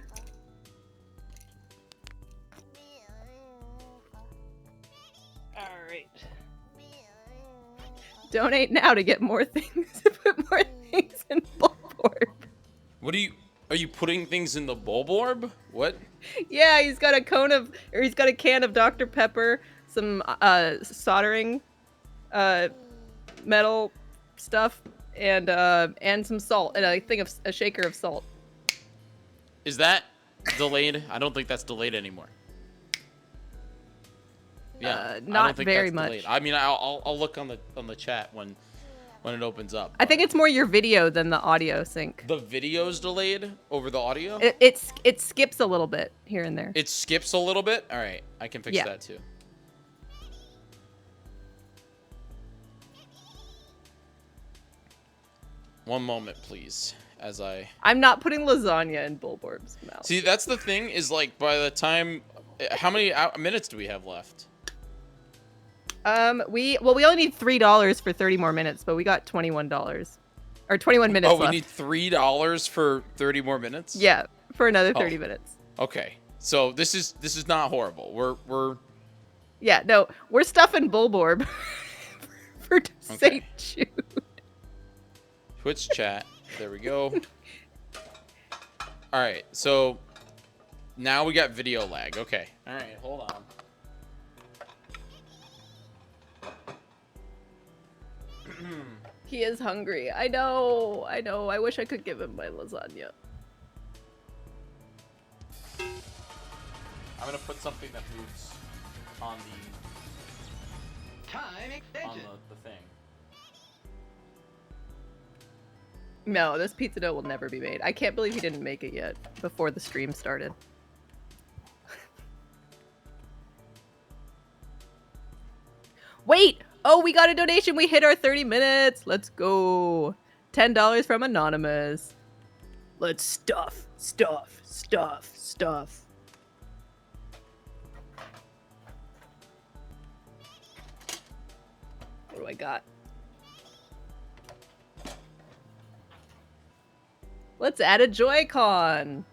All right. Donate now to get more things. To put more things in Bulborb. What are you putting things in the Bulborb? What? Yeah, he's got a can of Dr. Pepper, some soldering, metal stuff, and some salt, and a shaker of salt. Is that delayed? I don't think that's delayed anymore. Yeah, not I don't think very that's much. delayed. I mean, I'll look on the chat when it opens up. I think it's more your video than the audio sync. The video's delayed over the audio? It skips a little bit here and there. It skips a little bit? All right, I can fix Yeah. that too. One moment, please, as I'm not putting lasagna in Bulborb's mouth. See, that's the thing, is like by the time... How many minutes do we have left? We only need $3 for 30 more minutes, but we got $21. Or 21 minutes we left. need $3 for 30 more minutes? Yeah, for another 30 minutes. Okay. So this is not horrible. We're Yeah, no, we're stuffing Bulborb for St. Jude. Twitch chat. There we go. All right. So now we got video lag. Okay. All right. Hold on. He is hungry. I know. I wish I could give him my lasagna. I'm gonna put something that moves on the thing. No, this pizza dough will never be made. I can't believe he didn't make it yet before the stream started. Wait! Oh, we got a donation. We hit our 30 minutes. Let's go. $10 from Anonymous. Let's stuff. What do I got? Let's add a Joy-Con.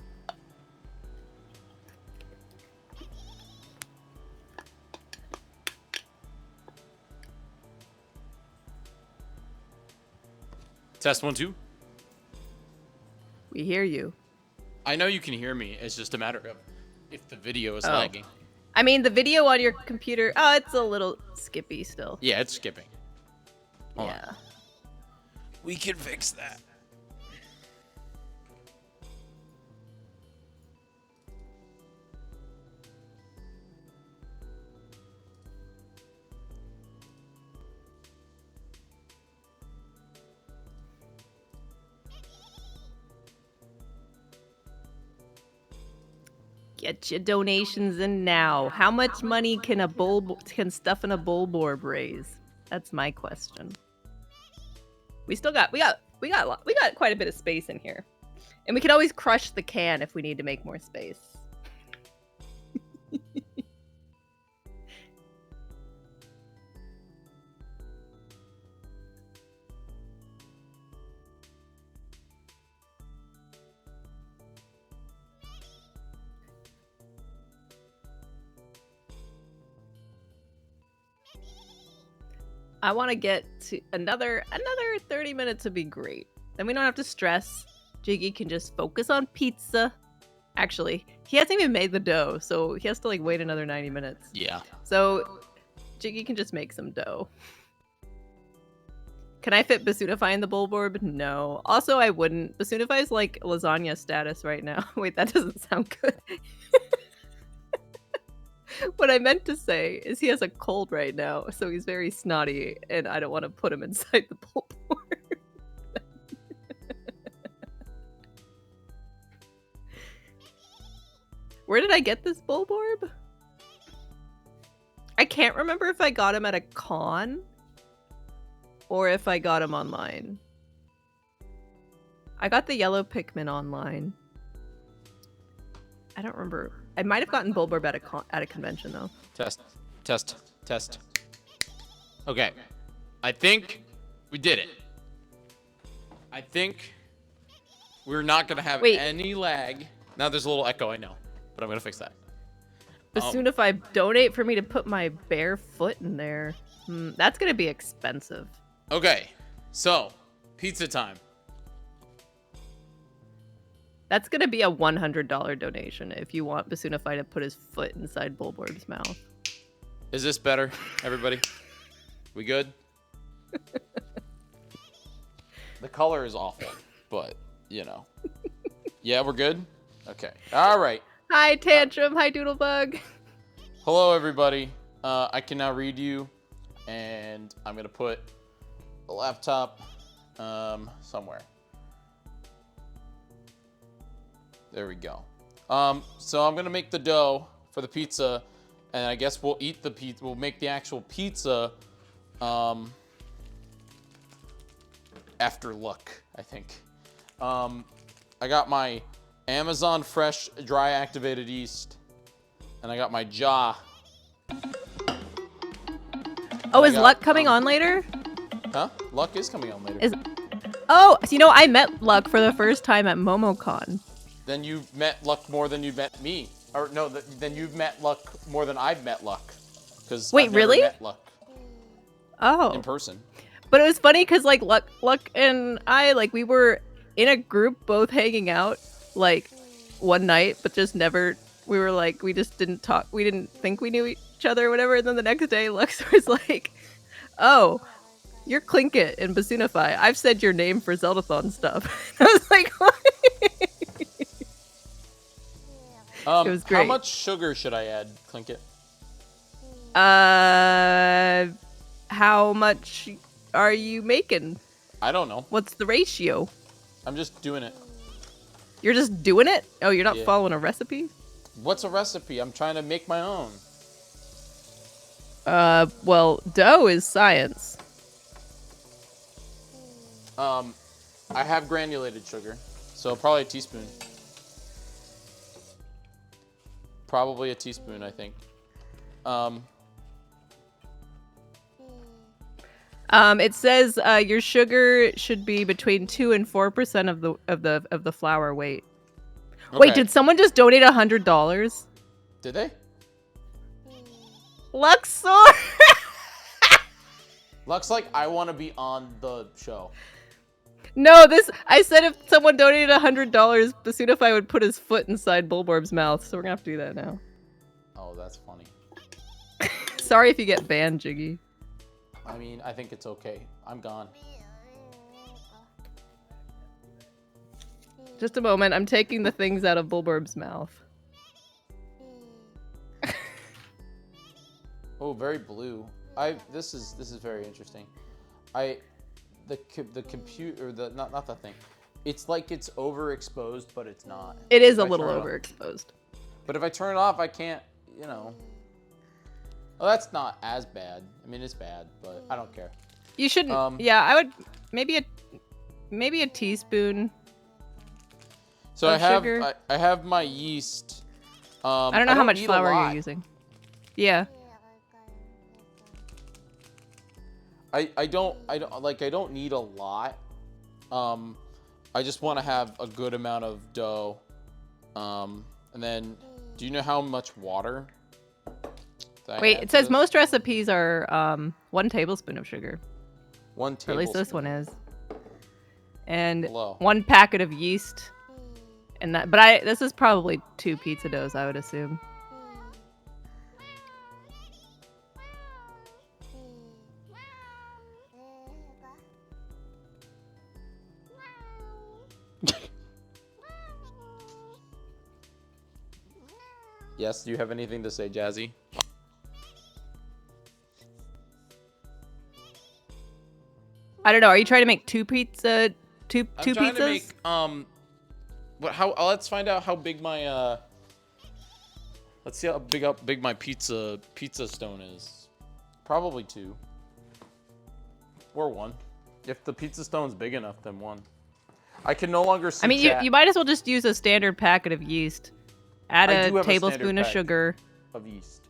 Test 1, 2. We hear you. I know you can hear me. It's just a matter of if the video is lagging. I mean, the video on your computer, it's a little skippy still. Yeah, it's skipping. Hold Yeah. on. We can fix that. Get your donations in now. How much money can stuff in a Bulborb raise? That's my question. We got quite a bit of space in here, and we can always crush the can if we need to make more space. I want to get to another 30 minutes would be great. Then we don't have to stress. Jyggy can just focus on pizza. Actually, he hasn't even made the dough, so he has to wait another 90 minutes. Yeah. So Jyggy can just make some dough. Can I fit Basunify in the Bulborb? No. Also, I wouldn't. Basunify is like lasagna status right now. Wait, that doesn't sound good. What I meant to say is he has a cold right now, so he's very snotty, and I don't want to put him inside the Bulborb. Where did I get this Bulborb? I can't remember if I got him at a con or if I got him online. I got the yellow Pikmin online. I don't remember. I might have gotten Bulborb at a convention though. Test. Okay. I think we did it. I think we're not going to have any lag. Now there's a little echo, I know, but I'm going to fix that. Basunify, donate for me to put my bare foot in there. That's going to be expensive. Okay. So, pizza time. That's going to be a $100 donation if you want Basunify to put his foot inside Bulborb's mouth. Is this better, everybody? We good? The color is awful, but, you know. Yeah, we're good? Okay. All right. Hi, Tantrum. Hi, Doodlebug. Hello, everybody. I can now read you, and I'm going to put the laptop somewhere. There we go. So I'm going to make the dough for the pizza, and I guess we'll eat the pizza. We'll make the actual pizza after luck, I think. I got my Amazon Fresh Dry Activated Yeast, and I got my jaw. Oh, is Luck coming on later? Huh? Luck is coming on later. Oh, so you know, I met Luck for the first time at MomoCon. Then you've met Luck more than you've met me. Or no, then you've met Luck more than I've met Luck. Wait, really? Met Luck. Oh. In person. But it was funny because like Luck and I, like, we were in a group both hanging out like one night, but just never. We were like, we just didn't talk. We didn't think we knew each other or whatever. And then the next day, Lux was like, "Oh, you're Klinkit in Basunify. I've said your name for Zeldathon stuff." I was like, "What?" It was great. How much sugar should I add, Klinkit? How much are you making? I don't know. What's the ratio? I'm just doing it. You're just doing it? Oh, you're not Yeah. following a recipe? What's a recipe? I'm trying to make my own. Well, dough is science. I have granulated sugar, so probably a teaspoon. Probably a teaspoon, I think. It says your sugar should be between 2 and 4% of the flour weight. Okay. Wait, did someone just donate $100? Did they? Luxor. Looks like I want to be on the show. No, I said if someone donated $100, Basunify would put his foot inside Bulborb's mouth, so we're gonna have to do that now. Oh, that's funny. Sorry if you get banned, Jyggy. I mean, I think it's okay. I'm gone. Just a moment, I'm taking the things out of Bulborb's mouth. Oh, very blue. This is very interesting. The computer, not the thing. It's like it's overexposed, but it's not. It is a little overexposed. But if I turn it off, I can't, you know. Well, that's not as bad. I mean, it's bad, but I don't care. You shouldn't. Yeah, I would maybe a teaspoon. So of sugar. I have my yeast. I don't know how much flour you're using. Yeah. I don't need a lot. I just want to have a good amount of dough. And then, do you know how much water? Wait, it says most recipes are 1 tablespoon of sugar. 1 tablespoon. Or at least this one is. And Hello. 1 packet of yeast. And that, but this is probably 2 pizza doughs, I would assume. Yes, do you have anything to say, Jazzy? I don't know. Are you trying to make two pizzas? I'm trying to make let's find out how big my let's see how big my pizza stone is. Probably 2. Or 1. If the pizza stone's big enough, then 1. I can no longer see I mean, you might as well just use a standard packet of yeast. Add a tablespoon of sugar. Of yeast.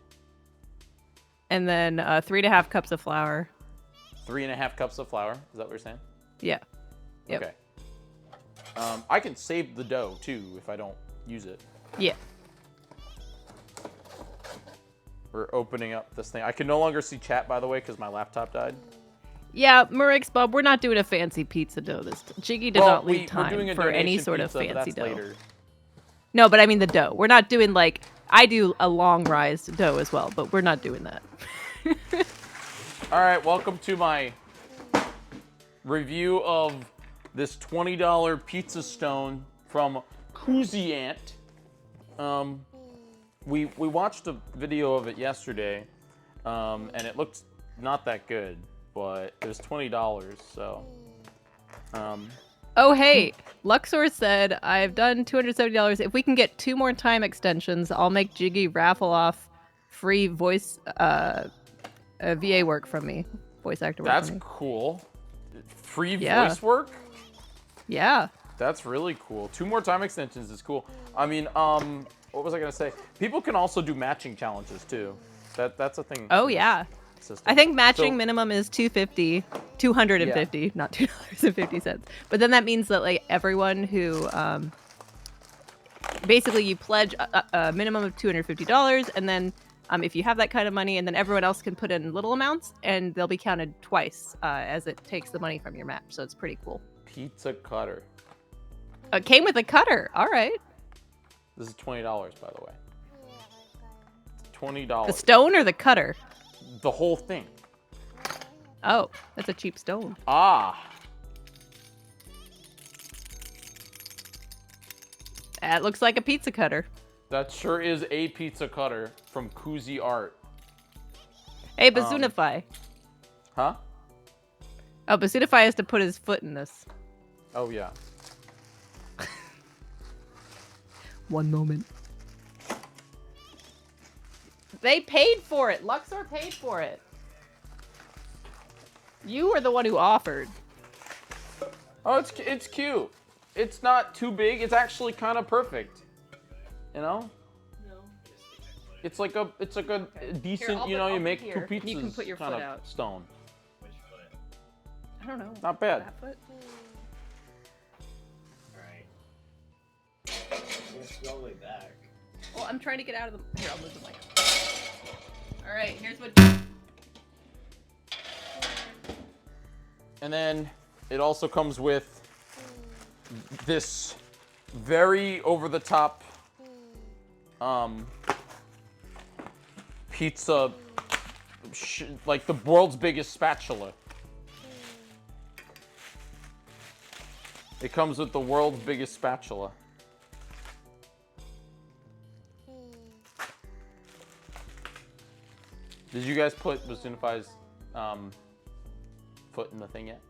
And then 3.5 cups of flour. 3.5 cups of flour. Is that what you're saying? Yeah. Yep. Okay. I can save the dough too if I don't use it. Yeah. We're opening up this thing. I can no longer see chat, by the way, because my laptop died. Yeah, Mareep, Bub, we're not doing a fancy pizza dough this time. Jyggy did not leave time for any sort of fancy dough. Later. No, but I mean the dough. We're not doing like, I do a long rise dough as well, but we're not doing that. All right, welcome to my review of this $20 pizza stone from Koozie Ant. We watched a video of it yesterday, and it looked not that good, but it was $20, so. Oh, hey, Luxor said, I've done $270. If we can get 2 more time extensions, I'll make Jyggy raffle off free voice VA work from me. Voice actor work That's from me. cool. Free voice work? Yeah. That's really cool. 2 more time extensions is cool. I mean, what was I gonna say? People can also do matching challenges too. That's a thing. Oh yeah. System. I think matching minimum is $250, not $2.50. But then that means that like everyone who, basically you pledge a minimum of $250, and then if you have that kind of money, and then everyone else can put in little amounts, and they'll be counted twice as it takes the money from your match. So it's pretty cool. Pizza cutter. It came with a cutter. All right. This is $20, by the way. $20. The stone or the cutter? The whole thing. Oh, that's a cheap stone. Ah. That looks like a pizza cutter. That sure is a pizza cutter from Koozie Art. Hey, Bazoonify. Huh? Oh, Bazoonify has to put his foot in this. Oh, yeah. One moment. They paid for it. Luxor paid for it. You were the one who offered. Oh, it's cute. It's not too big. It's actually kind of perfect. You know? No. It's like a decent. Here, you know, you make here. 2 pizzas. You can put your kind foot of out. Stone. I don't know. Not bad. That foot? Slowly back. Well, I'm trying to get out of the. Here, I'll move the mic. All right, here's what. And then it also comes with this very over-the-top pizza, like the world's biggest spatula. It comes with the world's biggest spatula. Did you guys put Bazoonify's foot in the thing yet?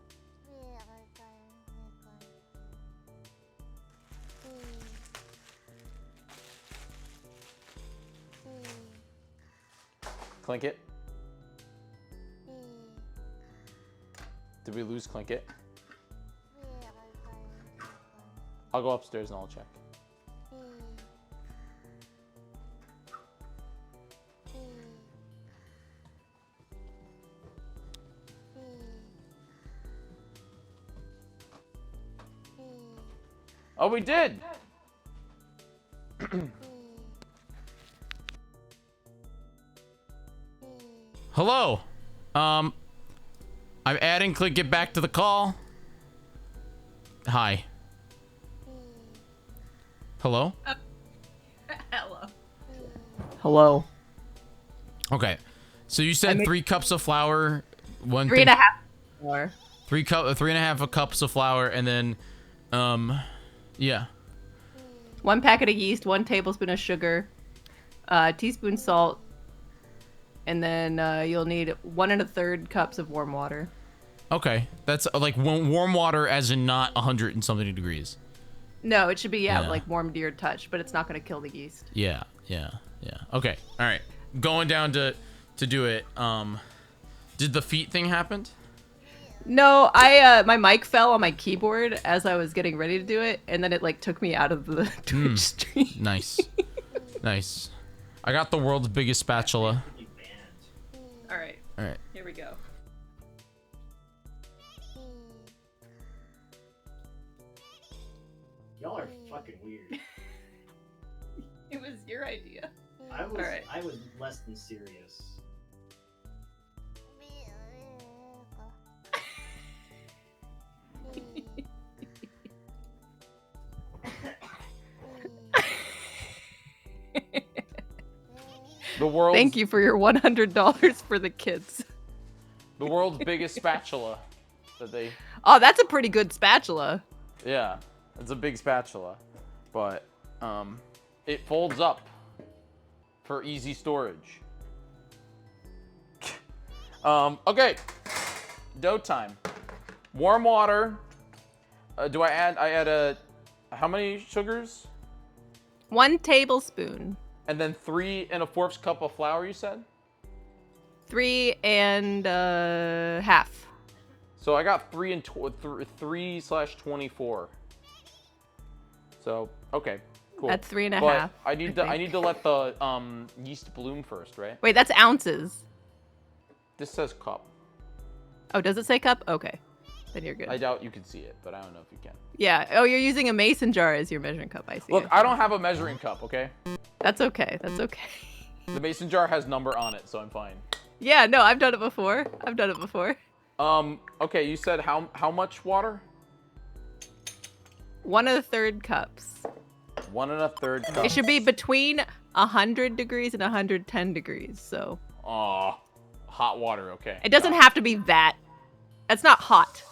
Klinkit? Did we lose Klinkit? I'll go upstairs and I'll check. Oh, we did! Hello. I'm adding Klinkit back to the call. Hi. Hello? Hello. Hello. Okay. So you said 3 cups of flour, 3.5 flour. 3.5 cups of flour, and then, yeah. 1 packet of yeast, 1 tablespoon of sugar, teaspoon salt, and then you'll need 1 1/3 cups of warm water. Okay, that's like warm water, as in not 100 and something degrees. No, it should be Yeah. like warm to your touch, but it's not going to kill the yeast. Yeah. Okay, all right. Going down to do it. Did the feet thing happen? No, I my mic fell on my keyboard as I was getting ready to do it, and then it like took me out of the Twitch stream. Nice. Nice. I got the world's biggest spatula. All right. All right. Here we go. Y'all are fucking weird. It was your idea. I was Alright. I was less than serious. The world. Thank you for your $100 for the kids. The world's biggest spatula. That they. Oh, that's a pretty good spatula. Yeah, it's a big spatula, but it folds up for easy storage. Okay, dough time. Warm water. Do I add? I add how many sugars? 1 tablespoon. And then 3 1/4 cup of flour. You said. 3 1/2. So I got 3/24. So okay, cool. That's 3 1/2. But I need to let the yeast bloom first, right? Wait, that's ounces. This says cup. Oh, does it say cup? Okay, then you're good. I doubt you can see it, but I don't know if you can. Yeah. Oh, you're using a mason jar as your measuring cup. I see. Look, I don't have a measuring cup, okay? That's okay. That's okay. The mason jar has number on it, so I'm fine. Yeah. No, I've done it before. Okay, you said how much water? 1 1/3 cups. 1 1/3 cups. It should be between 100 degrees and 110 degrees. So. Aw, hot water. Okay. It doesn't have to be that. That's not hot.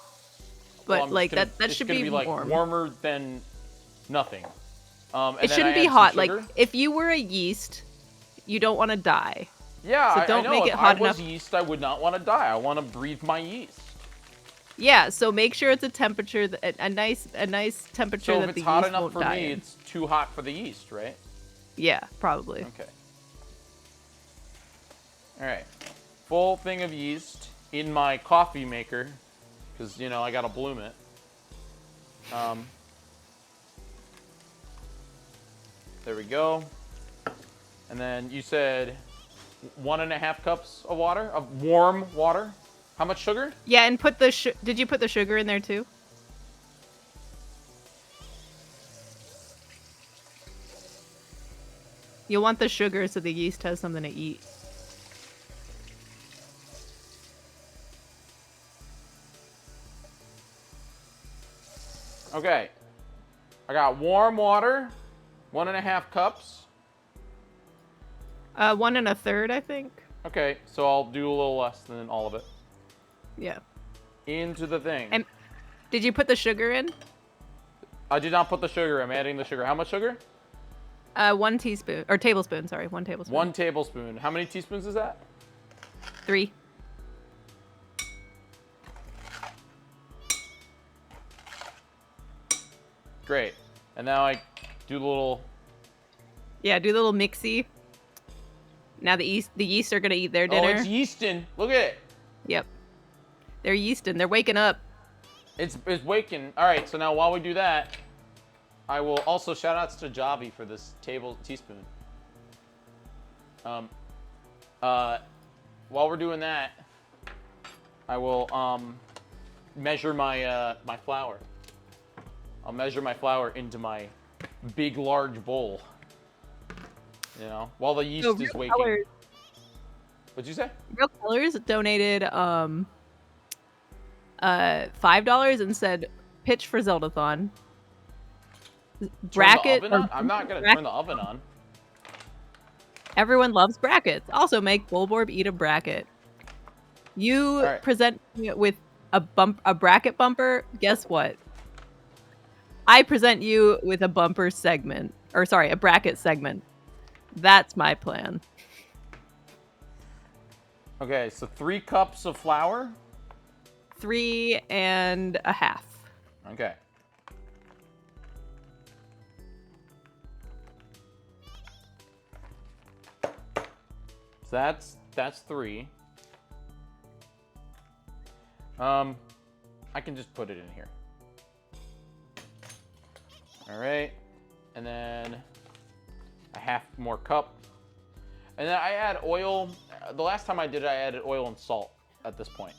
But Well, like that that should be like warm. warmer than nothing. And It then shouldn't I be add some hot. Like sugar? if you were a yeast, you don't want to die. Yeah, So I don't know. make it If hot I was enough. yeast, I would not want to die. I want to breathe my yeast. Yeah, so make sure it's a temperature, a nice temperature So that if the it's hot yeast enough won't for die me, in. it's too hot for the yeast, right? Yeah, probably. Okay. All right. Full thing of yeast in my coffee maker, because I gotta bloom it. There we go. And then you said 1 1/2 cups of water, of warm water. How much sugar? Yeah, and put the did you put the sugar in there too? You'll want the sugar so the yeast has something to eat. Okay. I got warm water, 1 1/2 cups. 1 1/3, I think. Okay, so I'll do a little less than all of it. Yeah. Into the thing. And did you put the sugar in? I did not put the sugar. I'm adding the sugar. How much sugar? 1 teaspoon or tablespoon. Sorry, 1 tablespoon. 1 tablespoon. How many teaspoons is that? 3. Great. And now I do the little. Yeah, do the little mixy. Now the yeast are gonna eat their dinner. Oh, it's yeasting. Look at it. Yep. They're yeasting. They're waking up. It's waking. All right. So now while we do that, I will also shout outs to Javi for this teaspoon. While we're doing that, I will measure my my flour. I'll measure my flour into my big, large bowl. While the yeast is waking. Colors. What'd you say? Real Colors donated $5 and said pitch for Zeldathon. Bracket. Turn the oven on? I'm not gonna turn the oven on. Everyone loves brackets. Also, make Bulborb eat a bracket. You present me with a bracket bumper. Guess what? I present you with a bumper segment, or sorry, a bracket segment. That's my plan. Okay, so 3 cups of flour. 3.5. Okay. So that's 3. I can just put it in here. All right, and then a half more cup, and then I add oil. The last time I did it, I added oil and salt at this point.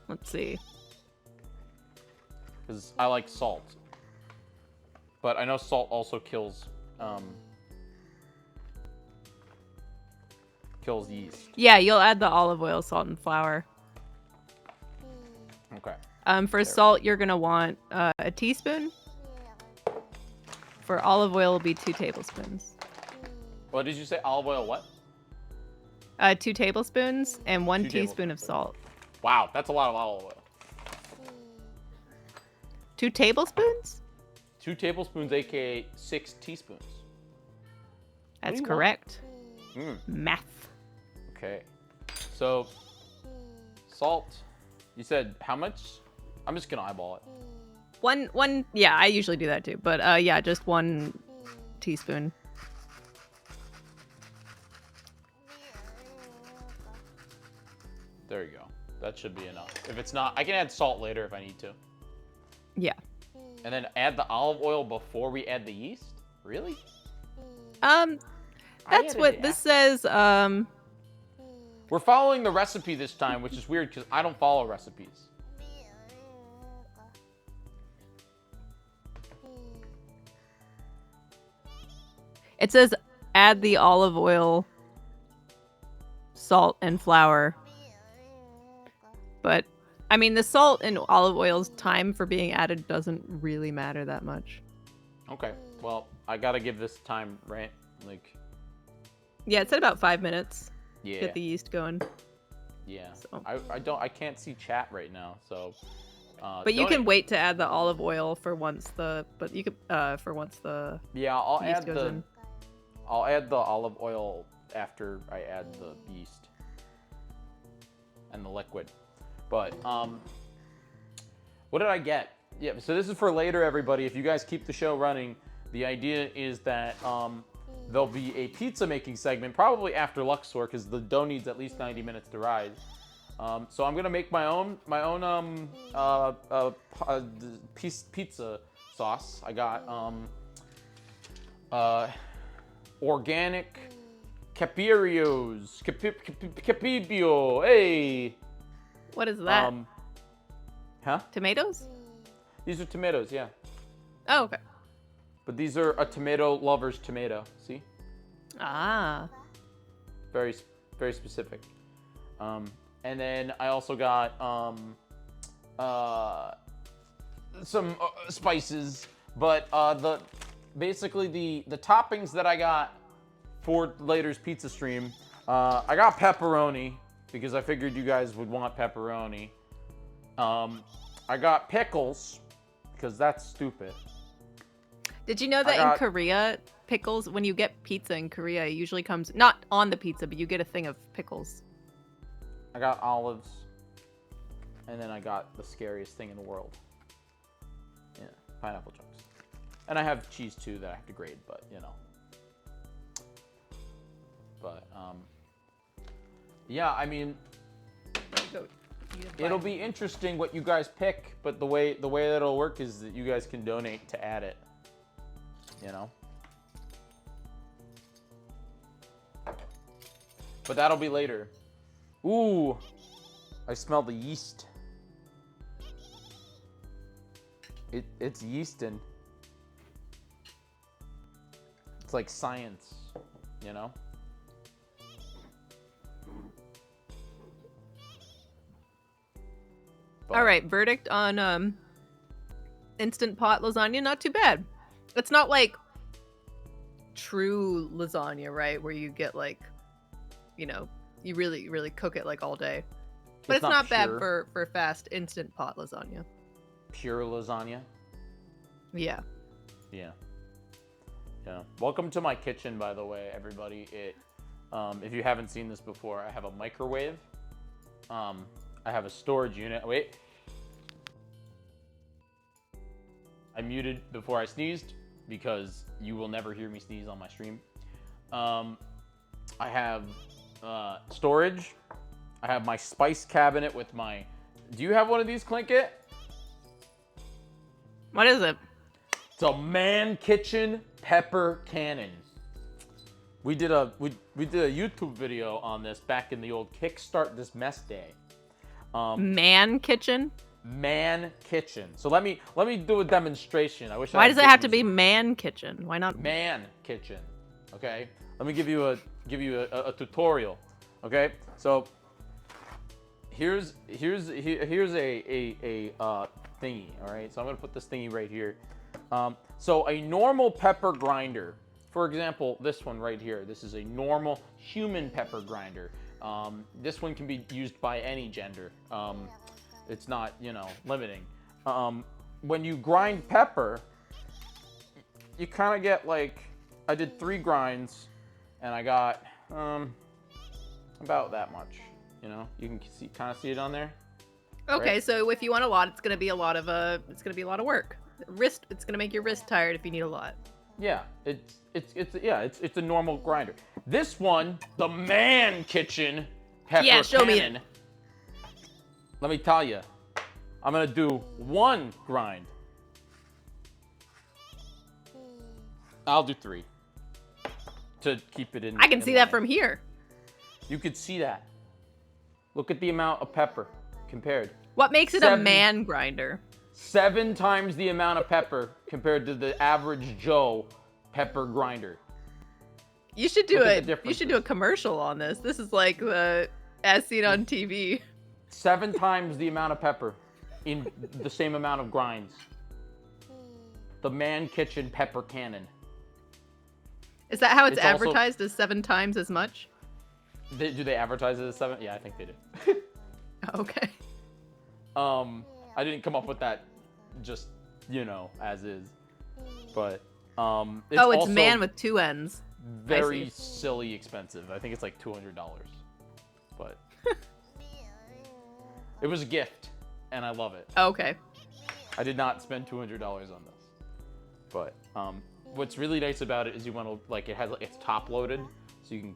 Let's see. Because I like salt, but I know salt also kills yeast. Yeah, you'll add the olive oil, salt, and flour. Okay. For salt, you're gonna want a teaspoon. For olive oil, will be 2 tablespoons. What did you say? Olive oil? What? 2 tablespoons and 1 teaspoon of salt. Wow, that's a lot of olive oil. 2 tablespoons? 2 tablespoons, aka 6 teaspoons. That's correct. Math. Okay. So, salt. You said how much? I'm just gonna eyeball it. One. Yeah, I usually do that too. But yeah, just 1 teaspoon. There you go. That should be enough. If it's not, I can add salt later if I need to. Yeah. And then add the olive oil before we add the yeast? Really? That's what this says. We're following the recipe this time, which is weird because I don't follow recipes. It says add the olive oil, salt, and flour. But, I mean, the salt and olive oil's time for being added doesn't really matter that much. Okay. Well, I gotta give this time, right? Like. Yeah, it said about 5 minutes. Yeah. Get the yeast going. Yeah. So. I can't see chat right now, so. But you can wait to add the olive oil for once the. But you could for once the. Yeah, I'll yeast add goes the. in. I'll add the olive oil after I add the yeast and the liquid. But what did I get? Yeah, so this is for later, everybody. If you guys keep the show running, the idea is that there'll be a pizza making segment probably after Luxor because the dough needs at least 90 minutes to rise. So I'm gonna make my own pizza sauce. I got organic capirios, capibio. Hey. What is that? Huh? Tomatoes? These are tomatoes, yeah. Oh, okay. But these are a tomato lover's tomato. See? Ah. Very, very specific. And then I also got some spices, but basically the toppings that I got for later's pizza stream, I got pepperoni because I figured you guys would want pepperoni. I got pickles because that's stupid. Did you know that in Korea, pickles, when you get pizza in Korea, it usually comes not on the pizza, but you get a thing of pickles. I got olives, and then I got the scariest thing in the world. Yeah, pineapple chunks. And I have cheese too that I have to grade, but you know. But yeah, I mean, it'll be interesting what you guys pick, but the way that it'll work is that you guys can donate to add it. You know. But that'll be later. Ooh, I smell the yeast. It's yeastin'. It's like science, you know? All right, verdict on Instant Pot lasagna, not too bad. It's not like true lasagna, right? Where you get like, you know, you really, really cook it like all day. But it's not bad for fast Instant Pot lasagna. Pure lasagna? Yeah. Yeah. Yeah. Welcome to my kitchen, by the way, everybody. If you haven't seen this before, I have a microwave. I have a storage unit. Wait. I muted before I sneezed because you will never hear me sneeze on my stream. I have storage. I have my spice cabinet with my... Do you have one of these, Klinkit? What is it? It's a man kitchen pepper cannon. We did a YouTube video on this back in the old Kickstart This Mess day. Man kitchen? Man kitchen. So let me do a demonstration. I wish. Why does it have to be man kitchen? Why not man kitchen? Okay. Let me give you a tutorial. Okay. So here's a thingy. All right. So I'm gonna put this thingy right here. So a normal pepper grinder, for example, this one right here. This is a normal human pepper grinder. This one can be used by any gender. It's not, limiting. When you grind pepper, you kind of get like, I did 3 grinds, and I got about that much. You can kind of see it on there. Okay, right? so if you want a lot, it's gonna be a lot of work. It's gonna make your wrist tired if you need a lot. Yeah, it's a normal grinder. This one, the man kitchen pepper show cannon. me it. Let me tell you, I'm gonna do 1 grind. I'll do 3 to keep it in. I can see that from here. You could see that. Look at the amount of pepper compared. What makes it a man grinder? 7 times the amount of pepper compared to the average Joe pepper grinder. You should do a commercial on this. This is like the as seen on TV. 7 times the amount of pepper in the same amount of grinds. The man kitchen pepper cannon. Is that how it's advertised as 7 times as much? Do they advertise it as 7? Yeah, I think they do. Okay. I didn't come up with that just, as is. But, it's also man with 2 N's. Very silly expensive. I think it's like $200. But it was a gift, and I love it. Okay. I did not spend $200 on this. But, what's really nice about it is you want to, it's top loaded, so you can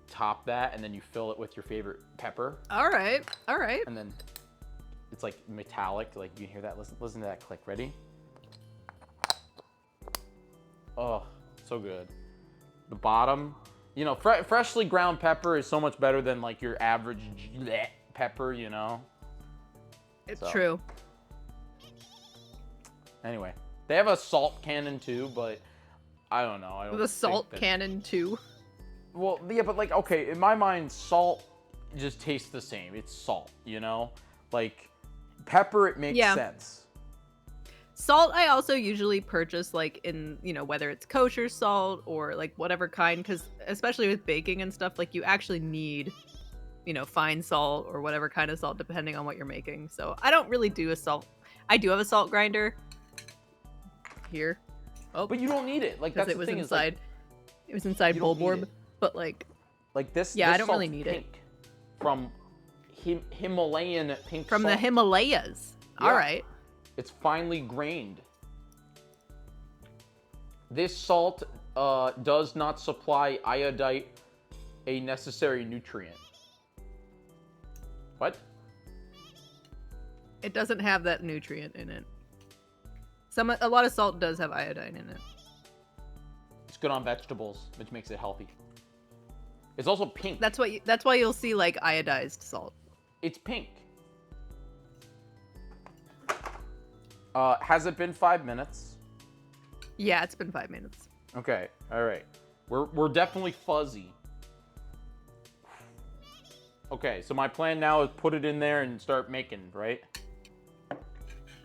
top that, and then you fill it with your favorite pepper. All right. And then it's like metallic, like you can hear that. Listen to that click. Ready? Oh, so good. The bottom, freshly ground pepper is so much better than like your average pepper, It's true. Anyway, they have a salt cannon too, but I don't know. The salt cannon too. Well, yeah, but okay, in my mind, salt just tastes the same. It's salt, Like, pepper, it makes sense. Salt, I also usually purchase in, whether it's kosher salt or whatever kind, because especially with baking and stuff, you actually need, fine salt or whatever kind of salt, depending on what you're making. So I don't really do a salt. I do have a salt grinder here. Oh, but you don't need it. That's it the was thing inside. It was inside Bulborb, but this. Yeah, this I don't really salt's need pink. From Himalayan pink. From salt. the Himalayas. Yeah. All right. It's finely grained. This salt does not supply iodite, a necessary nutrient. What? It doesn't have that nutrient in it. A lot of salt does have iodine in it. It's good on vegetables, which makes it healthy. It's also pink. That's why you'll see iodized salt. It's pink. Has it been 5 minutes? Yeah, it's been 5 minutes. Okay, all right. We're definitely fuzzy. Okay, so my plan now is put it in there and start making, right?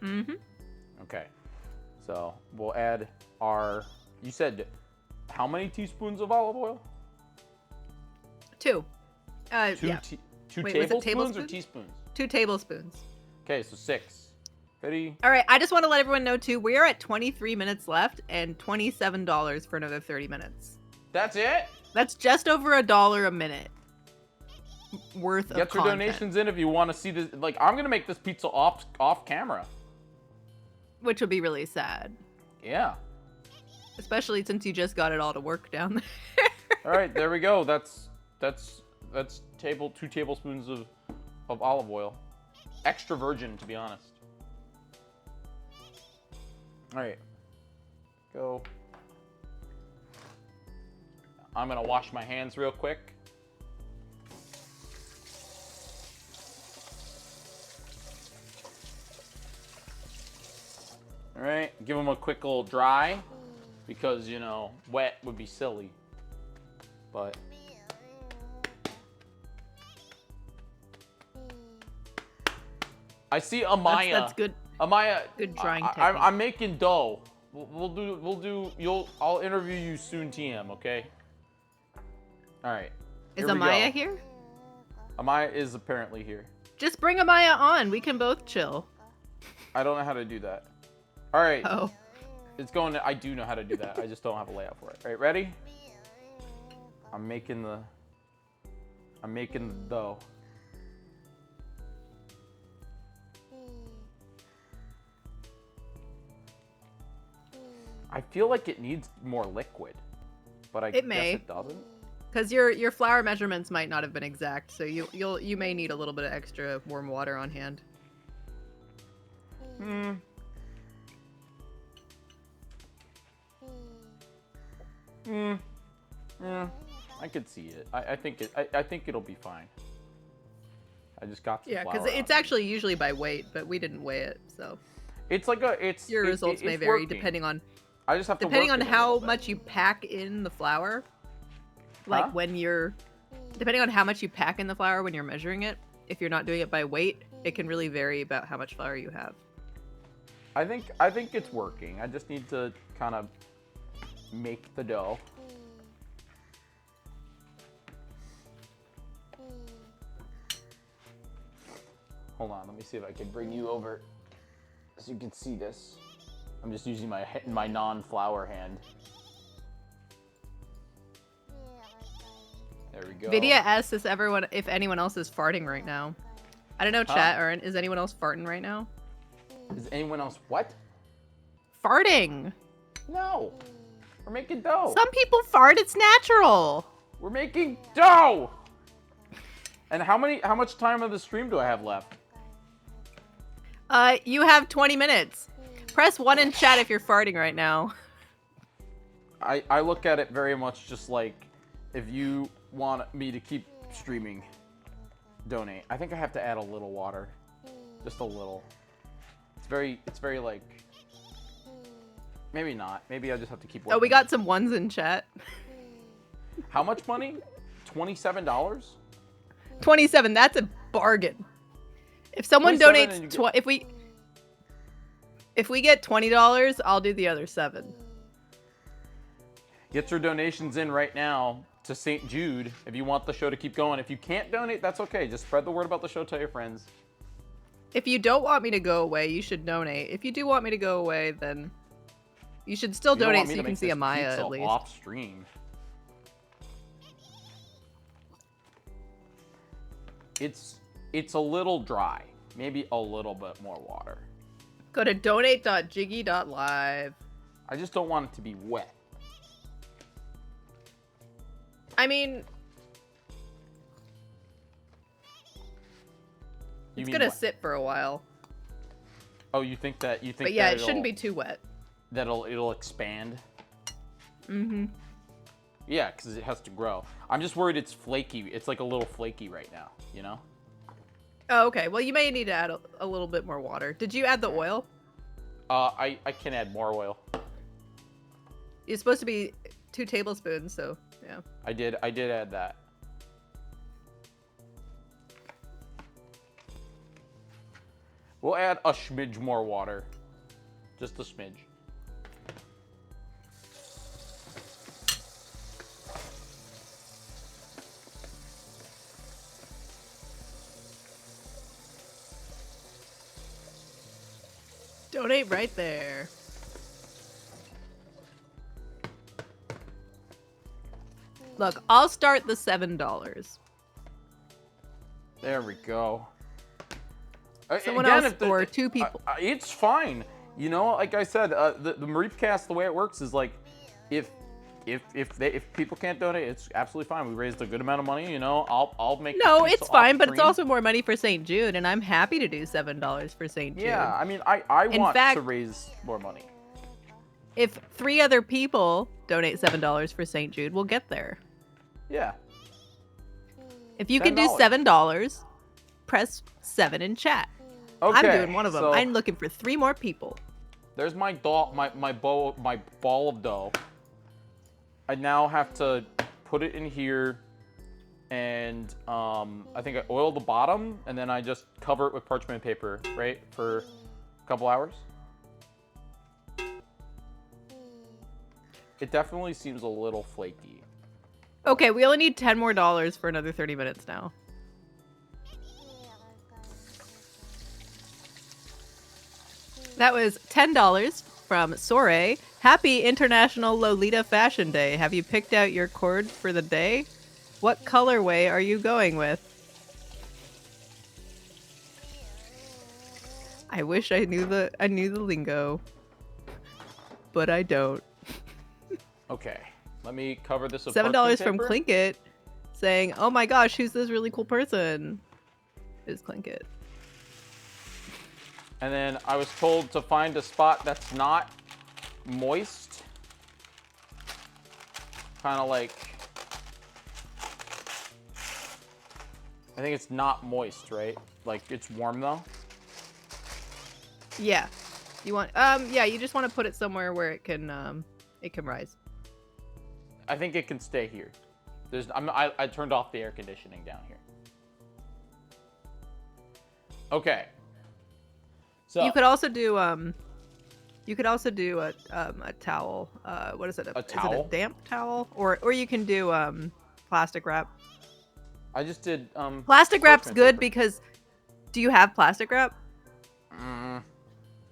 Mm-hmm. Okay. So we'll add you said how many teaspoons of olive oil? 2. Two yeah. two Wait, was it tablespoons or tablespoons? teaspoons? 2 tablespoons. Okay, so 6. Ready? All right, I just want to let everyone know too. We are at 23 minutes left and $27 for another 30 minutes. That's it? That's just over $1 a minute worth of Get your content. donations in if you want to see this. Like, I'm gonna make this pizza off camera. Which would be really sad. Yeah. Especially since you just got it all to work down there. All right, there we go. That's 2 tablespoons of olive oil, extra virgin to be honest. All right, go. I'm gonna wash my hands real quick. All right, give them a quick little dry because, you know, wet would be silly. But I see Amaya. That's good. Amaya, good drying technique. I'm making dough. I'll interview you soon, TM. Okay. All right. Is here we Amaya go. here? Amaya is apparently here. Just bring Amaya on. We can both chill. I don't know how to do that. All right. Oh. It's going to, I do know how to do that. I just don't have a layout for it. All right, ready? I'm making the dough. I feel like it needs more liquid, but I guess it doesn't. Because your flour measurements might not have been exact, so you may need a little bit of extra warm water on hand. I could see it. I think it'll be fine. I just got some Yeah, because flour it's on. actually usually by weight, but we didn't weigh it, so. It's like your results may it's vary working. depending on. I just have to depending work on it a how little bit. much you pack in the flour. Like Huh? when you're, depending on how much you pack in the flour when you're measuring it. If you're not doing it by weight, it can really vary about how much flour you have. I think it's working. I just need to kind of make the dough. Hold on, let me see if I can bring you over so you can see this. I'm just using my non-flour hand. There we go. Vidya asks if anyone else is farting right now. I don't know, chat. Or is anyone else farting right now? Is anyone else what? Farting. No. We're making dough. Some people fart. It's natural. We're making dough. And how much time of the stream do I have left? You have 20 minutes. Press 1 in chat if you're farting right now. I look at it very much just like, if you want me to keep streaming, donate. I think I have to add a little water. Just a little. It's very like, maybe not. Maybe I just have to keep working. Oh, we got some ones in chat. How much money? $27? 27. That's a bargain. If someone 27 and donates, you if we get $20, I'll do the other 7. Get your donations in right now to St. Jude if you want the show to keep going. If you can't donate, that's okay. Just spread the word about the show, tell your friends. If you don't want me to go away, you should donate. If you do want me to go away, then you should still You don't donate want so me you to can make see this Amaya pizza at least. off stream. It's a little dry. Maybe a little bit more water. Go to donate.jyggy.live. I just don't want it to be wet. I mean, You it's mean gonna what? sit for a while. Oh, you think that But yeah, that it shouldn't be too wet. That it'll expand. Mm-hmm. Yeah, because it has to grow. I'm just worried it's flaky. It's like a little flaky right now, you know? Oh, okay. Well, you may need to add a little bit more water. Did you add the oil? I can add more oil. It's supposed to be 2 tablespoons, so yeah. I did add that. We'll add a smidge more water. Just a smidge. Donate right there. Look, I'll start the $7. There we go. Someone Again, else or two people. It's fine. You know, like I said, the Mareep Cast, the way it works is like, if people can't donate, it's absolutely fine. We raised a good amount of money. You know, I'll make. No, peace it's off fine, but it's stream. also more money for St. Jude, and I'm happy to do $7 for St. Jude. Yeah, I mean, I In want fact, to raise more money. If 3 other people donate $7 for St. Jude, we'll get there. Yeah. If you can do $7. $7, press 7 in chat. I'm Okay, doing one of them. so- I'm looking for 3 more people. There's my ball of dough. I now have to put it in here, and I think I oil the bottom, and then I just cover it with parchment paper, right, for a couple hours. It definitely seems a little flaky. Okay, we only need $10 more for another 30 minutes now. That was $10 from Sore. Happy International Lolita Fashion Day. Have you picked out your cord for the day? What colorway are you going with? I wish I knew the lingo, but I don't. Okay, let me cover this with $7 parchment from paper. Klinkit saying, "Oh my gosh, who's this really cool person?" Is Klinkit. And then I was told to find a spot that's not moist. Kind of like, I think it's not moist, right? Like it's warm though. Yeah. You want yeah, you just want to put it somewhere where it can rise. I think it can stay here. I turned off the air conditioning down here. Okay. So You could also do a towel. What is it? A Is it towel? a damp towel? Or you can do plastic wrap. I just did Plastic wrap's parchment good paper. because do you have plastic wrap? I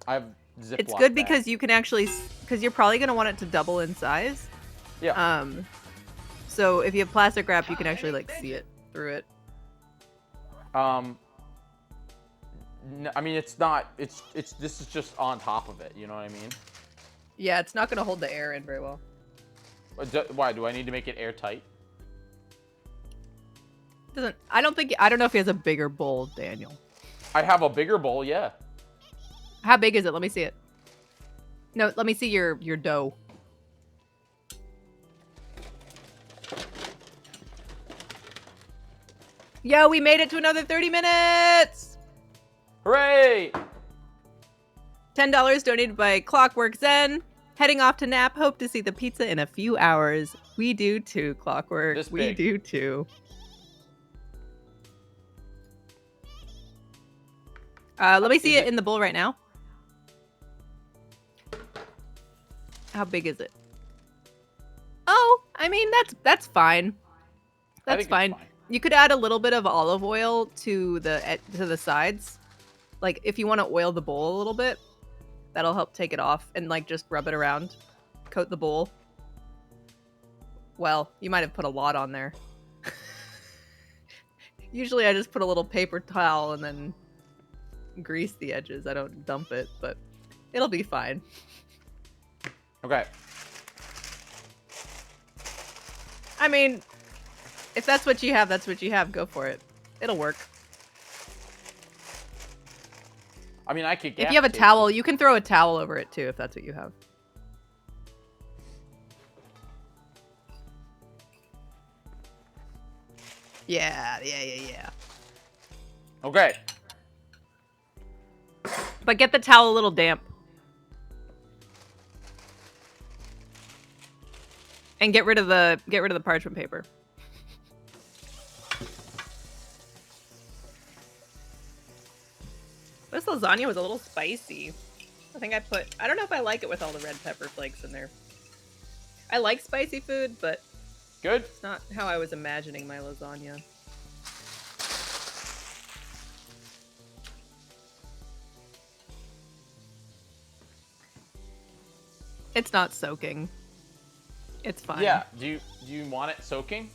have Ziploc It's good bag. because you can actually because you're probably going to want it to double in size. Yeah. So if you have plastic wrap, you can actually like see it through it. No, I mean it's not. It's this is just on top of it. You know what I mean? Yeah, it's not going to hold the air in very well. Why do I need to make it airtight? I don't know if he has a bigger bowl, Daniel. I have a bigger bowl. Yeah. How big is it? Let me see it. No, let me see your dough. Yo, we made it to another 30 minutes! Hooray! $10 donated by Clockwork Zen. Heading off to nap. Hope to see the pizza in a few hours. We do too, Clockwork. This We big. do too. Let me see it in the bowl right now. How big is it? Oh, I mean that's fine. That's fine. You could add a little bit of olive oil to the sides. Like if you want to oil the bowl a little bit, that'll help take it off and like just rub it around. Coat the bowl. Well, you might have put a lot on there. Usually I just put a little paper towel and then grease the edges. I don't dump it, but it'll be fine. Okay. I mean, if that's what you have, that's what you have. Go for it. It'll work. I mean, I could. If you have a towel, you can throw a towel over it too, if that's what you have. Yeah. Okay. But get the towel a little damp. And get rid of the parchment paper. This lasagna was a little spicy. I don't know if I like it with all the red pepper flakes in there. I like spicy food, but good. It's not how I was imagining my lasagna. It's not soaking. It's fine. Yeah. Do you want it soaking?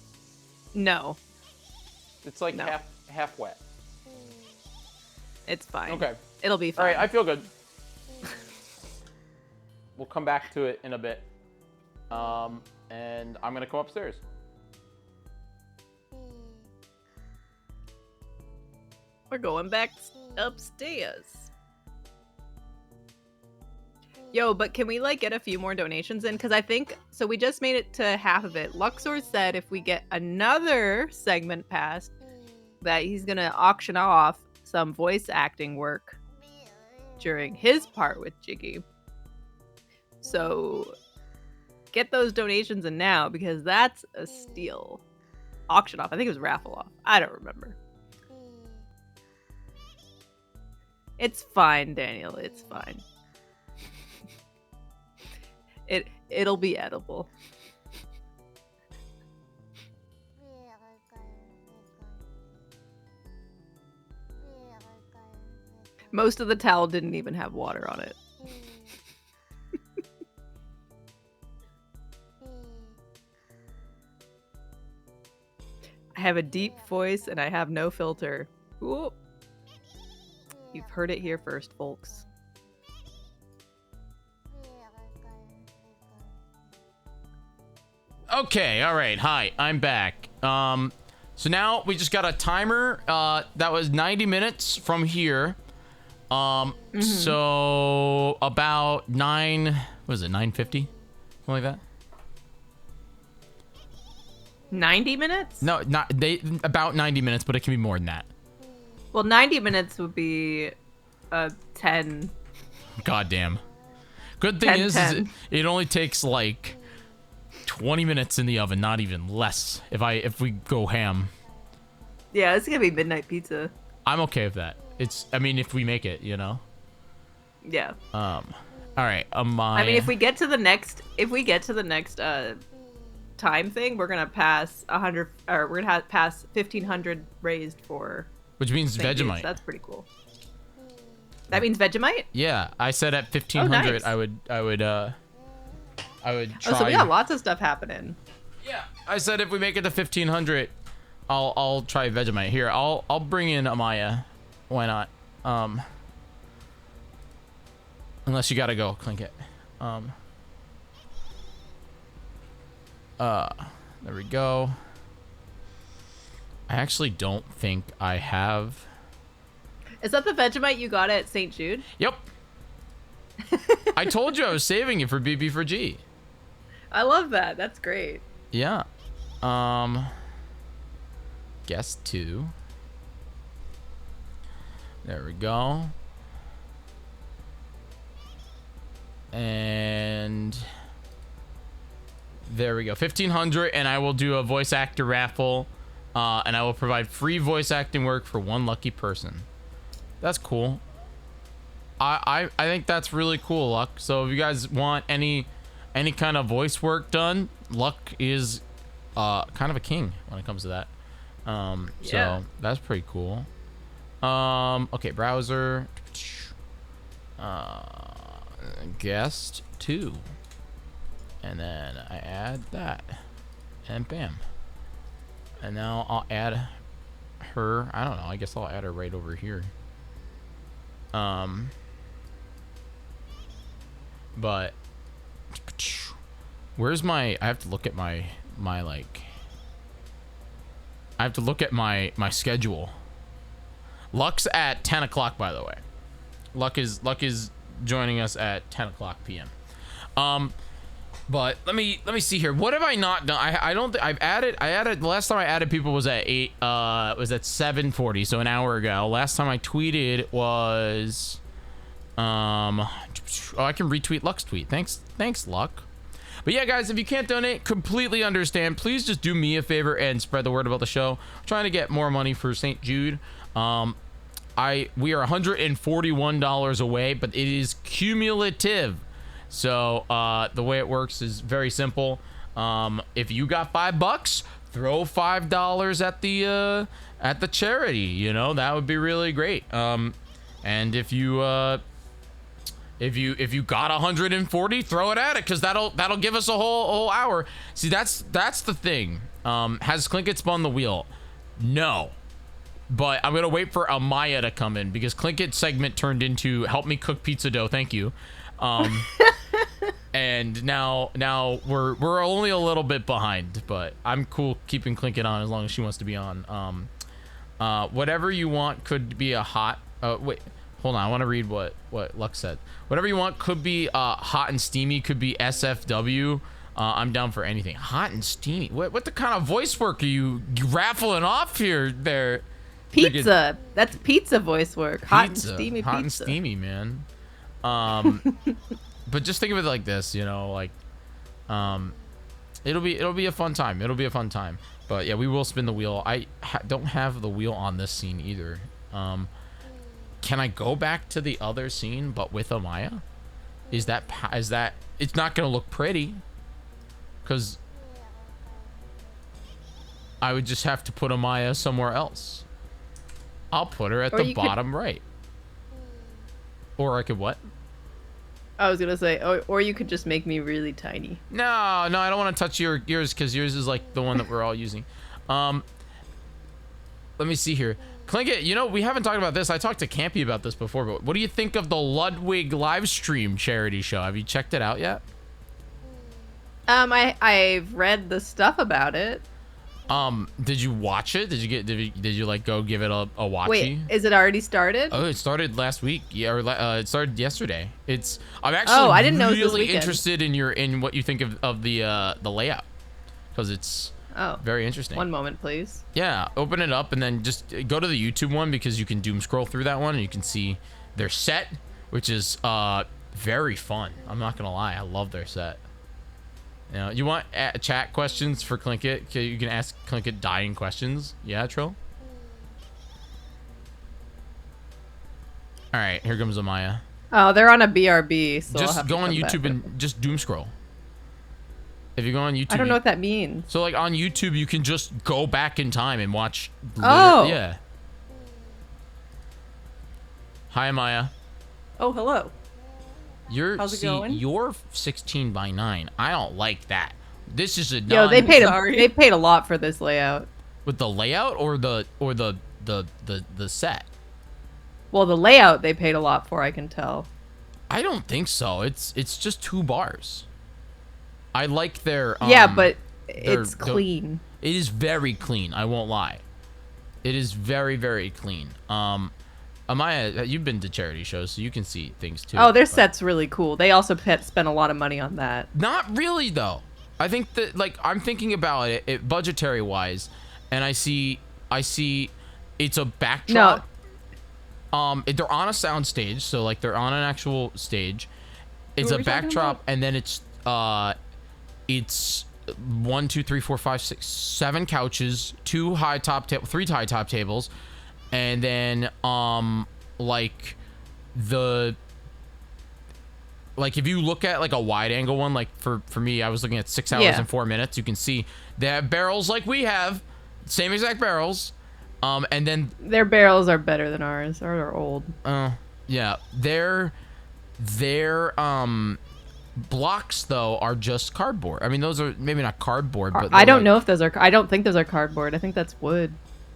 No. It's like half wet. It's fine. Okay. It'll be fine. All right, I feel good. We'll come back to it in a bit. And I'm gonna come upstairs. We're going back upstairs. Yo, but can we like get a few more donations in? Because I think so. We just made it to half of it. Luxor said if we get another segment passed, that he's gonna auction off some voice acting work during his part with Jyggy. So get those donations in now because that's a steal. Auction off. I think it was raffle off. I don't remember. It's fine, Daniel. It's fine. It'll be edible. Most of the towel didn't even have water on it. I have a deep voice and I have no filter. Ooh. You've heard it here first, folks. Okay, all right. Hi, I'm back. So now we just got a timer. That was 90 minutes from here. So about 9:50? Something like that. 90 minutes? No, about 90 minutes, but it can be more than that. Well, 90 minutes would be 10. Goddamn. Good thing 10, is 10. it only takes like 20 minutes in the oven, not even less. If we go ham. Yeah, it's gonna be midnight pizza. I'm okay with that. I mean, if we make it, you know. Yeah. All right. I mean, if we get to the next time thing, we're gonna pass 100, or we're gonna pass 1,500 raised for. Which means St. Jude's. Vegemite. That's pretty cool. That means Vegemite? Yeah, I said at 1,500, nice. I would try. Oh, so we got lots of stuff happening. Yeah. I said if we make it to 1,500, I'll try Vegemite. Here, I'll bring in Amaya. Why not? Unless you gotta go, Klinkit. There we go. I actually don't think I have. Is that the Vegemite you got at St. Jude? Yep. I told you I was saving it for BB4G. I love that. That's great. Yeah. Guess 2. There we go. And there we go. 1,500, and I will do a voice actor raffle, and I will provide free voice acting work for one lucky person. That's cool. I think that's really cool, Luck. So if you guys want any kind of voice work done, Luck is kind of a king when it comes to that. Yeah. So that's pretty cool. Okay, browser. Guest 2. And then I add that. And bam. And now I'll add her. I don't know. I guess I'll add her right over here. But where's my, I have to look at my like, I have to look at my schedule. Luck's at 10 o'clock, by the way. Luck is joining us at 10 o'clock p.m. But let me see here. What have I not done? I don't think I added the last time I added people was at 7:40, so an hour ago. Last time I tweeted was oh, I can retweet Luck's tweet. Thanks Luck. But yeah, guys, if you can't donate, completely understand. Please just do me a favor and spread the word about the show. I'm trying to get more money for St. Jude. We are $141 away, but it is cumulative. So the way it works is very simple. If you got $5, throw $5 at the charity. You know, that would be really great. And if you If you got 140, throw it at it, because that'll give us a whole hour. See, that's the thing. Has Klinkit spun the wheel? No. But I'm gonna wait for Amaya to come in, because Klinkit segment turned into help me cook pizza dough, thank you. And now we're only a little bit behind, but I'm cool keeping Klinkit on as long as she wants to be on. Whatever you want could be a hot. Wait, hold on. I want to read what Lux said. Whatever you want could be hot and steamy. Could be SFW. I'm down for anything. Hot and steamy. What the kind of voice work are you raffling off here? There. Pizza. That's pizza voice work. Hot and steamy pizza. Hot and steamy, man. But just think of it like this, you know, like, it'll be a fun time. It'll be a fun time. But yeah, we will spin the wheel. I don't have the wheel on this scene either. Can I go back to the other scene, but with Amaya? Is that it's not gonna look pretty, because I would just have to put Amaya somewhere else. I'll put her at the bottom right. Or I could what? I was gonna say, or you could just make me really tiny. No, I don't want to touch yours, because yours is like the one that we're all using. Let me see here. Klinkit, you know, we haven't talked about this. I talked to Campy about this before, but what do you think of the Ludwig live stream charity show? Have you checked it out yet? I've read the stuff about it. Did you watch it? Did you like go give it a watchy? Wait, is it already started? Oh, it started last week. Yeah, or it started yesterday. I'm actually I didn't know it was this really weekend. interested in what you think of the layout, because it's very interesting. One moment, please. Yeah, open it up and then just go to the YouTube one, because you can doom scroll through that one and you can see their set, which is very fun. I'm not gonna lie, I love their set. You know, you want chat questions for Klinkit? You can ask Klinkit dying questions. Yeah, Trill? All right, here comes Amaya. Oh, they're on a BRB, so I'll just have go to on come YouTube back. and just doom scroll. If you go on YouTube, I don't know what that means. So like on YouTube, you can just go back in time and watch. Oh. Yeah. Hi, Amaya. Oh, hello. How's it going? You're 16:9. I don't like that. This is a Yo, they paid a lot for this layout. With the layout or the set? Well, the layout they paid a lot for, I can tell. I don't think so. It's just 2 bars. I like their yeah, but it's clean. It is very clean. I won't lie. It is very, very clean. Amaya, you've been to charity shows, so you can see things too. Oh, their set's really cool. They also spent a lot of money on that. Not really, though. I think that, like, I'm thinking about it budgetary wise, and I see it's a backdrop. No. They're on a sound stage, so like they're on an actual stage. It's a backdrop, and then it's 1, 2, 3, 4, 5, 6, 7 couches, 3 high top tables. And then, like if you look at like a wide angle one, like for me, I was looking at 6 hours and 4 minutes. You can see they have barrels like we have, same exact barrels. And then their barrels are better than ours, or they're old. Yeah, their blocks though are just cardboard. I mean, those are maybe not cardboard, but I don't know if those are. I don't think those are cardboard. I think that's wood.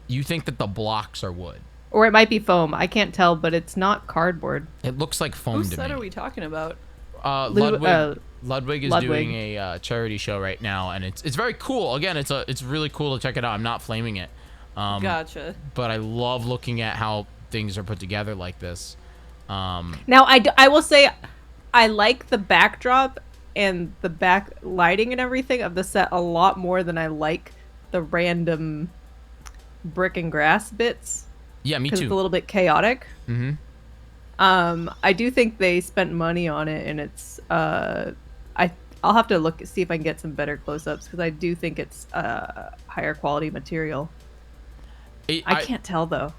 You think that the blocks are wood? Or it might be foam. I can't tell, but it's not cardboard. It looks like foam to me. Whose set are we talking about? Ludwig is doing a charity show right now, and it's very cool. Again, it's really cool to check it out. I'm not flaming it. Gotcha. But I love looking at how things are put together like this. Now, I will say, I like the backdrop and the back lighting and everything of the set a lot more than I like the random brick and grass bits. Yeah, me too. It's a little bit chaotic. Mm-hmm. I do think they spent money on it, and it's I'll have to see if I can get some better close-ups, because I do think it's higher quality material. I can't tell though.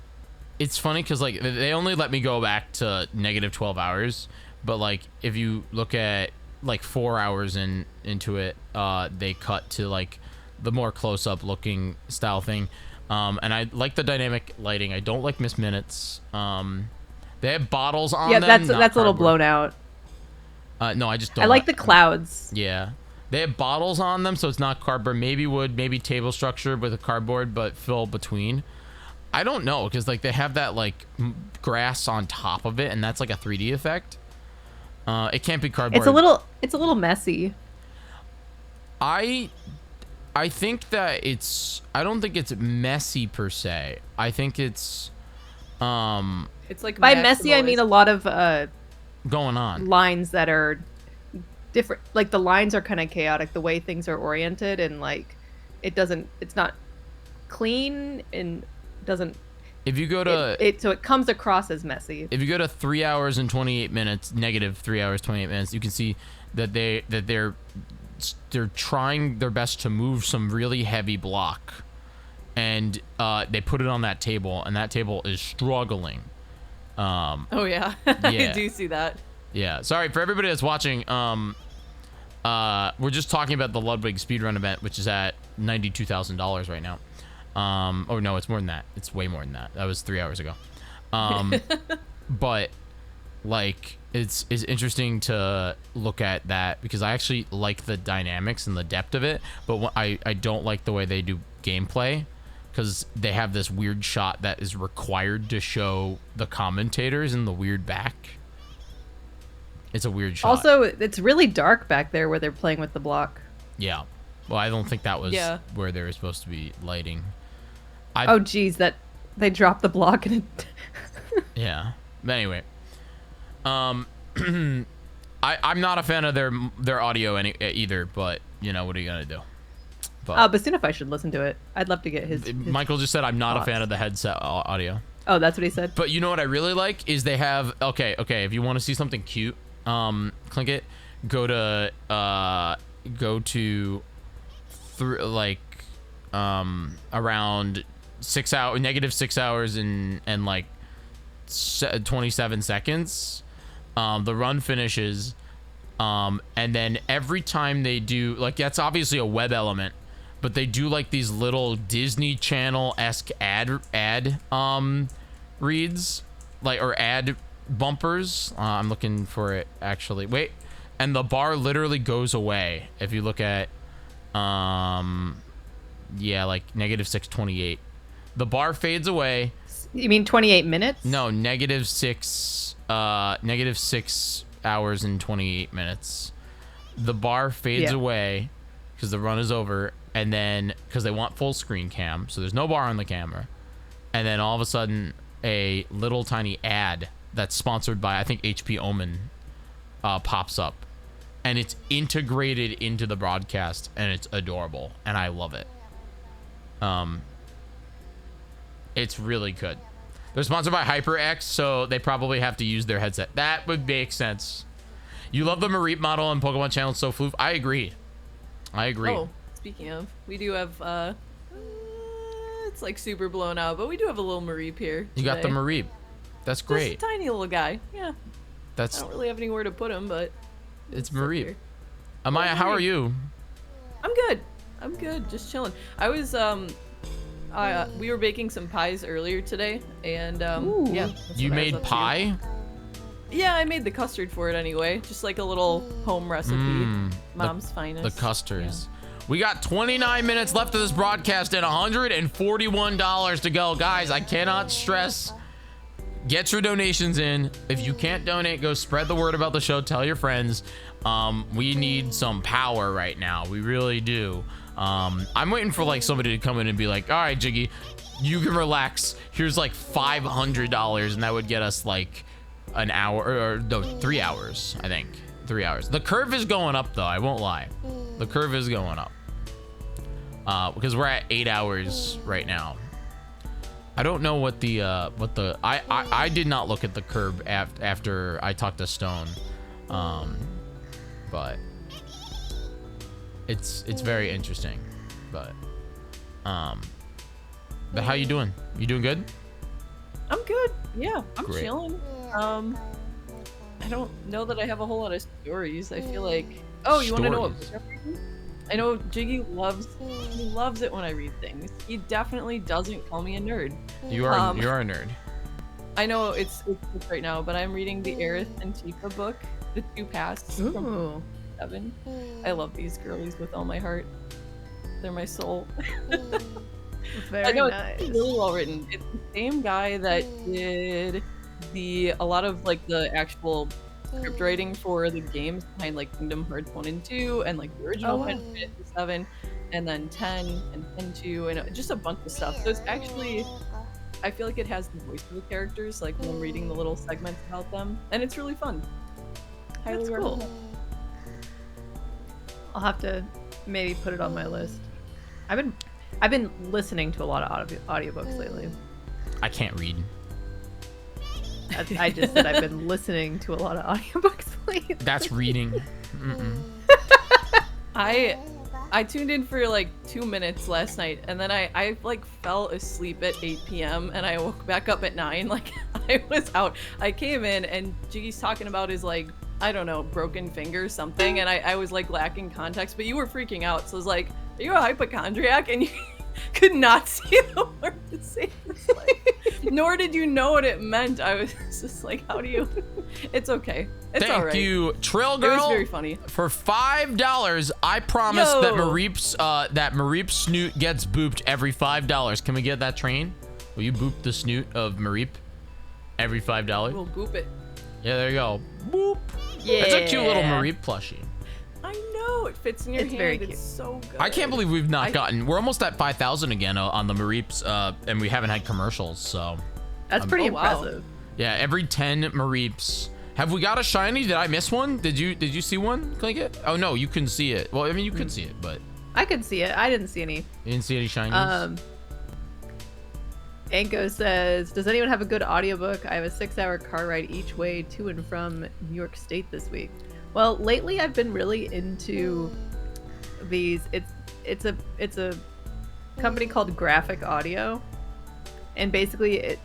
It's funny because like they only let me go back to negative 12 hours, but like if you look at like 4 hours into it, they cut to like the more close-up looking style thing. And I like the dynamic lighting. I don't like missed minutes. They have bottles on them. Yeah, that's a little blown out. No, I just don't. I like the clouds. Yeah. They have bottles on them, so it's not cardboard. Maybe wood, maybe table structure with a cardboard, but fill between. I don't know, because like they have that like grass on top of it, and that's like a 3D effect. It can't be cardboard. It's a little messy. I think that I don't think it's messy per se. I think it's like by messy I mean a lot of going on lines that are different. Like the lines are kind of chaotic, the way things are oriented, and like it's not clean and doesn't. If you go to so it comes across as messy. If you go to 3 hours and 28 minutes, negative 3 hours 28 minutes, you can see that they're trying their best to move some really heavy block, and they put it on that table, and that table is struggling. Oh yeah, yeah. I do see that. Yeah, sorry for everybody that's watching. We're just talking about the Ludwig speedrun event, which is at $92,000 right now. Oh no, it's more than that. It's way more than that. That was 3 hours ago. But like it's interesting to look at that because I actually like the dynamics and the depth of it, but I don't like the way they do gameplay because they have this weird shot that is required to show the commentators in the weird back. It's a weird shot. Also, it's really dark back there where they're playing with the block. Yeah. Well, I don't think that was where they were supposed to be lighting. Oh geez, that they dropped the block and it yeah. But anyway, I'm not a fan of their audio either, but you know what are you gonna do? But soon if I should listen to it. I'd love to get his Michael just said I'm not thoughts. a fan of the headset audio. Oh, that's what he said. But you know what I really like is they have okay. If you want to see something cute, Klinkit, go to around negative 6 hours and like 27 seconds. The run finishes, and then every time they do like that's obviously a web element, but they do like these little Disney Channel-esque ad reads, like or ad bumpers. I'm looking for it actually. Wait, and the bar literally goes away if you look at yeah, like negative 6:28. The bar fades away. You mean 28 minutes? No, negative 6 hours and 28 minutes. The bar fades away because the run is over, and then because they want full screen cam, so there's no bar on the camera, and then all of a sudden a little tiny ad that's sponsored by I think HP Omen pops up, and it's integrated into the broadcast, and it's adorable, and I love it. It's really good. They're sponsored by HyperX, so they probably have to use their headset. That would make sense. You love the Mareep model on Pokemon Channel, so floof. I agree. Oh, speaking of, we do have it's like super blown out, but we do have a little Mareep here today. You got the Mareep. That's great. Just a tiny little guy. Yeah. I don't really have anywhere to put him, but it's Mareep. Amaya, how are you? I'm good. Just chilling. I was we were baking some pies earlier today, and yeah. You made pie? Yeah, I made the custard for it anyway. Just like a little home recipe. Mom's finest. The custards. Yeah. We got 29 minutes left of this broadcast and $141 to go. Guys, I cannot stress. Get your donations in. If you can't donate, go spread the word about the show. Tell your friends. We need some power right now. We really do. I'm waiting for like somebody to come in and be like, all right, Jyggy, you can relax. Here's like $500, and that would get us like an hour or no, 3 hours, I think. 3 hours. The curve is going up though, I won't lie. The curve is going up. Because we're at 8 hours right now. I don't know what the I did not look at the curve after I talked to Stone. But it's very interesting. But how you doing? You doing good? I'm good. Yeah, I'm Great. chilling. I don't know that I have a whole lot of stories. I feel like you want to know what? I know Jyggy loves it when I read things. He definitely doesn't call me a nerd. You are a nerd. I know it's right now, but I'm reading the Aerith and Tifa book, The Two Pasts from 7. I love these girlies with all my heart. They're my soul. Very I know nice. it's really well written. It's the same guy that did a lot of like the actual script writing for the games behind like Kingdom Hearts 1 and 2 and like the original Final Fantasy 7 and then 10 and 10-2 and just a bunch of stuff. So it's actually, I feel like it has the voice of the characters, like when I'm reading the little segments about them, and it's really fun. That's cool. I'll have to maybe put it on my list. I've been listening to a lot of audiobooks lately. I can't read. I just said I've been listening to a lot of audiobooks lately. That's reading. I tuned in for like 2 minutes last night, and then I like fell asleep at 8 p.m. and I woke back up at 9. Like I was out. I came in and Jiggy's talking about his like, I don't know, broken finger or something, and I was like lacking context, but you were freaking out, so I was like, are you a hypochondriac? And you could not see the word to say this. Like, nor did you know what it meant. I was just like, how do you? It's okay. It's all right. Thank you, Trillgirl. It was very funny. For $5, I promise that Mareep's snoot gets booped every $5. Can we get that train? Will you boop the snoot of Mareep every $5? We'll boop it. Yeah, there you go. Boop. Yeah. It's a cute little Mareep plushie. I know it fits in your hand. Very cute. It's so good. I can't believe we've not gotten. We're almost at 5,000 again on the Mareeps, and we haven't had commercials. So that's pretty wow. impressive. Yeah, every 10 Mareeps. Have we got a shiny? Did I miss one? Did you see one? Klinkit? Oh no, you couldn't see it. Well, I mean, you could see it, but I could see it. I didn't see any. You didn't see any shinies. Anko says, does anyone have a good audiobook? I have a 6-hour car ride each way to and from New York State this week. Well, lately I've been really into these. It's a company called Graphic Audio, and basically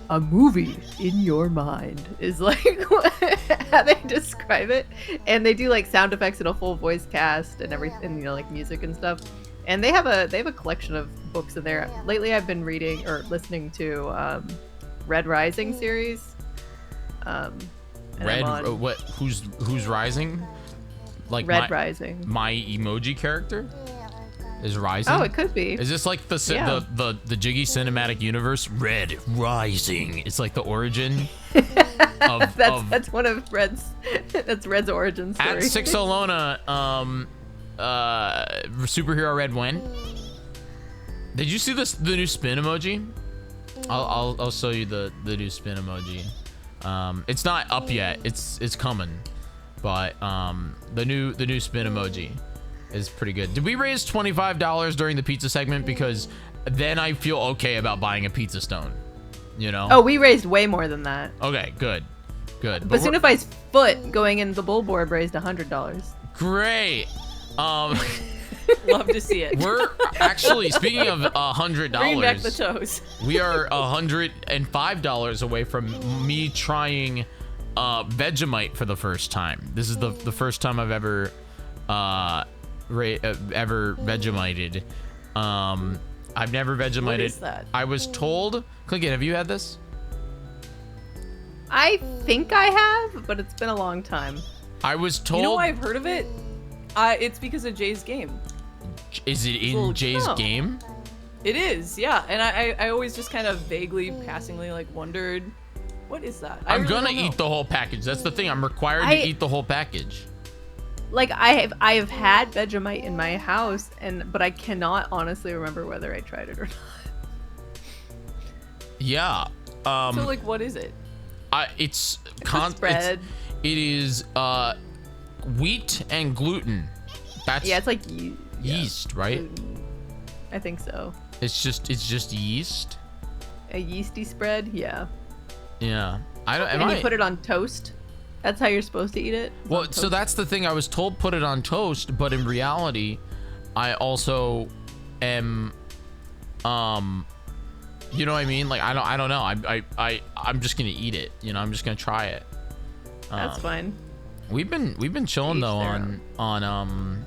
a movie in your mind is like how they describe it, and they do like sound effects and a full voice cast and everything, you know, like music and stuff. And they have a collection of books in there. Lately I've been reading or listening to Red Rising series. What? Who's rising? Like Red Rising. My emoji character is rising. Oh, it could be. Is this like the Jyggy cinematic universe? Red Rising. It's like the origin. That's one of Red's. That's Red's origin story. At 6Alona, superhero Red when? Did you see the new spin emoji? I'll show you the new spin emoji. It's not up yet. It's coming, but the new spin emoji is pretty good. Did we raise $25 during the pizza segment? Because then I feel okay about buying a pizza stone. You know? Oh, we raised way more than that. Okay, good. But Sunify's foot going in the bull board raised $100. Great. Love to see it. We're actually, speaking of $100, bring back the toes. We are $105 away from me trying Vegemite for the first time. This is the first time I've ever Vegemited. I've never Vegemited. What is that? I was told. Klinkit, have you had this? I think I have, but it's been a long time. I was told. You know why I've heard of it? It's because of Jay's game. Is it in Jay's game? It is, yeah. And I always just kind of vaguely, passingly, like wondered, what is that? I'm gonna eat the whole package. That's the thing. I'm required to eat the whole package. Like I have had Vegemite in my house, but I cannot honestly remember whether I tried it or not. Yeah. So like, what is it? It's bread. It is wheat and gluten. That's it's like yeast, right? Gluten. I think so. It's just yeast. A yeasty spread, yeah. Yeah. You put it on toast. That's how you're supposed to eat it. Well, so that's the thing. I was told put it on toast, but in reality, I also am, you know what I mean? Like I don't know. I'm just gonna eat it. You know, I'm just gonna try it. That's fine. We've been chilling though on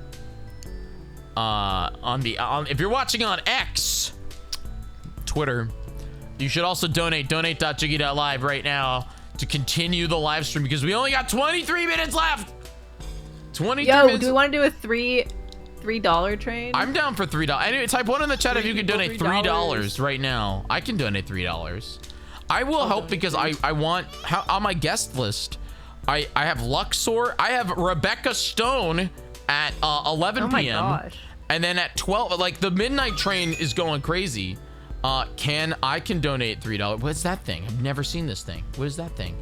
if you're watching on X, Twitter, You should also donate.jyggy.live right now to continue the live stream because we only got 23 minutes left. 23 minutes. Do we want to do a $3 train? I'm down for $3. Anyway, type 1 in the chat if you can donate $3 right now. I can donate $3. I will help because I want on my guest list. I have Luxor. I have Rebecca Stone at 11 p.m. Gosh. And then at 12, like the midnight train is going crazy. I can donate $3. What's that thing? I've never seen this thing. What is that thing?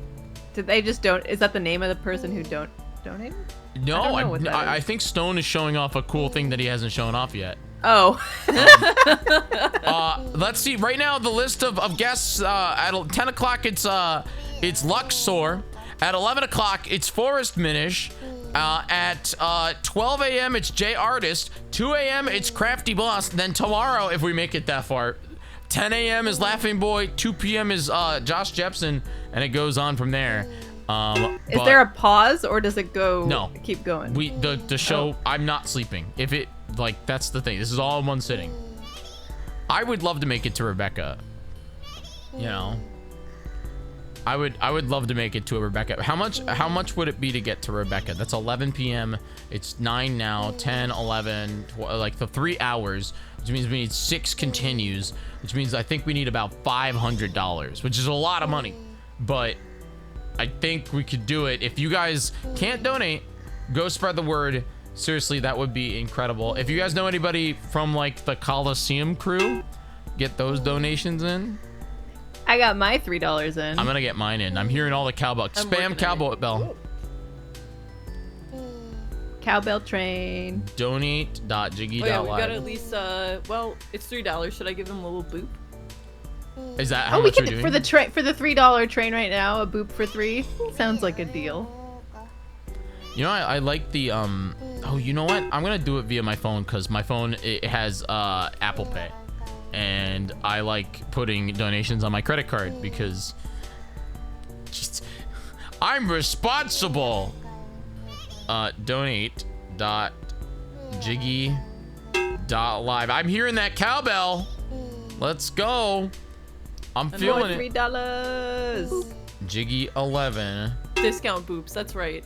Did they just don't? Is that the name of the person who donated? No, I I think Stone is showing off a cool thing that he hasn't shown off yet. Oh. Let's see. Right now, the list of guests at 10 o'clock, it's Luxor. At 11 o'clock, it's Forest Minish. At 12 a.m., it's J Artist. 2 a.m., it's Crafty Boss. Then tomorrow, if we make it that far, 10 a.m. is Laughing Boy. 2 p.m. is Josh Jepson, and it goes on from there. Is there a pause or does it go? No, keep going. The show. I'm not sleeping. If it that's the thing. This is all in one sitting. I would love to make it to Rebecca. You know, I would love to make it to a Rebecca. How much would it be to get to Rebecca? That's 11 p.m. It's 9 now. 10, 11, like the 3 hours, which means we need 6 continues, which means I think we need about $500, which is a lot of money, but I think we could do it. If you guys can't donate, go spread the word. Seriously, that would be incredible. If you guys know anybody from like the Coliseum crew, get those donations in. I got my $3 in. I'm gonna get mine in. I'm hearing all the cowbell. Spam cowbell bell. Cowbell train. Donate.jyggy.live. Oh yeah, we got at least well, it's $3. Should I give them a little boop? Is that how much we we're can doing? for the $3 train right now, a boop for 3. Sounds like a deal. You know, I like the oh, you know what? I'm gonna do it via my phone because my phone it has Apple Pay, and I like putting donations on my credit card because just I'm responsible. Donate.jyggy.live. I'm hearing that cowbell. Let's go. I'm feeling it. $3. Jyggy 11. Discount boops. That's right.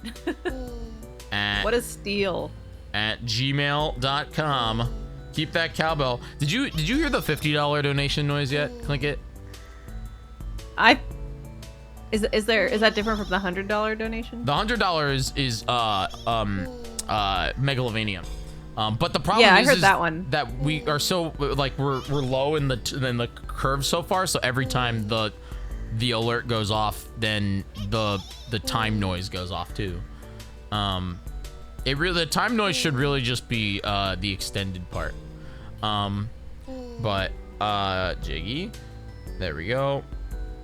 What a steal. At gmail.com. Keep that cowbell. Did you hear the $50 donation noise yet, Klinkit? Is that different from the $100 donation? The $100 is Megalovania. But the problem I is, heard that one. That we are so like we're low in the curve so far. So every time the alert goes off, then the time noise goes off too. The time noise should really just be the extended part. But Jyggy, there we go.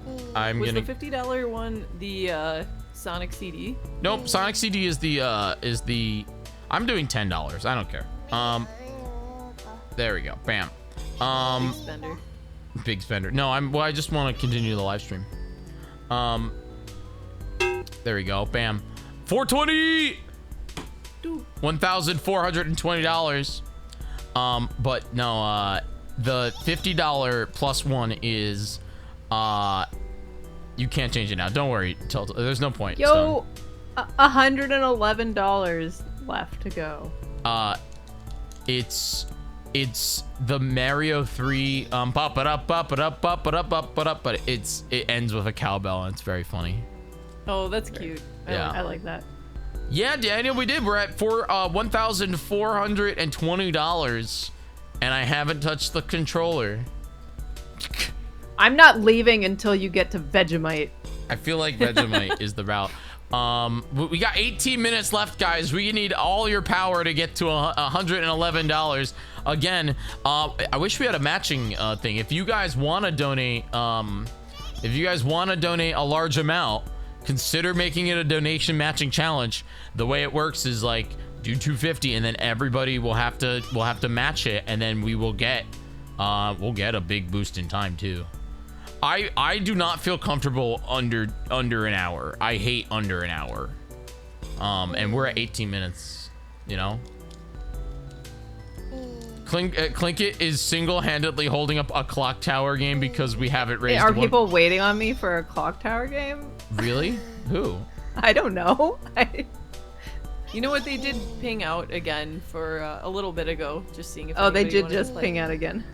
Was the $50 one the Sonic CD? Nope, Sonic CD is the I'm doing $10. I don't care. There we go. Bam. Big spender. Big spender. No, I just want to continue the live stream. There we go. Bam. 420. $1,420. But no, the $50 plus one is you can't change it now. Don't worry. There's no point. Yo, $111 left to go. It's the Mario 3 pop it up, but it ends with a cowbell and it's very funny. Oh, that's cute. Yeah. I like that. Yeah, Daniel, we did. We're at $1,420, and I haven't touched the controller. I'm not leaving until you get to Vegemite. I feel like Vegemite is the route. We got 18 minutes left, guys. We need all your power to get to $111. Again, I wish we had a matching thing. If you guys want to donate, a large amount, consider making it a donation matching challenge. The way it works is like do 250, and then everybody will have to match it, and then we'll get a big boost in time too. I do not feel comfortable under an hour. I hate under an hour. And we're at 18 minutes, you know? Klinkit is single-handedly holding up a clock tower game because we haven't raised. Are people waiting on me for a clock tower game? Really? Who? I don't know. You know what? They did ping out again for a little bit ago, just seeing if. Oh, they anybody did wanted to just play. ping out again.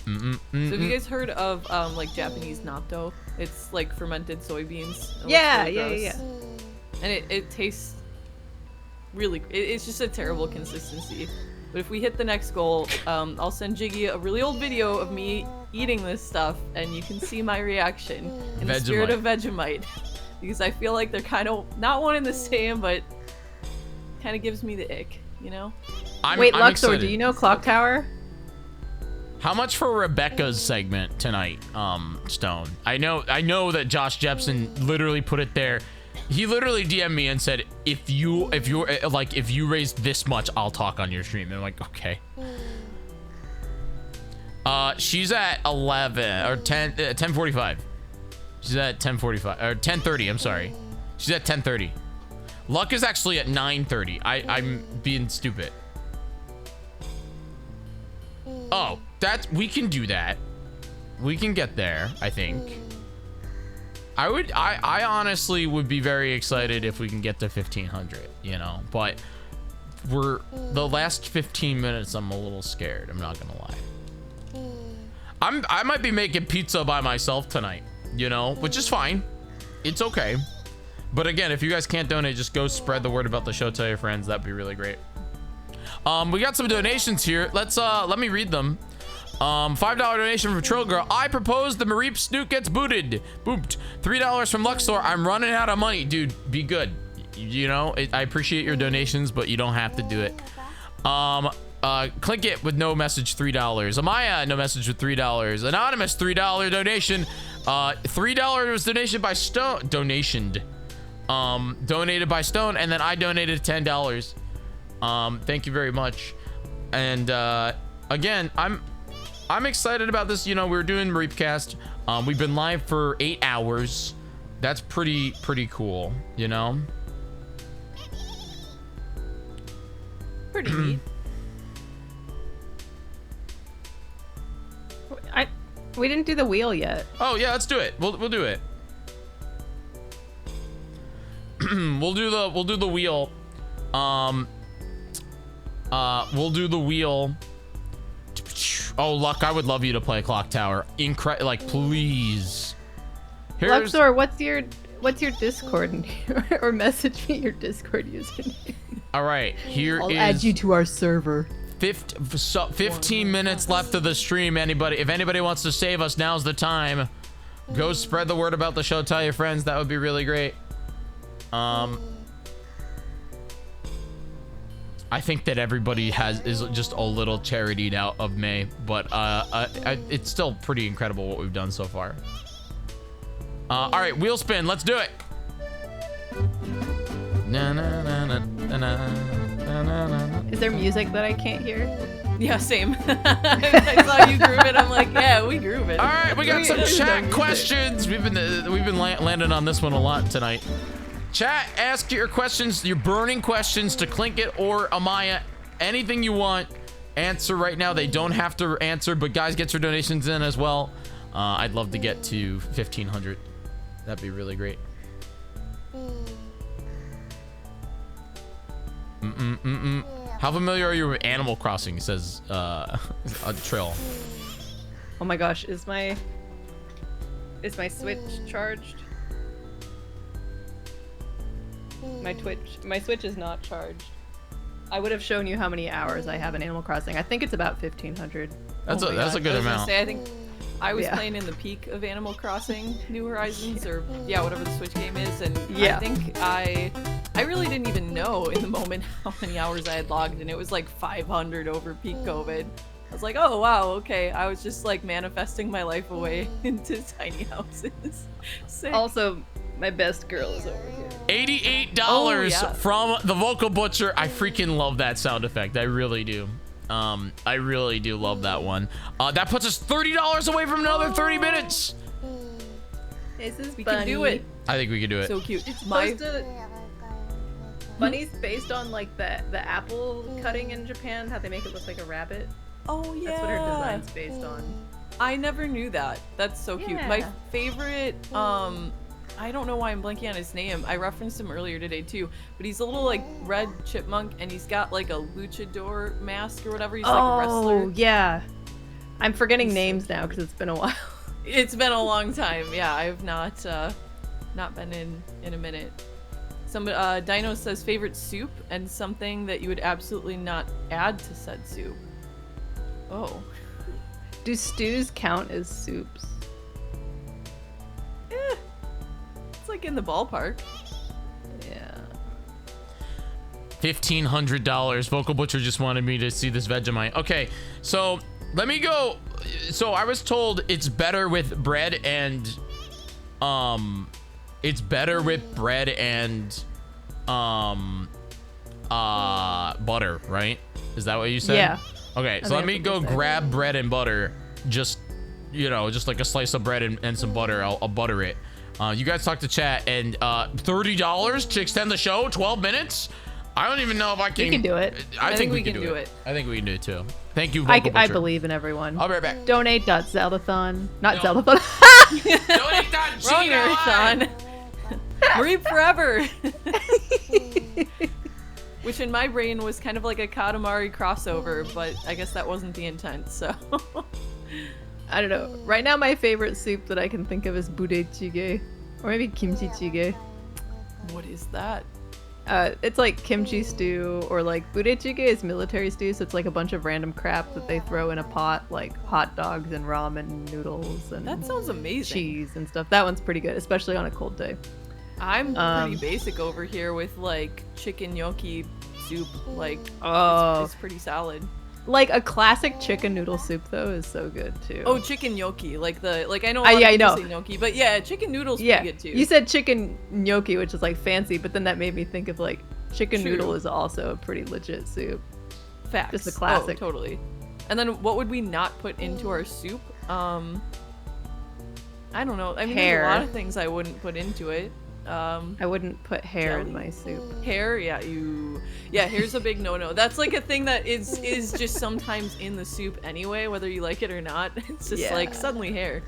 So have you guys heard of like Japanese natto? It's like fermented soybeans. It Yeah, looks really yeah. gross. And it tastes really. It's just a terrible consistency. But if we hit the next goal, I'll send Jyggy a really old video of me eating this stuff, and you can see my reaction in the spirit of Vegemite, because I feel like they're kind of not one and the same, but kind of gives me the ick, you know? Wait, I'm Luxor, excited. do you know Clock Tower? How much for Rebecca's segment tonight, Stone? I know that Josh Jepson literally put it there. He literally DM'd me and said, if you raise this much, I'll talk on your stream. And I'm like, okay. She's at 11 or 10:45. She's at 10:45 or 10:30. I'm sorry. She's at 10:30. Luck is actually at 9:30. I'm being stupid. Oh, we can do that. We can get there, I think. I honestly would be very excited if we can get to 1500, you know, but the last 15 minutes, I'm a little scared. I'm not gonna lie. I might be making pizza by myself tonight, you know, which is fine. It's okay. But again, if you guys can't donate, just go spread the word about the show, tell your friends. That'd be really great. We got some donations here. Let me read them. $5 donation from trillgirl. I propose the Mareep Snoot gets booped. $3 from Luxor. I'm running out of money, dude. Be good. You know, I appreciate your donations, but you don't have to do it. Klinkit with no message, $3. Amaya, no message with $3. Anonymous, $3 donation. $3 donation by Stone. Donated by Stone, and then I donated $10. Thank you very much. And again, I'm excited about this. You know, we're doing Mareep Cast. We've been live for 8 hours. That's pretty cool, you know? Pretty neat. We didn't do the wheel yet. Oh yeah, let's do it. We'll do it. We'll do the wheel. We'll do the wheel. Oh, Luck, I would love you to play Clock Tower. Like, please. Luxor, what's your Discord or message me your Discord username? All right, I'll add you to our server. 15 minutes left of the stream. If anybody wants to save us, now's the time. Go spread the word about the show. Tell your friends. That would be really great. I think that everybody is just a little charitied out of May, but it's still pretty incredible what we've done so far. All right, wheel spin. Let's do it. Is there music that I can't hear? Yeah, same. I saw you groove it. I'm like, yeah, we groove it. All right, we got some chat questions. We've been landing on this one a lot tonight. Chat, ask your questions, your burning questions to Klinkit or Amaya. Anything you want, answer right now. They don't have to answer, but guys, get your donations in as well. I'd love to get to 1500. That'd be really great. How familiar are you with Animal Crossing? Says a Trill. Oh my gosh, is my Switch charged? My Switch is not charged. I would have shown you how many hours I have in Animal Crossing. I think it's about 1500. That's a good I was gonna amount. say, I think I was playing in the peak of Animal Crossing New Horizons, or whatever the Switch game is, and I think I really didn't even know in the moment how many hours I had logged, and it was like 500 over peak COVID. I was like, oh wow, okay. I was just like manifesting my life away into tiny houses. Sick. Also, my best girl is over here. $88 from the Vocal Butcher. I freaking love that sound effect. I really do. I really do love that one. That puts us $30 away from another 30 minutes. This is we can do it. I think we can do it. So cute. It's My supposed to. bunny's based on like the apple cutting in Japan, how they make it look like a rabbit. Oh yeah. That's what her design's based on. I never knew that. That's so cute. Yeah. My favorite, I don't know why I'm blanking on his name. I referenced him earlier today too, but he's a little like red chipmunk and he's got like a luchador mask or whatever. He's like a wrestler. Oh, yeah. I'm forgetting names now because it's been a while. It's been a long time. Yeah, I've not been in a minute. Some Dino says favorite soup and something that you would absolutely not add to said soup. Oh. Do stews count as soups? It's like in the ballpark. Yeah. $1,500. Vocal Butcher just wanted me to see this Vegemite. Okay, so let me go. So I was told it's better with bread and butter, right? Is that what you said? Yeah. Okay, so let me go grab bread and butter. Just, you know, just like a slice of bread and some butter. I'll butter it. You guys talk to chat, and $30 to extend the show 12 minutes. I don't even know if I can. You can do it. I think we can do it. I think we can do it too. Thank you, I Vocal Butcher. believe in everyone. I'll be right back. Donate.Zeldathon. Not Zeldathon. Wrong marathon. Mareep forever. Which in my brain was kind of like a Katamari crossover, but I guess that wasn't the intent, so. I don't know. Right now my favorite soup that I can think of is budae-jjigae. Or maybe kimchi-jjigae. What is that? It's like kimchi stew, or like budae-jjigae is military stew, so it's like a bunch of random crap that they throw in a pot, like hot dogs and ramen noodles and That sounds amazing. cheese and stuff. That one's pretty good, especially on a cold day. I'm pretty basic over here with like chicken gnocchi soup. Like, it's pretty solid. Like a classic chicken noodle soup though is so good too. Oh, chicken gnocchi, I know a lot yeah, of I know. people say gnocchi, but yeah, chicken noodles Yeah, pretty good too. you said chicken gnocchi, which is like fancy, but then that made me think of like chicken True. noodle is also a pretty legit soup. Facts. Just a classic. Oh, totally. And then what would we not put into our soup? I don't know. I mean, Hair. there's a lot of things I wouldn't put into it. I wouldn't put hair in my soup. Hair, yeah, hair's a big no-no. That's like a thing that is just sometimes in the soup anyway, whether you like it or not. It's just like suddenly hair.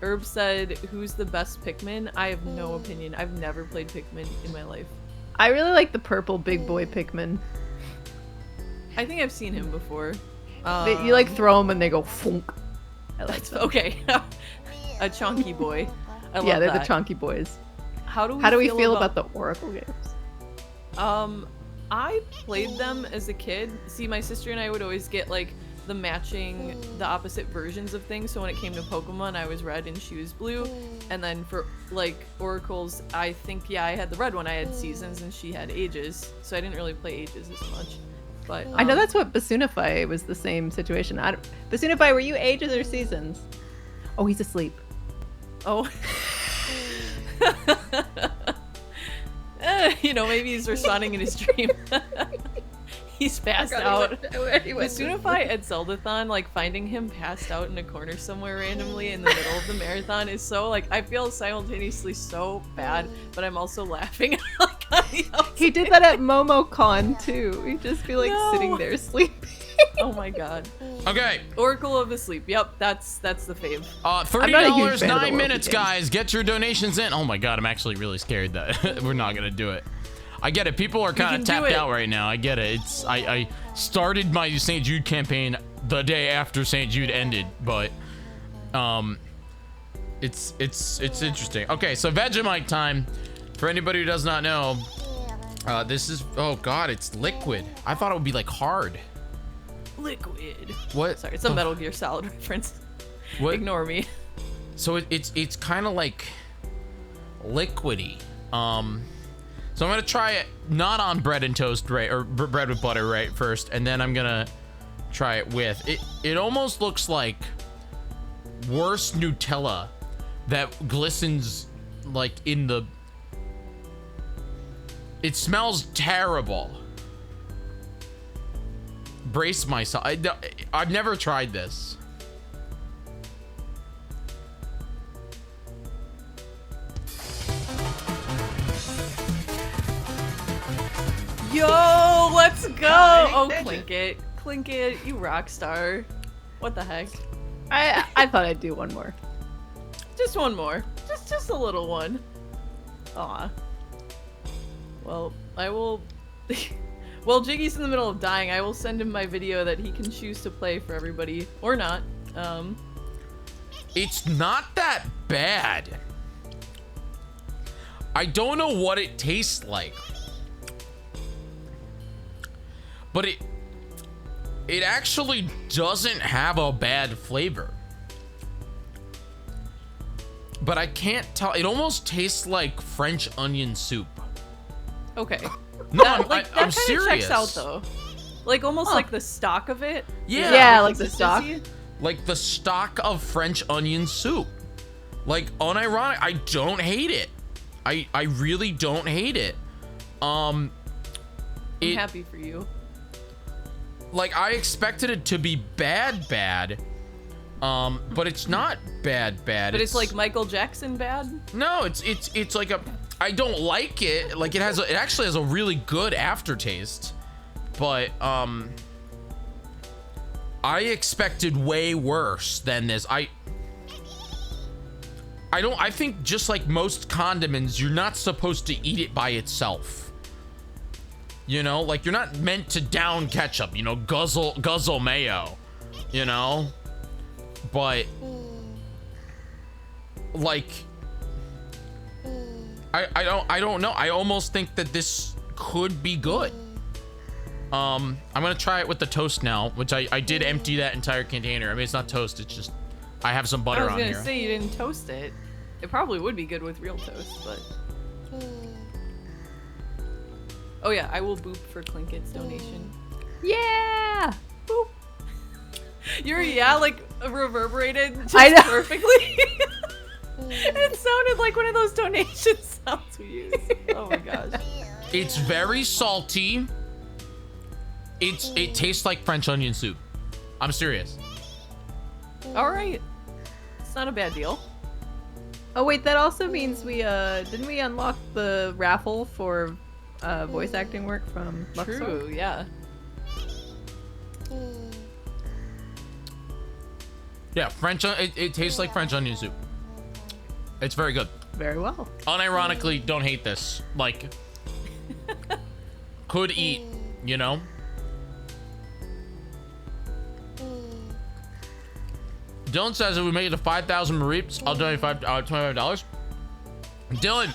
Herb said, "Who's the best Pikmin?" I have no opinion. I've never played Pikmin in my life. I really like the purple big boy Pikmin. I think I've seen him before. You like throw them and they go funk. I like that. Okay, a chonky boy. I love they're that. the chonky boys. How do we feel about the Oracle games? I played them as a kid. See, my sister and I would always get like the opposite versions of things. So when it came to Pokemon, I was red and she was blue. And then for like Oracles, I think, I had the red one. I had seasons and she had ages. So I didn't really play ages as much. But I know that's what Basunify was the same situation. Basunify, were you ages or seasons? Oh, he's asleep. Oh. Maybe he's responding in his dream. He's passed out. Basunify at Zeldathon, like finding him passed out in a corner somewhere randomly in the middle of the marathon is so like I feel simultaneously so bad, but I'm also laughing. He did that at MomoCon too. He'd just be like sitting there sleeping. Oh my god. Okay. Oracle of Asleep. Yep, that's the fave. $30, 9 minutes, guys. Get your donations in. Oh my god, I'm actually really scared that we're not gonna do it. I get it. People are kind of tapped out right now. I get it. I started my St. Jude campaign the day after St. Jude ended, but it's interesting. Okay, so Vegemite time. For anybody who does not know, this is it's liquid. I thought it would be like hard. Liquid. What? Sorry, it's a Metal Gear Solid reference. What? Ignore me. So it's kind of like liquidy. So I'm gonna try it not on bread and toast, right, or bread with butter, right, first, and then I'm gonna try it with it. It almost looks like worse Nutella that glistens like in the. It smells terrible. Brace myself. I've never tried this. Yo, let's go! Tiny Oh, Ninja. Klinkit, you rock star. What the heck? I thought I'd do one more. Just one more. Just a little one. Aw. Well, I will... Well, Jiggy's in the middle of dying. I will send him my video that he can choose to play for everybody. Or not. It's not that bad. I don't know what it tastes like. But it actually doesn't have a bad flavor. But I can't tell. It almost tastes like French onion soup. Okay. No, that I'm kinda serious. checks out though. Like almost like the stock of it. Yeah, like the stock. Like the stock of French onion soup. Like unironic, I don't hate it. I really don't hate it. I'm happy for you. Like I expected it to be bad, but it's not bad. But it's like Michael Jackson bad. No, it's like a. I don't like it. Like it actually has a really good aftertaste, but I expected way worse than this. I think just like most condiments, you're not supposed to eat it by itself. You know, like you're not meant to down ketchup, you know, guzzle mayo, you know? But like I don't know. I almost think that this could be good. I'm gonna try it with the toast now, which I did empty that entire container. I mean, it's not toast, it's just I have some butter on here. I was gonna say you didn't toast it. It probably would be good with real toast, but oh yeah, I will boop for Klinkit's donation. Yeah! Boop. Your like reverberated just I know. perfectly. It sounded like one of those donation sounds we use. Oh my gosh. It's very salty. It tastes like French onion soup. I'm serious. All right. It's not a bad deal. Oh wait, that also means we didn't we unlock the raffle for voice acting work from Luxor? True, yeah. Yeah, it tastes like French onion soup. It's very good. Very well. Unironically, don't hate this. Like, could eat, you know? Dylan says if we make it to 5,000 Mareeps, I'll donate $25. Dylan,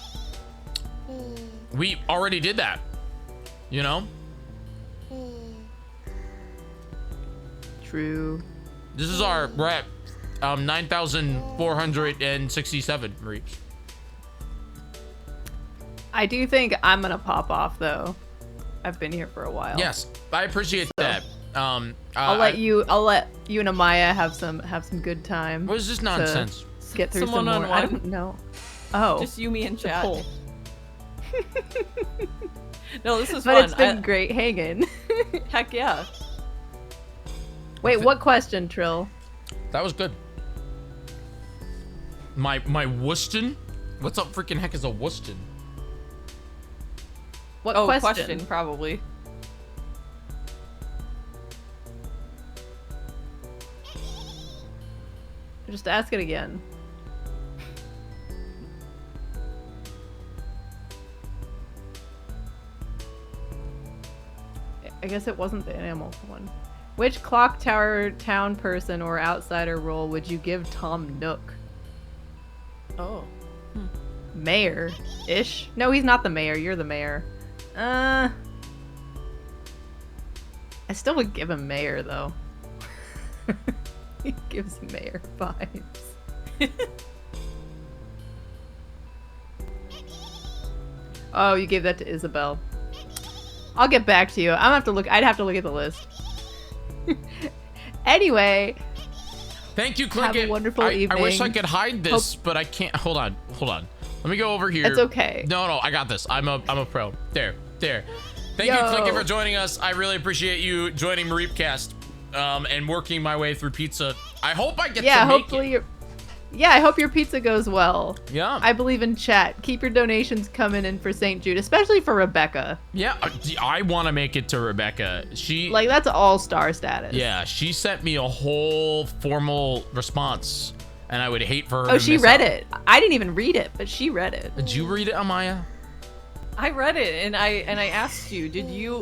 we already did that, you know? True. This is we're at 9,467 Mareeps. I do think I'm gonna pop off though. I've been here for a while. Yes, I appreciate that. I'll let you and Amaya have some good time. What is this nonsense? Get through Someone some on more. one? I don't know. Oh, Just you, me, and it's a chat. poll. No, this is but fun. it's been great hanging. Heck yeah. Wait, what question, Trill? That was good. My Wooston? What's up freaking heck is a Wooston? What question? Probably. Just ask it again. I guess it wasn't the animal one. Which clock tower town person or outsider role would you give Tom Nook? Oh. Mayor-ish? No, he's not the mayor. You're the mayor. I still would give him mayor, though. He gives mayor vibes. Oh, you gave that to Isabel. I'll get back to you. I'd have to look at the list. Anyway. Thank you, Klinkit. Have a wonderful evening. I wish I could hide this, but I can't. Hold on. Let me go over here. It's okay. No, I got this. I'm a pro. There. Thank Yo. you, Klinkit, for joining us. I really appreciate you joining Mareep Cast, and working my way through pizza. I hope I get to make hopefully it. Yeah, I hope your pizza goes well. Yeah. I believe in chat. Keep your donations coming in for St. Jude, especially for Rebecca. Yeah, I want to make it to Rebecca. Like, that's all-star status. Yeah, she sent me a whole formal response, and I would hate for her to Oh, she miss read out. it. I didn't even read it, but she read it. Did you read it, Amaya? I read it, and I asked you,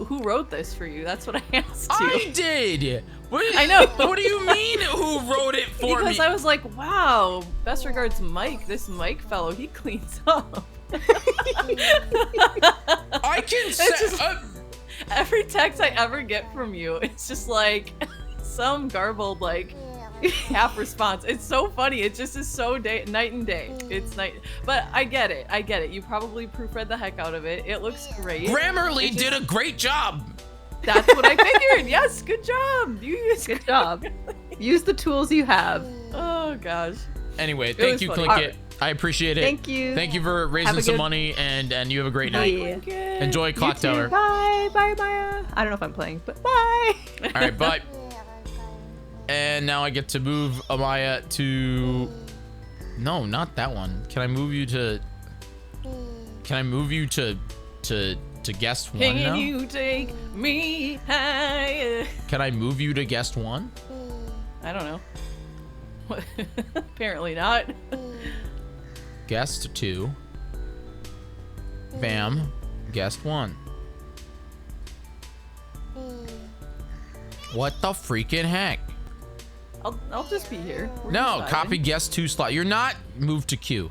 who wrote this for you? That's what I asked you. I did. I know. What do you mean? Who wrote it for me? Because I was like, wow, best regards, Mike. This Mike fellow, he cleans up. I can say every text I ever get from you, it's just like some garbled like half response. It's so funny. It just is so night and day. It's night, but I get it. You probably proofread the heck out of it. It looks great. Grammarly did a great job. That's what I figured. Yes, good job. Good job. Use the tools you have. Oh gosh. Anyway, It thank was you, funny. Klinkit. I appreciate it. Thank you. Thank you for Have raising a some good- money, and you have a great night. Yeah. Enjoy Clock You too. Tower. Bye, Maya. I don't know if I'm playing, but bye. All right, bye. And now I get to move Amaya to... No, not that one. Can I move you to... Can I move you to guest one Can now? you take me higher? Can I move you to guest one? I don't know. Apparently not. Guest two. Bam. Guest one. What the freaking heck? I'll just be here. We're No, just copy vibing. guest two slot. You're not moved to queue.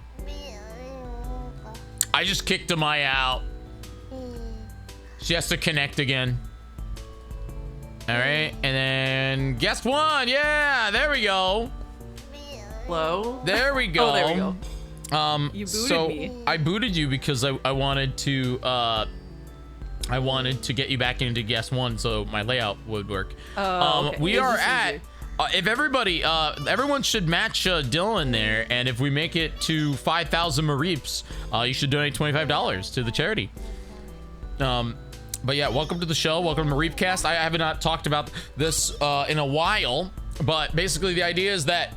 I just kicked Amaya out. She has to connect again. All right, and then guest one. Yeah, there we go. Hello. There we go. Oh, there we go. You booted so me. I booted you because I wanted to get you back into guest one so my layout would work. Oh, okay. We It's are just at easier. if everybody everyone should match Dylan there, and if we make it to 5,000 Mareeps, you should donate $25 to the charity. But yeah, welcome to the show. Welcome to Mareep Cast. I have not talked about this in a while, but basically the idea is that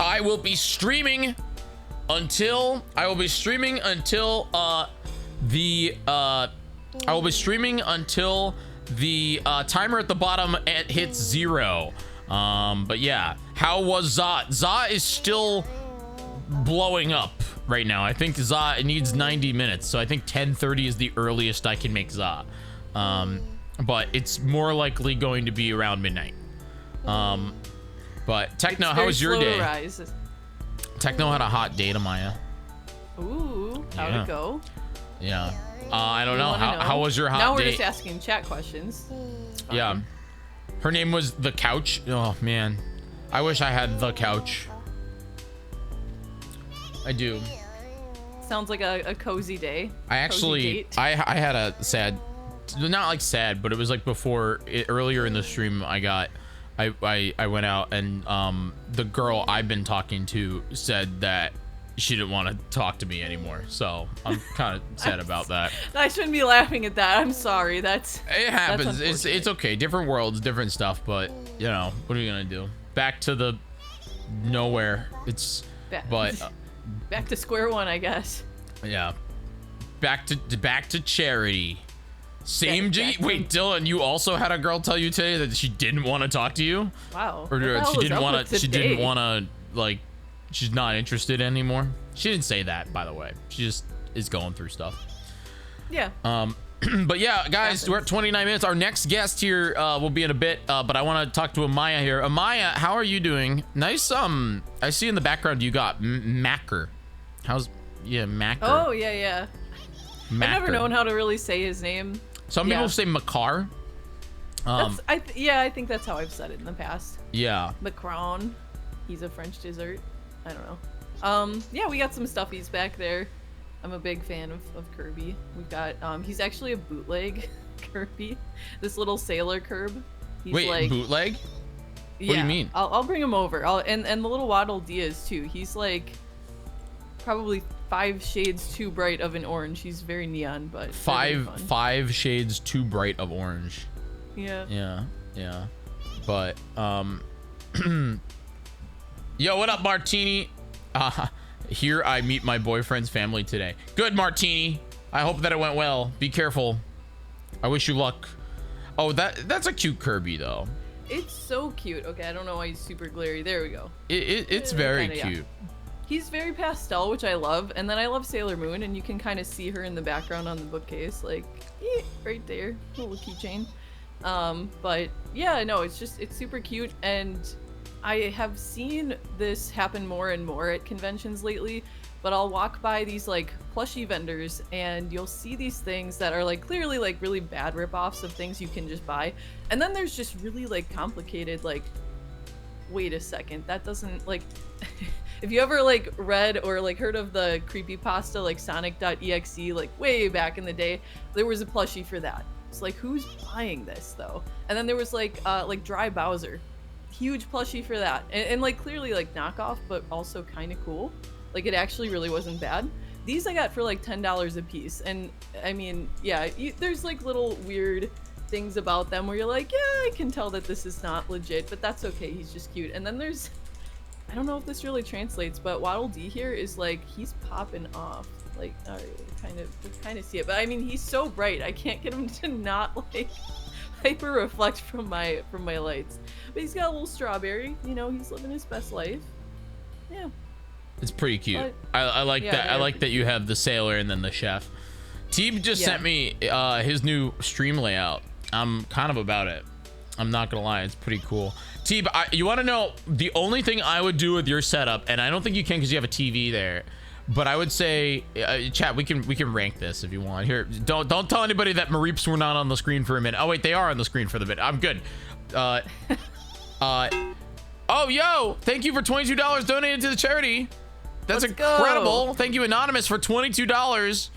I will be streaming until the timer at the bottom hits 0. But yeah, how was Za? Za is still blowing up right now. I think Za needs 90 minutes, so I think 10:30 is the earliest I can make Za. But it's more likely going to be around midnight. But Techno, how was your day? Techno had a hot day, Maya. Ooh, how'd Yeah. it go? Yeah. I don't You know. wanna How was your hot Now we're day? just asking chat questions. It's fine. Yeah. Her name was The Couch. Oh, man. I wish I had The Couch. I do. Sounds like a cozy day. I Cozy actually, date. I had a sad, not like sad, but it was like before, earlier in the stream, I went out and the girl I've been talking to said that she didn't want to talk to me anymore. So I'm kind of sad about that. I shouldn't be laughing at that. I'm sorry. It It happens. It's okay. Different worlds, different stuff. But you know, what are you gonna do? Back to the nowhere. It's but Back to square one, I guess. yeah. Back to charity. Same G. Wait, Dylan, you also had a girl tell you today that she didn't want to talk to you? Wow. Or What the hell she is didn't up want with to. She didn't today? want to like. She's not interested anymore. She didn't say that, by the way. She just is going through stuff. Yeah. But yeah, guys, we're at 29 minutes. Our next guest here will be in a bit, but I want to talk to Amaya here. Amaya, how are you doing? Nice. I see in the background you got Macker. How's Macker? Oh yeah. I've never Macker. known how to really say his name. Some people say Makar. I think that's how I've said it in the past. Yeah. Macron. He's a French dessert. I don't know. Yeah, we got some stuffies back there. I'm a big fan of Kirby. We've got he's actually a bootleg Kirby. This little sailor Kirby. He's Wait, like bootleg? Yeah, What do you mean? I'll bring him over. And the little Waddle Diaz too. He's like probably 5 shades too bright of an orange. He's very neon, but very fun. 5 shades too bright of orange. Yeah. Yeah. But yo, what up, Martini? Here I meet my boyfriend's family today. Good, Martini. I hope that it went well. Be careful. I wish you luck. Oh, that's a cute Kirby though. It's so cute. Okay, I don't know why he's super glary. There we go. It's very kinda, cute. Yeah. He's very pastel, which I love. And then I love Sailor Moon, and you can kind of see her in the background on the bookcase, like right there, little keychain. But yeah, no, it's super cute, and I have seen this happen more and more at conventions lately. But I'll walk by these like plushie vendors, and you'll see these things that are like clearly like really bad ripoffs of things you can just buy, and then there's just really like complicated like, wait a second, that doesn't like. If you ever like read or like heard of the creepypasta like Sonic.exe like way back in the day, there was a plushie for that. It's like, who's buying this though? And then there was like Dry Bowser, huge plushie for that, and like clearly like knockoff, but also kind of cool. Like it actually really wasn't bad. These I got for like $10 a piece, and I mean, yeah, there's like little weird things about them where you're like, yeah, I can tell that this is not legit, but that's okay. He's just cute. And then there's, I don't know if this really translates, but Waddle Dee here is like, he's popping off. Like, all right, we kind of see it, but I mean, he's so bright. I can't get him to not like hyper reflect from my lights. But he's got a little strawberry. You know, he's living his best life. Yeah. It's pretty cute. I like that. I like that you have the sailor and then the chef. Teeb just sent me his new stream layout. I'm kind of about it. I'm not gonna lie, it's pretty cool. Teeb, you want to know the only thing I would do with your setup, and I don't think you can because you have a TV there, but I would say, chat, we can rank this if you want. Here, don't tell anybody that Mareeps were not on the screen for a minute. Oh wait, they are on the screen for the bit. I'm good. Oh yo, thank you for $22 donated to the charity. That's incredible. Thank you, Anonymous, for $22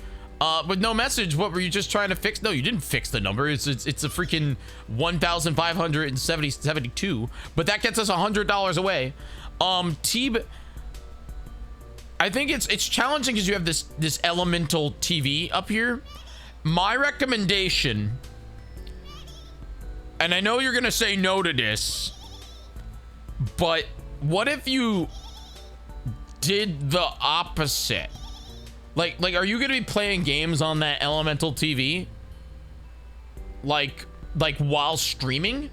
with no message. What were you just trying to fix? No, you didn't fix the number. It's a freaking 1,572, but that gets us $100 away. Teeb, I think it's challenging because you have this elemental TV up here. My recommendation, and I know you're gonna say no to this, but what if you did the opposite? Like are you gonna be playing games on that elemental TV like while streaming?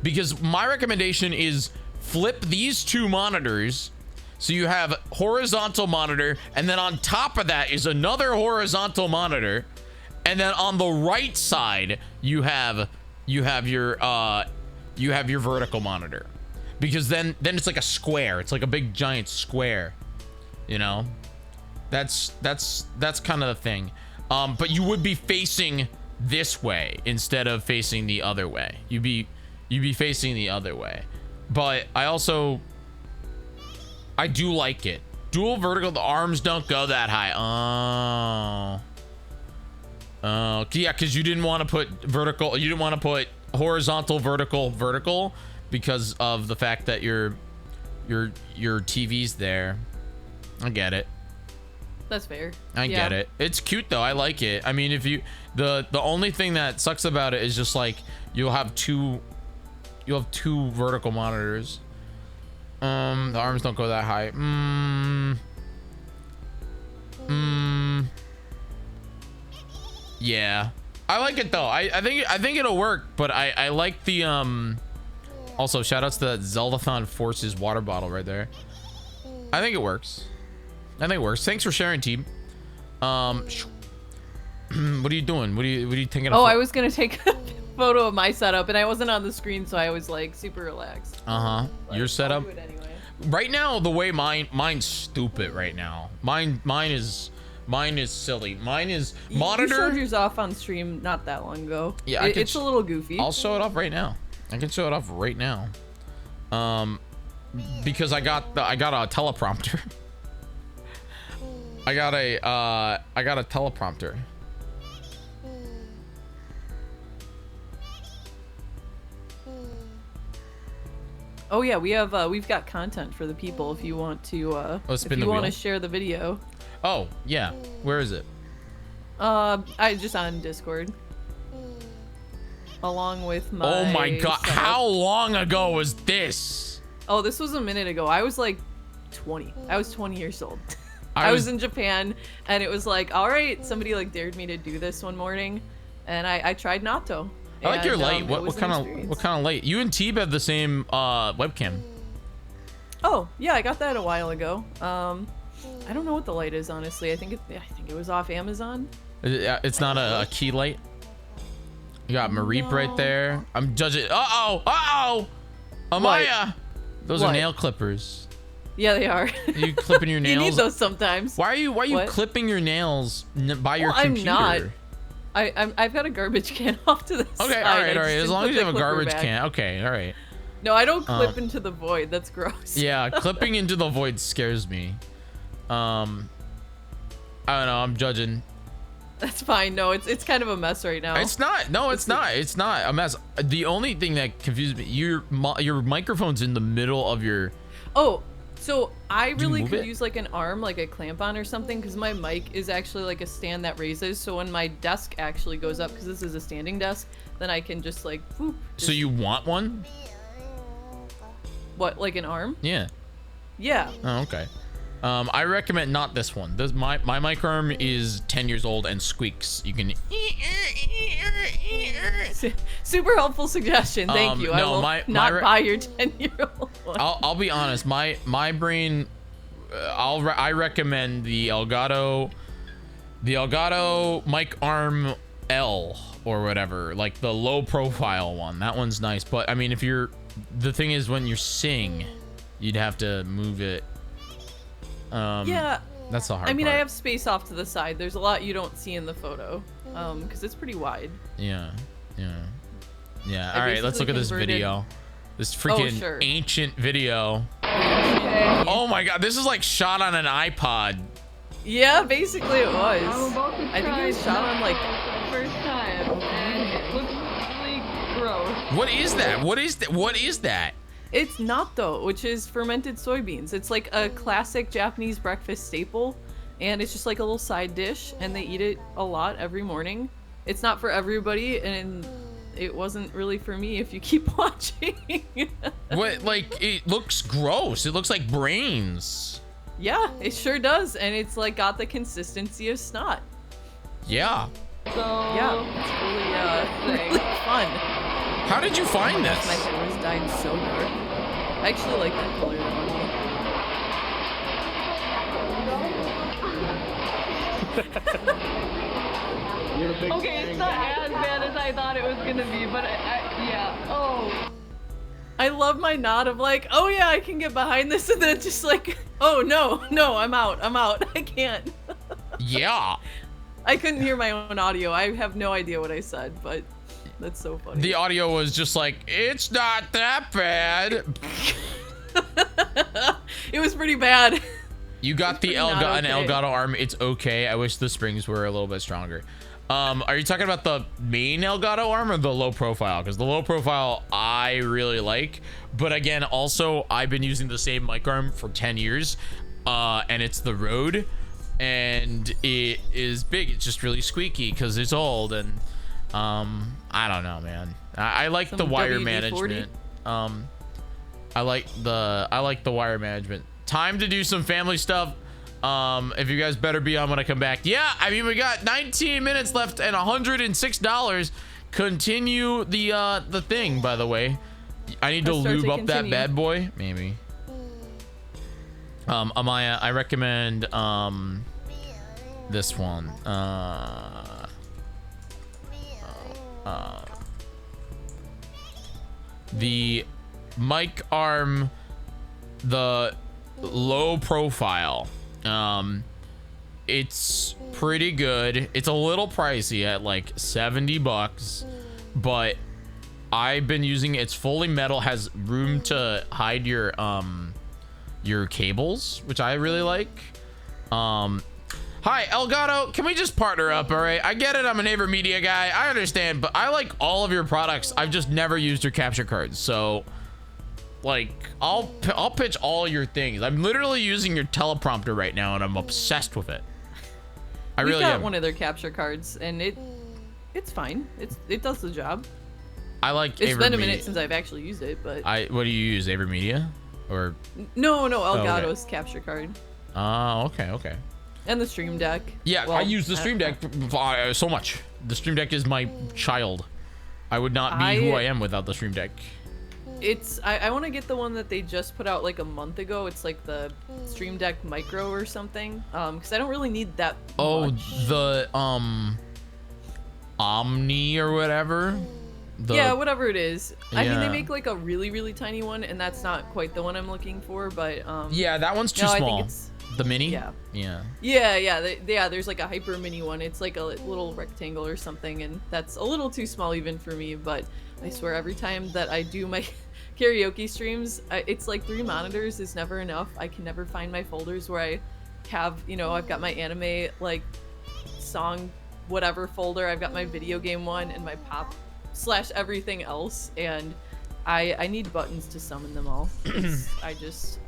Because my recommendation is flip these two monitors so you have horizontal monitor, and then on top of that is another horizontal monitor, and then on the right side you have your vertical monitor. Because then it's like a square. It's like a big giant square, you know. That's kind of the thing. But you would be facing this way instead of facing the other way. You'd be facing the other way. But I do like it. Dual vertical. The arms don't go that high. Oh, yeah, because you didn't want to put vertical. You didn't want to put horizontal, vertical. Because of the fact that your TV's there. I get it. That's fair. I get it. It's cute though. I like it. I mean, if you the only thing that sucks about it is just like you'll have two vertical monitors. The arms don't go that high. Yeah. I like it though. I think it'll work, but I like the also, shoutouts to that Zeldathon Forces water bottle right there. I think it works. Thanks for sharing, team. What are you doing? What are you thinking? Oh, I was gonna take a photo of my setup, and I wasn't on the screen, so I was like super relaxed. Your setup. I'll do it anyway. Right now, the way mine's stupid. Right now, mine is silly. Mine is monitor. You showed yours off on stream not that long ago. Yeah, it's a little goofy. I'll show it off right now. I can show it off right now. Because I got a teleprompter. I got a teleprompter. Oh yeah, we've got content for the people if you want to if you want to share the video. Oh, yeah. Where is it? I just on Discord. Along with my Oh my god, setup. How long ago was this? Oh, this was a minute ago. I was like 20. I was 20 years old. I was in Japan, and it was like, all right, somebody like dared me to do this one morning, and I tried Natto. I like your light. It What was an kind experience. of light? You and Teeb have the same webcam. Oh yeah, I got that a while ago. I don't know what the light is, honestly. I think it was off Amazon. It's not a key light. You got Mareep right there. I'm judging. Amaya. Those are What? nail clippers. Yeah, they are. You clipping your nails? You need those sometimes. Why are you What? clipping your nails by your Well, computer? I'm not. I've got a garbage can off to the Okay, side. all right. I just As didn't long put as you the have a clipper garbage back. can. Okay, all right. No, I don't clip into the void. That's gross. Yeah, clipping into the void scares me. I don't know. I'm judging. That's fine. No, it's kind of a mess right now. It's not. No, it's not. It's not a mess. The only thing that confused me, your microphone's in the middle of your. Oh, so I Do you really move could it? use like an arm, like a clamp on or something, because my mic is actually like a stand that raises. So when my desk actually goes up, because this is a standing desk, then I can just like, whoop. So you want one? What, like an arm? Yeah. Yeah. Oh, okay. I recommend not this one. This my mic arm is 10 years old and squeaks. You can. Super helpful suggestion. Thank you. I no, will not buy your 10-year-old one. I'll be honest. My brain. I recommend the Elgato mic arm L or whatever, like the low profile one. That one's nice. But I mean, the thing is, when you sing, you'd have to move it. Yeah. That's the hard I mean, part. I have space off to the side. There's a lot you don't see in the photo, because it's pretty wide. Yeah. I All right, let's look at this converted- video. This freaking sure. ancient video. Okay. Oh my god, this is like shot on an iPod. Yeah, basically it was. I'm about to I think it was shot on like. First time, and it looks really gross. What is that? What is that? It's natto, which is fermented soybeans. It's like a classic Japanese breakfast staple, and it's just like a little side dish, and they eat it a lot every morning. It's not for everybody, and it wasn't really for me if you keep watching. What, like, it looks gross. It looks like brains. Yeah, it sure does, and it's like got the consistency of snot. Yeah. So Yeah, it's really fun. How did you find My this? hair was dyed so dark. I actually like that color on me. Okay, it's not as bad as I thought it was gonna be, but yeah. Oh. I love my nod of like, oh yeah, I can get behind this, and then just like, oh no, I'm out, I can't. Yeah. I couldn't hear my own audio. I have no idea what I said, but that's so funny. The audio was just like, it's not that bad. It was pretty bad. You got the not an okay. Elgato arm. It's okay. I wish the springs were a little bit stronger. Are you talking about the main Elgato arm or the low profile? Because the low profile I really like, but again, also I've been using the same mic arm for 10 years, and it's the Rode, and it is big. It's just really squeaky because it's old, and I don't know, man. I like the wire WD-40? management. I like the wire management. Time to do some family stuff. If you guys better be on when I come back. Yeah, I mean, we got 19 minutes left and $106. Continue the thing, by the way. I need to Let's start lube to up that continue. bad boy, maybe. Amaya, I recommend this one. The mic arm, the low profile. It's pretty good. It's a little pricey at like 70 bucks, but I've been using it. It's fully metal, has room to hide your cables, which I really like. Hi, Elgato, can we just partner up, all right? I get it, I'm a Neighbor Media guy, I understand, but I like all of your products. I've just never used your capture cards, so like I'll pitch all your things. I'm literally using your teleprompter right now, and I'm obsessed with it. I We've really got am. one of their capture cards, and it's fine. It does the job. I like It's Aver been a Media. minute since I've actually used it, but What do you use, Aver Media? or? No, okay. Elgato's capture card. Oh, okay. And the Stream Deck. Yeah, Well, I use the Stream Deck so much. The Stream Deck is my child. I would not be who I am without the Stream Deck. I want to get the one that they just put out like a month ago. It's like the Stream Deck Micro or something. Because I don't really need that much. The Omni or whatever. Yeah, whatever it is. I mean, they Yeah. make like a really, really tiny one, and that's not quite the one I'm looking for. But yeah, that one's too no, I small. think it's, The mini. Yeah. Yeah. There's like a hyper mini one. It's like a little rectangle or something, and that's a little too small even for me. But I swear, every time that I do my karaoke streams, it's like 3 monitors is never enough. I can never find my folders where I have, I've got my anime like song whatever folder. I've got my video game one and my pop / everything else, and I need buttons to summon them all.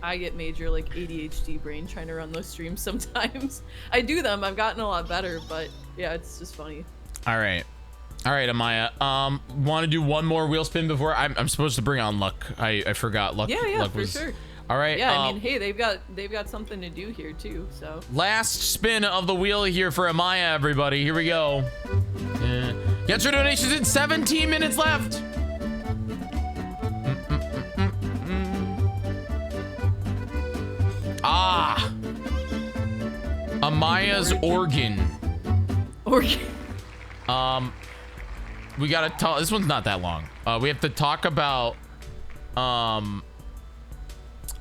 I get major like ADHD brain trying to run those streams sometimes. I do them. I've gotten a lot better, but yeah, it's just funny. All right, Amaya. Want to do one more wheel spin before I'm supposed to bring on Luck? I forgot. Luck. Yeah, Luck for sure. All right. Yeah, I mean, hey, they've got something to do here too. So last spin of the wheel here for Amaya, everybody. Here we go. Get your donations in 17 minutes left. Amaya's organ. We gotta talk. This one's not that long. We have to talk about yo,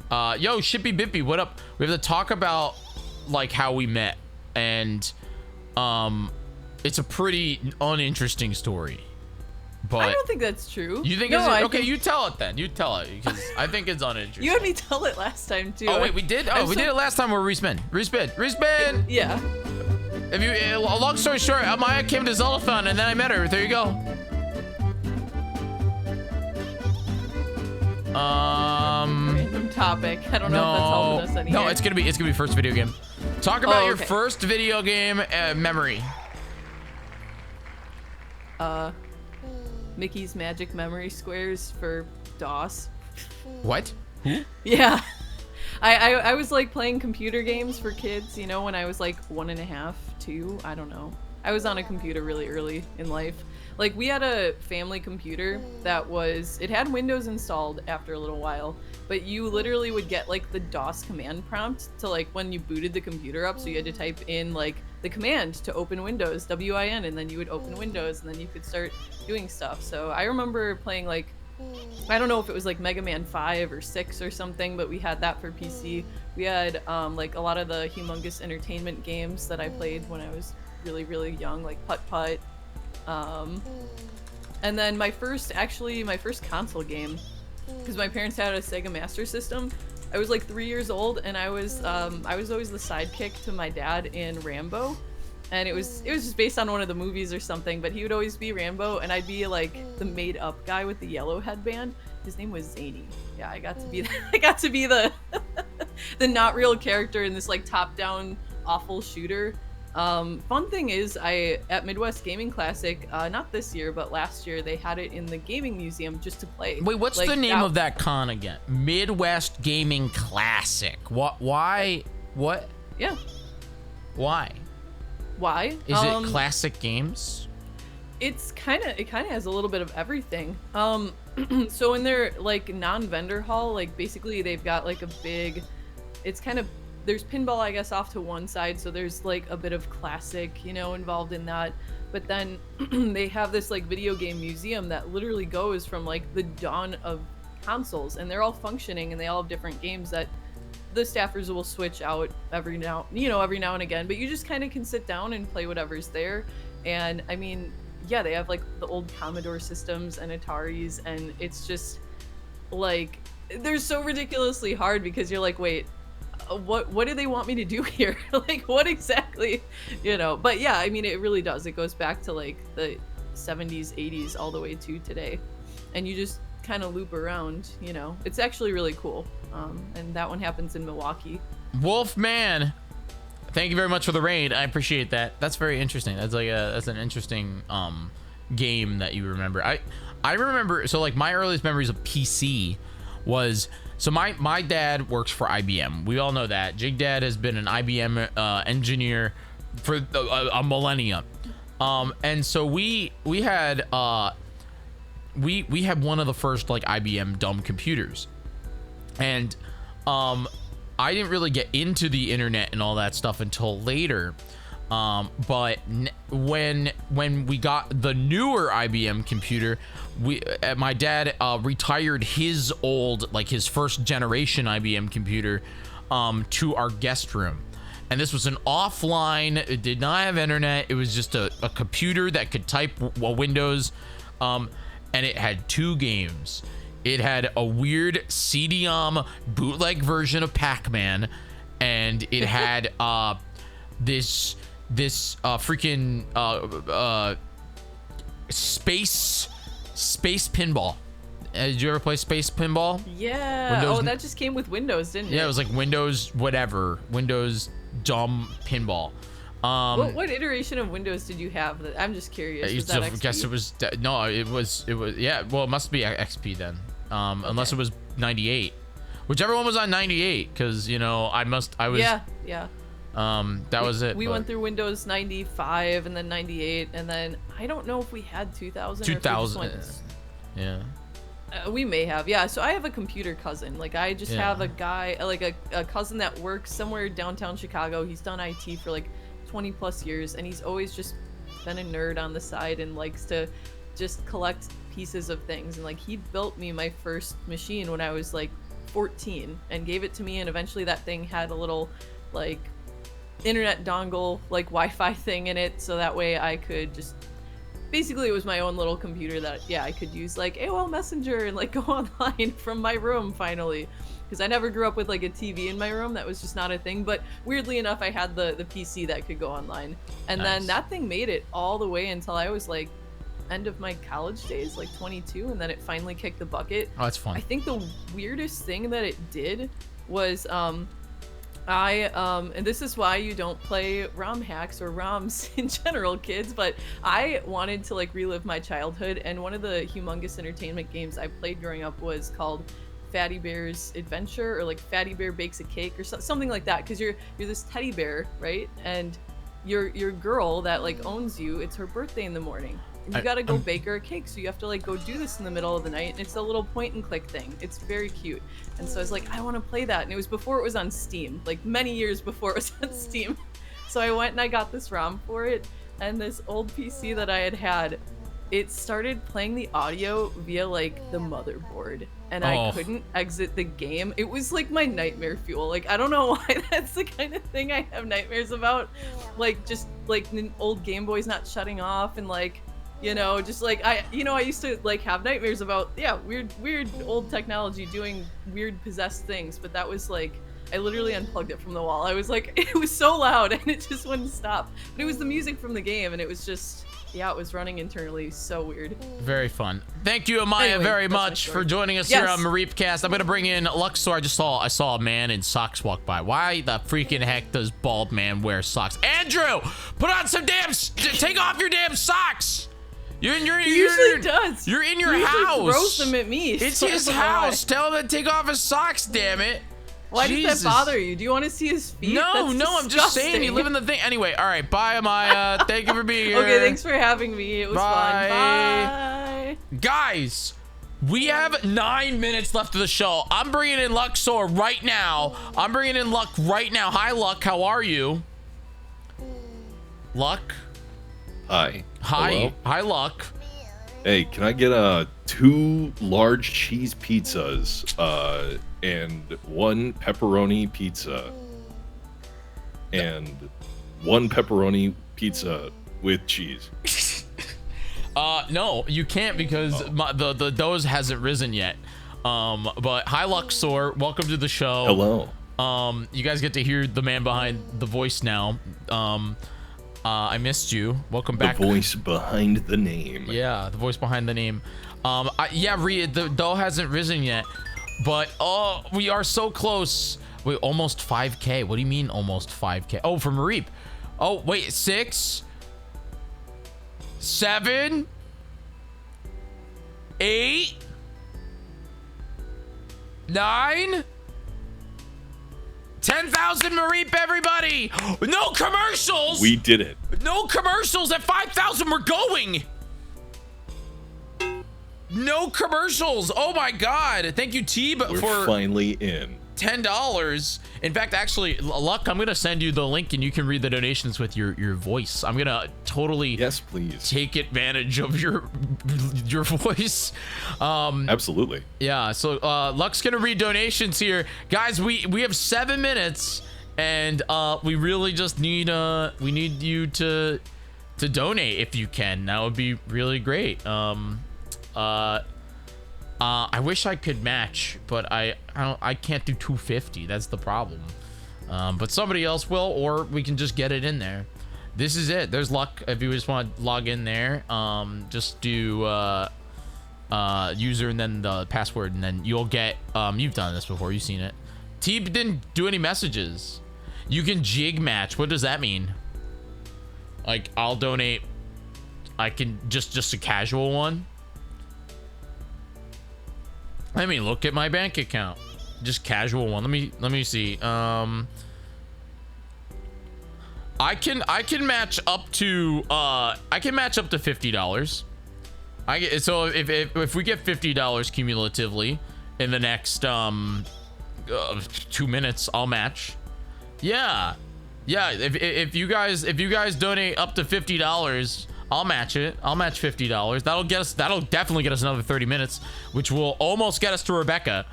Shippy Bippy, what up? We have to talk about like how we met, and it's a pretty uninteresting story. But I don't think that's true. You think no, it's okay? You tell it then. You tell it, because I think it's uninteresting. You had me tell it last time too. Oh wait, we did. Oh, we did it last time. We're respin. Yeah. If you, long story short, Amaya came to Zeldathon and then I met her. There you go. Random topic. I don't know if that's helping us any. No, it's gonna be first video game. Talk about your first video game memory. Mickey's Magic Memory Squares for DOS. What? Who? Yeah. I was like playing computer games for kids, when I was like 1.5, 2, I don't know. I was on a computer really early in life. Like we had a family computer that it had Windows installed after a little while, but you literally would get like the DOS command prompt to like when you booted the computer up, so you had to type in like the command to open Windows, WIN, and then you would open Windows and then you could start doing stuff. So I remember playing like, I don't know if it was like Mega Man 5 or 6 or something, but we had that for PC. We had like a lot of the Humongous Entertainment games that I played when I was really, really young, like Putt Putt. And then my first console game, because my parents had a Sega Master System. I was like 3 years old, and I was always the sidekick to my dad in Rambo. And it was just based on one of the movies or something, but he would always be Rambo, and I'd be like the made up guy with the yellow headband. His name was Zany. Yeah, I got to be the the not real character in this like top down awful shooter. Fun thing is, at Midwest Gaming Classic, not this year, but last year, they had it in the gaming museum just to play. Wait, what's the name of that con again? Midwest Gaming Classic. What? Why? What? Yeah. Why? Why? Is it classic games? It kind of has a little bit of everything. So in their like non-vendor hall, like basically they've got like a big, there's pinball, I guess, off to one side, so there's like a bit of classic, involved in that. But then they have this like video game museum that literally goes from like the dawn of consoles, and they're all functioning and they all have different games that the staffers will switch out every now and again, but you just kind of can sit down and play whatever's there. And I mean, yeah, they have like the old Commodore systems and Ataris, and it's just like they're so ridiculously hard because you're like, wait, what do they want me to do here? Like what exactly, but yeah, I mean, it really does. It goes back to like the 70s, 80s, all the way to today, and you just kind of loop around. It's actually really cool. And that one happens in Wolfman, thank you very much for the raid. I appreciate that. That's very interesting. That's an interesting game that you remember. I remember, so like my earliest memories of PC was, so my dad works for IBM. We all know that. Jig Dad has been an IBM engineer for a millennia. And so we had we had one of the first like IBM dumb computers. And I didn't really get into the internet and all that stuff until later. But when we got the newer IBM computer, my dad retired his old, like his first generation IBM computer to our guest room. And this was an offline, it did not have internet. It was just a computer that could type Windows. And it had 2 games. It had a weird CD-ROM bootleg version of Pac-Man, and it had this freaking space pinball. Did you ever play space pinball? Yeah. Windows, that just came with Windows, didn't it? Yeah, it was like Windows whatever, Windows dumb pinball. What iteration of Windows did you have? I'm just curious. Was that I XP? guess it was no, it was yeah. Well, it must be XP then, unless it was 98, whichever one was on 98, because you know I was yeah. That was it. We went through Windows 95 and then 98, and then I don't know if we had 2000. 2000. Yeah. We may have, yeah. So I have a computer cousin. Like I just have a guy, like a cousin that works somewhere downtown Chicago. He's done IT for like 20 plus years, and he's always just been a nerd on the side and likes to just collect pieces of things. And like he built me my first machine when I was like 14 and gave it to me, and eventually that thing had a little like internet dongle like Wi-Fi thing in it, so that way I could just basically, it was my own little computer that I could use like AOL Messenger and like go online from my room finally, because I never grew up with like a TV in my room. That was just not a thing. But weirdly enough, I had the PC that could go online, and then that thing made it all the way until I was like end of my college days, like 22, and then it finally kicked the bucket. Oh, that's fun. I think the weirdest thing that it did was and this is why you don't play ROM hacks or ROMs in general, kids, but I wanted to like relive my childhood, and one of the humongous entertainment games I played growing up was called Fatty Bear's Adventure, or like Fatty Bear Bakes a Cake, or something like that, because you're this teddy bear, right? And your girl that like owns you, it's her birthday in the morning. And you gotta go bake her a cake, so you have to like go do this in the middle of the night, and it's a little point and click thing. It's very cute. And so I was like, I want to play that, and it was before it was on Steam, like many years before it was on Steam. So I went and I got this ROM for it, and this old PC that I had, it started playing the audio via like the motherboard, and I couldn't exit the game. It was like my nightmare fuel. Like I don't know why that's the kind of thing I have nightmares about, like just like an old Game Boy's not shutting off, and like, you know, just like I used to like have nightmares about weird old technology doing weird possessed things, but that was like I literally unplugged it from the wall. I was like, it was so loud and it just wouldn't stop. But it was the music from the game, and it was just it was running internally. So weird. Very fun. Thank you, Amaya, very much for joining us here on Mareep Cast. I'm gonna bring in Luxor. I saw a man in socks walk by. Why the freaking heck does bald man wear socks? Andrew, put on some take off your damn socks. He usually does. You're in your He usually house. throws them at me. It's So his I don't know house. why. Tell him to take off his socks, damn it. Why Jesus. does that bother you? Do you want to see his feet? No, That's I'm just saying you disgusting. live in the thing. Anyway, all right. Bye, Amaya. Thank you for being here. Okay, thanks for having me. It was fun. Bye. Guys, we have 9 minutes left of the show. I'm bringing in Luxor right now. Hi, Luck. How are you? Luck? Hi. Hi. Hello? Hi, Luck. Hey, can I get 2 large cheese pizzas and 1 pepperoni pizza and 1 pepperoni pizza with cheese? No, you can't because the dose hasn't risen yet. But hi, Luxor. Welcome to the show. Hello. You guys get to hear the man behind the voice now. I missed you. Welcome back. The voice behind the name. Yeah, the voice behind the name. The dough hasn't risen yet, but we are so close. Wait, almost 5K. What do you mean almost 5K? Oh, for Mareep. Oh, wait, 6, 7, 8, 9. 10,000 Mareep, everybody. No commercials. We did it. No commercials. At 5,000, we're going. No commercials. Oh my God. Thank you, Teeb, We're for finally in. $10. In fact, actually, Luck, I'm gonna send you the link and you can read the donations with your voice. I'm gonna totally take advantage of your voice. Absolutely. Yeah, so Luck's gonna read donations here. Guys, we have 7 minutes and we really just need you to donate if you can. That would be really great. I wish I could match, but I can't do 250. That's the problem. But somebody else will, or we can just get it in there. This is it. There's Luck. If you just want to log in there, just do user and then the password, and then you'll get. You've done this before. You've seen it. T didn't do any messages. You can jig match. What does that mean? Like I'll donate. I can just a casual one. Let me look at my bank account. Just casual one. Let me see. I can match up to $50. So if we get $50 cumulatively in the next 2 minutes, I'll match. Yeah. If you guys donate up to $50, I'll match it. I'll match $50. That'll definitely get us another 30 minutes, which will almost get us to Rebecca.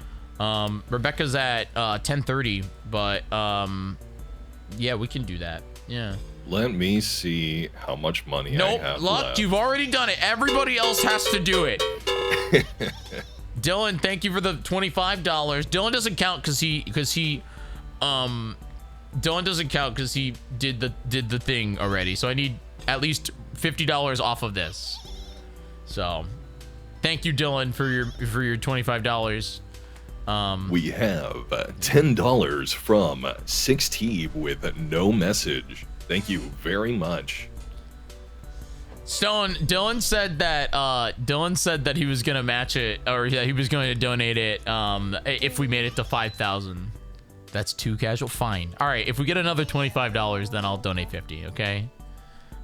Rebecca's at 10:30, but yeah, we can do that. Yeah. Let me see how much money I have Luck, left. you've already done it. Everybody else has to do it. Dylan, thank you for the $25. Dylan doesn't count because he Dylan doesn't count because he did the thing already. So I need at least $50 off of this. So thank you, Dylan, for your $25. We have $10 from 6T with no message. Thank you very much. Stone, Dylan said that he was gonna match it, or yeah, he was going to donate it if we made it to 5,000. That's too casual. Fine. All right, if we get another $25, then I'll donate 50. Okay,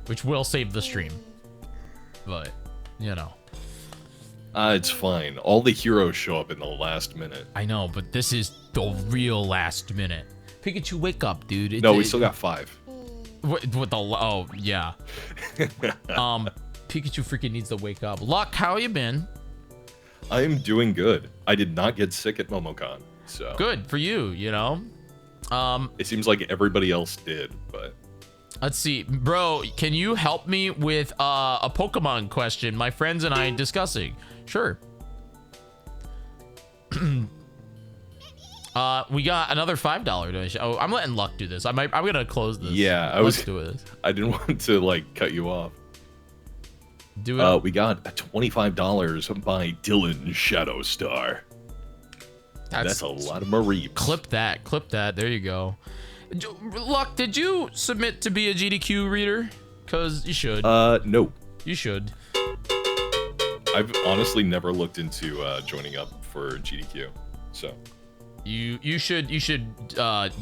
which will save the stream. But you know, it's fine. All the heroes show up in the last minute. I know, but this is the real last minute. Pikachu, wake up, dude. No, we still got 5. What the? Oh yeah. Pikachu freaking needs to wake up. Luck, how you been? I'm doing good. I did not get sick at MomoCon, so good for you. You know. It seems like everybody else did, but let's see, bro. Can you help me with a Pokemon question? My friends and I discussing. Sure. We got another $5 donation. Oh, I'm letting Luck do this. I'm gonna close this. Yeah, Let's do this. I didn't want to like cut you off. Do it. We got $25 by Dylan Shadowstar. That's a lot of Mareep. Clip that. There you go. Luck, did you submit to be a GDQ reader? Cause you should. No. You should. I've honestly never looked into joining up for GDQ, so. You should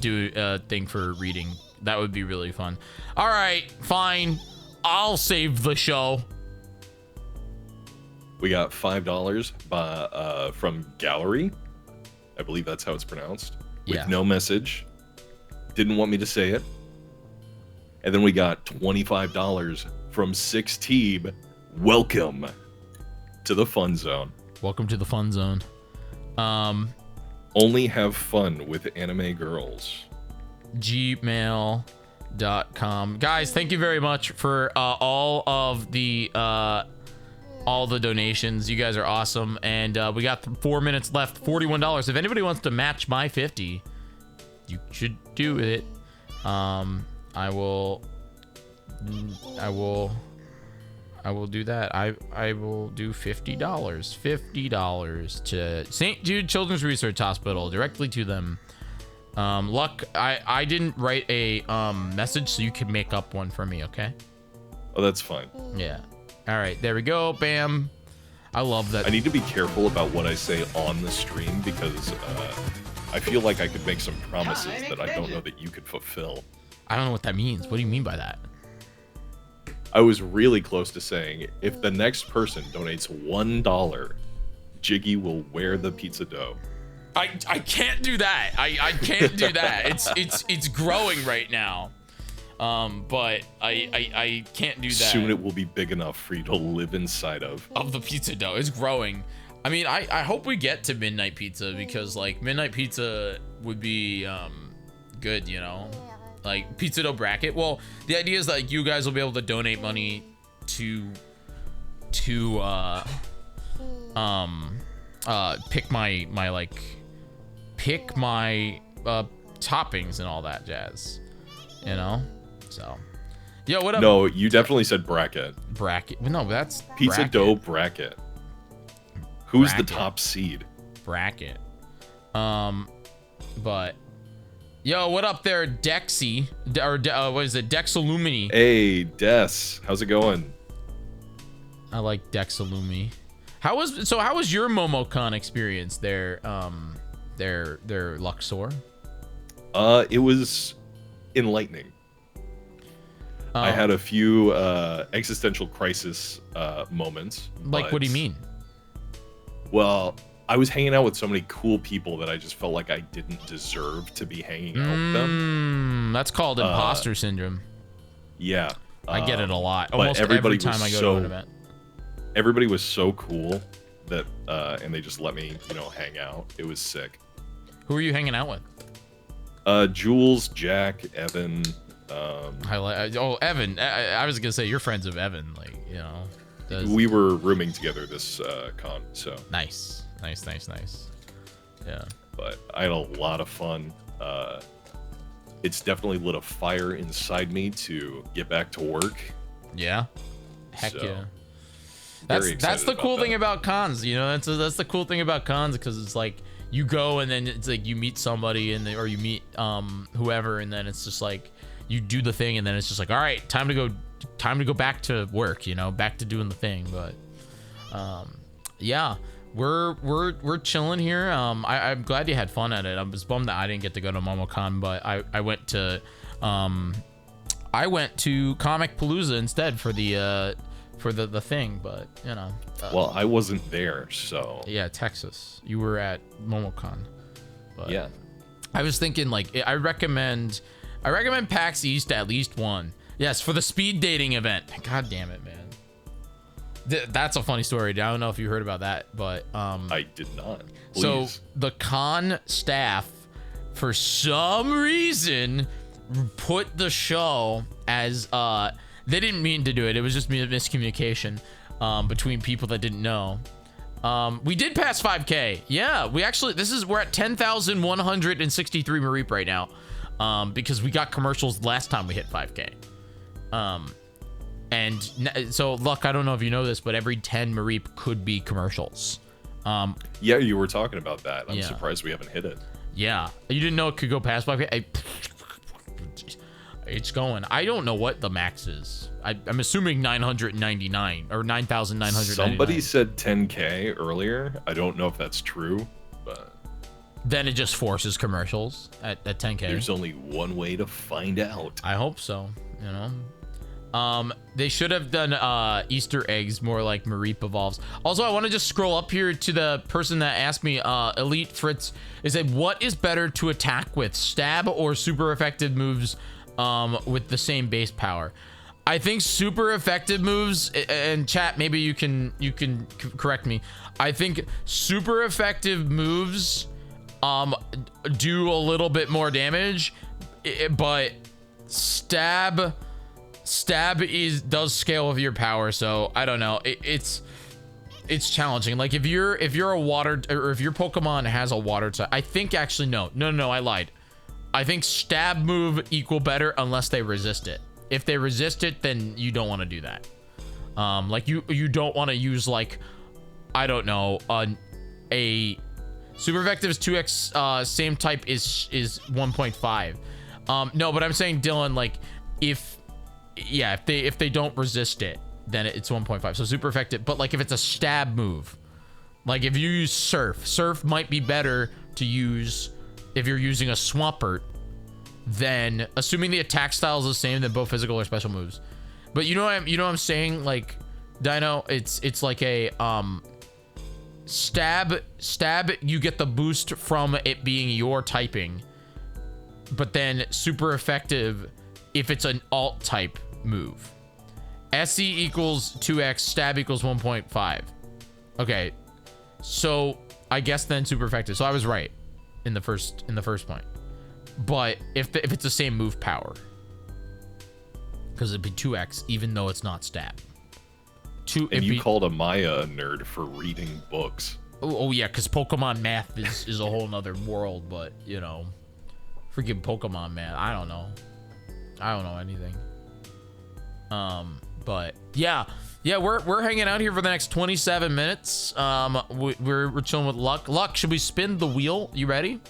do a thing for reading. That would be really fun. All right, fine. I'll save the show. We got $5 by from Gallery. I believe that's how it's pronounced. With no message. Didn't want me to say it. And then we got $25 from 6T. Welcome to the fun zone. Welcome to the fun zone. Only have fun with anime girls. gmail.com. Guys, thank you very much for all the donations. You guys are awesome. And we got 4 minutes left. $41. If anybody wants to match my 50, you should do it. I will do that. I will do $50. $50 to St. Jude Children's Research Hospital, directly to them. Luck, I didn't write a message, so you can make up one for me, okay? Oh, that's fine. Yeah. All right, there we go. Bam. I love that. I need to be careful about what I say on the stream because I feel like I could make some promises that I don't know that you could fulfill. I don't know what that means. What do you mean by that? I was really close to saying, if the next person donates $1, Jyggy will wear the pizza dough. I can't do that. I can't do that. It's growing right now. But I can't do that. Soon it will be big enough for you to live inside of. Of the pizza dough. It's growing. I mean, I hope we get to midnight pizza because like midnight pizza would be good, you know? Like pizza dough bracket. Well, the idea is that like, you guys will be able to donate money to pick my toppings and all that jazz, you know. So yo, what up? No, you definitely said bracket. No, that's pizza bracket. Dough bracket. Who's Bracket. the top seed? Bracket. But yo, what up there, Dexy? What is it, Dexalumini? Hey, Des, how's it going? I like Dexalumi. How was your MomoCon experience there? Their Luxor. It was enlightening. I had a few existential crisis moments. Like, what do you mean? Well, I was hanging out with so many cool people that I just felt like I didn't deserve to be hanging out with them. That's called imposter syndrome. Yeah. I get it a lot. But Almost everybody every time was I go so, to an event. Everybody was so cool that, and they just let me, hang out. It was sick. Who are you hanging out with? Jules, Jack, Evan. Evan. I was gonna say you're friends with Evan, like we were rooming together this con, so nice. Yeah, but I had a lot of fun. It's definitely lit a fire inside me to get back to work. Yeah, heck So, yeah. very That's the excited cool about thing about cons, that's the cool thing about cons, because it's like you go and then it's like you meet somebody or you meet whoever, and then it's just like you do the thing, and then it's just like, all right, time to go back to work, back to doing the thing. But yeah, we're chilling here. I'm glad you had fun at it. I was bummed that I didn't get to go to MomoCon, but I went to Comic Palooza instead for the thing. But well, I wasn't there, so yeah, Texas, you were at MomoCon. But yeah, I was thinking like I recommend PAX East at least one. Yes, for the speed dating event. God damn it, man. That's a funny story. I don't know if you heard about that, but I did not. Please. So the con staff, for some reason, put the show as they didn't mean to do it. It was just miscommunication between people that didn't know. We did pass 5K. Yeah, we're at 10,163 Mareep right now. Because we got commercials last time we hit 5K. And so, Luck, I don't know if you know this, but every 10 Mareep could be commercials. Yeah, you were talking about that. I'm Yeah. surprised we haven't hit it. Yeah. You didn't know it could go past 5K? It's going. I don't know what the max is. I'm assuming 999 or 9,999. Somebody said 10K earlier. I don't know if that's true, but then it just forces commercials at 10K. There's only one way to find out. I hope so, They should have done Easter eggs more like Mareep Evolves. Also, I want to just scroll up here to the person that asked me, Elite Fritz, is that what is better to attack with, stab or super effective moves with the same base power? I think super effective moves, and chat, maybe you can correct me. I think super effective moves do a little bit more damage, but stab does scale with your power, so I don't know. It's challenging. Like if you're a water, or if your Pokemon has a water type, I think actually no, I lied. I think stab move equal better unless they resist it. If they resist it, then you don't want to do that. Like you don't want to use, like, I don't know, a super effective is 2x, same type is 1.5. No, but I'm saying, Dylan, like if they don't resist it, then it's 1.5. So super effective. But like if it's a stab move, like if you use Surf might be better to use if you're using a Swampert, then assuming the attack style is the same, than both physical or special moves. But you know what I'm saying? Like Dino, it's like a stab, you get the boost from it being your typing. But then super effective if it's an alt type move. SE equals 2x, stab equals 1.5. Okay. So I guess then super effective. So I was right in the first point. But if it's the same move power, because it'd be 2x even though it's not stab. And you called Amaya a nerd for reading books. Oh yeah, because Pokemon math is a whole nother world. But you know, freaking Pokemon math. I don't know anything. But yeah, we're hanging out here for the next 27 minutes. We're chilling with Luck. Luck, should we spin the wheel? You ready?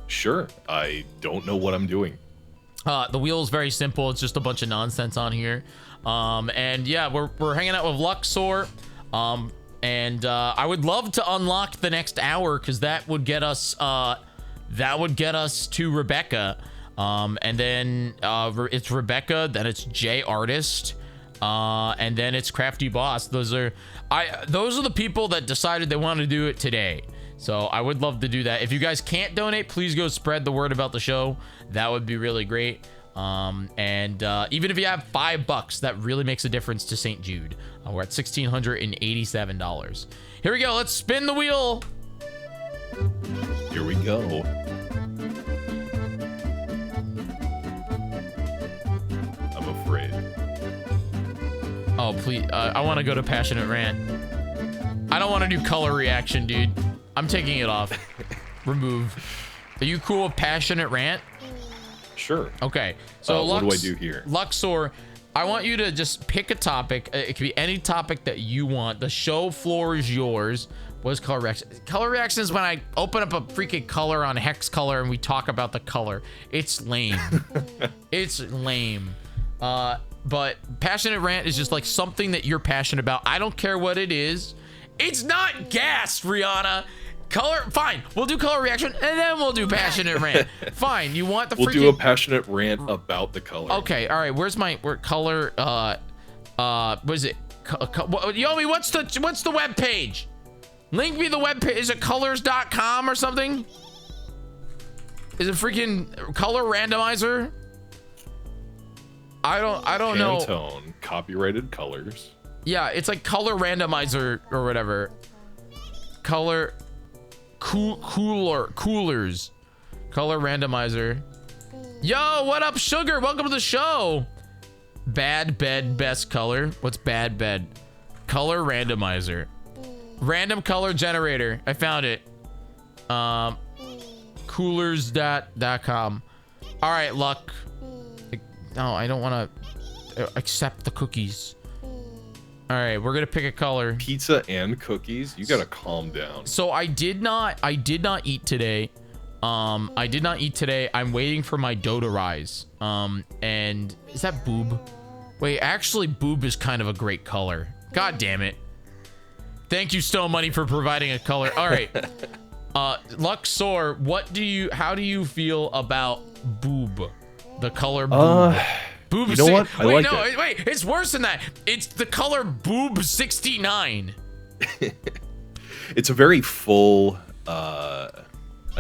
Sure. I don't know what I'm doing. The wheel is very simple. It's just a bunch of nonsense on here. And yeah, we're hanging out with Luxor. And I would love to unlock the next hour because that would get us to Rebecca. And then it's Rebecca, then it's J Artist, and then it's Crafty Boss. Those are the people that decided they want to do it today. So I would love to do that. If you guys can't donate, please go spread the word about the show. That would be really great. And even if you have $5, that really makes a difference to St. Jude. We're at $1,687. Here we go. Let's spin the wheel. Here we go. I'm afraid. Oh, please. I want to go to Passionate Rant. I don't want to do color reaction, dude. I'm taking it off. Remove. Are you cool with Passionate Rant? Sure. Okay. So what do I do here? Luxor, I want you to just pick a topic. It could be any topic that you want. The show floor is yours. What is color reaction? Color reaction is when I open up a freaking color on Hex Color and we talk about the color. It's lame. It's lame. But Passionate Rant is just like something that you're passionate about. I don't care what it is. It's not gas, Rihanna. Color, fine. We'll do color reaction and then we'll do Passionate Rant. Fine. You want the We'll do a passionate rant about the color. Okay. All right. Where's color? What is it? Yomi, what's the web page? Link me the web page. Is it colors.com or something? Is it freaking color randomizer? I don't know. Pantone, copyrighted colors. Yeah, it's like color randomizer or whatever. Color coolers. Color randomizer. Yo, what up, Sugar? Welcome to the show. Bad bed, best color. What's bad bed? Color randomizer. Random color generator. I found it. Coolers.com. All right, Luck. No, I don't want to accept the cookies. All right, we're gonna pick a color. Pizza and cookies. You gotta calm down. So I did not eat today. I did not eat today. I'm waiting for my dough to rise. And is that boob? Wait, actually, boob is kind of a great color. God damn it. Thank you, Stone Money, for providing a color. All right. Luxor, how do you feel about boob? The color boob. Boob. You know what? I wait, like no, it. wait. It's worse than that. It's the color boob 69. It's a very full, a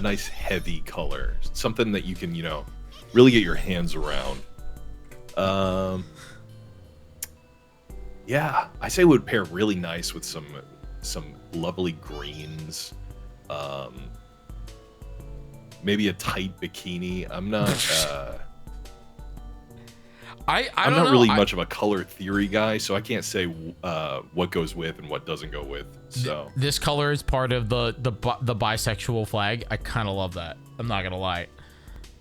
nice heavy color. Something that you can, really get your hands around. Yeah, I say it would pair really nice with some lovely greens. Maybe a tight bikini. I'm not. I'm not really much of a color theory guy, so I can't say what goes with and what doesn't go with. So this color is part of the bisexual flag. I kind of love that. I'm not gonna lie.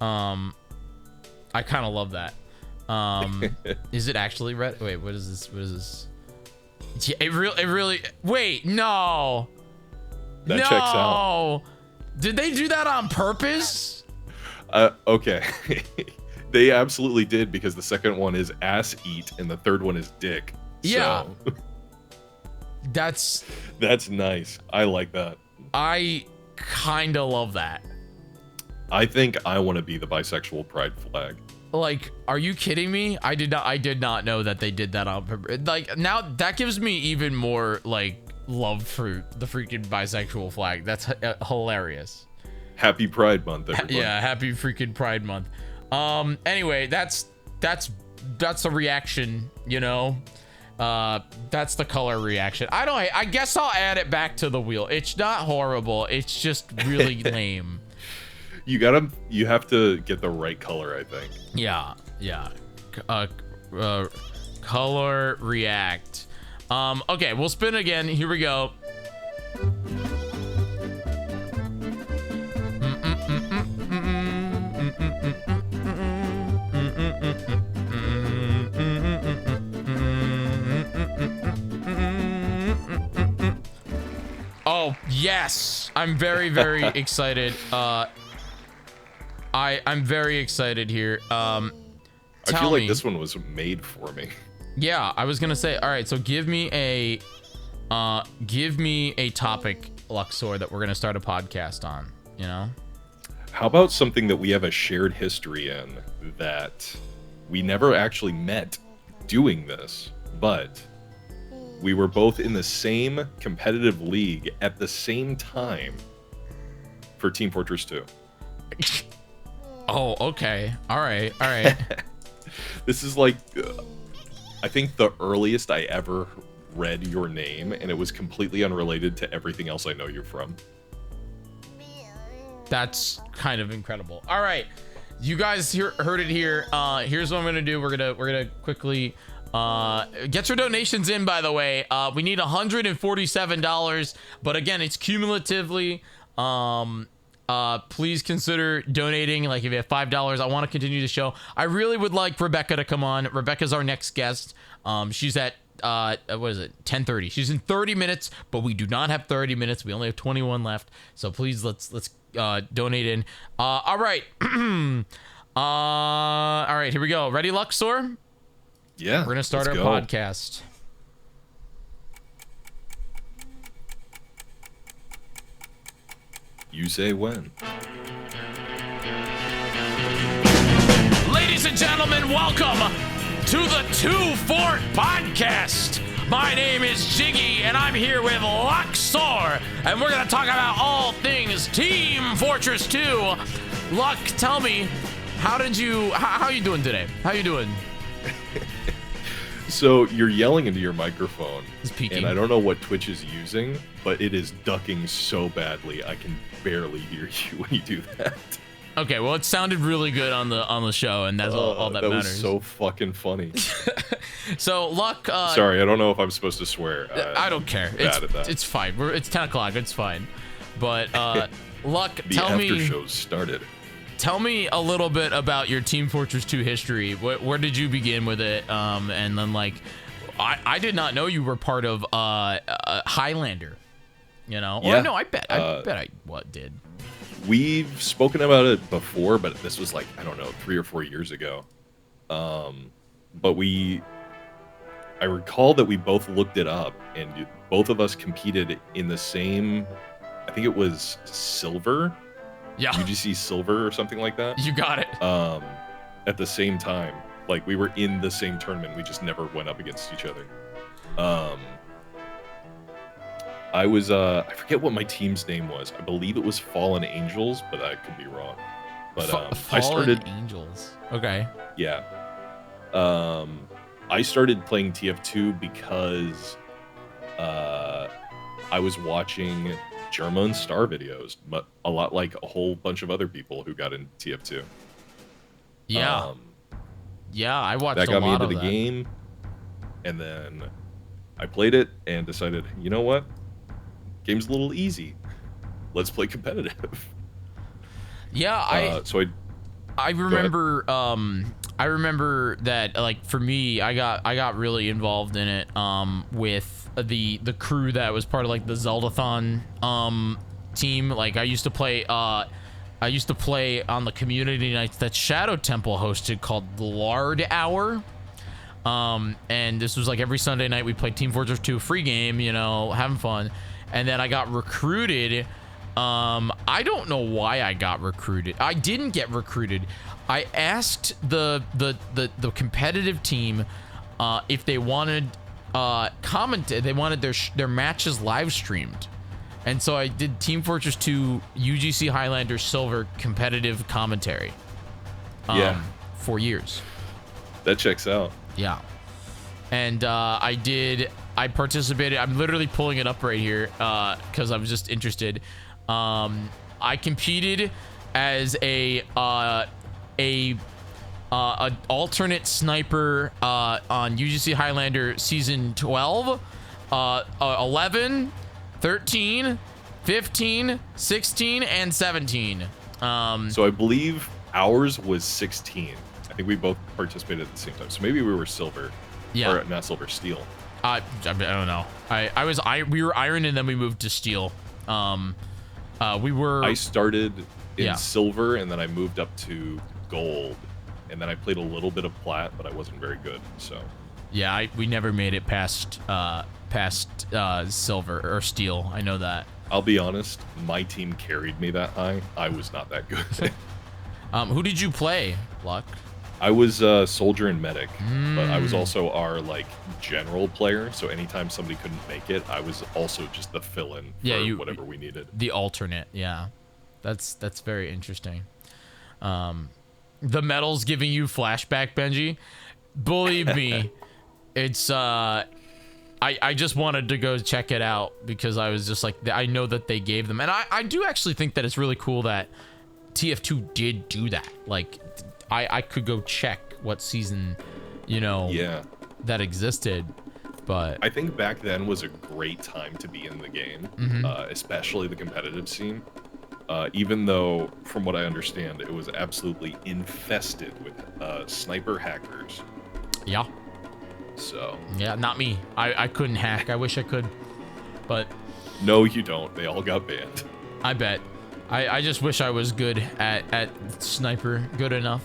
I kind of love that. Is it actually red? Wait, what is this? What is this? Yeah, it really. Wait, no. That checks out. Did they do that on purpose? Okay. They absolutely did, because the second one is ass eat and the third one is dick. Yeah. So, that's nice. I like that. I kind of love that. I think I want to be the bisexual pride flag. Like, are you kidding me? I did not know that they did that on purpose. Like, now that gives me even more like love for the freaking bisexual flag. That's hilarious. Happy Pride Month, everybody. Yeah, happy freaking Pride Month. Anyway, that's a reaction, you know. That's the color reaction. I guess I'll add it back to the wheel. It's not horrible. It's just really lame. You have to get the right color, I think. Yeah. Color react. Okay, we'll spin again. Here we go. Oh, yes. I'm very, very excited. I'm very excited here. I feel like this one was made for me. Yeah, I was gonna say, all right, so give me a topic, Luxor, that we're gonna start a podcast on, you know? How about something that we have a shared history in, that we never actually met doing this, but we were both in the same competitive league at the same time for Team Fortress 2. Oh, okay. All right. This is like, I think the earliest I ever read your name, and it was completely unrelated to everything else I know you from. That's kind of incredible. All right, you guys heard it here. Here's what I'm gonna do. We're gonna quickly get your donations in. By the way, we need $147, but again, it's cumulatively. Please consider donating. Like, if you have $5, I want to continue the show. I really would like Rebecca to come on. Rebecca's our next guest. She's at what is it, 10:30. She's in 30 minutes, but we do not have 30 minutes. We only have 21 left. So please, let's donate in. All right. All right, here we go. Ready, Luxor? Yeah, we're gonna start our podcast. You say when. Ladies and gentlemen, welcome to the Two Fort Podcast. My name is Jyggy, and I'm here with Luxor, and we're gonna talk about all things Team Fortress 2. Luck, tell me, how you doing today? How you doing? So you're yelling into your microphone, it's peaking. And I don't know what Twitch is using, but it is ducking so badly I can barely hear you when you do that. Okay, well, it sounded really good on the show, and that's all that matters. That was so fucking funny. So, Luck... Sorry, I don't know if I'm supposed to swear. I don't care. It's fine. It's 10 o'clock. It's fine. But, Luck, tell me... The after show started. Tell me a little bit about your Team Fortress 2 history. Where did you begin with it? And then, like, I did not know you were part of Highlander. You know? Yeah. Or, no, I bet I did. We've spoken about it before, but this was like, I don't know, 3 or 4 years ago. But I recall that we both looked it up, and both of us competed in the same, I think it was Silver. Yeah. UGC Silver or something like that. You got it. At the same time. Like, we were in the same tournament. We just never went up against each other. I was, I forget what my team's name was. I believe it was Fallen Angels, but I could be wrong. But I started... Angels. Okay. Yeah. I started playing TF2 because I was watching Germa and Star videos, but a lot like a whole bunch of other people who got in TF2. Yeah. Yeah, I watched that a got me lot into of the that. game, and then I played it and decided, you know what? Game's a little easy. Let's play competitive. Yeah, I remember I remember that, like, for me, I got really involved in it with the crew that was part of, like, the Zeldathon team. Like, I used to play on the community nights that Shadow Temple hosted called the Lard Hour. And this was like every Sunday night we played Team Fortress 2 free game, you know, having fun. And then I got recruited. I don't know why I got recruited. I didn't get recruited. I asked the competitive team if they wanted they wanted their matches live streamed. And so I did Team Fortress 2 UGC Highlander Silver competitive commentary. For years. That checks out. Yeah. And I participated. I'm literally pulling it up right here because I was just interested. I competed as a alternate sniper on UGC Highlander season 12, 11, 13, 15, 16, and 17. So I believe ours was 16. I think we both participated at the same time. So maybe we were silver. Yeah. Or not silver, steel. I don't know. We were iron and then we moved to steel. I started in silver and then I moved up to gold, and then I played a little bit of plat, but I wasn't very good. So yeah, we never made it past silver or steel. I know that. I'll be honest, my team carried me that high. I was not that good. Who did you play, Luck? I was soldier and medic, but I was also our like general player. So anytime somebody couldn't make it, I was also just the fill-in for whatever we needed. The alternate, yeah. That's very interesting. The medal's giving you flashback, Benji. Believe me, it's I just wanted to go check it out because I was just like, I know that they gave them, and I do actually think that it's really cool that TF2 did do that. Like, I could go check what season, you know, that existed, but I think back then was a great time to be in the game, especially the competitive scene. Even though, from what I understand, it was absolutely infested with sniper hackers. Yeah. So. Yeah, not me. I couldn't hack. I wish I could, but. No, you don't. They all got banned. I bet. I just wish I was good at sniper, good enough.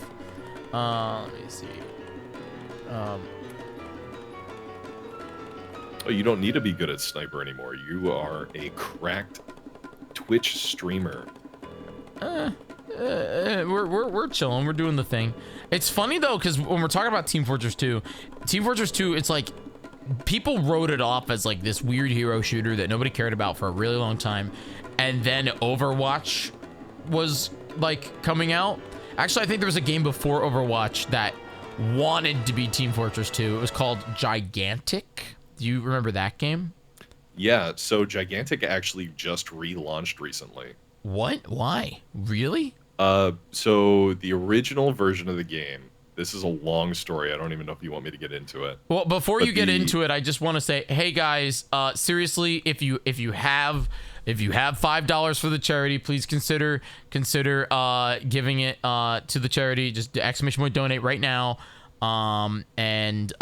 Let me see. Oh, you don't need to be good at sniper anymore. You are a cracked Twitch streamer. We're chilling. We're doing the thing. It's funny though, because when we're talking about Team Fortress 2, it's like people wrote it off as like this weird hero shooter that nobody cared about for a really long time, and then Overwatch was like coming out. Actually, I think there was a game before Overwatch that wanted to be Team Fortress 2. It was called Gigantic. Do you remember that game? Yeah, so Gigantic actually just relaunched recently. What? Why? Really? So the original version of the game, this is a long story. I don't even know if you want me to get into it. Well, before you get into it, I just want to say, hey guys, seriously, if you have $5 for the charity, please consider giving it to the charity. Just !donate right now. Donate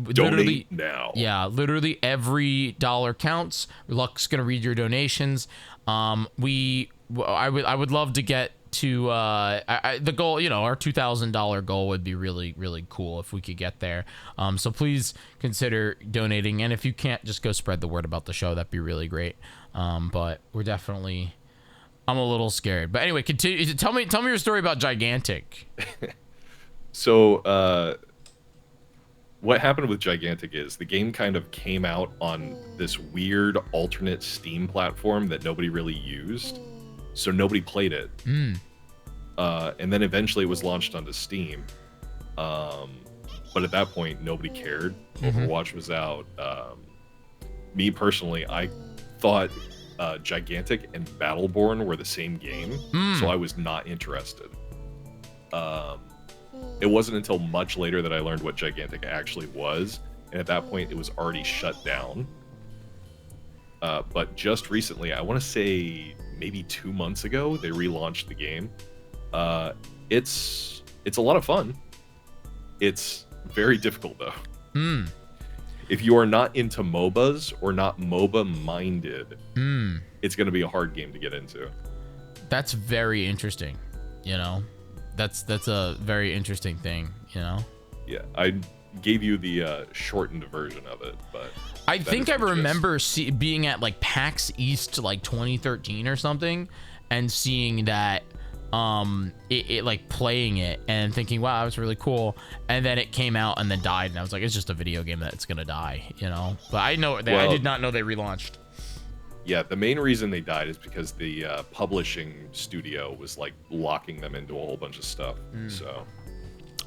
literally now. Yeah, literally every dollar counts. Luck's gonna read your donations. I would love to get to the goal. You know, our $2,000 goal would be really, really cool if we could get there. So please consider donating, and if you can't, just go spread the word about the show. That'd be really great. But we're definitely, I'm a little scared. But anyway, continue. Tell me your story about Gigantic. So, what happened with Gigantic is the game kind of came out on this weird alternate Steam platform that nobody really used. So nobody played it. And then eventually it was launched onto Steam. But at that point, nobody cared. Overwatch was out. Me personally, I thought Gigantic and Battleborn were the same game. So I was not interested. It wasn't until much later that I learned what Gigantic actually was. And at that point, it was already shut down. But just recently, I want to say maybe 2 months ago, they relaunched the game. It's a lot of fun. It's very difficult though. If you are not into MOBAs or not MOBA minded, it's going to be a hard game to get into. That's very interesting. You know, that's a very interesting thing. You know. Yeah, gave you the shortened version of it, but I think I remember being at like PAX East like 2013 or something, and seeing that it like playing it and thinking, wow, that was really cool. And then it came out and then died, and I was like, it's just a video game that's gonna die, you know. But I did not know they relaunched. Yeah, the main reason they died is because the publishing studio was like locking them into a whole bunch of stuff. So,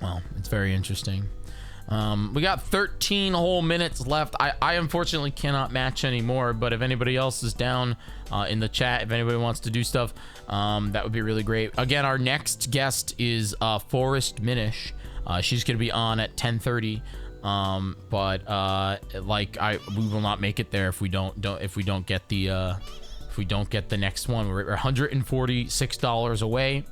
well, it's very interesting. We got 13 whole minutes left. I unfortunately cannot match anymore, but if anybody else is down in the chat, if anybody wants to do stuff, that would be really great. Again, our next guest is Forrest Minish. She's gonna be on at 10:30. But we will not make it there if we don't get the next one. We're $146 away.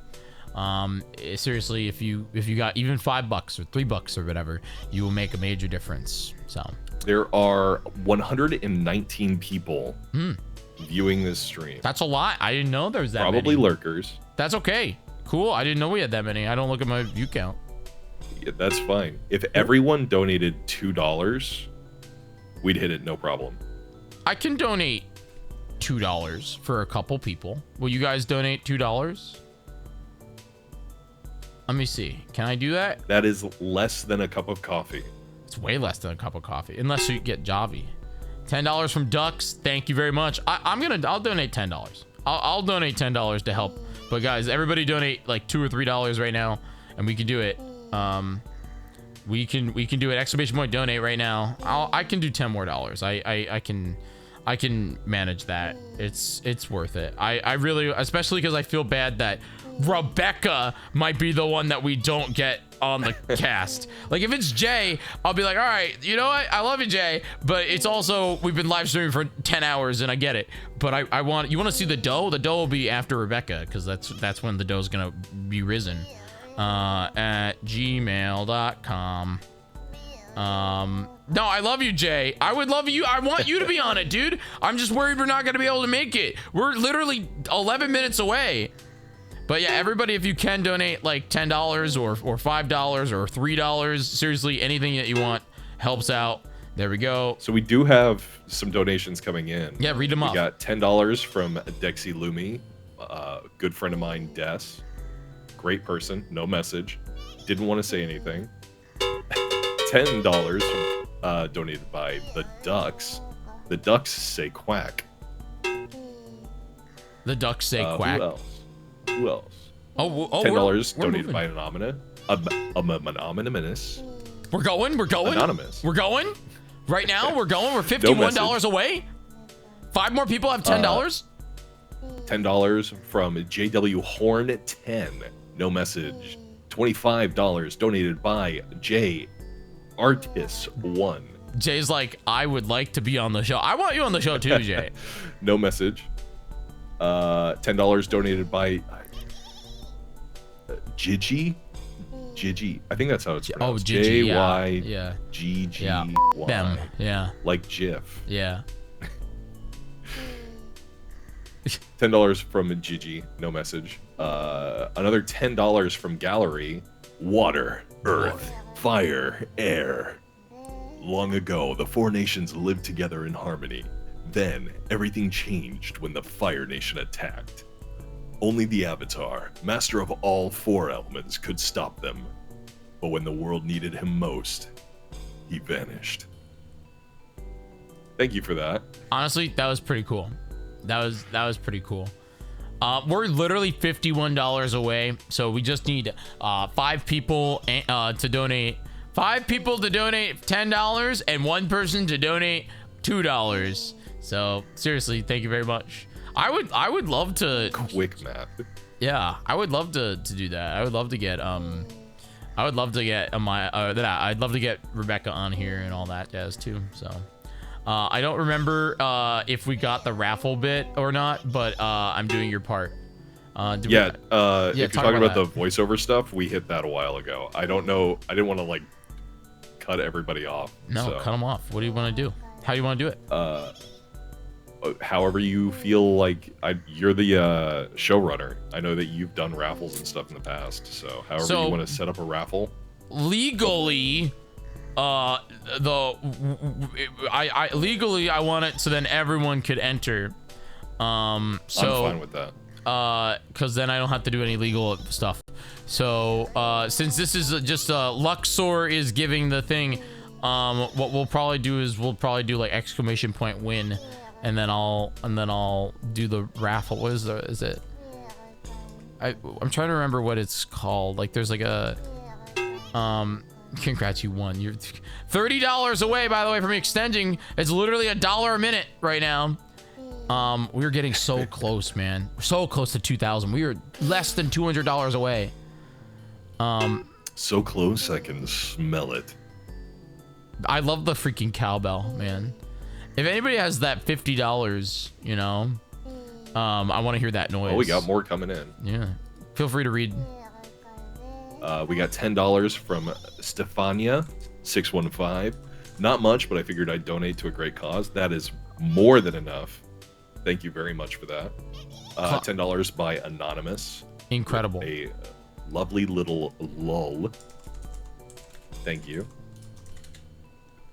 Seriously, if you got even $5 or $3 or whatever, you will make a major difference. So there are 119 people viewing this stream. That's a lot. I didn't know there was that Probably many. lurkers. That's okay. Cool. I didn't know we had that many. I don't look at my view count. Yeah, that's fine. If everyone donated $2, we'd hit it no problem. I can donate $2 for a couple people. Will you guys donate $2? Let me see. Can I do that? That is less than a cup of coffee. It's way less than a cup of coffee, unless you get Javi. $10 from Ducks. Thank you very much. I'll donate $10. I'll donate $10 to help. But guys, everybody donate like $2 or $3 right now, and we can do it. We can do it. Exclamation point donate right now. I can do $10 more. I can manage that. It's worth it. I really, especially because I feel bad that Rebecca might be the one that we don't get on the cast. Like if it's Jay, I'll be like, all right, you know what? I love you, Jay, but it's also, we've been live streaming for 10 hours and I get it. But you want to see the dough? The dough will be after Rebecca, because that's when the dough's gonna be risen. At gmail.com. No, I love you, Jay. I would love you. I want you to be on it, dude. I'm just worried we're not gonna be able to make it. We're literally 11 minutes away. But yeah, everybody, if you can donate like $10 or $5 or $3, seriously, anything that you want helps out. There we go. So we do have some donations coming in. Yeah, read them we off. We got $10 from Dexy Lumi, good friend of mine, Des. Great person, no message. Didn't want to say anything. $10 donated by the Ducks. The Ducks say quack. The Ducks say quack. Who else? $10 donated by Anonymous. We're going. Anonymous. We're going. Right now, we're going. We're $51 away. 5 more people have $10. $10 from JW Horn 10. No message. $25 donated by J Artis 1. Jay's like, I would like to be on the show. I want you on the show too, Jay. No message. $10 donated by Jyggy. I think that's how it's pronounced. Jyggy. Jyggy. Them. Yeah. Like GIF. Yeah. $10 from Jyggy. No message. Another $10 from Gallery. Water, earth, fire, air. Long ago, the 4 nations lived together in harmony. Then, everything changed when the Fire Nation attacked. Only the Avatar, master of all 4 elements, could stop them. But when the world needed him most, he vanished. Thank you for that. Honestly, that was pretty cool. That was pretty cool. We're literally $51 away, so we just need 5 people to donate. 5 people to donate $10 and 1 person to donate $2. So seriously, thank you very much. I would love to quick math. Yeah, I would love to do that. I would love to get I'd love to get Rebecca on here and all that jazz too. So I don't remember if we got the raffle bit or not, but I'm doing your part. If you're talking about the voiceover stuff, we hit that a while ago. I don't know. I didn't want to like cut everybody off. No, cut them off. What do you want to do? How do you want to do it? However you feel like you're the showrunner. I know that you've done raffles and stuff in the past. So however you want to set up a raffle. Legally, I legally I want it so then everyone could enter. So I'm fine with that. Because then I don't have to do any legal stuff. So since this is just Luxor is giving the thing, what we'll probably do is we'll probably do like exclamation point win, and then I'll do the raffle. What is it? I'm trying to remember what it's called. Like there's like a congrats, you won. You're $30 away, by the way, from extending. It's literally $1 a minute right now. We're getting so close, man. We're so close to 2,000. We are less than $200 away. So close I can smell it. I love the freaking cowbell, man. If anybody has that $50, you know, I want to hear that noise. Oh, we got more coming in. Yeah. Feel free to read. We got $10 from Stefania615. Not much, but I figured I'd donate to a great cause. That is more than enough. Thank you very much for that. $10 by Anonymous. Incredible. A lovely little lull. Thank you.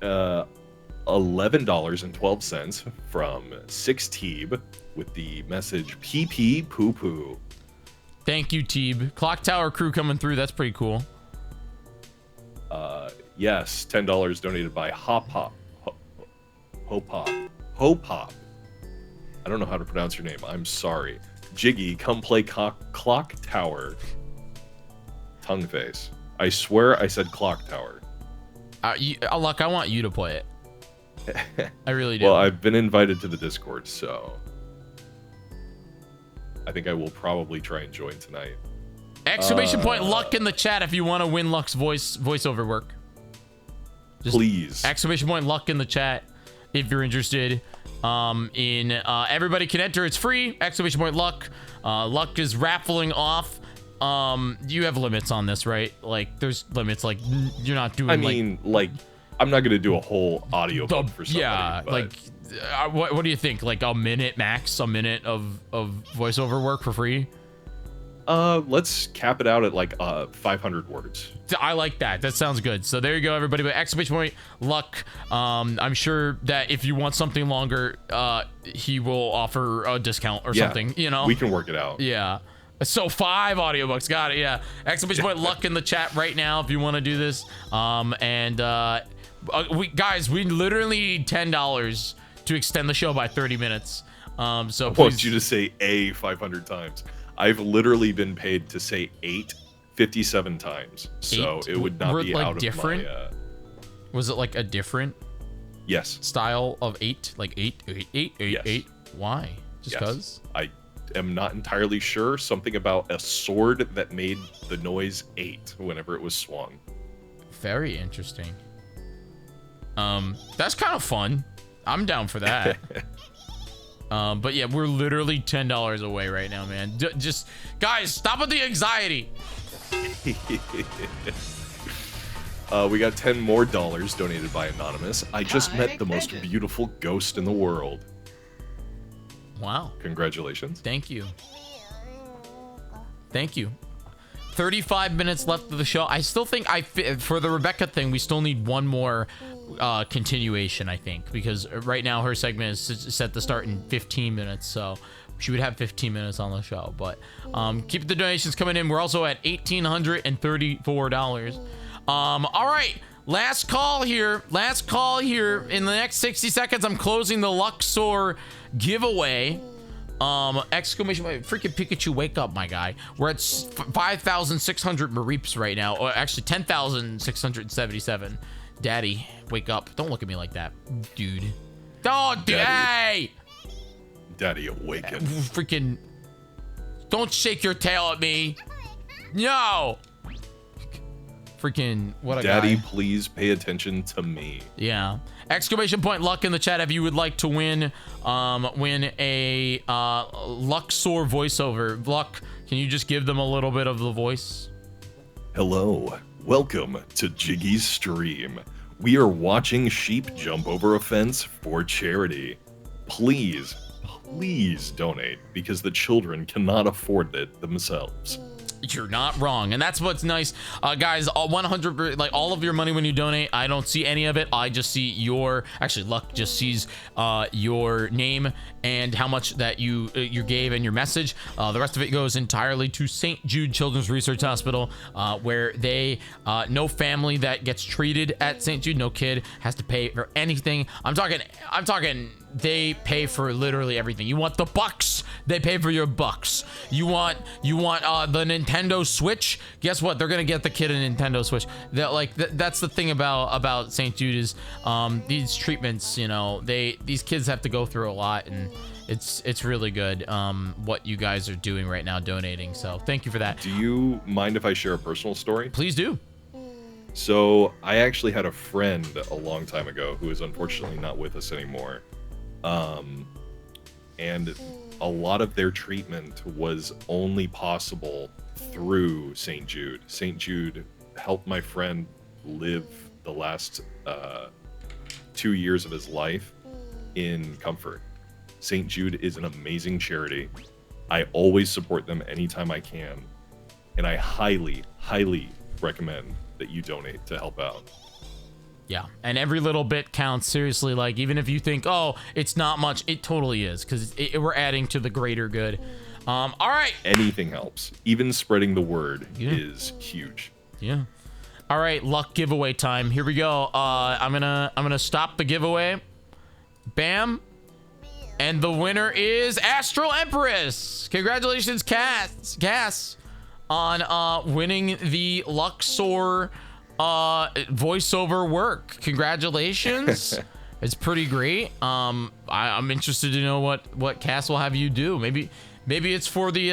$11.12 from 6Teeb with the message PP poo poo. Thank you, Teeb. Clock Tower crew coming through. That's pretty cool. Yes, $10 donated by Hop. I don't know how to pronounce your name. I'm sorry. Jyggy, come play Clock Tower. Tongue face. I swear I said Clock Tower. Luck, I want you to play it. I really do. Well, I've been invited to the Discord, so I think I will probably try and join tonight. Exclamation point Luck in the chat if you want to win Luck's voiceover work. Just please. Exclamation point Luck in the chat if you're interested. Everybody can enter. It's free. Exclamation point Luck. Luck is raffling off. You have limits on this, right? Like there's limits. Like you're not doing. I mean, like I'm not gonna do a whole audio book for somebody. Yeah, but... like what do you think? Like a minute max, a minute of voiceover work for free? Let's cap it out at like 500 words. I like that. That sounds good. So there you go, everybody. But exclamation point Luck. I'm sure that if you want something longer, he will offer a discount or something. You know, we can work it out. Yeah. So 5 audiobooks. Got it. Yeah. Exclamation point Luck in the chat right now if you want to do this. We literally need $10 to extend the show by 30 minutes. So I please. want you to say 500 times. I've literally been paid to say 57 times, so it would not be like out different? of my. Was it like a different? Yes. Style of 8, like 8. Yes. 8. Why? Just because? I am not entirely sure. Something about a sword that made the noise 8 whenever it was swung. Very interesting. That's kind of fun. I'm down for that. But yeah, we're literally $10 away right now, man. Just guys, stop with the anxiety. We got $10 more donated by Anonymous. I just met the most beautiful ghost in the world. Wow. Congratulations. Thank you. Thank you. 35 minutes left of the show. I still think for the Rebecca thing, we still need one more continuation, I think, because right now her segment is set to start in 15 minutes, so she would have 15 minutes on the show. But keep the donations coming in. We're also at $1,834. All right, last call here. In the next 60 seconds, I'm closing the Luxor giveaway. Exclamation point, freaking Pikachu, wake up, my guy. We're at 5,600 Mareeps right now, or actually 10,677. Daddy, wake up. Don't look at me like that, dude. Oh, dude, hey! Daddy, awaken. Freaking, don't shake your tail at me. No! Freaking, what a Daddy, guy. please pay attention to me. Yeah. Exclamation point Luck in the chat if you would like to win a Luxor voiceover. Luck, can you just give them a little bit of the voice? Hello, welcome to Jyggy's stream. We are watching sheep jump over a fence for charity. Please donate because the children cannot afford it themselves. You're not wrong, and that's what's nice, guys. 100, like all of your money when you donate, I don't see any of it. I just see your, actually, Luck just sees your name and how much that you gave and your message. The rest of it goes entirely to St. Jude Children's Research Hospital, where they no family that gets treated at St. Jude, no kid has to pay for anything. I'm talking. They pay for literally everything. You want the bucks, they pay for your bucks. You want the Nintendo Switch, guess what, they're gonna get the kid a Nintendo Switch. That's the thing about St. Jude is these treatments, you know, these kids have to go through a lot, and it's really good what you guys are doing right now, donating. So thank you for that. Do you mind if I share a personal story? Please do. So I actually had a friend a long time ago who is unfortunately not with us anymore. And a lot of their treatment was only possible through St. Jude. St. Jude helped my friend live the last 2 years of his life in comfort. St. Jude is an amazing charity. I always support them anytime I can. And I highly, highly recommend that you donate to help out. Yeah, and every little bit counts, seriously. Like, even if you think, oh, it's not much, it totally is, because we're adding to the greater good. All right. Anything helps. Even spreading the word is huge. Yeah. All right, luck giveaway time. Here we go. I'm gonna stop the giveaway. Bam. And the winner is Astral Empress. Congratulations, Cass, on winning the Luxor voiceover work. Congratulations. It's pretty great. I'm interested to know what Cass will have you do. Maybe it's for the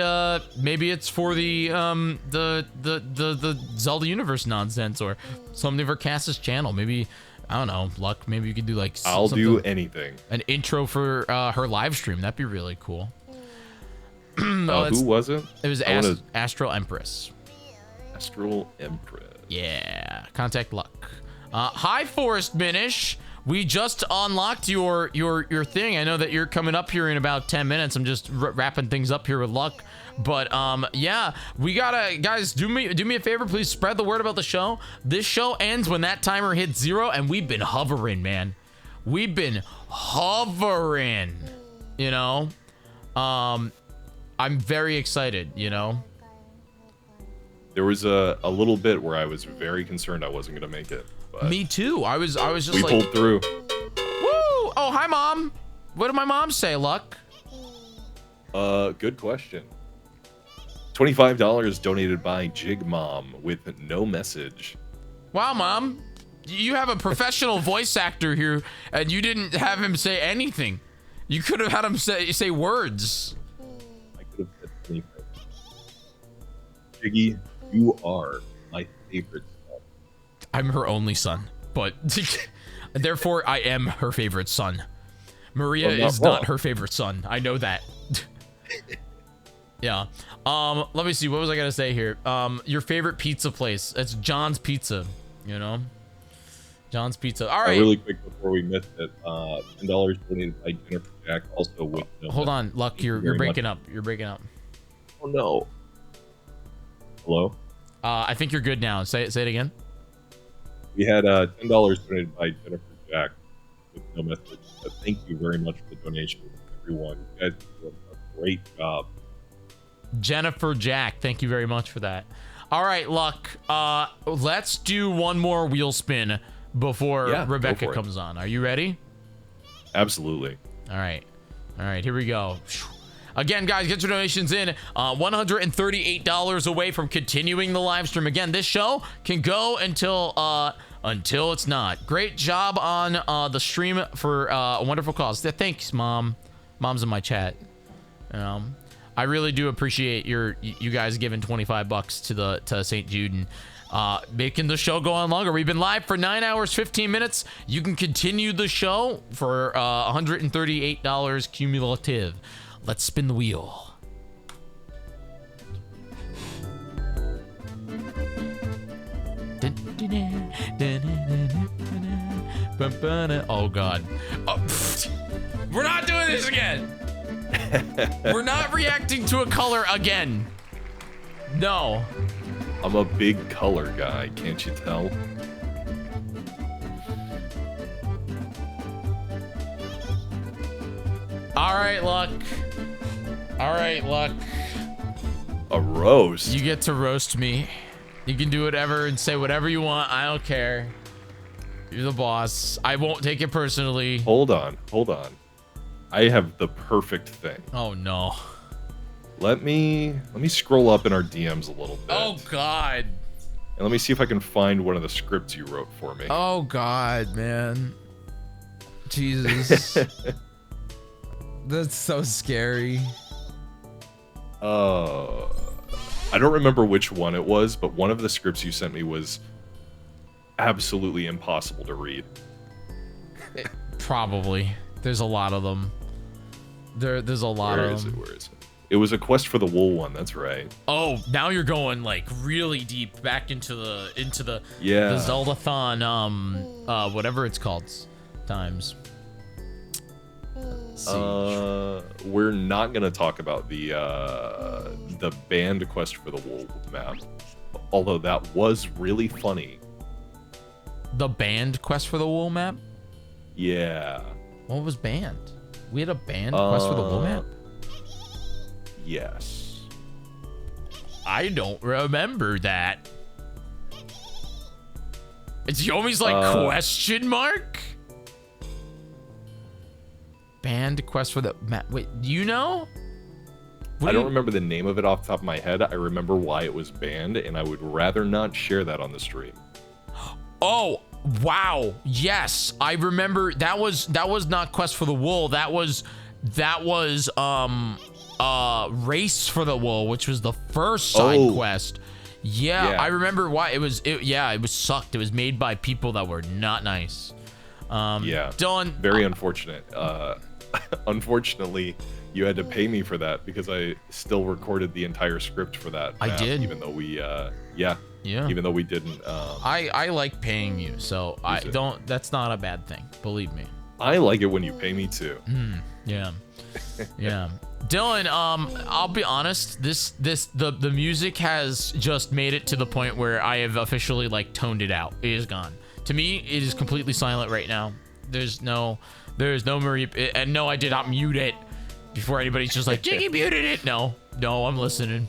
Zelda universe nonsense, or something for Cass's channel. Maybe, I don't know, Luck, maybe you could do like I'll do anything. An intro for her live stream. That'd be really cool. Who was it? It was Astral Empress. Astral Empress. Yeah. Contact Luck. Hi, Forest Minish. We just unlocked your thing. I know that you're coming up here in about 10 minutes. I'm just wrapping things up here with Luck. But yeah, we gotta, guys, do me a favor, please spread the word about the show. This show ends when that timer hits 0, and we've been hovering, man. We've been hovering, you know. I'm very excited, you know. There was a little bit where I was very concerned I wasn't gonna make it. But me too. I was just we like, pulled through. Woo! Oh, hi, Mom. What did my mom say, Luck? Good question. $25 donated by Jig Mom with no message. Wow, Mom. You have a professional voice actor here, and you didn't have him say anything. You could have had him say words. I could have said anything. Jiggy, you are my favorite son. I'm her only son, but therefore I am her favorite son. Maria is not her favorite son. I know that. Yeah. Let me see. What was I gonna say here? Your favorite pizza place? It's John's Pizza. You know, John's Pizza. All right. Really quick before we miss it, $10 donated by Jennifer Jack. Also with. Hold on, Luck. You're breaking up. You're breaking up. Oh no. Hello. I think you're good now. Say it again. We had $10 donated by Jennifer Jack with no message. But thank you very much for the donation, everyone. You guys did a great job. Jennifer Jack, thank you very much for that. All right, Luck. Let's do one more wheel spin before Rebecca comes on. Are you ready? Absolutely. All right. Here we go. Again, guys, get your donations in. $138 away from continuing the live stream. Again, this show can go until it's not. Great job on the stream for a wonderful cause. Thanks, Mom. Mom's in my chat. I really do appreciate you guys giving $25 to St. Jude and making the show go on longer. We've been live for 9 hours, 15 minutes. You can continue the show for $138 cumulative. Let's spin the wheel. Oh, God. We're not doing this again. We're not reacting to a color again. No. I'm a big color guy, can't you tell? All right, Luck. All right, Luck. A roast? You get to roast me. You can do whatever and say whatever you want. I don't care. You're the boss. I won't take it personally. Hold on. I have the perfect thing. Oh no. Let me scroll up in our DMs a little bit. Oh God. And let me see if I can find one of the scripts you wrote for me. Oh God, man. Jesus. That's so scary. I don't remember which one it was, but one of the scripts you sent me was absolutely impossible to read. Probably. There's a lot of them. There's a lot of them. Where is it? It was a quest for the wool one. That's right. Oh, now you're going like really deep back into the Yeah. the Zelda-thon whatever it's called times. Let's see. We're not gonna talk about the band quest for the wool map, although that was really funny. The band quest for the wool map? Yeah. What was band? We had a band quest for the wool map? Yes. I don't remember that. It's Yomi's like question mark? Band quest for the map. Wait, do you know? I don't remember the name of it off the top of my head. I remember why it was banned, and I would rather not share that on the stream. Oh, wow. Yes, I remember that was not quest for the wool. That was race for the wool, which was the first side quest. Yeah, I remember why it was sucked. It was made by people that were not nice. Yeah. Dylan, very unfortunate. Unfortunately, you had to pay me for that because I still recorded the entire script for that. I did, even though we even though we didn't. I like paying you, so I don't. That's not a bad thing. Believe me. I like it when you pay me too. Yeah. Yeah. Dylan, I'll be honest, the music has just made it to the point where I have officially like toned it out. It is gone. To me, it is completely silent right now. There's no Mareep, and no, I did not mute it before anybody's just like, Jyggy muted it. No, I'm listening.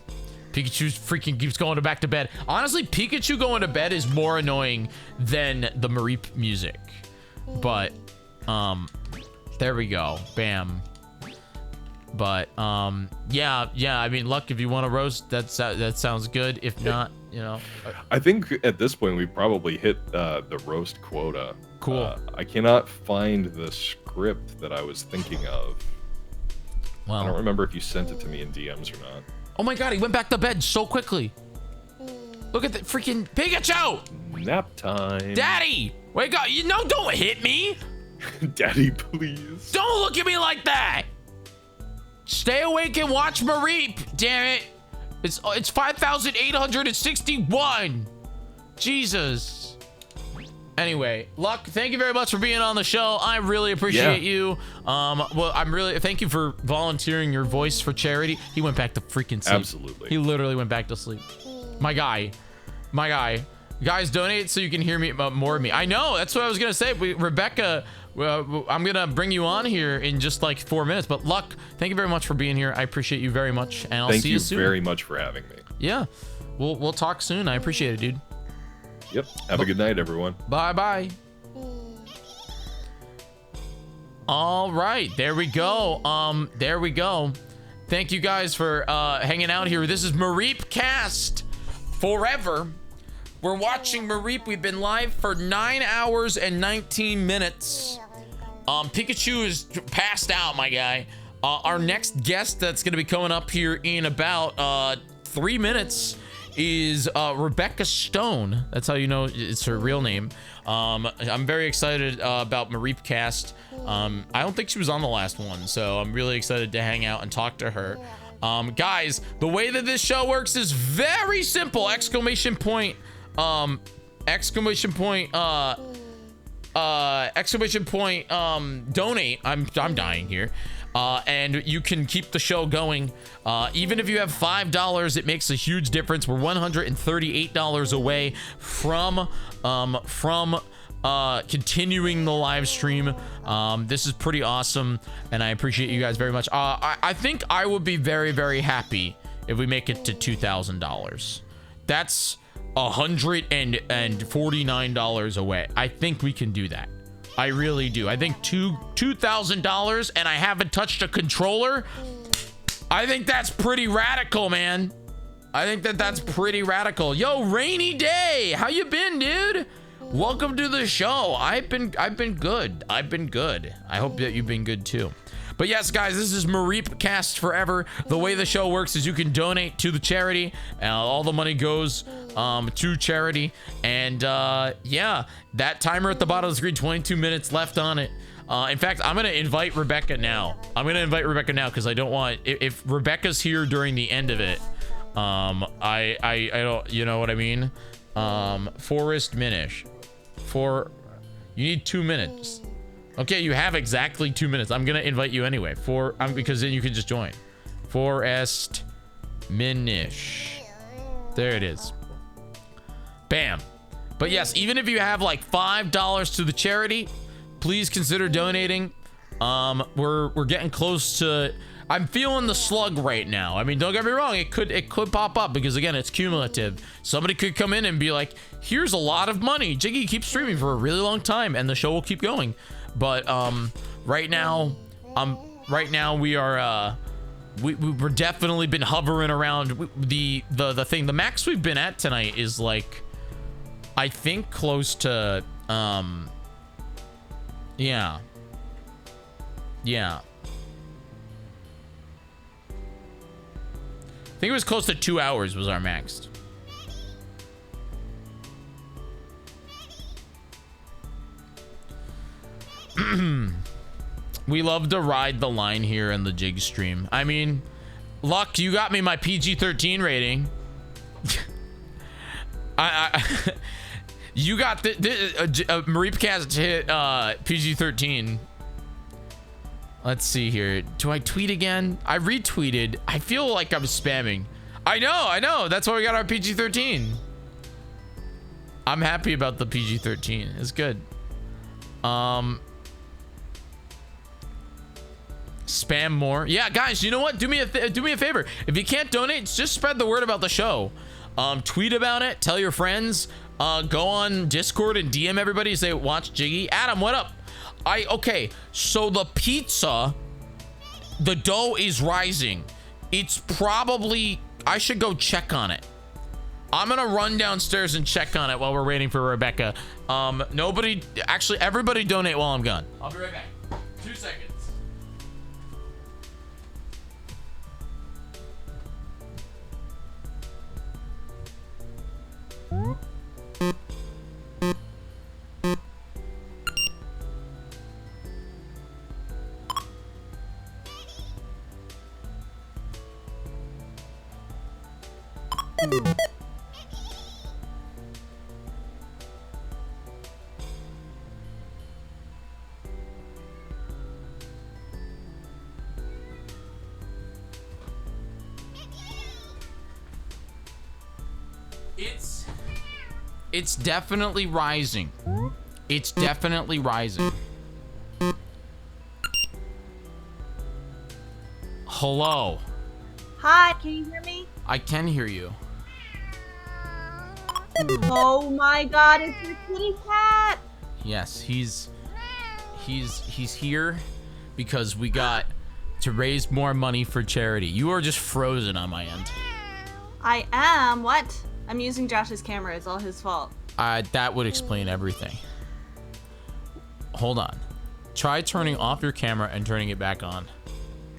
Pikachu freaking keeps going back to bed. Honestly, Pikachu going to bed is more annoying than the Mareep music. But, there we go. Bam. But yeah, I mean, Luck, if you want to roast, that sounds good. If not, you know, I think at this point we probably hit the roast quota. Cool. I cannot find the script that I was thinking of. Well, I don't remember if you sent it to me in DMs or not. Oh my God, he went back to bed so quickly. Look at the freaking Pikachu! Nap time. Daddy, wake up! Don't hit me. Daddy, please. Don't look at me like that. Stay awake and watch Mareep, damn it. It's 5,861. Jesus. Anyway, Luck, thank you very much for being on the show. I really appreciate you. Well, thank you for volunteering your voice for charity. He went back to freaking sleep. Absolutely. He literally went back to sleep. My guy. Guys, donate so you can hear me more of me. I know, that's what I was gonna say. Rebecca, I'm gonna bring you on here in just like 4 minutes. But Luck, thank you very much for being here. I appreciate you very much, and I'll see you soon. Thank you very much for having me. Yeah, we'll talk soon. I appreciate it, dude. Yep. Have a good night, everyone. Bye. All right, there we go. Thank you guys for hanging out here. This is Mareep Cast forever. We're watching Mareep. We've been live for 9 hours and 19 minutes. Pikachu is passed out, my guy. Our next guest that's going to be coming up here in about 3 minutes is Rebecca Stone. That's how you know it's her real name. I'm very excited about Mareep Cast. I don't think she was on the last one, so I'm really excited to hang out and talk to her. Guys, the way that this show works is very simple. exclamation point donate. I'm dying here. And you can keep the show going. Even if you have $5, it makes a huge difference. We're $138 away from continuing the live stream. This is pretty awesome, and I appreciate you guys very much. I think I would be very, very happy if we make it to $2,000. That's $149 away. I think we can do that. I really do. I think $2,000 and I haven't touched a controller. I think that's pretty radical, man. I think that's pretty radical. Yo, Rainy Day, how you been, dude? Welcome to the show. I've been good. I've been good. I hope that you've been good too. But yes, guys, this is Mareep Cast Forever. The way the show works is you can donate to the charity. All the money goes to charity. And yeah, that timer at the bottom of the screen, 22 minutes left on it. In fact, I'm going to invite Rebecca now. Because I don't want, if Rebecca's here during the end of it, I don't, you know what I mean? Forrest Minish. You need 2 minutes. Okay, you have exactly 2 minutes. I'm gonna invite you anyway. Because then you can just join. Forrest Minish. There it is. Bam. But yes, even if you have like $5 to the charity, please consider donating. We're getting close to. I'm feeling the slug right now. I mean, don't get me wrong. It could pop up because again, it's cumulative. Somebody could come in and be like, "Here's a lot of money. Jyggy, keep streaming for a really long time, and the show will keep going." But right now we are we're definitely been hovering around the thing. The max we've been at tonight is like, I think close to yeah. I think it was close to 2 hours was our max. We love to ride the line here in the Jig stream. I mean, Luck, you got me my PG-13 rating. You got the Mareep Cast hit PG-13. Let's see here. Do I tweet again? I retweeted. I feel like I'm spamming. I know. That's why we got our PG-13. I'm happy about the PG-13. It's good. Spam more. Yeah, guys, you know what? Do me a favor. If you can't donate, just spread the word about the show. Tweet about it. Tell your friends. Go on Discord and DM everybody. Say, watch Jyggy. Adam, what up? Okay, so the pizza, the dough is rising. It's probably, I should go check on it. I'm gonna run downstairs and check on it while we're waiting for Rebecca. Everybody donate while I'm gone. I'll be right back. 2 seconds. It's definitely rising. It's definitely rising. Hello. Hi, can you hear me? I can hear you. Oh my god, it's your kitty cat! Yes, he's here because we got to raise more money for charity. You are just frozen on my end. I am? What? I'm using Josh's camera, it's all his fault. That would explain everything. Hold on. Try turning off your camera and turning it back on.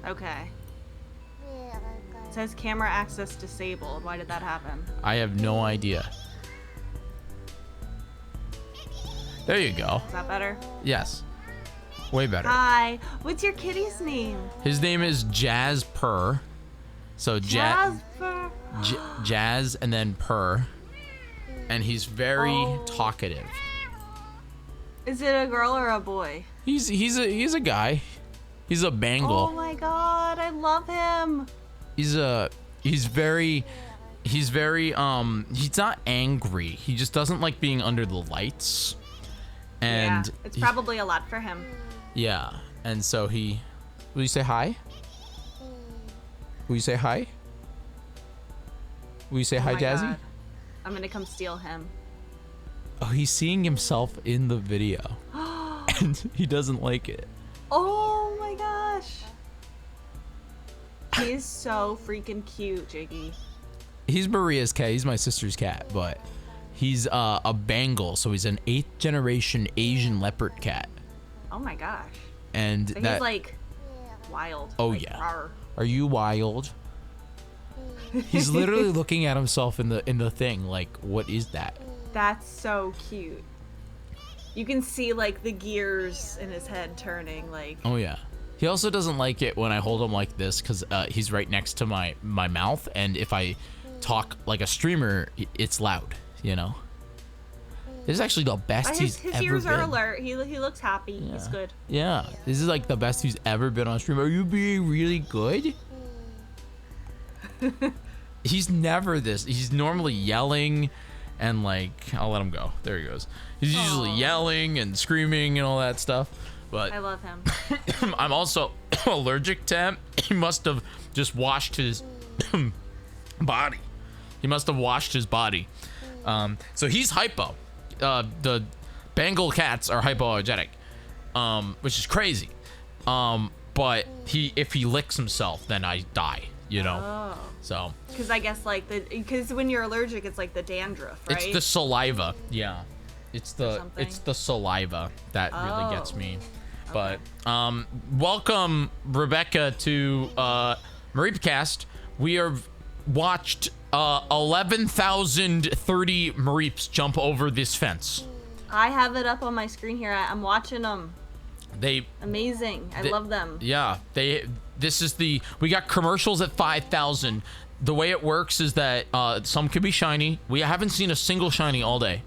Okay. It says camera access disabled. Why did that happen? I have no idea. There you go. Is that better? Yes. Way better. Hi. What's your kitty's name? His name is Jazz Purr. So Jazz Purr. Jazz and then Purr. And he's very talkative. Is it a girl or a boy? He's a guy. He's a Bengal. Oh my god, I love him. He's very he's not angry. He just doesn't like being under the lights. And yeah, it's probably a lot for him. Yeah. And so will you say hi? Will you say hi? Will you say hi, my Jazzy? God. I'm gonna come steal him. Oh, he's seeing himself in the video. And he doesn't like it. Oh my gosh. He's so freaking cute, Jiggy. He's Maria's cat. He's my sister's cat, but he's a Bengal, so he's an 8th generation Asian leopard cat. Oh my gosh. And so he's like wild. Oh like, yeah. Rawr. Are you wild? He's literally looking at himself in the thing like, what is that? That's so cute. You can see like the gears in his head turning like. Oh yeah. He also doesn't like it when I hold him like this because he's right next to my mouth, and if I talk like a streamer, it's loud, you know. This is actually the best his he's ever ears been. are alert. He looks happy. Yeah. He's good. Yeah, this is like the best he's ever been on stream. Are you being really good? He's never this. He's normally yelling and like, I'll let him go. There he goes. He's usually yelling and screaming and all that stuff. But I love him. I'm also allergic to him. He must have just washed his body. He must have washed his body. So he's hypo. The Bengal cats are hypoallergenic, which is crazy. But if he licks himself, then I die. You know. Oh. So. Because I guess like because when you're allergic, it's like the dandruff, right? It's the saliva. Yeah. It's the saliva that really gets me. But welcome Rebecca to Mareep Cast. We have watched 11,030 Mareeps jump over this fence. I have it up on my screen here. I'm watching them. Amazing. I love them. Yeah. We got commercials at 5,000. The way it works is that some could be shiny. We haven't seen a single shiny all day.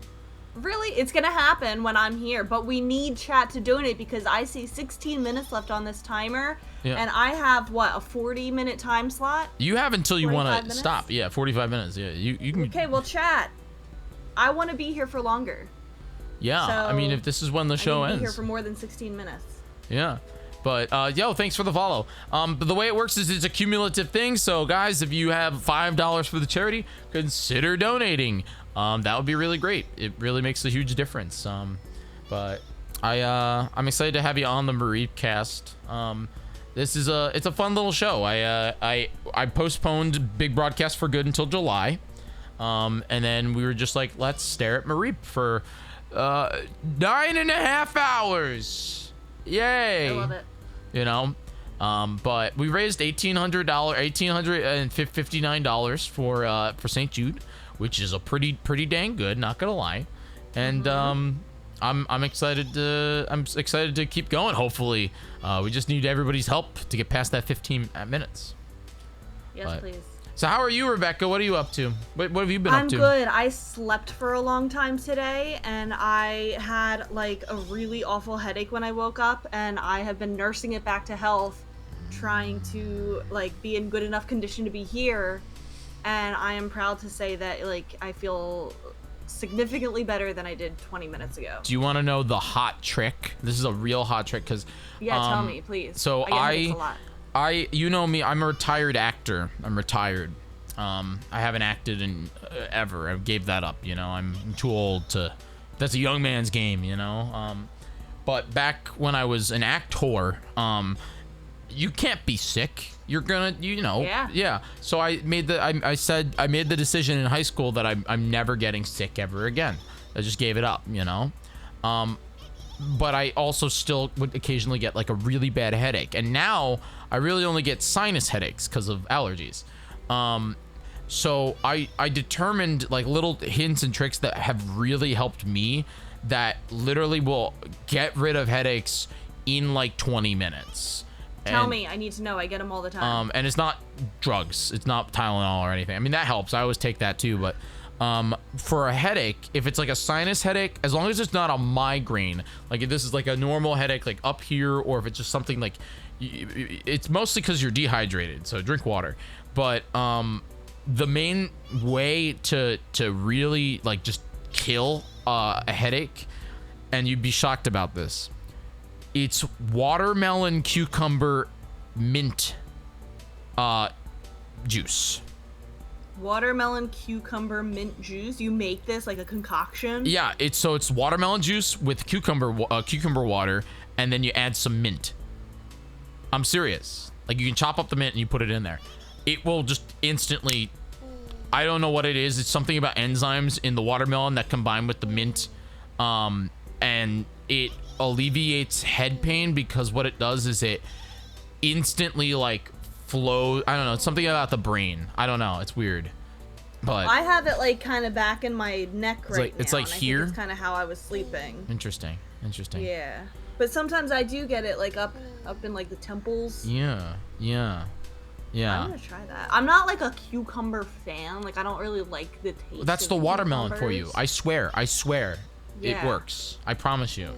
Really? It's gonna happen when I'm here, but we need chat to donate because I see 16 minutes left on this timer, and I have what, a 40-minute time slot? You have until you want to stop. Yeah, 45 minutes. Yeah, you can. Okay, well, chat. I want to be here for longer. Yeah, so I mean, if this is when the show I need to ends. be here for more than 16 minutes. Yeah. But yo, thanks for the follow. But the way it works is it's a cumulative thing. So guys, if you have $5 for the charity, consider donating. That would be really great. It really makes a huge difference. But I'm excited to have you on the Mareep Cast. It's a fun little show. I postponed Big Broadcast for Good until July. And then we were just like, let's stare at Mareep for 9.5 hours. Yay. I love it. You know, but we raised $1,859 for St. Jude, which is a pretty dang good, not gonna lie. And I'm excited to keep going. Hopefully, we just need everybody's help to get past that 15 minutes. Yes, please. So how are you, Rebecca? What are you up to? What have you been up to? I'm good. I slept for a long time today, and I had like a really awful headache when I woke up, and I have been nursing it back to health, trying to like be in good enough condition to be here. And I am proud to say that like I feel significantly better than I did 20 minutes ago. Do you want to know the hot trick? This is a real hot trick because tell me, please. So I get headaches a lot. you know me, I'm a retired actor. I'm retired. I haven't acted in ever. I gave that up, you know. I'm too old to. That's a young man's game, you know. But back when I was an actor, you can't be sick. You're gonna, you know. Yeah. So I made I made the decision in high school that I'm never getting sick ever again. I just gave it up, you know. But I also still would occasionally get like a really bad headache, and now I really only get sinus headaches because of allergies. So I determined like little hints and tricks that have really helped me that literally will get rid of headaches in like 20 minutes. Tell me, I need to know. I get them all the time. And it's not drugs. It's not Tylenol or anything. I mean, that helps. I always take that too, but For a headache, if it's like a sinus headache, as long as it's not a migraine, like if this is like a normal headache, like up here, or if it's just something like, it's mostly because you're dehydrated, so drink water. But the main way to really like just kill a headache, and you'd be shocked about this, it's watermelon, cucumber, mint juice. Watermelon, cucumber, mint juice. You make this like a concoction? Yeah, it's watermelon juice with cucumber water, and then you add some mint. I'm serious. Like, you can chop up the mint and you put it in there. It will just instantly, I don't know what it is. It's something about enzymes in the watermelon that combine with the mint, and it alleviates head pain, because what it does is it instantly like flows. I don't know. It's something about the brain. I don't know. It's weird. But I have it like kind of back in my neck right now. It's like and I here. think it's kind of how I was sleeping. Interesting. Yeah. But sometimes I do get it like up in like the temples. Yeah. I'm gonna try that. I'm not like a cucumber fan. Like, I don't really like the taste. That's the watermelon for you. cucumbers. I swear. It Yeah. works. I promise you.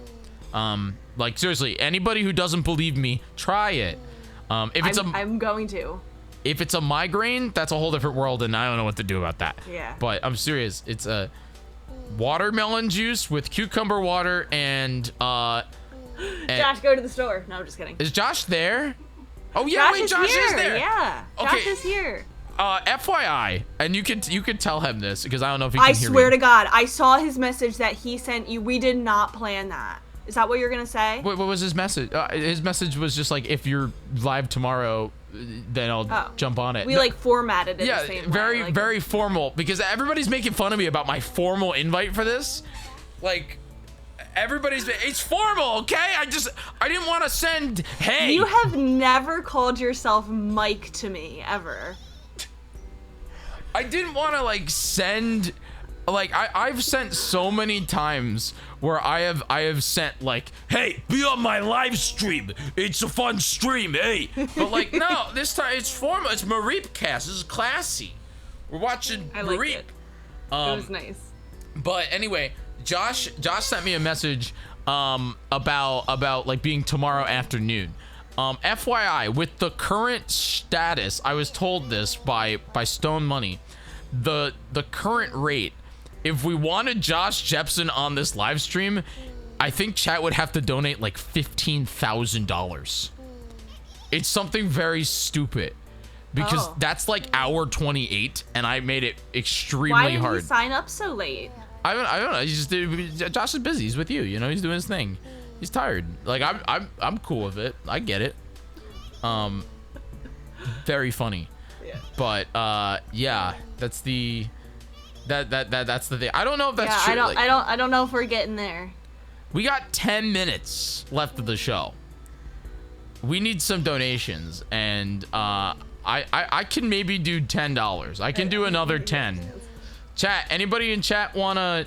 Like, seriously, anybody who doesn't believe me, try it. I'm going to. If it's a migraine, that's a whole different world, and I don't know what to do about that. Yeah. But I'm serious. It's a watermelon juice with cucumber water and Josh, go to the store. No, I'm just kidding. Is Josh there? Oh yeah, Josh is there. Yeah. Okay. Josh is here. FYI, and you could tell him this, because I don't know if he can I hear swear me. to God, I saw his message that he sent you. We did not plan that. Is that what you're gonna say? What was his message? His message was just like, if you're live tomorrow, then I'll jump on it. We like formatted it Yeah, the same very, way. Like, very formal, because everybody's making fun of me about my formal invite for this. Like, it's formal, okay? I didn't want to send, hey. You have never called yourself Mike to me, ever. I didn't want to like send, like I've sent so many times where I have sent like, hey, be on my live stream. It's a fun stream, hey. But like, no, this time it's formal. It's Mareep Cast. This is classy. We're watching I liked Mareep. it. It was nice. But anyway, Josh sent me a message about like being tomorrow afternoon. FYI, with the current status, I was told this by Stone Money, the current rate, if we wanted Josh Jepson on this live stream, I think chat would have to donate like $15,000. It's something very stupid, because that's like hour 28, and I made it extremely Why did hard. you sign up so late? I don't know. Josh is busy. He's with you. You know, he's doing his thing. He's tired. Like, I'm cool with it. I get it. Very funny. Yeah. But yeah, that's the thing. I don't know if that's true. I don't know if we're getting there. We got 10 minutes left of the show. We need some donations, and I can maybe do $10. I can do another 10. Chat, anybody in chat wanna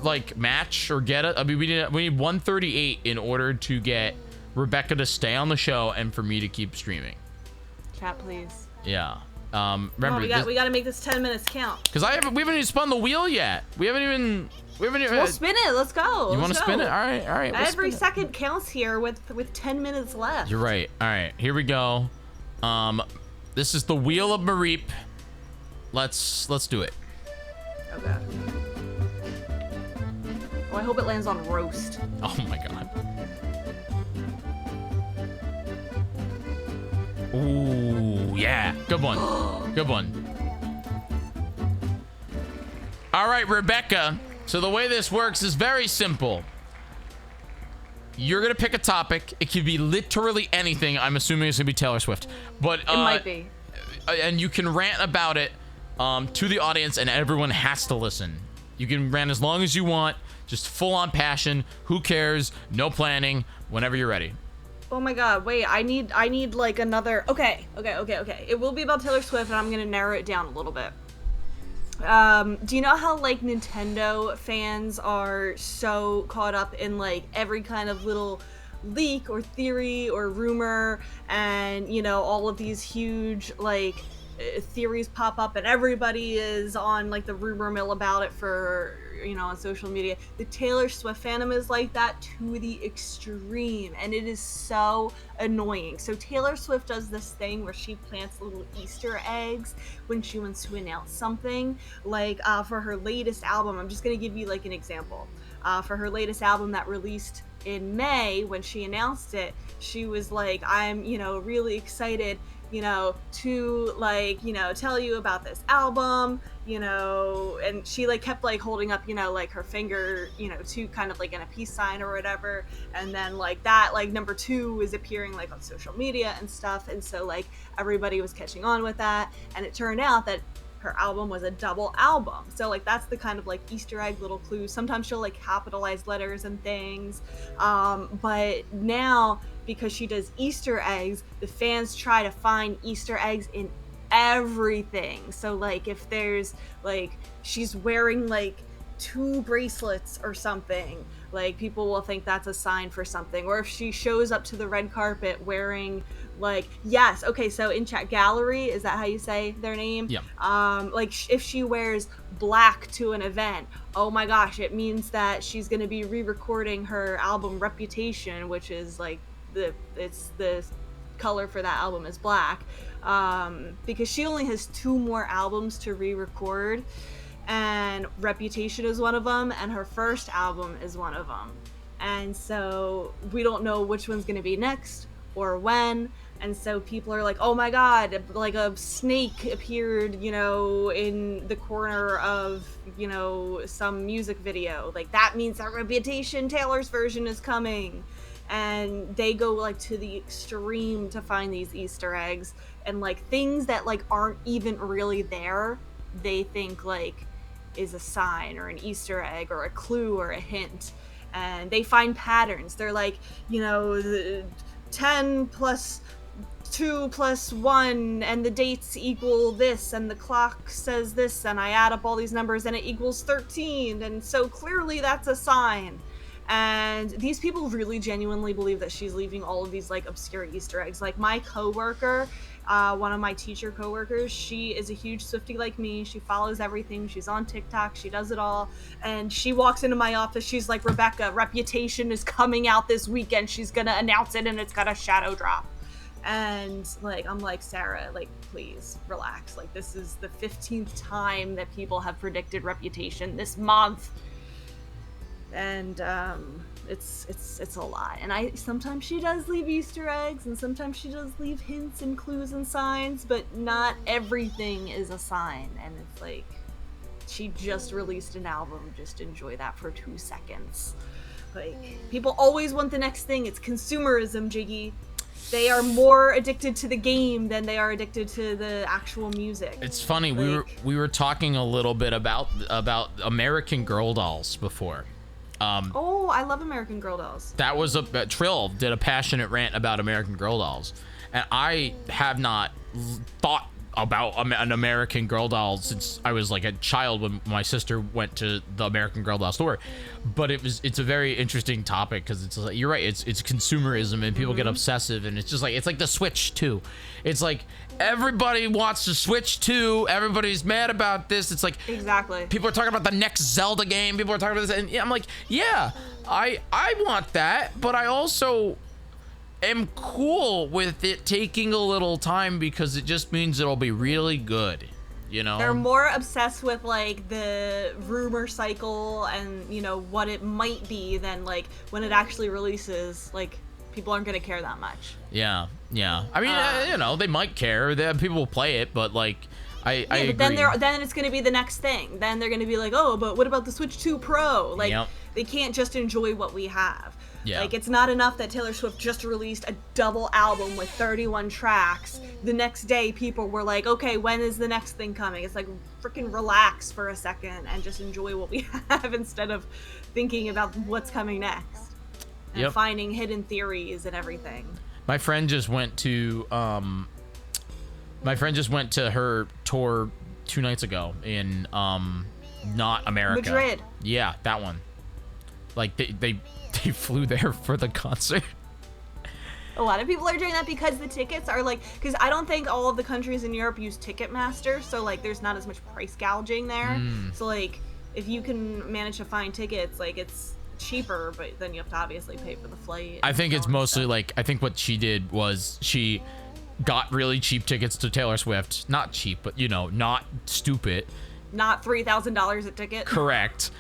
like match or get it? I mean, we need 138 in order to get Rebecca to stay on the show and for me to keep streaming. Chat, please. Yeah. Come Remember, on, we got to make this 10 minutes count. because we haven't even spun the wheel yet. We haven't even. We'll spin it. Let's go. You want to spin it? All right. We'll Every spin it. second counts here with 10 minutes left. You're right. All right, here we go. This is the wheel of Mareep. Let's do it. Okay. Oh, I hope it lands on roast. Oh my god. Ooh, yeah. Good one. Good one. All right, Rebecca. So the way this works is very simple. You're going to pick a topic. It could be literally anything. I'm assuming it's going to be Taylor Swift. But It might be. And you can rant about it to the audience, and everyone has to listen. You can rant as long as you want. Just full on passion. Who cares? No planning. Whenever you're ready. Oh my god, wait, I need like another. Okay. It will be about Taylor Swift, and I'm gonna narrow it down a little bit. Do you know how like Nintendo fans are so caught up in like every kind of little leak or theory or rumor, and you know, all of these huge like theories pop up and everybody is on like the rumor mill about it for, on social media. The Taylor Swift fandom is like that to the extreme, and it is so annoying. So Taylor Swift does this thing where she plants little Easter eggs when she wants to announce something. Like for her latest album, I'm just gonna give you like an example. For her latest album that released in May, when she announced it, she was like, I'm, really excited, to like, tell you about this album, and she like kept like holding up, like her finger, to kind of like in a peace sign or whatever. And then like that, like number 2 is appearing like on social media and stuff. And so like everybody was catching on with that. And it turned out that her album was a double album. So like that's the kind of like Easter egg little clues. Sometimes she'll like capitalize letters and things. But now, because she does Easter eggs, the fans try to find Easter eggs in everything. So like if there's like she's wearing like 2 bracelets or something, like people will think that's a sign for something. Or if she shows up to the red carpet wearing like, yes, okay, so in chat, Gallery, is that how you say their name? Yeah. Like if she wears black to an event, oh my gosh, it means that she's going to be re-recording her album Reputation, which is like it's the color for that album is black, because she only has 2 more albums to re-record, and Reputation is one of them, and her first album is one of them. And so we don't know which one's going to be next or when. And so people are like, oh my god, like a snake appeared, in the corner of, some music video. Like that means that Reputation Taylor's version is coming. And they go like to the extreme to find these Easter eggs, and like things that like aren't even really there, they think like is a sign or an Easter egg or a clue or a hint. And they find patterns. They're like, 10 plus 2 plus 1 and the dates equal this and the clock says this, and I add up all these numbers and it equals 13, and so clearly that's a sign. And these people really genuinely believe that she's leaving all of these like obscure Easter eggs. Like my coworker, one of my teacher coworkers, she is a huge Swiftie like me. She follows everything. She's on TikTok. She does it all. And she walks into my office. She's like, Rebecca, Reputation is coming out this weekend. She's going to announce it and it's got a shadow drop. And like, I'm like, Sarah, like, please relax. Like, this is the 15th time that people have predicted Reputation this month. And it's a lot. And sometimes she does leave Easter eggs, and sometimes she does leave hints and clues and signs, but not everything is a sign. And it's like, she just released an album, just enjoy that for 2 seconds. Like, people always want the next thing. It's consumerism, Jiggy. They are more addicted to the game than they are addicted to the actual music. It's funny, we were talking a little bit about American Girl dolls before. Oh, I love American Girl dolls. That was Trill did a passionate rant about American Girl dolls, and I have not thought about an American Girl doll since I was like a child when my sister went to the American Girl doll store. But it's a very interesting topic because it's like, you're right, it's consumerism and people get obsessive, and it's just like, it's like the Switch 2. It's like everybody wants to Switch 2, everybody's mad about this. It's like, exactly, people are talking about the next Zelda game, people are talking about this, and I'm like, yeah, I want that, but I also am cool with it taking a little time because it just means it'll be really good, They're more obsessed with like the rumor cycle and what it might be than like when it actually releases. Like, people aren't gonna care that much. Yeah. I mean, they might care. People will play it, but like, I agree. But then it's gonna be the next thing. Then they're gonna be like, oh, but what about the Switch 2 Pro? Like, they can't just enjoy what we have. Yeah. Like, it's not enough that Taylor Swift just released a double album with 31 tracks. The next day, people were like, okay, when is the next thing coming? It's like, freaking relax for a second and just enjoy what we have instead of thinking about what's coming next. And finding hidden theories and everything. My friend just went to her tour 2 nights ago in not America. Madrid. Yeah, that one. Like they flew there for the concert. A lot of people are doing that because the tickets are like, because I don't think all of the countries in Europe use Ticketmaster, so like there's not as much price gouging there. So like if you can manage to find tickets, like it's cheaper, but then you have to obviously pay for the flight. I think it's mostly like, I think what she did was she got really cheap tickets to Taylor Swift. Not cheap, but you know, not stupid. Not $3,000 a ticket. Correct.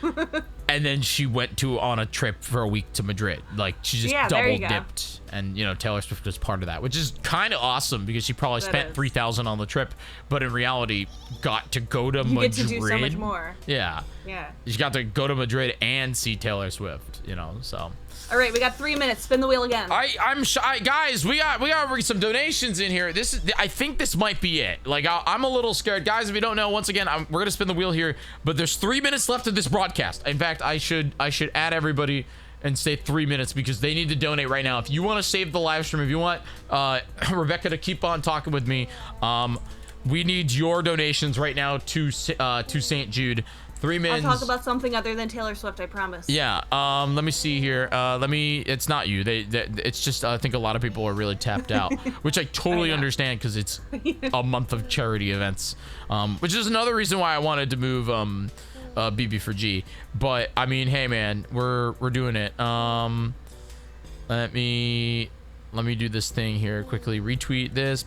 And then she went on a trip for a week to Madrid. Like she just double dipped, and you know Taylor Swift was part of that, which is kind of awesome because she probably spent $3,000 on the trip, but in reality got to go to Madrid. You get to do so much more. Yeah. Yeah. She got to go to Madrid and see Taylor Swift. You know, so. All right, we got 3 minutes. Spin the wheel again. I'm shy, guys. We got some donations in here. I think this might be it. Like I'm a little scared, guys. If you don't know, once again, we're gonna spin the wheel here. But there's 3 minutes left of this broadcast. In fact, I should add everybody and say 3 minutes because they need to donate right now. If you want to save the live stream, if you want Rebecca to keep on talking with me, we need your donations right now to St. Jude. 3 minutes. I'll talk about something other than Taylor Swift, I promise. Yeah. Let me see here. It's not you. It's just I think a lot of people are really tapped out, which I totally understand because it's a month of charity events, which is another reason why I wanted to move BB for G. But I mean, hey man, we're doing it. Let me do this thing here quickly. Retweet this.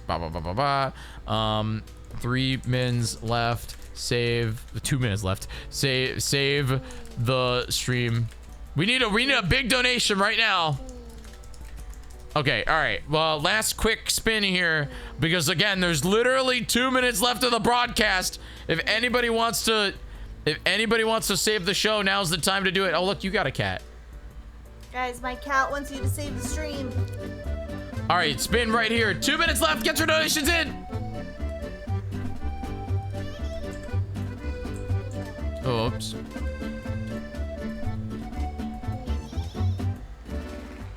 3 minutes left. Save 2 minutes left. Save the stream. We need a big donation right now. Okay, all right. Well, last quick spin here because again, there's literally 2 minutes left of the broadcast. If anybody wants to save the show, now's the time to do it. Oh, look, you got a cat. Guys, my cat wants you to save the stream. All right, spin right here. 2 minutes left. Get your donations in. Oops.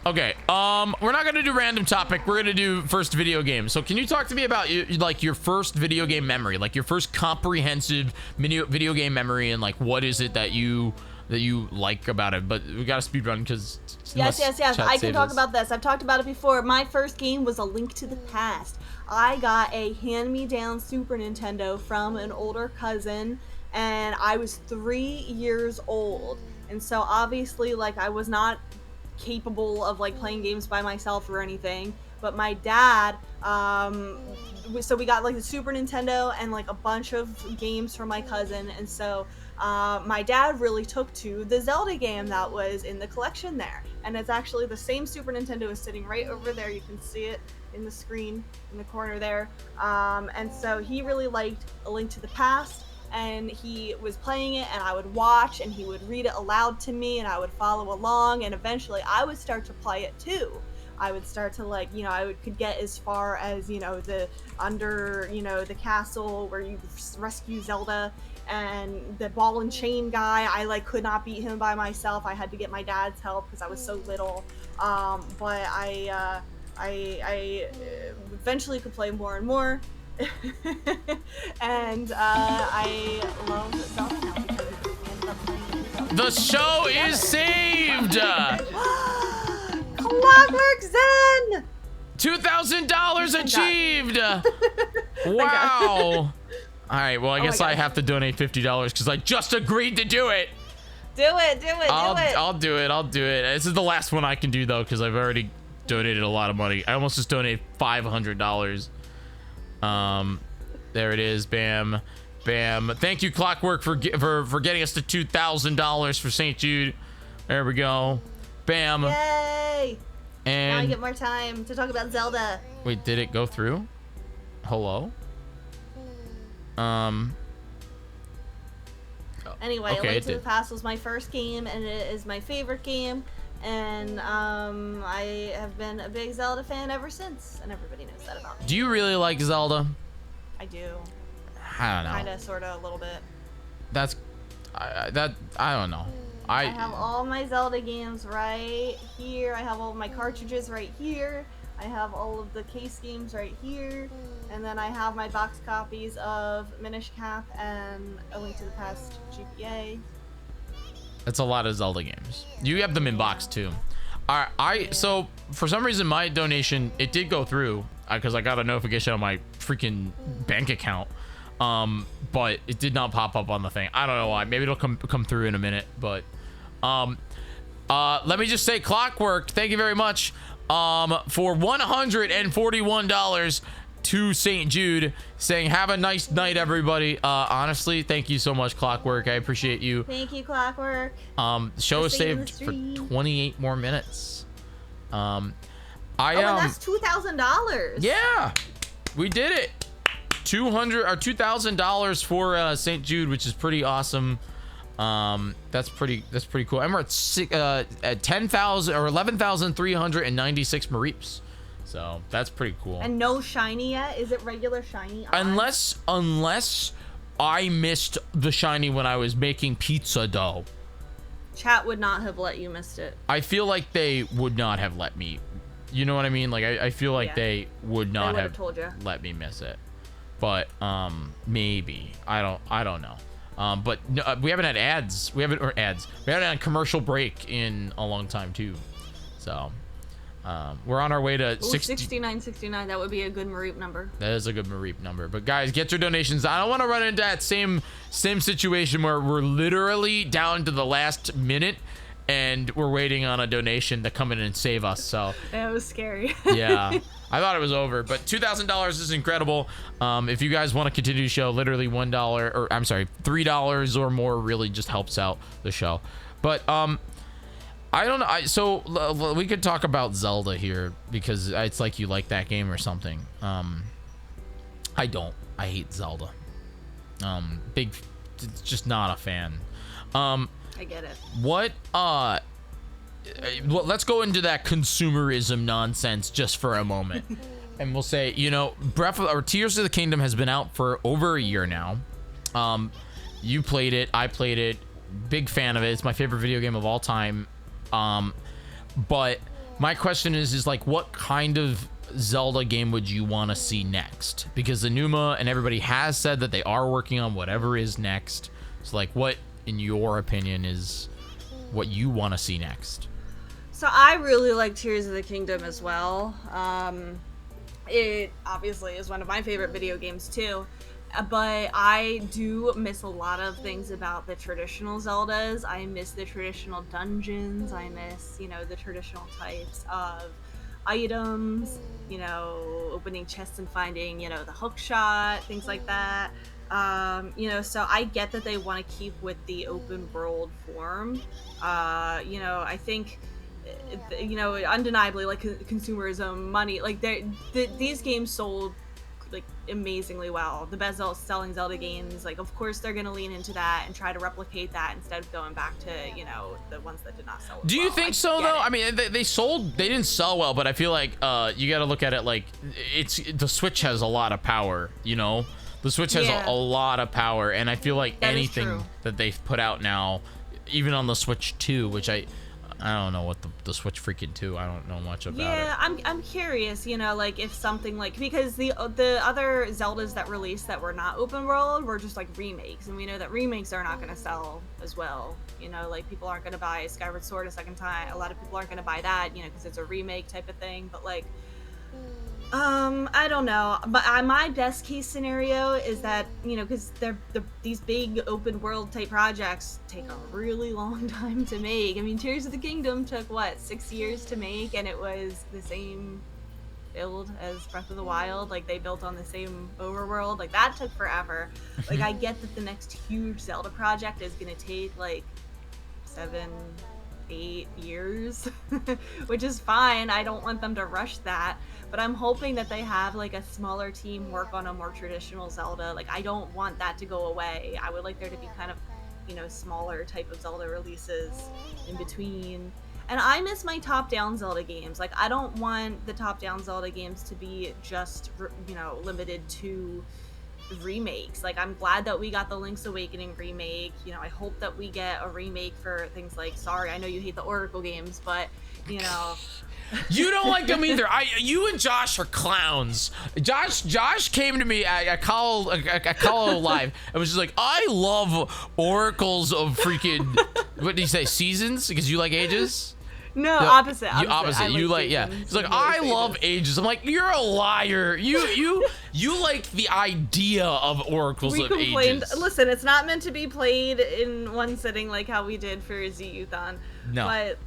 Okay, we're not gonna do random topic. We're gonna do first video game. So can you talk to me about your first video game memory, like your first comprehensive video game memory, and like what is it that you like about it? But we gotta speed run because Yes. I can talk about this. I've talked about it before. My first game was A Link to the Past. I got a hand-me-down Super Nintendo from an older cousin, and I was 3 years old. And so obviously, like, I was not capable of like playing games by myself or anything, but my dad, so we got like the Super Nintendo and like a bunch of games from my cousin, and so my dad really took to the Zelda game that was in the collection there, and it's actually the same Super Nintendo is sitting right over there. You can see it in the screen in the corner there, and so he really liked A Link to the Past, and he was playing it, and I would watch, and he would read it aloud to me, and I would follow along, and eventually I would start to play it too. I would start to, like, you know, I could get as far as, you know, the castle where you rescue Zelda, and the ball and chain guy, I like could not beat him by myself. I had to get my dad's help because I was so little. But I eventually could play more and more. And I love Zelda now because we ended up playing Zelda. The show is saved! Clockwork Zen! $2,000 achieved! Wow! Alright, well, I guess I have to donate $50 because I just agreed to do it! I'll do it. This is the last one I can do, though, because I've already donated a lot of money. I almost just donated $500. There it is. Bam. Thank you, Clockwork, for getting us to $2,000 for St. Jude. There we go. Bam. Yay! And now I get more time to talk about Zelda. Wait, did it go through? Hello? Anyway, okay, A Link to the Past was my first game, and it is my favorite game. And I have been a big Zelda fan ever since, and everybody knows that about me. Do you really like Zelda? I do. I don't know. Kinda, sorta, a little bit. I don't know. I have all my Zelda games right here. I have all my cartridges right here. I have all of the case games right here. And then I have my box copies of Minish Cap and A Link to the Past GPA. That's a lot of Zelda games. You have them in box too. So for some reason my donation, it did go through because I got a notification on my freaking bank account. But it did not pop up on the thing. I don't know why. Maybe it'll come through in a minute. But let me just say, Clockwork, thank you very much for $141 to St. Jude, saying have a nice night, everybody. Honestly, thank you so much, Clockwork. I appreciate you. Thank you, Clockwork. The show is saved for 28 more minutes. And that's $2,000. Yeah, we did it. $2,000 for St. Jude, which is pretty awesome. That's pretty cool. And we're at 10,000 or 11,396 Mareeps. So that's pretty cool. And no shiny yet? Is it regular shiny? Unless I missed the shiny when I was making pizza dough. Chat would not have let you miss it. I feel like they would not have let me. You know what I mean? Like I feel like they would not have told you. let me miss it. But maybe I don't know. But no, we haven't had ads. We haven't had a commercial break in a long time too. So we're on our way to 69.69. That would be a good Mareep number. That is a good Mareep number. But guys, get your donations. I don't want to run into that same situation where we're literally down to the last minute and we're waiting on a donation to come in and save us. So that was scary. Yeah. I thought it was over, but $2,000 is incredible. If you guys want to continue the show, literally $3 or more really just helps out the show. But I don't know. So we could talk about Zelda here because it's like you like that game or something. I don't. I hate Zelda. Just not a fan. I get it. Let's go into that consumerism nonsense just for a moment. And we'll say, Tears of the Kingdom has been out for over a year now. You played it, I played it, big fan of it. It's my favorite video game of all time. But my question is like, what kind of Zelda game would you want to see next? Because Anuma and everybody has said that they are working on whatever is next. So like, what, in your opinion, is what you want to see next? So I really like Tears of the Kingdom as well. It obviously is one of my favorite video games too. But I do miss a lot of things about the traditional Zeldas. I miss the traditional dungeons. I miss, the traditional types of items, opening chests and finding, the hook shot, things like that. So I get that they want to keep with the open world form. I think, undeniably, like consumerism, money, like these games sold like amazingly well. The best selling Zelda games, like of course they're gonna lean into that and try to replicate that instead of going back to the ones that did not sell well. Do you think so though? I mean, they didn't sell well, but I feel like you got to look at it like the Switch has a lot of power. The Switch has a lot of power, and I feel like anything that they've put out now, even on the Switch 2, which I don't know what the Switch freaking 2, I don't know much about it. Yeah, I'm curious, like if something like, because the other Zeldas that released that were not open world were just like remakes, and we know that remakes are not going to sell as well. Like people aren't going to buy Skyward Sword a second time. A lot of people aren't going to buy that, because it's a remake type of thing. But like, I don't know, but my best case scenario is that, because these big open world type projects take a really long time to make. I mean, Tears of the Kingdom took 6 years to make, and it was the same build as Breath of the Wild. Like they built on the same overworld. Like that took forever. Like I get that the next huge Zelda project is gonna take like 7-8 years, which is fine. I don't want them to rush that. But I'm hoping that they have like a smaller team work on a more traditional Zelda. Like I don't want that to go away. I would like there to be kind of, smaller type of Zelda releases in between. And I miss my top-down Zelda games. Like I don't want the top-down Zelda games to be just, limited to remakes. Like I'm glad that we got the Link's Awakening remake. I hope that we get a remake for things like, sorry, I know you hate the Oracle games, but you don't like them either. You and Josh are clowns. Josh came to me at Call Live and was just like, I love oracles of freaking, what did he say, seasons? Because you like ages? No, opposite. You opposite. You like yeah. It's like I love ages. I'm like you're a liar. You like the idea of oracles We of complained. ages. Listen, it's not meant to be played in one sitting like how we did for Z-Youthon. No. But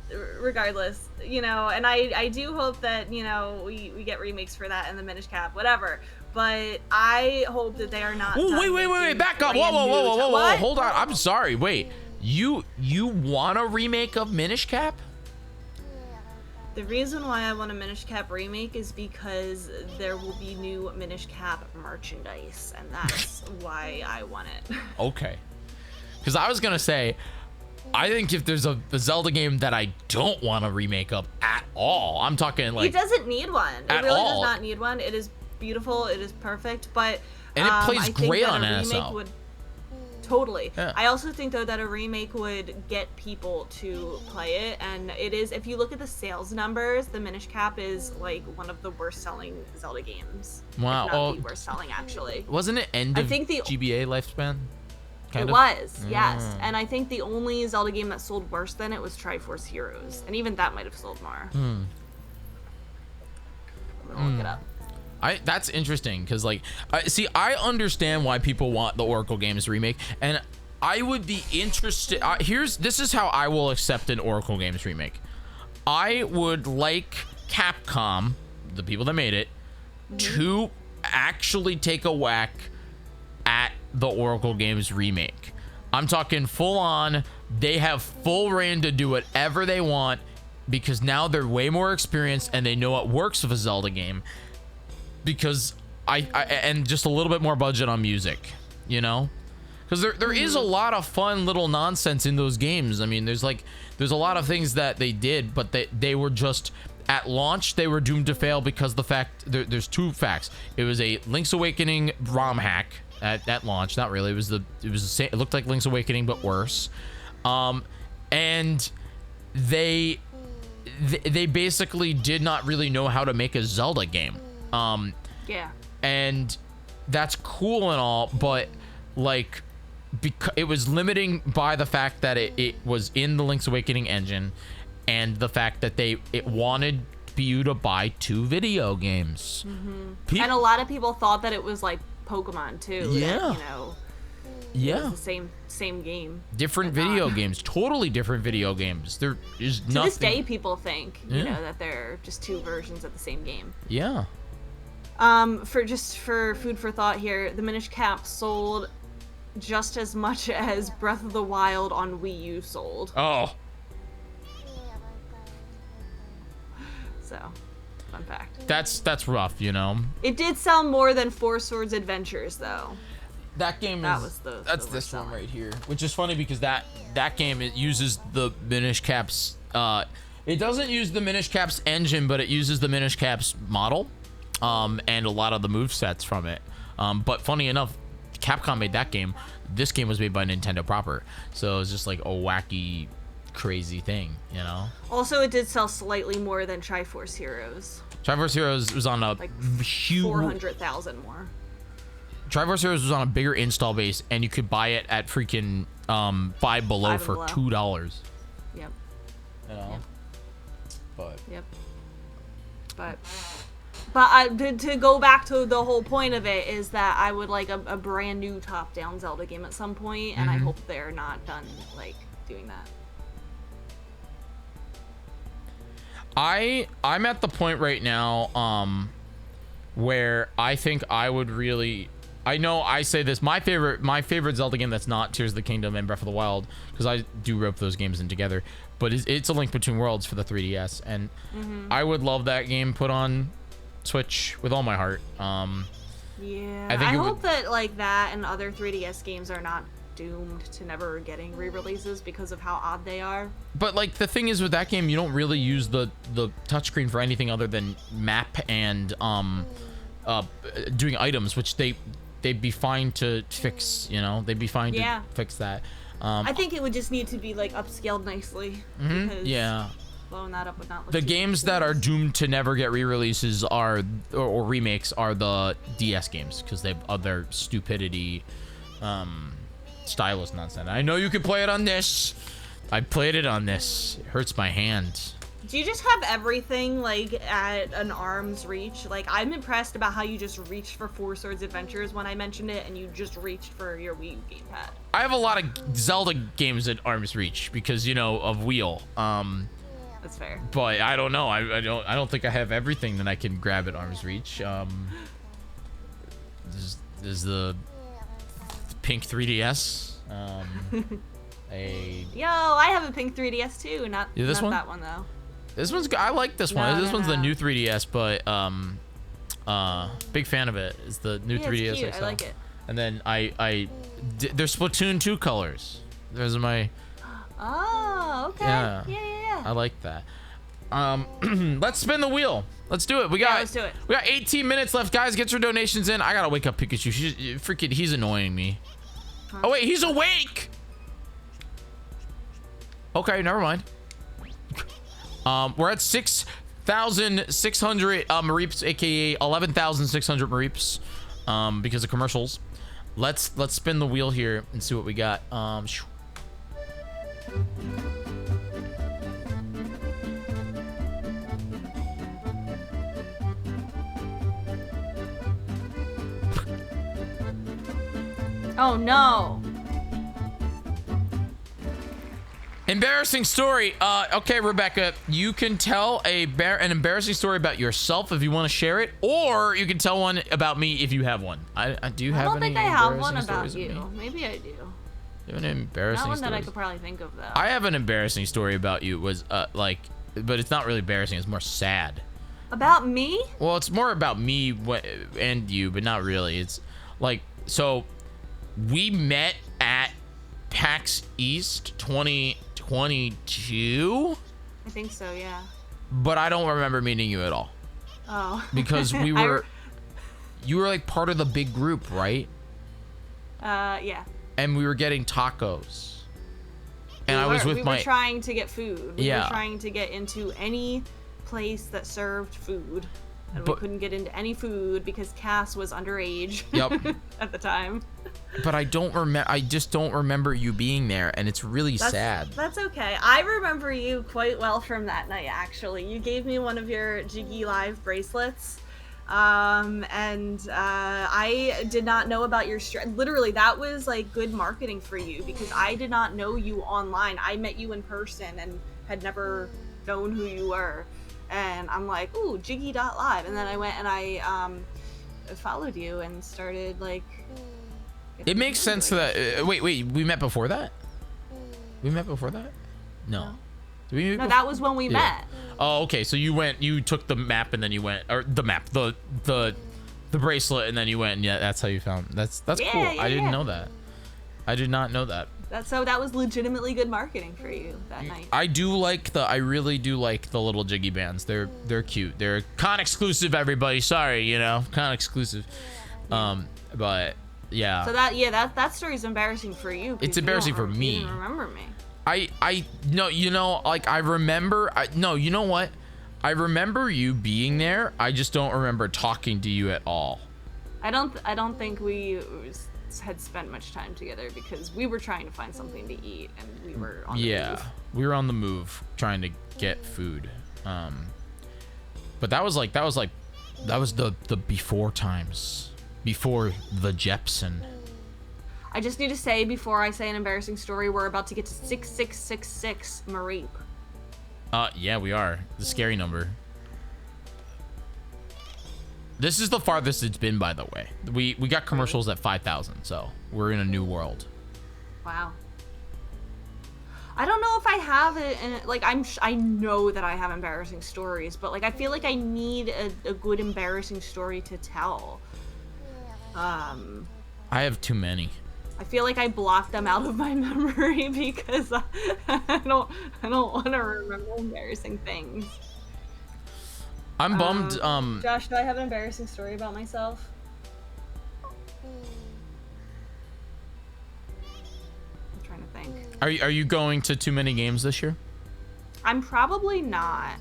regardless, you know, and I do hope that, you know, we get remakes for that and the Minish Cap, whatever. But I hope that they are not. Ooh, wait, back up. Whoa. Hold on. I'm sorry. Wait. You want a remake of Minish Cap? The reason why I want a Minish Cap remake is because there will be new Minish Cap merchandise, and that's why I want it. Okay. Because I was gonna say, I think if there's a Zelda game that I don't want a remake of at all, I'm talking like it doesn't need one. It at really all. does not need one. It is beautiful. It is perfect. But And it plays I think great that on a remake NSL. would totally. Yeah. I also think though that a remake would get people to play it, and it is. If you look at the sales numbers, the Minish Cap is like one of the worst selling Zelda games. Wow. If not Well, the worst selling actually. wasn't it end I of think the GBA lifespan? Kind it of? was, yes. Mm. And I think the only Zelda game that sold worse than it was Triforce Heroes. And even that might have sold more. Hmm. I'm gonna look it up. That's interesting because like I understand why people want the Oracle games remake, and I would be interested. This is how I will accept an Oracle games remake. I would like Capcom, the people that made it, to actually take a whack at the Oracle games remake. I'm talking full on. They have full reign to do whatever they want because now they're way more experienced and they know what works with a Zelda game. Because and just a little bit more budget on music, you know, because there is a lot of fun little nonsense in those games. I mean, there's a lot of things that they did, but they were just at launch they were doomed to fail because the fact there's two facts. It was a Link's Awakening ROM hack at launch. Not really. It was the same. It looked like Link's Awakening but worse. And they basically did not really know how to make a Zelda game. Yeah. And that's cool and all, but like because it was limiting by the fact that it was in the Link's Awakening engine and the fact that it wanted you to buy 2 video games. And a lot of people thought that it was like Pokemon too. Yeah. That, you know, Yeah. it was the same game. Different video games, totally different video games. There is To nothing. this day, people think you Yeah. know that they're just 2 versions of the same game. Yeah. For food for thought here, the Minish Cap sold just as much as Breath of the Wild on Wii U sold. Oh. So, fun fact. That's rough, you know. It did sell more than Four Swords Adventures, though. That game was that's this one right here, which is funny because that game it uses the Minish Cap's it doesn't use the Minish Cap's engine, but it uses the Minish Cap's model and a lot of the movesets from it. But funny enough, Capcom made that game. This game was made by Nintendo proper, so it's just like a wacky, crazy thing, you know. Also, it did sell slightly more than Triforce Heroes. Triforce Heroes was on a huge 400,000 more. Triforce Heroes was on a bigger install base, and you could buy it at freaking Five Below for $2. Yep. You know. But. Yep. But to go back to the whole point of it is that I would like a brand new top-down Zelda game at some point, and I hope they're not done like doing that. I'm at the point right now where I think I would really. I know I say this, my favorite Zelda game that's not Tears of the Kingdom and Breath of the Wild, because I do rope those games in together, but it's A Link Between Worlds for the 3DS, and I would love that game put on Switch with all my heart. Yeah, I think I it hope that like that and other 3DS games are not doomed to never getting re-releases because of how odd they are. But like the thing is with that game, you don't really use the touchscreen for anything other than map and doing items, which they'd be fine to fix, you know. They'd be fine to fix that. I think it would just need to be like upscaled nicely. Because yeah. blowing that up would not look The too games that are doomed to never get re-releases or remakes are the DS games, because they've other stupidity, stylus nonsense. I know you can play it on this. I played it on this. It hurts my hand. Do you just have everything like at an arm's reach? Like, I'm impressed about how you just reached for Four Swords Adventures when I mentioned it, and you just reached for your Wii U gamepad. I have a lot of Zelda games at arm's reach because, you know, of Wheel. That's fair. But I don't know. I don't think I have everything that I can grab at arm's reach. There's the pink 3DS. Yo, I have a pink 3DS too. Not this one? that one though. This one's I like this one. No, This no, one's no. the new 3DS, but big fan of it. It's the new Yeah, 3DS. it's cute. I XL. like it. And then there's Splatoon 2 colors. Those are my. Oh, okay. Yeah. I like that. Let's spin the wheel. Let's do it. Let's do it. We got 18 minutes left, guys. Get your donations in. I gotta wake up Pikachu. He's annoying me. Oh wait, he's awake. Okay, never mind. We're at 6,600 Mareeps, aka 11,600 Mareeps, because of commercials. Let's spin the wheel here and see what we got. Oh no. Embarrassing story. Okay, Rebecca, you can tell an embarrassing story about yourself if you want to share it, or you can tell one about me if you have one. Do you have I don't any think I have one embarrassing about stories of you. me? Maybe I do. You have an embarrassing Not one that I stories? could probably think of though. I have an embarrassing story about you. Was but it's not really embarrassing. It's more sad. About me? Well, it's more about me and you, but not really. It's like, so we met at PAX East 2022, I think so, yeah. but I don't remember meeting you at all Oh. because we were, you were like part of the big group, right? Yeah. And we were getting tacos. And I was with we my were trying to get food. We Yeah. were trying to get into any place that served food. And we couldn't get into any food because Cass was underage Yep. at the time. But I don't remember. I just don't remember you being there, and it's really sad. That's okay. I remember you quite well from that night, actually. You gave me one of your Jyggy Live bracelets. I did not know about your literally, that was like good marketing for you because I did not know you online. I met you in person and had never known who you were. And I'm like, ooh, Jyggy.live. And then I went and I followed you and started like. It makes sense that. Wait, we met before that? We met before that? No. Did we meet No, before? that was when we met. Oh, okay. So you took the map and then you went, or the map, the bracelet, and then you went, and yeah, that's how you found. That's Yeah, cool. yeah, I didn't yeah. know that. I did not know that. That was legitimately good marketing for you that night. I really do like the little Jyggy bands. They're cute. They're con exclusive, everybody. Sorry, con exclusive. But yeah. So that story's embarrassing for you. It's embarrassing for me. You didn't remember me. No, I remember. No, you know what? I remember you being there. I just don't remember talking to you at all. I don't think we had spent much time together because we were trying to find something to eat and we were on the move. We were on the move trying to get food. But that was the before times, before the Jepson. I just need to say before I say an embarrassing story, we're about to get to 6666 Mareep. Yeah, we are. The scary number. This is the farthest it's been, by the way. We got commercials at 5,000, so we're in a new world. Wow. I don't know if I have it, and like I know that I have embarrassing stories, but like I feel like I need a good embarrassing story to tell. I have too many. I feel like I blocked them out of my memory because I don't want to remember embarrassing things. I'm bummed. Josh, do I have an embarrassing story about myself? I'm trying to think. Are you going to too many games this year? I'm probably not.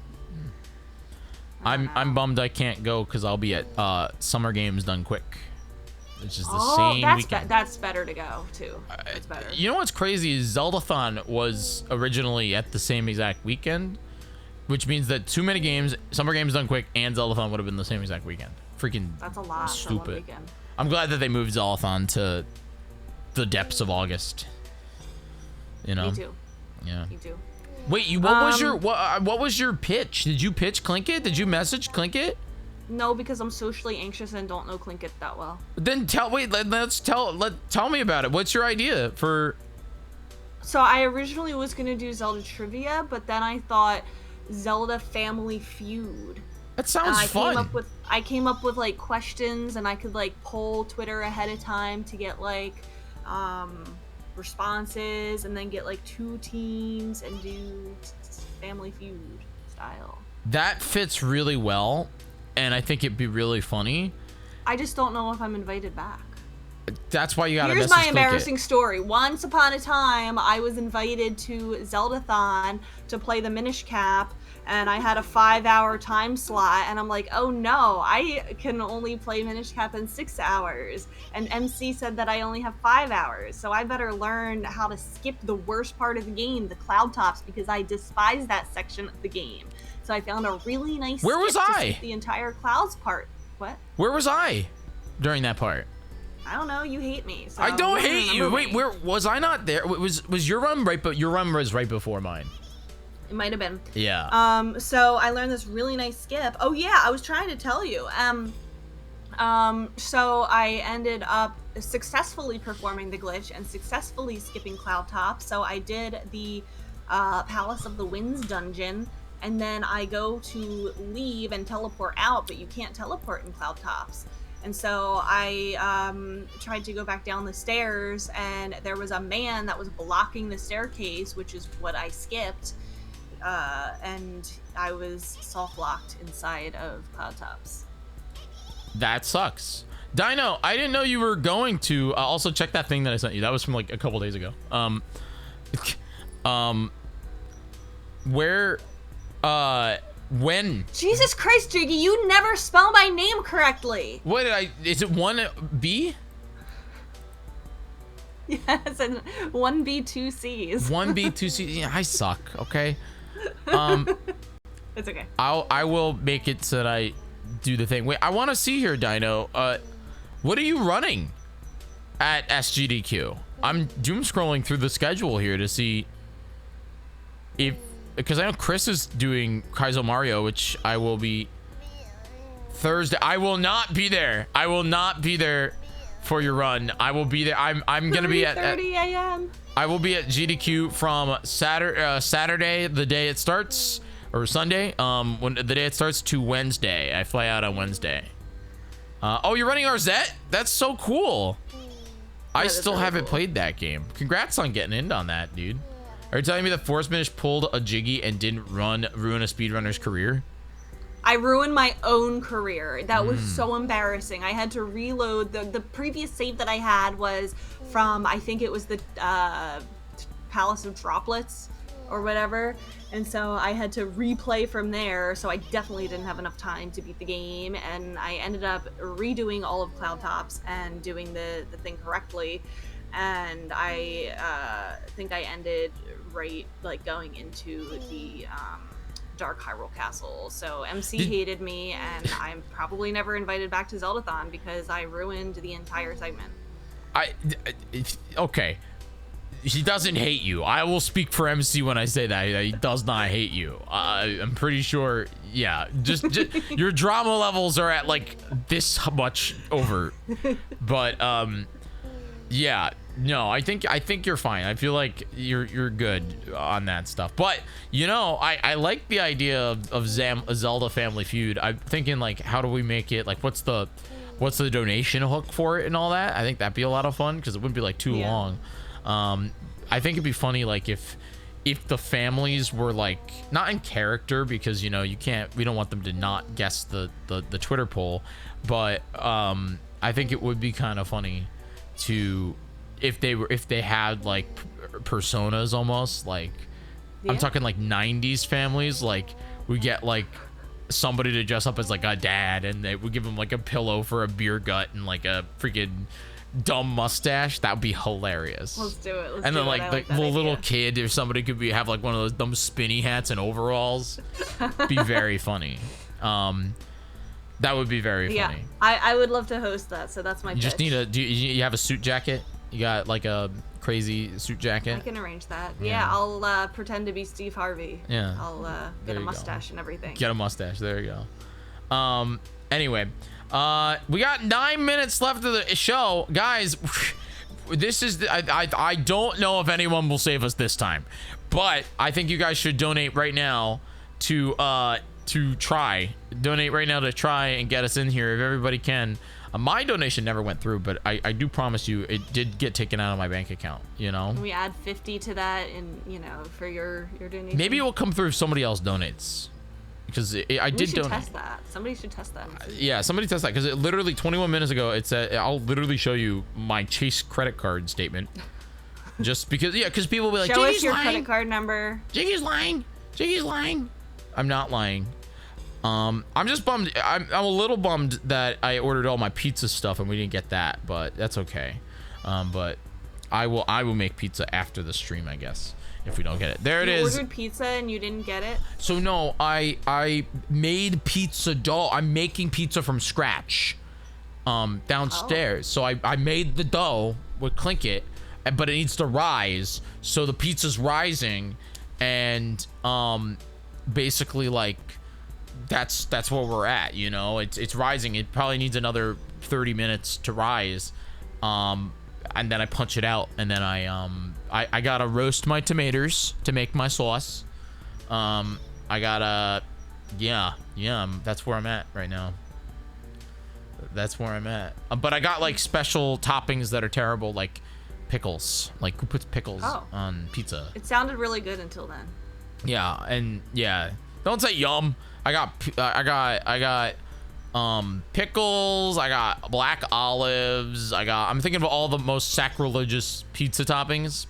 I'm bummed I can't go because I'll be at Summer Games Done Quick, which is the same weekend. That's better to go too. That's better. You know what's crazy is Zeldathon was originally at the same exact weekend, which means that too many games, Summer Games Done Quick and Zeldathon would have been the same exact weekend. Freaking That's a lot. For one stupid. weekend. I'm glad that they moved Zeldathon to the depths of August. You know? Me too. Yeah. Me too. Wait, what was your pitch? Did you pitch Klinkit? Did you message Klinkit? No, because I'm socially anxious and don't know Klinkit that well. Then tell me about it. What's your idea for? So I originally was gonna do Zelda trivia, but then I thought Zelda Family Feud. That sounds fun. I came up with like questions, and I could like poll Twitter ahead of time to get like responses, and then get like 2 teams and do Family Feud style. That fits really well, and I think it'd be really funny. I just don't know if I'm invited back. That's why you gotta Here's message my embarrassing Klinkit. story. Once upon a time, I was invited to Zeldathon to play the Minish Cap, and I had a 5-hour time slot, and I'm like, oh no, I can only play Minish Cap in 6 hours. And MC said that I only have 5 hours, so I better learn how to skip the worst part of the game, the cloud tops, because I despise that section of the game. So I found a really nice Where was skip to I? skip the entire clouds part. What? Where was I during that part? I don't know, you hate me. So I don't you hate you. remember Wait, me. where was I not there? Was your run right? But your run was right before mine. It might have been. Yeah. So I learned this really nice skip. Oh yeah, I was trying to tell you. So I ended up successfully performing the glitch and successfully skipping Cloud Top. So I did the Palace of the Winds dungeon, and then I go to leave and teleport out, but you can't teleport in Cloud Tops. And so I tried to go back down the stairs, and there was a man that was blocking the staircase, which is what I skipped. And I was soft-locked inside of Cloud Tops. That sucks. Dino, I didn't know you were going to also check that thing that I sent you. That was from like a couple days ago. When? Jesus Christ, Jiggy, you never spell my name correctly. What did I? Is it 1B? Yes, and 1B, 2 C's. 1B, 2 C. Yeah, I suck. Okay. It's okay. I will make it so that I do the thing. Wait, I want to see here, Dino. What are you running at SGDQ? I'm doom scrolling through the schedule here to see if, because I know Chris is doing Kaizo Mario, which I will be Thursday. I will not be there. I will not be there for your run. I will be there. I'm gonna be at 3:30 a.m. I will be at GDQ from Saturday, the day it starts, or Sunday, when the day it starts, to Wednesday. I fly out on Wednesday. Oh, you're running RZ? That's so cool. I still haven't played that game. Congrats on getting in on that, dude. Are you telling me that Force Minish pulled a Jiggy and didn't ruin a speedrunner's career? I ruined my own career. That was so embarrassing. I had to reload. The previous save that I had was from, I think it was the Palace of Droplets or whatever. And so I had to replay from there. So I definitely didn't have enough time to beat the game. And I ended up redoing all of Cloud Tops and doing the thing correctly. And I think I ended right, like, going into the Dark Hyrule Castle. So MC hated me, and I'm probably never invited back to Zeldathon because I ruined the entire segment. Okay. He doesn't hate you. I will speak for MC when I say that. He does not hate you. I'm pretty sure. Yeah, just your drama levels are at like this much over. But yeah, no, I think you're fine. I feel like you're good on that stuff. But you know, I like the idea of Zelda Family Feud. I'm thinking like, how do we make it like, what's the donation hook for it and all that? I think that'd be a lot of fun because it wouldn't be like too long. I think it'd be funny like if the families were like not in character, because you know we don't want them to not guess the Twitter poll, but I think it would be kind of funny to if they had like personas almost like, I'm talking like 90s families, like we get like somebody to dress up as like a dad, and they would give him like a pillow for a beer gut and like a freaking dumb mustache. That would be hilarious. Let's do it. And then like the little kid or somebody could have like one of those dumb spinny hats and overalls. Be very funny. That would be very funny. Yeah, I would love to host that. So that's my. You just need you have a suit jacket? You got like a crazy suit jacket? I can arrange that. Yeah. Yeah, I'll pretend to be Steve Harvey. Yeah. I'll get a mustache and everything. Get a mustache. There you go. Anyway, we got 9 minutes left of the show, guys. This is I don't know if anyone will save us this time, but I think you guys should donate right now to try and get us in here if everybody can. My donation never went through, but I do promise you it did get taken out of my bank account, you know. Can we add 50 to that, and for your donation? Maybe it will come through if somebody else donates, because I did donate. Test that. Somebody should test that. Yeah, somebody test that, because it literally 21 minutes ago it said, I'll literally show you my Chase credit card statement, just because because people will be like, show Jiggy's us your lying. credit card number. Jiggy's lying. I'm not lying. I'm just bummed. I'm a little bummed that I ordered all my pizza stuff and we didn't get that, but that's okay. But I will make pizza after the stream, I guess, if we don't get it. There it is. You ordered pizza and you didn't get it? So no, I made pizza dough. I'm making pizza from scratch downstairs. So I made the dough with klinkit, but it needs to rise. So the pizza's rising, and basically like that's where we're at, you know. It's rising. It probably needs another 30 minutes to rise, and then I punch it out, and then I gotta roast my tomatoes to make my sauce. I gotta that's where I'm at right now. That's where I'm at. But I got like special toppings that are terrible, like pickles. Like, who puts pickles on pizza? It sounded really good until then. Yeah, and yeah, don't say yum. I got pickles. I got black olives. I'm thinking of all the most sacrilegious pizza toppings.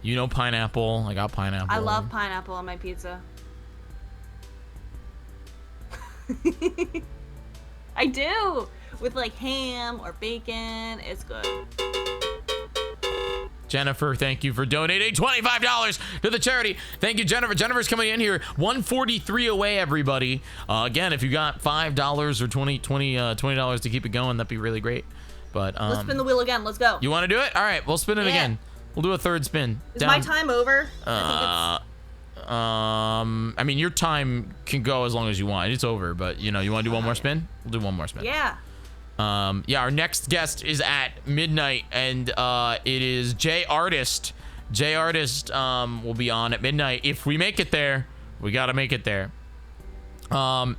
You know, pineapple. I got pineapple. I love pineapple on my pizza. I do, with like ham or bacon. It's good. Jennifer, thank you for donating $25 to the charity. Thank you, Jennifer. Jennifer's coming in here 143 away, everybody. Again, if you got $5 or $20 to keep it going, that'd be really great. But let's spin the wheel again. Let's go. You want to do it? All right, we'll spin it again. We'll do a third spin. Is my time over? I mean, your time can go as long as you want. It's over, but you want to do one more spin? We'll do one more spin. Yeah. Our next guest is at midnight, and it is J Artist. J Artist will be on at midnight. If we make it there, we gotta make it there. All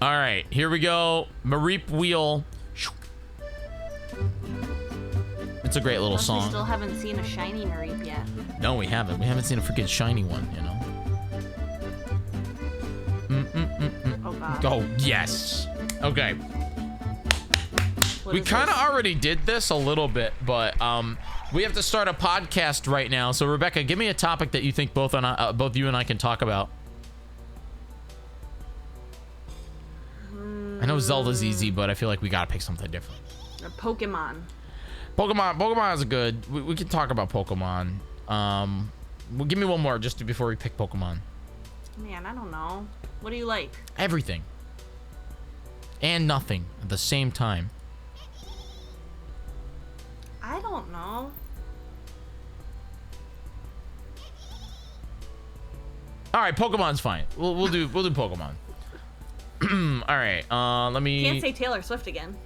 right, here we go. Mareep Wheel. It's a great little song. We still haven't seen a shiny Mareep yet. No, we haven't. We haven't seen a freaking shiny one, you know. Oh God. Oh yes. Okay. We kind of already did this a little bit, but we have to start a podcast right now. So Rebecca, give me a topic that you think both you and I can talk about. I know Zelda's easy, but I feel like we gotta pick something different. Pokemon. Pokemon is good. We can talk about Pokemon. Well, give me one more just before we pick Pokemon. Man, I don't know. What do you like? Everything. And nothing at the same time. I don't know. All right, Pokemon's fine. We'll do Pokemon. All right. Let me. Can't say Taylor Swift again.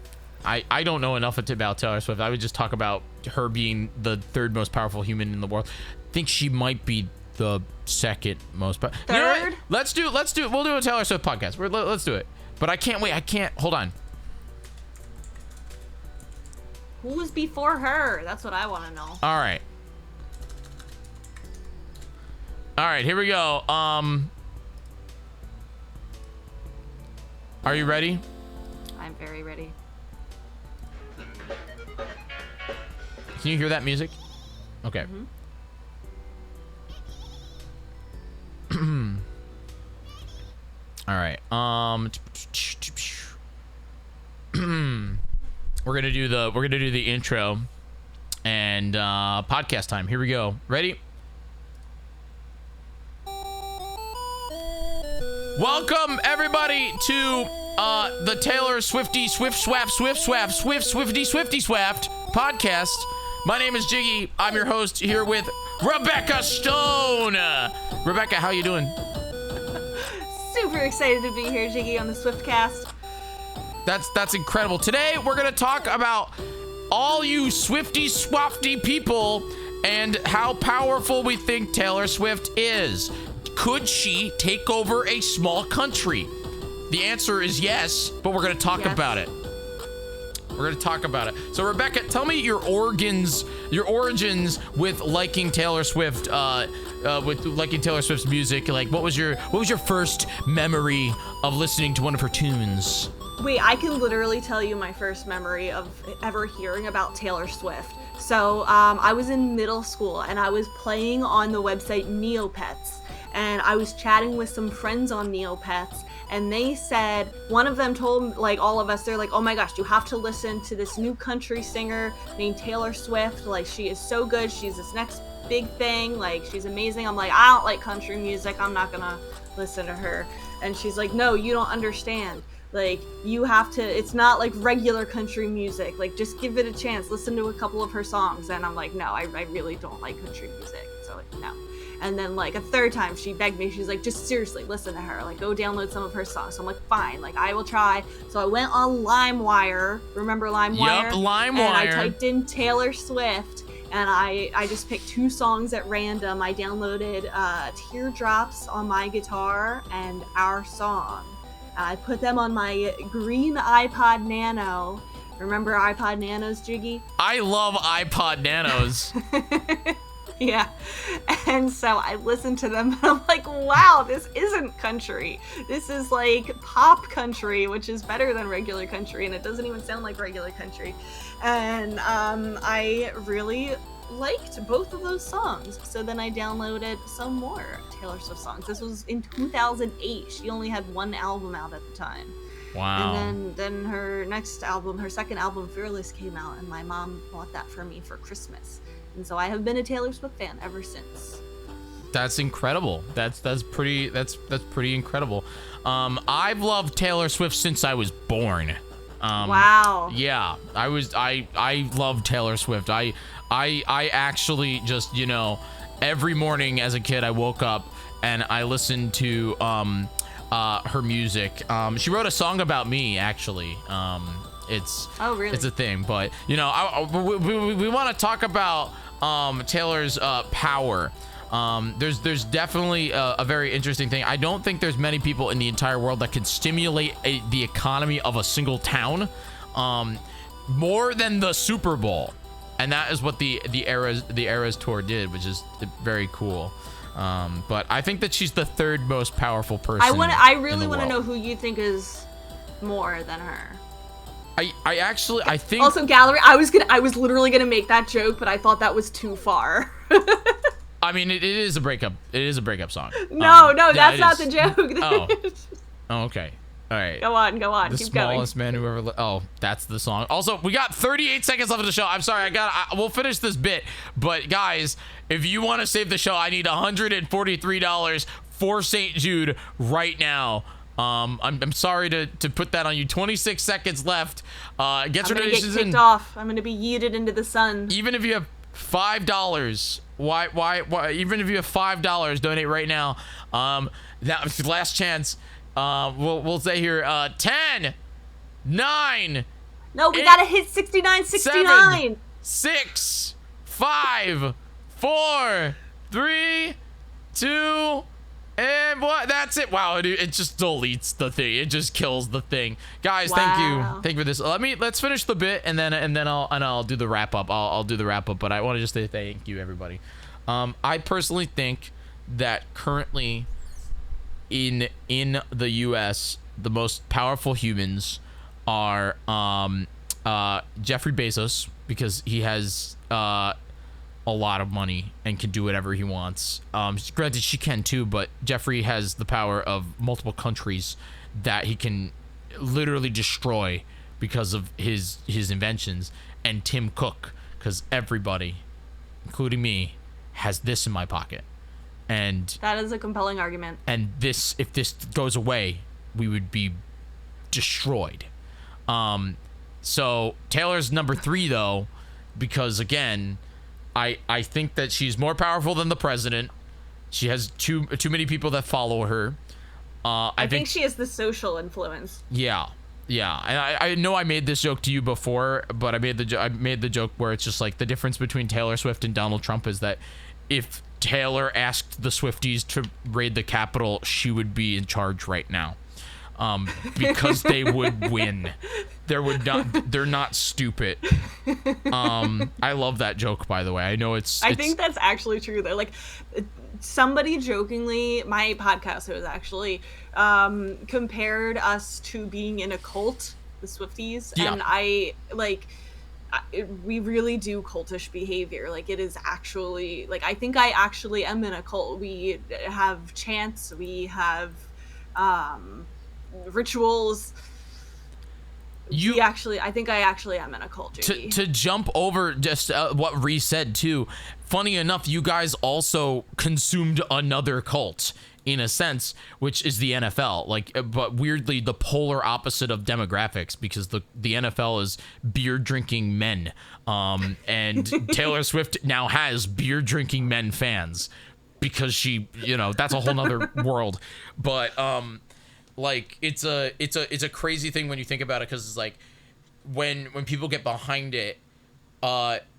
I don't know enough about Taylor Swift. I would just talk about her being the third most powerful human in the world. I think she might be the second most powerful. Third? You know what? Let's do. We'll do a Taylor Swift podcast. Let's do it. But I can't wait. Hold on. Who was before her? That's what I want to know. All right. Here we go. Are you ready? I'm very ready. Can you hear that music? Okay. Mm-hmm. All right. we're gonna do the intro and podcast time. Here we go. Ready? Welcome everybody to the Taylor Swifty Swift Swifty Swaft podcast. My name is Jiggy. I'm your host here with Rebecca Stone. Rebecca, how you doing? Super excited to be here, Jiggy, on the Swiftcast. That's incredible. Today we're gonna talk about all you Swifty Swafty people and how powerful we think Taylor Swift is. Could she take over a small country? The answer is yes, but we're gonna talk about it. We're gonna talk about it. So Rebecca, tell me your origins with liking Taylor Swift, with liking Taylor Swift's music. Like, what was your first memory of listening to one of her tunes? Wait, I can literally tell you my first memory of ever hearing about Taylor Swift. So I was in middle school and I was playing on the website Neopets. And I was chatting with some friends on Neopets, and they said, one of them told like all of us, they're like, oh my gosh, you have to listen to this new country singer named Taylor Swift. Like, she is so good. She's this next big thing. Like, she's amazing. I'm like, I don't like country music. I'm not gonna listen to her. And she's like, no, you don't understand. Like, you have to, it's not like regular country music. Like, just give it a chance. Listen to a couple of her songs. And I'm like, no, I really don't like country music. So, no. And then, like, a third time, she begged me. She's like, just seriously, listen to her. Like, go download some of her songs. So I'm like, fine. Like, I will try. So I went on LimeWire. Remember LimeWire? Yup, LimeWire. And I typed in Taylor Swift. And I just picked 2 songs at random. I downloaded Teardrops on my guitar and Our Song. I put them on my green iPod Nano. Remember iPod Nanos, Jiggy? I love iPod Nanos. Yeah. And so I listened to them and I'm like, wow, this isn't country. This is like pop country, which is better than regular country, and it doesn't even sound like regular country. And I really liked both of those songs. So then I downloaded some more Taylor Swift songs. This was in 2008. She only had 1 album out at the time. Wow. And then her next album, her second album, Fearless, came out, and my mom bought that for me for Christmas. And so I have been a Taylor Swift fan ever since. That's incredible. That's pretty incredible. I've loved Taylor Swift since I was born. Wow. Yeah, I love Taylor Swift. I actually just, you know, every morning as a kid I woke up and I listened to her music. She wrote a song about me, actually. It's a thing, but you know, we want to talk about Taylor's power. There's definitely a very interesting thing. I don't think there's many people in the entire world that can stimulate the economy of a single town more than the Super Bowl, and that is what the Eras tour did, which is very cool. But I think that she's the 3rd most powerful person. I really want to know who you think is more than her. I think also Gallery. I was literally gonna make that joke, but I thought that was too far. I mean, it is a breakup. It is a breakup song. No, that's not the joke. Oh, okay. All right. Go on. The Keep going. smallest man who ever. Oh, that's the song. Also, we got 38 seconds left of the show. I'm sorry. We'll finish this bit, but guys, if you want to save the show, I need $143 for St. Jude right now. I'm sorry to put that on you. 26 seconds left. Get your I'm gonna donations get kicked off. I'm gonna be yeeted into the sun. Even if you have $5, why? Even if you have $5, donate right now. That last chance. We'll say here, 10, 9. No, we 8, gotta hit 69. 7, 6, 5, 4, 3, 2. And what? That's it. Wow, it just deletes the thing. It just kills the thing. Guys, thank you for this. Let's finish the bit and then I'll do the wrap up. I'll do the wrap up, but I want to just say thank you, everybody. I personally think that currently in the US, the most powerful humans are Jeffrey Bezos, because he has a lot of money and can do whatever he wants. Granted, she can too, but Jeffrey has the power of multiple countries that he can literally destroy because of his inventions, and Tim Cook because everybody, including me, has this in my pocket. And that is a compelling argument. And this, if this goes away, we would be destroyed. So Taylor's number 3 though, because again, I think that she's more powerful than the president. She has too many people that follow her. I think she has the social influence. Yeah. And I know I made this joke to you before, but I made the joke where it's just like the difference between Taylor Swift and Donald Trump is that if Taylor asked the Swifties to raid the Capitol, she would be in charge right now. Because they would win. They're not stupid. I love that joke, by the way. I know it's I think that's actually true though. Like, somebody jokingly, my podcast host actually, compared us to being in a cult, the Swifties, and we really do cultish behavior. Like, it is actually, like, I think I actually am in a cult. We have chants, we have rituals. I think I actually am in a cult, Jyggy. To jump over just what Ree said too, funny enough, you guys also consumed another cult in a sense, which is the NFL. Like, but weirdly, the polar opposite of demographics, because the NFL is beer drinking men, and Taylor Swift now has beer drinking men fans because she, that's a whole nother world. But like, it's a crazy thing when you think about it, because it's like when people get behind it,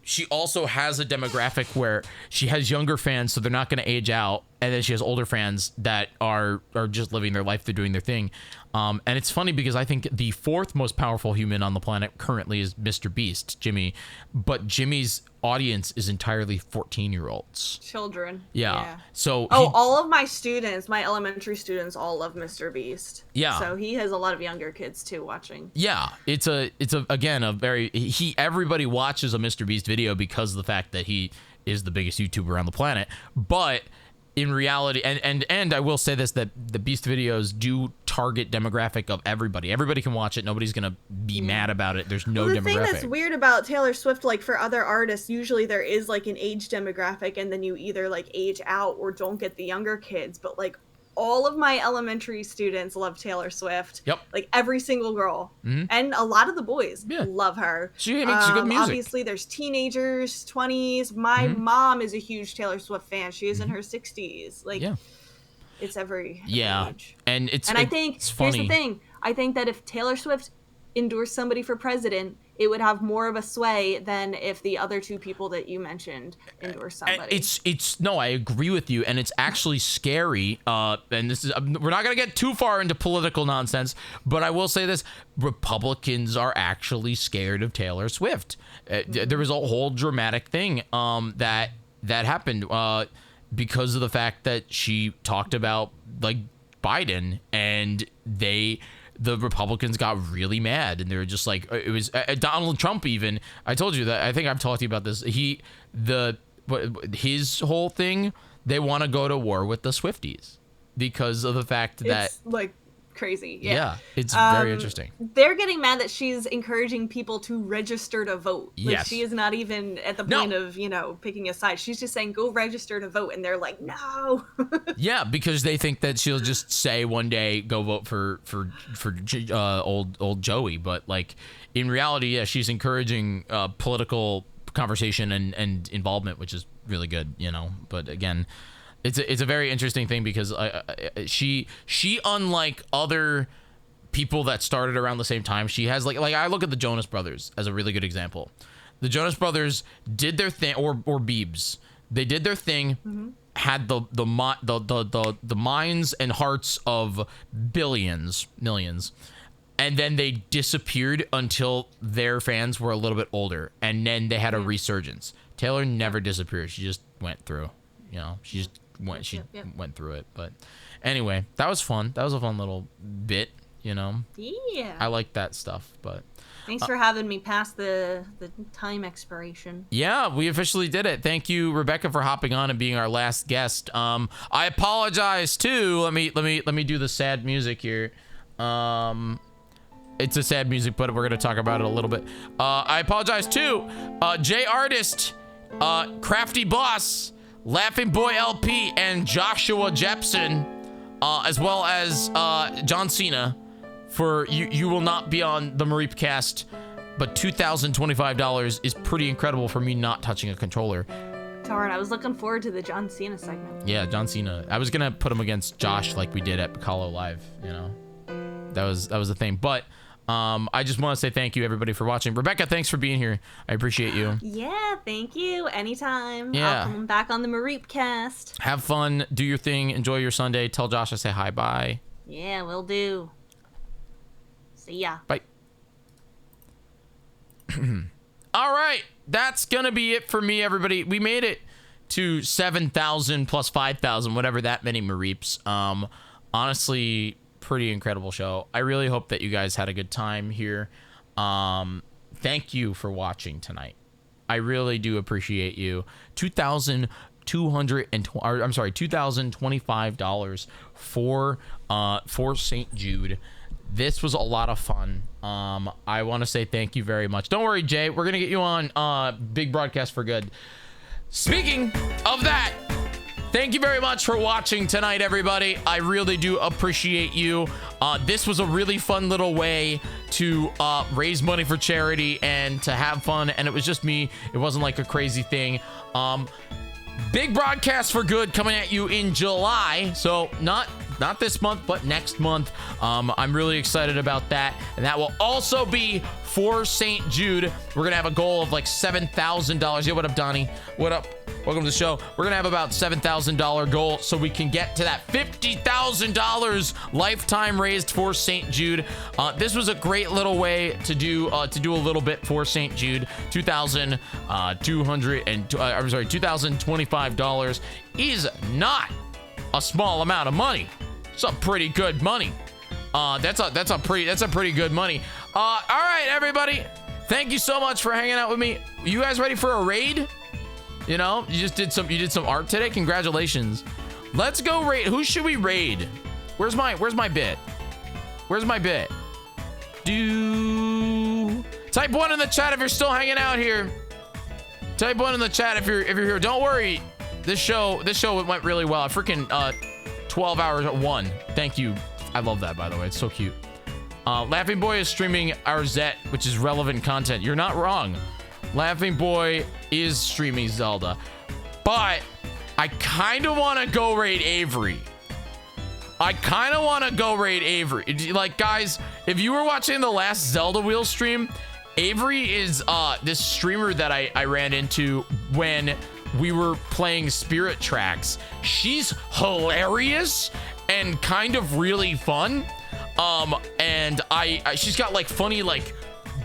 she also has a demographic where she has younger fans, so they're not going to age out, and then she has older fans that are just living their life, they're doing their thing. And it's funny because I think the 4th most powerful human on the planet currently is Mr. Beast, Jimmy, but Jimmy's audience is entirely 14-year-olds. Children. Yeah. So all of my students, my elementary students, all love Mr. Beast. Yeah. So he has a lot of younger kids too watching. Yeah, it's again a very everybody watches a Mr. Beast video because of the fact that he is the biggest YouTuber on the planet. But in reality, and I will say this, that the Beast videos do target demographic of everybody. Everybody can watch it. Nobody's gonna be mad about it. There's no demographic. The thing that's weird about Taylor Swift, like for other artists, usually there is like an age demographic, and then you either like age out or don't get the younger kids. But like all of my elementary students love Taylor Swift. Yep. Like every single girl. Mhm. And a lot of the boys love her. She makes good music. Obviously, there's teenagers, 20s. My mom is a huge Taylor Swift fan. She is in her 60s. Like, it's every age. And I think, it's here's funny. the thing. I think that if Taylor Swift endorsed somebody for president, it would have more of a sway than if the other 2 people that you mentioned endorsed somebody. It's no, I agree with you, and it's actually scary. And this is, we're not gonna get too far into political nonsense, but I will say this: Republicans are actually scared of Taylor Swift. There was a whole dramatic thing that happened because of the fact that she talked about like Biden, and the Republicans got really mad, and they were just like, it was Donald Trump even. I told you that. I think I've talked to you about this. His whole thing, they want to go to war with the Swifties because of the fact that it's like crazy. It's very interesting. They're getting mad that she's encouraging people to register to vote. Like, Yes. she is not even at the point of, picking a side. She's just saying, go register to vote. And they're like, no. Yeah, because they think that she'll just say one day, go vote for old Joey. But like in reality, she's encouraging political conversation and involvement, which is really good, But again, it's a very interesting thing because she unlike other people that started around the same time, she has like I look at the Jonas Brothers as a really good example. The Jonas Brothers did their thing, or Biebs. They did their thing, had the minds and hearts of millions, and then they disappeared until their fans were a little bit older, and then they had a resurgence. Taylor never disappeared. She just went through, she just went through it. But anyway, that was fun. That was a fun little bit, Yeah. I like that stuff. But Thanks for having me past the time expiration. yeah, we officially did it. Thank you, Rebecca, for hopping on and being our last guest. I apologize too. Let me do the sad music here. it's a sad music, but we're gonna talk about it a little bit. I apologize too, J Artist, Crafty Boss, Laughing Boy LP, and Joshua Jepson, as well as John Cena, for you will not be on the Mareep Cast, but $2,025 is pretty incredible for me not touching a controller. Darn, I was looking forward to the John Cena segment. Yeah, John Cena. I was gonna put him against Josh like we did at Piccolo Live, you know. That was the thing. But I just want to say thank you everybody for watching. Rebecca, thanks for being here. I appreciate you. Yeah, thank you. Anytime. Yeah. I'll come back on the Mareep Cast. Have fun, do your thing, enjoy your Sunday. Tell Josh I say hi, bye. Yeah, will do. See ya. Bye. All right, that's gonna be it for me, everybody. We made it to 7,000 plus 5,000, whatever that many Mareeps. Honestly, pretty incredible show. I really hope that you guys had a good time here. Thank you for watching tonight. I really do appreciate you. $2,25 for St. Jude. This was a lot of fun. I want to say thank you very much. Don't worry, Jay. We're gonna get you on Big Broadcast for Good. Speaking of that, thank you very much for watching tonight, everybody. I really do appreciate you. This was a really fun little way to raise money for charity and to have fun, and it was just me. It wasn't like a crazy thing. Big Broadcast for Good coming at you in July, so not this month, but next month. I'm really excited about that, and that will also be for St. Jude. We're gonna have a goal of like $7,000. Yeah, what up, Donnie? What up? Welcome to the show. We're gonna have about $7,000 goal so we can get to that $50,000 lifetime raised for St. Jude. This was a great little way to do a little bit for St. Jude. $225 is not a small amount of money. It's a pretty good money. That's a pretty good money. All right, everybody. Thank you so much for hanging out with me. You guys ready for a raid? You know, you did some art today. Congratulations. Let's go raid. Who should we raid? Where's my bit? Where's my bit? Type 1 in the chat if you're still hanging out here. Type 1 in the chat if you're here. Don't worry. This show went really well. I freaking 12 hours at 1. Thank you. I love that, by the way. It's so cute. Laughing Boy is streaming our Zet, which is relevant content. You're not wrong. Laughing Boy is streaming Zelda, but I kind of want to go raid Avery. Like, guys, if you were watching the last Zelda Wheel stream, Avery is this streamer that I ran into when we were playing Spirit Tracks. She's hilarious and kind of really fun. And she's got like funny, like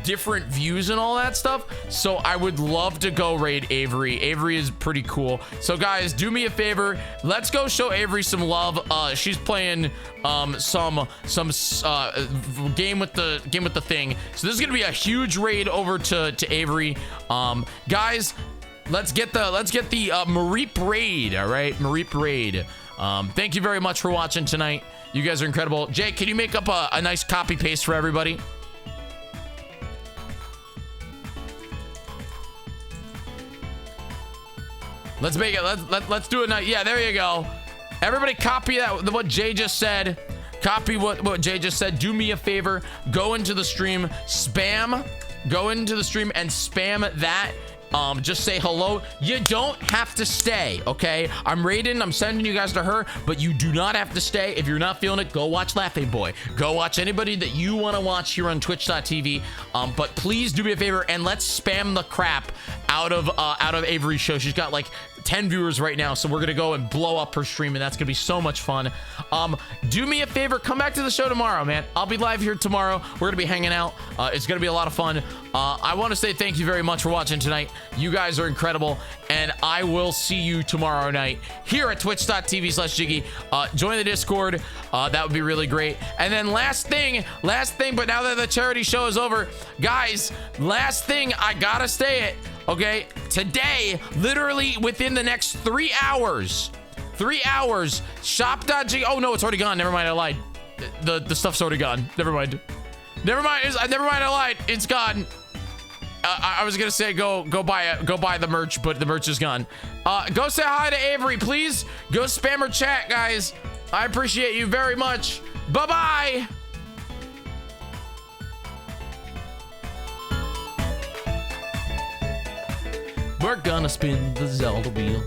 different views and all that stuff. So I would love to go raid Avery. Avery is pretty cool. So guys, do me a favor. Let's go show Avery some love. She's playing some game with the thing. So this is gonna be a huge raid over to Avery. Guys, let's get the Mareep raid. All right, Mareep raid. Thank you very much for watching tonight. You guys are incredible. Jay, can you make up a nice copy paste for everybody? Let's make it. Let's do it. Yeah, there you go. Everybody copy that. What Jay just said. Copy what Jay just said. Do me a favor. Go into the stream. Go into the stream and spam that. Just say hello. You don't have to stay, okay? I'm raiding, I'm sending you guys to her, but you do not have to stay. If you're not feeling it, go watch Laughing Boy. Go watch anybody that you want to watch here on twitch.tv. But please do me a favor and let's spam the crap out of Avery's show. She's got like 10 viewers right now, so we're gonna go and blow up her stream, and that's gonna be so much fun. Do me a favor, come back to the show tomorrow, man. I'll be live here tomorrow. We're gonna be hanging out. It's gonna be a lot of fun. I want to say thank you very much for watching tonight. You guys are incredible, and I will see you tomorrow night here at twitch.tv/Jyggy. Join the Discord. That would be really great. And then last thing, but now that the charity show is over, guys, last thing, I gotta say it. Okay, today, literally within the next 3 hours, shop.jyggy. Oh no, it's already gone. Never mind, I lied. The stuff's already gone. Never mind. Never mind. Never mind. I lied. It's gone. I was gonna say go buy the merch, but the merch is gone. Go say hi to Avery, please. Go spam her chat, guys. I appreciate you very much. Bye bye. We're gonna spin the Zelda wheel.